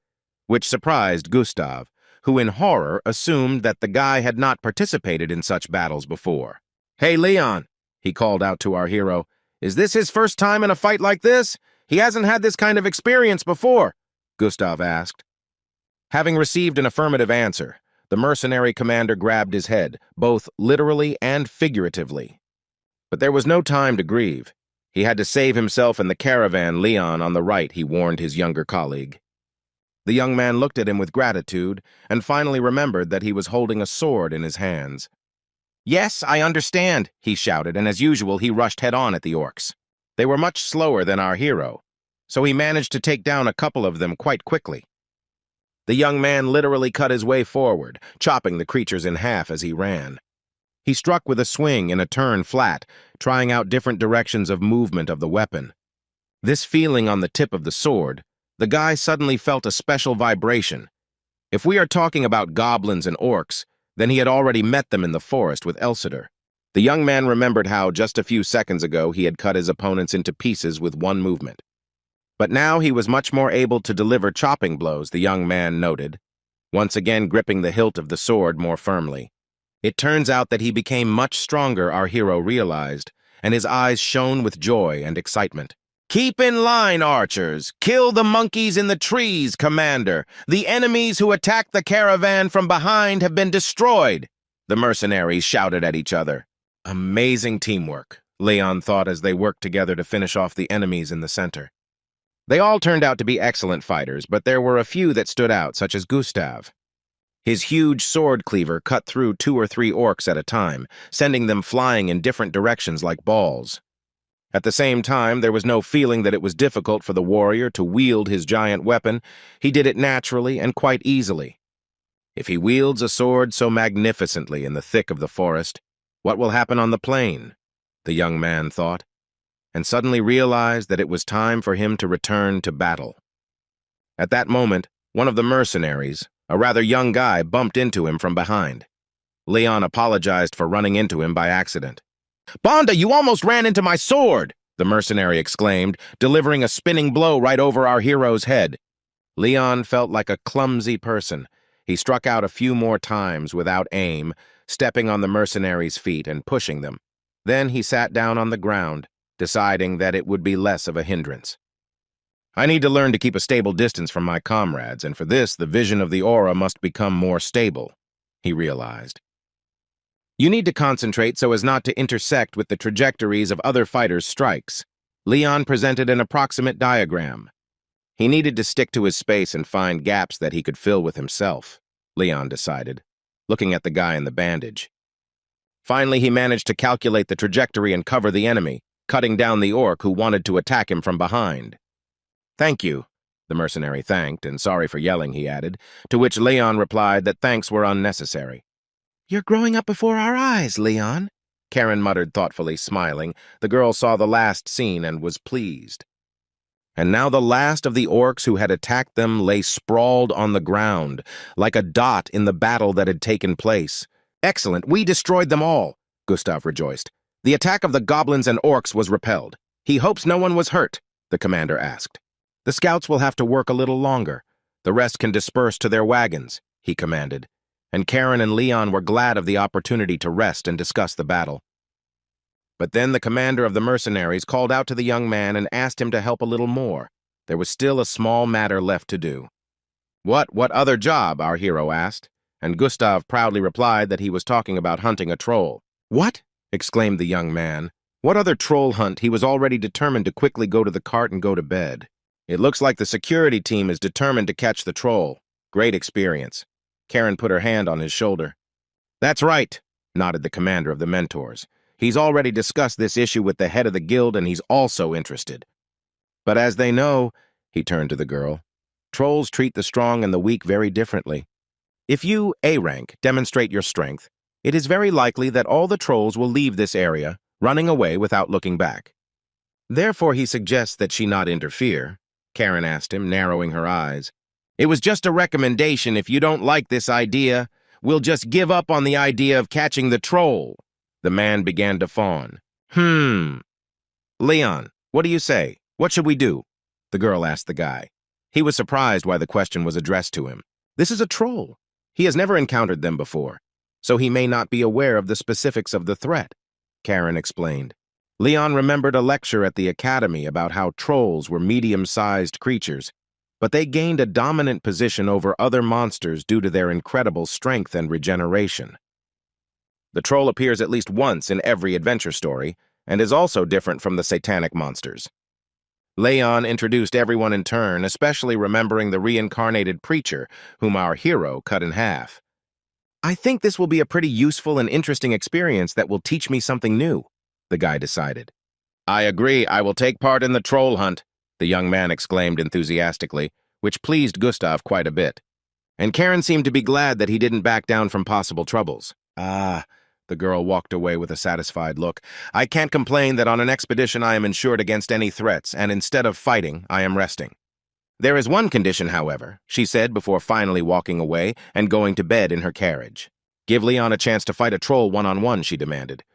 which surprised Gustav, who in horror assumed that the guy had not participated in such battles before. "Hey, Leon," he called out to our hero, "is this his first time in a fight like this? He hasn't had this kind of experience before," Gustav asked. Having received an affirmative answer, the mercenary commander grabbed his head, both literally and figuratively. But there was no time to grieve. He had to save himself and the caravan. Leon on the right, he warned his younger colleague. The young man looked at him with gratitude and finally remembered that he was holding a sword in his hands. "Yes, I understand," he shouted, and as usual, he rushed head-on at the orcs. They were much slower than our hero, so he managed to take down a couple of them quite quickly. The young man literally cut his way forward, chopping the creatures in half as he ran. He struck with a swing and a turn flat, trying out different directions of movement of the weapon. This feeling on the tip of the sword, the guy suddenly felt a special vibration. If we are talking about goblins and orcs, then he had already met them in the forest with Elsider. The young man remembered how, just a few seconds ago, he had cut his opponents into pieces with one movement. But now he was much more able to deliver chopping blows, the young man noted, once again gripping the hilt of the sword more firmly. It turns out that he became much stronger, our hero realized, and his eyes shone with joy and excitement. "Keep in line, archers! Kill the monkeys in the trees, Commander! The enemies who attacked the caravan from behind have been destroyed!" The mercenaries shouted at each other. Amazing teamwork, Leon thought as they worked together to finish off the enemies in the center. They all turned out to be excellent fighters, but there were a few that stood out, such as Gustav. His huge sword cleaver cut through 2 or 3 orcs at a time, sending them flying in different directions like balls. At the same time, there was no feeling that it was difficult for the warrior to wield his giant weapon. He did it naturally and quite easily. If he wields a sword so magnificently in the thick of the forest, what will happen on the plain? The young man thought, and suddenly realized that it was time for him to return to battle. At that moment, one of the mercenaries, a rather young guy, bumped into him from behind. Leon apologized for running into him by accident. "Bonda, you almost ran into my sword!" the mercenary exclaimed, delivering a spinning blow right over our hero's head. Leon felt like a clumsy person. He struck out a few more times without aim, stepping on the mercenary's feet and pushing them. Then he sat down on the ground, deciding that it would be less of a hindrance. "I need to learn to keep a stable distance from my comrades, and for this, the vision of the aura must become more stable," he realized. "You need to concentrate so as not to intersect with the trajectories of other fighters' strikes." Leon presented an approximate diagram. He needed to stick to his space and find gaps that he could fill with himself, Leon decided, looking at the guy in the bandage. Finally, he managed to calculate the trajectory and cover the enemy, cutting down the orc who wanted to attack him from behind. "Thank you," the mercenary thanked, and "sorry for yelling," he added, to which Leon replied that thanks were unnecessary. "You're growing up before our eyes, Leon," Karen muttered thoughtfully, smiling. The girl saw the last scene and was pleased. And now the last of the orcs who had attacked them lay sprawled on the ground, like a dot in the battle that had taken place. "Excellent, we destroyed them all," Gustav rejoiced. "The attack of the goblins and orcs was repelled. He hopes no one was hurt," the commander asked. "The scouts will have to work a little longer. The rest can disperse to their wagons," he commanded, and Karen and Leon were glad of the opportunity to rest and discuss the battle. But then the commander of the mercenaries called out to the young man and asked him to help a little more. There was still a small matter left to do. What other job?" our hero asked, and Gustav proudly replied that he was talking about hunting a troll. "What?" exclaimed the young man. "What other troll hunt?" He was already determined to quickly go to the cart and go to bed. "It looks like the security team is determined to catch the troll. Great experience." Karen put her hand on his shoulder. "That's right," nodded the commander of the mentors. "He's already discussed this issue with the head of the guild, and he's also interested. But as they know," he turned to the girl, "trolls treat the strong and the weak very differently. If you, A-rank, demonstrate your strength, it is very likely that all the trolls will leave this area, running away without looking back. Therefore, he suggests that she not interfere," Karen asked him, narrowing her eyes. It was just a recommendation. If you don't like this idea, we'll just give up on the idea of catching the troll. The man began to fawn. Leon, what do you say? What should we do? The girl asked the guy. He was surprised why the question was addressed to him. This is a troll. He has never encountered them before, so he may not be aware of the specifics of the threat, Karen explained. Leon remembered a lecture at the academy about how trolls were medium-sized creatures, but they gained a dominant position over other monsters due to their incredible strength and regeneration. The troll appears at least once in every adventure story, and is also different from the satanic monsters. Leon introduced everyone in turn, especially remembering the reincarnated preacher, whom our hero cut in half. I think this will be a pretty useful and interesting experience that will teach me something new, the guy decided. I agree, I will take part in the troll hunt, the young man exclaimed enthusiastically, which pleased Gustav quite a bit. And Karen seemed to be glad that he didn't back down from possible troubles. The girl walked away with a satisfied look. I can't complain that on an expedition I am insured against any threats, and instead of fighting, I am resting. There is one condition, however, she said before finally walking away and going to bed in her carriage. Give Leon a chance to fight a troll one-on-one, she demanded.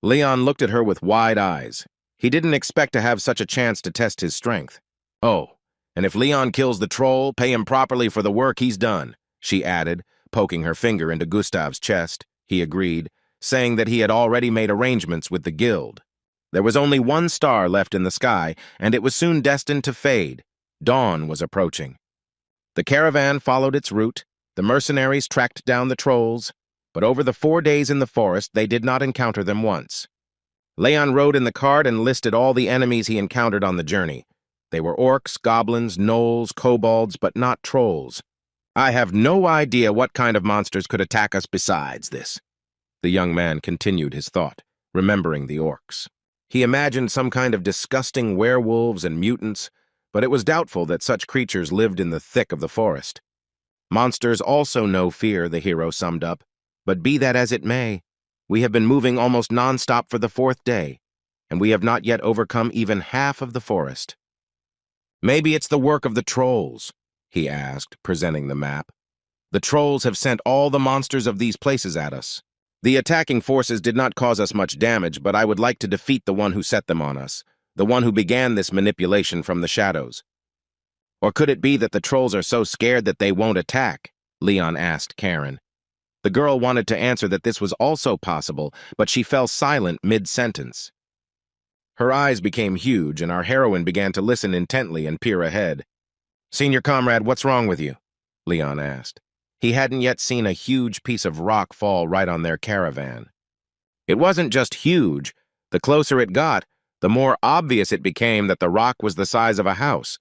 Leon looked at her with wide eyes. He didn't expect to have such a chance to test his strength. Oh, and if Leon kills the troll, pay him properly for the work he's done, she added, poking her finger into Gustav's chest. He agreed, saying that he had already made arrangements with the guild. There was only one star left in the sky, and it was soon destined to fade. Dawn was approaching. The caravan followed its route, the mercenaries tracked down the trolls, but over the 4 days in the forest they did not encounter them once. Leon rode in the cart and listed all the enemies he encountered on the journey. They were orcs, goblins, gnolls, kobolds, but not trolls. I have no idea what kind of monsters could attack us besides this. The young man continued his thought, remembering the orcs. He imagined some kind of disgusting werewolves and mutants, but it was doubtful that such creatures lived in the thick of the forest. Monsters also know fear, the hero summed up, but be that as it may, we have been moving almost non-stop for the 4th day, and we have not yet overcome even half of the forest. Maybe it's the work of the trolls, he asked, presenting the map. The trolls have sent all the monsters of these places at us. The attacking forces did not cause us much damage, but I would like to defeat the one who set them on us, the one who began this manipulation from the shadows. Or could it be that the trolls are so scared that they won't attack? Leon asked Karen. The girl wanted to answer that this was also possible, but she fell silent mid-sentence. Her eyes became huge, and our heroine began to listen intently and peer ahead. Senior comrade, what's wrong with you? Leon asked. He hadn't yet seen a huge piece of rock fall right on their caravan. It wasn't just huge. The closer it got, the more obvious it became that the rock was the size of a house.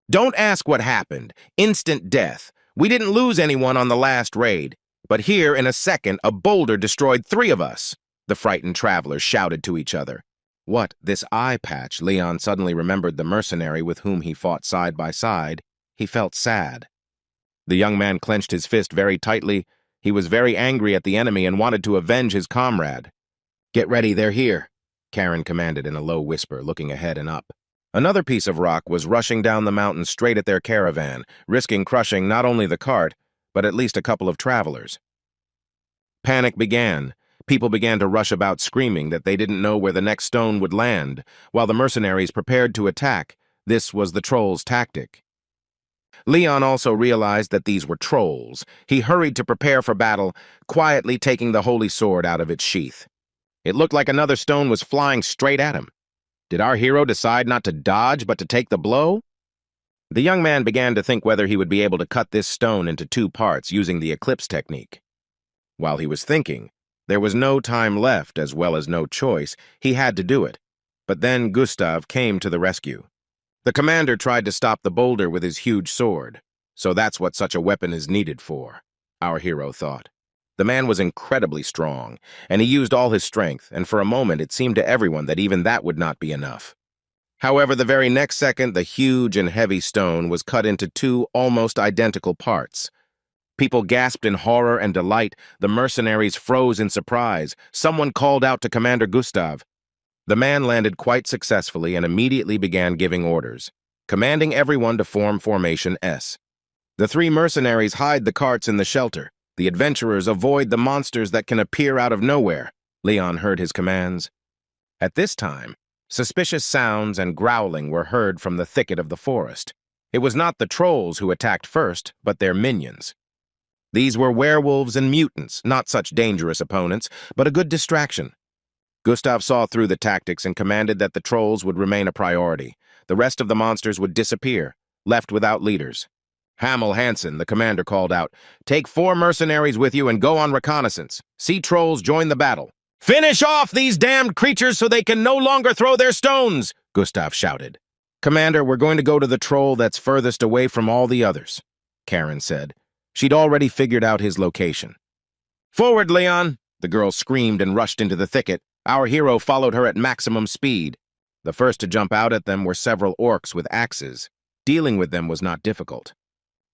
Don't ask what happened. Instant death. We didn't lose anyone on the last raid. But here, in a second, a boulder destroyed 3 of us, the frightened travelers shouted to each other. What, this eye patch? Leon suddenly remembered the mercenary with whom he fought side by side. He felt sad. The young man clenched his fist very tightly. He was very angry at the enemy and wanted to avenge his comrade. Get ready, they're here, Karen commanded in a low whisper, looking ahead and up. Another piece of rock was rushing down the mountain straight at their caravan, risking crushing not only the cart, but at least a couple of travelers. Panic began. People began to rush about screaming that they didn't know where the next stone would land, while the mercenaries prepared to attack. This was the trolls' tactic. Leon also realized that these were trolls. He hurried to prepare for battle, quietly taking the holy sword out of its sheath. It looked like another stone was flying straight at him. Did our hero decide not to dodge but to take the blow? The young man began to think whether he would be able to cut this stone into 2 parts using the eclipse technique. While he was thinking, there was no time left as well as no choice. He had to do it. But then Gustav came to the rescue. The commander tried to stop the boulder with his huge sword. So that's what such a weapon is needed for, our hero thought. The man was incredibly strong, and he used all his strength, and for a moment it seemed to everyone that even that would not be enough. However, the very next second, the huge and heavy stone was cut into 2 almost identical parts. People gasped in horror and delight. The mercenaries froze in surprise. Someone called out to Commander Gustav. The man landed quite successfully and immediately began giving orders, commanding everyone to form Formation S. The three mercenaries hide the carts in the shelter. The adventurers avoid the monsters that can appear out of nowhere. Leon heard his commands. At this time, suspicious sounds and growling were heard from the thicket of the forest. It was not the trolls who attacked first, but their minions. These were werewolves and mutants, not such dangerous opponents, but a good distraction. Gustav saw through the tactics and commanded that the trolls would remain a priority. The rest of the monsters would disappear, left without leaders. Hamel Hansen, the commander, called out, "Take 4 mercenaries with you and go on reconnaissance. See trolls join the battle." "Finish off these damned creatures so they can no longer throw their stones!" Gustav shouted. "Commander, we're going to go to the troll that's furthest away from all the others," Karen said. She'd already figured out his location. "Forward, Leon!" The girl screamed and rushed into the thicket. Our hero followed her at maximum speed. The first to jump out at them were several orcs with axes. Dealing with them was not difficult.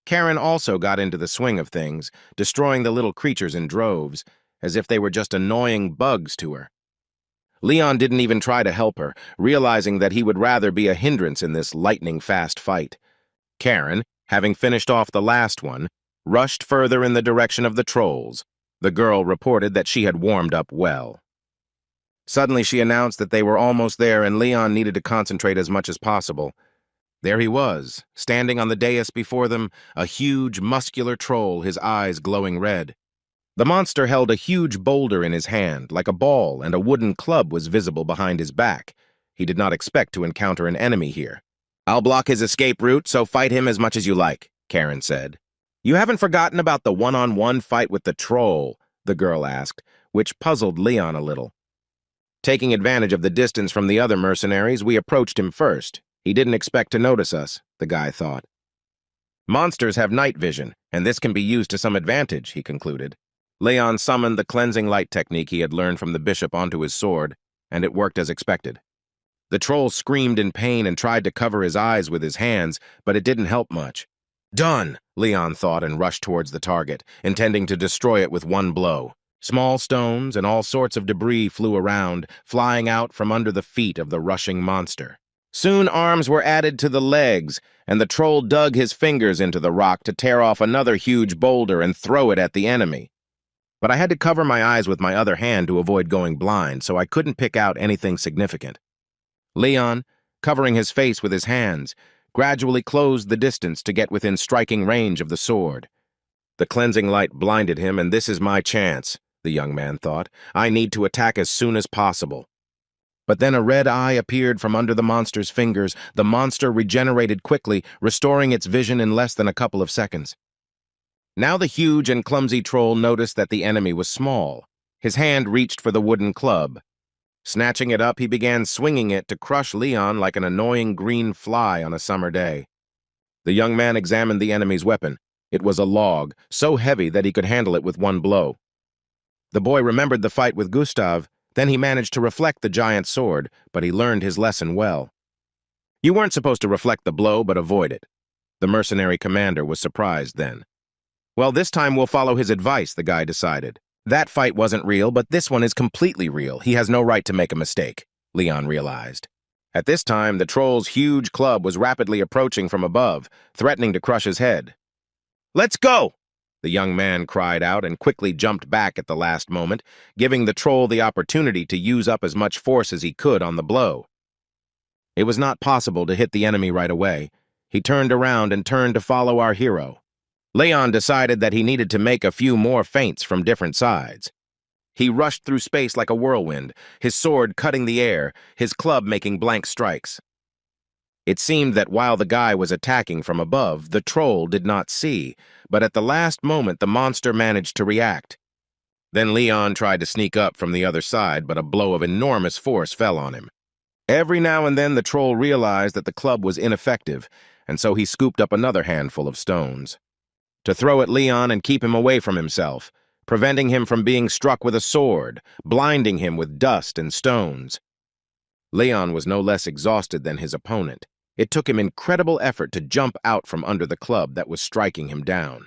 Karen also got into the swing of things, destroying the little creatures in droves, as if they were just annoying bugs to her. Leon didn't even try to help her, realizing that he would rather be a hindrance in this lightning-fast fight. Karen, having finished off the last one, rushed further in the direction of the trolls. The girl reported that she had warmed up well. Suddenly she announced that they were almost there and Leon needed to concentrate as much as possible. There he was, standing on the dais before them, a huge, muscular troll, his eyes glowing red. The monster held a huge boulder in his hand, like a ball, and a wooden club was visible behind his back. He did not expect to encounter an enemy here. "I'll block his escape route, so fight him as much as you like," Karen said. "You haven't forgotten about the one-on-one fight with the troll?" the girl asked, which puzzled Leon a little. Taking advantage of the distance from the other mercenaries, we approached him first. He didn't expect to notice us, the guy thought. "Monsters have night vision, and this can be used to some advantage," he concluded. Leon summoned the cleansing light technique he had learned from the bishop onto his sword, and it worked as expected. The troll screamed in pain and tried to cover his eyes with his hands, but it didn't help much. "Done," Leon thought and rushed towards the target, intending to destroy it with one blow. Small stones and all sorts of debris flew around, flying out from under the feet of the rushing monster. Soon arms were added to the legs, and the troll dug his fingers into the rock to tear off another huge boulder and throw it at the enemy. But I had to cover my eyes with my other hand to avoid going blind, so I couldn't pick out anything significant. Leon, covering his face with his hands, gradually closed the distance to get within striking range of the sword. The cleansing light blinded him, and this is my chance, the young man thought. I need to attack as soon as possible. But then a red eye appeared from under the monster's fingers. The monster regenerated quickly, restoring its vision in less than a couple of seconds. Now the huge and clumsy troll noticed that the enemy was small. His hand reached for the wooden club. Snatching it up, he began swinging it to crush Leon like an annoying green fly on a summer day. The young man examined the enemy's weapon. It was a log, so heavy that he could handle it with one blow. The boy remembered the fight with Gustav. Then he managed to reflect the giant sword, but he learned his lesson well. You weren't supposed to reflect the blow, but avoid it. The mercenary commander was surprised then. Well, this time we'll follow his advice, the guy decided. That fight wasn't real, but this one is completely real. He has no right to make a mistake, Leon realized. At this time, the troll's huge club was rapidly approaching from above, threatening to crush his head. "Let's go!" the young man cried out and quickly jumped back at the last moment, giving the troll the opportunity to use up as much force as he could on the blow. It was not possible to hit the enemy right away. He turned around and turned to follow our hero. Leon decided that he needed to make a few more feints from different sides. He rushed through space like a whirlwind, his sword cutting the air, his club making blank strikes. It seemed that while the guy was attacking from above, the troll did not see, but at the last moment the monster managed to react. Then Leon tried to sneak up from the other side, but a blow of enormous force fell on him. Every now and then the troll realized that the club was ineffective, and so he scooped up another handful of stones to throw at Leon and keep him away from himself, preventing him from being struck with a sword, blinding him with dust and stones. Leon was no less exhausted than his opponent. It took him incredible effort to jump out from under the club that was striking him down.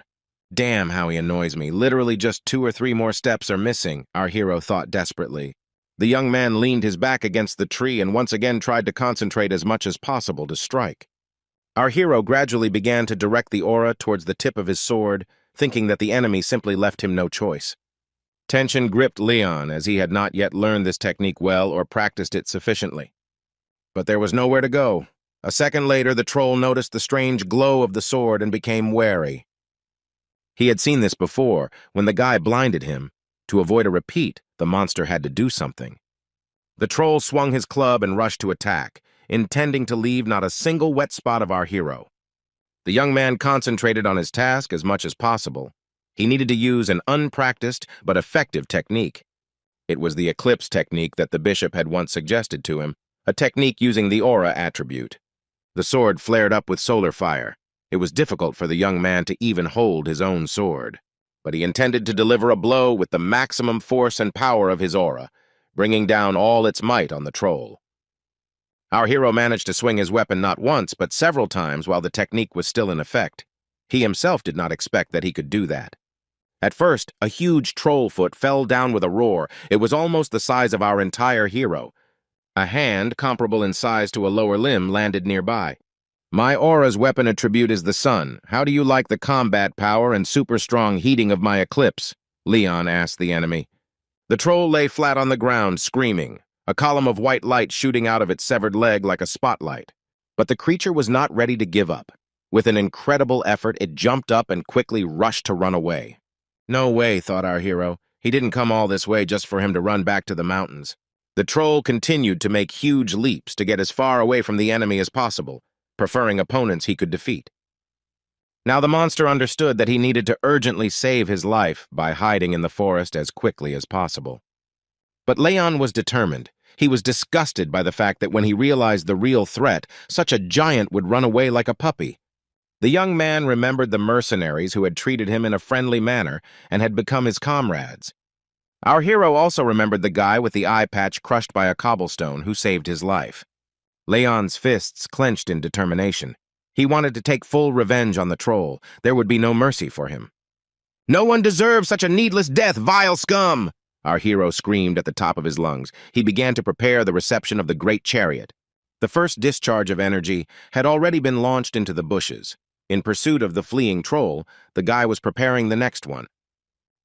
Damn, how he annoys me. Literally just 2 or 3 more steps are missing, our hero thought desperately. The young man leaned his back against the tree and once again tried to concentrate as much as possible to strike. Our hero gradually began to direct the aura towards the tip of his sword, thinking that the enemy simply left him no choice. Tension gripped Leon as he had not yet learned this technique well or practiced it sufficiently. But there was nowhere to go. A second later, the troll noticed the strange glow of the sword and became wary. He had seen this before, when the guy blinded him. To avoid a repeat, the monster had to do something. The troll swung his club and rushed to attack, intending to leave not a single wet spot of our hero. The young man concentrated on his task as much as possible. He needed to use an unpracticed but effective technique. It was the eclipse technique that the bishop had once suggested to him, a technique using the aura attribute. The sword flared up with solar fire. It was difficult for the young man to even hold his own sword, but he intended to deliver a blow with the maximum force and power of his aura, bringing down all its might on the troll. Our hero managed to swing his weapon not once, but several times while the technique was still in effect. He himself did not expect that he could do that. At first, a huge troll foot fell down with a roar. It was almost the size of our entire hero. A hand, comparable in size to a lower limb, landed nearby. My aura's weapon attribute is the sun. How do you like the combat power and super strong heating of my eclipse? Leon asked the enemy. The troll lay flat on the ground, screaming, a column of white light shooting out of its severed leg like a spotlight. But the creature was not ready to give up. With an incredible effort, it jumped up and quickly rushed to run away. No way, thought our hero. He didn't come all this way just for him to run back to the mountains. The troll continued to make huge leaps to get as far away from the enemy as possible, preferring opponents he could defeat. Now the monster understood that he needed to urgently save his life by hiding in the forest as quickly as possible. But Leon was determined. He was disgusted by the fact that when he realized the real threat, such a giant would run away like a puppy. The young man remembered the mercenaries who had treated him in a friendly manner and had become his comrades. Our hero also remembered the guy with the eye patch crushed by a cobblestone who saved his life. Leon's fists clenched in determination. He wanted to take full revenge on the troll. There would be no mercy for him. "No one deserves such a needless death, vile scum!" Our hero screamed at the top of his lungs. He began to prepare the reception of the great chariot. The first discharge of energy had already been launched into the bushes. In pursuit of the fleeing troll, the guy was preparing the next one.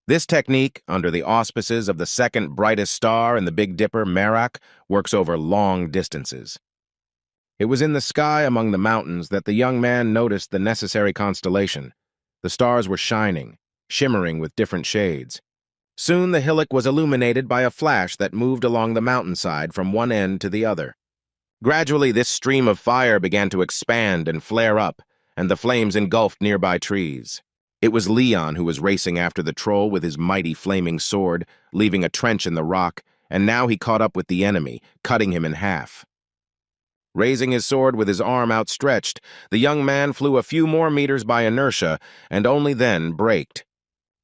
This technique, under the auspices of the second brightest star in the Big Dipper, Merak, works over long distances. It was in the sky among the mountains that the young man noticed the necessary constellation. The stars were shining, shimmering with different shades. Soon the hillock was illuminated by a flash that moved along the mountainside from one end to the other. Gradually, this stream of fire began to expand and flare up, and the flames engulfed nearby trees. It was Leon who was racing after the troll with his mighty flaming sword, leaving a trench in the rock, and now he caught up with the enemy, cutting him in half. Raising his sword with his arm outstretched, the young man flew a few more meters by inertia, and only then braked.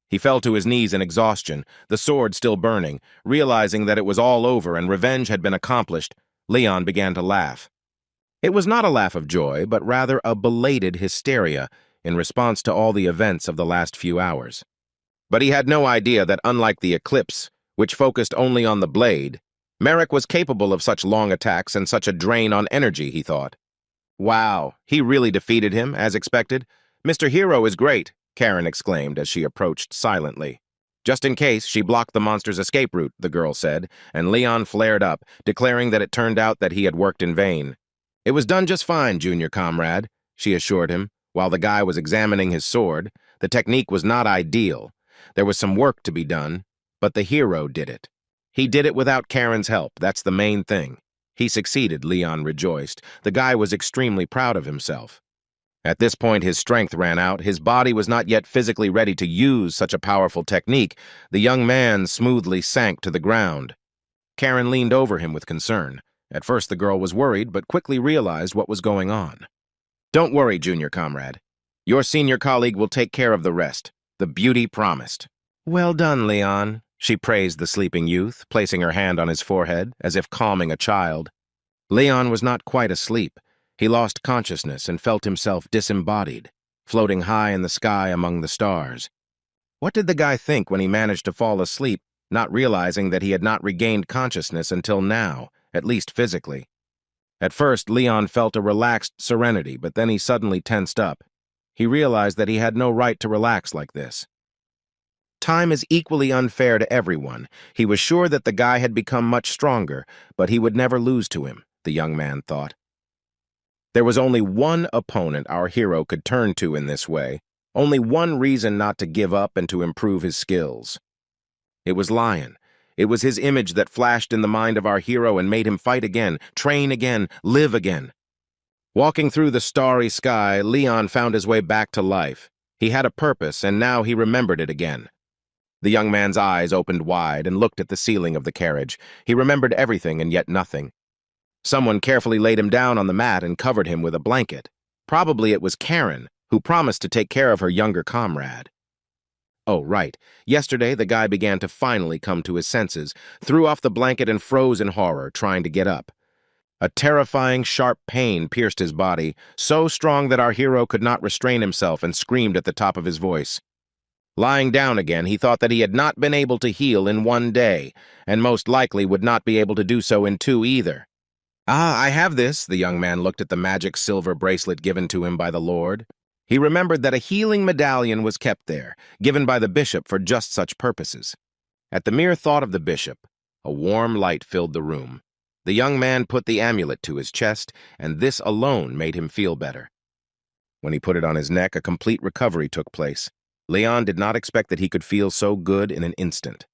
He fell to his knees in exhaustion, the sword still burning. Realizing that it was all over and revenge had been accomplished, Leon began to laugh. It was not a laugh of joy, but rather a belated hysteria in response to all the events of the last few hours. But he had no idea that unlike the eclipse, which focused only on the blade, Merrick was capable of such long attacks and such a drain on energy, he thought. Wow, he really defeated him, as expected. "Mr. Hero is great," Karen exclaimed as she approached silently. Just in case, she blocked the monster's escape route, the girl said, and Leon flared up, declaring that it turned out that he had worked in vain. "It was done just fine, junior comrade," she assured him, while the guy was examining his sword. The technique was not ideal. There was some work to be done, but the hero did it. He did it without Karen's help, that's the main thing. He succeeded, Leon rejoiced. The guy was extremely proud of himself. At this point, his strength ran out. His body was not yet physically ready to use such a powerful technique. The young man smoothly sank to the ground. Karen leaned over him with concern. At first, the girl was worried, but quickly realized what was going on. "Don't worry, junior comrade. Your senior colleague will take care of the rest. The beauty promised." "Well done, Leon," she praised the sleeping youth, placing her hand on his forehead, as if calming a child. Leon was not quite asleep. He lost consciousness and felt himself disembodied, floating high in the sky among the stars. What did the guy think when he managed to fall asleep, not realizing that he had not regained consciousness until now, at least physically? At first, Leon felt a relaxed serenity, but then he suddenly tensed up. He realized that he had no right to relax like this. Time is equally unfair to everyone. He was sure that the guy had become much stronger, but he would never lose to him, the young man thought. There was only one opponent our hero could turn to in this way, only one reason not to give up and to improve his skills. It was Lion. It was his image that flashed in the mind of our hero and made him fight again, train again, live again. Walking through the starry sky, Leon found his way back to life. He had a purpose, and now he remembered it again. The young man's eyes opened wide and looked at the ceiling of the carriage. He remembered everything and yet nothing. Someone carefully laid him down on the mat and covered him with a blanket. Probably it was Karen, who promised to take care of her younger comrade. Oh, right. Yesterday, the guy began to finally come to his senses, threw off the blanket and froze in horror, trying to get up. A terrifying, sharp pain pierced his body, so strong that our hero could not restrain himself and screamed at the top of his voice. Lying down again, he thought that he had not been able to heal in 1 day, and most likely would not be able to do so in 2 either. "Ah, I have this," the young man looked at the magic silver bracelet given to him by the Lord. He remembered that a healing medallion was kept there, given by the bishop for just such purposes. At the mere thought of the bishop, a warm light filled the room. The young man put the amulet to his chest, and this alone made him feel better. When he put it on his neck, a complete recovery took place. Leon did not expect that he could feel so good in an instant.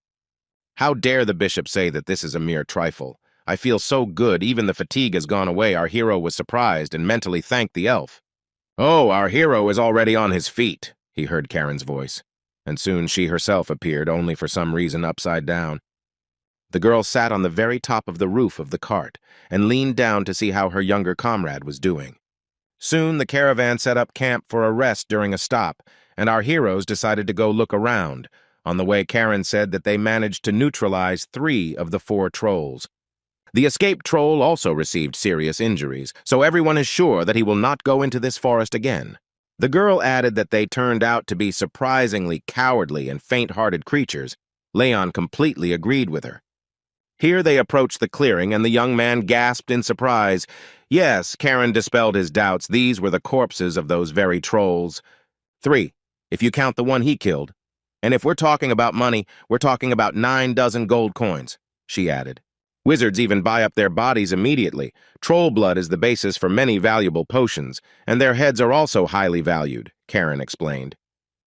"How dare the bishop say that this is a mere trifle? I feel so good, even the fatigue has gone away." Our hero was surprised and mentally thanked the elf. "Oh, our hero is already on his feet," he heard Karen's voice, and soon she herself appeared, only for some reason upside down. The girl sat on the very top of the roof of the cart and leaned down to see how her younger comrade was doing. Soon the caravan set up camp for a rest during a stop, and our heroes decided to go look around. On the way, Karen said that they managed to neutralize 3 of the 4 trolls. The escaped troll also received serious injuries, so everyone is sure that he will not go into this forest again. The girl added that they turned out to be surprisingly cowardly and faint-hearted creatures. Leon completely agreed with her. Here they approached the clearing, and the young man gasped in surprise. Yes, Karen dispelled his doubts. These were the corpses of those very trolls. 3, if you count the one he killed. And if we're talking about money, we're talking about 9 dozen gold coins, she added. Wizards even buy up their bodies immediately. Troll blood is the basis for many valuable potions, and their heads are also highly valued, Karen explained.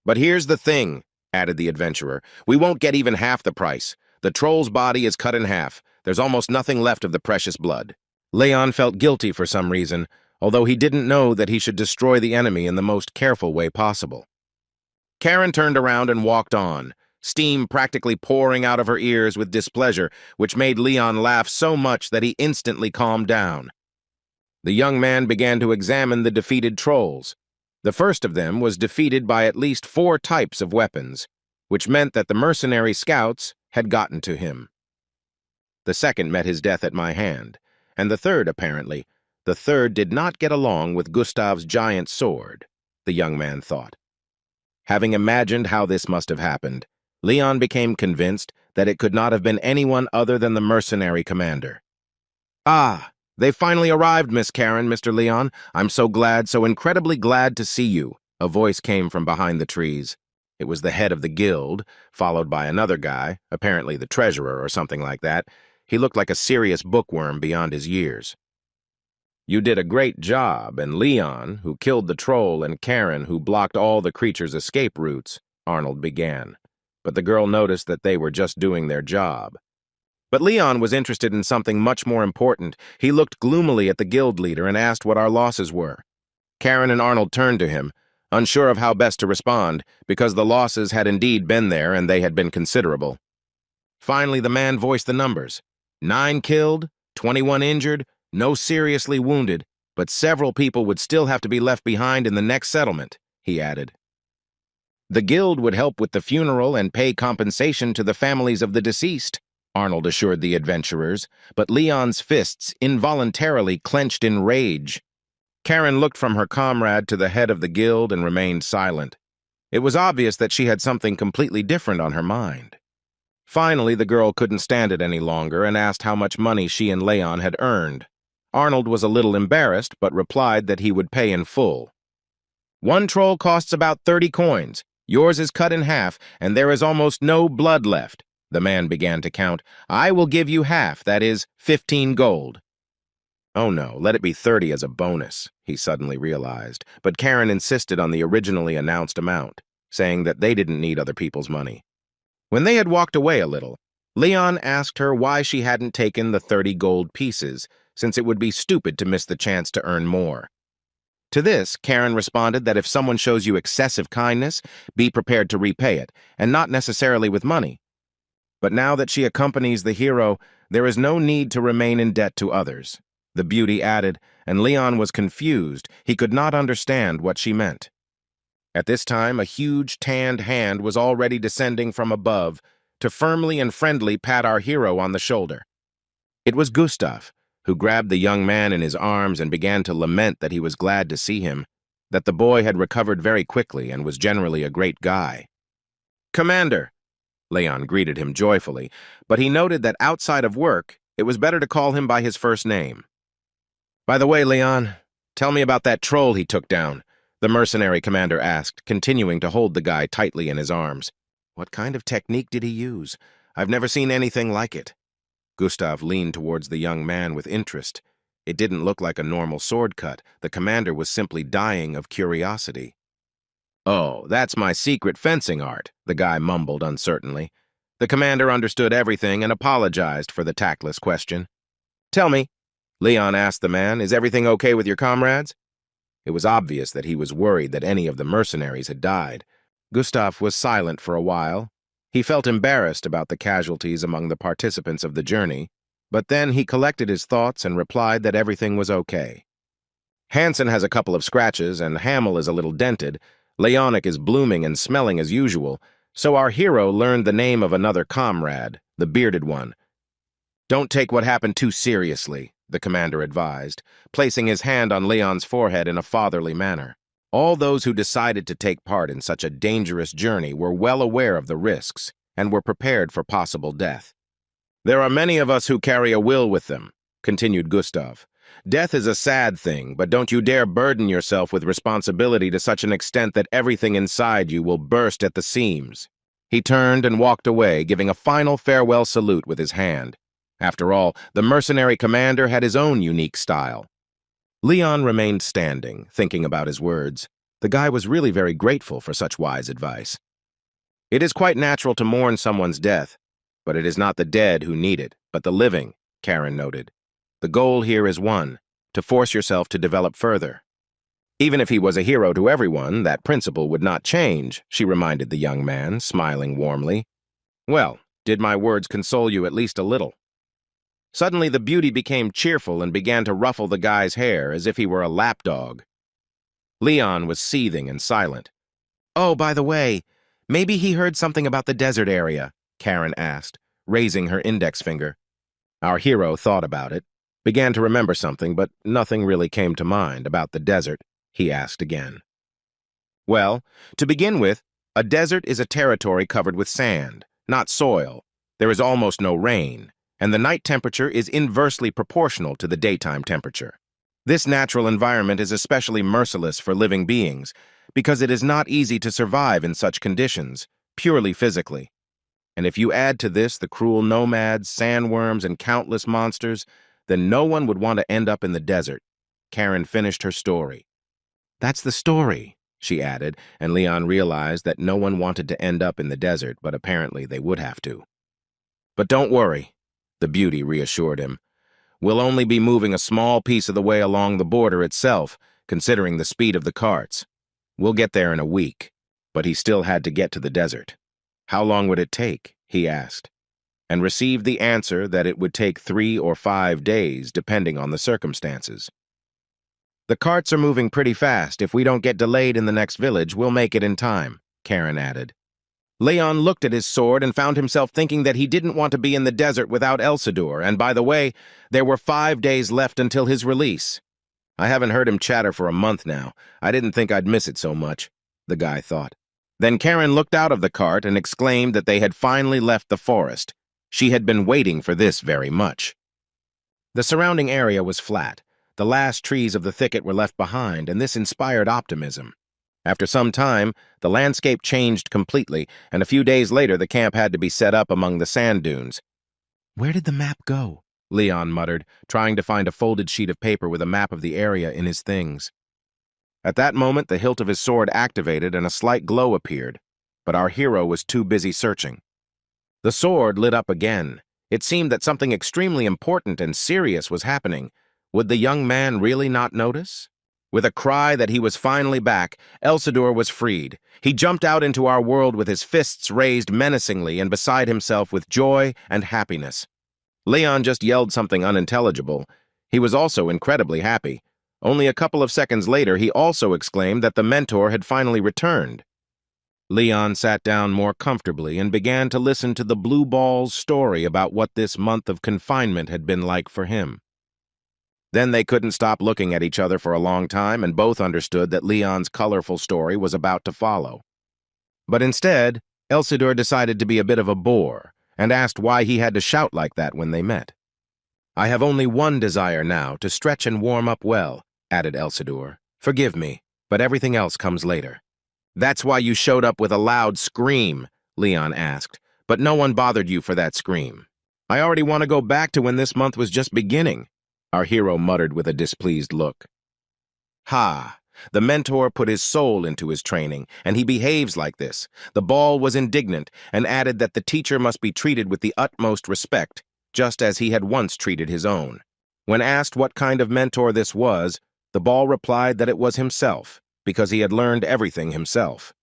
But here's the thing, added the adventurer. We won't get even half the price. The troll's body is cut in half. There's almost nothing left of the precious blood. Leon felt guilty for some reason, although he didn't know that he should destroy the enemy in the most careful way possible. Karen turned around and walked on, steam practically pouring out of her ears with displeasure, which made Leon laugh so much that he instantly calmed down. The young man began to examine the defeated trolls. The first of them was defeated by at least 4 types of weapons, which meant that the mercenary scouts had gotten to him. The second met his death at my hand, and the third, apparently, the third did not get along with Gustav's giant sword, the young man thought. Having imagined how this must have happened, Leon became convinced that it could not have been anyone other than the mercenary commander. "Ah, they finally arrived, Miss Karen, Mr. Leon. I'm so glad, so incredibly glad to see you," a voice came from behind the trees. It was the head of the guild, followed by another guy, apparently the treasurer or something like that. He looked like a serious bookworm beyond his years. "You did a great job, and Leon, who killed the troll, and Karen, who blocked all the creature's escape routes," Arnold began. But the girl noticed that they were just doing their job. But Leon was interested in something much more important. He looked gloomily at the guild leader and asked what our losses were. Karen and Arnold turned to him, unsure of how best to respond, because the losses had indeed been there and they had been considerable. Finally, the man voiced the numbers. 9 killed, 21 injured, no seriously wounded, but several people would still have to be left behind in the next settlement, he added. The guild would help with the funeral and pay compensation to the families of the deceased, Arnold assured the adventurers, but Leon's fists involuntarily clenched in rage. Karen looked from her comrade to the head of the guild and remained silent. It was obvious that she had something completely different on her mind. Finally, the girl couldn't stand it any longer and asked how much money she and Leon had earned. Arnold was a little embarrassed, but replied that he would pay in full. "One troll costs about 30 coins. Yours is cut in half, and there is almost no blood left." The man began to count. "I will give you half, that is, 15 gold. Oh no, let it be 30 as a bonus, he suddenly realized, but Karen insisted on the originally announced amount, saying that they didn't need other people's money. When they had walked away a little, Leon asked her why she hadn't taken the 30 gold pieces, since it would be stupid to miss the chance to earn more. To this, Karen responded that if someone shows you excessive kindness, be prepared to repay it, and not necessarily with money. But now that she accompanies the hero, there is no need to remain in debt to others. The beauty added, and Leon was confused. He could not understand what she meant. At this time, a huge tanned hand was already descending from above to firmly and friendly pat our hero on the shoulder. It was Gustav, who grabbed the young man in his arms and began to lament that he was glad to see him, that the boy had recovered very quickly and was generally a great guy. "Commander!" Leon greeted him joyfully, but he noted that outside of work, it was better to call him by his first name. "By the way, Leon, tell me about that troll he took down," the mercenary commander asked, continuing to hold the guy tightly in his arms. "What kind of technique did he use? I've never seen anything like it." Gustav leaned towards the young man with interest. It didn't look like a normal sword cut. The commander was simply dying of curiosity. "Oh, that's my secret fencing art," the guy mumbled uncertainly. The commander understood everything and apologized for the tactless question. "Tell me," Leon asked the man, "is everything okay with your comrades?" It was obvious that he was worried that any of the mercenaries had died. Gustav was silent for a while. He felt embarrassed about the casualties among the participants of the journey, but then he collected his thoughts and replied that everything was okay. "Hansen has a couple of scratches, and Hamel is a little dented. Leonic is blooming and smelling as usual, so our hero learned the name of another comrade, the bearded one. Don't take what happened too seriously," the commander advised, placing his hand on Leon's forehead in a fatherly manner. All those who decided to take part in such a dangerous journey were well aware of the risks and were prepared for possible death. "There are many of us who carry a will with them," continued Gustav. "Death is a sad thing, but don't you dare burden yourself with responsibility to such an extent that everything inside you will burst at the seams." He turned and walked away, giving a final farewell salute with his hand. After all, the mercenary commander had his own unique style. Leon remained standing, thinking about his words. The guy was really very grateful for such wise advice. "It is quite natural to mourn someone's death, but it is not the dead who need it, but the living," Karen noted. "The goal here is one, to force yourself to develop further." Even if he was a hero to everyone, that principle would not change, she reminded the young man, smiling warmly. "Well, did my words console you at least a little?" Suddenly the beauty became cheerful and began to ruffle the guy's hair as if he were a lapdog. Leon was seething and silent. "Oh, by the way, maybe he heard something about the desert area," Karen asked, raising her index finger. Our hero thought about it, began to remember something, but nothing really came to mind about the desert. He asked again. "Well, to begin with, a desert is a territory covered with sand, not soil. There is almost no rain, and the night temperature is inversely proportional to the daytime temperature. This natural environment is especially merciless for living beings because it is not easy to survive in such conditions, purely physically. And if you add to this the cruel nomads, sandworms, and countless monsters, then no one would want to end up in the desert." Karen finished her story. "That's the story," she added, and Leon realized that no one wanted to end up in the desert, but apparently they would have to. "But don't worry," the beauty reassured him. "We'll only be moving a small piece of the way along the border itself, considering the speed of the carts. We'll get there in a week." But he still had to get to the desert. "How long would it take?" he asked, and received the answer that it would take 3 or 5 days, depending on the circumstances. "The carts are moving pretty fast. If we don't get delayed in the next village, we'll make it in time," Karen added. Leon looked at his sword and found himself thinking that he didn't want to be in the desert without Elsador, and by the way, there were 5 days left until his release. "I haven't heard him chatter for a month now. I didn't think I'd miss it so much," the guy thought. Then Karen looked out of the cart and exclaimed that they had finally left the forest. She had been waiting for this very much. The surrounding area was flat, The last trees of the thicket were left behind, and this inspired optimism. After some time, the landscape changed completely, and a few days later the camp had to be set up among the sand dunes. "Where did the map go?" Leon muttered, trying to find a folded sheet of paper with a map of the area in his things. At that moment, the hilt of his sword activated and a slight glow appeared, but our hero was too busy searching. The sword lit up again. It seemed that something extremely important and serious was happening. Would the young man really not notice? With a cry that he was finally back, Elsidor was freed. He jumped out into our world with his fists raised menacingly and beside himself with joy and happiness. Leon just yelled something unintelligible. He was also incredibly happy. Only a couple of seconds later, he also exclaimed that the mentor had finally returned. Leon sat down more comfortably and began to listen to the blue ball's story about what this month of confinement had been like for him. Then they couldn't stop looking at each other for a long time, and both understood that Leon's colorful story was about to follow. But instead, Elsidor decided to be a bit of a bore and asked why he had to shout like that when they met. "I have only one desire now, to stretch and warm up well," added Elsidor. "Forgive me, but everything else comes later." "That's why you showed up with a loud scream," Leon asked, "but no one bothered you for that scream." "I already want to go back to when this month was just beginning," our hero muttered with a displeased look. "Ha! The mentor put his soul into his training, and he behaves like this." The ball was indignant and added that the teacher must be treated with the utmost respect, just as he had once treated his own. When asked what kind of mentor this was, the ball replied that it was himself, because he had learned everything himself.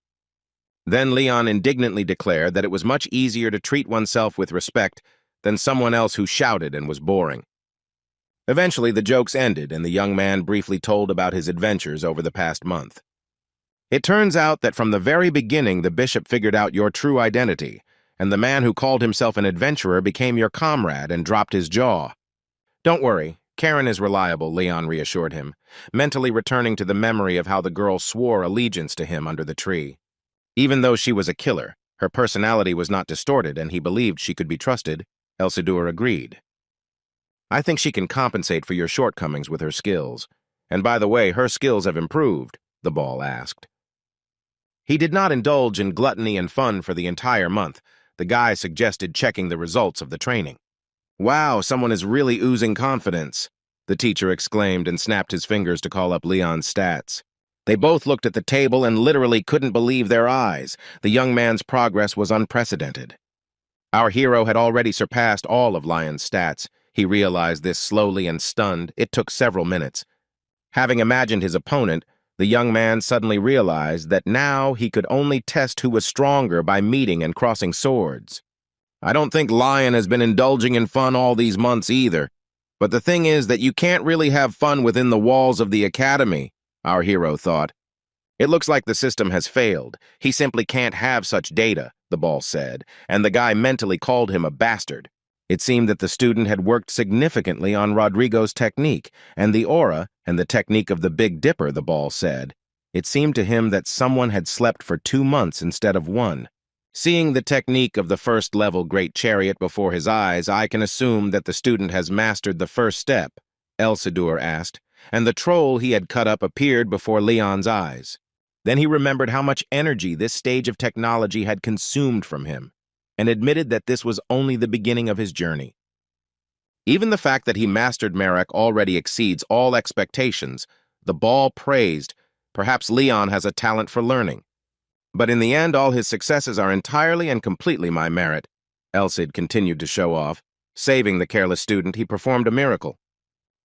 Then Leon indignantly declared that it was much easier to treat oneself with respect than someone else who shouted and was boring. Eventually, the jokes ended, and the young man briefly told about his adventures over the past month. "It turns out that from the very beginning, the bishop figured out your true identity, and the man who called himself an adventurer became your comrade and dropped his jaw." "Don't worry, Karen is reliable," Leon reassured him, mentally returning to the memory of how the girl swore allegiance to him under the tree. Even though she was a killer, her personality was not distorted, and he believed she could be trusted. Elsidor agreed. "I think she can compensate for your shortcomings with her skills. And by the way, her skills have improved," the ball asked. He did not indulge in gluttony and fun for the entire month. The guy suggested checking the results of the training. "Wow, someone is really oozing confidence," the teacher exclaimed and snapped his fingers to call up Leon's stats. They both looked at the table and literally couldn't believe their eyes. The young man's progress was unprecedented. Our hero had already surpassed all of Lion's stats. He realized this slowly and stunned. It took several minutes. Having imagined his opponent, the young man suddenly realized that now he could only test who was stronger by meeting and crossing swords. "I don't think Lion has been indulging in fun all these months either. But the thing is that you can't really have fun within the walls of the academy," our hero thought. "It looks like the system has failed. He simply can't have such data," the ball said, and the guy mentally called him a bastard. It seemed that the student had worked significantly on Rodrigo's technique, and the aura, and the technique of the Big Dipper, the ball said. It seemed to him that someone had slept for 2 months instead of 1. "Seeing the technique of the first-level Great Chariot before his eyes, I can assume that the student has mastered the first step," Elsidor asked, and the troll he had cut up appeared before Leon's eyes. Then he remembered how much energy this stage of technology had consumed from him, and admitted that this was only the beginning of his journey. Even the fact that he mastered Marek already exceeds all expectations. The ball praised. Perhaps Leon has a talent for learning. "But in the end, all his successes are entirely and completely my merit," Elsid continued to show off. Saving the careless student, he performed a miracle.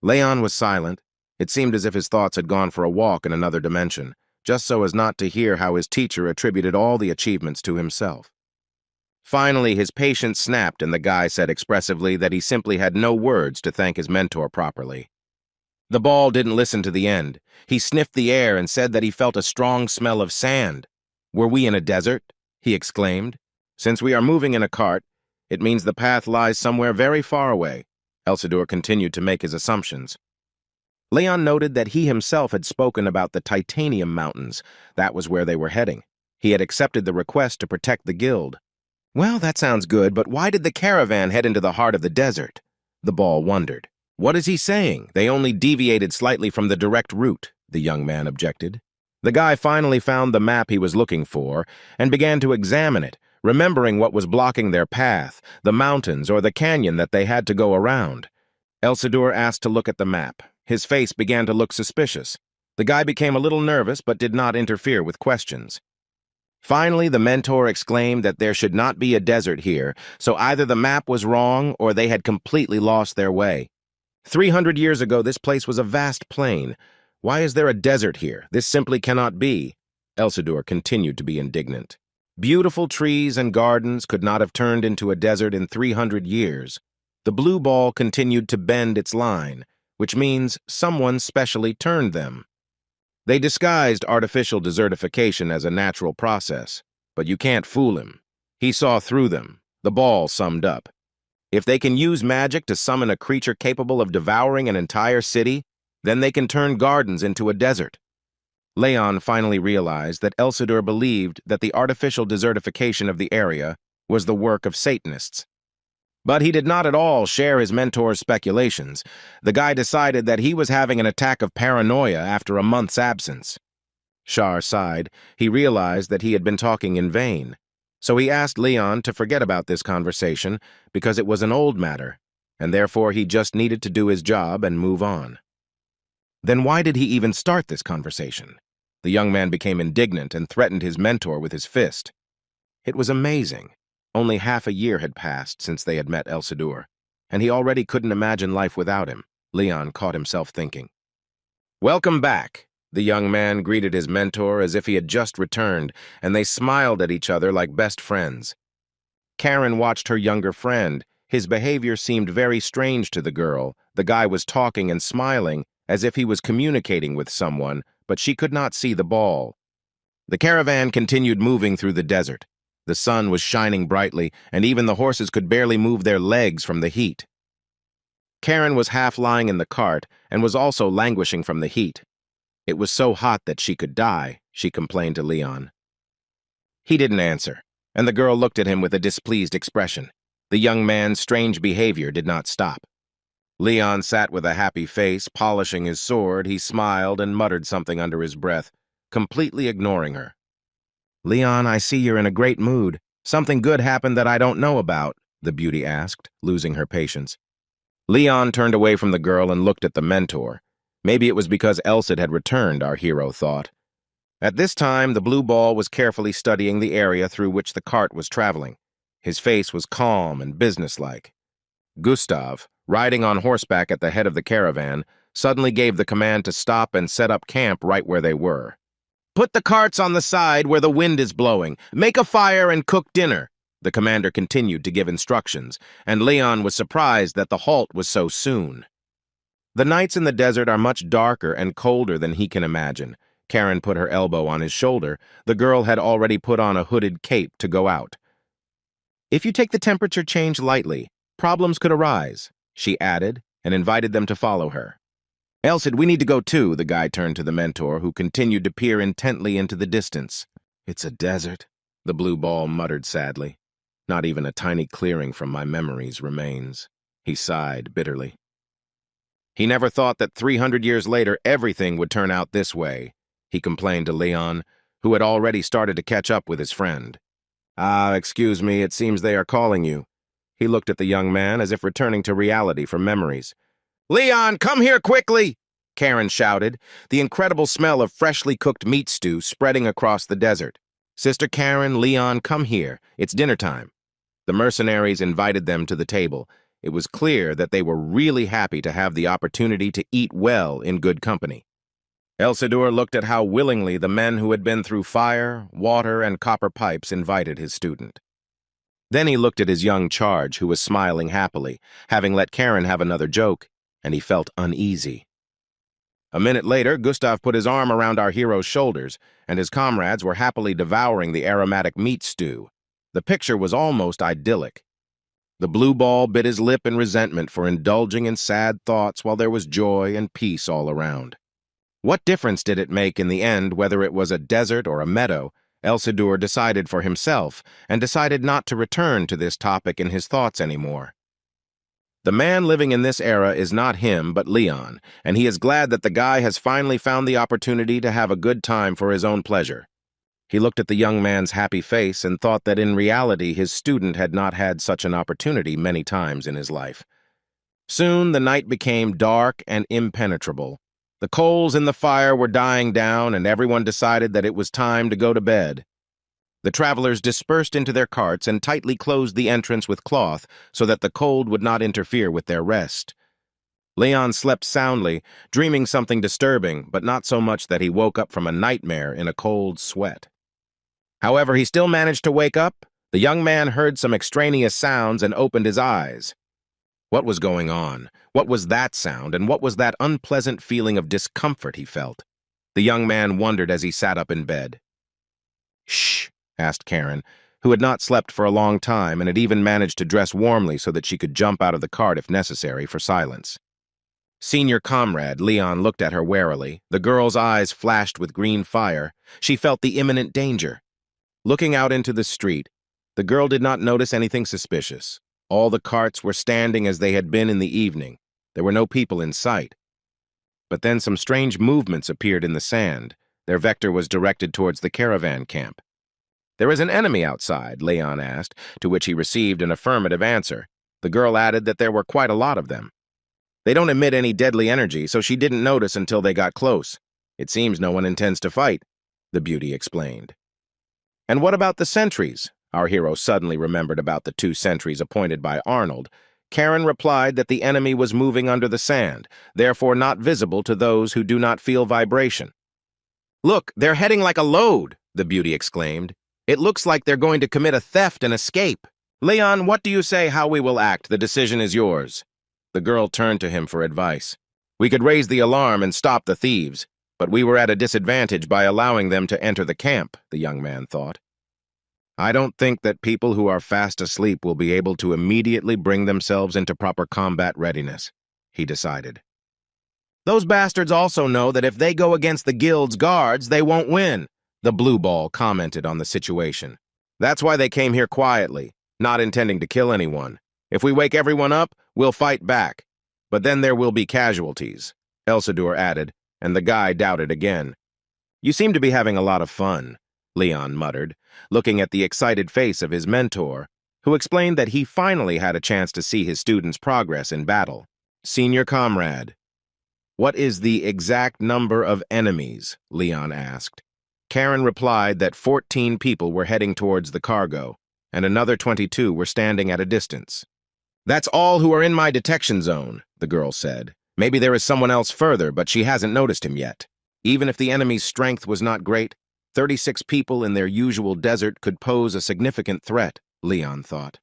Leon was silent. It seemed as if his thoughts had gone for a walk in another dimension, just so as not to hear how his teacher attributed all the achievements to himself. Finally, his patience snapped, and the guy said expressively that he simply had no words to thank his mentor properly. The ball didn't listen to the end. He sniffed the air and said that he felt a strong smell of sand. "Were we in a desert?" he exclaimed. "Since we are moving in a cart, it means the path lies somewhere very far away." Elsidor continued to make his assumptions. Leon noted that he himself had spoken about the Titanium Mountains. That was where they were heading. He had accepted the request to protect the guild. "Well, that sounds good, but why did the caravan head into the heart of the desert?" the ball wondered. "What is he saying? They only deviated slightly from the direct route," the young man objected. The guy finally found the map he was looking for and began to examine it, remembering what was blocking their path, the mountains or the canyon that they had to go around. Elsidor asked to look at the map. His face began to look suspicious. The guy became a little nervous but did not interfere with questions. Finally, the mentor exclaimed that there should not be a desert here, so either the map was wrong or they had completely lost their way. 300 years ago, this place was a vast plain. Why is there a desert here? This simply cannot be. Elsidor continued to be indignant. Beautiful trees and gardens could not have turned into a desert in 300 years. The blue ball continued to bend its line, which means someone specially turned them. They disguised artificial desertification as a natural process, but you can't fool him. He saw through them. The ball summed up. If they can use magic to summon a creature capable of devouring an entire city, then they can turn gardens into a desert. Leon finally realized that Elsidor believed that the artificial desertification of the area was the work of Satanists. But he did not at all share his mentor's speculations. The guy decided that he was having an attack of paranoia after a month's absence. Shar sighed. He realized that he had been talking in vain. So he asked Leon to forget about this conversation because it was an old matter, and therefore he just needed to do his job and move on. Then why did he even start this conversation? The young man became indignant and threatened his mentor with his fist. It was amazing. Only half a year had passed since they had met Elsidor, and he already couldn't imagine life without him. Leon caught himself thinking. "Welcome back." The young man greeted his mentor as if he had just returned, and they smiled at each other like best friends. Karen watched her younger friend. His behavior seemed very strange to the girl. The guy was talking and smiling as if he was communicating with someone, but she could not see the ball. The caravan continued moving through the desert. The sun was shining brightly, and even the horses could barely move their legs from the heat. Karen was half lying in the cart and was also languishing from the heat. It was so hot that she could die, she complained to Leon. He didn't answer, and the girl looked at him with a displeased expression. The young man's strange behavior did not stop. Leon sat with a happy face, polishing his sword. He smiled and muttered something under his breath, completely ignoring her. "Leon, I see you're in a great mood. Something good happened that I don't know about," the beauty asked, losing her patience. Leon turned away from the girl and looked at the mentor. Maybe it was because Elsid had returned, our hero thought. At this time, the blue ball was carefully studying the area through which the cart was traveling. His face was calm and businesslike. Gustav, riding on horseback at the head of the caravan, suddenly gave the command to stop and set up camp right where they were. "Put the carts on the side where the wind is blowing. Make a fire and cook dinner." The commander continued to give instructions, and Leon was surprised that the halt was so soon. The nights in the desert are much darker and colder than he can imagine. Karen put her elbow on his shoulder. The girl had already put on a hooded cape to go out. "If you take the temperature change lightly, problems could arise," she added, and invited them to follow her. "Elsid, we need to go too," the guy turned to the mentor, who continued to peer intently into the distance. "It's a desert," the blue ball muttered sadly. "Not even a tiny clearing from my memories remains." He sighed bitterly. He never thought that 300 years later everything would turn out this way, he complained to Leon, who had already started to catch up with his friend. Excuse me, it seems they are calling you." He looked at the young man as if returning to reality from memories. "Leon, come here quickly!" Karen shouted, the incredible smell of freshly cooked meat stew spreading across the desert. "Sister Karen, Leon, come here. It's dinner time." The mercenaries invited them to the table. It was clear that they were really happy to have the opportunity to eat well in good company. Elsidor looked at how willingly the men who had been through fire, water, and copper pipes invited his student. Then he looked at his young charge, who was smiling happily, having let Karen have another joke, and he felt uneasy. A minute later, Gustav put his arm around our hero's shoulders, and his comrades were happily devouring the aromatic meat stew. The picture was almost idyllic. The blue ball bit his lip in resentment for indulging in sad thoughts while there was joy and peace all around. What difference did it make in the end whether it was a desert or a meadow? Elsidor decided for himself, and decided not to return to this topic in his thoughts anymore. The man living in this era is not him, but Leon, and he is glad that the guy has finally found the opportunity to have a good time for his own pleasure. He looked at the young man's happy face and thought that in reality his student had not had such an opportunity many times in his life. Soon the night became dark and impenetrable. The coals in the fire were dying down, and everyone decided that it was time to go to bed. The travelers dispersed into their carts and tightly closed the entrance with cloth so that the cold would not interfere with their rest. Leon slept soundly, dreaming something disturbing, but not so much that he woke up from a nightmare in a cold sweat. However, he still managed to wake up. The young man heard some extraneous sounds and opened his eyes. What was going on? What was that sound, and what was that unpleasant feeling of discomfort he felt? The young man wondered as he sat up in bed. "Shh," asked Karen, who had not slept for a long time and had even managed to dress warmly so that she could jump out of the cart if necessary for silence. Senior comrade Leon looked at her warily. The girl's eyes flashed with green fire. She felt the imminent danger. Looking out into the street, the girl did not notice anything suspicious. All the carts were standing as they had been in the evening. There were no people in sight. But then some strange movements appeared in the sand. Their vector was directed towards the caravan camp. "There is an enemy outside?" Leon asked, to which he received an affirmative answer. The girl added that there were quite a lot of them. "They don't emit any deadly energy, so she didn't notice until they got close. It seems no one intends to fight," the beauty explained. "And what about the sentries?" Our hero suddenly remembered about the 2 sentries appointed by Arnold. Karen replied that the enemy was moving under the sand, therefore not visible to those who do not feel vibration. "Look, they're heading like a load," the beauty exclaimed. "It looks like they're going to commit a theft and escape. Leon, what do you say how we will act? The decision is yours." The girl turned to him for advice. "We could raise the alarm and stop the thieves, but we were at a disadvantage by allowing them to enter the camp," the young man thought. "I don't think that people who are fast asleep will be able to immediately bring themselves into proper combat readiness," he decided. "Those bastards also know that if they go against the guild's guards, they won't win," the blue ball commented on the situation. "That's why they came here quietly, not intending to kill anyone. If we wake everyone up, we'll fight back. But then there will be casualties," Elsador added, and the guy doubted again. "You seem to be having a lot of fun," Leon muttered, looking at the excited face of his mentor, who explained that he finally had a chance to see his student's progress in battle. "Senior comrade, what is the exact number of enemies?" Leon asked. Karen replied that 14 people were heading towards the cargo, and another 22 were standing at a distance. "That's all who are in my detection zone," the girl said. "Maybe there is someone else further, but she hasn't noticed him yet." Even if the enemy's strength was not great, 36 people in their usual desert could pose a significant threat, Leon thought.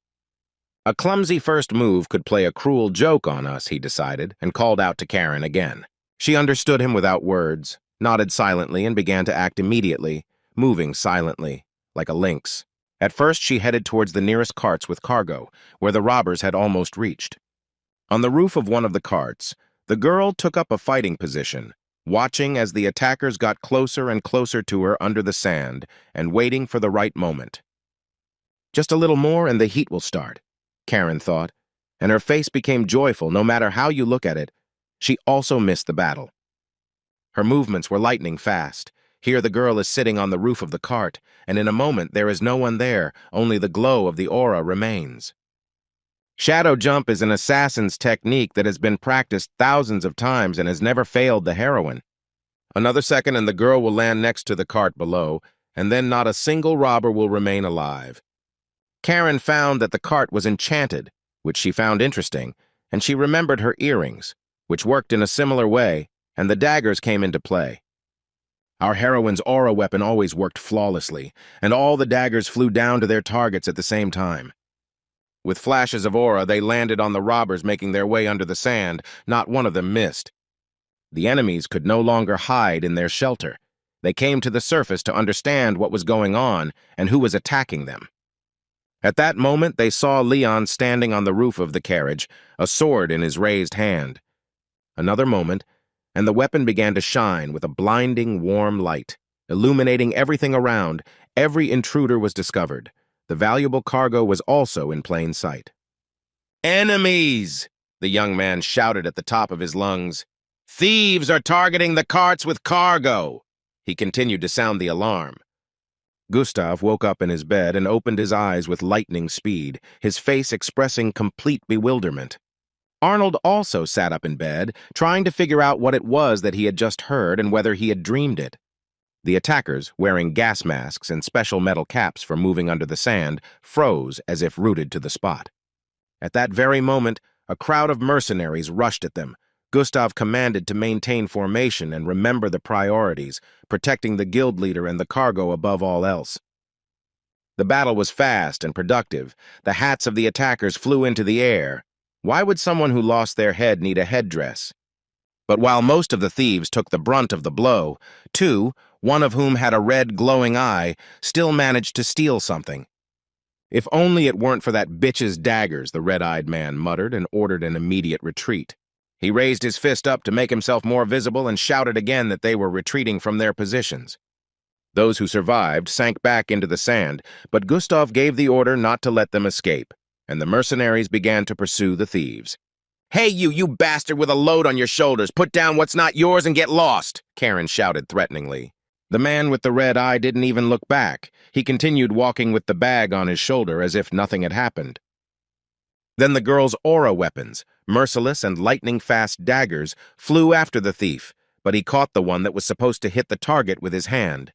A clumsy first move could play a cruel joke on us, he decided, and called out to Karen again. She understood him without words, nodded silently, and began to act immediately, moving silently, like a lynx. At first, she headed towards the nearest carts with cargo, where the robbers had almost reached. On the roof of one of the carts, the girl took up a fighting position, watching as the attackers got closer and closer to her under the sand and waiting for the right moment. Just a little more and the heat will start, Karen thought, and her face became joyful no matter how you look at it. She also missed the battle. Her movements were lightning fast. Here the girl is sitting on the roof of the cart, and in a moment there is no one there, only the glow of the aura remains. Shadow jump is an assassin's technique that has been practiced thousands of times and has never failed the heroine. Another second and the girl will land next to the cart below, and then not a single robber will remain alive. Karen found that the cart was enchanted, which she found interesting, and she remembered her earrings, which worked in a similar way, and the daggers came into play. Our heroine's aura weapon always worked flawlessly, and all the daggers flew down to their targets at the same time. With flashes of aura, they landed on the robbers making their way under the sand. Not one of them missed. The enemies could no longer hide in their shelter. They came to the surface to understand what was going on and who was attacking them. At that moment, they saw Leon standing on the roof of the carriage, a sword in his raised hand. Another moment, and the weapon began to shine with a blinding, warm light, illuminating everything around. Every intruder was discovered. The valuable cargo was also in plain sight. "Enemies!" The young man shouted at the top of his lungs. "Thieves are targeting the carts with cargo!" He continued to sound the alarm. Gustav woke up in his bed and opened his eyes with lightning speed, his face expressing complete bewilderment. Arnold also sat up in bed, trying to figure out what it was that he had just heard and whether he had dreamed it. The attackers, wearing gas masks and special metal caps for moving under the sand, froze as if rooted to the spot. At that very moment, a crowd of mercenaries rushed at them. Gustav commanded to maintain formation and remember the priorities, protecting the guild leader and the cargo above all else. The battle was fast and productive. The hats of the attackers flew into the air. Why would someone who lost their head need a headdress? But while most of the thieves took the brunt of the blow, two, one of whom had a red glowing eye, still managed to steal something. "If only it weren't for that bitch's daggers," the red-eyed man muttered and ordered an immediate retreat. He raised his fist up to make himself more visible and shouted again that they were retreating from their positions. Those who survived sank back into the sand, but Gustav gave the order not to let them escape, and the mercenaries began to pursue the thieves. "Hey, you bastard with a load on your shoulders! Put down what's not yours and get lost!" Karen shouted threateningly. The man with the red eye didn't even look back. He continued walking with the bag on his shoulder as if nothing had happened. Then the girl's aura weapons, merciless and lightning-fast daggers, flew after the thief, but he caught the one that was supposed to hit the target with his hand.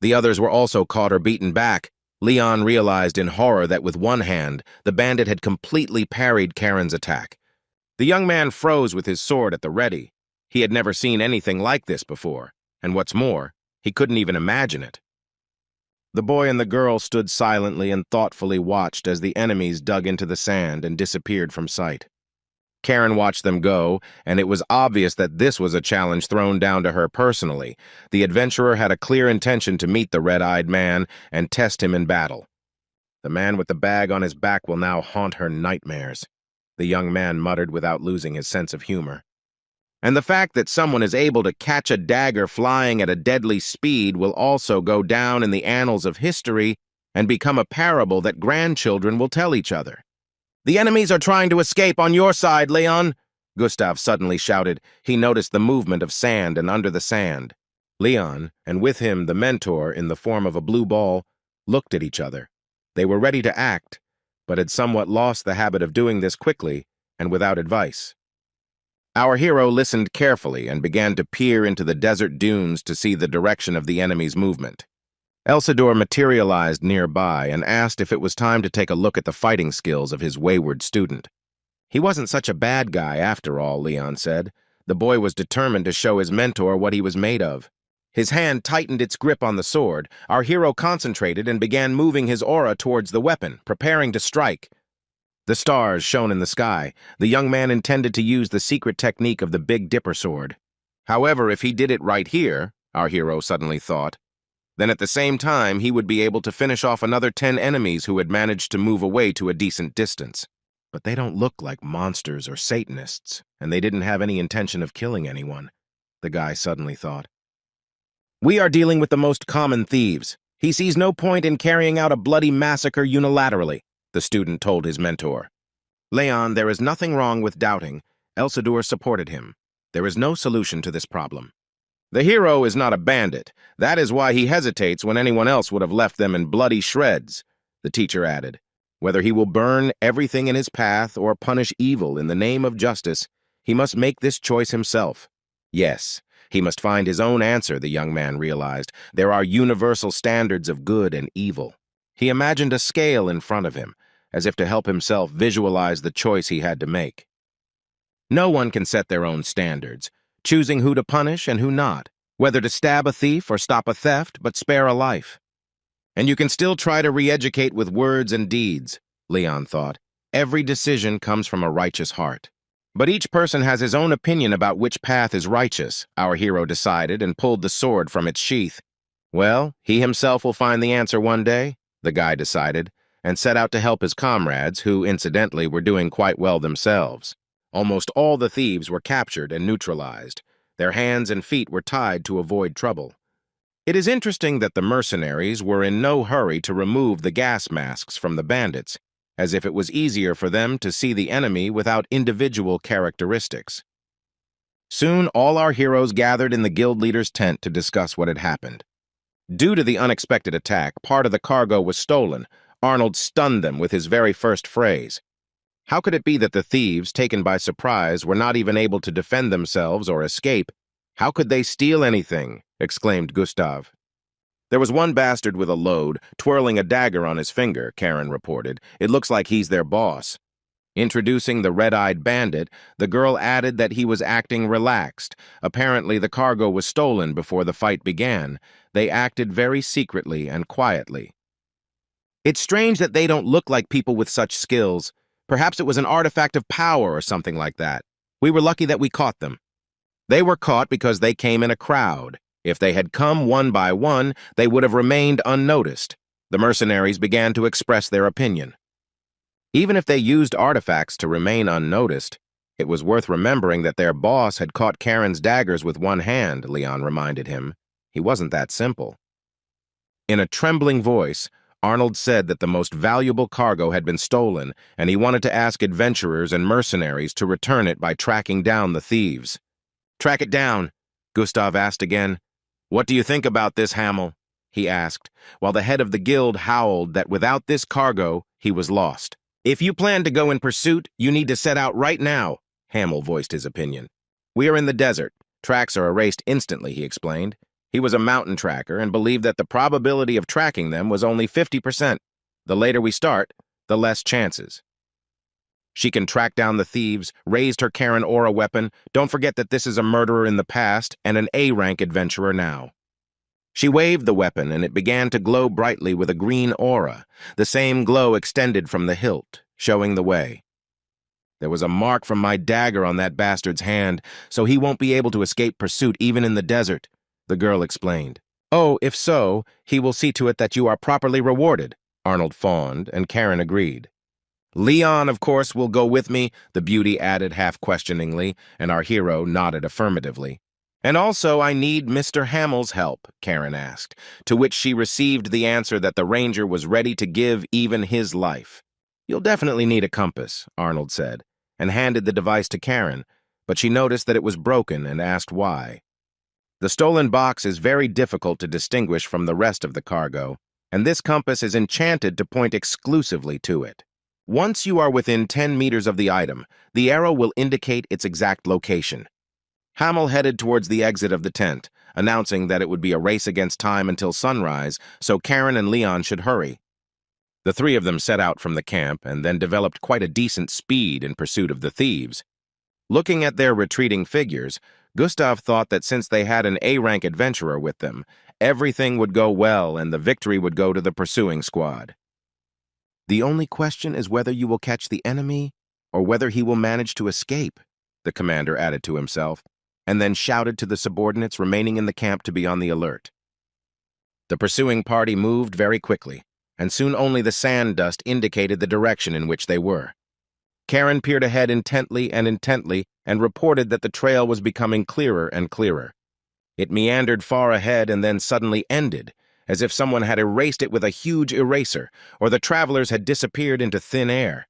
The others were also caught or beaten back. Leon realized in horror that with one hand, the bandit had completely parried Karen's attack. The young man froze with his sword at the ready. He had never seen anything like this before, and what's more, he couldn't even imagine it. The boy and the girl stood silently and thoughtfully watched as the enemies dug into the sand and disappeared from sight. Karen watched them go, and it was obvious that this was a challenge thrown down to her personally. The adventurer had a clear intention to meet the red-eyed man and test him in battle. "The man with the bag on his back will now haunt her nightmares," the young man muttered without losing his sense of humor. "And the fact that someone is able to catch a dagger flying at a deadly speed will also go down in the annals of history and become a parable that grandchildren will tell each other." "The enemies are trying to escape on your side, Leon!" Gustav suddenly shouted. He noticed the movement of sand and under the sand. Leon, and with him the mentor in the form of a blue ball, looked at each other. They were ready to act, but had somewhat lost the habit of doing this quickly and without advice. Our hero listened carefully and began to peer into the desert dunes to see the direction of the enemy's movement. Elsador materialized nearby and asked if it was time to take a look at the fighting skills of his wayward student. He wasn't such a bad guy after all, Leon said. The boy was determined to show his mentor what he was made of. His hand tightened its grip on the sword. Our hero concentrated and began moving his aura towards the weapon, preparing to strike. The stars shone in the sky. The young man intended to use the secret technique of the Big Dipper sword. However, if he did it right here, our hero suddenly thought, then at the same time he would be able to finish off another 10 enemies who had managed to move away to a decent distance. But they don't look like monsters or Satanists, and they didn't have any intention of killing anyone, the guy suddenly thought. "We are dealing with the most common thieves. He sees no point in carrying out a bloody massacre unilaterally," the student told his mentor. "Leon, there is nothing wrong with doubting." Elsador supported him. "There is no solution to this problem. The hero is not a bandit. That is why he hesitates when anyone else would have left them in bloody shreds," the teacher added. "Whether he will burn everything in his path or punish evil in the name of justice, he must make this choice himself. Yes, he must find his own answer," the young man realized. "There are universal standards of good and evil." He imagined a scale in front of him, as if to help himself visualize the choice he had to make. No one can set their own standards, choosing who to punish and who not, whether to stab a thief or stop a theft but spare a life. And you can still try to re-educate with words and deeds, Leon thought. Every decision comes from a righteous heart. But each person has his own opinion about which path is righteous, our hero decided and pulled the sword from its sheath. Well, he himself will find the answer one day, the guy decided, and set out to help his comrades, who, incidentally, were doing quite well themselves. Almost all the thieves were captured and neutralized. Their hands and feet were tied to avoid trouble. It is interesting that the mercenaries were in no hurry to remove the gas masks from the bandits. as if it was easier for them to see the enemy without individual characteristics. Soon, all our heroes gathered in the guild leader's tent to discuss what had happened. Due to the unexpected attack, part of the cargo was stolen. Arnold stunned them with his very first phrase. How could it be that the thieves, taken by surprise, were not even able to defend themselves or escape? How could they steal anything? Exclaimed Gustav. There was one bastard with a load, twirling a dagger on his finger, Karen reported. It looks like he's their boss. Introducing the red-eyed bandit, the girl added that he was acting relaxed. Apparently, the cargo was stolen before the fight began. They acted very secretly and quietly. It's strange that they don't look like people with such skills. Perhaps it was an artifact of power or something like that. We were lucky that we caught them. They were caught because they came in a crowd. If they had come one by one, they would have remained unnoticed. The mercenaries began to express their opinion. Even if they used artifacts to remain unnoticed, it was worth remembering that their boss had caught Karen's daggers with one hand, Leon reminded him. He wasn't that simple. In a trembling voice, Arnold said that the most valuable cargo had been stolen, and he wanted to ask adventurers and mercenaries to return it by tracking down the thieves. "Track it down," Gustav asked again. "What do you think about this, Hamel?" he asked, while the head of the guild howled that without this cargo, he was lost. "If you plan to go in pursuit, you need to set out right now," Hamel voiced his opinion. "We are in the desert. Tracks are erased instantly," he explained. He was a mountain tracker and believed that the probability of tracking them was only 50%. The later we start, the less chances. She can track down the thieves, raised her Karen aura weapon. Don't forget that this is a murderer in the past and an A-rank adventurer now. She waved the weapon and it began to glow brightly with a green aura. The same glow extended from the hilt, showing the way. "There was a mark from my dagger on that bastard's hand, so he won't be able to escape pursuit even in the desert," the girl explained. "Oh, if so, he will see to it that you are properly rewarded," Arnold fawned, and Karen agreed. "Leon, of course, will go with me," the beauty added half-questioningly, and our hero nodded affirmatively. "And also I need Mr. Hamel's help," Karen asked, to which she received the answer that the ranger was ready to give even his life. "You'll definitely need a compass," Arnold said, and handed the device to Karen, but she noticed that it was broken and asked why. "The stolen box is very difficult to distinguish from the rest of the cargo, and this compass is enchanted to point exclusively to it. Once you are within 10 meters of the item, the arrow will indicate its exact location." Hamel headed towards the exit of the tent, announcing that it would be a race against time until sunrise, so Karen and Leon should hurry. The three of them set out from the camp and then developed quite a decent speed in pursuit of the thieves. Looking at their retreating figures, Gustav thought that since they had an A-rank adventurer with them, everything would go well and the victory would go to the pursuing squad. "The only question is whether you will catch the enemy or whether he will manage to escape," the commander added to himself, and then shouted to the subordinates remaining in the camp to be on the alert. The pursuing party moved very quickly, and soon only the sand dust indicated the direction in which they were. Karen peered ahead intently and reported that the trail was becoming clearer and clearer. It meandered far ahead and then suddenly ended, as if someone had erased it with a huge eraser, or the travelers had disappeared into thin air.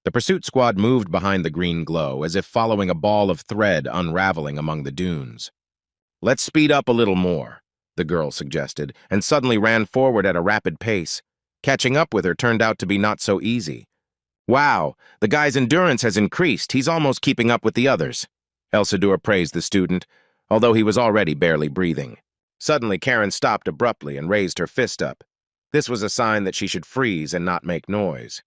The pursuit squad moved behind the green glow, as if following a ball of thread unraveling among the dunes. "Let's speed up a little more," the girl suggested, and suddenly ran forward at a rapid pace. Catching up with her turned out to be not so easy. "Wow, the guy's endurance has increased. He's almost keeping up with the others," Elsador praised the student, although he was already barely breathing. Suddenly, Karen stopped abruptly and raised her fist up. This was a sign that she should freeze and not make noise.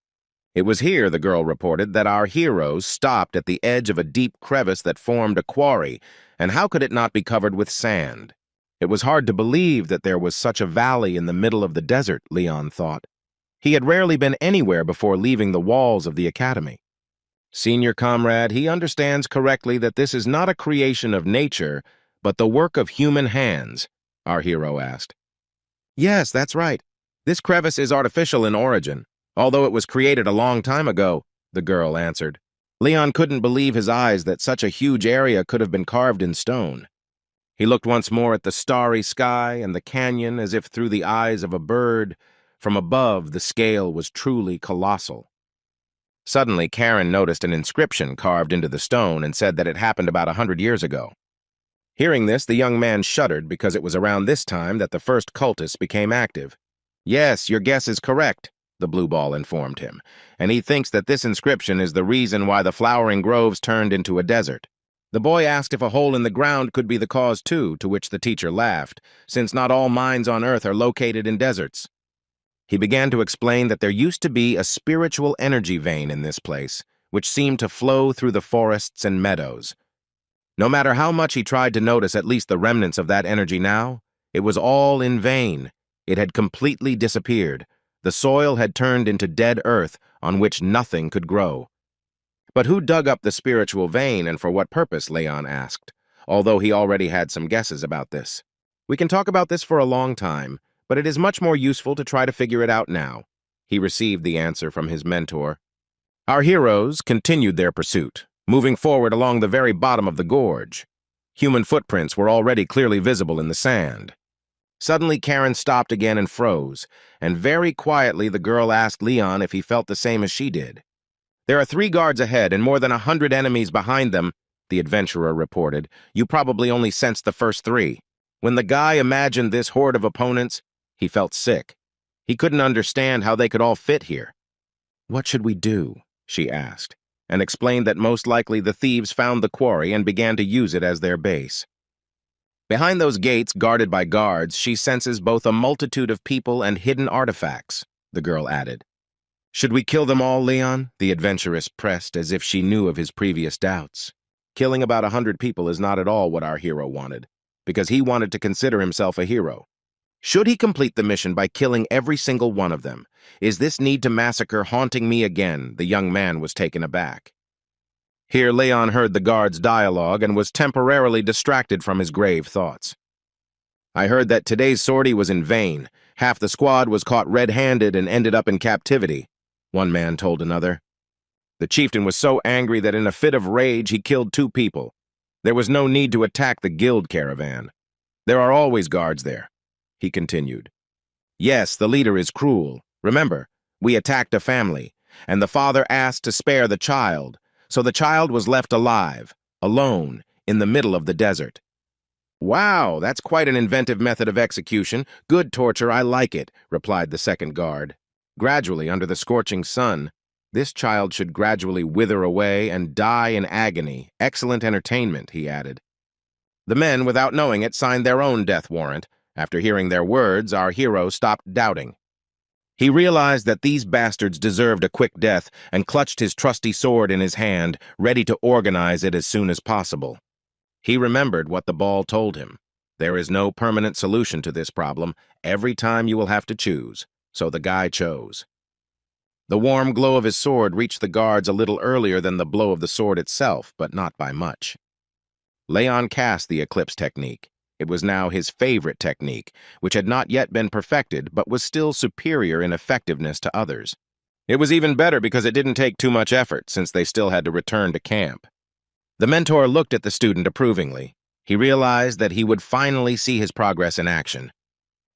It was here, the girl reported, that our heroes stopped at the edge of a deep crevice that formed a quarry, and how could it not be covered with sand? It was hard to believe that there was such a valley in the middle of the desert, Leon thought. He had rarely been anywhere before leaving the walls of the academy. "Senior comrade, he understands correctly that this is not a creation of nature, but the work of human hands," our hero asked. "Yes, that's right. This crevice is artificial in origin, although it was created a long time ago," the girl answered. Leon couldn't believe his eyes that such a huge area could have been carved in stone. He looked once more at the starry sky and the canyon as if through the eyes of a bird. From above, the scale was truly colossal. Suddenly, Karen noticed an inscription carved into the stone and said that it happened about 100 years ago. Hearing this, the young man shuddered because it was around this time that the first cultists became active. Yes, your guess is correct, the blue ball informed him, and he thinks that this inscription is the reason why the flowering groves turned into a desert. The boy asked if a hole in the ground could be the cause too, to which the teacher laughed, since not all mines on Earth are located in deserts. He began to explain that there used to be a spiritual energy vein in this place, which seemed to flow through the forests and meadows. No matter how much he tried to notice at least the remnants of that energy now, it was all in vain. It had completely disappeared. The soil had turned into dead earth on which nothing could grow. But who dug up the spiritual vein and for what purpose, Leon asked, although he already had some guesses about this. We can talk about this for a long time, but it is much more useful to try to figure it out now. He received the answer from his mentor. Our heroes continued their pursuit, moving forward along the very bottom of the gorge. Human footprints were already clearly visible in the sand. Suddenly, Karen stopped again and froze, and very quietly the girl asked Leon if he felt the same as she did. There are 3 guards ahead and more than 100 enemies behind them, the adventurer reported. You probably only sensed the first 3. When the guy imagined this horde of opponents, he felt sick. He couldn't understand how they could all fit here. What should we do? She asked, and explained that most likely the thieves found the quarry and began to use it as their base. Behind those gates guarded by guards, she senses both a multitude of people and hidden artifacts, the girl added. Should we kill them all, Leon? The adventuress pressed as if she knew of his previous doubts. Killing about 100 people is not at all what our hero wanted, because he wanted to consider himself a hero. Should he complete the mission by killing every single one of them? Is this need to massacre haunting me again? The young man was taken aback. Here Leon heard the guard's dialogue and was temporarily distracted from his grave thoughts. I heard that today's sortie was in vain. Half the squad was caught red-handed and ended up in captivity, one man told another. The chieftain was so angry that in a fit of rage he killed 2 people. There was no need to attack the guild caravan. There are always guards there, he continued. Yes, the leader is cruel. Remember, we attacked a family, and the father asked to spare the child, so the child was left alive, alone, in the middle of the desert. Wow, that's quite an inventive method of execution. Good torture, I like it, replied the second guard. Gradually, under the scorching sun, this child should gradually wither away and die in agony. Excellent entertainment, he added. The men, without knowing it, signed their own death warrant. After hearing their words, our hero stopped doubting. He realized that these bastards deserved a quick death and clutched his trusty sword in his hand, ready to organize it as soon as possible. He remembered what the ball told him. There is no permanent solution to this problem. Every time you will have to choose. So the guy chose. The warm glow of his sword reached the guards a little earlier than the blow of the sword itself, but not by much. Leon cast the eclipse technique. It was now his favorite technique, which had not yet been perfected, but was still superior in effectiveness to others. It was even better because it didn't take too much effort, since they still had to return to camp. The mentor looked at the student approvingly. He realized that he would finally see his progress in action.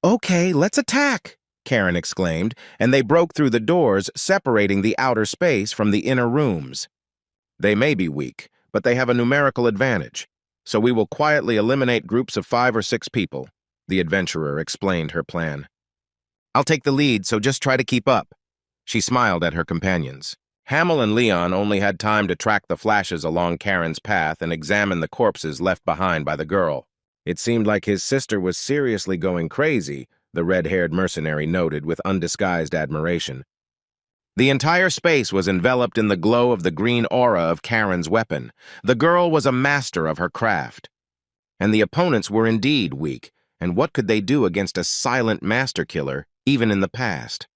Okay, let's attack, Karen exclaimed, and they broke through the doors, separating the outer space from the inner rooms. They may be weak, but they have a numerical advantage, so we will quietly eliminate groups of 5 or 6 people, the adventurer explained her plan. I'll take the lead, so just try to keep up. She smiled at her companions. Hamill and Leon only had time to track the flashes along Karen's path and examine the corpses left behind by the girl. It seemed like his sister was seriously going crazy, the red-haired mercenary noted with undisguised admiration. The entire space was enveloped in the glow of the green aura of Karen's weapon. The girl was a master of her craft. And the opponents were indeed weak, and what could they do against a silent master killer, even in the past?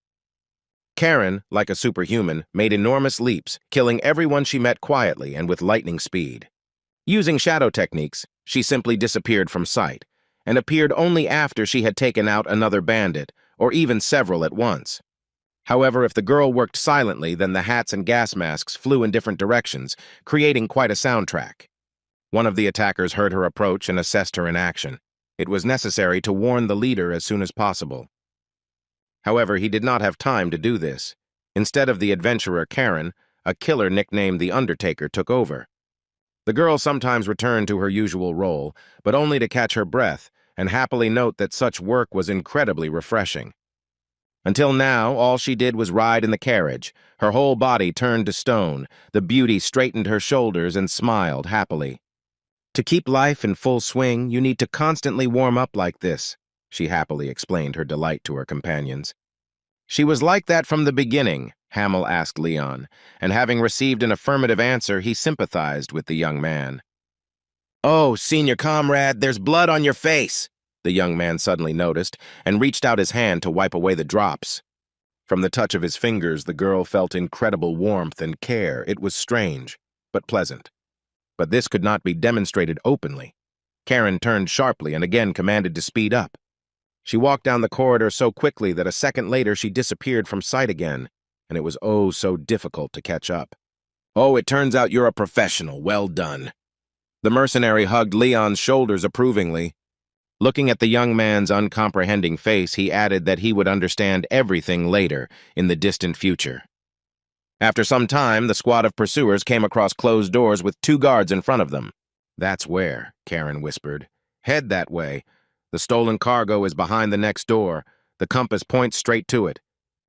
Karen, like a superhuman, made enormous leaps, killing everyone she met quietly and with lightning speed. Using shadow techniques, she simply disappeared from sight, and appeared only after she had taken out another bandit, or even several at once. However, if the girl worked silently, then the hats and gas masks flew in different directions, creating quite a soundtrack. One of the attackers heard her approach and assessed her in action. It was necessary to warn the leader as soon as possible. However, he did not have time to do this. Instead of the adventurer Karen, a killer nicknamed the Undertaker took over. The girl sometimes returned to her usual role, but only to catch her breath and happily note that such work was incredibly refreshing. Until now, all she did was ride in the carriage. Her whole body turned to stone. The beauty straightened her shoulders and smiled happily. To keep life in full swing, you need to constantly warm up like this, she happily explained her delight to her companions. She was like that from the beginning, Hamill asked Leon, and having received an affirmative answer, he sympathized with the young man. "Oh, senior comrade, there's blood on your face," the young man suddenly noticed, and reached out his hand to wipe away the drops. From the touch of his fingers, the girl felt incredible warmth and care. It was strange, but pleasant. But this could not be demonstrated openly. Karen turned sharply and again commanded to speed up. She walked down the corridor so quickly that a second later she disappeared from sight again, and it was oh so difficult to catch up. "Oh, it turns out you're a professional. Well done." The mercenary hugged Leon's shoulders approvingly. Looking at the young man's uncomprehending face, he added that he would understand everything later, in the distant future. After some time, the squad of pursuers came across closed doors with 2 guards in front of them. "That's where," Karen whispered. "Head that way. The stolen cargo is behind the next door. The compass points straight to it.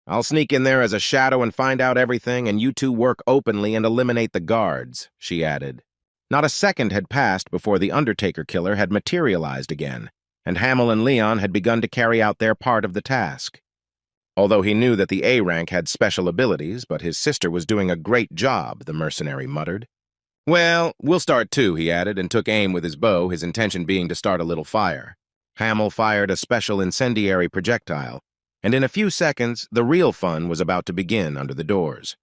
I'll sneak in there as a shadow and find out everything, and you two work openly and eliminate the guards," she added. Not a second had passed before the Undertaker killer had materialized again, and Hamill and Leon had begun to carry out their part of the task. Although he knew that the A-rank had special abilities, but his sister was doing a great job, the mercenary muttered. "Well, we'll start too," he added, and took aim with his bow, his intention being to start a little fire. Hamill fired a special incendiary projectile, and in a few seconds, the real fun was about to begin under the doors.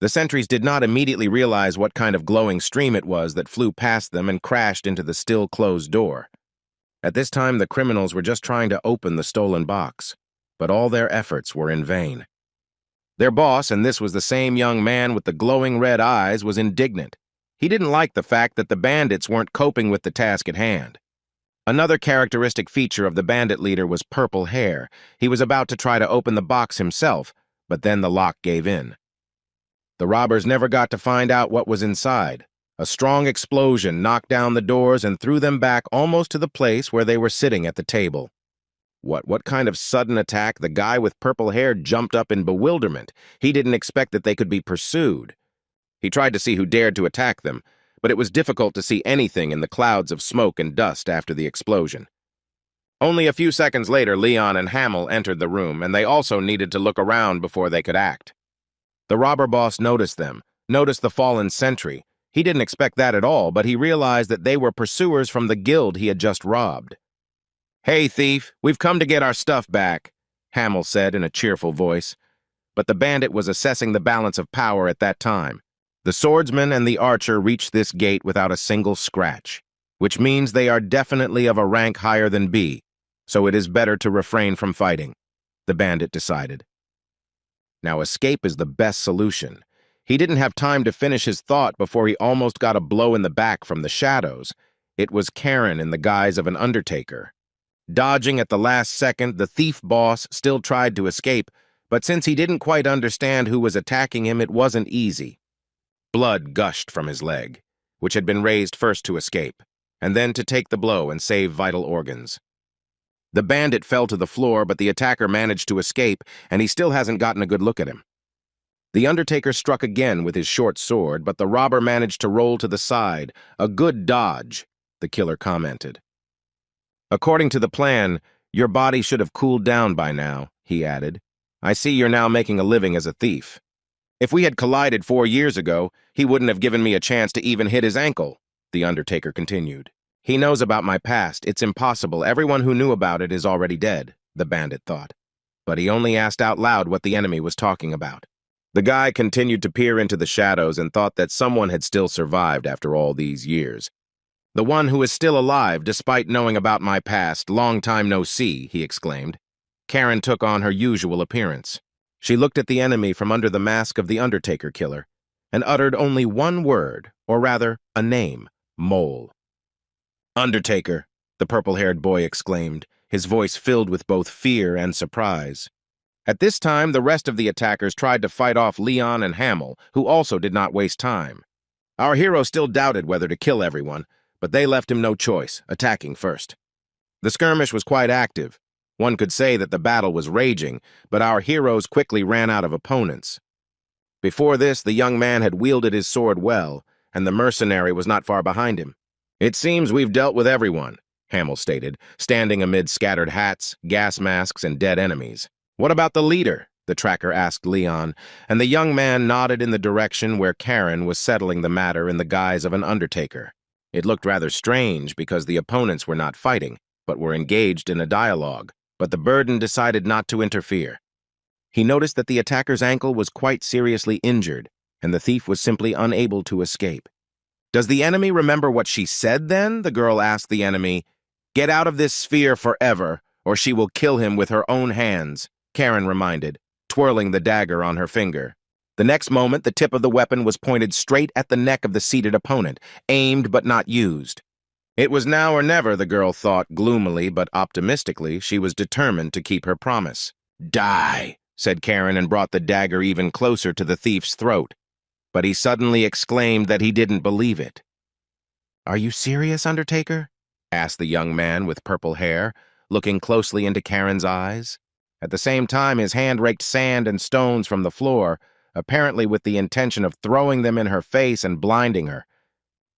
The sentries did not immediately realize what kind of glowing stream it was that flew past them and crashed into the still closed door. At this time, the criminals were just trying to open the stolen box, but all their efforts were in vain. Their boss, and this was the same young man with the glowing red eyes, was indignant. He didn't like the fact that the bandits weren't coping with the task at hand. Another characteristic feature of the bandit leader was purple hair. He was about to try to open the box himself, but then the lock gave in. The robbers never got to find out what was inside. A strong explosion knocked down the doors and threw them back almost to the place where they were sitting at the table. What kind of sudden attack? The guy with purple hair jumped up in bewilderment. He didn't expect that they could be pursued. He tried to see who dared to attack them, but it was difficult to see anything in the clouds of smoke and dust after the explosion. Only a few seconds later, Leon and Hamill entered the room, and they also needed to look around before they could act. The robber boss noticed them, noticed the fallen sentry. He didn't expect that at all, but he realized that they were pursuers from the guild he had just robbed. "Hey, thief, we've come to get our stuff back," Hamill said in a cheerful voice. But the bandit was assessing the balance of power at that time. The swordsman and the archer reached this gate without a single scratch, which means they are definitely of a rank higher than B, so it is better to refrain from fighting, the bandit decided. Now escape is the best solution. He didn't have time to finish his thought before he almost got a blow in the back from the shadows. It was Karen in the guise of an undertaker. Dodging at the last second, the thief boss still tried to escape, but since he didn't quite understand who was attacking him, it wasn't easy. Blood gushed from his leg, which had been raised first to escape, and then to take the blow and save vital organs. The bandit fell to the floor, but the attacker managed to escape, and he still hasn't gotten a good look at him. The Undertaker struck again with his short sword, but the robber managed to roll to the side. "A good dodge," the killer commented. "According to the plan, your body should have cooled down by now," he added. "I see you're now making a living as a thief. If we had collided 4 years ago, he wouldn't have given me a chance to even hit his ankle," the Undertaker continued. "He knows about my past. It's impossible. Everyone who knew about it is already dead," the bandit thought. But he only asked out loud what the enemy was talking about. The guy continued to peer into the shadows and thought that someone had still survived after all these years. "The one who is still alive despite knowing about my past. Long time no see," he exclaimed. Karen took on her usual appearance. She looked at the enemy from under the mask of the Undertaker killer and uttered only one word, or rather, a name: Mole. "Undertaker," the purple-haired boy exclaimed, his voice filled with both fear and surprise. At this time, the rest of the attackers tried to fight off Leon and Hamill, who also did not waste time. Our hero still doubted whether to kill everyone, but they left him no choice, attacking first. The skirmish was quite active. One could say that the battle was raging, but our heroes quickly ran out of opponents. Before this, the young man had wielded his sword well, and the mercenary was not far behind him. "It seems we've dealt with everyone," Hamill stated, standing amid scattered hats, gas masks, and dead enemies. "What about the leader?" the tracker asked Leon, and the young man nodded in the direction where Karen was settling the matter in the guise of an undertaker. It looked rather strange because the opponents were not fighting, but were engaged in a dialogue, but the burden decided not to interfere. He noticed that the attacker's ankle was quite seriously injured, and the thief was simply unable to escape. "Does the enemy remember what she said then?" the girl asked the enemy. "Get out of this sphere forever, or she will kill him with her own hands," Karen reminded, twirling the dagger on her finger. The next moment, the tip of the weapon was pointed straight at the neck of the seated opponent, aimed but not used. It was now or never, the girl thought gloomily but optimistically. She was determined to keep her promise. "Die," said Karen, and brought the dagger even closer to the thief's throat. But he suddenly exclaimed that he didn't believe it. "Are you serious, Undertaker?" asked the young man with purple hair, looking closely into Karen's eyes. At the same time, his hand raked sand and stones from the floor, apparently with the intention of throwing them in her face and blinding her.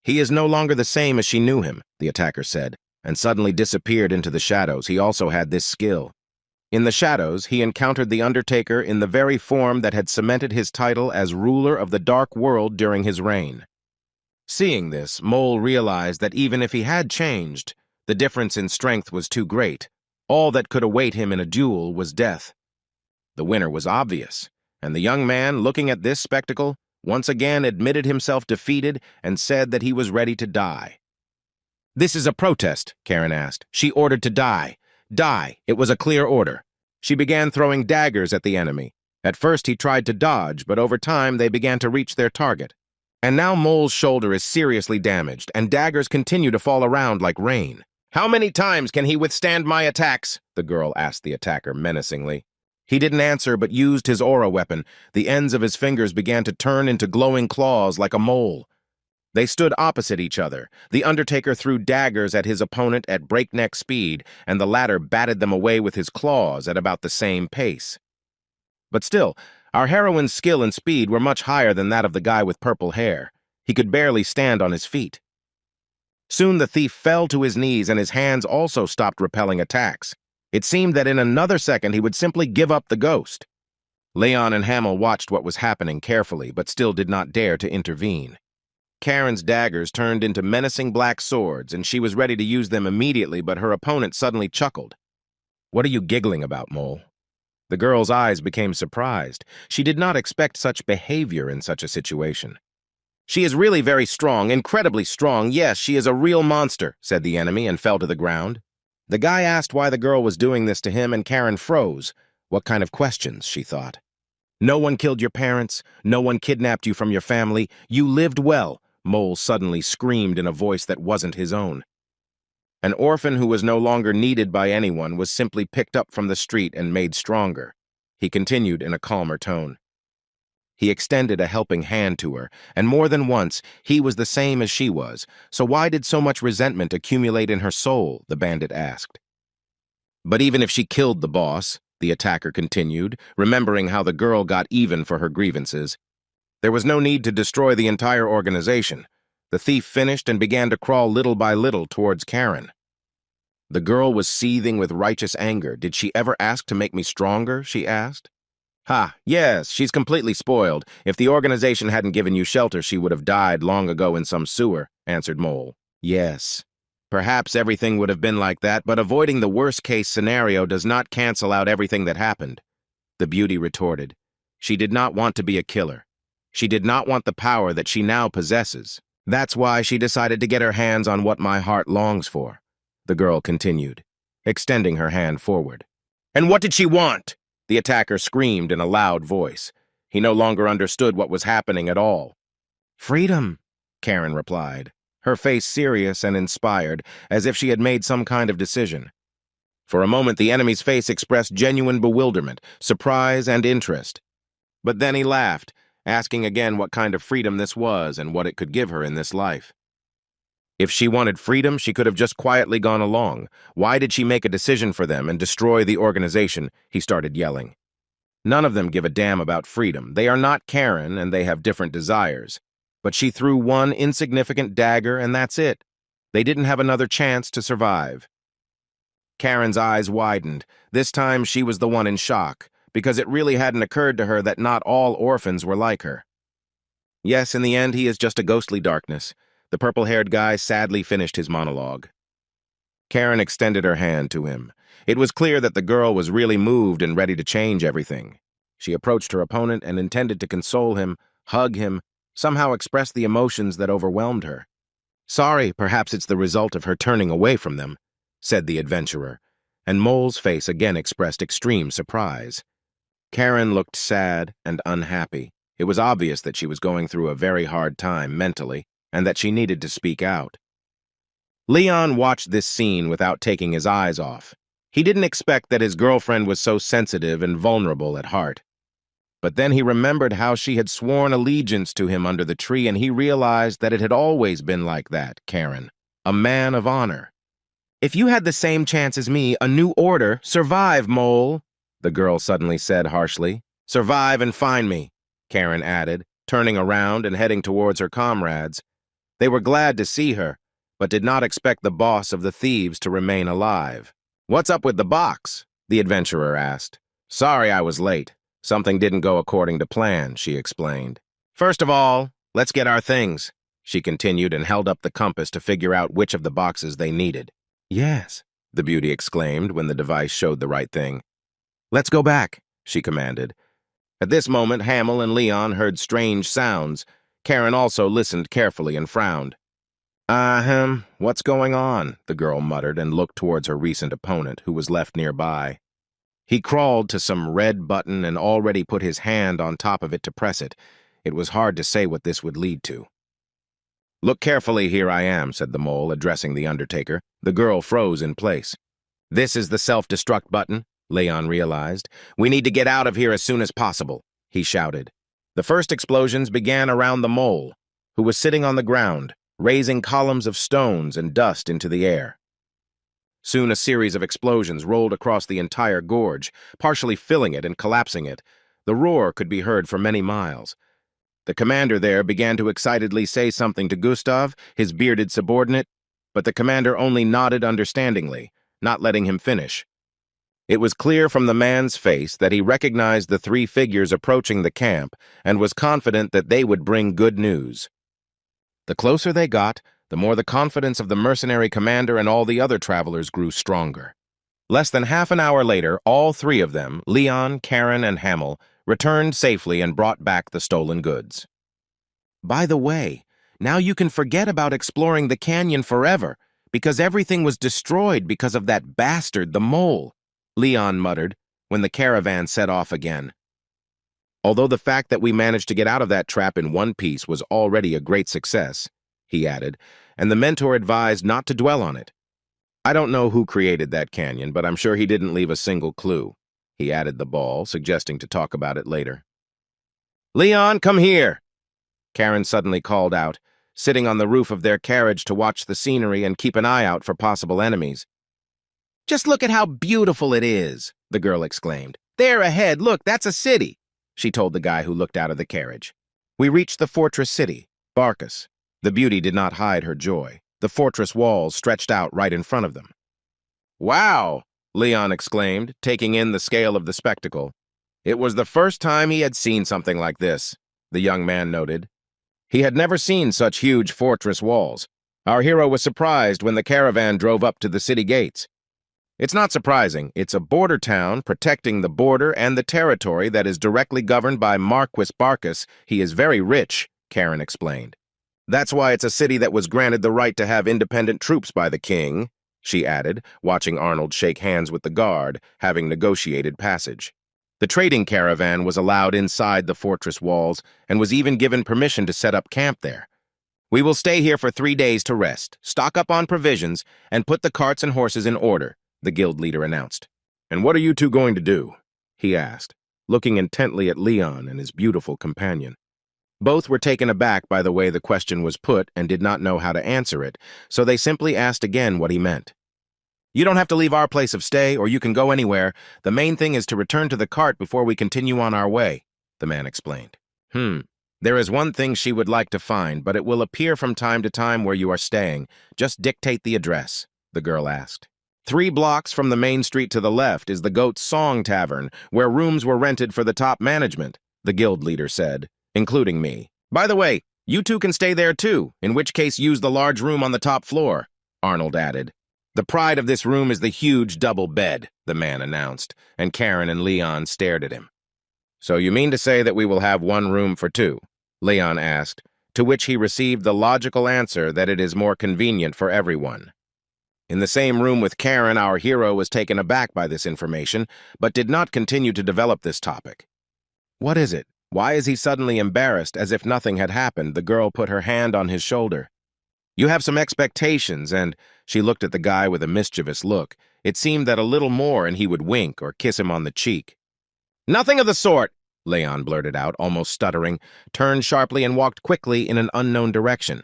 "He is no longer the same as she knew him," the attacker said, and suddenly disappeared into the shadows. He also had this skill. In the shadows, he encountered the Undertaker in the very form that had cemented his title as ruler of the Dark World during his reign. Seeing this, Mole realized that even if he had changed, the difference in strength was too great. All that could await him in a duel was death. The winner was obvious, and the young man, looking at this spectacle, once again admitted himself defeated and said that he was ready to die. "This is a protest," Karen asked. "She ordered to die. Die. It was a clear order." She began throwing daggers at the enemy. At first he tried to dodge, but over time they began to reach their target. And now Mole's shoulder is seriously damaged, and daggers continue to fall around like rain. "How many times can he withstand my attacks?" the girl asked the attacker menacingly. He didn't answer but used his aura weapon. The ends of his fingers began to turn into glowing claws like a mole. They stood opposite each other. The Undertaker threw daggers at his opponent at breakneck speed, and the latter batted them away with his claws at about the same pace. But still, our heroine's skill and speed were much higher than that of the guy with purple hair. He could barely stand on his feet. Soon the thief fell to his knees, and his hands also stopped repelling attacks. It seemed that in another second he would simply give up the ghost. Leon and Hamill watched what was happening carefully, but still did not dare to intervene. Karen's daggers turned into menacing black swords, and she was ready to use them immediately, but her opponent suddenly chuckled. "What are you giggling about, Mole?" The girl's eyes became surprised. She did not expect such behavior in such a situation. "She is really very strong, incredibly strong. Yes, she is a real monster," said the enemy, and fell to the ground. The guy asked why the girl was doing this to him, and Karen froze. What kind of questions, she thought. "No one killed your parents. No one kidnapped you from your family. You lived well," Mole suddenly screamed in a voice that wasn't his own. An orphan who was no longer needed by anyone was simply picked up from the street and made stronger. He continued in a calmer tone. He extended a helping hand to her, and more than once, he was the same as she was. So why did so much resentment accumulate in her soul, the bandit asked. "But even if she killed the boss," the attacker continued, remembering how the girl got even for her grievances, "there was no need to destroy the entire organization." The thief finished and began to crawl little by little towards Karen. The girl was seething with righteous anger. "Did she ever ask to make me stronger?" she asked. "Ha, yes, she's completely spoiled. If the organization hadn't given you shelter, she would have died long ago in some sewer," answered Mole. "Yes, perhaps everything would have been like that, but avoiding the worst-case scenario does not cancel out everything that happened," the beauty retorted. She did not want to be a killer. She did not want the power that she now possesses. "That's why she decided to get her hands on what my heart longs for," the girl continued, extending her hand forward. "And what did she want?" the attacker screamed in a loud voice. He no longer understood what was happening at all. "Freedom," Karen replied, her face serious and inspired, as if she had made some kind of decision. For a moment, the enemy's face expressed genuine bewilderment, surprise, and interest. But then he laughed, asking again what kind of freedom this was and what it could give her in this life. If she wanted freedom, she could have just quietly gone along. Why did she make a decision for them and destroy the organization? He started yelling. None of them give a damn about freedom. They are not Karen, and they have different desires. But she threw one insignificant dagger, and that's it. They didn't have another chance to survive. Karen's eyes widened. This time she was the one in shock, because it really hadn't occurred to her that not all orphans were like her. Yes, in the end, he is just a ghostly darkness. The purple-haired guy sadly finished his monologue. Karen extended her hand to him. It was clear that the girl was really moved and ready to change everything. She approached her opponent and intended to console him, hug him, somehow express the emotions that overwhelmed her. "Sorry, perhaps it's the result of her turning away from them," said the adventurer, and Mole's face again expressed extreme surprise. Karen looked sad and unhappy. It was obvious that she was going through a very hard time mentally, and that she needed to speak out. Leon watched this scene without taking his eyes off. He didn't expect that his girlfriend was so sensitive and vulnerable at heart. But then he remembered how she had sworn allegiance to him under the tree, and he realized that it had always been like that, Karen, a man of honor. "If you had the same chance as me, a new order, survive, Mole," the girl suddenly said harshly. "Survive and find me," Karen added, turning around and heading towards her comrades. They were glad to see her, but did not expect the boss of the thieves to remain alive. "What's up with the box?" the adventurer asked. "Sorry I was late. Something didn't go according to plan," she explained. "First of all, let's get our things," she continued and held up the compass to figure out which of the boxes they needed. "Yes," the beauty exclaimed when the device showed the right thing. "Let's go back," she commanded. At this moment, Hamill and Leon heard strange sounds. Karen also listened carefully and frowned. What's going on?" the girl muttered and looked towards her recent opponent, who was left nearby. He crawled to some red button and already put his hand on top of it to press it. It was hard to say what this would lead to. "Look carefully, here I am," said the mole, addressing the Undertaker. The girl froze in place. "This is the self-destruct button," Leon realized. "We need to get out of here as soon as possible," he shouted. The first explosions began around the mole, who was sitting on the ground, raising columns of stones and dust into the air. Soon a series of explosions rolled across the entire gorge, partially filling it and collapsing it. The roar could be heard for many miles. The commander there began to excitedly say something to Gustav, his bearded subordinate, but the commander only nodded understandingly, not letting him finish. It was clear from the man's face that he recognized the three figures approaching the camp and was confident that they would bring good news. The closer they got, the more the confidence of the mercenary commander and all the other travelers grew stronger. Less than half an hour later, all three of them, Leon, Karen, and Hamill, returned safely and brought back the stolen goods. "By the way, now you can forget about exploring the canyon forever, because everything was destroyed because of that bastard, the mole," Leon muttered when the caravan set off again. "Although the fact that we managed to get out of that trap in one piece was already a great success," he added, and the mentor advised not to dwell on it. "I don't know who created that canyon, but I'm sure he didn't leave a single clue." He added the ball, suggesting to talk about it later. "Leon, come here!" Karen suddenly called out, sitting on the roof of their carriage to watch the scenery and keep an eye out for possible enemies. "Just look at how beautiful it is," the girl exclaimed. "There ahead, look, that's a city," she told the guy who looked out of the carriage. We reached the fortress city, Barcus. The beauty did not hide her joy. The fortress walls stretched out right in front of them. "Wow!" Leon exclaimed, taking in the scale of the spectacle. It was the first time he had seen something like this, the young man noted. He had never seen such huge fortress walls. Our hero was surprised when the caravan drove up to the city gates. "It's not surprising. It's a border town protecting the border and the territory that is directly governed by Marquis Barcus. He is very rich," Karen explained. "That's why it's a city that was granted the right to have independent troops by the king," she added, watching Arnold shake hands with the guard, having negotiated passage. The trading caravan was allowed inside the fortress walls and was even given permission to set up camp there. "We will stay here for 3 days to rest, stock up on provisions, and put the carts and horses in order," the guild leader announced. "And what are you two going to do?" he asked, looking intently at Leon and his beautiful companion. Both were taken aback by the way the question was put and did not know how to answer it, so they simply asked again what he meant. "You don't have to leave our place of stay, or you can go anywhere. The main thing is to return to the cart before we continue on our way," the man explained. There is one thing she would like to find, but it will appear from time to time where you are staying. Just dictate the address," the girl asked. 3 blocks from the main street to the left is the Goat's Song Tavern, where rooms were rented for the top management," the guild leader said, "including me. By the way, you two can stay there too, in which case use the large room on the top floor," Arnold added. "The pride of this room is the huge double bed," the man announced, and Karen and Leon stared at him. "So you mean to say that we will have one room for two?" Leon asked, to which he received the logical answer that it is more convenient for everyone. In the same room with Karen, our hero was taken aback by this information, but did not continue to develop this topic. "What is it? Why is he suddenly embarrassed, as if nothing had happened?" The girl put her hand on his shoulder. "You have some expectations, and—" She looked at the guy with a mischievous look. It seemed that a little more and he would wink or kiss him on the cheek. "Nothing of the sort," Leon blurted out, almost stuttering, turned sharply and walked quickly in an unknown direction.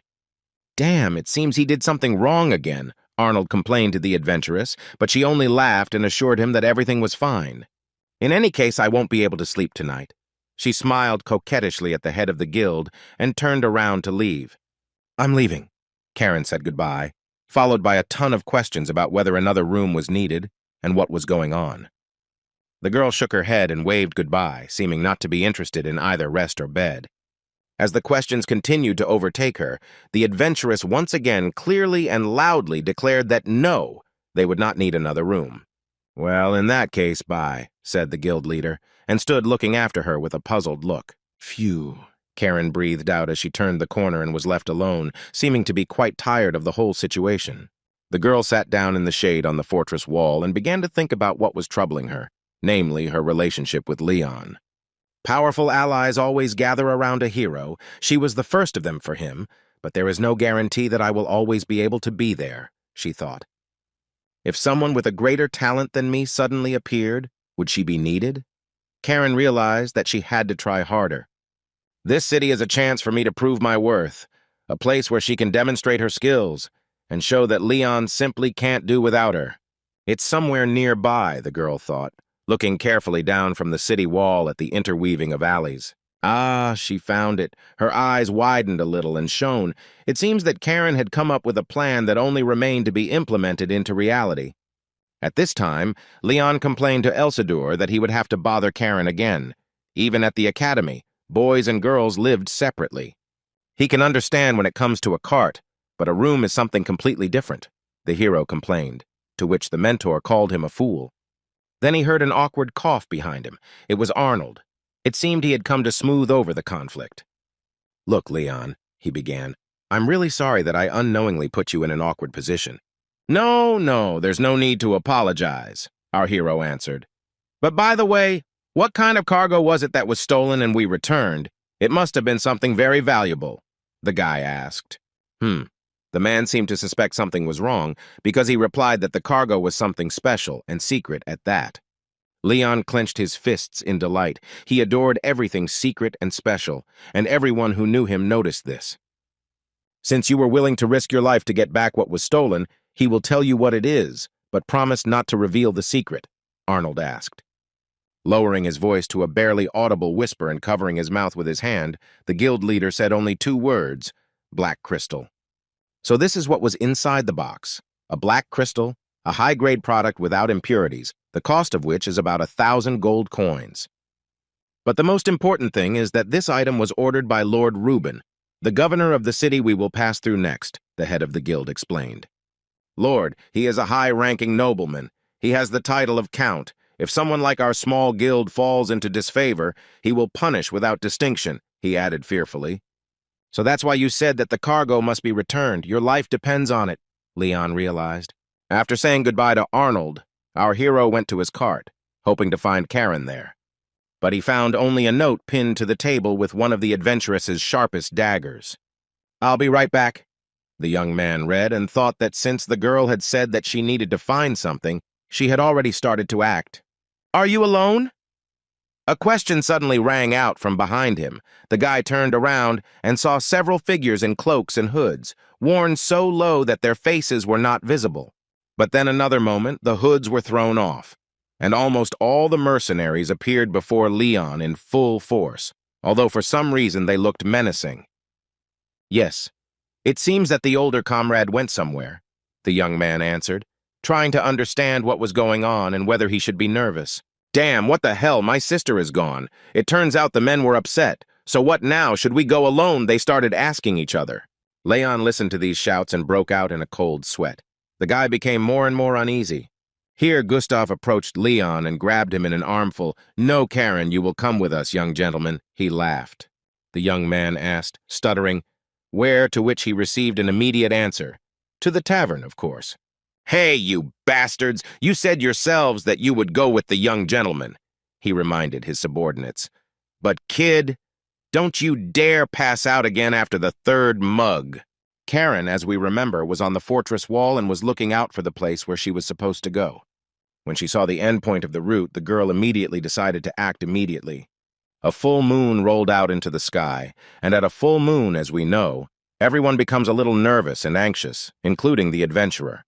"Damn, it seems he did something wrong again," Arnold complained to the adventuress, but she only laughed and assured him that everything was fine. "In any case, I won't be able to sleep tonight." She smiled coquettishly at the head of the guild and turned around to leave. "I'm leaving." Karen said goodbye, followed by a ton of questions about whether another room was needed and what was going on. The girl shook her head and waved goodbye, seeming not to be interested in either rest or bed. As the questions continued to overtake her, the adventuress once again clearly and loudly declared that no, they would not need another room. "Well, in that case, bye," said the guild leader, and stood looking after her with a puzzled look. "Phew," Karen breathed out as she turned the corner and was left alone, seeming to be quite tired of the whole situation. The girl sat down in the shade on the fortress wall and began to think about what was troubling her, namely her relationship with Leon. Powerful allies always gather around a hero. She was the first of them for him, but there is no guarantee that I will always be able to be there, she thought. If someone with a greater talent than me suddenly appeared, would she be needed? Karen realized that she had to try harder. This city is a chance for me to prove my worth, a place where she can demonstrate her skills and show that Leon simply can't do without her. It's somewhere nearby, the girl thought, looking carefully down from the city wall at the interweaving of alleys. Ah, she found it. Her eyes widened a little and shone. It seems that Karen had come up with a plan that only remained to be implemented into reality. At this time, Leon complained to Elsador that he would have to bother Karen again. Even at the academy, boys and girls lived separately. He can understand when it comes to a cart, but a room is something completely different, the hero complained, to which the mentor called him a fool. Then he heard an awkward cough behind him. It was Arnold. It seemed he had come to smooth over the conflict. "Look, Leon," he began, "I'm really sorry that I unknowingly put you in an awkward position." No, there's no need to apologize," our hero answered. "But by the way, what kind of cargo was it that was stolen and we returned? It must have been something very valuable," the guy asked. The man seemed to suspect something was wrong because he replied that the cargo was something special and secret at that. Leon clenched his fists in delight. He adored everything secret and special, and everyone who knew him noticed this. "Since you were willing to risk your life to get back what was stolen, he will tell you what it is, but promise not to reveal the secret," Arnold asked. Lowering his voice to a barely audible whisper and covering his mouth with his hand, the guild leader said only 2 words, "Black crystal." So this is what was inside the box: a black crystal, a high-grade product without impurities, the cost of which is about 1,000 gold coins. But the most important thing is that this item was ordered by Lord Reuben, the governor of the city we will pass through next, the head of the guild explained. "Lord, he is a high-ranking nobleman. He has the title of count. If someone like our small guild falls into disfavor, he will punish without distinction," he added fearfully. "So that's why you said that the cargo must be returned. Your life depends on it," Leon realized. After saying goodbye to Arnold, our hero went to his cart, hoping to find Karen there. But he found only a note pinned to the table with one of the adventuress's sharpest daggers. "I'll be right back," the young man read, and thought that since the girl had said that she needed to find something, She had already started to act. "Are you alone?" A question suddenly rang out from behind him. The guy turned around and saw several figures in cloaks and hoods, worn so low that their faces were not visible. But then another moment, the hoods were thrown off, and almost all the mercenaries appeared before Leon in full force, although for some reason they looked menacing. "Yes, it seems that the older comrade went somewhere," the young man answered, trying to understand what was going on and whether he should be nervous. "Damn, what the hell, my sister is gone. It turns out the men were upset. So what now? Should we go alone?" they started asking each other. Leon listened to these shouts and broke out in a cold sweat. The guy became more and more uneasy. Here Gustav approached Leon and grabbed him in an armful. "No, Karen, you will come with us, young gentleman," he laughed. The young man asked, stuttering, where, to which he received an immediate answer. "To the tavern, of course." "Hey, you bastards, you said yourselves that you would go with the young gentleman," he reminded his subordinates. "But kid, don't you dare pass out again after the third mug." Karen, as we remember, was on the fortress wall and was looking out for the place where she was supposed to go. When she saw the end point of the route, the girl immediately decided to act immediately. A full moon rolled out into the sky, and at a full moon, as we know, everyone becomes a little nervous and anxious, including the adventurer.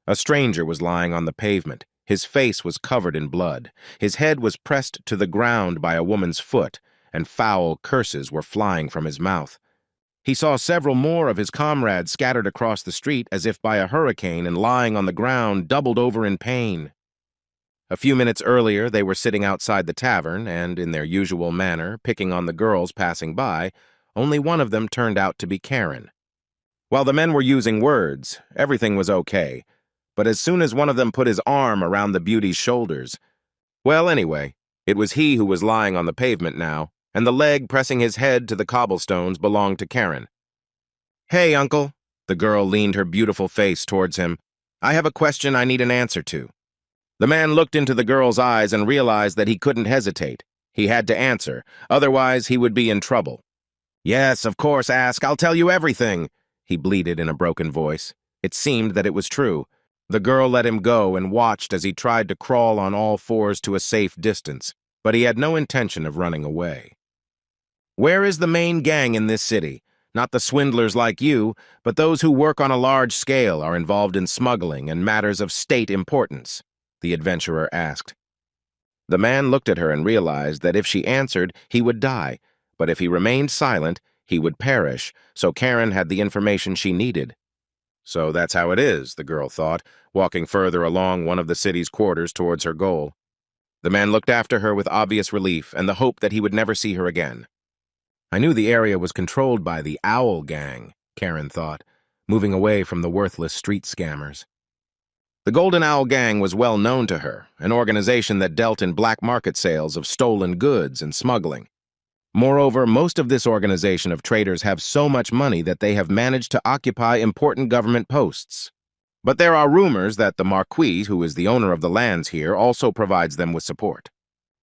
A stranger was lying on the pavement. His face was covered in blood. His head was pressed to the ground by a woman's foot, and foul curses were flying from his mouth. He saw several more of his comrades scattered across the street as if by a hurricane and lying on the ground, doubled over in pain. A few minutes earlier, they were sitting outside the tavern and, in their usual manner, picking on the girls passing by. Only one of them turned out to be Karen. While the men were using words, everything was okay. But as soon as one of them put his arm around the beauty's shoulders, well, anyway, it was he who was lying on the pavement now, and the leg pressing his head to the cobblestones belonged to Karen. "Hey, uncle," the girl leaned her beautiful face towards him. "I have a question I need an answer to." The man looked into the girl's eyes and realized that he couldn't hesitate. He had to answer, otherwise he would be in trouble. "Yes, of course, ask. I'll tell you everything," he bleated in a broken voice. It seemed that it was true. The girl let him go and watched as he tried to crawl on all fours to a safe distance, but he had no intention of running away. "Where is the main gang in this city? Not the swindlers like you, but those who work on a large scale, are involved in smuggling and matters of state importance," the adventurer asked. The man looked at her and realized that if she answered, he would die, but if he remained silent, he would perish, so Karen had the information she needed. So that's how it is, the girl thought, walking further along one of the city's quarters towards her goal. The man looked after her with obvious relief and the hope that he would never see her again. "I knew the area was controlled by the Owl Gang," Karen thought, moving away from the worthless street scammers. The Golden Owl Gang was well known to her, an organization that dealt in black market sales of stolen goods and smuggling. Moreover, most of this organization of traders have so much money that they have managed to occupy important government posts. But there are rumors that the Marquis, who is the owner of the lands here, also provides them with support.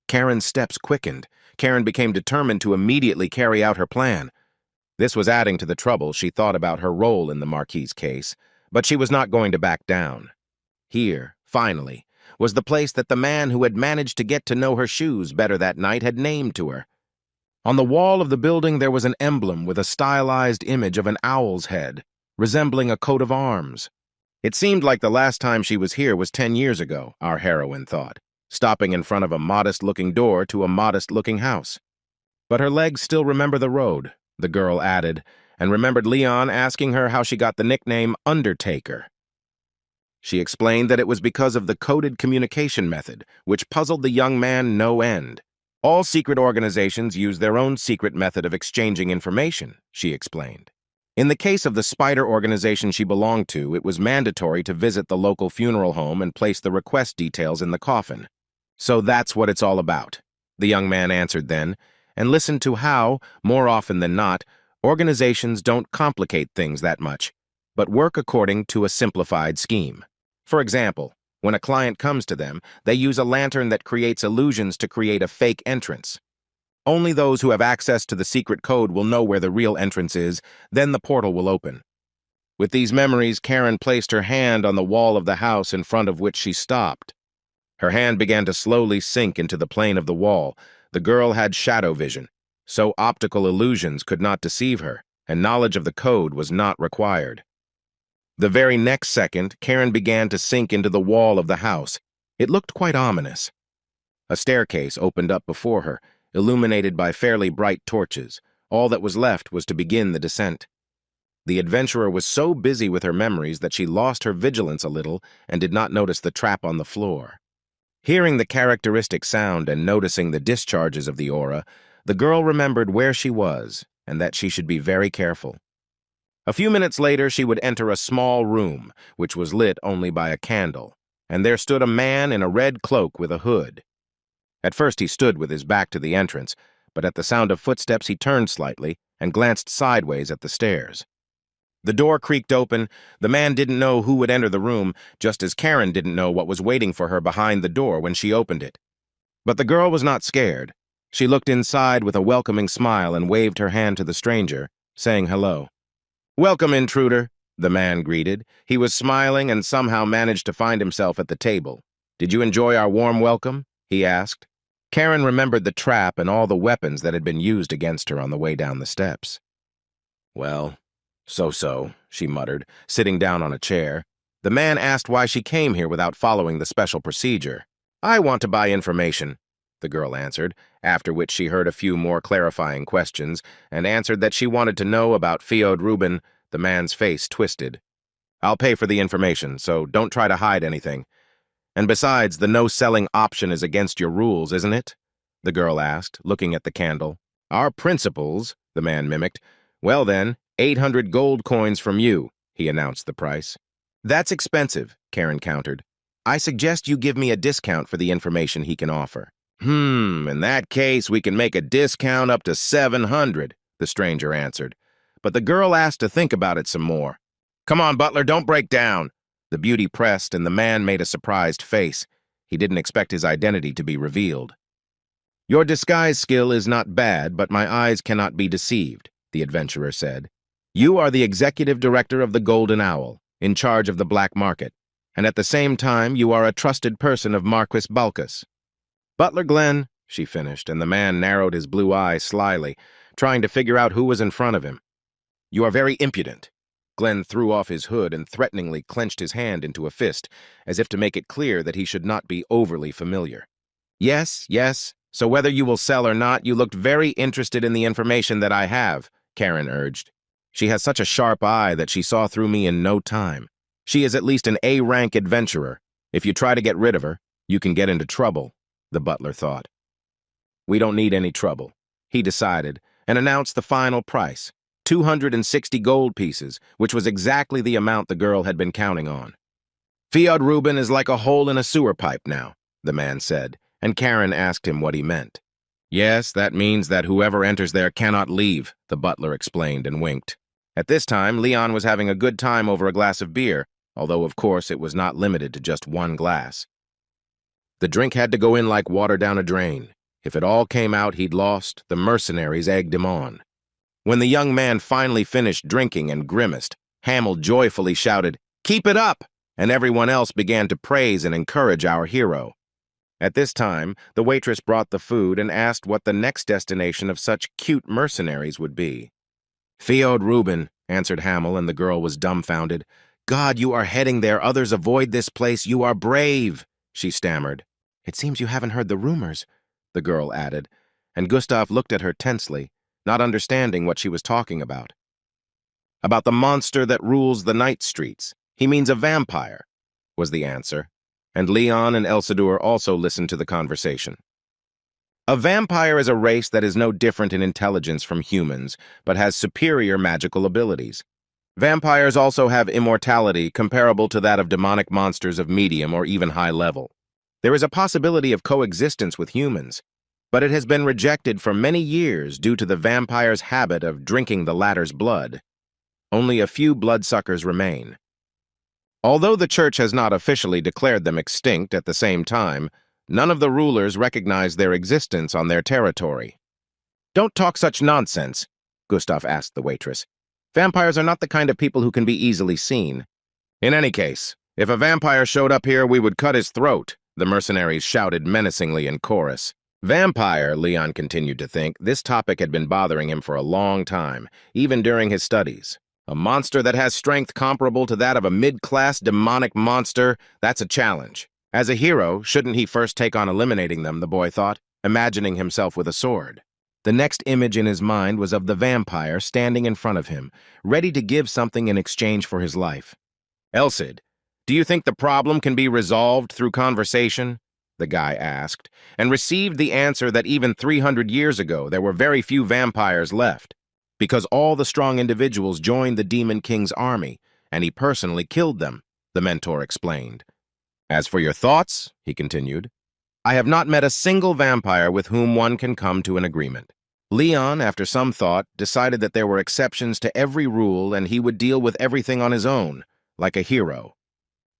Karen's steps quickened. Karen became determined to immediately carry out her plan. This was adding to the trouble she thought about her role in the Marquis' case, but she was not going to back down. Here, finally, was the place that the man who had managed to get to know her shoes better that night had named to her. On the wall of the building there was an emblem with a stylized image of an owl's head, resembling a coat of arms. It seemed like the last time she was here was 10 years ago, our heroine thought, stopping in front of a modest-looking door to a modest-looking house. But her legs still remember the road, the girl added, and remembered Leon asking her how she got the nickname Undertaker. She explained that it was because of the coded communication method, which puzzled the young man no end. "All secret organizations use their own secret method of exchanging information," she explained. In the case of the spider organization she belonged to, it was mandatory to visit the local funeral home and place the request details in the coffin. "So that's what it's all about," the young man answered then, and listened to how, more often than not, organizations don't complicate things that much, but work according to a simplified scheme. For example, when a client comes to them, they use a lantern that creates illusions to create a fake entrance. Only those who have access to the secret code will know where the real entrance is, then the portal will open. With these memories, Karen placed her hand on the wall of the house in front of which she stopped. Her hand began to slowly sink into the plane of the wall. The girl had shadow vision, so optical illusions could not deceive her, and knowledge of the code was not required. The very next second, Karen began to sink into the wall of the house. It looked quite ominous. A staircase opened up before her, illuminated by fairly bright torches. All that was left was to begin the descent. The adventurer was so busy with her memories that she lost her vigilance a little and did not notice the trap on the floor. Hearing the characteristic sound and noticing the discharges of the aura, the girl remembered where she was and that she should be very careful. A few minutes later, she would enter a small room, which was lit only by a candle, and there stood a man in a red cloak with a hood. At first he stood with his back to the entrance, but at the sound of footsteps he turned slightly and glanced sideways at the stairs. The door creaked open. The man didn't know who would enter the room, just as Karen didn't know what was waiting for her behind the door when she opened it. But the girl was not scared. She looked inside with a welcoming smile and waved her hand to the stranger, saying hello. "Welcome, intruder," the man greeted. He was smiling and somehow managed to find himself at the table. "Did you enjoy our warm welcome?" he asked. Karen remembered the trap and all the weapons that had been used against her on the way down the steps. "Well, so-so," she muttered, sitting down on a chair. The man asked why she came here without following the special procedure. "I want to buy information," the girl answered, after which she heard a few more clarifying questions and answered that she wanted to know about Fiod Rubin. The man's face twisted. "I'll pay for the information, so don't try to hide anything. And besides, the no-selling option is against your rules, isn't it?" the girl asked, looking at the candle. "Our principles," the man mimicked. "Well then, 800 gold coins from you," he announced the price. "That's expensive," Karen countered. "I suggest you give me a discount for the information he can offer." In that case, we can make a discount up to 700, the stranger answered. But the girl asked to think about it some more. "Come on, butler, don't break down." The beauty pressed, and the man made a surprised face. He didn't expect his identity to be revealed. "Your disguise skill is not bad, but my eyes cannot be deceived," the adventurer said. "You are the executive director of the Golden Owl, in charge of the black market, and at the same time you are a trusted person of Marquis Balkus." "Butler Glenn," she finished, and the man narrowed his blue eyes slyly, trying to figure out who was in front of him. "You are very impudent." Glenn threw off his hood and threateningly clenched his hand into a fist, as if to make it clear that he should not be overly familiar. Yes. So whether you will sell or not, you looked very interested in the information that I have," Karen urged. She has such a sharp eye that she saw through me in no time. She is at least an A-rank adventurer. If you try to get rid of her, you can get into trouble, the butler thought. "We don't need any trouble," he decided, and announced the final price, 260 gold pieces, which was exactly the amount the girl had been counting on. "Fiod Rubin is like a hole in a sewer pipe now," the man said, and Karen asked him what he meant. "Yes, that means that whoever enters there cannot leave," the butler explained and winked. At this time, Leon was having a good time over a glass of beer, although of course it was not limited to just one glass. The drink had to go in like water down a drain. If it all came out he'd lost, the mercenaries egged him on. When the young man finally finished drinking and grimaced, Hamill joyfully shouted, "Keep it up!" and everyone else began to praise and encourage our hero. At this time, the waitress brought the food and asked what the next destination of such cute mercenaries would be. "Fiod Rubin," answered Hamill, and the girl was dumbfounded. "God, you are heading there. Others avoid this place. You are brave," she stammered. "It seems you haven't heard the rumors," the girl added, and Gustav looked at her tensely, not understanding what she was talking about. "About the monster that rules the night streets. He means a vampire," was the answer, and Leon and Elsador also listened to the conversation. "A vampire is a race that is no different in intelligence from humans, but has superior magical abilities. Vampires also have immortality comparable to that of demonic monsters of medium or even high level. There is a possibility of coexistence with humans, but it has been rejected for many years due to the vampire's habit of drinking the latter's blood. Only a few bloodsuckers remain. Although the church has not officially declared them extinct at the same time, none of the rulers recognize their existence on their territory." "Don't talk such nonsense," Gustav asked the waitress. Vampires are not the kind of people who can be easily seen. In any case, if a vampire showed up here, we would cut his throat, the mercenaries shouted menacingly in chorus. Vampire, Leon continued to think, this topic had been bothering him for a long time, even during his studies. A monster that has strength comparable to that of a mid-class demonic monster, that's a challenge. As a hero, shouldn't he first take on eliminating them, the boy thought, imagining himself with a sword. The next image in his mind was of the vampire standing in front of him, ready to give something in exchange for his life. Elcid, do you think the problem can be resolved through conversation? The guy asked, and received the answer that even 300 years ago there were very few vampires left, because all the strong individuals joined the Demon King's army, and he personally killed them, the mentor explained. As for your thoughts, he continued, I have not met a single vampire with whom one can come to an agreement. Leon, after some thought, decided that there were exceptions to every rule and he would deal with everything on his own, like a hero.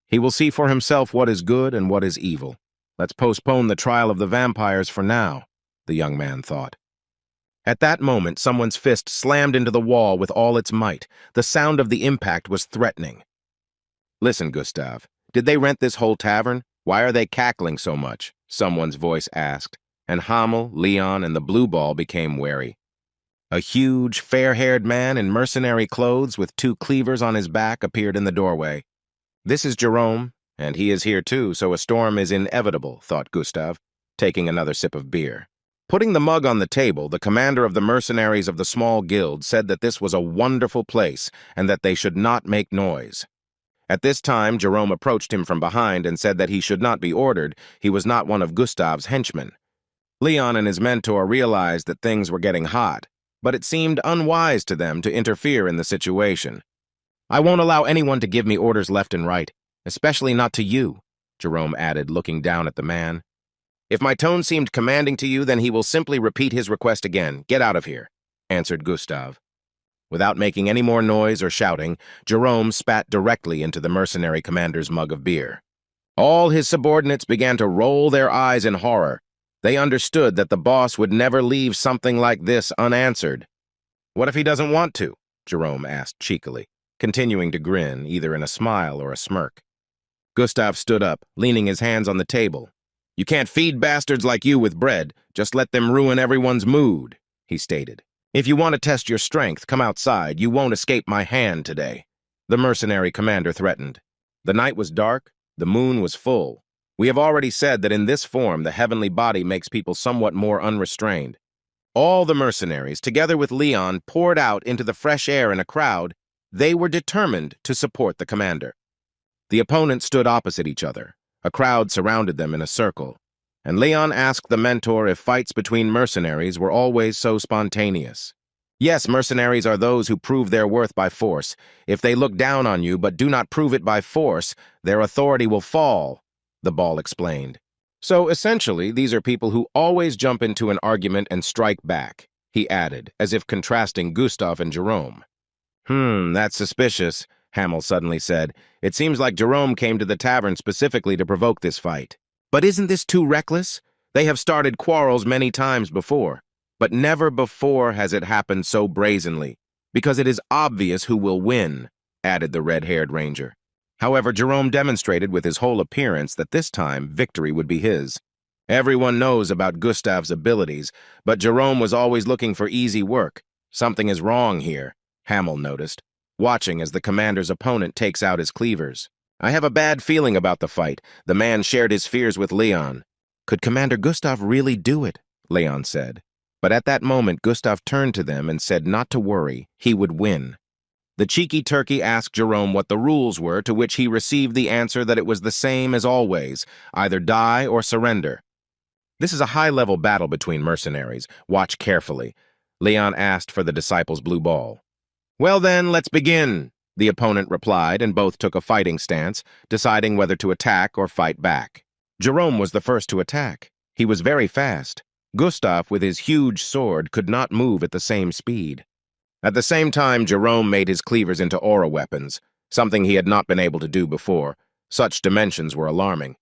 He will see for himself what is good and what is evil. Let's postpone the trial of the vampires for now, the young man thought. At that moment, someone's fist slammed into the wall with all its might. The sound of the impact was threatening. Listen, Gustav, did they rent this whole tavern? Why are they cackling so much? Someone's voice asked, and Hamel, Leon, and the blue ball became wary. A huge, fair-haired man in mercenary clothes with 2 cleavers on his back appeared in the doorway. This is Jerome, and he is here too, so a storm is inevitable, thought Gustav, taking another sip of beer. Putting the mug on the table, the commander of the mercenaries of the small guild said that this was a wonderful place and that they should not make noise. At this time, Jerome approached him from behind and said that he should not be ordered. He was not one of Gustav's henchmen. Leon and his mentor realized that things were getting hot, but it seemed unwise to them to interfere in the situation. I won't allow anyone to give me orders left and right, especially not to you, Jerome added, looking down at the man. If my tone seemed commanding to you, then he will simply repeat his request again. Get out of here, answered Gustav. Without making any more noise or shouting, Jerome spat directly into the mercenary commander's mug of beer. All his subordinates began to roll their eyes in horror. They understood that the boss would never leave something like this unanswered. What if he doesn't want to? Jerome asked cheekily, continuing to grin, either in a smile or a smirk. Gustav stood up, leaning his hands on the table. You can't feed bastards like you with bread. Just let them ruin everyone's mood, he stated. If you want to test your strength, come outside. You won't escape my hand today, the mercenary commander threatened. The night was dark, the moon was full. We have already said that in this form, the heavenly body makes people somewhat more unrestrained. All the mercenaries, together with Leon, poured out into the fresh air in a crowd. They were determined to support the commander. The opponents stood opposite each other. A crowd surrounded them in a circle, and Leon asked the mentor if fights between mercenaries were always so spontaneous. Yes, mercenaries are those who prove their worth by force. If they look down on you but do not prove it by force, their authority will fall, the ball explained. So essentially, these are people who always jump into an argument and strike back, he added, as if contrasting Gustav and Jerome. That's suspicious, Hamel suddenly said. It seems like Jerome came to the tavern specifically to provoke this fight. But isn't this too reckless? They have started quarrels many times before, but never before has it happened so brazenly, because it is obvious who will win, added the red-haired ranger. However, Jerome demonstrated with his whole appearance that this time victory would be his. Everyone knows about Gustav's abilities, but Jerome was always looking for easy work. Something is wrong here, Hamel noticed, watching as the commander's opponent takes out his cleavers. I have a bad feeling about the fight. The man shared his fears with Leon. Could Commander Gustav really do it? Leon said. But at that moment, Gustav turned to them and said not to worry, he would win. The cheeky turkey asked Jerome what the rules were, to which he received the answer that it was the same as always, either die or surrender. This is a high-level battle between mercenaries. Watch carefully. Leon asked for the disciples' blue ball. Well then, let's begin, the opponent replied, and both took a fighting stance, deciding whether to attack or fight back. Jerome was the first to attack. He was very fast. Gustav, with his huge sword, could not move at the same speed. At the same time, Jerome made his cleavers into aura weapons, something he had not been able to do before. Such dimensions were alarming.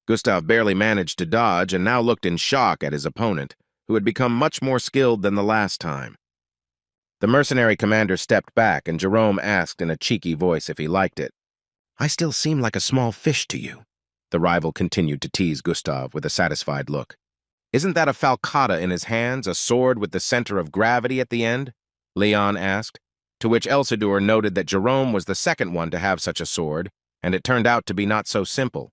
Gustav barely managed to dodge and now looked in shock at his opponent, who had become much more skilled than the last time. The mercenary commander stepped back, and Jerome asked in a cheeky voice if he liked it. "I still seem like a small fish to you," the rival continued to tease Gustav with a satisfied look. "Isn't that a falcata in his hands, a sword with the center of gravity at the end?" Leon asked, to which Elsidor noted that Jerome was the second one to have such a sword, and it turned out to be not so simple.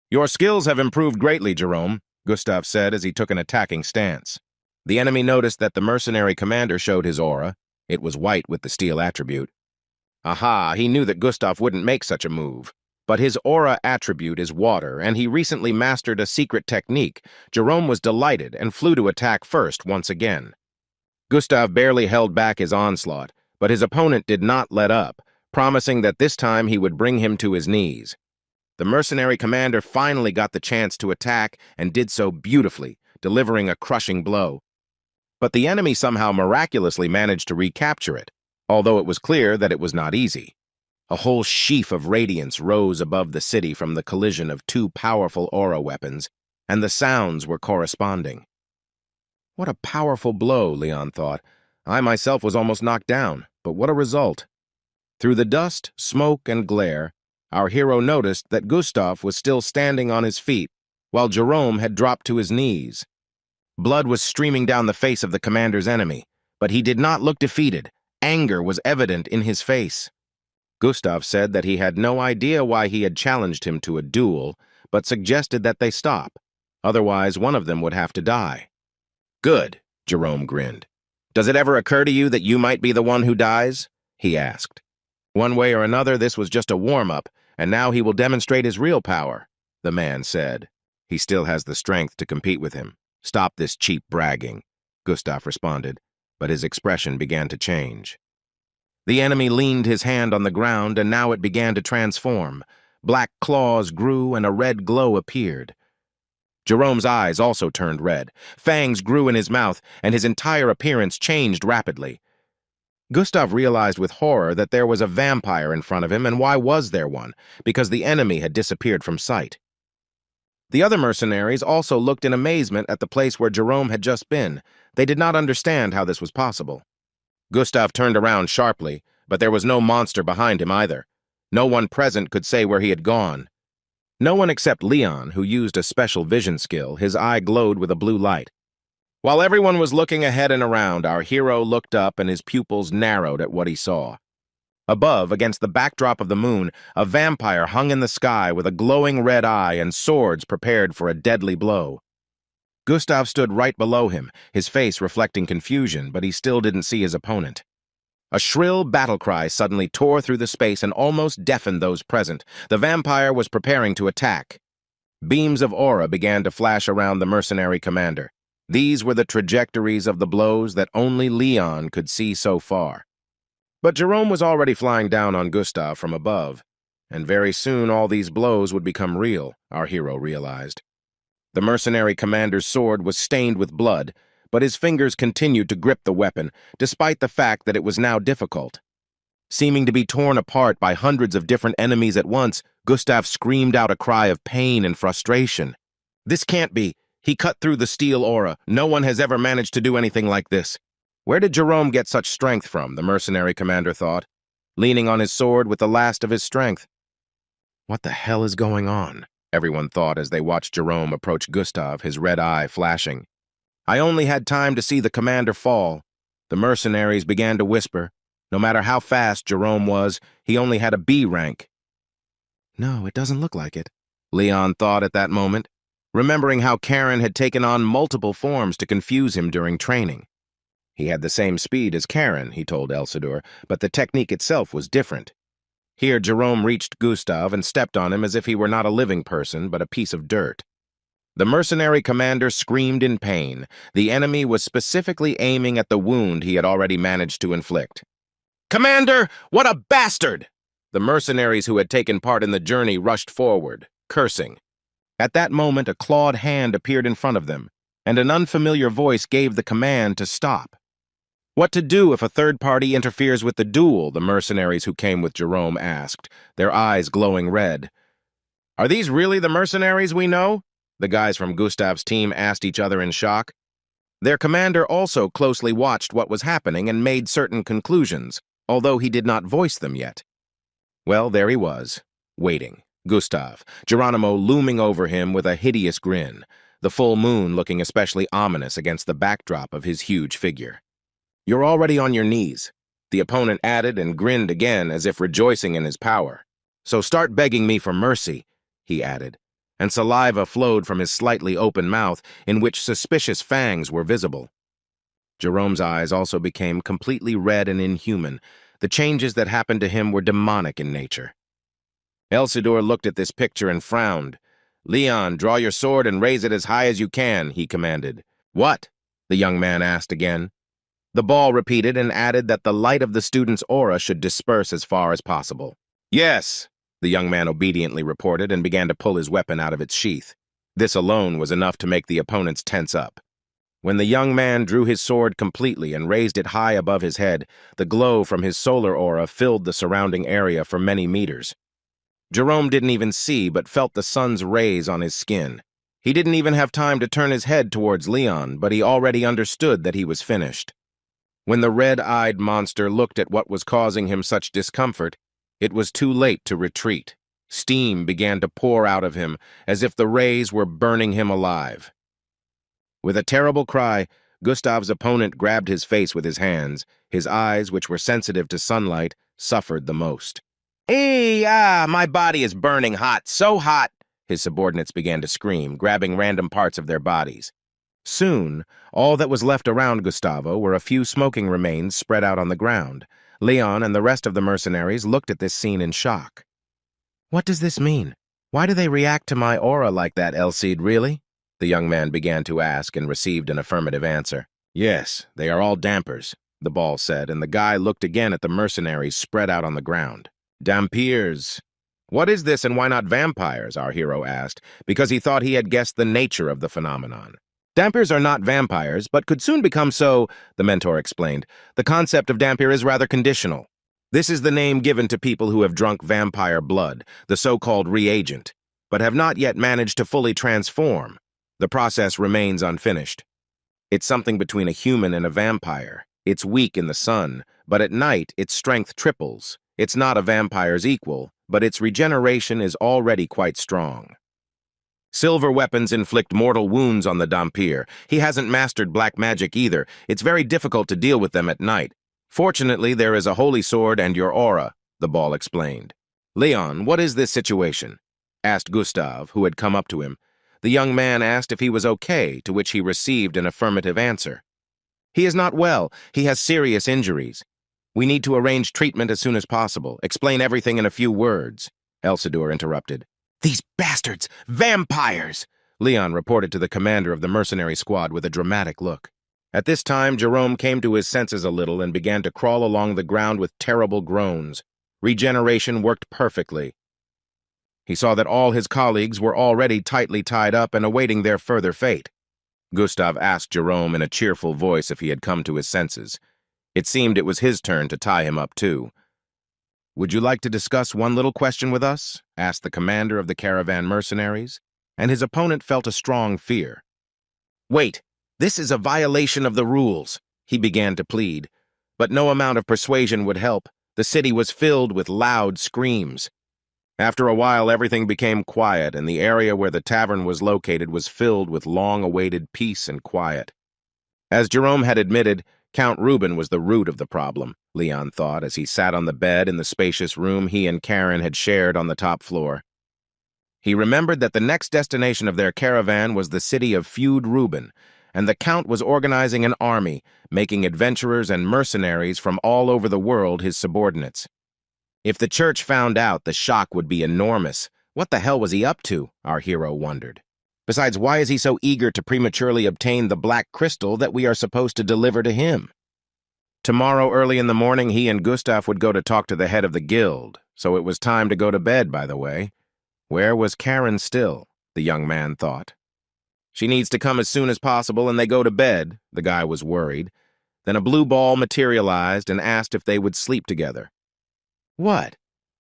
"Your skills have improved greatly, Jerome," Gustav said as he took an attacking stance. The enemy noticed that the mercenary commander showed his aura. It was white with the steel attribute. Aha, he knew that Gustav wouldn't make such a move. But his aura attribute is water, and he recently mastered a secret technique. Jerome was delighted and flew to attack first once again. Gustav barely held back his onslaught, but his opponent did not let up, promising that this time he would bring him to his knees. The mercenary commander finally got the chance to attack and did so beautifully, delivering a crushing blow. But the enemy somehow miraculously managed to recapture it, although it was clear that it was not easy. A whole sheaf of radiance rose above the city from the collision of two powerful aura weapons, and the sounds were corresponding. What a powerful blow, Leon thought. I myself was almost knocked down, but what a result. Through the dust, smoke, and glare, our hero noticed that Gustav was still standing on his feet, while Jerome had dropped to his knees. Blood was streaming down the face of the commander's enemy, but he did not look defeated. Anger was evident in his face. Gustav said that he had no idea why he had challenged him to a duel, but suggested that they stop. Otherwise, one of them would have to die. "Good," Jerome grinned. "Does it ever occur to you that you might be the one who dies?" he asked. "One way or another, this was just a warm-up, and now he will demonstrate his real power," the man said. "He still has the strength to compete with him. Stop this cheap bragging," Gustav responded, but his expression began to change. The enemy leaned his hand on the ground, and now it began to transform. Black claws grew, and a red glow appeared. Jerome's eyes also turned red. Fangs grew in his mouth, and his entire appearance changed rapidly. Gustav realized with horror that there was a vampire in front of him, and why was there one? Because the enemy had disappeared from sight. The other mercenaries also looked in amazement at the place where Jerome had just been. They did not understand how this was possible. Gustav turned around sharply, but there was no monster behind him either. No one present could say where he had gone. No one except Leon, who used a special vision skill. His eye glowed with a blue light. While everyone was looking ahead and around, our hero looked up and his pupils narrowed at what he saw. Above, against the backdrop of the moon, a vampire hung in the sky with a glowing red eye and swords prepared for a deadly blow. Gustav stood right below him, his face reflecting confusion, but he still didn't see his opponent. A shrill battle cry suddenly tore through the space and almost deafened those present. The vampire was preparing to attack. Beams of aura began to flash around the mercenary commander. These were the trajectories of the blows that only Leon could see so far. But Jerome was already flying down on Gustav from above, and very soon all these blows would become real, our hero realized. The mercenary commander's sword was stained with blood, but his fingers continued to grip the weapon, despite the fact that it was now difficult. Seeming to be torn apart by hundreds of different enemies at once, Gustav screamed out a cry of pain and frustration. "This can't be. He cut through the steel aura. No one has ever managed to do anything like this." Where did Jerome get such strength from, the mercenary commander thought, leaning on his sword with the last of his strength. What the hell is going on? Everyone thought as they watched Jerome approach Gustav, his red eye flashing. I only had time to see the commander fall. The mercenaries began to whisper. No matter how fast Jerome was, he only had a B rank. No, it doesn't look like it, Leon thought at that moment, remembering how Karen had taken on multiple forms to confuse him during training. He had the same speed as Karen, he told Elsidor, but the technique itself was different. Here Jerome reached Gustav and stepped on him as if he were not a living person, but a piece of dirt. The mercenary commander screamed in pain. The enemy was specifically aiming at the wound he had already managed to inflict. "Commander, what a bastard!" The mercenaries who had taken part in the journey rushed forward, cursing. At that moment, a clawed hand appeared in front of them, and an unfamiliar voice gave the command to stop. What to do if a third party interferes with the duel, the mercenaries who came with Jerome asked, their eyes glowing red. Are these really the mercenaries we know? The guys from Gustav's team asked each other in shock. Their commander also closely watched what was happening and made certain conclusions, although he did not voice them yet. Well, there he was, waiting. Gustav, Geronimo looming over him with a hideous grin, the full moon looking especially ominous against the backdrop of his huge figure. "You're already on your knees," the opponent added and grinned again as if rejoicing in his power. "So start begging me for mercy," he added, and saliva flowed from his slightly open mouth in which suspicious fangs were visible. Jerome's eyes also became completely red and inhuman. The changes that happened to him were demonic in nature. Elsidor looked at this picture and frowned. "Leon, draw your sword and raise it as high as you can," he commanded. "What?" the young man asked again. The ball repeated and added that the light of the student's aura should disperse as far as possible. "Yes," the young man obediently reported and began to pull his weapon out of its sheath. This alone was enough to make the opponents tense up. When the young man drew his sword completely and raised it high above his head, the glow from his solar aura filled the surrounding area for many meters. Jerome didn't even see but felt the sun's rays on his skin. He didn't even have time to turn his head towards Leon, but he already understood that he was finished. When the red-eyed monster looked at what was causing him such discomfort, it was too late to retreat. Steam began to pour out of him, as if the rays were burning him alive. With a terrible cry, Gustav's opponent grabbed his face with his hands. His eyes, which were sensitive to sunlight, suffered the most. My body is burning hot, so hot!" His subordinates began to scream, grabbing random parts of their bodies. Soon, all that was left around Gustavo were a few smoking remains spread out on the ground. Leon and the rest of the mercenaries looked at this scene in shock. "What does this mean? Why do they react to my aura like that, Elcid, really?" the young man began to ask and received an affirmative answer. "Yes, they are all dampers," the ball said, and the guy looked again at the mercenaries spread out on the ground. "Dampiers. What is this and why not vampires?" our hero asked, because he thought he had guessed the nature of the phenomenon. "Dampiers are not vampires, but could soon become so," the mentor explained. "The concept of dampier is rather conditional. This is the name given to people who have drunk vampire blood, the so-called reagent, but have not yet managed to fully transform. The process remains unfinished. It's something between a human and a vampire. It's weak in the sun, but at night its strength triples. It's not a vampire's equal, but its regeneration is already quite strong. Silver weapons inflict mortal wounds on the Dampier. He hasn't mastered black magic either. It's very difficult to deal with them at night. Fortunately, there is a holy sword and your aura," the ball explained. "Leon, what is this situation?" asked Gustav, who had come up to him. The young man asked if he was okay, to which he received an affirmative answer. "He is not well. He has serious injuries. We need to arrange treatment as soon as possible. Explain everything in a few words," Elsidor interrupted. "These bastards! Vampires!" Leon reported to the commander of the mercenary squad with a dramatic look. At this time, Jerome came to his senses a little and began to crawl along the ground with terrible groans. Regeneration worked perfectly. He saw that all his colleagues were already tightly tied up and awaiting their further fate. Gustav asked Jerome in a cheerful voice if he had come to his senses. It seemed it was his turn to tie him up too. "Would you like to discuss one little question with us?" asked the commander of the caravan mercenaries, and his opponent felt a strong fear. "Wait, this is a violation of the rules," he began to plead, but no amount of persuasion would help. The city was filled with loud screams. After a while, everything became quiet, and the area where the tavern was located was filled with long-awaited peace and quiet. As Jerome had admitted, Count Reuben was the root of the problem, Leon thought, as he sat on the bed in the spacious room he and Karen had shared on the top floor. He remembered that the next destination of their caravan was the city of Feud Reuben, and the Count was organizing an army, making adventurers and mercenaries from all over the world his subordinates. If the church found out, the shock would be enormous. What the hell was he up to, our hero wondered. Besides, why is he so eager to prematurely obtain the black crystal that we are supposed to deliver to him? Tomorrow early in the morning, he and Gustav would go to talk to the head of the guild, so it was time to go to bed, by the way. Where was Karen still? The young man thought. She needs to come as soon as possible, and they go to bed, the guy was worried. Then a blue ball materialized and asked if they would sleep together. "What?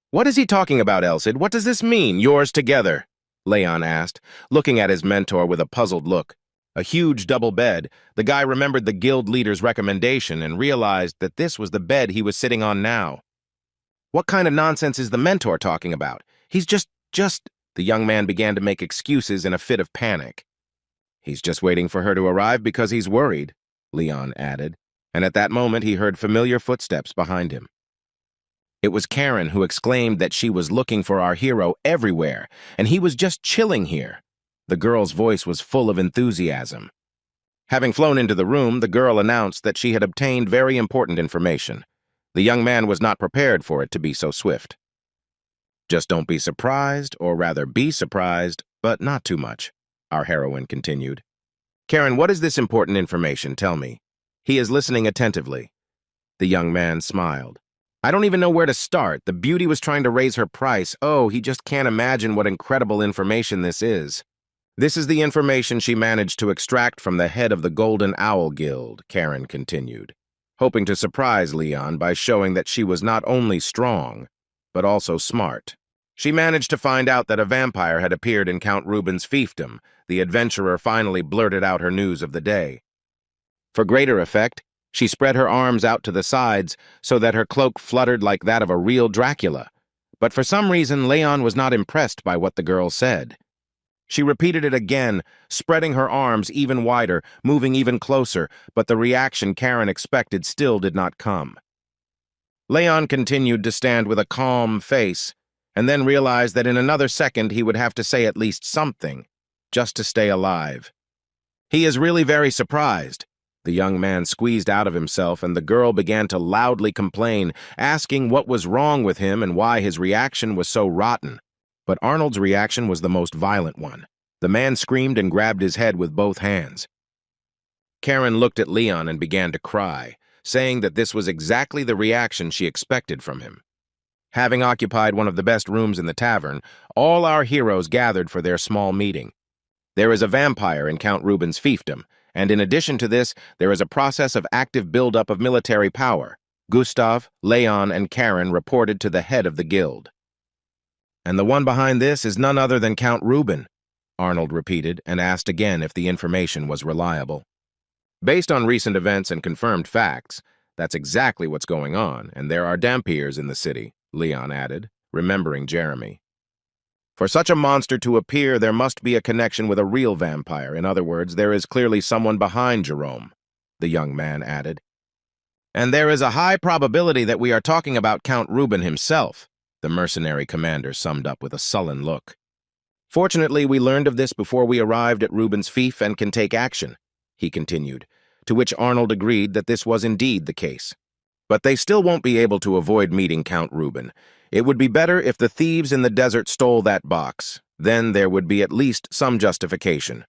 What is he talking about, Elcid? What does this mean, yours together?" Leon asked, looking at his mentor with a puzzled look. A huge double bed. The guy remembered the guild leader's recommendation and realized that this was the bed he was sitting on now. What kind of nonsense is the mentor talking about? He's just... The young man began to make excuses in a fit of panic. He's just waiting for her to arrive because he's worried, Leon added, and at that moment he heard familiar footsteps behind him. It was Karen who exclaimed that she was looking for our hero everywhere, and he was just chilling here. The girl's voice was full of enthusiasm. Having flown into the room, the girl announced that she had obtained very important information. The young man was not prepared for it to be so swift. Just don't be surprised, or rather be surprised, but not too much, our heroine continued. Karen, what is this important information? Tell me. He is listening attentively. The young man smiled. I don't even know where to start. The beauty was trying to raise her price. Oh, he just can't imagine what incredible information this is. This is the information she managed to extract from the head of the Golden Owl Guild, Karen continued, hoping to surprise Leon by showing that she was not only strong, but also smart. She managed to find out that a vampire had appeared in Count Reuben's fiefdom. The adventurer finally blurted out her news of the day. For greater effect, she spread her arms out to the sides so that her cloak fluttered like that of a real Dracula. But for some reason, Leon was not impressed by what the girl said. She repeated it again, spreading her arms even wider, moving even closer, but the reaction Karen expected still did not come. Leon continued to stand with a calm face, and then realized that in another second he would have to say at least something, just to stay alive. He is really very surprised. The young man squeezed out of himself, and the girl began to loudly complain, asking what was wrong with him and why his reaction was so rotten. But Arnold's reaction was the most violent one. The man screamed and grabbed his head with both hands. Karen looked at Leon and began to cry, saying that this was exactly the reaction she expected from him. Having occupied one of the best rooms in the tavern, all our heroes gathered for their small meeting. There is a vampire in Count Reuben's fiefdom, and in addition to this, there is a process of active buildup of military power. Gustav, Leon, and Karen reported to the head of the guild. And the one behind this is none other than Count Reuben, Arnold repeated and asked again if the information was reliable. Based on recent events and confirmed facts, that's exactly what's going on, and there are Dampiers in the city, Leon added, remembering Jeremy. For such a monster to appear, there must be a connection with a real vampire. In other words, there is clearly someone behind Jerome, the young man added. And there is a high probability that we are talking about Count Reuben himself, the mercenary commander summed up with a sullen look. Fortunately, we learned of this before we arrived at Reuben's fief and can take action, he continued, to which Arnold agreed that this was indeed the case. But they still won't be able to avoid meeting Count Reuben. It would be better if the thieves in the desert stole that box. Then there would be at least some justification.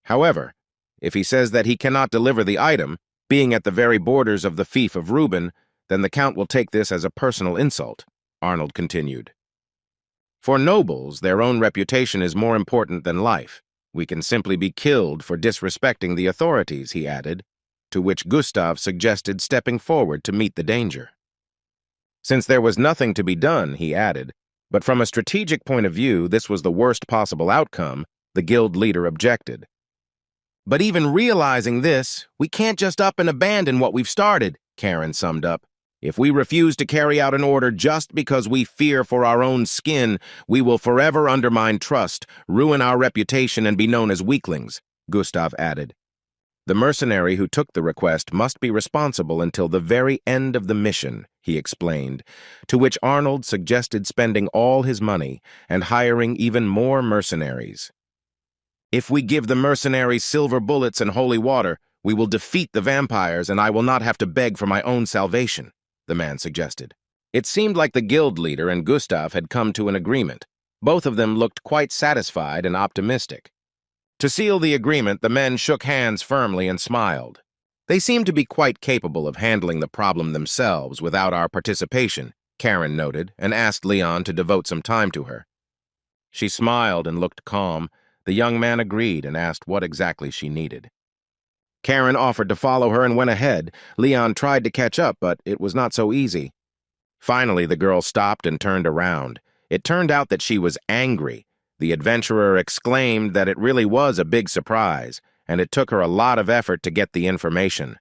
However, if he says that he cannot deliver the item, being at the very borders of the fief of Reuben, then the Count will take this as a personal insult, Arnold continued. For nobles, their own reputation is more important than life. We can simply be killed for disrespecting the authorities, he added, to which Gustav suggested stepping forward to meet the danger. Since there was nothing to be done, he added, but from a strategic point of view, this was the worst possible outcome, the guild leader objected. But even realizing this, we can't just up and abandon what we've started, Karen summed up. If we refuse to carry out an order just because we fear for our own skin, we will forever undermine trust, ruin our reputation, and be known as weaklings, Gustav added. The mercenary who took the request must be responsible until the very end of the mission, he explained, to which Arnold suggested spending all his money and hiring even more mercenaries. If we give the mercenaries silver bullets and holy water, we will defeat the vampires and I will not have to beg for my own salvation, the man suggested. It seemed like the guild leader and Gustav had come to an agreement. Both of them looked quite satisfied and optimistic. To seal the agreement, the men shook hands firmly and smiled. They seemed to be quite capable of handling the problem themselves without our participation, Karen noted, and asked Leon to devote some time to her. She smiled and looked calm. The young man agreed and asked what exactly she needed. Karen offered to follow her and went ahead. Leon tried to catch up, but it was not so easy. Finally, the girl stopped and turned around. It turned out that she was angry. The adventurer exclaimed that it really was a big surprise, and it took her a lot of effort to get the information.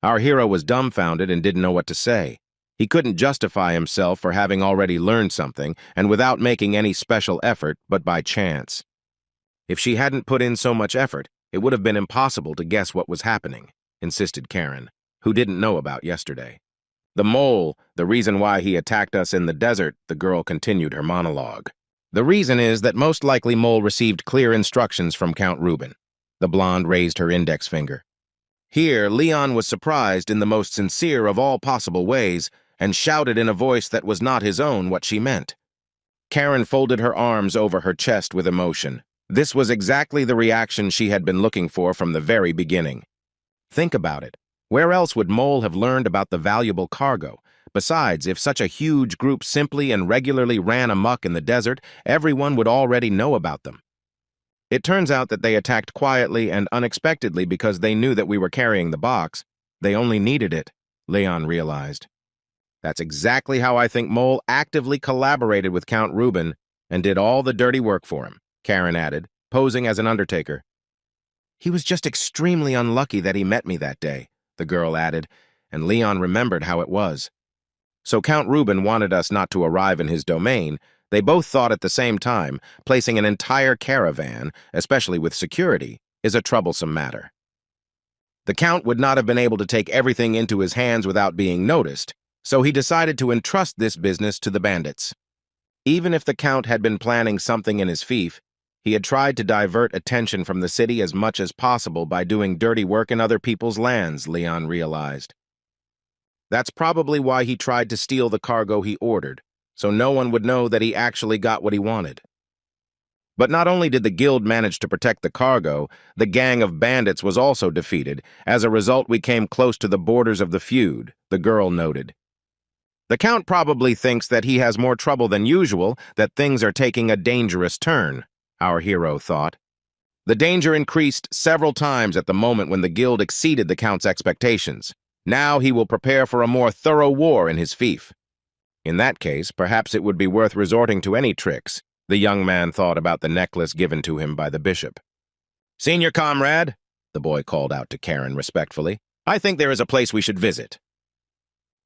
Our hero was dumbfounded and didn't know what to say. He couldn't justify himself for having already learned something, and without making any special effort, but by chance. If she hadn't put in so much effort, it would have been impossible to guess what was happening, insisted Karen, who didn't know about yesterday. The mole, the reason why he attacked us in the desert, the girl continued her monologue. The reason is that most likely Mole received clear instructions from Count Reuben. The blonde raised her index finger. Here, Leon was surprised in the most sincere of all possible ways and shouted in a voice that was not his own what she meant. Karen folded her arms over her chest with emotion. This was exactly the reaction she had been looking for from the very beginning. Think about it. Where else would Mole have learned about the valuable cargo? Besides, if such a huge group simply and regularly ran amok in the desert, everyone would already know about them. It turns out that they attacked quietly and unexpectedly because they knew that we were carrying the box. They only needed it, Leon realized. That's exactly how I think Mole actively collaborated with Count Reuben and did all the dirty work for him, Karen added, posing as an undertaker. He was just extremely unlucky that he met me that day, the girl added, and Leon remembered how it was. So Count Reuben wanted us not to arrive in his domain. They both thought at the same time, placing an entire caravan, especially with security, is a troublesome matter. The Count would not have been able to take everything into his hands without being noticed, so he decided to entrust this business to the bandits. Even if the Count had been planning something in his fief, he had tried to divert attention from the city as much as possible by doing dirty work in other people's lands, Leon realized. That's probably why he tried to steal the cargo he ordered, so no one would know that he actually got what he wanted. But not only did the guild manage to protect the cargo, the gang of bandits was also defeated. As a result, we came close to the borders of the feud, the girl noted. The Count probably thinks that he has more trouble than usual, that things are taking a dangerous turn, our hero thought. The danger increased several times at the moment when the guild exceeded the Count's expectations. Now he will prepare for a more thorough war in his fief. In that case, perhaps it would be worth resorting to any tricks, the young man thought about the necklace given to him by the bishop. "Senior comrade," the boy called out to Karen respectfully, "I think there is a place we should visit."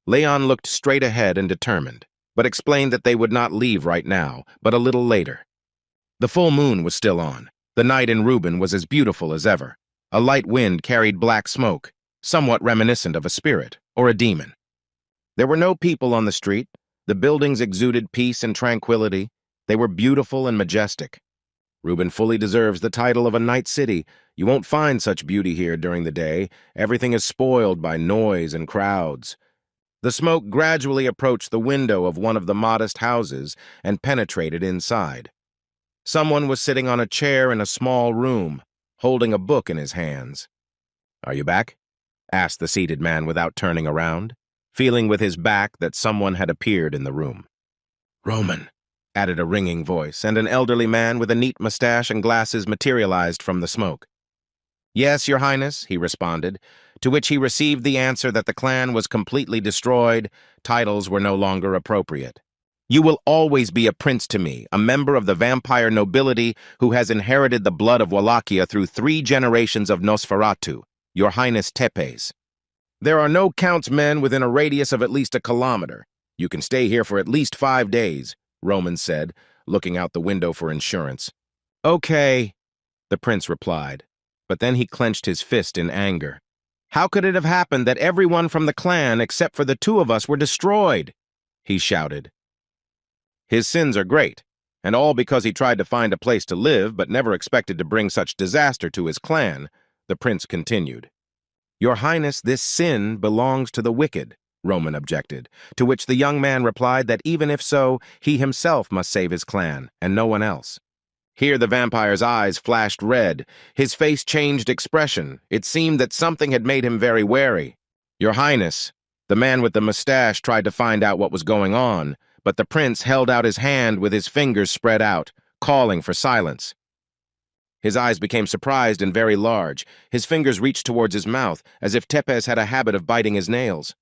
Leon looked straight ahead and determined, but explained that they would not leave right now, but a little later. The full moon was still on. The night in Reuben was as beautiful as ever. A light wind carried black smoke, somewhat reminiscent of a spirit or a demon. There were no people on the street. The buildings exuded peace and tranquility. They were beautiful and majestic. Reuben fully deserves the title of a night city. You won't find such beauty here during the day. Everything is spoiled by noise and crowds. The smoke gradually approached the window of one of the modest houses and penetrated inside. Someone was sitting on a chair in a small room, holding a book in his hands. "Are you back?" asked the seated man without turning around, feeling with his back that someone had appeared in the room. "Roman," added a ringing voice, and an elderly man with a neat mustache and glasses materialized from the smoke. "Yes, Your Highness," he responded, to which he received the answer that the clan was completely destroyed, titles were no longer appropriate. "You will always be a prince to me, a member of the vampire nobility who has inherited the blood of Wallachia through 3 generations of Nosferatu, Your Highness Tepes. There are no Count's men within a radius of at least a kilometer. You can stay here for at least 5 days, Roman said, looking out the window for insurance. "Okay," the prince replied, but then he clenched his fist in anger. "How could it have happened that everyone from the clan except for the 2 of us were destroyed?" he shouted. "His sins are great, and all because he tried to find a place to live but never expected to bring such disaster to his clan," the prince continued. "Your Highness, this sin belongs to the wicked," Roman objected, to which the young man replied that even if so, he himself must save his clan, and no one else. Here the vampire's eyes flashed red. His face changed expression. It seemed that something had made him very wary. "Your Highness," the man with the mustache tried to find out what was going on, but the prince held out his hand with his fingers spread out, calling for silence. His eyes became surprised and very large. His fingers reached towards his mouth, as if Tepes had a habit of biting his nails.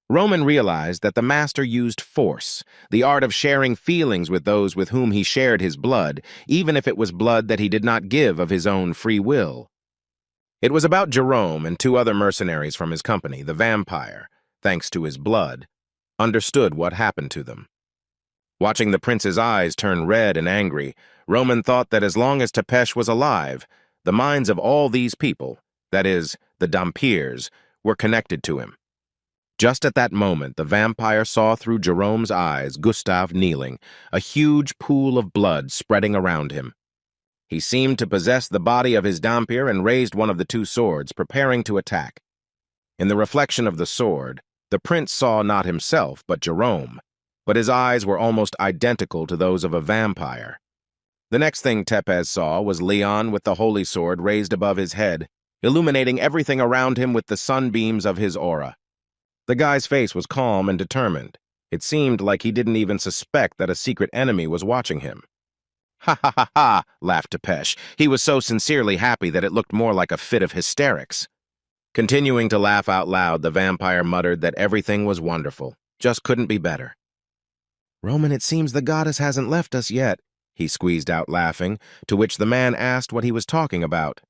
Roman realized that the master used force, the art of sharing feelings with those with whom he shared his blood, even if it was blood that he did not give of his own free will. It was about Jerome and two other mercenaries from his company. The vampire, thanks to his blood, understood what happened to them. Watching the prince's eyes turn red and angry, Roman thought that as long as Tepesh was alive, the minds of all these people, that is, the Dampiers, were connected to him. Just at that moment, the vampire saw through Jerome's eyes Gustav kneeling, a huge pool of blood spreading around him. He seemed to possess the body of his Dampier and raised one of the two swords, preparing to attack. In the reflection of the sword, the prince saw not himself, but Jerome, but his eyes were almost identical to those of a vampire. The next thing Tepes saw was Leon with the holy sword raised above his head, illuminating everything around him with the sunbeams of his aura. The guy's face was calm and determined. It seemed like he didn't even suspect that a secret enemy was watching him. "Ha ha ha ha," laughed Tepesh. He was so sincerely happy that it looked more like a fit of hysterics. Continuing to laugh out loud, the vampire muttered that everything was wonderful, just couldn't be better. "Roman, it seems the goddess hasn't left us yet," he squeezed out laughing, to which the man asked what he was talking about.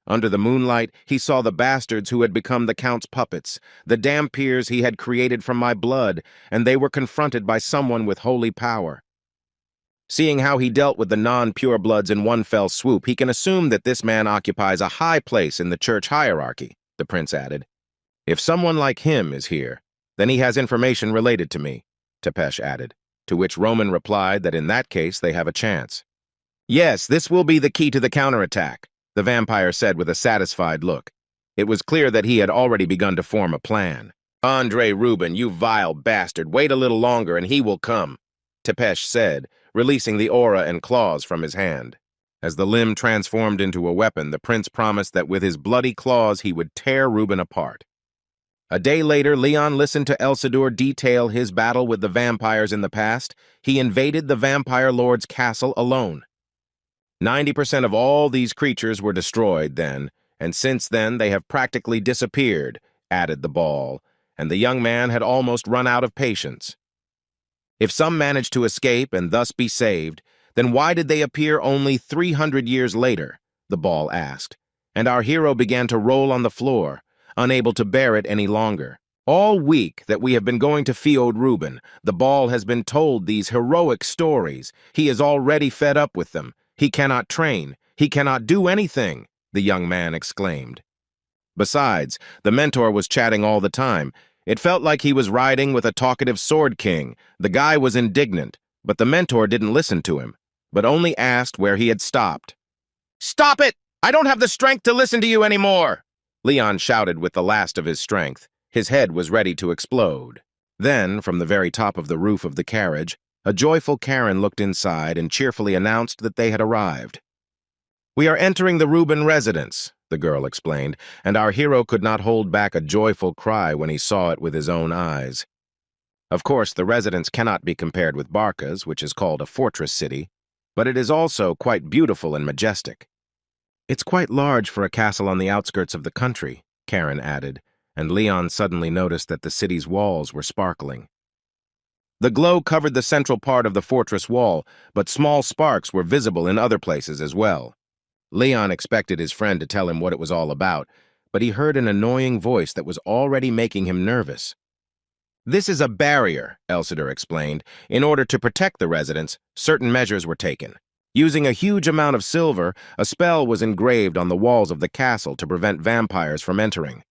Under the moonlight, he saw the bastards who had become the Count's puppets, the Dampiers he had created from my blood, and they were confronted by someone with holy power. Seeing how he dealt with the non-purebloods in one fell swoop, he can assume that this man occupies a high place in the church hierarchy, the prince added. "If someone like him is here, then he has information related to me," Tepesh added, to which Roman replied that in that case they have a chance. "Yes, this will be the key to the counterattack," the vampire said with a satisfied look. It was clear that he had already begun to form a plan. "Andre Rubin, you vile bastard, wait a little longer and he will come," Tepesh said, releasing the aura and claws from his hand. As the limb transformed into a weapon, the prince promised that with his bloody claws he would tear Rubin apart. A day later, Leon listened to Elsador detail his battle with the vampires in the past. He invaded the vampire lord's castle alone. 90% of all these creatures were destroyed then, and since then they have practically disappeared, added the ball, and the young man had almost run out of patience. If some managed to escape and thus be saved, then why did they appear only 300 years later? The ball asked, and our hero began to roll on the floor, unable to bear it any longer. All week that we have been going to Fiod Rubin, the ball has been told these heroic stories. He is already fed up with them. He cannot train. He cannot do anything, the young man exclaimed. Besides, the mentor was chatting all the time. It felt like he was riding with a talkative sword king. The guy was indignant, but the mentor didn't listen to him, but only asked where he had stopped. "Stop it! I don't have the strength to listen to you anymore!" Leon shouted with the last of his strength. His head was ready to explode. Then, from the very top of the roof of the carriage, a joyful Karen looked inside and cheerfully announced that they had arrived. "We are entering the Rubin residence," the girl explained, and our hero could not hold back a joyful cry when he saw it with his own eyes. Of course, the residence cannot be compared with Barca's, which is called a fortress city, but it is also quite beautiful and majestic. "It's quite large for a castle on the outskirts of the country," Karen added, and Leon suddenly noticed that the city's walls were sparkling. The glow covered the central part of the fortress wall, but small sparks were visible in other places as well. Leon expected his friend to tell him what it was all about, but he heard an annoying voice that was already making him nervous. "This is a barrier," Elsador explained. "In order to protect the residents, certain measures were taken. Using a huge amount of silver, a spell was engraved on the walls of the castle to prevent vampires from entering.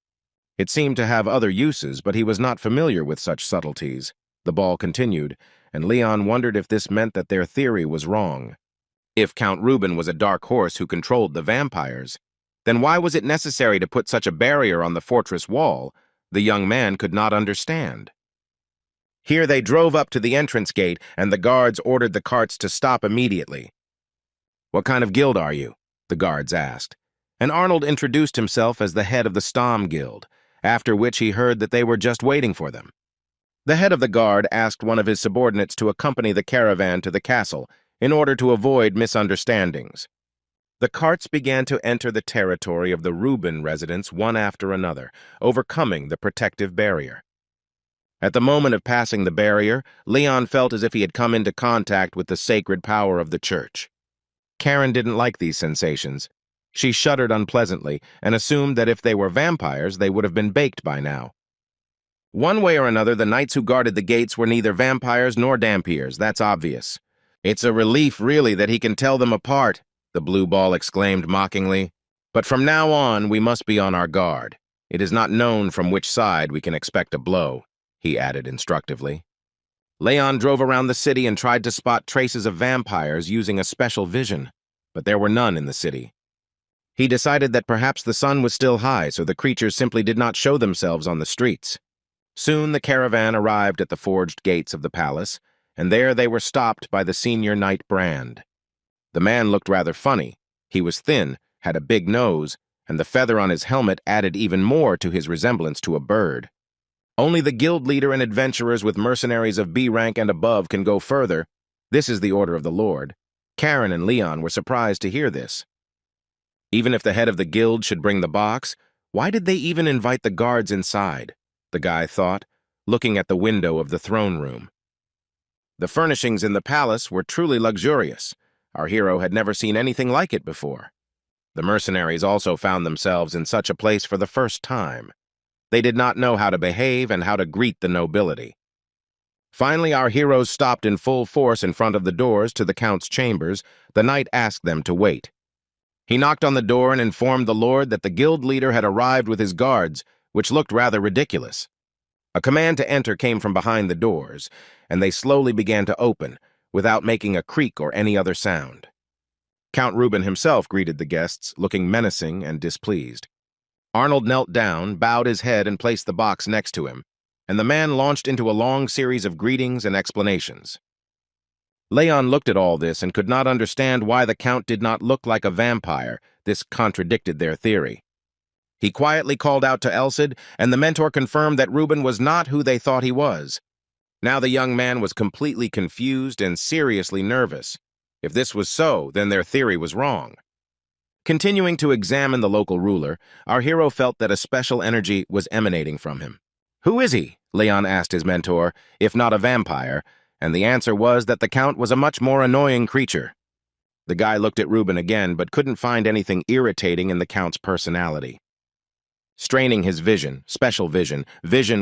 It seemed to have other uses, but he was not familiar with such subtleties." The ball continued, and Leon wondered if this meant that their theory was wrong. If Count Rubin was a dark horse who controlled the vampires, then why was it necessary to put such a barrier on the fortress wall? The young man could not understand. Here they drove up to the entrance gate, and the guards ordered the carts to stop immediately. "What kind of guild are you?" the guards asked, and Arnold introduced himself as the head of the Stom Guild, after which he heard that they were just waiting for them. The head of the guard asked one of his subordinates to accompany the caravan to the castle, in order to avoid misunderstandings. The carts began to enter the territory of the Rubin residents one after another, overcoming the protective barrier. At the moment of passing the barrier, Leon felt as if he had come into contact with the sacred power of the church. Karen didn't like these sensations. She shuddered unpleasantly and assumed that if they were vampires, they would have been baked by now. One way or another, the knights who guarded the gates were neither vampires nor dhampirs, that's obvious. It's a relief, really, that he can tell them apart, the blue ball exclaimed mockingly. But from now on, we must be on our guard. It is not known from which side we can expect a blow, he added instructively. Leon drove around the city and tried to spot traces of vampires using a special vision, but there were none in the city. He decided that perhaps the sun was still high, so the creatures simply did not show themselves on the streets. Soon the caravan arrived at the forged gates of the palace, and there they were stopped by the senior knight Brand. The man looked rather funny. He was thin, had a big nose, and the feather on his helmet added even more to his resemblance to a bird. Only the guild leader and adventurers with mercenaries of B rank and above can go further. This is the order of the Lord. Karen and Leon were surprised to hear this. Even if the head of the guild should bring the box, why did they even invite the guards inside? The guy thought, looking at the window of the throne room. The furnishings in the palace were truly luxurious. Our hero had never seen anything like it before. The mercenaries also found themselves in such a place for the first time. They did not know how to behave and how to greet the nobility. Finally, our heroes stopped in full force in front of the doors to the count's chambers. The knight asked them to wait. He knocked on the door and informed the lord that the guild leader had arrived with his guards, which looked rather ridiculous. A command to enter came from behind the doors, and they slowly began to open, without making a creak or any other sound. Count Reuben himself greeted the guests, looking menacing and displeased. Arnold knelt down, bowed his head, and placed the box next to him, and the man launched into a long series of greetings and explanations. Leon looked at all this and could not understand why the count did not look like a vampire. This contradicted their theory. He quietly called out to Elsid, and the mentor confirmed that Reuben was not who they thought he was. Now the young man was completely confused and seriously nervous. If this was so, then their theory was wrong. Continuing to examine the local ruler, our hero felt that a special energy was emanating from him. "Who is he?" Leon asked his mentor, if not a vampire, and the answer was that the count was a much more annoying creature. The guy looked at Reuben again, but couldn't find anything irritating in the count's personality. Straining his vision, special vision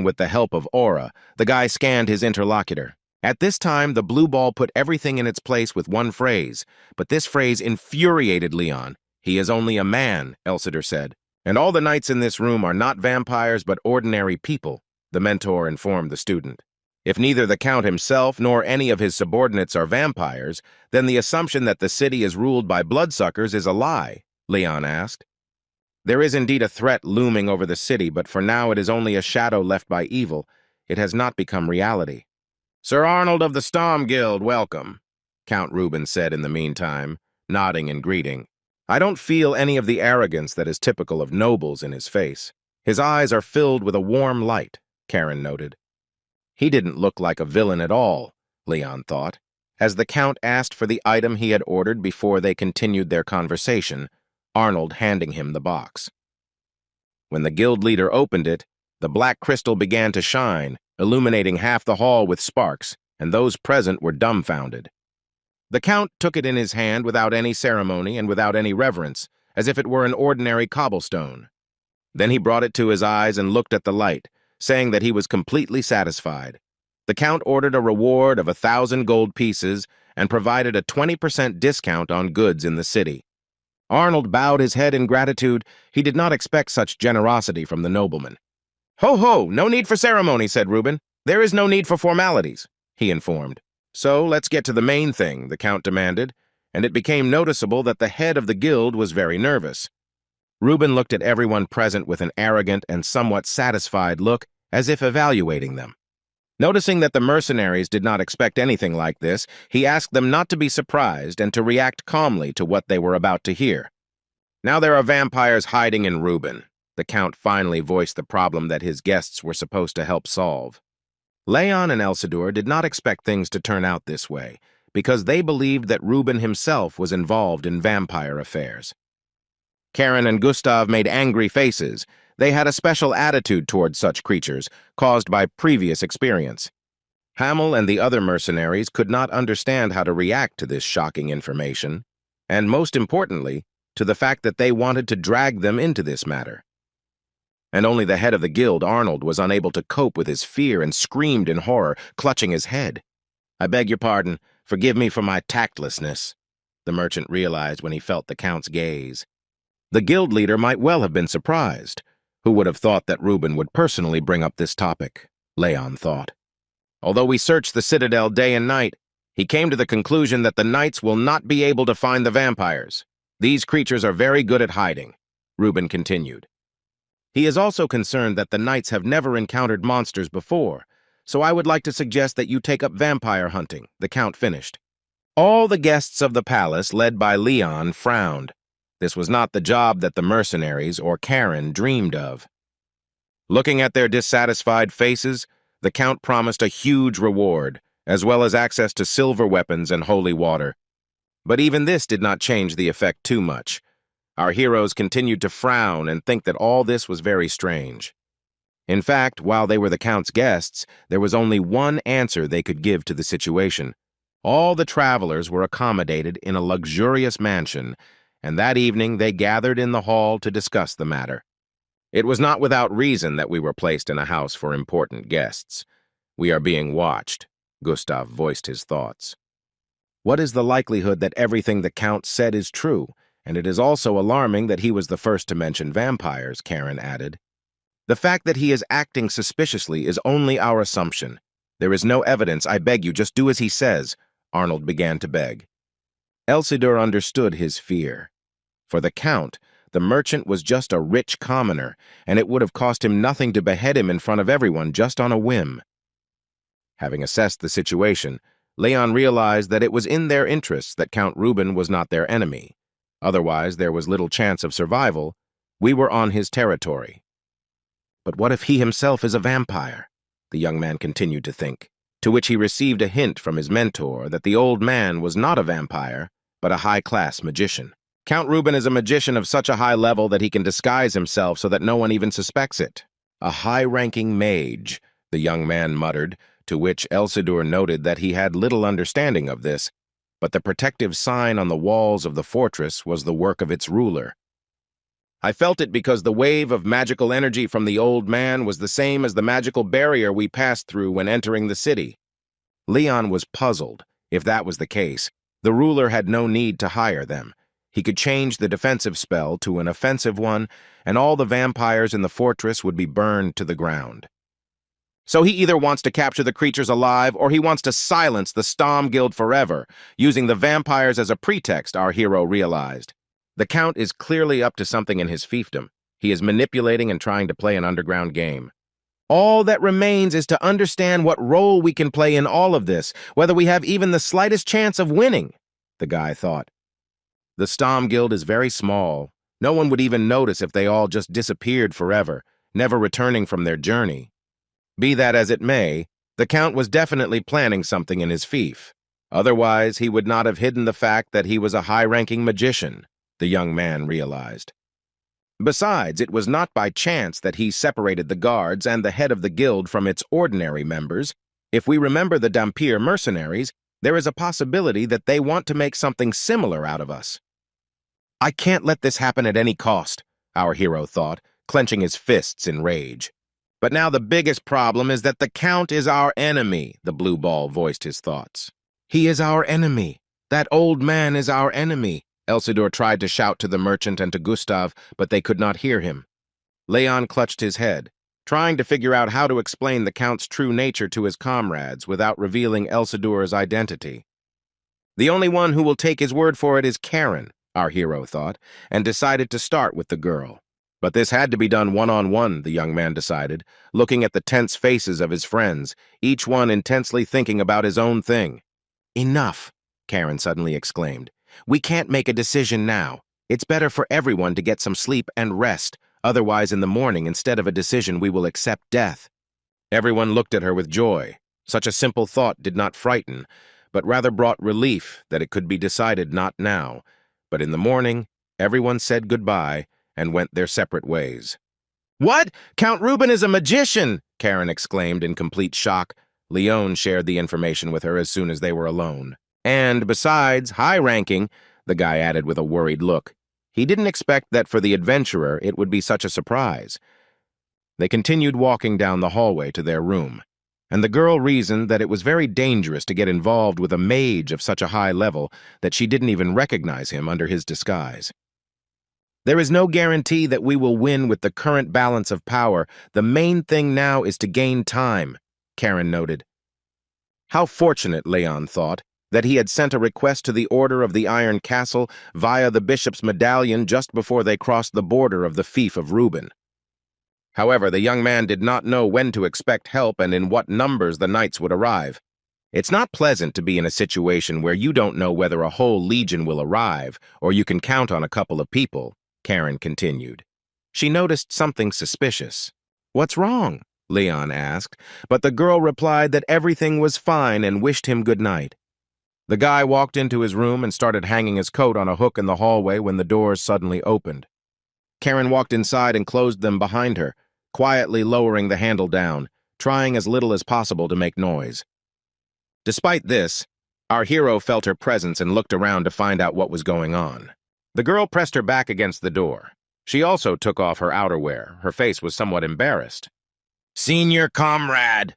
with the help of aura, the guy scanned his interlocutor. At this time, the blue ball put everything in its place with one phrase, but this phrase infuriated Leon. "He is only a man," Elsider said. "And all the knights in this room are not vampires but ordinary people," the mentor informed the student. "If neither the count himself nor any of his subordinates are vampires, then the assumption that the city is ruled by bloodsuckers is a lie," Leon asked. "There is indeed a threat looming over the city, but for now it is only a shadow left by evil. It has not become reality." "Sir Arnold of the Storm Guild, welcome," Count Reuben said in the meantime, nodding and greeting. "I don't feel any of the arrogance that is typical of nobles in his face. His eyes are filled with a warm light," Karen noted. He didn't look like a villain at all, Leon thought. As the Count asked for the item he had ordered before they continued their conversation, Arnold handing him the box. When the guild leader opened it, the black crystal began to shine, illuminating half the hall with sparks, and those present were dumbfounded. The Count took it in his hand without any ceremony and without any reverence, as if it were an ordinary cobblestone. Then he brought it to his eyes and looked at the light, saying that he was completely satisfied. The Count ordered a reward of 1,000 gold pieces and provided a 20% discount on goods in the city. Arnold bowed his head in gratitude. He did not expect such generosity from the nobleman. "Ho, ho, no need for ceremony," said Reuben. "There is no need for formalities," he informed. "So let's get to the main thing," the Count demanded, and it became noticeable that the head of the guild was very nervous. Reuben looked at everyone present with an arrogant and somewhat satisfied look, as if evaluating them. Noticing that the mercenaries did not expect anything like this, he asked them not to be surprised and to react calmly to what they were about to hear. "Now there are vampires hiding in Reuben." The Count finally voiced the problem that his guests were supposed to help solve. Leon and Elsidor did not expect things to turn out this way, because they believed that Reuben himself was involved in vampire affairs. Karen and Gustav made angry faces. They had a special attitude towards such creatures, caused by previous experience. Hamel and the other mercenaries could not understand how to react to this shocking information, and most importantly, to the fact that they wanted to drag them into this matter. And only the head of the guild, Arnold, was unable to cope with his fear and screamed in horror, clutching his head. "I beg your pardon. Forgive me for my tactlessness," the merchant realized when he felt the Count's gaze. The guild leader might well have been surprised. Who would have thought that Reuben would personally bring up this topic? Leon thought. Although we searched the citadel day and night, he came to the conclusion that the knights will not be able to find the vampires. These creatures are very good at hiding, Reuben continued. He is also concerned that the knights have never encountered monsters before, so I would like to suggest that you take up vampire hunting, the Count finished. All the guests of the palace, led by Leon, frowned. This was not the job that the mercenaries or Karen dreamed of. Looking at their dissatisfied faces, the Count promised a huge reward, as well as access to silver weapons and holy water. But even this did not change the effect too much. Our heroes continued to frown and think that all this was very strange. In fact, while they were the Count's guests, there was only one answer they could give to the situation. All the travelers were accommodated in a luxurious mansion, and that evening they gathered in the hall to discuss the matter. It was not without reason that we were placed in a house for important guests. We are being watched, Gustav voiced his thoughts. What is the likelihood that everything the Count said is true? And it is also alarming that he was the first to mention vampires, Karen added. The fact that he is acting suspiciously is only our assumption. There is no evidence. I beg you, just do as he says, Arnold began to beg. Elsidor understood his fear. For the Count, the merchant was just a rich commoner, and it would have cost him nothing to behead him in front of everyone just on a whim. Having assessed the situation, Leon realized that it was in their interests that Count Reuben was not their enemy. Otherwise, there was little chance of survival. We were on his territory. But what if he himself is a vampire? The young man continued to think, to which he received a hint from his mentor that the old man was not a vampire, but a high-class magician. Count Reuben is a magician of such a high level that he can disguise himself so that no one even suspects it. A high-ranking mage, the young man muttered, to which Elsidor noted that he had little understanding of this, but the protective sign on the walls of the fortress was the work of its ruler. I felt it because the wave of magical energy from the old man was the same as the magical barrier we passed through when entering the city. Leon was puzzled. If that was the case, the ruler had no need to hire them. He could change the defensive spell to an offensive one, and all the vampires in the fortress would be burned to the ground. So he either wants to capture the creatures alive, or he wants to silence the Stom Guild forever, using the vampires as a pretext, our hero realized. The Count is clearly up to something in his fiefdom. He is manipulating and trying to play an underground game. All that remains is to understand what role we can play in all of this, whether we have even the slightest chance of winning, the guy thought. The Stom Guild is very small. No one would even notice if they all just disappeared forever, never returning from their journey. Be that as it may, the Count was definitely planning something in his fief. Otherwise, he would not have hidden the fact that he was a high-ranking magician, the young man realized. Besides, it was not by chance that he separated the guards and the head of the guild from its ordinary members. If we remember the Dhampir mercenaries, there is a possibility that they want to make something similar out of us. I can't let this happen at any cost, our hero thought, clenching his fists in rage. But now the biggest problem is that the Count is our enemy, the blue ball voiced his thoughts. He is our enemy. That old man is our enemy. Elsidor tried to shout to the merchant and to Gustav, but they could not hear him. Leon clutched his head, trying to figure out how to explain the Count's true nature to his comrades without revealing Elsidor's identity. The only one who will take his word for it is Karen, our hero thought, and decided to start with the girl. But this had to be done one-on-one, the young man decided, looking at the tense faces of his friends, each one intensely thinking about his own thing. Enough, Karen suddenly exclaimed. We can't make a decision now. It's better for everyone to get some sleep and rest. Otherwise, in the morning, instead of a decision, we will accept death. Everyone looked at her with joy. Such a simple thought did not frighten, but rather brought relief that it could be decided not now. But in the morning, everyone said goodbye and went their separate ways. What? Count Reuben is a magician! Karen exclaimed in complete shock. Leon shared the information with her as soon as they were alone. And besides, high-ranking, the guy added with a worried look. He didn't expect that for the adventurer it would be such a surprise. They continued walking down the hallway to their room, and the girl reasoned that it was very dangerous to get involved with a mage of such a high level that she didn't even recognize him under his disguise. There is no guarantee that we will win with the current balance of power. The main thing now is to gain time, Karen noted. How fortunate, Leon thought, that he had sent a request to the Order of the Iron Castle via the bishop's medallion just before they crossed the border of the fief of Reuben. However, the young man did not know when to expect help and in what numbers the knights would arrive. It's not pleasant to be in a situation where you don't know whether a whole legion will arrive or you can count on a couple of people, Karen continued. She noticed something suspicious. "What's wrong?" Leon asked, but the girl replied that everything was fine and wished him good night. The guy walked into his room and started hanging his coat on a hook in the hallway when the doors suddenly opened. Karen walked inside and closed them behind her, quietly lowering the handle down, trying as little as possible to make noise. Despite this, our hero felt her presence and looked around to find out what was going on. The girl pressed her back against the door. She also took off her outerwear. Her face was somewhat embarrassed. "Senior comrade,"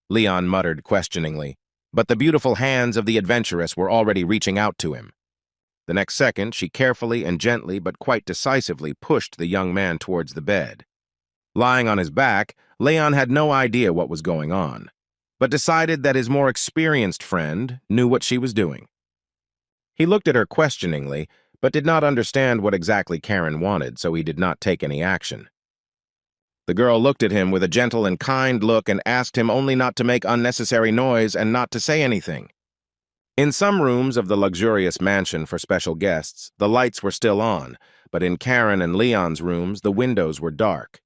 Leon muttered questioningly, but the beautiful hands of the adventuress were already reaching out to him. The next second, she carefully and gently but quite decisively pushed the young man towards the bed. Lying on his back, Leon had no idea what was going on, but decided that his more experienced friend knew what she was doing. He looked at her questioningly, but did not understand what exactly Karen wanted, so he did not take any action. The girl looked at him with a gentle and kind look and asked him only not to make unnecessary noise and not to say anything. In some rooms of the luxurious mansion for special guests, the lights were still on, but in Karen and Leon's rooms, the windows were dark.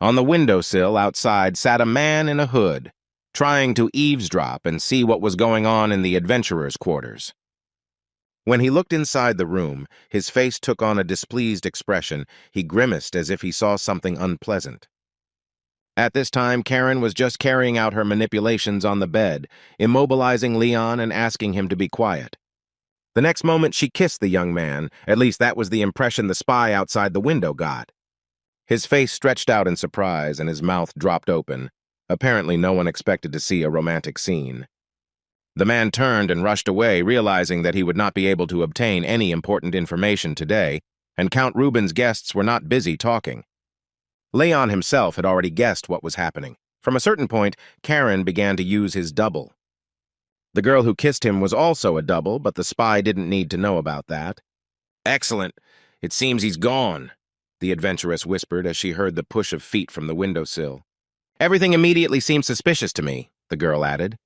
On the windowsill outside sat a man in a hood, trying to eavesdrop and see what was going on in the adventurers' quarters. When he looked inside the room, his face took on a displeased expression. He grimaced as if he saw something unpleasant. At this time, Karen was just carrying out her manipulations on the bed, immobilizing Leon and asking him to be quiet. The next moment, she kissed the young man. At least that was the impression the spy outside the window got. His face stretched out in surprise and his mouth dropped open. Apparently, no one expected to see a romantic scene. The man turned and rushed away, realizing that he would not be able to obtain any important information today, and Count Reuben's guests were not busy talking. Leon himself had already guessed what was happening. From a certain point, Karen began to use his double. The girl who kissed him was also a double, but the spy didn't need to know about that. "Excellent. It seems he's gone," the adventuress whispered as she heard the push of feet from the windowsill. "Everything immediately seemed suspicious to me," the girl added.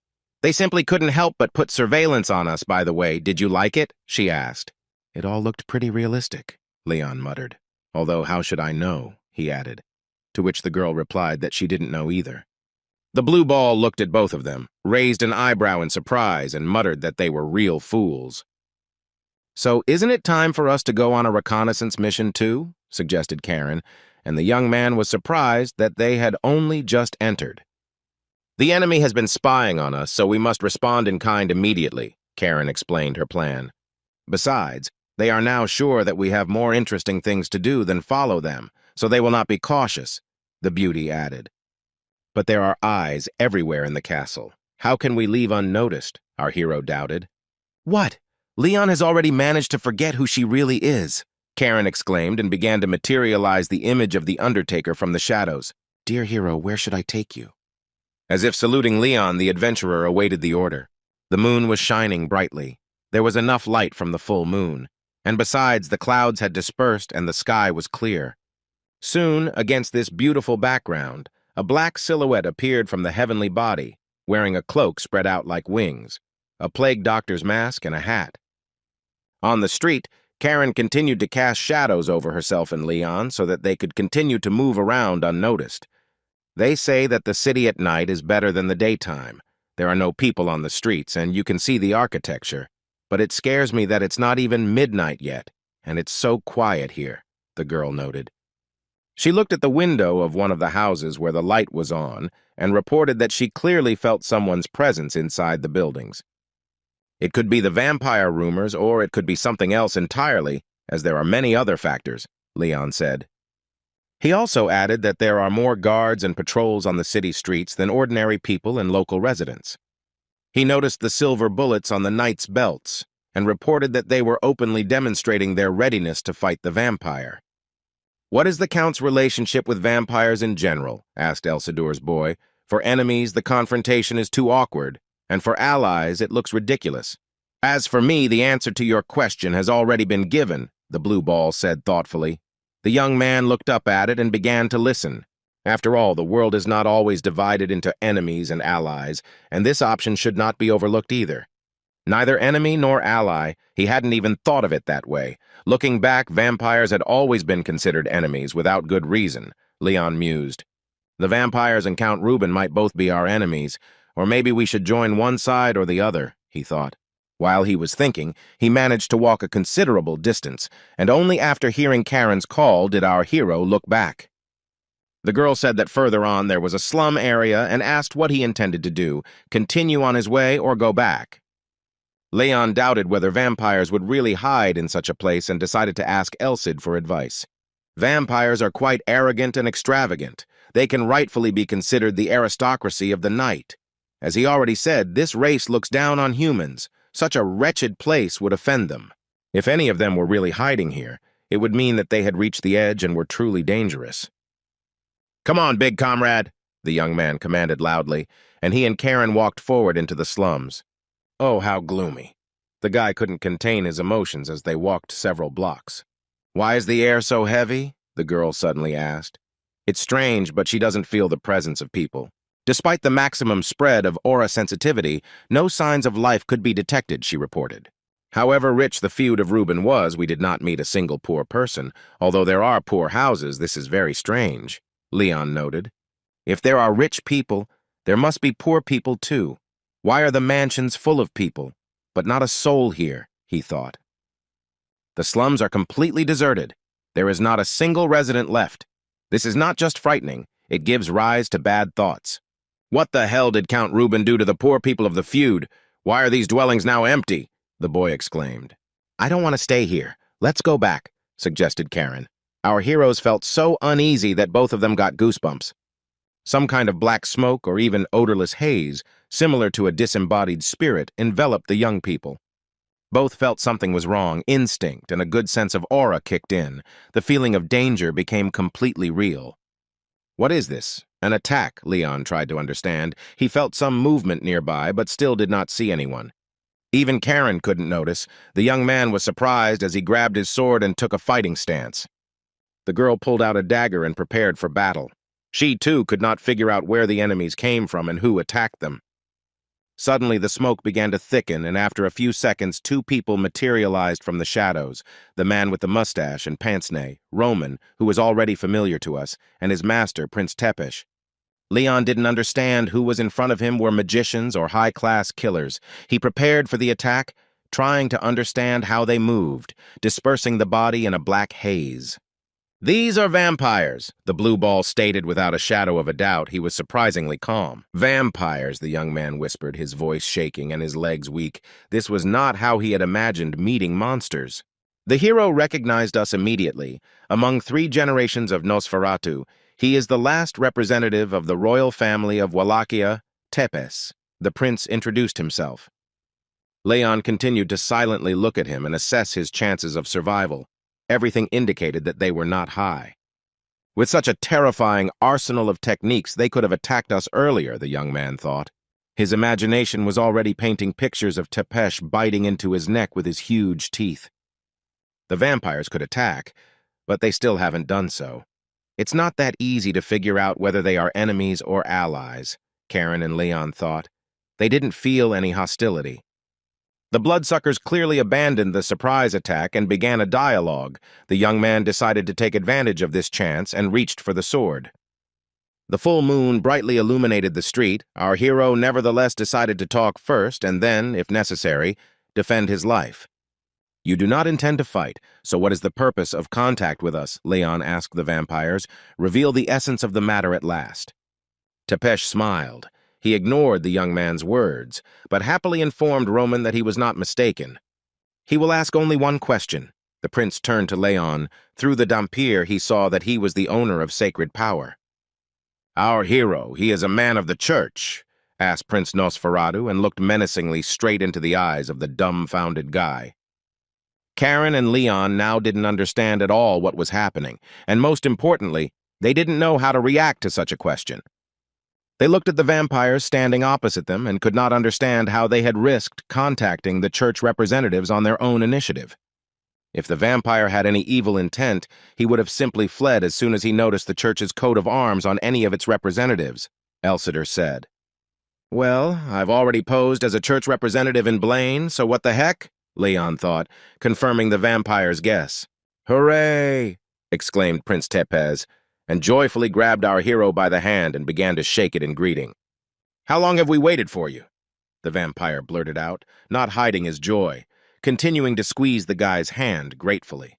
"They simply couldn't help but put surveillance on us, by the way. Did you like it?" she asked. "It all looked pretty realistic," Leon muttered. "Although how should I know?" he added, to which the girl replied that she didn't know either. The blue ball looked at both of them, raised an eyebrow in surprise, and muttered that they were real fools. "So isn't it time for us to go on a reconnaissance mission too?" suggested Karen, and the young man was surprised that they had only just entered. "The enemy has been spying on us, so we must respond in kind immediately," Karen explained her plan. "Besides, they are now sure that we have more interesting things to do than follow them, so they will not be cautious," the beauty added. "But there are eyes everywhere in the castle. How can we leave unnoticed?" our hero doubted. "What? Leon has already managed to forget who she really is," Karen exclaimed and began to materialize the image of the Undertaker from the shadows. "Dear hero, where should I take you?" As if saluting Leon, the adventurer awaited the order. The moon was shining brightly. There was enough light from the full moon, and besides, the clouds had dispersed and the sky was clear. Soon, against this beautiful background, a black silhouette appeared from the heavenly body, wearing a cloak spread out like wings, a plague doctor's mask, and a hat. On the street, Karen continued to cast shadows over herself and Leon so that they could continue to move around unnoticed. They say that the city at night is better than the daytime. There are no people on the streets, and you can see the architecture. But it scares me that it's not even midnight yet, and it's so quiet here, the girl noted. She looked at the window of one of the houses where the light was on and reported that she clearly felt someone's presence inside the buildings. It could be the vampire rumors, or it could be something else entirely, as there are many other factors, Leon said. He also added that there are more guards and patrols on the city streets than ordinary people and local residents. He noticed the silver bullets on the knights' belts and reported that they were openly demonstrating their readiness to fight the vampire. "What is the Count's relationship with vampires in general?" asked Elsidur's boy. "For enemies, the confrontation is too awkward, and for allies, it looks ridiculous." "As for me, the answer to your question has already been given," the blue ball said thoughtfully. The young man looked up at it and began to listen. After all, the world is not always divided into enemies and allies, and this option should not be overlooked either. Neither enemy nor ally, he hadn't even thought of it that way. Looking back, vampires had always been considered enemies without good reason, Leon mused. The vampires and Count Ruben might both be our enemies, or maybe we should join one side or the other, he thought. While he was thinking, he managed to walk a considerable distance, and only after hearing Karen's call did our hero look back. The girl said that further on there was a slum area and asked what he intended to do, continue on his way or go back. Leon doubted whether vampires would really hide in such a place and decided to ask Elsid for advice. Vampires are quite arrogant and extravagant. They can rightfully be considered the aristocracy of the night. As he already said, this race looks down on humans. Such a wretched place would offend them. If any of them were really hiding here, it would mean that they had reached the edge and were truly dangerous. "Come on, big comrade," the young man commanded loudly, and he and Karen walked forward into the slums. Oh, how gloomy. The guy couldn't contain his emotions as they walked several blocks. "Why is the air so heavy?" the girl suddenly asked. It's strange, but she doesn't feel the presence of people. Despite the maximum spread of aura sensitivity, no signs of life could be detected, she reported. However rich the feud of Ruben was, we did not meet a single poor person. Although there are poor houses, this is very strange, Leon noted. If there are rich people, there must be poor people too. Why are the mansions full of people, but not a soul here, he thought. The slums are completely deserted. There is not a single resident left. This is not just frightening, it gives rise to bad thoughts. What the hell did Count Ruben do to the poor people of the feud? Why are these dwellings now empty? The boy exclaimed. I don't want to stay here. Let's go back, suggested Karen. Our heroes felt so uneasy that both of them got goosebumps. Some kind of black smoke or even odorless haze, similar to a disembodied spirit, enveloped the young people. Both felt something was wrong. Instinct and a good sense of aura kicked in. The feeling of danger became completely real. What is this? An attack, Leon tried to understand. He felt some movement nearby, but still did not see anyone. Even Karen couldn't notice. The young man was surprised as he grabbed his sword and took a fighting stance. The girl pulled out a dagger and prepared for battle. She, too, could not figure out where the enemies came from and who attacked them. Suddenly, the smoke began to thicken, and after a few seconds, two people materialized from the shadows, the man with the mustache and pince-nez, Roman, who was already familiar to us, and his master, Prince Tepesh. Leon didn't understand who was in front of him were magicians or high-class killers. He prepared for the attack, trying to understand how they moved, dispersing the body in a black haze. These are vampires, the blue ball stated without a shadow of a doubt. He was surprisingly calm. Vampires, the young man whispered, his voice shaking and his legs weak. This was not how he had imagined meeting monsters. The hero recognized us immediately. Among 3 generations of Nosferatu, he is the last representative of the royal family of Wallachia, Tepes. The prince introduced himself. Leon continued to silently look at him and assess his chances of survival. Everything indicated that they were not high. With such a terrifying arsenal of techniques, they could have attacked us earlier, the young man thought. His imagination was already painting pictures of Tepesh biting into his neck with his huge teeth. The vampires could attack, but they still haven't done so. It's not that easy to figure out whether they are enemies or allies, Karen and Leon thought. They didn't feel any hostility. The bloodsuckers clearly abandoned the surprise attack and began a dialogue. The young man decided to take advantage of this chance and reached for the sword. The full moon brightly illuminated the street. Our hero nevertheless decided to talk first and then, if necessary, defend his life. You do not intend to fight, so what is the purpose of contact with us? Leon asked the vampires. Reveal the essence of the matter at last. Tepesh smiled. He ignored the young man's words, but happily informed Roman that he was not mistaken. He will ask only one question. The prince turned to Leon. Through the dampier, he saw that he was the owner of sacred power. "Our hero, he is a man of the church?" asked Prince Nosferatu, and looked menacingly straight into the eyes of the dumbfounded guy. Karen and Leon now didn't understand at all what was happening, and most importantly, they didn't know how to react to such a question. They looked at the vampires standing opposite them and could not understand how they had risked contacting the church representatives on their own initiative. If the vampire had any evil intent, he would have simply fled as soon as he noticed the church's coat of arms on any of its representatives, Elsider said. "Well, I've already posed as a church representative in Blaine, so what the heck?" Leon thought, confirming the vampire's guess. "Hooray!" exclaimed Prince Tepes, and joyfully grabbed our hero by the hand and began to shake it in greeting. "How long have we waited for you?" the vampire blurted out, not hiding his joy, continuing to squeeze the guy's hand gratefully.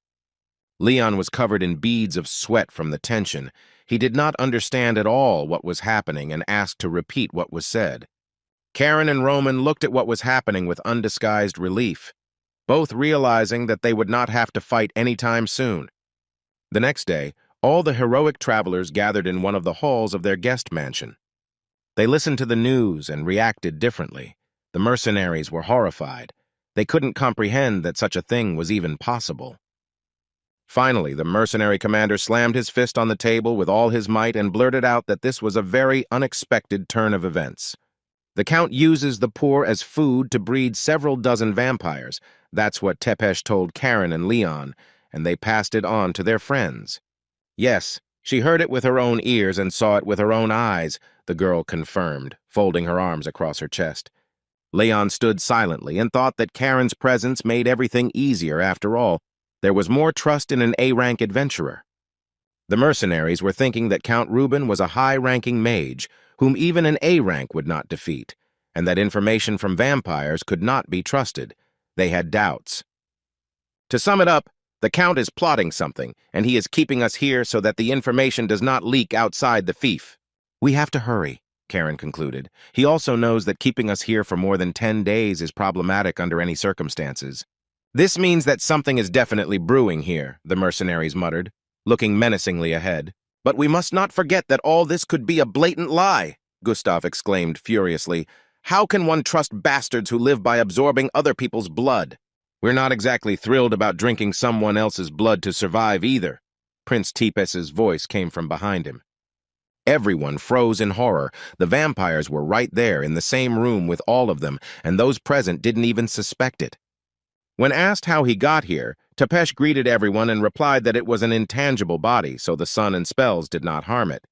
Leon was covered in beads of sweat from the tension. He did not understand at all what was happening and asked to repeat what was said. Karen and Roman looked at what was happening with undisguised relief, both realizing that they would not have to fight anytime soon. The next day, all the heroic travelers gathered in one of the halls of their guest mansion. They listened to the news and reacted differently. The mercenaries were horrified. They couldn't comprehend that such a thing was even possible. Finally, the mercenary commander slammed his fist on the table with all his might and blurted out that this was a very unexpected turn of events. "The Count uses the poor as food to breed several dozen vampires." That's what Tepesh told Karen and Leon, and they passed it on to their friends. "Yes, she heard it with her own ears and saw it with her own eyes," the girl confirmed, folding her arms across her chest. Leon stood silently and thought that Karen's presence made everything easier after all. There was more trust in an A-rank adventurer. The mercenaries were thinking that Count Reuben was a high-ranking mage, whom even an A-rank would not defeat, and that information from vampires could not be trusted. They had doubts. "To sum it up, the Count is plotting something, and he is keeping us here so that the information does not leak outside the fief. We have to hurry," Karen concluded. "He also knows that keeping us here for more than 10 days is problematic under any circumstances." "This means that something is definitely brewing here," the mercenaries muttered, looking menacingly ahead. "But we must not forget that all this could be a blatant lie," Gustav exclaimed furiously. "How can one trust bastards who live by absorbing other people's blood?" "We're not exactly thrilled about drinking someone else's blood to survive either," Prince Tepes's voice came from behind him. Everyone froze in horror. The vampires were right there in the same room with all of them, and those present didn't even suspect it. When asked how he got here, Tepesh greeted everyone and replied that it was an intangible body, so the sun and spells did not harm it.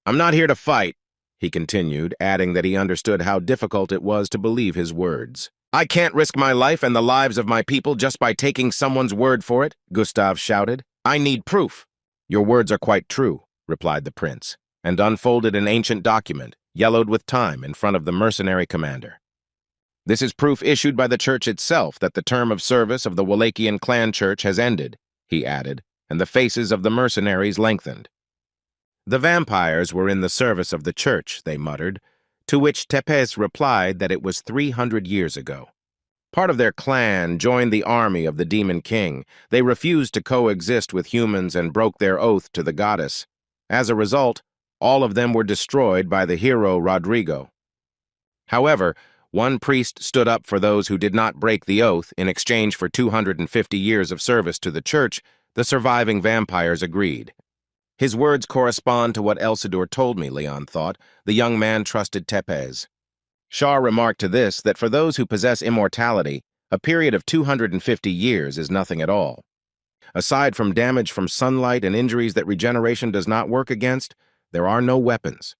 "I'm not here to fight," he continued, adding that he understood how difficult it was to believe his words. "I can't risk my life and the lives of my people just by taking someone's word for it," Gustav shouted. "I need proof." "Your words are quite true," replied the prince, and unfolded an ancient document, yellowed with time, in front of the mercenary commander. "This is proof issued by the church itself that the term of service of the Wallachian clan church has ended," he added, and the faces of the mercenaries lengthened. "The vampires were in the service of the church," they muttered, to which Tepes replied that it was 300 years ago. Part of their clan joined the army of the Demon King. They refused to coexist with humans and broke their oath to the goddess. As a result, all of them were destroyed by the hero Rodrigo. However, one priest stood up for those who did not break the oath. In exchange for 250 years of service to the church, the surviving vampires agreed. His words correspond to what Elsidor told me, Leon thought. The young man trusted Tepes. Shaw remarked to this that for those who possess immortality, a period of 250 years is nothing at all. Aside from damage from sunlight and injuries that regeneration does not work against, there are no weapons.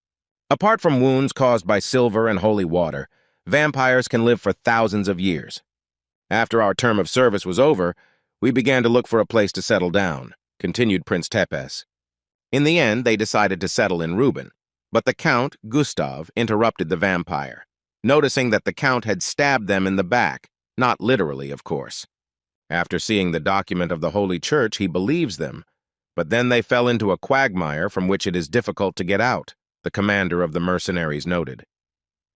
Apart from wounds caused by silver and holy water, vampires can live for thousands of years. After our term of service was over, we began to look for a place to settle down, continued Prince Tepes. In the end, they decided to settle in Reuben, but the Count, Gustav, interrupted the vampire, noticing that the Count had stabbed them in the back, not literally, of course. After seeing the document of the Holy Church, he believes them, but then they fell into a quagmire from which it is difficult to get out, the commander of the mercenaries noted.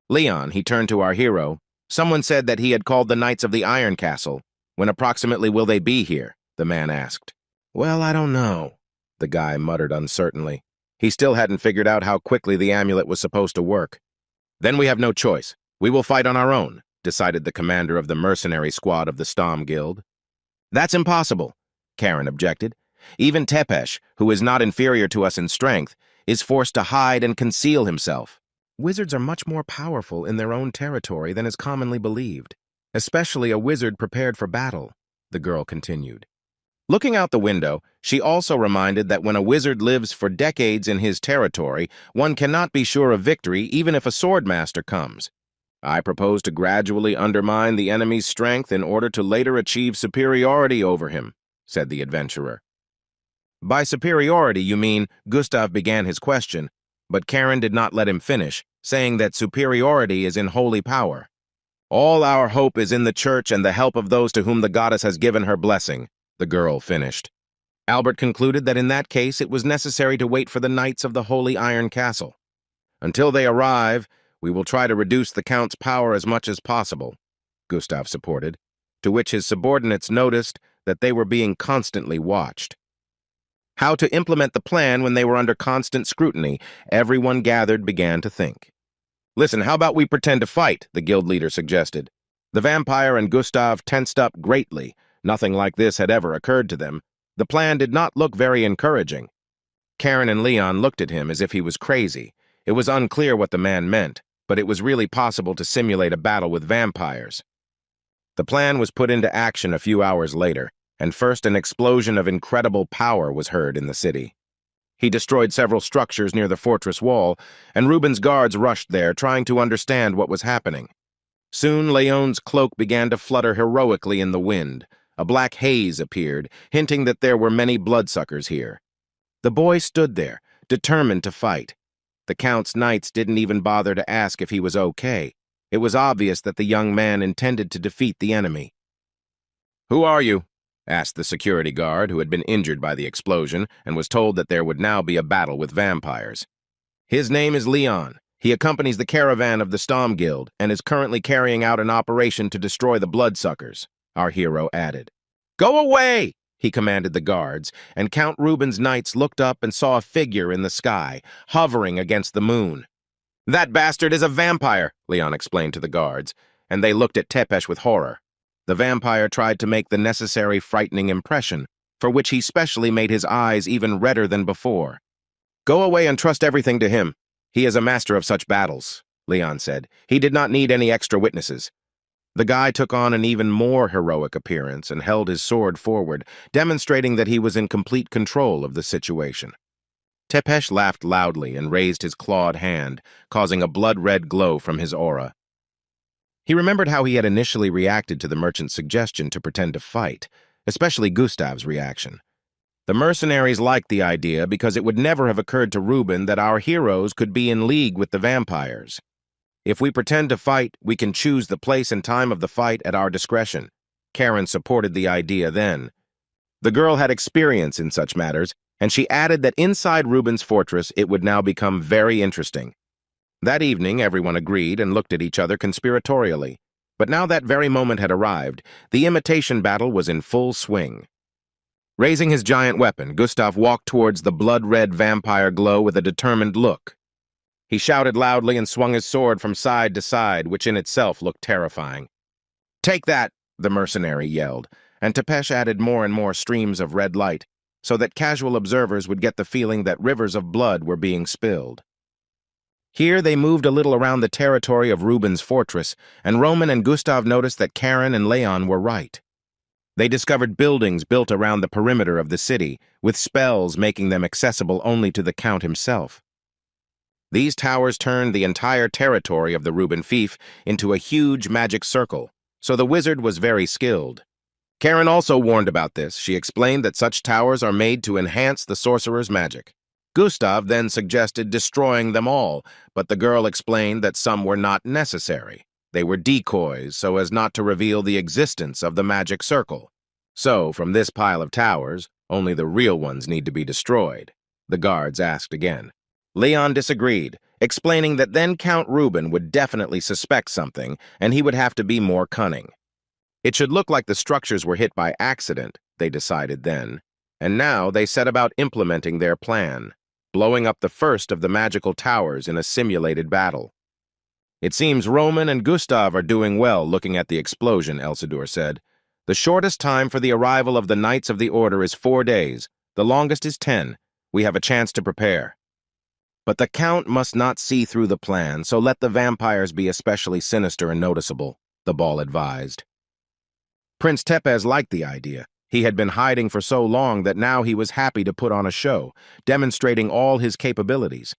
"Leon," he turned to our hero, "someone said that he had called the Knights of the Iron Castle. When approximately will they be here?" the man asked. Well, I don't know, the guy muttered uncertainly. He still hadn't figured out how quickly the amulet was supposed to work. Then we have no choice. We will fight on our own, decided the commander of the mercenary squad of the Stom Guild. That's impossible, Karen objected. Even Tepesh, who is not inferior to us in strength, is forced to hide and conceal himself. Wizards are much more powerful in their own territory than is commonly believed, especially a wizard prepared for battle, the girl continued. Looking out the window, she also reminded that when a wizard lives for decades in his territory, one cannot be sure of victory even if a swordmaster comes. I propose to gradually undermine the enemy's strength in order to later achieve superiority over him, said the adventurer. By superiority, you mean, Gustav began his question, but Karen did not let him finish, saying that superiority is in holy power. All our hope is in the church and the help of those to whom the goddess has given her blessing, the girl finished. Albert concluded that in that case it was necessary to wait for the knights of the Holy Iron Castle. Until they arrive, we will try to reduce the Count's power as much as possible, Gustav supported, to which his subordinates noticed that they were being constantly watched. How to implement the plan when they were under constant scrutiny, everyone gathered began to think. Listen, how about we pretend to fight, the guild leader suggested. The vampire and Gustav tensed up greatly. Nothing like this had ever occurred to them. The plan did not look very encouraging. Karen and Leon looked at him as if he was crazy. It was unclear what the man meant, but it was really possible to simulate a battle with vampires. The plan was put into action a few hours later, and first an explosion of incredible power was heard in the city. He destroyed several structures near the fortress wall, and Reuben's guards rushed there, trying to understand what was happening. Soon Leon's cloak began to flutter heroically in the wind. A black haze appeared, hinting that there were many bloodsuckers here. The boy stood there, determined to fight. The Count's knights didn't even bother to ask if he was okay. It was obvious that the young man intended to defeat the enemy. "Who are you?" asked the security guard, who had been injured by the explosion and was told that there would now be a battle with vampires. "His name is Leon. He accompanies the caravan of the Stom Guild and is currently carrying out an operation to destroy the bloodsuckers," our hero added. "Go away!" he commanded the guards, and Count Reuben's knights looked up and saw a figure in the sky, hovering against the moon. "That bastard is a vampire," Leon explained to the guards, and they looked at Tepesh with horror. The vampire tried to make the necessary frightening impression, for which he specially made his eyes even redder than before. "Go away and trust everything to him. He is a master of such battles," Leon said. "He did not need any extra witnesses." The guy took on an even more heroic appearance and held his sword forward, demonstrating that he was in complete control of the situation. Tepesh laughed loudly and raised his clawed hand, causing a blood-red glow from his aura. He remembered how he had initially reacted to the merchant's suggestion to pretend to fight, especially Gustav's reaction. The mercenaries liked the idea because it would never have occurred to Reuben that our heroes could be in league with the vampires. "If we pretend to fight, we can choose the place and time of the fight at our discretion." Karen supported the idea then. The girl had experience in such matters, and she added that inside Reuben's fortress it would now become very interesting. That evening, everyone agreed and looked at each other conspiratorially. But now that very moment had arrived, the imitation battle was in full swing. Raising his giant weapon, Gustav walked towards the blood-red vampire glow with a determined look. He shouted loudly and swung his sword from side to side, which in itself looked terrifying. "Take that!" the mercenary yelled, and Tepesh added more and more streams of red light, so that casual observers would get the feeling that rivers of blood were being spilled. Here they moved a little around the territory of Reuben's fortress, and Roman and Gustav noticed that Karen and Leon were right. They discovered buildings built around the perimeter of the city, with spells making them accessible only to the Count himself. These towers turned the entire territory of the Reuben fief into a huge magic circle, so the wizard was very skilled. Karen also warned about this. She explained that such towers are made to enhance the sorcerer's magic. Gustav then suggested destroying them all, but the girl explained that some were not necessary. They were decoys so as not to reveal the existence of the magic circle. So, from this pile of towers, only the real ones need to be destroyed, the guards asked again. Leon disagreed, explaining that then Count Reuben would definitely suspect something, and he would have to be more cunning. It should look like the structures were hit by accident, they decided then, and now they set about implementing their plan, blowing up the first of the magical towers in a simulated battle. "It seems Roman and Gustav are doing well looking at the explosion," Elsidor said. "The shortest time for the arrival of the Knights of the Order is 4 days. The longest is 10. We have a chance to prepare." "But the Count must not see through the plan, so let the vampires be especially sinister and noticeable," the ball advised. Prince Tepes liked the idea. He had been hiding for so long that now he was happy to put on a show, demonstrating all his capabilities.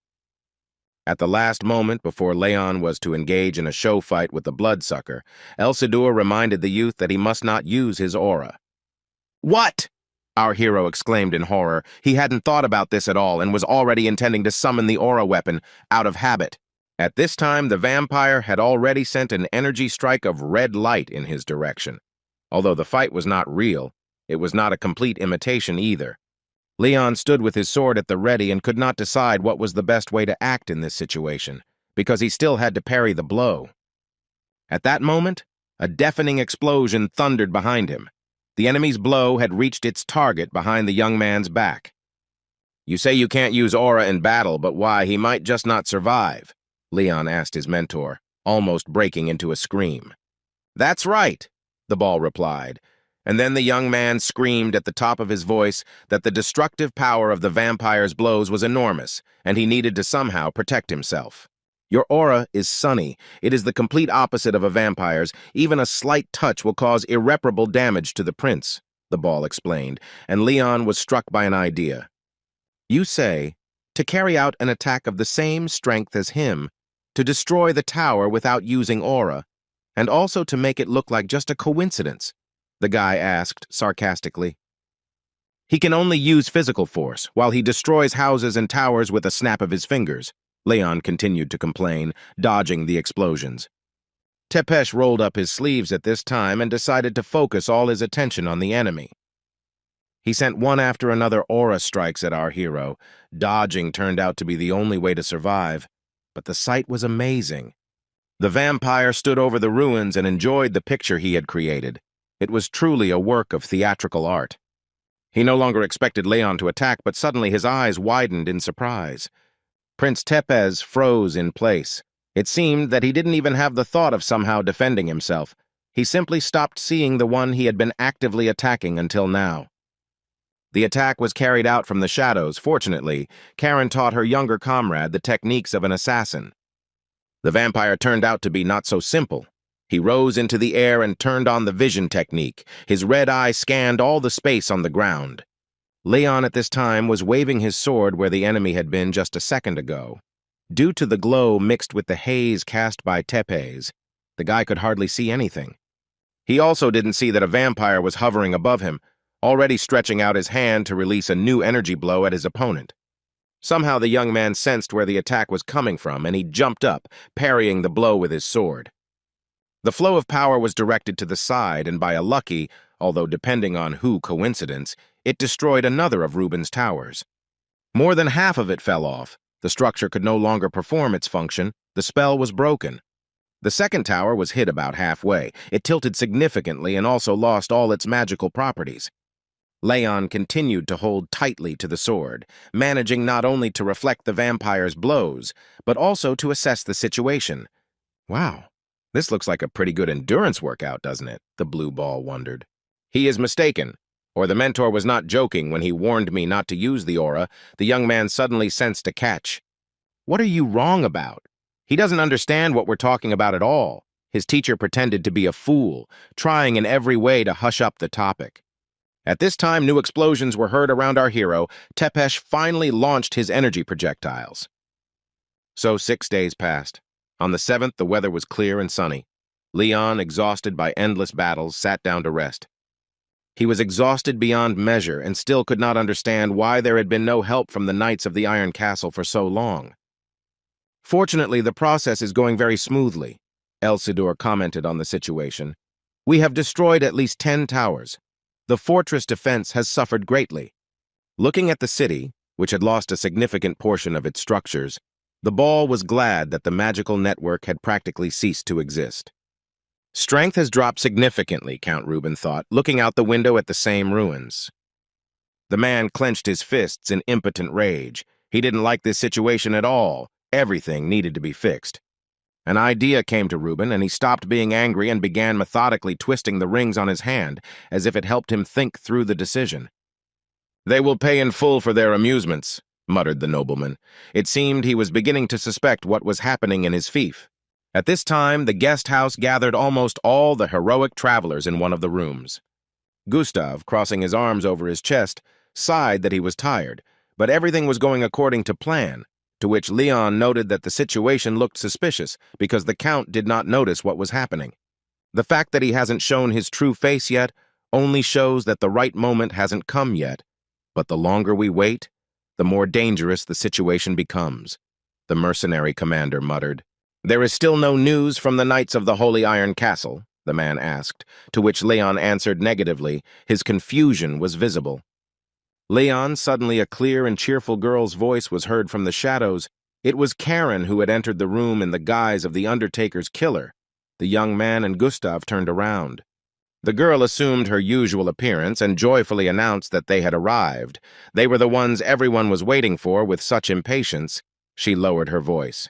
At the last moment before Leon was to engage in a show fight with the bloodsucker, Elsidor reminded the youth that he must not use his aura. "What?" our hero exclaimed in horror. He hadn't thought about this at all and was already intending to summon the aura weapon out of habit. At this time, the vampire had already sent an energy strike of red light in his direction. Although the fight was not real, it was not a complete imitation either. Leon stood with his sword at the ready and could not decide what was the best way to act in this situation, because he still had to parry the blow. At that moment, a deafening explosion thundered behind him. The enemy's blow had reached its target behind the young man's back. "You say you can't use aura in battle, but why? He might just not survive," Leon asked his mentor, almost breaking into a scream. "That's right," the ball replied, and then the young man screamed at the top of his voice that the destructive power of the vampire's blows was enormous, and he needed to somehow protect himself. "Your aura is sunny. It is the complete opposite of a vampire's. Even a slight touch will cause irreparable damage to the prince," the ball explained, and Leon was struck by an idea. "You say, to carry out an attack of the same strength as him, to destroy the tower without using aura, and also to make it look like just a coincidence?" the guy asked sarcastically. "He can only use physical force, while he destroys houses and towers with a snap of his fingers," Leon continued to complain, dodging the explosions. Tepes rolled up his sleeves at this time and decided to focus all his attention on the enemy. He sent one after another aura strikes at our hero. Dodging turned out to be the only way to survive, but the sight was amazing. The vampire stood over the ruins and enjoyed the picture he had created. It was truly a work of theatrical art. He no longer expected Leon to attack, but suddenly his eyes widened in surprise. Prince Tepes froze in place. It seemed that he didn't even have the thought of somehow defending himself. He simply stopped seeing the one he had been actively attacking until now. The attack was carried out from the shadows. Fortunately, Karen taught her younger comrade the techniques of an assassin. The vampire turned out to be not so simple. He rose into the air and turned on the vision technique. His red eye scanned all the space on the ground. Leon at this time was waving his sword where the enemy had been just a second ago. Due to the glow mixed with the haze cast by Tepes, the guy could hardly see anything. He also didn't see that a vampire was hovering above him, already stretching out his hand to release a new energy blow at his opponent. Somehow the young man sensed where the attack was coming from, and he jumped up, parrying the blow with his sword. The flow of power was directed to the side, and by a lucky, although depending on who coincidence, it destroyed another of Reuben's towers. More than half of it fell off. The structure could no longer perform its function. The spell was broken. The second tower was hit about halfway. It tilted significantly and also lost all its magical properties. Leon continued to hold tightly to the sword, managing not only to reflect the vampire's blows, but also to assess the situation. "Wow, this looks like a pretty good endurance workout, doesn't it?" the blue ball wondered. "He is mistaken, or the mentor was not joking when he warned me not to use the aura." The young man suddenly sensed a catch. "What are you wrong about? He doesn't understand what we're talking about at all." His teacher pretended to be a fool, trying in every way to hush up the topic. At this time, new explosions were heard around our hero. Tepes finally launched his energy projectiles. So 6 days passed. On the 7th, the weather was clear and sunny. Leon, exhausted by endless battles, sat down to rest. He was exhausted beyond measure and still could not understand why there had been no help from the Knights of the Iron Castle for so long. "Fortunately, the process is going very smoothly," Elsidor commented on the situation. "We have destroyed at least 10 towers. The fortress defense has suffered greatly." Looking at the city, which had lost a significant portion of its structures, the ball was glad that the magical network had practically ceased to exist. Strength has dropped significantly, Count Reuben thought, looking out the window at the same ruins. The man clenched his fists in impotent rage. He didn't like this situation at all. Everything needed to be fixed. An idea came to Reuben, and he stopped being angry and began methodically twisting the rings on his hand, as if it helped him think through the decision. "They will pay in full for their amusements," muttered the nobleman. It seemed he was beginning to suspect what was happening in his fief. At this time, the guest house gathered almost all the heroic travelers in one of the rooms. Gustav, crossing his arms over his chest, sighed that he was tired, but everything was going according to plan, to which Leon noted that the situation looked suspicious because the Count did not notice what was happening. The fact that he hasn't shown his true face yet only shows that the right moment hasn't come yet, but the longer we wait, the more dangerous the situation becomes, the mercenary commander muttered. "There is still no news from the Knights of the Holy Iron Castle?" the man asked, to which Leon answered negatively. His confusion was visible. Leon, suddenly a clear and cheerful girl's voice was heard from the shadows. It was Karen who had entered the room in the guise of the Undertaker's killer. The young man and Gustav turned around. The girl assumed her usual appearance and joyfully announced that they had arrived. They were the ones everyone was waiting for with such impatience. She lowered her voice.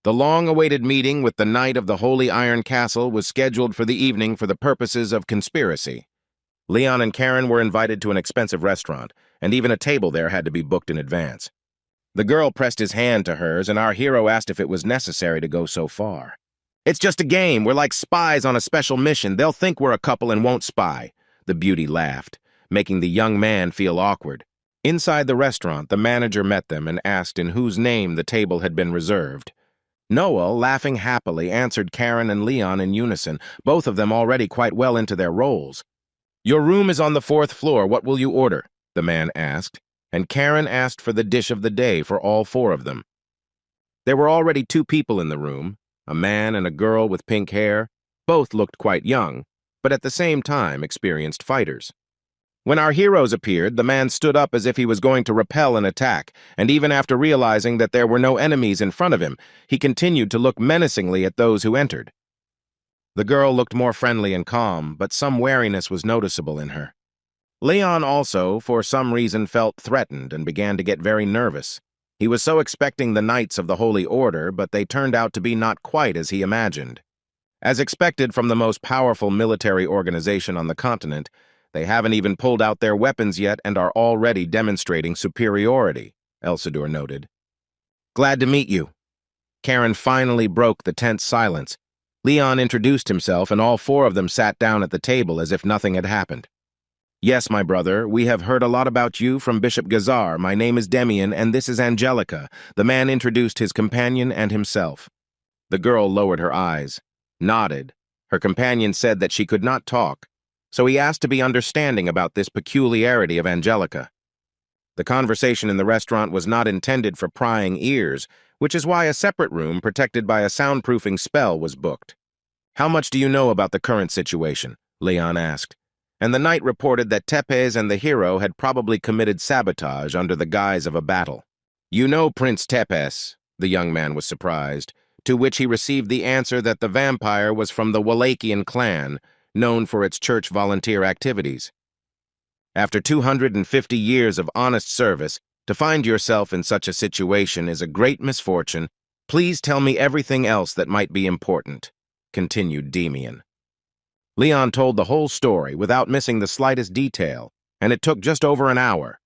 The long-awaited meeting with the Knight of the Holy Iron Castle was scheduled for the evening for the purposes of conspiracy. Leon and Karen were invited to an expensive restaurant, and even a table there had to be booked in advance. The girl pressed his hand to hers, and our hero asked if it was necessary to go so far. "It's just a game. We're like spies on a special mission. They'll think we're a couple and won't spy." The beauty laughed, making the young man feel awkward. Inside the restaurant, the manager met them and asked in whose name the table had been reserved. Noel, laughing happily, answered Karen and Leon in unison, both of them already quite well into their roles. "Your room is on the 4th floor. What will you order?" the man asked, and Karen asked for the dish of the day for all 4 of them. There were already 2 people in the room, a man and a girl with pink hair. Both looked quite young, but at the same time experienced fighters. When our heroes appeared, the man stood up as if he was going to repel an attack, and even after realizing that there were no enemies in front of him, he continued to look menacingly at those who entered. The girl looked more friendly and calm, but some wariness was noticeable in her. Leon also, for some reason, felt threatened and began to get very nervous. He was so expecting the Knights of the Holy Order, but they turned out to be not quite as he imagined. As expected from the most powerful military organization on the continent, they haven't even pulled out their weapons yet and are already demonstrating superiority, Elsador noted. "Glad to meet you." Karen finally broke the tense silence. Leon introduced himself, and all 4 of them sat down at the table as if nothing had happened. "Yes, my brother, we have heard a lot about you from Bishop Gazar. My name is Demian, and this is Angelica." The man introduced his companion and himself. The girl lowered her eyes, nodded. Her companion said that she could not talk, so he asked to be understanding about this peculiarity of Angelica. The conversation in the restaurant was not intended for prying ears, which is why a separate room protected by a soundproofing spell was booked. "How much do you know about the current situation?" Leon asked, and the knight reported that Tepes and the hero had probably committed sabotage under the guise of a battle. "You know Prince Tepes," the young man was surprised, to which he received the answer that the vampire was from the Wallachian clan, known for its church volunteer activities. "After 250 years of honest service, to find yourself in such a situation is a great misfortune. Please tell me everything else that might be important," continued Demian. Leon told the whole story without missing the slightest detail, and it took just over an hour.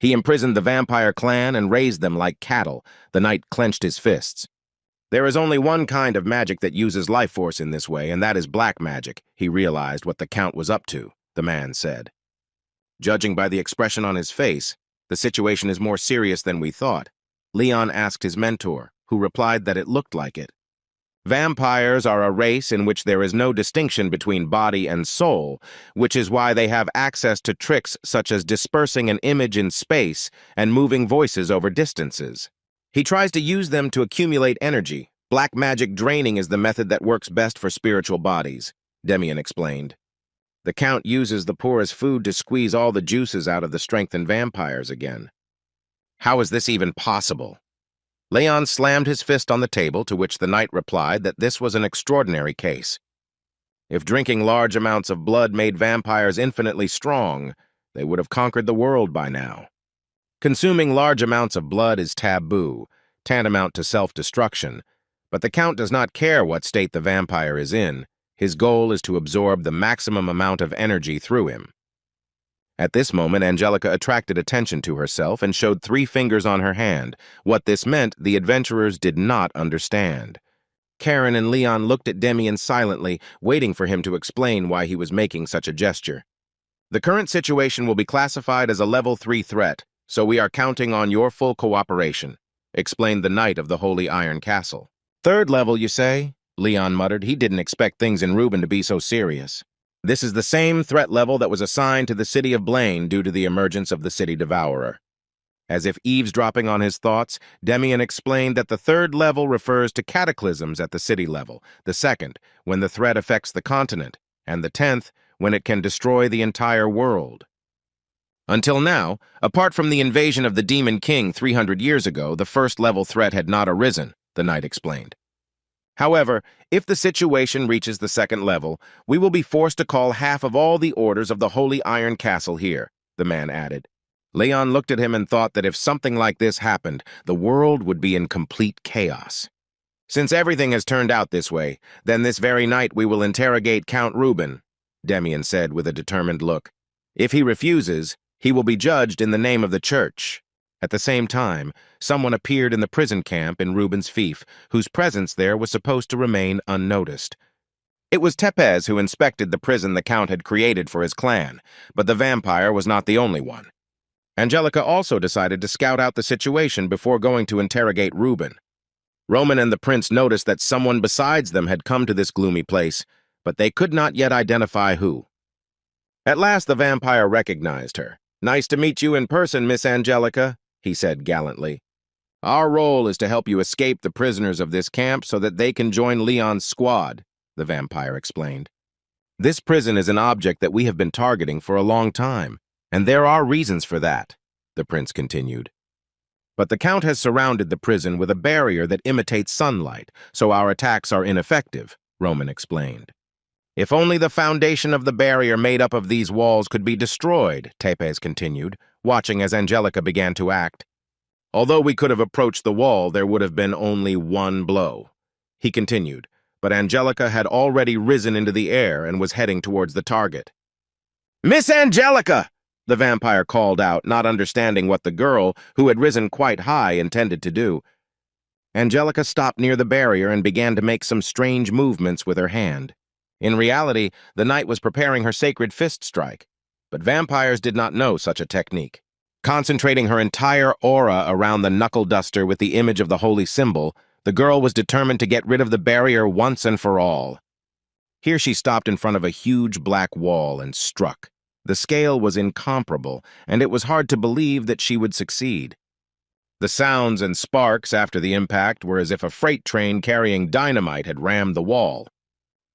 He imprisoned the vampire clan and raised them like cattle. The knight clenched his fists. "There is only one kind of magic that uses life force in this way, and that is black magic." He realized what the Count was up to, the man said. "Judging by the expression on his face, the situation is more serious than we thought." Leon asked his mentor, who replied that it looked like it. "Vampires are a race in which there is no distinction between body and soul, which is why they have access to tricks such as dispersing an image in space and moving voices over distances. He tries to use them to accumulate energy. Black magic draining is the method that works best for spiritual bodies," Demian explained. "The Count uses the poor as food to squeeze all the juices out of the strengthened vampires again." "How is this even possible?" Leon slammed his fist on the table, to which the knight replied that this was an extraordinary case. If drinking large amounts of blood made vampires infinitely strong, they would have conquered the world by now. Consuming large amounts of blood is taboo, tantamount to self-destruction, but the Count does not care what state the vampire is in. His goal is to absorb the maximum amount of energy through him. At this moment, Angelica attracted attention to herself and showed 3 fingers on her hand. What this meant, the adventurers did not understand. Karen and Leon looked at Demian silently, waiting for him to explain why he was making such a gesture. The current situation will be classified as a level 3 threat, so we are counting on your full cooperation, explained the Knight of the Holy Iron Castle. 3rd level, you say? Leon muttered. He didn't expect things in Reuben to be so serious. This is the same threat level that was assigned to the city of Blaine due to the emergence of the City Devourer. As if eavesdropping on his thoughts, Demian explained that the 3rd level refers to cataclysms at the city level, the 2nd, when the threat affects the continent, and the 10th, when it can destroy the entire world. Until now, apart from the invasion of the Demon King 300 years ago, the 1st level threat had not arisen, the knight explained. However, if the situation reaches the 2nd level, we will be forced to call half of all the orders of the Holy Iron Castle here, the man added. Leon looked at him and thought that if something like this happened, the world would be in complete chaos. Since everything has turned out this way, then this very night we will interrogate Count Reuben, Demian said with a determined look. If he refuses, he will be judged in the name of the church. At the same time, someone appeared in the prison camp in Reuben's fief, whose presence there was supposed to remain unnoticed. It was Tepes who inspected the prison the Count had created for his clan, but the vampire was not the only one. Angelica also decided to scout out the situation before going to interrogate Reuben. Roman and the prince noticed that someone besides them had come to this gloomy place, but they could not yet identify who. At last the vampire recognized her. "Nice to meet you in person, Miss Angelica," he said gallantly. "Our role is to help you escape the prisoners of this camp so that they can join Leon's squad," the vampire explained. "This prison is an object that we have been targeting for a long time, and there are reasons for that," the prince continued. "But the Count has surrounded the prison with a barrier that imitates sunlight, so our attacks are ineffective," Roman explained. "If only the foundation of the barrier made up of these walls could be destroyed," Tepes continued, watching as Angelica began to act. "Although we could have approached the wall, there would have been only one blow," he continued, but Angelica had already risen into the air and was heading towards the target. "Miss Angelica!" the vampire called out, not understanding what the girl, who had risen quite high, intended to do. Angelica stopped near the barrier and began to make some strange movements with her hand. In reality, the knight was preparing her sacred fist strike, but vampires did not know such a technique. Concentrating her entire aura around the knuckle duster with the image of the holy symbol, the girl was determined to get rid of the barrier once and for all. Here she stopped in front of a huge black wall and struck. The scale was incomparable, and it was hard to believe that she would succeed. The sounds and sparks after the impact were as if a freight train carrying dynamite had rammed the wall.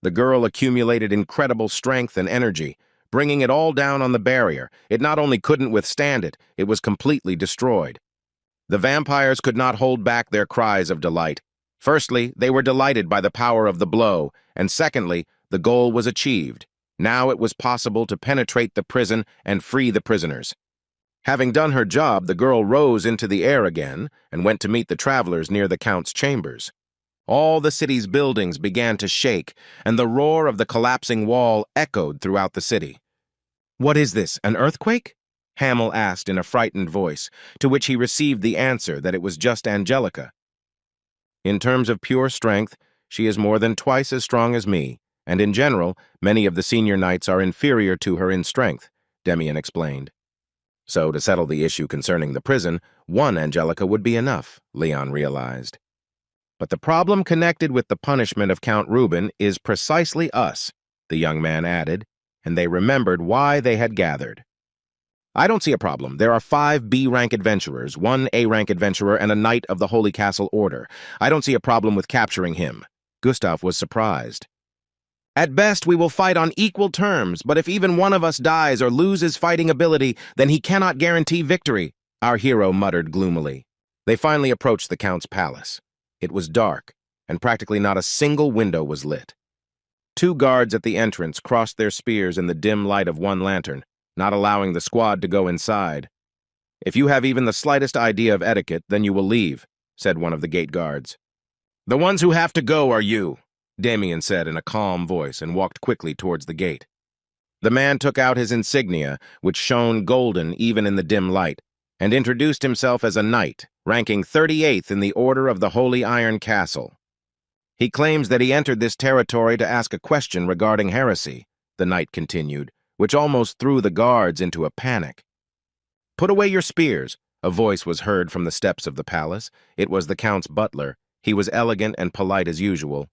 The girl accumulated incredible strength and energy, bringing it all down on the barrier. It not only couldn't withstand it, it was completely destroyed. The vampires could not hold back their cries of delight. Firstly, they were delighted by the power of the blow, and secondly, the goal was achieved. Now it was possible to penetrate the prison and free the prisoners. Having done her job, the girl rose into the air again and went to meet the travelers near the Count's chambers. All the city's buildings began to shake, and the roar of the collapsing wall echoed throughout the city. "What is this, an earthquake?" Hamill asked in a frightened voice, to which he received the answer that it was just Angelica. "In terms of pure strength, she is more than twice as strong as me, and in general, many of the senior knights are inferior to her in strength," Demian explained. So, to settle the issue concerning the prison, one Angelica would be enough, Leon realized. "But the problem connected with the punishment of Count Reuben is precisely us," the young man added, and they remembered why they had gathered. "I don't see a problem. There are 5 B-rank adventurers, 1 A-rank adventurer, and a knight of the Holy Castle Order. I don't see a problem with capturing him." Gustav was surprised. "At best, we will fight on equal terms, but if even one of us dies or loses fighting ability, then he cannot guarantee victory," our hero muttered gloomily. They finally approached the Count's palace. It was dark, and practically not a single window was lit. Two guards at the entrance crossed their spears in the dim light of one lantern, not allowing the squad to go inside. "If you have even the slightest idea of etiquette, then you will leave," said one of the gate guards. "The ones who have to go are you," Damien said in a calm voice and walked quickly towards the gate. The man took out his insignia, which shone golden even in the dim light, and introduced himself as a knight, ranking 38th in the Order of the Holy Iron Castle. "He claims that he entered this territory to ask a question regarding heresy," the knight continued, which almost threw the guards into a panic. "Put away your spears," a voice was heard from the steps of the palace. It was the Count's butler. He was elegant and polite as usual.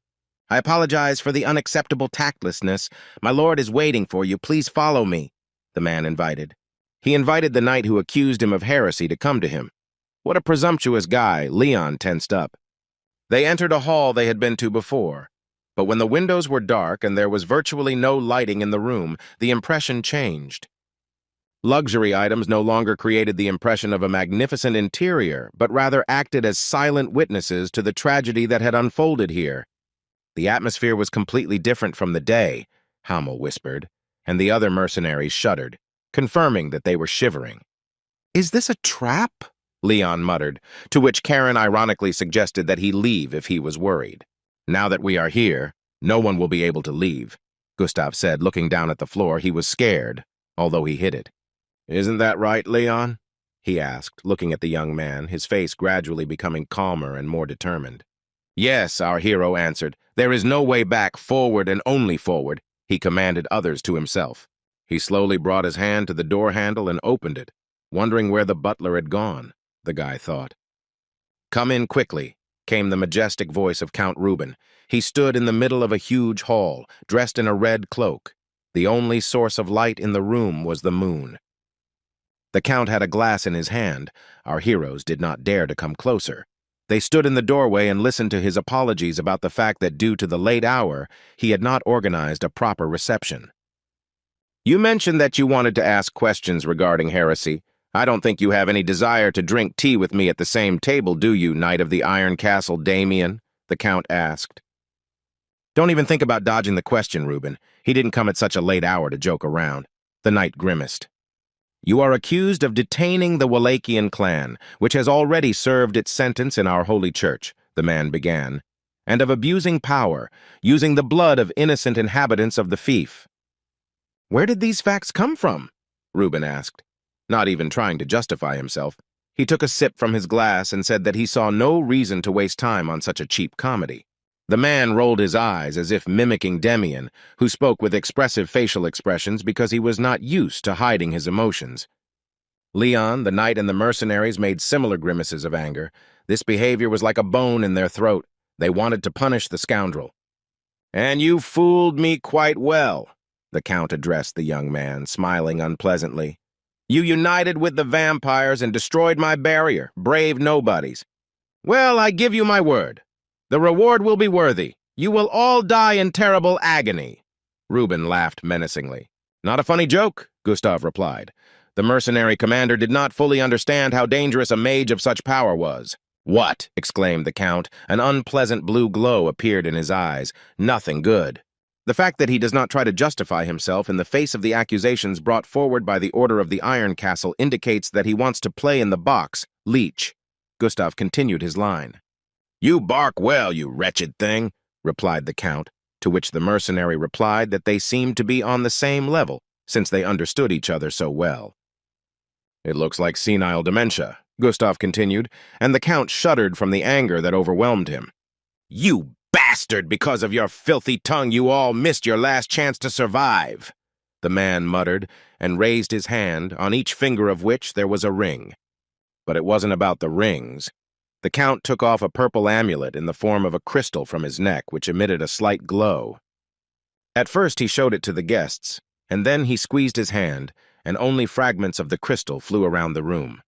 "I apologize for the unacceptable tactlessness. My lord is waiting for you. Please follow me," the man invited. He invited the knight who accused him of heresy to come to him. What a presumptuous guy. Leon tensed up. They entered a hall they had been to before, but when the windows were dark and there was virtually no lighting in the room, the impression changed. Luxury items no longer created the impression of a magnificent interior, but rather acted as silent witnesses to the tragedy that had unfolded here. The atmosphere was completely different from the day, Hamel whispered, and the other mercenaries shuddered, confirming that they were shivering. "Is this a trap?" Leon muttered, to which Karen ironically suggested that he leave if he was worried. "Now that we are here, no one will be able to leave," Gustav said, looking down at the floor. He was scared, although he hid it. "Isn't that right, Leon?" he asked, looking at the young man, his face gradually becoming calmer and more determined. "Yes," our hero answered. "There is no way back, forward and only forward," he commanded others to himself. He slowly brought his hand to the door handle and opened it, wondering where the butler had gone, the guy thought. "Come in quickly," came the majestic voice of Count Reuben. He stood in the middle of a huge hall, dressed in a red cloak. The only source of light in the room was the moon. The Count had a glass in his hand. Our heroes did not dare to come closer. They stood in the doorway and listened to his apologies about the fact that due to the late hour, he had not organized a proper reception. "You mentioned that you wanted to ask questions regarding heresy. I don't think you have any desire to drink tea with me at the same table, do you, Knight of the Iron Castle, Damien?" the Count asked. "Don't even think about dodging the question, Reuben. He didn't come at such a late hour to joke around." The knight grimaced. "You are accused of detaining the Wallachian clan, which has already served its sentence in our holy church," the man began, "and of abusing power, using the blood of innocent inhabitants of the fief." "Where did these facts come from?" Reuben asked, not even trying to justify himself. He took a sip from his glass and said that he saw no reason to waste time on such a cheap comedy. The man rolled his eyes as if mimicking Damien, who spoke with expressive facial expressions because he was not used to hiding his emotions. Leon, the knight, and the mercenaries made similar grimaces of anger. This behavior was like a bone in their throat. They wanted to punish the scoundrel. "And you fooled me quite well," the Count addressed the young man, smiling unpleasantly. "You united with the vampires and destroyed my barrier, brave nobodies. Well, I give you my word. The reward will be worthy. You will all die in terrible agony." Reuben laughed menacingly. "Not a funny joke," Gustav replied. The mercenary commander did not fully understand how dangerous a mage of such power was. "What?" exclaimed the Count. An unpleasant blue glow appeared in his eyes. "Nothing good." The fact that he does not try to justify himself in the face of the accusations brought forward by the Order of the Iron Castle indicates that he wants to play in the box. "Leech." Gustav continued his line. "You bark well, you wretched thing," replied the Count, to which the mercenary replied that they seemed to be on the same level, since they understood each other so well. "It looks like senile dementia," Gustav continued, and the Count shuddered from the anger that overwhelmed him. "You bastard! Because of your filthy tongue, you all missed your last chance to survive," the man muttered, and raised his hand, on each finger of which there was a ring. But it wasn't about the rings. The Count took off a purple amulet in the form of a crystal from his neck, which emitted a slight glow. At first he showed it to the guests, and then he squeezed his hand, and only fragments of the crystal flew around the room.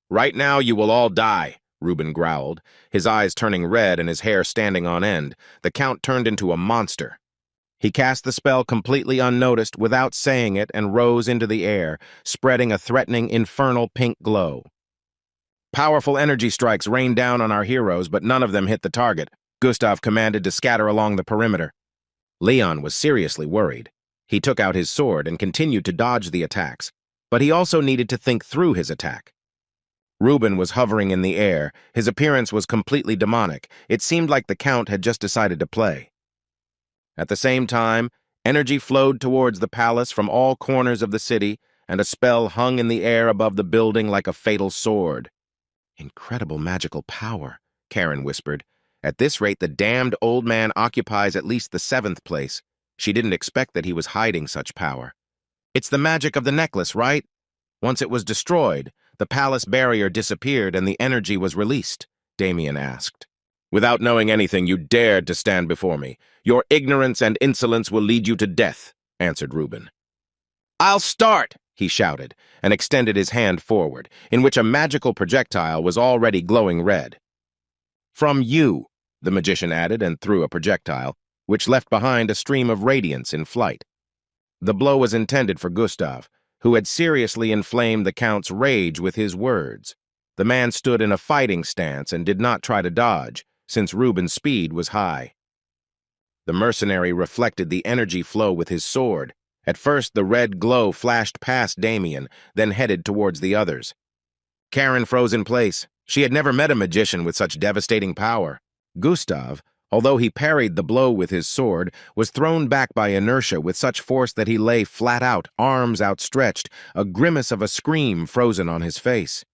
"Right now you will all die," Reuben growled, his eyes turning red and his hair standing on end. The Count turned into a monster. He cast the spell completely unnoticed without saying it and rose into the air, spreading a threatening infernal pink glow. Powerful energy strikes rained down on our heroes, but none of them hit the target. Gustav commanded to scatter along the perimeter. Leon was seriously worried. He took out his sword and continued to dodge the attacks, but he also needed to think through his attack. Reuben was hovering in the air. His appearance was completely demonic. It seemed like the Count had just decided to play. At the same time, energy flowed towards the palace from all corners of the city, and a spell hung in the air above the building like a fatal sword. "Incredible magical power," Karen whispered. "At this rate, the damned old man occupies at least the 7th place. She didn't expect that he was hiding such power." "It's the magic of the necklace, right? Once it was destroyed, the palace barrier disappeared and the energy was released," Damien asked. "Without knowing anything, you dared to stand before me. Your ignorance and insolence will lead you to death," answered Reuben. "I'll start," he shouted, and extended his hand forward, in which a magical projectile was already glowing red. "From you," the magician added, and threw a projectile, which left behind a stream of radiance in flight. The blow was intended for Gustav, who had seriously inflamed the Count's rage with his words. The man stood in a fighting stance and did not try to dodge, since Reuben's speed was high. The mercenary reflected the energy flow with his sword. At first, the red glow flashed past Damien, then headed towards the others. Karen froze in place. She had never met a magician with such devastating power. Gustav, although he parried the blow with his sword, was thrown back by inertia with such force that he lay flat out, arms outstretched, a grimace of a scream frozen on his face.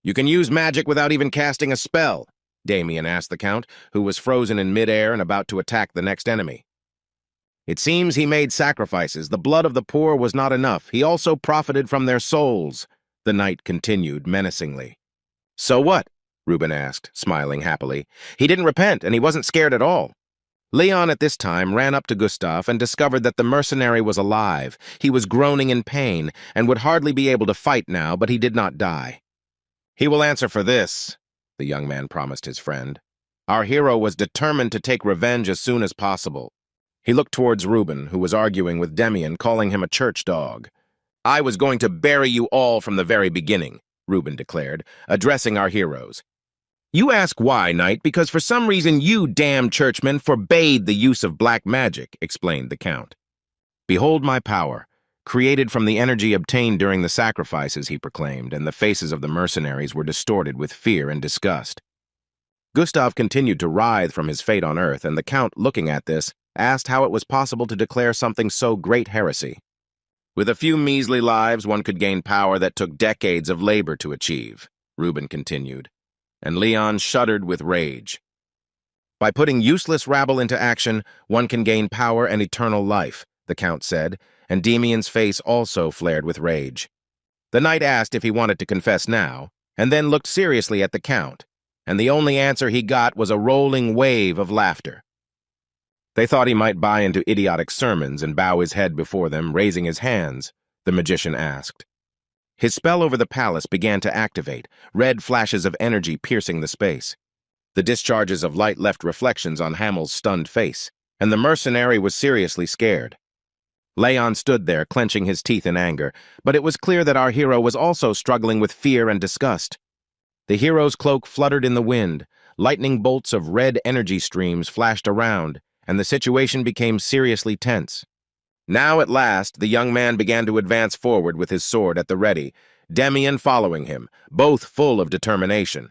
"You can use magic without even casting a spell?" Damien asked the Count, who was frozen in midair and about to attack the next enemy. "It seems he made sacrifices. The blood of the poor was not enough. He also profited from their souls," the knight continued menacingly. "So what?" Reuben asked, smiling happily. "He didn't repent, and he wasn't scared at all." Leon at this time ran up to Gustav and discovered that the mercenary was alive. He was groaning in pain and would hardly be able to fight now, but he did not die. "He will answer for this," the young man promised his friend. "Our hero was determined to take revenge as soon as possible." He looked towards Reuben, who was arguing with Damien, calling him a church dog. "I was going to bury you all from the very beginning," Reuben declared, addressing our heroes. "You ask why, knight, because for some reason you, damned churchman, forbade the use of black magic," explained the Count. "Behold my power, created from the energy obtained during the sacrifices," he proclaimed, and the faces of the mercenaries were distorted with fear and disgust. Gustav continued to writhe from his fate on earth, and the Count, looking at this, asked how it was possible to declare something so great heresy. "With a few measly lives, one could gain power that took decades of labor to achieve," Reuben continued, and Leon shuddered with rage. "By putting useless rabble into action, one can gain power and eternal life," the Count said, and Damien's face also flared with rage. The knight asked if he wanted to confess now, and then looked seriously at the Count, and the only answer he got was a rolling wave of laughter. They thought he might buy into idiotic sermons and bow his head before them, raising his hands, the magician asked. His spell over the palace began to activate, red flashes of energy piercing the space. The discharges of light left reflections on Hamel's stunned face, and the mercenary was seriously scared. Leon stood there, clenching his teeth in anger, but it was clear that our hero was also struggling with fear and disgust. The hero's cloak fluttered in the wind, lightning bolts of red energy streams flashed around, and the situation became seriously tense. Now, at last, the young man began to advance forward with his sword at the ready, Damien following him, both full of determination.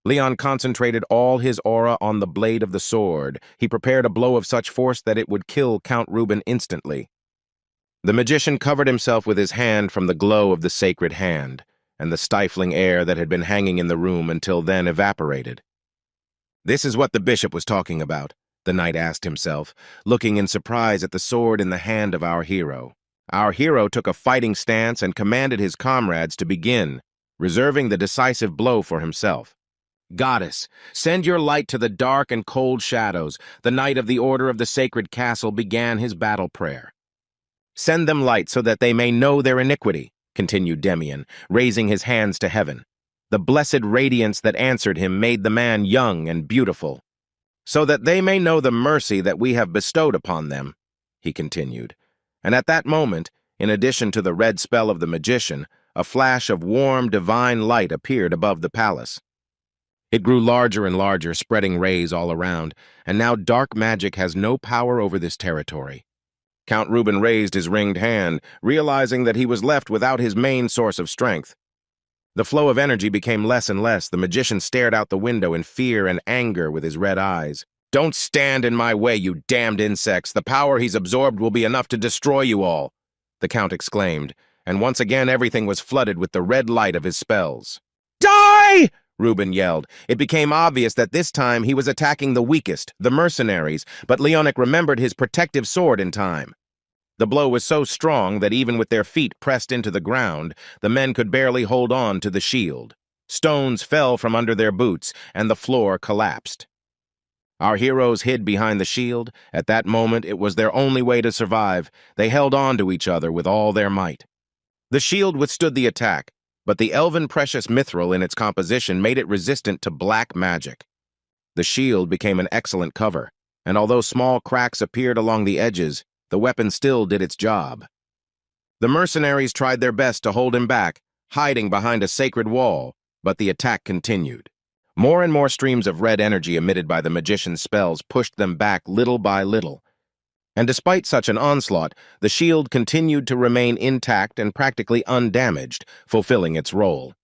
Leon concentrated all his aura on the blade of the sword. He prepared a blow of such force that it would kill Count Reuben instantly. The magician covered himself with his hand from the glow of the sacred hand, and the stifling air that had been hanging in the room until then evaporated. "This is what the bishop was talking about," the knight asked himself, looking in surprise at the sword in the hand of our hero. Our hero took a fighting stance and commanded his comrades to begin, reserving the decisive blow for himself. "Goddess, send your light to the dark and cold shadows," the knight of the Order of the Sacred Castle began his battle prayer. "Send them light so that they may know their iniquity," continued Damien, raising his hands to heaven. The blessed radiance that answered him made the man young and beautiful. "So that they may know the mercy that we have bestowed upon them," he continued. And at that moment, in addition to the red spell of the magician, a flash of warm, divine light appeared above the palace. It grew larger and larger, spreading rays all around, and now dark magic has no power over this territory. Count Reuben raised his ringed hand, realizing that he was left without his main source of strength. The flow of energy became less and less. The magician stared out the window in fear and anger with his red eyes. "Don't stand in my way, you damned insects! The power he's absorbed will be enough to destroy you all!" the Count exclaimed, and once again everything was flooded with the red light of his spells. "Die!" Reuben yelled. It became obvious that this time he was attacking the weakest, the mercenaries, but Leonic remembered his protective sword in time. The blow was so strong that even with their feet pressed into the ground, the men could barely hold on to the shield. Stones fell from under their boots, and the floor collapsed. Our heroes hid behind the shield. At that moment, it was their only way to survive. They held on to each other with all their might. The shield withstood the attack, but the elven precious mithril in its composition made it resistant to black magic. The shield became an excellent cover, and although small cracks appeared along the edges, the weapon still did its job. The mercenaries tried their best to hold him back, hiding behind a sacred wall, but the attack continued. More and more streams of red energy emitted by the magician's spells pushed them back little by little. And despite such an onslaught, the shield continued to remain intact and practically undamaged, fulfilling its role.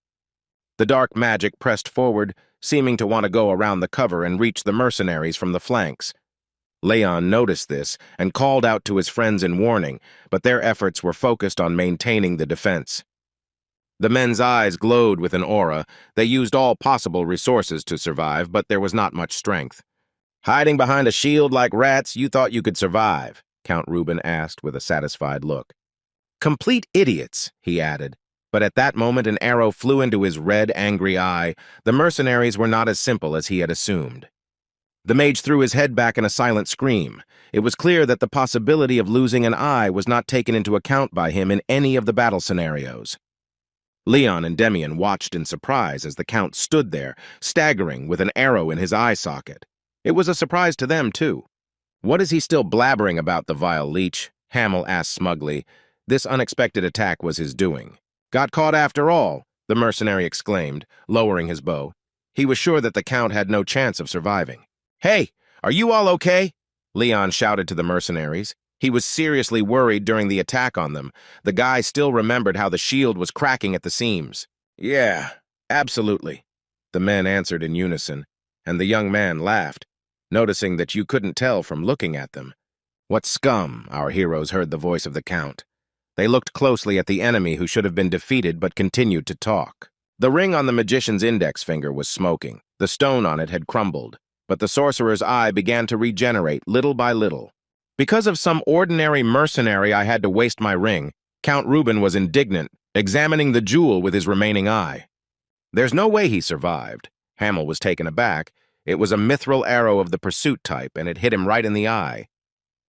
The dark magic pressed forward, seeming to want to go around the cover and reach the mercenaries from the flanks. Leon noticed this and called out to his friends in warning, but their efforts were focused on maintaining the defense. The men's eyes glowed with an aura. They used all possible resources to survive, but there was not much strength. "Hiding behind a shield like rats, you thought you could survive?" Count Reuben asked with a satisfied look. "Complete idiots," he added. But at that moment an arrow flew into his red, angry eye. The mercenaries were not as simple as he had assumed. The mage threw his head back in a silent scream. It was clear that the possibility of losing an eye was not taken into account by him in any of the battle scenarios. Leon and Demian watched in surprise as the Count stood there, staggering with an arrow in his eye socket. It was a surprise to them, too. "What is he still blabbering about, the vile leech?" Hamel asked smugly. This unexpected attack was his doing. "Got caught after all," the mercenary exclaimed, lowering his bow. He was sure that the Count had no chance of surviving. "Hey, are you all okay?" Leon shouted to the mercenaries. He was seriously worried during the attack on them. The guy still remembered how the shield was cracking at the seams. "Yeah, absolutely," the men answered in unison, and the young man laughed, noticing that you couldn't tell from looking at them. "What scum," our heroes heard the voice of the Count. They looked closely at the enemy who should have been defeated but continued to talk. The ring on the magician's index finger was smoking. The stone on it had crumbled, but the sorcerer's eye began to regenerate little by little. "Because of some ordinary mercenary I had to waste my ring," Count Reuben was indignant, examining the jewel with his remaining eye. "There's no way he survived." Hamel was taken aback. It was a mithril arrow of the pursuit type, and it hit him right in the eye.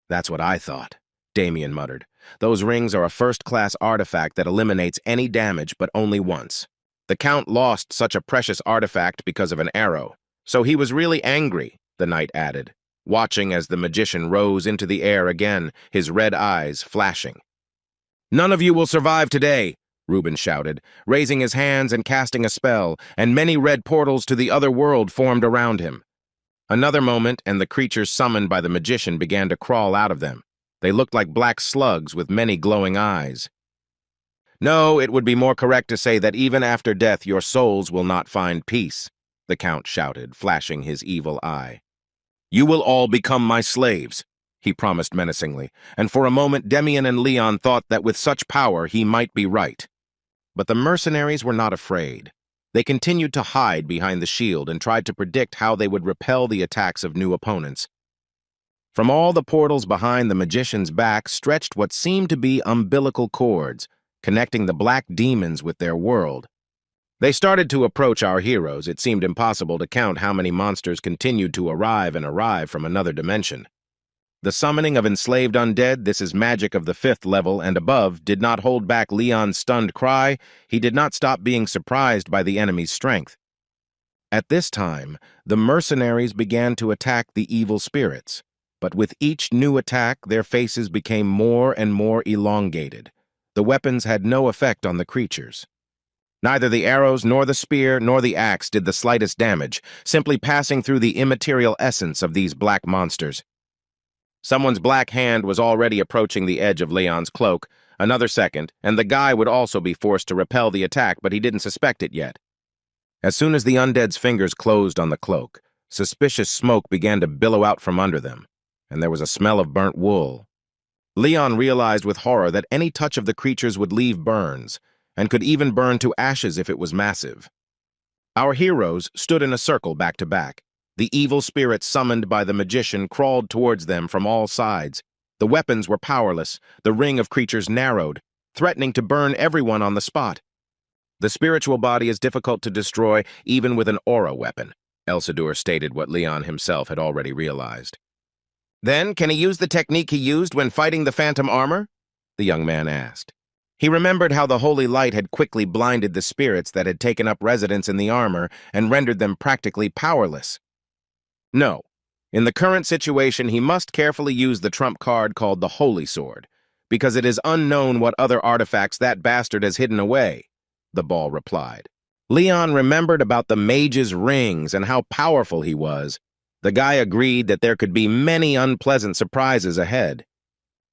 "That's what I thought," Damian muttered. "Those rings are a first-class artifact that eliminates any damage, but only once. The Count lost such a precious artifact because of an arrow. So he was really angry," the knight added, watching as the magician rose into the air again, his red eyes flashing. "None of you will survive today," Reuben shouted, raising his hands and casting a spell, and many red portals to the other world formed around him. Another moment, and the creatures summoned by the magician began to crawl out of them. They looked like black slugs with many glowing eyes. "No, it would be more correct to say that even after death your souls will not find peace," the Count shouted, flashing his evil eye. "You will all become my slaves," he promised menacingly, and for a moment Demian and Leon thought that with such power he might be right. But the mercenaries were not afraid. They continued to hide behind the shield and tried to predict how they would repel the attacks of new opponents. From all the portals behind the magician's back stretched what seemed to be umbilical cords, connecting the black demons with their world. They started to approach our heroes. It seemed impossible to count how many monsters continued to arrive from another dimension. The summoning of enslaved undead, this is magic of the 5th level and above, did not hold back Leon's stunned cry. He did not stop being surprised by the enemy's strength. At this time, the mercenaries began to attack the evil spirits, but with each new attack, their faces became more and more elongated. The weapons had no effect on the creatures. Neither the arrows, nor the spear, nor the axe did the slightest damage, simply passing through the immaterial essence of these black monsters. Someone's black hand was already approaching the edge of Leon's cloak. Another second, and the guy would also be forced to repel the attack, but he didn't suspect it yet. As soon as the undead's fingers closed on the cloak, suspicious smoke began to billow out from under them, and there was a smell of burnt wool. Leon realized with horror that any touch of the creatures would leave burns, and could even burn to ashes if it was massive. Our heroes stood in a circle back to back. The evil spirits summoned by the magician crawled towards them from all sides. The weapons were powerless, the ring of creatures narrowed, threatening to burn everyone on the spot. The spiritual body is difficult to destroy even with an aura weapon, Elsidor stated what Leon himself had already realized. Then, can he use the technique he used when fighting the phantom armor? The young man asked. He remembered how the holy light had quickly blinded the spirits that had taken up residence in the armor and rendered them practically powerless. No. In the current situation, he must carefully use the trump card called the Holy Sword, because it is unknown what other artifacts that bastard has hidden away, the ball replied. Leon remembered about the mage's rings and how powerful he was. The guy agreed that there could be many unpleasant surprises ahead.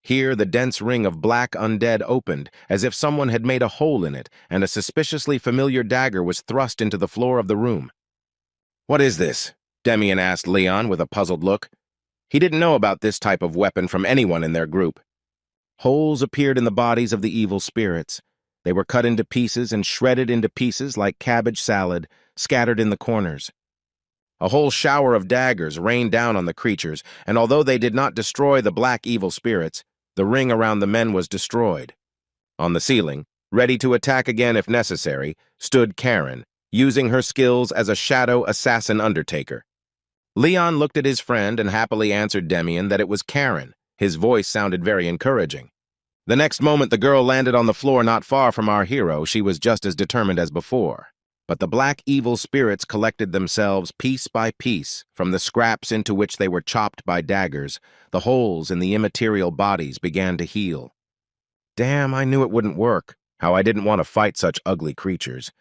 Here, the dense ring of black undead opened, as if someone had made a hole in it, and a suspiciously familiar dagger was thrust into the floor of the room. What is this? Demian asked Leon with a puzzled look. He didn't know about this type of weapon from anyone in their group. Holes appeared in the bodies of the evil spirits. They were cut into pieces and shredded into pieces like cabbage salad, scattered in the corners. A whole shower of daggers rained down on the creatures, and although they did not destroy the black evil spirits, the ring around the men was destroyed. On the ceiling, ready to attack again if necessary, stood Karen, using her skills as a shadow assassin undertaker. Leon looked at his friend and happily answered Demian that it was Karen. His voice sounded very encouraging. The next moment the girl landed on the floor not far from our hero. She was just as determined as before. But the black evil spirits collected themselves piece by piece from the scraps into which they were chopped by daggers. The holes in the immaterial bodies began to heal. Damn, I knew it wouldn't work. How I didn't want to fight such ugly creatures.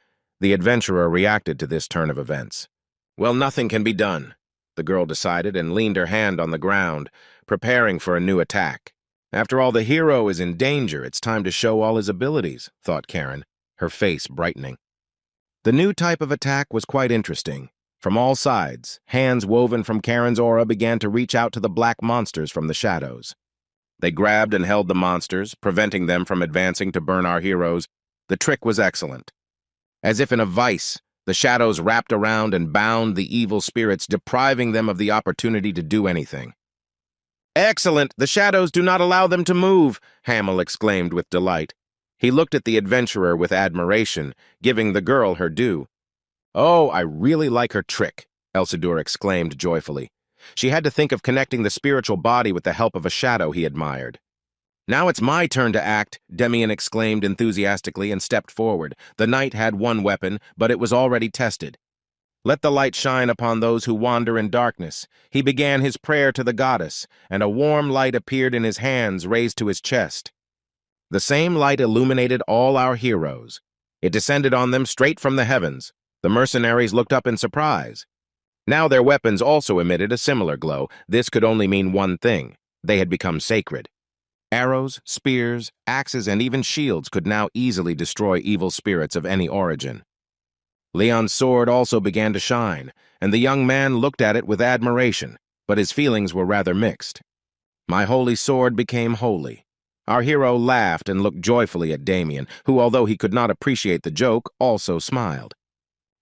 The adventurer reacted to this turn of events. Well, nothing can be done, the girl decided and leaned her hand on the ground, preparing for a new attack. After all, the hero is in danger. It's time to show all his abilities, thought Karen, her face brightening. The new type of attack was quite interesting. From all sides, hands woven from Karen's aura began to reach out to the black monsters from the shadows. They grabbed and held the monsters, preventing them from advancing to burn our heroes. The trick was excellent. As if in a vice, the shadows wrapped around and bound the evil spirits, depriving them of the opportunity to do anything. Excellent! The shadows do not allow them to move, Hamel exclaimed with delight. He looked at the adventurer with admiration, giving the girl her due. Oh, I really like her trick, Elsidor exclaimed joyfully. She had to think of connecting the spiritual body with the help of a shadow he admired. Now it's my turn to act, Demian exclaimed enthusiastically and stepped forward. The knight had one weapon, but it was already tested. Let the light shine upon those who wander in darkness. He began his prayer to the goddess, and a warm light appeared in his hands raised to his chest. The same light illuminated all our heroes. It descended on them straight from the heavens. The mercenaries looked up in surprise. Now their weapons also emitted a similar glow. This could only mean one thing. They had become sacred. Arrows, spears, axes, and even shields could now easily destroy evil spirits of any origin. Leon's sword also began to shine, and the young man looked at it with admiration, but his feelings were rather mixed. My holy sword became holy. Our hero laughed and looked joyfully at Demian, who, although he could not appreciate the joke, also smiled.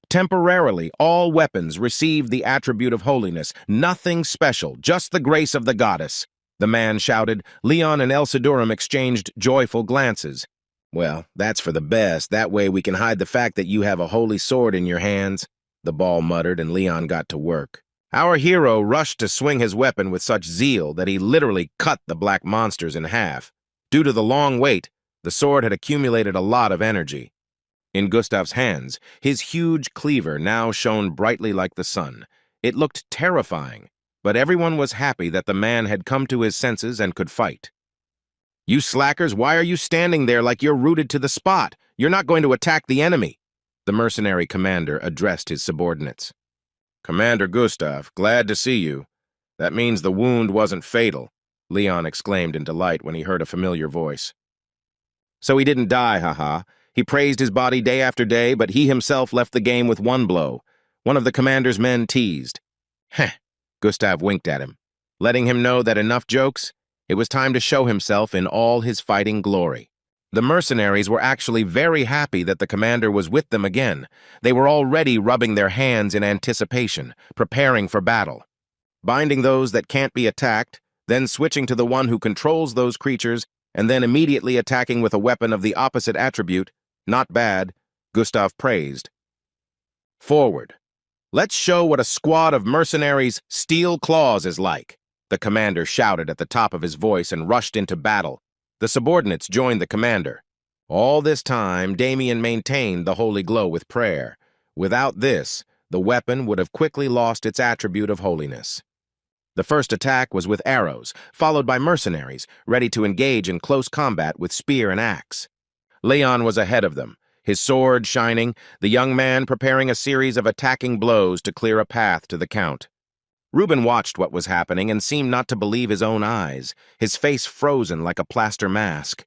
Temporarily, all weapons received the attribute of holiness. Nothing special, just the grace of the goddess, the man shouted. Leon and Elsidorum exchanged joyful glances. Well, that's for the best. That way we can hide the fact that you have a holy sword in your hands, the ball muttered, and Leon got to work. Our hero rushed to swing his weapon with such zeal that he literally cut the black monsters in half. Due to the long wait, the sword had accumulated a lot of energy. In Gustav's hands, his huge cleaver now shone brightly like the sun. It looked terrifying, but everyone was happy that the man had come to his senses and could fight. You slackers, why are you standing there like you're rooted to the spot? You're not going to attack the enemy, The mercenary commander addressed his subordinates. "Commander Gustav, glad to see you. That means the wound wasn't fatal," Leon exclaimed in delight when he heard a familiar voice. "So he didn't die, haha. He praised his body day after day, but he himself left the game with one blow," one of the commander's men teased. "Heh," Gustav winked at him, letting him know that enough jokes, it was time to show himself in all his fighting glory. The mercenaries were actually very happy that the commander was with them again. They were already rubbing their hands in anticipation, preparing for battle. Binding those that can't be attacked, then switching to the one who controls those creatures, and then immediately attacking with a weapon of the opposite attribute. Not bad, Gustav praised. "Forward. Let's show what a squad of mercenaries' steel claws is like," the commander shouted at the top of his voice and rushed into battle. The subordinates joined the commander. All this time, Damien maintained the holy glow with prayer. Without this, the weapon would have quickly lost its attribute of holiness. The first attack was with arrows, followed by mercenaries, ready to engage in close combat with spear and axe. Leon was ahead of them, his sword shining, the young man preparing a series of attacking blows to clear a path to the Count. Reuben watched what was happening and seemed not to believe his own eyes, his face frozen like a plaster mask.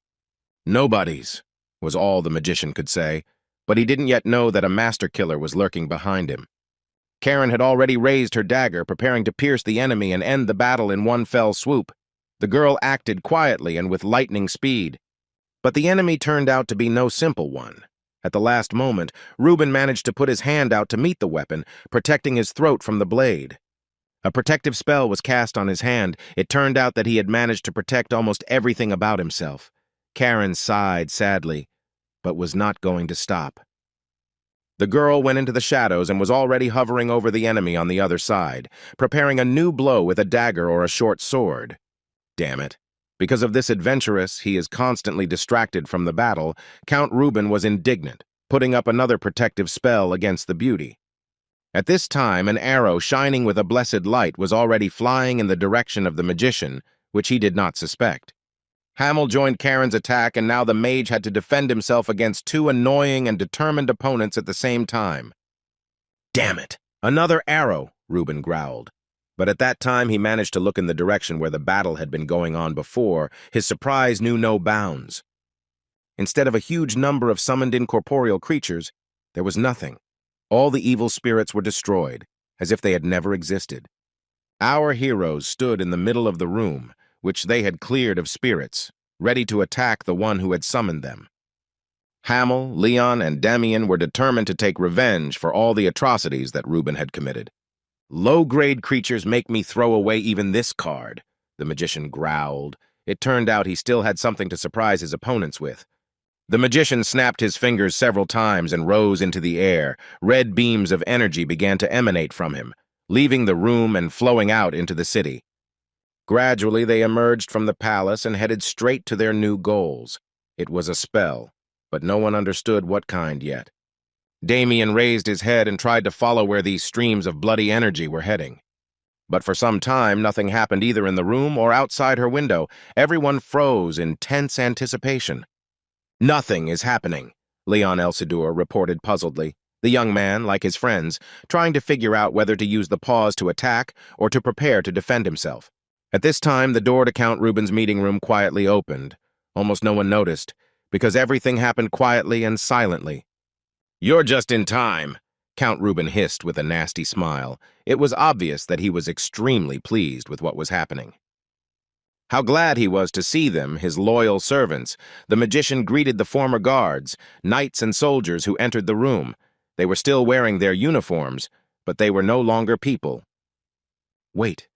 "Nobody's," was all the magician could say, but he didn't yet know that a master killer was lurking behind him. Karen had already raised her dagger, preparing to pierce the enemy and end the battle in one fell swoop. The girl acted quietly and with lightning speed. But the enemy turned out to be no simple one. At the last moment, Reuben managed to put his hand out to meet the weapon, protecting his throat from the blade. A protective spell was cast on his hand. It turned out that he had managed to protect almost everything about himself. Karen sighed sadly, but was not going to stop. The girl went into the shadows and was already hovering over the enemy on the other side, preparing a new blow with a dagger or a short sword. Damn it. Because of this adventuress, he is constantly distracted from the battle, Count Reuben was indignant, putting up another protective spell against the beauty. At this time, an arrow shining with a blessed light was already flying in the direction of the magician, which he did not suspect. Hamel joined Karen's attack, and now the mage had to defend himself against two annoying and determined opponents at the same time. "Damn it! Another arrow," Reuben growled. But at that time he managed to look in the direction where the battle had been going on before. His surprise knew no bounds. Instead of a huge number of summoned incorporeal creatures, there was nothing. All the evil spirits were destroyed, as if they had never existed. Our heroes stood in the middle of the room, which they had cleared of spirits, ready to attack the one who had summoned them. Hamel, Leon, and Damien were determined to take revenge for all the atrocities that Reuben had committed. "Low-grade creatures make me throw away even this card," the magician growled. It turned out he still had something to surprise his opponents with. The magician snapped his fingers several times and rose into the air. Red beams of energy began to emanate from him, leaving the room and flowing out into the city. Gradually, they emerged from the palace and headed straight to their new goals. It was a spell, but no one understood what kind yet. Damien raised his head and tried to follow where these streams of bloody energy were heading. But for some time, nothing happened either in the room or outside her window. Everyone froze in tense anticipation. "Nothing is happening," Leon Elsidor reported puzzledly, the young man, like his friends, trying to figure out whether to use the pause to attack or to prepare to defend himself. At this time, the door to Count Reuben's meeting room quietly opened. Almost no one noticed, because everything happened quietly and silently. "You're just in time," Count Reuben hissed with a nasty smile. It was obvious that he was extremely pleased with what was happening. How glad he was to see them, his loyal servants. The magician greeted the former guards, knights and soldiers who entered the room. They were still wearing their uniforms, but they were no longer people. Wait,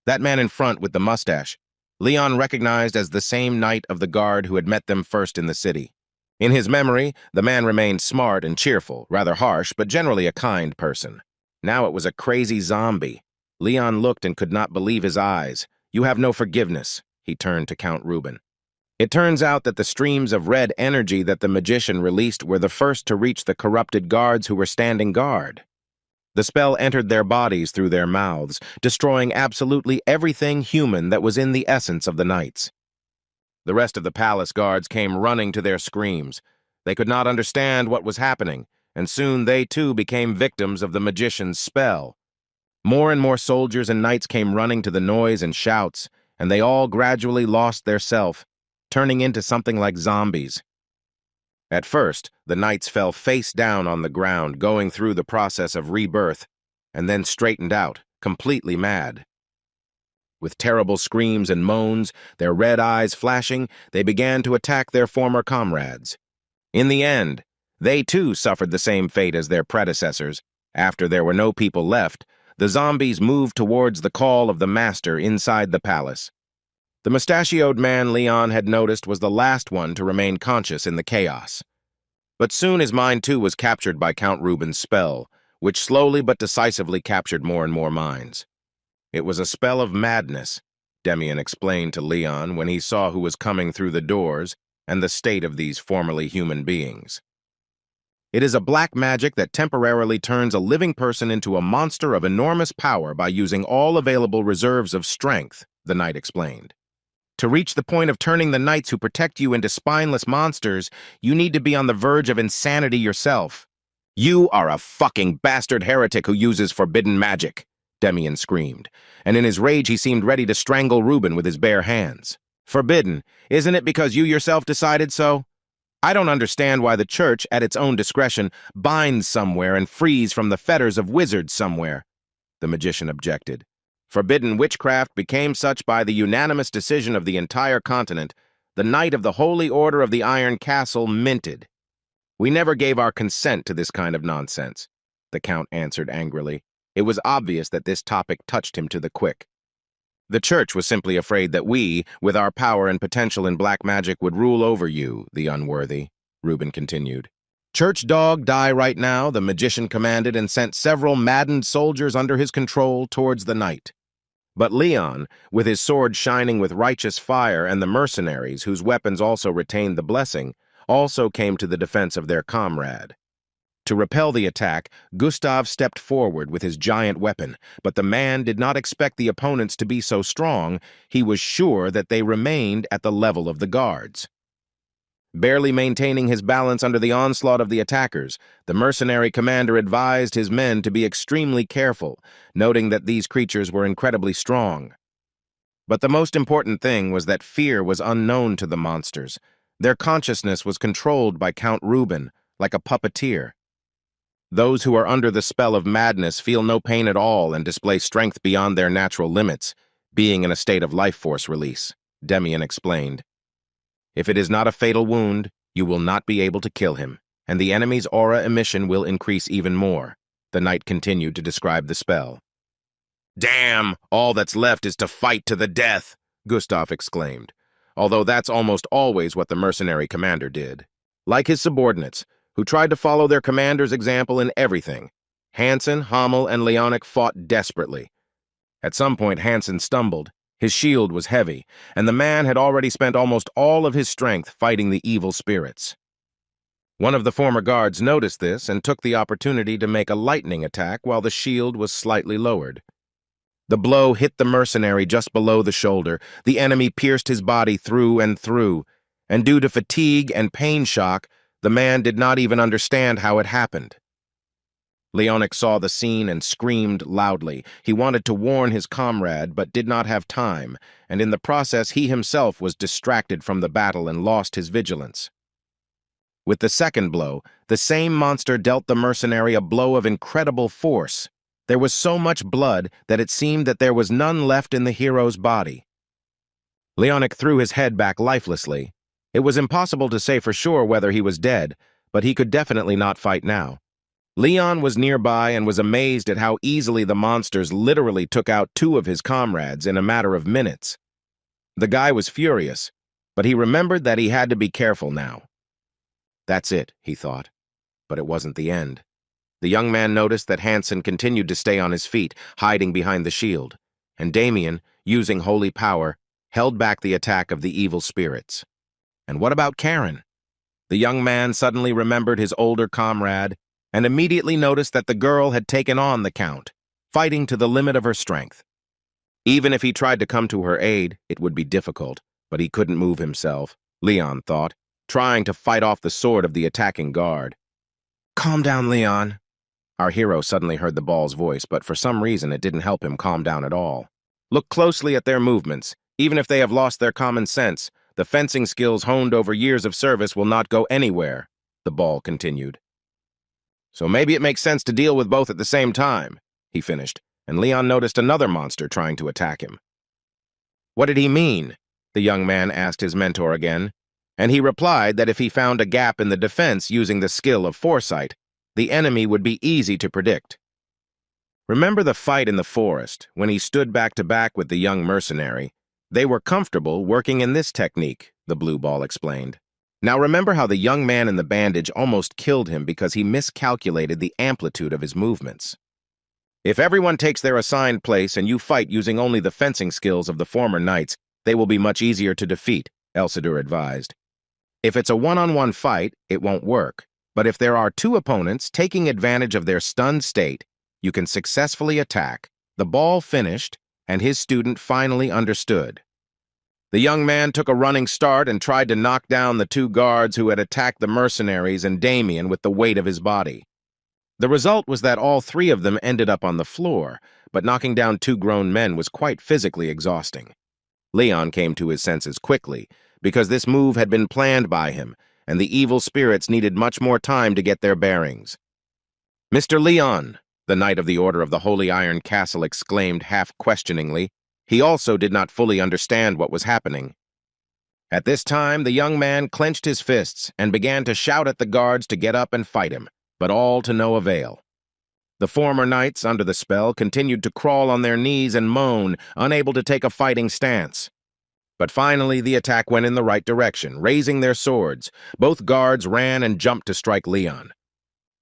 that man in front with the mustache, Leon recognized as the same knight of the guard who had met them first in the city. In his memory, the man remained smart and cheerful, rather harsh, but generally a kind person. Now it was a crazy zombie. Leon looked and could not believe his eyes. "You have no forgiveness," he turned to Count Reuben. It turns out that the streams of red energy that the magician released were the first to reach the corrupted guards who were standing guard. The spell entered their bodies through their mouths, destroying absolutely everything human that was in the essence of the knights. The rest of the palace guards came running to their screams. They could not understand what was happening, and soon they too became victims of the magician's spell. More and more soldiers and knights came running to the noise and shouts, and they all gradually lost their self, turning into something like zombies. At first, the knights fell face down on the ground, going through the process of rebirth, and then straightened out, completely mad. With terrible screams and moans, their red eyes flashing, they began to attack their former comrades. In the end, they too suffered the same fate as their predecessors. After there were no people left, the zombies moved towards the call of the master inside the palace. The mustachioed man Leon had noticed was the last one to remain conscious in the chaos. But soon his mind too was captured by Count Ruben's spell, which slowly but decisively captured more and more minds. It was a spell of madness, Demian explained to Leon when he saw who was coming through the doors and the state of these formerly human beings. It is a black magic that temporarily turns a living person into a monster of enormous power by using all available reserves of strength, the knight explained. To reach the point of turning the knights who protect you into spineless monsters, you need to be on the verge of insanity yourself. You are a fucking bastard heretic who uses forbidden magic, Demian screamed, and in his rage he seemed ready to strangle Ruben with his bare hands. Forbidden, isn't it because you yourself decided so? I don't understand why the church, at its own discretion, binds somewhere and frees from the fetters of wizards somewhere, the magician objected. Forbidden witchcraft became such by the unanimous decision of the entire continent, the Knight of the Holy Order of the Iron Castle minted. We never gave our consent to this kind of nonsense, the Count answered angrily. It was obvious that this topic touched him to the quick. The church was simply afraid that we, with our power and potential in black magic, would rule over you, the unworthy, Ruben continued. Church dog, die right now, the magician commanded and sent several maddened soldiers under his control towards the knight. But Leon, with his sword shining with righteous fire, and the mercenaries, whose weapons also retained the blessing, also came to the defense of their comrade. To repel the attack, Gustav stepped forward with his giant weapon, but the man did not expect the opponents to be so strong. He was sure that they remained at the level of the guards. Barely maintaining his balance under the onslaught of the attackers, the mercenary commander advised his men to be extremely careful, noting that these creatures were incredibly strong. But the most important thing was that fear was unknown to the monsters. Their consciousness was controlled by Count Ruben, like a puppeteer. Those who are under the spell of madness feel no pain at all and display strength beyond their natural limits, being in a state of life force release, Demian explained. If it is not a fatal wound, you will not be able to kill him, and the enemy's aura emission will increase even more, the knight continued to describe the spell. Damn, all that's left is to fight to the death, Gustav exclaimed, although that's almost always what the mercenary commander did. Like his subordinates, who tried to follow their commander's example in everything, Hansen, Hamel, and Leonic fought desperately. At some point, Hansen stumbled. His shield was heavy, and the man had already spent almost all of his strength fighting the evil spirits. One of the former guards noticed this and took the opportunity to make a lightning attack while the shield was slightly lowered. The blow hit the mercenary just below the shoulder. The enemy pierced his body through and through, and due to fatigue and pain shock, the man did not even understand how it happened. Leonic saw the scene and screamed loudly. He wanted to warn his comrade, but did not have time, and in the process he himself was distracted from the battle and lost his vigilance. With the second blow, the same monster dealt the mercenary a blow of incredible force. There was so much blood that it seemed that there was none left in the hero's body. Leonic threw his head back lifelessly. It was impossible to say for sure whether he was dead, but he could definitely not fight now. Leon was nearby and was amazed at how easily the monsters literally took out two of his comrades in a matter of minutes. The guy was furious, but he remembered that he had to be careful now. That's it, he thought, but it wasn't the end. The young man noticed that Hansen continued to stay on his feet, hiding behind the shield, and Damien, using holy power, held back the attack of the evil spirits. And what about Karen? The young man suddenly remembered his older comrade and immediately noticed that the girl had taken on the Count, fighting to the limit of her strength. Even if he tried to come to her aid, it would be difficult, but he couldn't move himself, Leon thought, trying to fight off the sword of the attacking guard. Calm down, Leon. Our hero suddenly heard the ball's voice, but for some reason it didn't help him calm down at all. Look closely at their movements. Even if they have lost their common sense, the fencing skills honed over years of service will not go anywhere, the ball continued. So maybe it makes sense to deal with both at the same time, he finished, and Leon noticed another monster trying to attack him. What did he mean? The young man asked his mentor again, and he replied that if he found a gap in the defense using the skill of foresight, the enemy would be easy to predict. Remember the fight in the forest, when he stood back to back with the young mercenary? They were comfortable working in this technique, the blue ball explained. Now remember how the young man in the bandage almost killed him because he miscalculated the amplitude of his movements. If everyone takes their assigned place and you fight using only the fencing skills of the former knights, they will be much easier to defeat, Elsadur advised. If it's a one-on-one fight, it won't work. But if there are two opponents taking advantage of their stunned state, you can successfully attack. The ball finished, and his student finally understood. The young man took a running start and tried to knock down the two guards who had attacked the mercenaries and Damien with the weight of his body. The result was that all three of them ended up on the floor, but knocking down two grown men was quite physically exhausting. Leon came to his senses quickly, because this move had been planned by him, and the evil spirits needed much more time to get their bearings. "Mr. Leon," the Knight of the Order of the Holy Iron Castle exclaimed half-questioningly. He also did not fully understand what was happening. At this time, the young man clenched his fists and began to shout at the guards to get up and fight him, but all to no avail. The former knights, under the spell, continued to crawl on their knees and moan, unable to take a fighting stance. But finally, the attack went in the right direction, raising their swords. Both guards ran and jumped to strike Leon.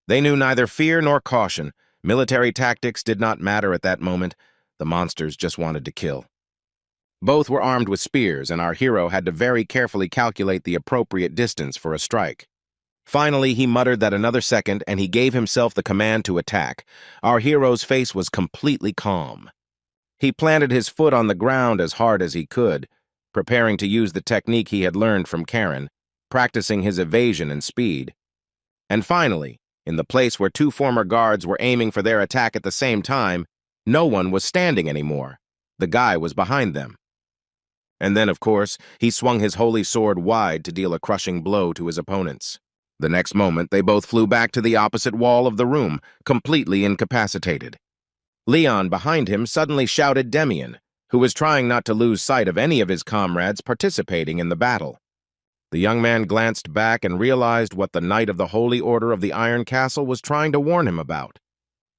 They knew neither fear nor caution. Military tactics did not matter at that moment. The monsters just wanted to kill. Both were armed with spears, and our hero had to very carefully calculate the appropriate distance for a strike. Finally, he muttered that another second, and he gave himself the command to attack. Our hero's face was completely calm. He planted his foot on the ground as hard as he could, preparing to use the technique he had learned from Karen, practicing his evasion and speed. And finally, in the place where two former guards were aiming for their attack at the same time, no one was standing anymore. The guy was behind them. And then, of course, he swung his holy sword wide to deal a crushing blow to his opponents. The next moment, they both flew back to the opposite wall of the room, completely incapacitated. Leon, behind him, suddenly shouted Damien, who was trying not to lose sight of any of his comrades participating in the battle. The young man glanced back and realized what the Knight of the Holy Order of the Iron Castle was trying to warn him about.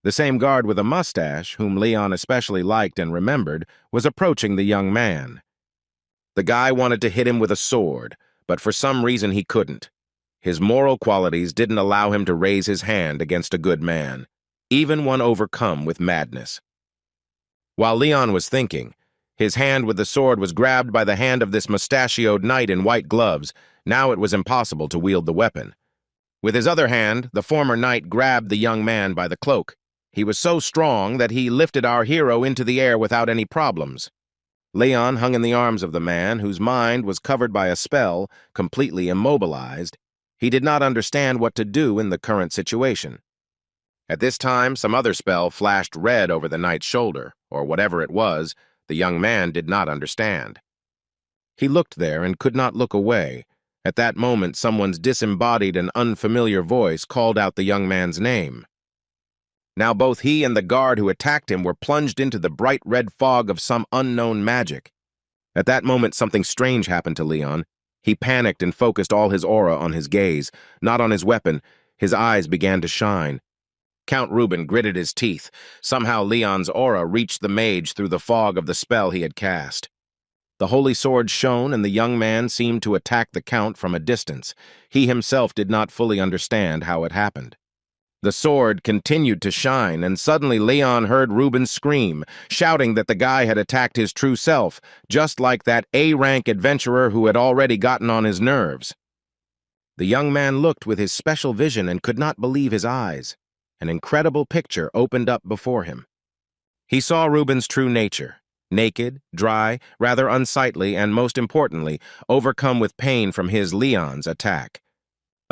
The same guard with a mustache, whom Leon especially liked and remembered, was approaching the young man. The guy wanted to hit him with a sword, but for some reason he couldn't. His moral qualities didn't allow him to raise his hand against a good man, even one overcome with madness. While Leon was thinking, his hand with the sword was grabbed by the hand of this mustachioed knight in white gloves. Now it was impossible to wield the weapon. With his other hand, the former knight grabbed the young man by the cloak. He was so strong that he lifted our hero into the air without any problems. Leon hung in the arms of the man, whose mind was covered by a spell, completely immobilized. He did not understand what to do in the current situation. At this time, some other spell flashed red over the knight's shoulder, or whatever it was. The young man did not understand. He looked there and could not look away. At that moment, someone's disembodied and unfamiliar voice called out the young man's name. Now both he and the guard who attacked him were plunged into the bright red fog of some unknown magic. At that moment, something strange happened to Leon. He panicked and focused all his aura on his gaze, not on his weapon. His eyes began to shine. Count Reuben gritted his teeth. Somehow Leon's aura reached the mage through the fog of the spell he had cast. The holy sword shone, and the young man seemed to attack the Count from a distance. He himself did not fully understand how it happened. The sword continued to shine, and suddenly Leon heard Reuben scream, shouting that the guy had attacked his true self, just like that A-rank adventurer who had already gotten on his nerves. The young man looked with his special vision and could not believe his eyes. An incredible picture opened up before him. He saw Reuben's true nature, naked, dry, rather unsightly, and most importantly, overcome with pain from his Leon's attack.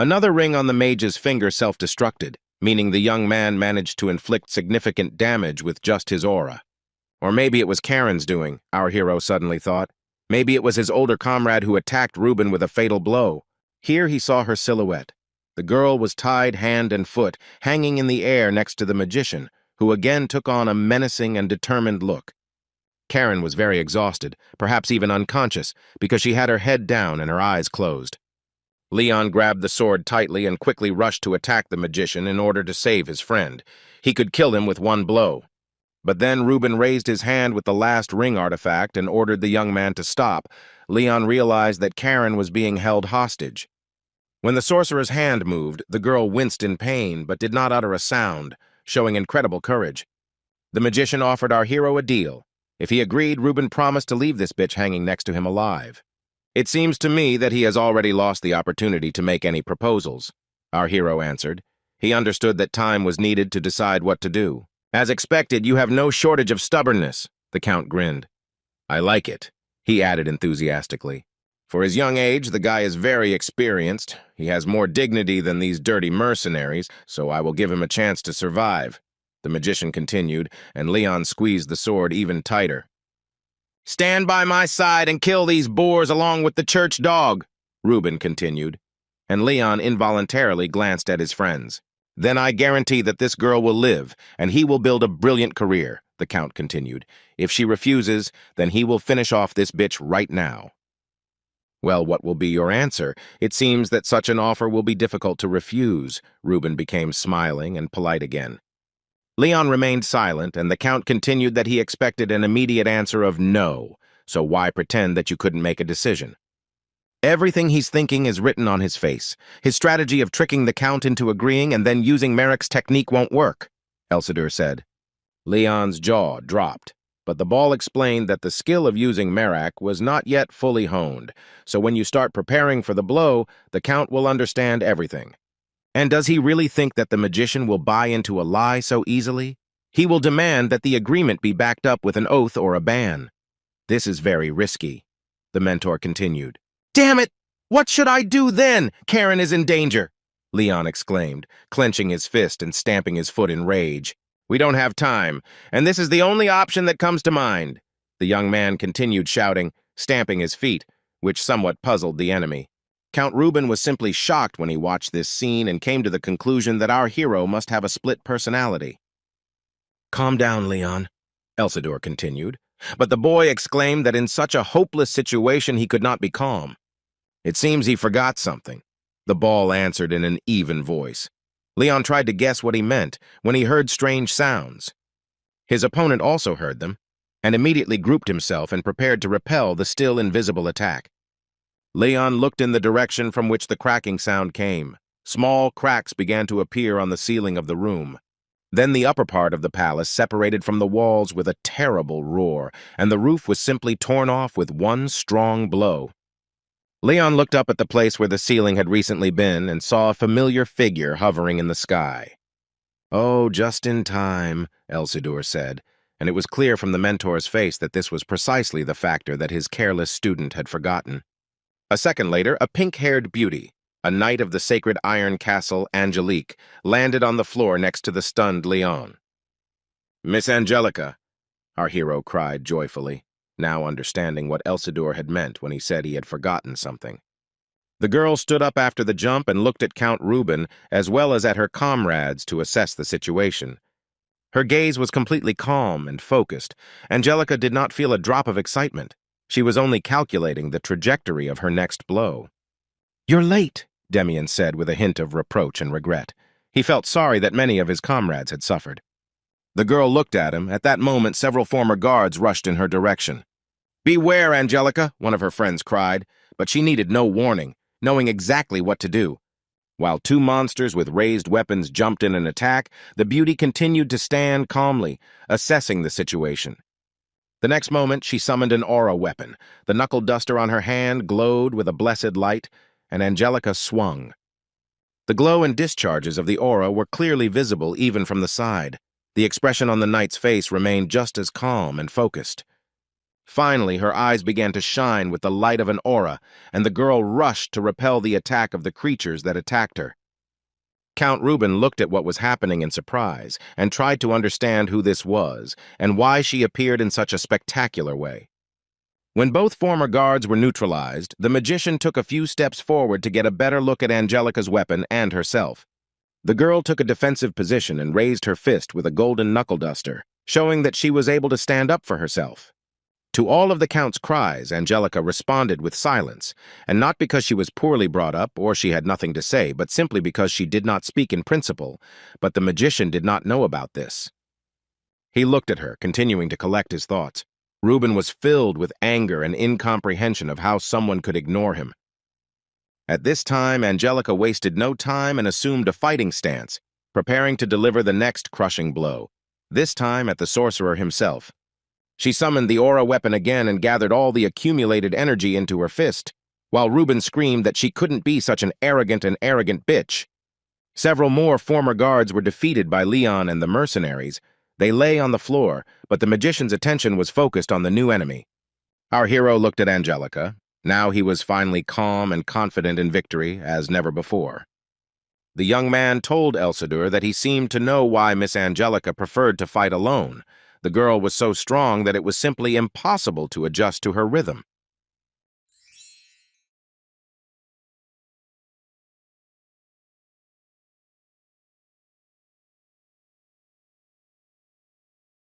Another ring on the mage's finger self-destructed, meaning the young man managed to inflict significant damage with just his aura. Or maybe it was Karen's doing, our hero suddenly thought. Maybe it was his older comrade who attacked Reuben with a fatal blow. Here he saw her silhouette. The girl was tied hand and foot, hanging in the air next to the magician, who again took on a menacing and determined look. Karen was very exhausted, perhaps even unconscious, because she had her head down and her eyes closed. Leon grabbed the sword tightly and quickly rushed to attack the magician in order to save his friend. He could kill him with one blow. But then Reuben raised his hand with the last ring artifact and ordered the young man to stop. Leon realized that Karen was being held hostage. When the sorcerer's hand moved, the girl winced in pain but did not utter a sound, showing incredible courage. The magician offered our hero a deal. If he agreed, Reuben promised to leave this bitch hanging next to him alive. It seems to me that he has already lost the opportunity to make any proposals, our hero answered. He understood that time was needed to decide what to do. As expected, you have no shortage of stubbornness, the Count grinned. I like it, he added enthusiastically. For his young age, the guy is very experienced. He has more dignity than these dirty mercenaries, so I will give him a chance to survive. The magician continued, and Leon squeezed the sword even tighter. Stand by my side and kill these boors along with the church dog, Reuben continued, and Leon involuntarily glanced at his friends. Then I guarantee that this girl will live, and he will build a brilliant career, the Count continued. If she refuses, then he will finish off this bitch right now. Well, what will be your answer? It seems that such an offer will be difficult to refuse. Reuben became smiling and polite again. Leon remained silent, and the Count continued that he expected an immediate answer of no, so why pretend that you couldn't make a decision? Everything he's thinking is written on his face. His strategy of tricking the Count into agreeing and then using Merrick's technique won't work, Elsidor said. Leon's jaw dropped, but the ball explained that the skill of using Merrick was not yet fully honed, so when you start preparing for the blow, the Count will understand everything. And does he really think that the magician will buy into a lie so easily? He will demand that the agreement be backed up with an oath or a ban. This is very risky, the mentor continued. Damn it! What should I do then? Karen is in danger, Leon exclaimed, clenching his fist and stamping his foot in rage. We don't have time, and this is the only option that comes to mind. The young man continued shouting, stamping his feet, which somewhat puzzled the enemy. Count Reuben was simply shocked when he watched this scene and came to the conclusion that our hero must have a split personality. Calm down, Leon, Elsidor continued, but the boy exclaimed that in such a hopeless situation he could not be calm. It seems he forgot something, the ball answered in an even voice. Leon tried to guess what he meant when he heard strange sounds. His opponent also heard them, and immediately grouped himself and prepared to repel the still invisible attack. Leon looked in the direction from which the cracking sound came. Small cracks began to appear on the ceiling of the room. Then the upper part of the palace separated from the walls with a terrible roar, and the roof was simply torn off with one strong blow. Leon looked up at the place where the ceiling had recently been and saw a familiar figure hovering in the sky. Oh, just in time, Elsidor said, and it was clear from the mentor's face that this was precisely the factor that his careless student had forgotten. A second later, a pink-haired beauty, a knight of the sacred iron castle, Angelique, landed on the floor next to the stunned Leon. Miss Angelica, our hero cried joyfully, now understanding what Elsidor had meant when he said he had forgotten something. The girl stood up after the jump and looked at Count Reuben as well as at her comrades to assess the situation. Her gaze was completely calm and focused. Angelica did not feel a drop of excitement. She was only calculating the trajectory of her next blow. You're late, Demian said with a hint of reproach and regret. He felt sorry that many of his comrades had suffered. The girl looked at him. At that moment, several former guards rushed in her direction. Beware, Angelica, one of her friends cried, but she needed no warning, knowing exactly what to do. While two monsters with raised weapons jumped in an attack, the beauty continued to stand calmly, assessing the situation. The next moment, she summoned an aura weapon. The knuckle duster on her hand glowed with a blessed light, and Angelica swung. The glow and discharges of the aura were clearly visible even from the side. The expression on the knight's face remained just as calm and focused. Finally, her eyes began to shine with the light of an aura, and the girl rushed to repel the attack of the creatures that attacked her. Count Reuben looked at what was happening in surprise and tried to understand who this was and why she appeared in such a spectacular way. When both former guards were neutralized, the magician took a few steps forward to get a better look at Angelica's weapon and herself. The girl took a defensive position and raised her fist with a golden knuckle duster, showing that she was able to stand up for herself. To all of the Count's cries, Angelica responded with silence, and not because she was poorly brought up or she had nothing to say, but simply because she did not speak in principle, but the magician did not know about this. He looked at her, continuing to collect his thoughts. Reuben was filled with anger and incomprehension of how someone could ignore him. At this time, Angelica wasted no time and assumed a fighting stance, preparing to deliver the next crushing blow, this time at the sorcerer himself. She summoned the aura weapon again and gathered all the accumulated energy into her fist, while Reuben screamed that she couldn't be such an arrogant bitch. Several more former guards were defeated by Leon and the mercenaries. They lay on the floor, but the magician's attention was focused on the new enemy. Our hero looked at Angelica. Now he was finally calm and confident in victory, as never before. The young man told Elsadur that he seemed to know why Miss Angelica preferred to fight alone. The girl was so strong that it was simply impossible to adjust to her rhythm.